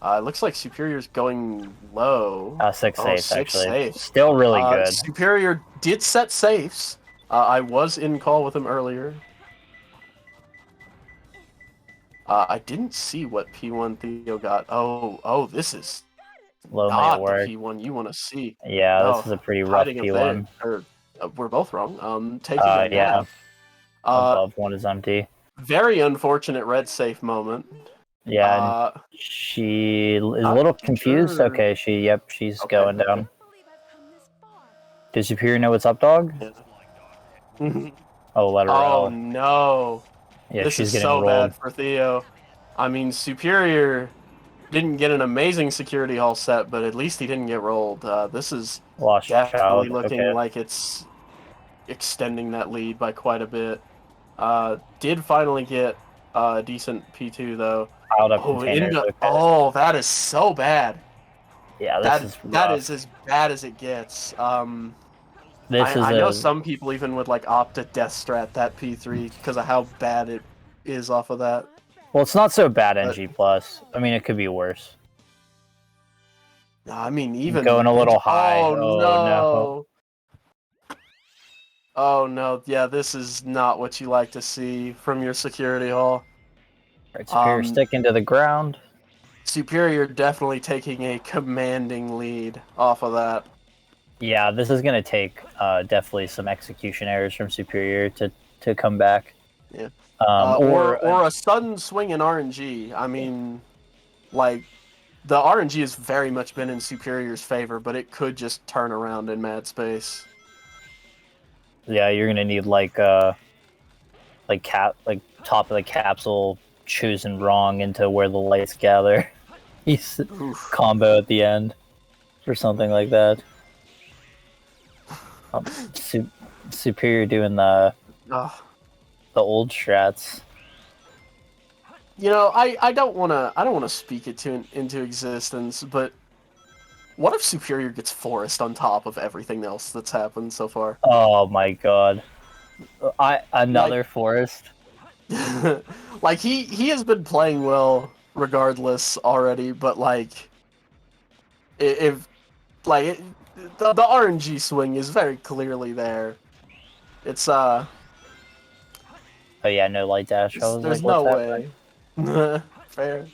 Speaker 13: it looks like Superior's going low.
Speaker 17: 6 safes,
Speaker 13: six
Speaker 17: actually.
Speaker 13: safes.
Speaker 17: Still really good.
Speaker 13: Superior did set safes. I was in call with him earlier. I didn't see what P1 Theo got. Oh, this is
Speaker 17: Low
Speaker 13: not
Speaker 17: might work.
Speaker 13: the P1 you want to see.
Speaker 17: Yeah,
Speaker 13: No,
Speaker 17: this is a pretty rough
Speaker 13: hiding up
Speaker 17: P1.
Speaker 13: there. We're both wrong. Taking a
Speaker 17: Yeah.
Speaker 13: nap.
Speaker 17: Above 1 is empty.
Speaker 13: Very unfortunate red safe moment.
Speaker 17: Yeah, and she is a little confused.
Speaker 13: sure.
Speaker 17: Okay, she's going down. Does Superior know what's up, dog? Oh, let her
Speaker 13: Oh
Speaker 17: roll.
Speaker 13: no.
Speaker 17: Yeah,
Speaker 13: this
Speaker 17: she's
Speaker 13: is
Speaker 17: getting
Speaker 13: so
Speaker 17: rolled.
Speaker 13: bad for Theo. I mean, Superior didn't get an amazing security hall set, but at least he didn't get rolled. This is
Speaker 17: Lost
Speaker 13: definitely
Speaker 17: child.
Speaker 13: looking
Speaker 17: Okay.
Speaker 13: like it's extending that lead by quite a bit. Did finally get a decent P2 though.
Speaker 17: Piled up containers, okay.
Speaker 13: Oh, that is so bad.
Speaker 17: Yeah,
Speaker 13: that
Speaker 17: is
Speaker 13: that
Speaker 17: rough.
Speaker 13: is as bad as it gets.
Speaker 17: This is
Speaker 13: I know
Speaker 17: a-
Speaker 13: some people even would like opt to death strat that P3 because of how bad it is off of that.
Speaker 17: Well, it's not so bad NG plus. I mean, it could be worse.
Speaker 13: No, I mean even
Speaker 17: Going a little high.
Speaker 13: Oh,
Speaker 17: Oh,
Speaker 13: no. Oh no, yeah, this is not what you like to see from your security hall.
Speaker 17: Right, Superior sticking to the ground.
Speaker 13: Superior definitely taking a commanding lead off of that.
Speaker 17: Yeah, this is gonna take definitely some execution errors from Superior to come back.
Speaker 13: Yeah.
Speaker 17: Or
Speaker 13: a sudden swing in RNG. I mean, like, the RNG has very much been in Superior's favor, but it could just turn around in mad space.
Speaker 17: yeah, you're gonna need like top of the capsule choosing wrong into where the lights gather. He's combo at the end or something like that. Superior doing the old strats.
Speaker 13: You know, I don't wanna speak it into existence, but what if Superior gets Forest on top of everything else that's happened so far?
Speaker 17: Oh my god. Another Forest.
Speaker 13: Like he has been playing well regardless already, but like if like the RNG swing is very clearly there. It's
Speaker 17: Oh yeah, no light dash. I was
Speaker 13: there's
Speaker 17: like,
Speaker 13: no
Speaker 17: what's
Speaker 13: way.
Speaker 17: happening?
Speaker 13: Fair.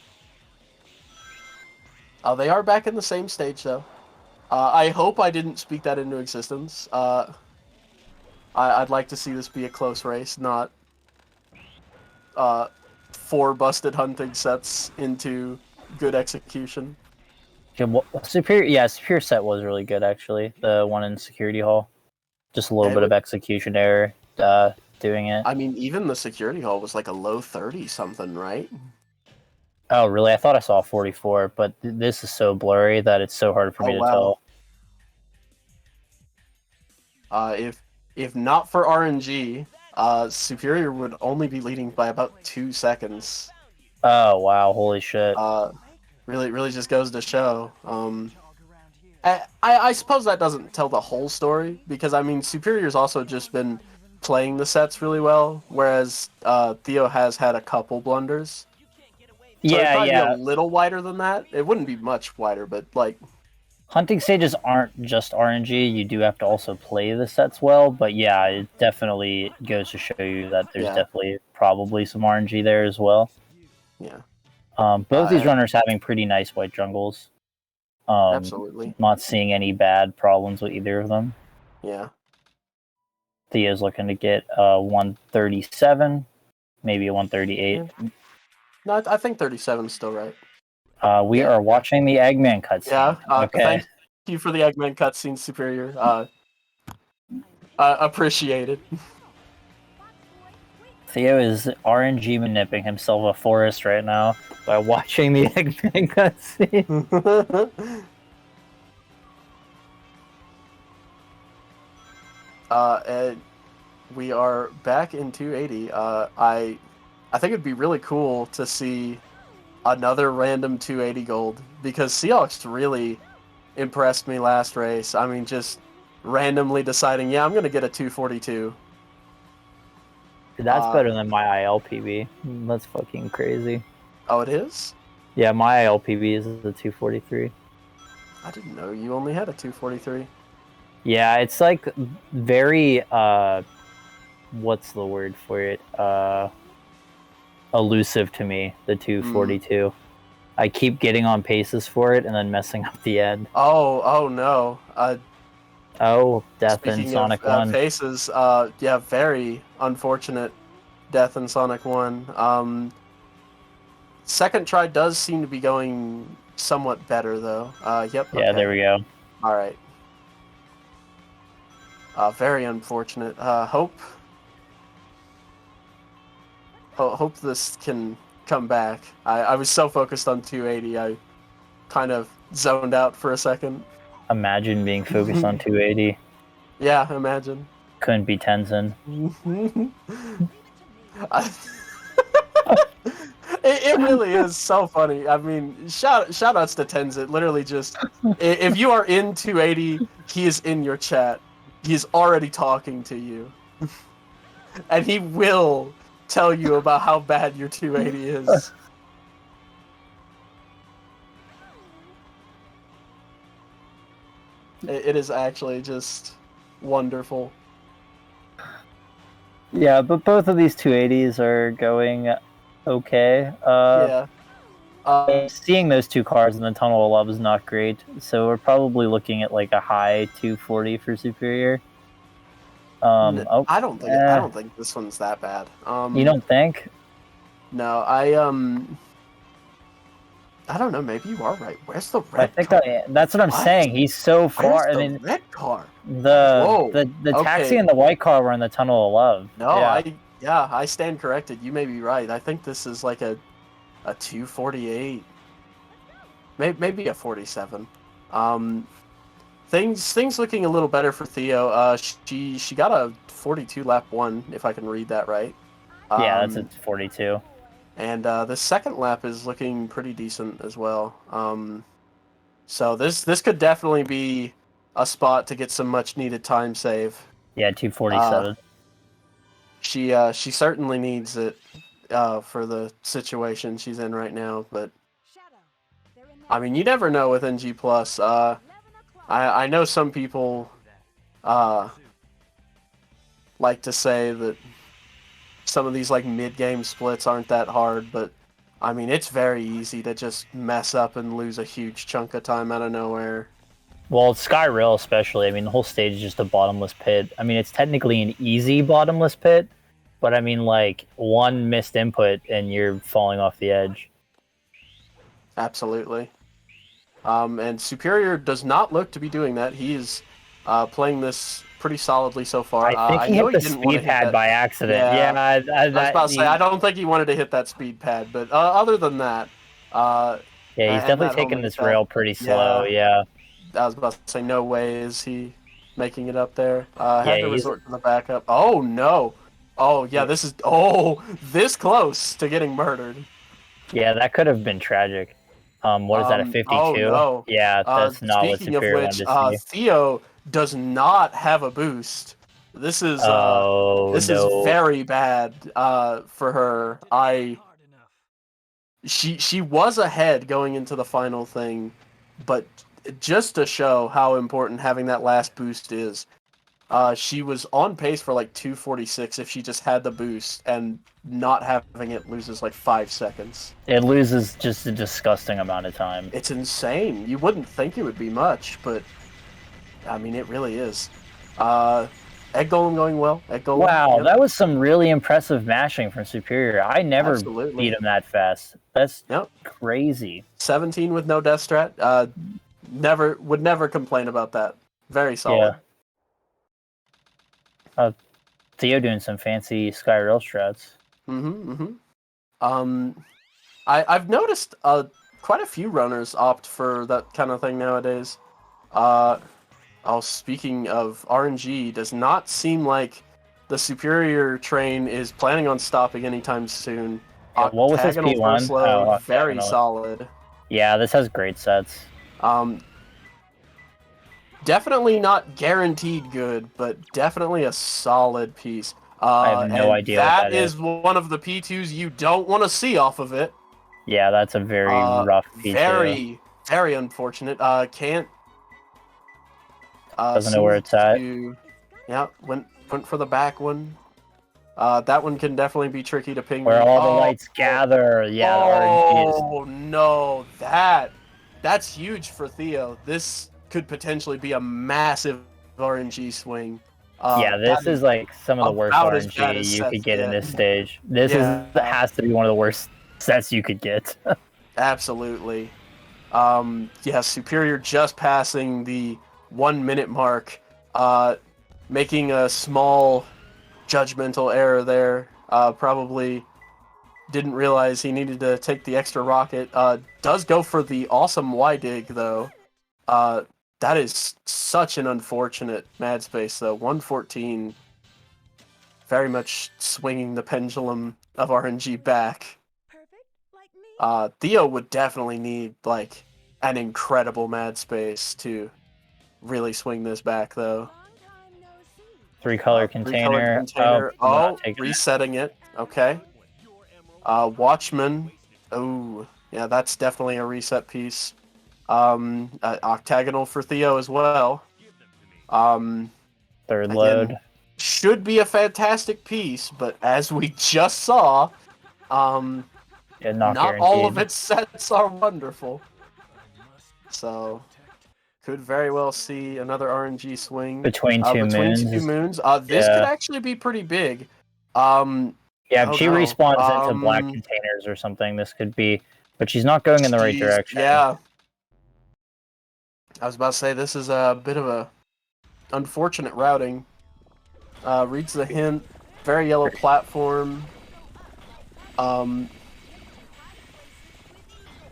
Speaker 13: Oh, they are back in the same stage though. I hope I didn't speak that into existence. I'd like to see this be a close race, not 4 busted hunting sets into good execution.
Speaker 17: Superior set was really good actually. The one in security hall, just a little bit of execution error doing it.
Speaker 13: I mean, even the security hall was like a low 30 something, right?
Speaker 17: Oh really? I thought I saw 44, but this is so blurry that it's so hard for me to tell.
Speaker 13: If not for RNG, Superior would only be leading by about 2 seconds.
Speaker 17: Oh wow! Holy shit!
Speaker 13: Really just goes to show. I suppose that doesn't tell the whole story, because I mean Superior's also just been playing the sets really well, whereas Theo has had a couple blunders. So it'd probably be a little wider than that. It wouldn't be much wider, but like
Speaker 17: hunting stages aren't just RNG. You do have to also play the sets well, but yeah, it definitely goes to show you that there's definitely probably some RNG there as well.
Speaker 13: Yeah.
Speaker 17: Both these runners having pretty nice white jungles.
Speaker 13: Absolutely.
Speaker 17: Not seeing any bad problems with either of them.
Speaker 13: Yeah.
Speaker 17: Theo's looking to get 137, maybe a 138.
Speaker 13: No, I think 37 is still right.
Speaker 17: We are watching the Eggman cutscene.
Speaker 13: Yeah.
Speaker 17: Okay.
Speaker 13: Thank you for the Eggman cutscene, Superior. Appreciated.
Speaker 17: Theo is RNG manipping himself a forest right now by watching the Eggman cutscene.
Speaker 13: we are back in 280. I think it'd be really cool to see another random 280 gold because Seahawks really impressed me last race. I mean, just randomly deciding, yeah, I'm gonna get a 242.
Speaker 17: That's better than my ILPB. That's fucking crazy.
Speaker 13: Oh, it is?
Speaker 17: Yeah, my ILPB is the 243.
Speaker 13: I didn't know you only had a 243.
Speaker 17: Yeah, it's like very what's the word for it? Elusive to me, the 242. I keep getting on paces for it and then messing up the end.
Speaker 13: Oh no.
Speaker 17: Death in
Speaker 13: Speaking
Speaker 17: Sonic
Speaker 13: of
Speaker 17: 1.
Speaker 13: paces, yeah, very unfortunate death in Sonic 1. Second try does seem to be going somewhat better, though. Yep.
Speaker 17: Yeah, there we go.
Speaker 13: Alright. Very unfortunate. Hope this can come back. I was so focused on 280, I kind of zoned out for a second.
Speaker 17: Imagine being focused on 280.
Speaker 13: Yeah, imagine.
Speaker 17: Couldn't be Tenzin.
Speaker 13: It really is so funny. I mean, shout outs to Tenzin. Literally just, if you are in 280, he is in your chat. He is already talking to you. And he will tell you about how bad your 280 is. It is actually just wonderful.
Speaker 17: Yeah, but both of these 280s are going okay. Seeing those two cars in the Tunnel of Love is not great, so we're probably looking at like a high 240 for Superior.
Speaker 13: I don't think this one's that bad.
Speaker 17: You don't think?
Speaker 13: No, I don't know. Maybe you are right. Where's the red?
Speaker 17: That's what I'm saying. He's so far.
Speaker 13: Where's
Speaker 17: I
Speaker 13: the
Speaker 17: mean,
Speaker 13: red car.
Speaker 17: the taxi
Speaker 13: okay.
Speaker 17: and the white car were in the Tunnel of Love.
Speaker 13: No, I stand corrected. You may be right. I think this is like a 248, maybe a 47. Things looking a little better for Theo. She got a 42 lap 1, if I can read that right.
Speaker 17: Yeah, that's a 42.
Speaker 13: And the second lap is looking pretty decent as well. So this could definitely be a spot to get some much needed time save.
Speaker 17: Yeah, 247.
Speaker 13: She certainly needs it for the situation she's in right now. But I mean, you never know with NG Plus. I know some people like to say that some of these like mid-game splits aren't that hard, but I mean it's very easy to just mess up and lose a huge chunk of time out of nowhere.
Speaker 17: Well, Skyrail especially. I mean, the whole stage is just a bottomless pit. I mean, it's technically an easy bottomless pit, but I mean, like one missed input and you're falling off the edge.
Speaker 13: Absolutely. And Superior does not look to be doing that. He is playing this pretty solidly so far.
Speaker 17: I think he hit the speed pad by accident. Yeah,
Speaker 13: I was about to say, I don't think he wanted to hit that speed pad, but other than that...
Speaker 17: yeah, he's definitely taking this rail pretty slow, yeah.
Speaker 13: I was about to say, no way is he making it up there. Had to resort to the backup. Oh, no! Oh, yeah, this is... Oh, this close to getting murdered.
Speaker 17: Yeah, that could have been tragic. What is that, a 52?
Speaker 13: Oh, no.
Speaker 17: Yeah, that's not what Superior wanted to see.
Speaker 13: Theo does not have a boost. This is very bad for her. She was ahead going into the final thing, but just to show how important having that last boost is, she was on pace for like 246 if she just had the boost, and not having it loses like 5 seconds.
Speaker 17: It loses just a disgusting amount of time.
Speaker 13: It's insane. You wouldn't think it would be much, but I mean, it really is. Egg Golem going well. Egg Golem.
Speaker 17: Wow, that was some really impressive mashing from Superior. I never beat him that fast. That's crazy.
Speaker 13: 17 with no death strat. Would never complain about that. Very solid.
Speaker 17: Yeah. Theo doing some fancy Skyrail strats.
Speaker 13: I've noticed quite a few runners opt for that kind of thing nowadays. Speaking of RNG, does not seem like the Superior train is planning on stopping anytime soon.
Speaker 17: Yeah, what was his
Speaker 13: Octagonal
Speaker 17: P1?
Speaker 13: first load,
Speaker 17: Oh,
Speaker 13: very
Speaker 17: Octagonal.
Speaker 13: solid.
Speaker 17: Yeah, this has great sets.
Speaker 13: Definitely not guaranteed good, but definitely a solid piece.
Speaker 17: I have no
Speaker 13: and
Speaker 17: idea what
Speaker 13: that
Speaker 17: that
Speaker 13: is
Speaker 17: is.
Speaker 13: one of the P2s you don't want to see off of it.
Speaker 17: Yeah, that's a very rough P2.
Speaker 13: Very, very unfortunate. Can't.
Speaker 17: Doesn't know where it's at.
Speaker 13: Yeah, went for the back one. That one can definitely be tricky to ping.
Speaker 17: Where all the lights gather. Yeah, the RNG is.
Speaker 13: Oh no, that's huge for Theo. This could potentially be a massive RNG swing.
Speaker 17: Yeah, this
Speaker 13: that
Speaker 17: is like some of the worst
Speaker 13: about as bad
Speaker 17: RNG
Speaker 13: as
Speaker 17: you
Speaker 13: sets
Speaker 17: could get in
Speaker 13: get.
Speaker 17: this stage. This has to be one of the worst sets you could get.
Speaker 13: Absolutely. Yeah, Superior just passing the 1 minute mark, making a small judgmental error there. Probably didn't realize he needed to take the extra rocket. Does go for the awesome Y-dig though. That is such an unfortunate mad space though. 114, very much swinging the pendulum of RNG back. Theo would definitely need like an incredible mad space to really swing this back though.
Speaker 17: Three-color container.
Speaker 13: Oh, resetting it. Okay. Watchman. Oh, yeah, that's definitely a reset piece. Octagonal for Theo as well.
Speaker 17: Third load.
Speaker 13: Should be a fantastic piece, but as we just saw, not all of its sets are wonderful. So, could very well see another RNG swing
Speaker 17: Between two moons.
Speaker 13: This could actually be pretty big.
Speaker 17: Yeah, if she respawns into black containers or something, this could be. But she's not going in the right direction.
Speaker 13: Yeah. I was about to say, this is a bit of a unfortunate routing. Reads the hint. Very yellow platform.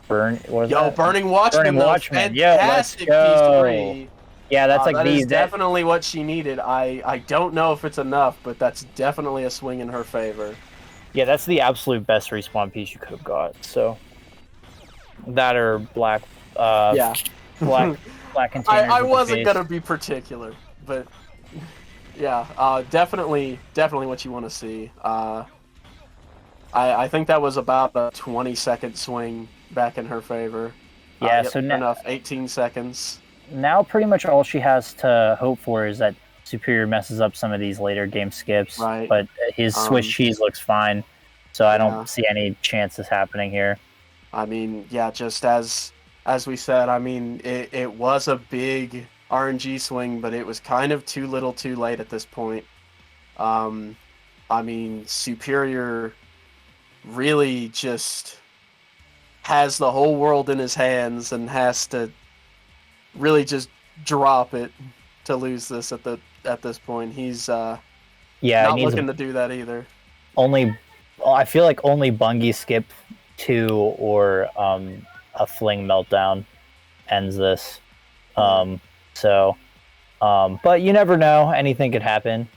Speaker 17: Burning
Speaker 13: Watchman.
Speaker 17: Burning
Speaker 13: though.
Speaker 17: Watchman. Yeah, let's
Speaker 13: Fantastic
Speaker 17: go.
Speaker 13: P3.
Speaker 17: Yeah, that's like
Speaker 13: that is
Speaker 17: these.
Speaker 13: definitely what she needed. I don't know if it's enough, but that's definitely a swing in her favor.
Speaker 17: Yeah, that's the absolute best respawn piece you could have got. So that or black. Black containers.
Speaker 13: I
Speaker 17: with the
Speaker 13: wasn't
Speaker 17: face.
Speaker 13: gonna be particular, but yeah, definitely what you want to see. I think that was about a 20-second swing back in her favor.
Speaker 17: Yeah,
Speaker 13: yep,
Speaker 17: so now,
Speaker 13: enough 18 seconds.
Speaker 17: Now pretty much all she has to hope for is that Superior messes up some of these later game skips.
Speaker 13: Right.
Speaker 17: But his Swiss cheese looks fine, so I don't see any chances happening here.
Speaker 13: I mean, yeah, just as we said, I mean, it was a big RNG swing, but it was kind of too little too late at this point. I mean, Superior really just has the whole world in his hands and has to really just drop it to lose this at this point. He's not looking to do that either.
Speaker 17: I feel like only Bungie skip 2 or a Fling meltdown ends this. But you never know. Anything could happen.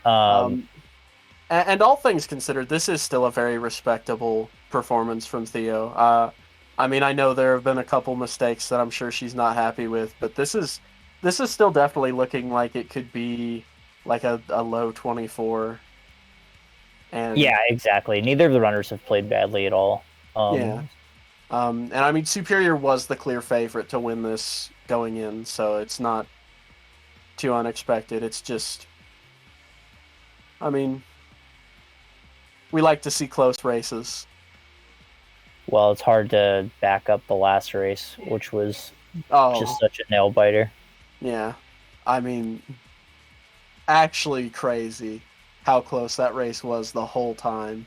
Speaker 13: And all things considered, this is still a very respectable performance from Theo. I mean, I know there have been a couple mistakes that I'm sure she's not happy with, but this is still definitely looking like it could be like a low 24. And
Speaker 17: yeah, exactly. Neither of the runners have played badly at all.
Speaker 13: And I mean, Superior was the clear favorite to win this going in, so it's not too unexpected. It's just, I mean, we like to see close races.
Speaker 17: Well, it's hard to back up the last race, which was just such a nail biter.
Speaker 13: Yeah, I mean, actually crazy how close that race was the whole time.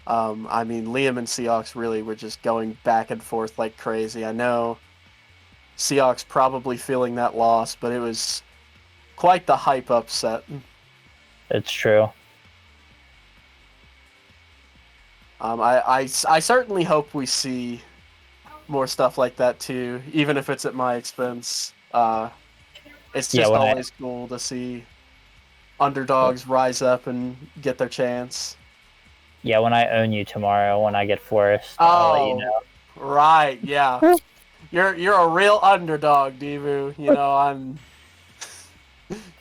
Speaker 13: I mean, Liam and Seahawks really were just going back and forth like crazy. I know Seahawks probably feeling that loss, but it was quite the hype upset.
Speaker 17: It's true.
Speaker 13: I certainly hope we see more stuff like that too, even if it's at my expense. It's just always cool to see underdogs rise up and get their chance.
Speaker 17: Yeah, when I own you tomorrow, when I get Forest, I'll let you know.
Speaker 13: Right, yeah. You're a real underdog, Devu. You know, I'm.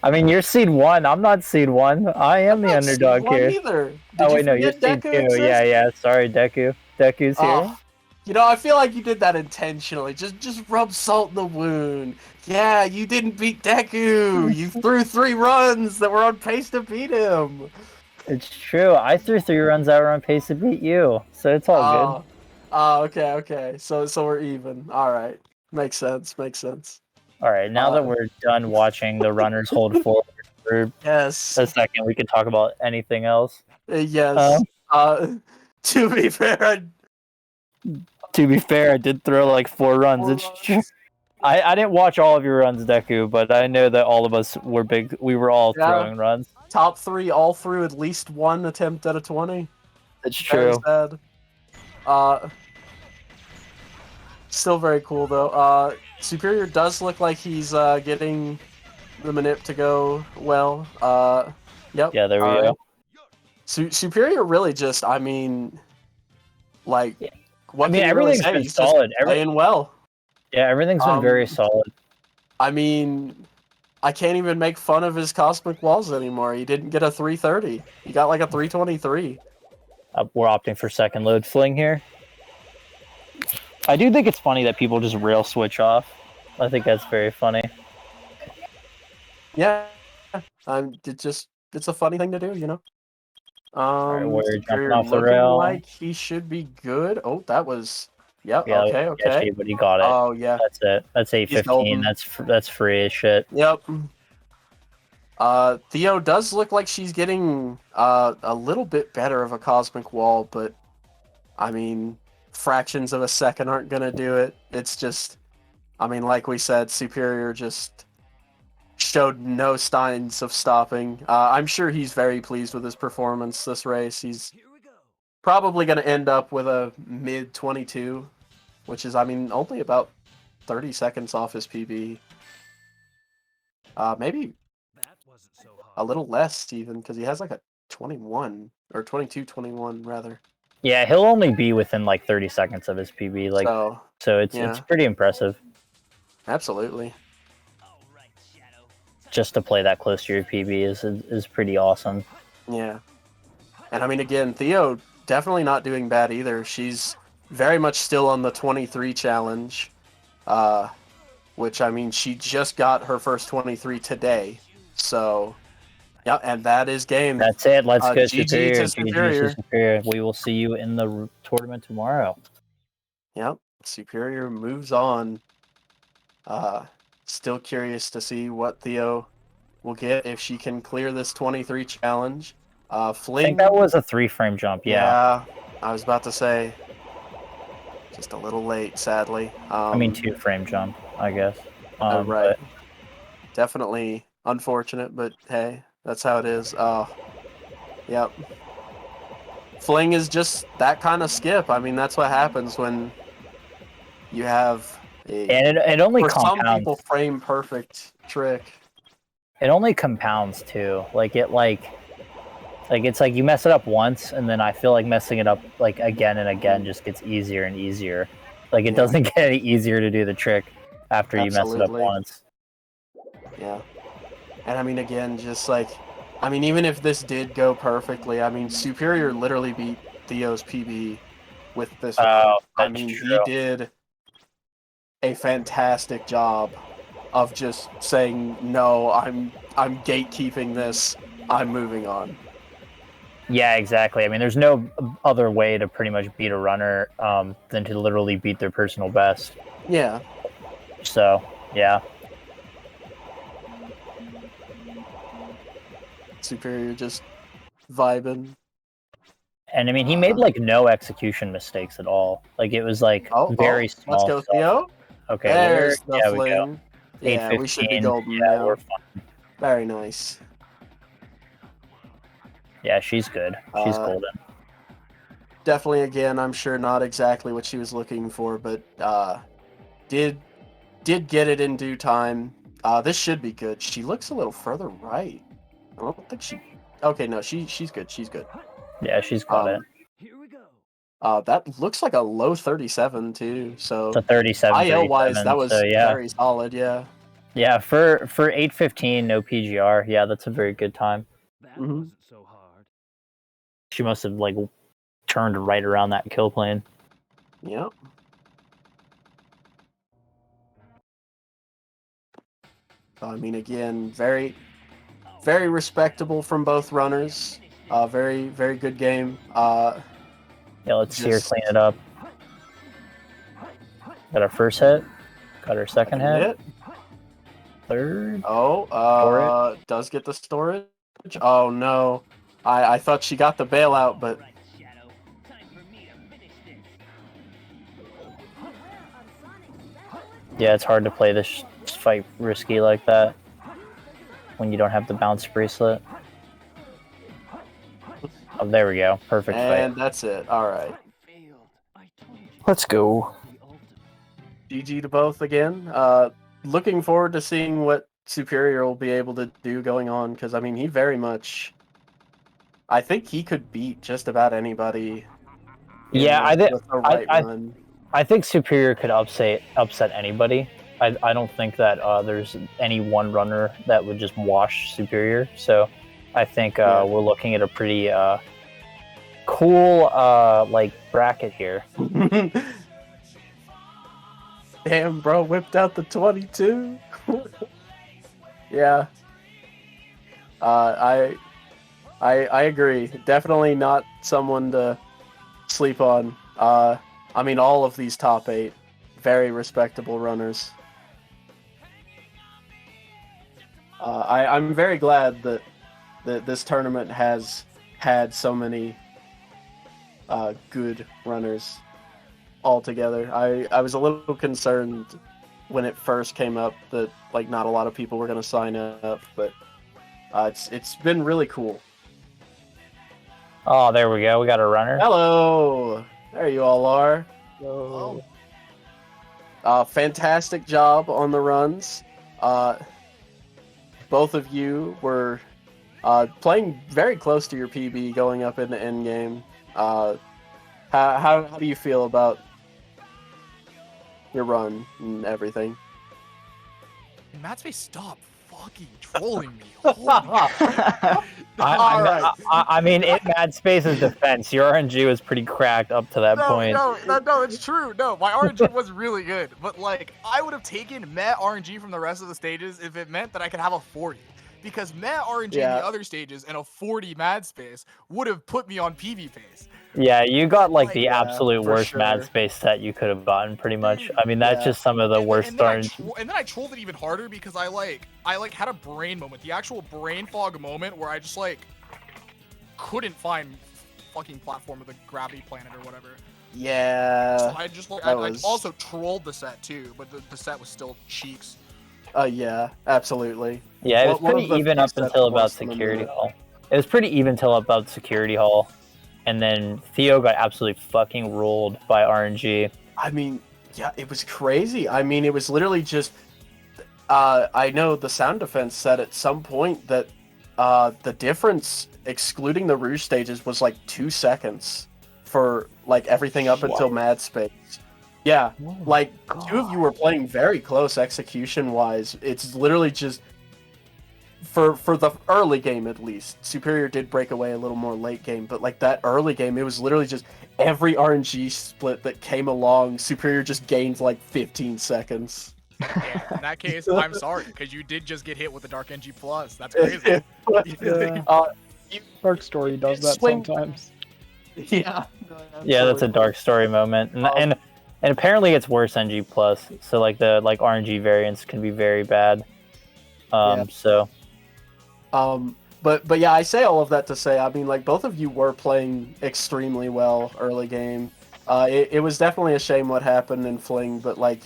Speaker 17: I mean, you're seed 1. I'm not seed 1. I am the underdog here.
Speaker 13: Either.
Speaker 17: Oh wait, no, you're seed 2. Yeah. Sorry, Deku. Deku's here.
Speaker 13: You know, I feel like you did that intentionally. Just rub salt in the wound. Yeah, you didn't beat Deku. You threw 3 runs that were on pace to beat him.
Speaker 17: It's true. I threw 3 runs that were on pace to beat you, so it's all good.
Speaker 13: Okay. So we're even. All right, makes sense.
Speaker 17: All right, now that we're done watching the runners hold forward for
Speaker 13: a
Speaker 17: second, we can talk about anything else.
Speaker 13: Yes. To be fair,
Speaker 17: I did throw like 4 runs. It's true. I didn't watch all of your runs, Deku, but I know that all of us were big. We were all throwing runs.
Speaker 13: Top 3 all through at least 1 attempt at a 20.
Speaker 17: It's true.
Speaker 13: Very sad. Still very cool though. Superior does look like he's getting the manip to go well. Yep.
Speaker 17: Yeah, there we go.
Speaker 13: Superior really just, I mean, like, what
Speaker 17: everything's been solid.
Speaker 13: Playing well.
Speaker 17: Yeah, everything's been very solid.
Speaker 13: I mean, I can't even make fun of his cosmic walls anymore. He didn't get a 330. He got like a 323.
Speaker 17: We're opting for second load fling here. I do think it's funny that people just rail switch off. I think that's very funny.
Speaker 13: Yeah, it's a funny thing to do, you know.
Speaker 17: We're jumping off the
Speaker 13: looking
Speaker 17: rail.
Speaker 13: like he should be good. Oh, that was. Yep.
Speaker 17: Yeah,
Speaker 13: okay.
Speaker 17: sketchy, but he got it.
Speaker 13: Oh yeah.
Speaker 17: That's it. That's 815. That's free as shit.
Speaker 13: Yep. Theo does look like she's getting a little bit better of a cosmic wall, but I mean, fractions of a second aren't gonna do it. It's just, I mean, like we said, Superior just showed no signs of stopping. I'm sure he's very pleased with his performance this race. He's probably going to end up with a mid 22, which is, I mean, only about 30 seconds off his PB. Maybe a little less even, because he has like a 21 or 22-21 rather.
Speaker 17: Yeah, he'll only be within like 30 seconds of his PB. Like, so it's pretty impressive.
Speaker 13: Absolutely.
Speaker 17: Just to play that close to your PB is pretty awesome.
Speaker 13: Yeah. And I mean, again, Theo definitely not doing bad either. She's very much still on the 23 challenge, which, I mean, she just got her first 23 today. So, yeah, and that is game.
Speaker 17: That's it. Let's go
Speaker 13: GG to Superior.
Speaker 17: Superior. We will see you in the tournament tomorrow.
Speaker 13: Yep. Superior moves on. Still curious to see what Theo will get if she can clear this 23 challenge. Fling.
Speaker 17: I think that was a 3-frame jump, yeah.
Speaker 13: I was about to say, just a little late, sadly.
Speaker 17: I mean, 2-frame jump, I guess.
Speaker 13: Right.
Speaker 17: But...
Speaker 13: Definitely unfortunate, but hey, that's how it is. Yep. Fling is just that kind of skip. I mean, that's what happens when you have
Speaker 17: and it only
Speaker 13: for
Speaker 17: compounds.
Speaker 13: some people, frame perfect trick.
Speaker 17: It only compounds too. Like it's like you mess it up once, and then I feel like messing it up like again and again just gets easier and easier. Like it doesn't get any easier to do the trick after you mess it up once.
Speaker 13: Yeah. And I mean, again, just like, I mean, even if this did go perfectly, I mean, Superior literally beat Theo's PB with this one. I mean, he did a fantastic job of just saying, no, I'm gatekeeping this, I'm moving on.
Speaker 17: Yeah, exactly. I mean, there's no other way to pretty much beat a runner than to literally beat their personal best.
Speaker 13: Yeah.
Speaker 17: So, yeah.
Speaker 13: Superior just vibing.
Speaker 17: And I mean, he made like no execution mistakes at all. Like it was like very small.
Speaker 13: Let's go,
Speaker 17: stuff.
Speaker 13: Theo.
Speaker 17: Okay,
Speaker 13: there's the
Speaker 17: yeah,
Speaker 13: fling.
Speaker 17: we go.
Speaker 13: Yeah, we should be golden
Speaker 17: yeah,
Speaker 13: now.
Speaker 17: we're fine.
Speaker 13: Very nice.
Speaker 17: Yeah, she's good. She's golden.
Speaker 13: Definitely, again, I'm sure not exactly what she was looking for, but did get it in due time. This should be good. She looks a little further right. I don't think she. Okay, no, she's good. She's good.
Speaker 17: Yeah, she's got it.
Speaker 13: That looks like a low 37 too. So
Speaker 17: It's a 37.
Speaker 13: IL wise,
Speaker 17: 37,
Speaker 13: that was
Speaker 17: so yeah.
Speaker 13: very solid. Yeah.
Speaker 17: Yeah, for 8:15, no PGR. Yeah, that's a very good time.
Speaker 13: Mhm.
Speaker 17: She must have like turned right around that kill plane.
Speaker 13: Yep. I mean, again, very respectable from both runners. Very good game.
Speaker 17: Yeah, let's see her clean it up. Got her first hit. Got her second hit. Third.
Speaker 13: Oh, does get the storage. Oh no, I thought she got the bailout, but
Speaker 17: Yeah, it's hard to play this fight risky like that when you don't have the bounce bracelet. Oh, there we go. Perfect
Speaker 13: and
Speaker 17: fight.
Speaker 13: that's it. All right.
Speaker 17: Let's go.
Speaker 13: GG to both again. Looking forward to seeing what Superior will be able to do going on, because I mean, he very much. I think he could beat just about anybody.
Speaker 17: Yeah,
Speaker 13: with the right run.
Speaker 17: I think Superior could upset anybody. I don't think that there's any one runner that would just wash Superior. So I think we're looking at a pretty cool like bracket here.
Speaker 13: Damn, bro, whipped out the 22. Yeah. I agree. Definitely not someone to sleep on. I mean, all of these top 8, very respectable runners. I'm very glad that this tournament has had so many good runners all together. I was a little concerned when it first came up that like not a lot of people were going to sign up, but it's been really cool.
Speaker 17: Oh, there we go. We got a runner.
Speaker 13: Hello, there you all are.
Speaker 3: Hello.
Speaker 13: Fantastic job on the runs. Both of you were playing very close to your PB going up in the end game. How do you feel about your run and everything?
Speaker 14: Matspace, stop fucking trolling me. Holy shit.
Speaker 17: I mean, in Mad Space's defense, your RNG was pretty cracked up to that point.
Speaker 14: No, it's true. No, my RNG was really good, but like I would have taken Met RNG from the rest of the stages if it meant that I could have a 40. Because Met RNG in the other stages and a 40 Mad Space would have put me on PV pace.
Speaker 17: Yeah, you got like the absolute
Speaker 14: for
Speaker 17: worst
Speaker 14: sure.
Speaker 17: Mad Space set you could have gotten, pretty much. I mean, that's just some of the worst RNG.
Speaker 14: And then I trolled it even harder because I had a brain moment, the actual brain fog moment where I just like couldn't find fucking platform of the gravity planet or whatever.
Speaker 13: Yeah.
Speaker 14: So I just I also trolled the set too, but the set was still cheeks.
Speaker 13: Yeah, absolutely.
Speaker 17: Yeah, it was pretty even up until about Security Hall. It was pretty even till about Security Hall. And then Theo got absolutely fucking ruled by RNG.
Speaker 13: I mean, yeah, it was crazy. I mean, it was literally just... I know the sound defense said at some point that the difference, excluding the Rouge stages, was like 2 seconds for like everything up until Mad Space. Yeah, like two of you were playing very close execution-wise. It's literally just... For the early game, at least, Superior did break away a little more late game, but like that early game, it was literally just every RNG split that came along, Superior just gained like 15 seconds.
Speaker 14: Yeah, in that case, I'm sorry, because you did just get hit with the Dark NG Plus. That's crazy.
Speaker 18: Dark Story does that sometimes.
Speaker 13: Yeah.
Speaker 17: Yeah, that's a Dark Story moment. And apparently it's worse NG Plus, so like the RNG variants can be very bad. So...
Speaker 13: But yeah, I say all of that to say, I mean, like, both of you were playing extremely well early game. It was definitely a shame what happened in Fling, but, like,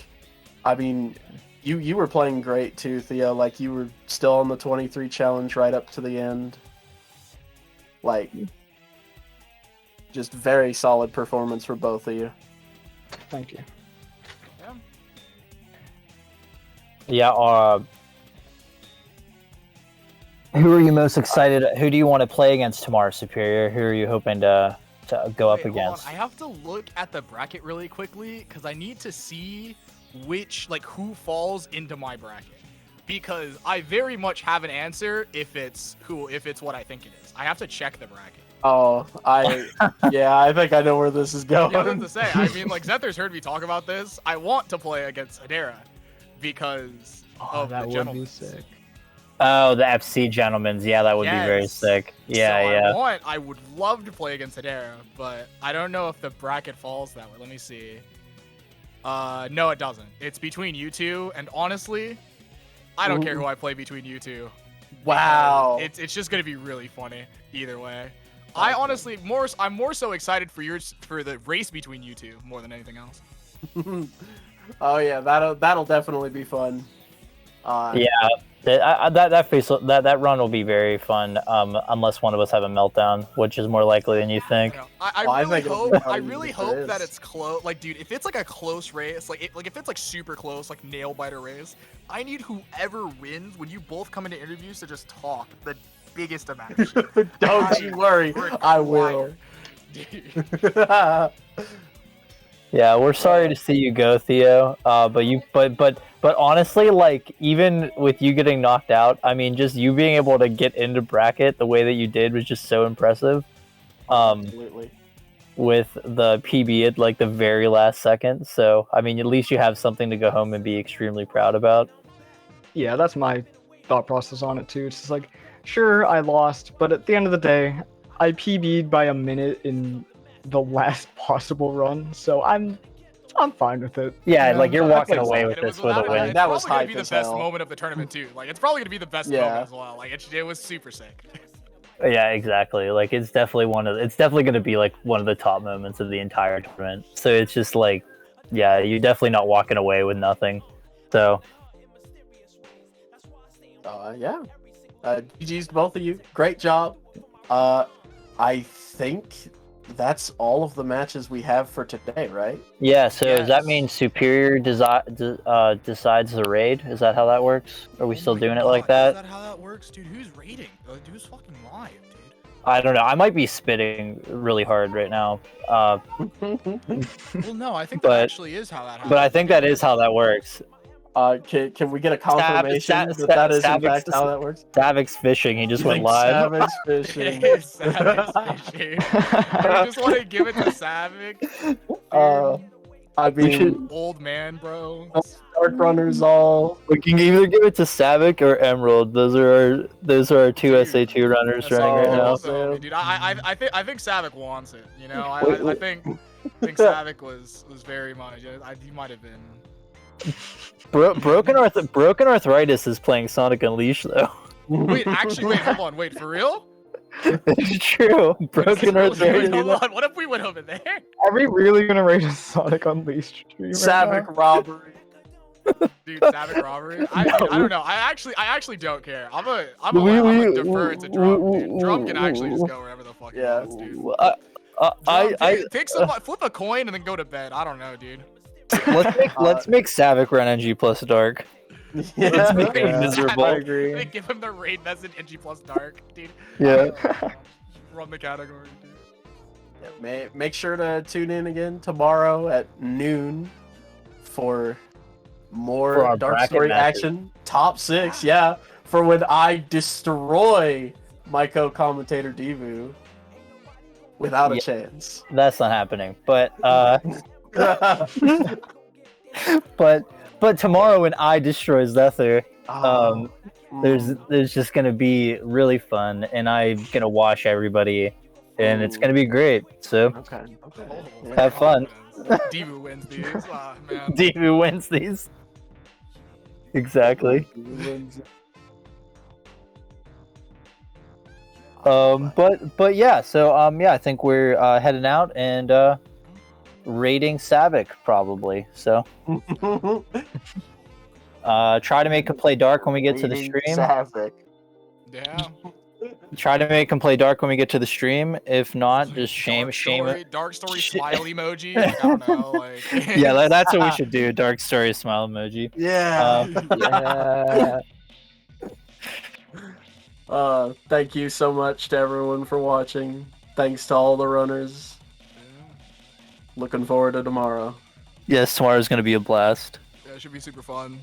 Speaker 13: I mean, you were playing great too, Theo. Like, you were still on the 23 challenge right up to the end. Like, just very solid performance for both of you.
Speaker 18: Thank you.
Speaker 17: Yeah, Who are you most excited? Who do you want to play against tomorrow, Superior? Who are you hoping to go up
Speaker 14: Wait, hold on.
Speaker 17: against?
Speaker 14: I have to look at the bracket really quickly because I need to see who falls into my bracket. Because I very much have an answer if it's what I think it is. I have to check the bracket.
Speaker 13: Oh, yeah, I think I know where this is going.
Speaker 14: Yeah, I was to say. I mean, like Zether's heard me talk about this. I want to play against Hedera because of
Speaker 18: that
Speaker 14: the
Speaker 18: would
Speaker 14: gentleman.
Speaker 18: be sick.
Speaker 17: Oh, the FC Gentlemen's. Yeah, that would be very
Speaker 14: Yes.
Speaker 17: sick. Yeah,
Speaker 14: So
Speaker 17: yeah.
Speaker 14: I would love to play against Hedera, but I don't know if the bracket falls that way. Let me see. No, it doesn't. It's between you two, and honestly, I don't care who I play between you two.
Speaker 13: Wow.
Speaker 14: It's just gonna be really funny either way. I honestly I'm more so excited for the race between you two more than anything else.
Speaker 13: Oh yeah, that'll definitely be fun.
Speaker 17: Yeah, that run will be very fun. Unless one of us have a meltdown, which is more likely than you think.
Speaker 14: I really hope that it's close. Like, dude, if it's like a close race, like if it's like super close, like nail biter race, I need whoever wins when you both come into interviews to just talk the biggest amount of shit.
Speaker 13: Don't you worry, I will.
Speaker 17: Yeah, we're sorry to see you go, Theo. But honestly, like even with you getting knocked out, I mean, just you being able to get into bracket the way that you did was just so impressive.
Speaker 13: Absolutely.
Speaker 17: With the PB at like the very last second. So I mean, at least you have something to go home and be extremely proud about.
Speaker 18: Yeah, that's my thought process on it too. It's just like, sure, I lost, but at the end of the day, I PB'd by a minute in the last possible run, so I'm fine with it.
Speaker 17: Yeah,
Speaker 18: You know,
Speaker 17: like you're
Speaker 18: I
Speaker 17: walking
Speaker 18: think
Speaker 17: away
Speaker 18: so.
Speaker 17: with
Speaker 14: It was
Speaker 17: this with a
Speaker 14: without
Speaker 17: win.
Speaker 14: it's
Speaker 13: That was
Speaker 14: probably gonna
Speaker 13: hype
Speaker 14: be the
Speaker 13: as
Speaker 14: best
Speaker 13: hell.
Speaker 14: moment of the tournament too. Like it's probably gonna be the best
Speaker 13: Yeah.
Speaker 14: moment as well. Like it was super sick.
Speaker 17: Yeah, exactly. Like it's definitely going to be like one of the top moments of the entire tournament. So it's just like, yeah, you're definitely not walking away with nothing. So
Speaker 13: Yeah. GG's to both of you. Great job. I think that's all of the matches we have for today, right?
Speaker 17: yeah. So does that mean Superior decides the raid? Is that how that works? Are we still doing it like
Speaker 14: Is
Speaker 17: that?
Speaker 14: that how that works, dude? Who's raiding? Who's fucking live, dude?
Speaker 17: I don't know. I might be spitting really hard right now.
Speaker 14: Well, no, I think that
Speaker 17: But-
Speaker 14: actually is how that happens.
Speaker 17: But I think that is how that works.
Speaker 13: Can we get a confirmation that is in fact how that works?
Speaker 17: Savic's fishing. He just
Speaker 13: You
Speaker 17: went
Speaker 13: think
Speaker 17: live.
Speaker 13: Savic's fishing?
Speaker 14: It is Savic's fishing. I just want to give it to Savic.
Speaker 13: I
Speaker 17: We
Speaker 13: mean,
Speaker 17: should-
Speaker 14: Old man, bro.
Speaker 13: Dark Runners all.
Speaker 17: We can either give it to Savic or Emerald. Those are our two SA2 runners running right now.
Speaker 14: Also, dude, I think Savic wants it. You know, I
Speaker 17: Wait.
Speaker 14: think Savic was very much. He might have been.
Speaker 17: Broken Arthritis is playing Sonic Unleashed though.
Speaker 14: Wait, hold on. Wait, for real?
Speaker 17: It's true. Broken
Speaker 14: Wait,
Speaker 17: Arthritis.
Speaker 14: hold on. What if we went over there?
Speaker 18: Are we really gonna raid a Sonic Unleashed stream right
Speaker 13: Savic
Speaker 18: now?
Speaker 13: robbery.
Speaker 14: Dude, Savic robbery. I don't know. I actually don't care. I'm a defer to Drum. Dude. Drum can actually just go wherever the fuck he wants, dude.
Speaker 17: I
Speaker 14: Pick someone, flip a coin, and then go to bed. I don't know, dude.
Speaker 17: let's make Savic run NG plus Dark. Let's make him miserable.
Speaker 18: I agree.
Speaker 14: They give him the raid message NG plus Dark, dude.
Speaker 17: Yeah.
Speaker 14: Run the category, dude.
Speaker 13: Make sure to tune in again tomorrow at noon for more
Speaker 17: For our
Speaker 13: Dark
Speaker 17: bracket
Speaker 13: Story
Speaker 17: matches.
Speaker 13: action. Top 6, yeah. For when I destroy my co-commentator Divu without a chance.
Speaker 17: That's not happening. But but tomorrow when I destroy Zether, there's just gonna be really fun, and I'm gonna wash everybody, and it's gonna be great. So have fun.
Speaker 14: Divu wins these. Man.
Speaker 17: Divu wins these. Exactly. But yeah, so I think we're heading out and raiding Savic probably. So try to make him play Dark when we get to the
Speaker 13: Raiding
Speaker 17: stream.
Speaker 13: Savic.
Speaker 14: Yeah.
Speaker 17: Try to make him play Dark when we get to the stream. If not, just shame
Speaker 14: Dark story smile emoji. Like, I don't know. Like.
Speaker 17: Yeah, that's what we should do. Dark story smile emoji.
Speaker 13: Yeah.
Speaker 17: Yeah.
Speaker 13: Thank you so much to everyone for watching. Thanks to all the runners. Looking forward to tomorrow.
Speaker 17: Yes, tomorrow's gonna be a blast.
Speaker 14: Yeah, it should be super fun.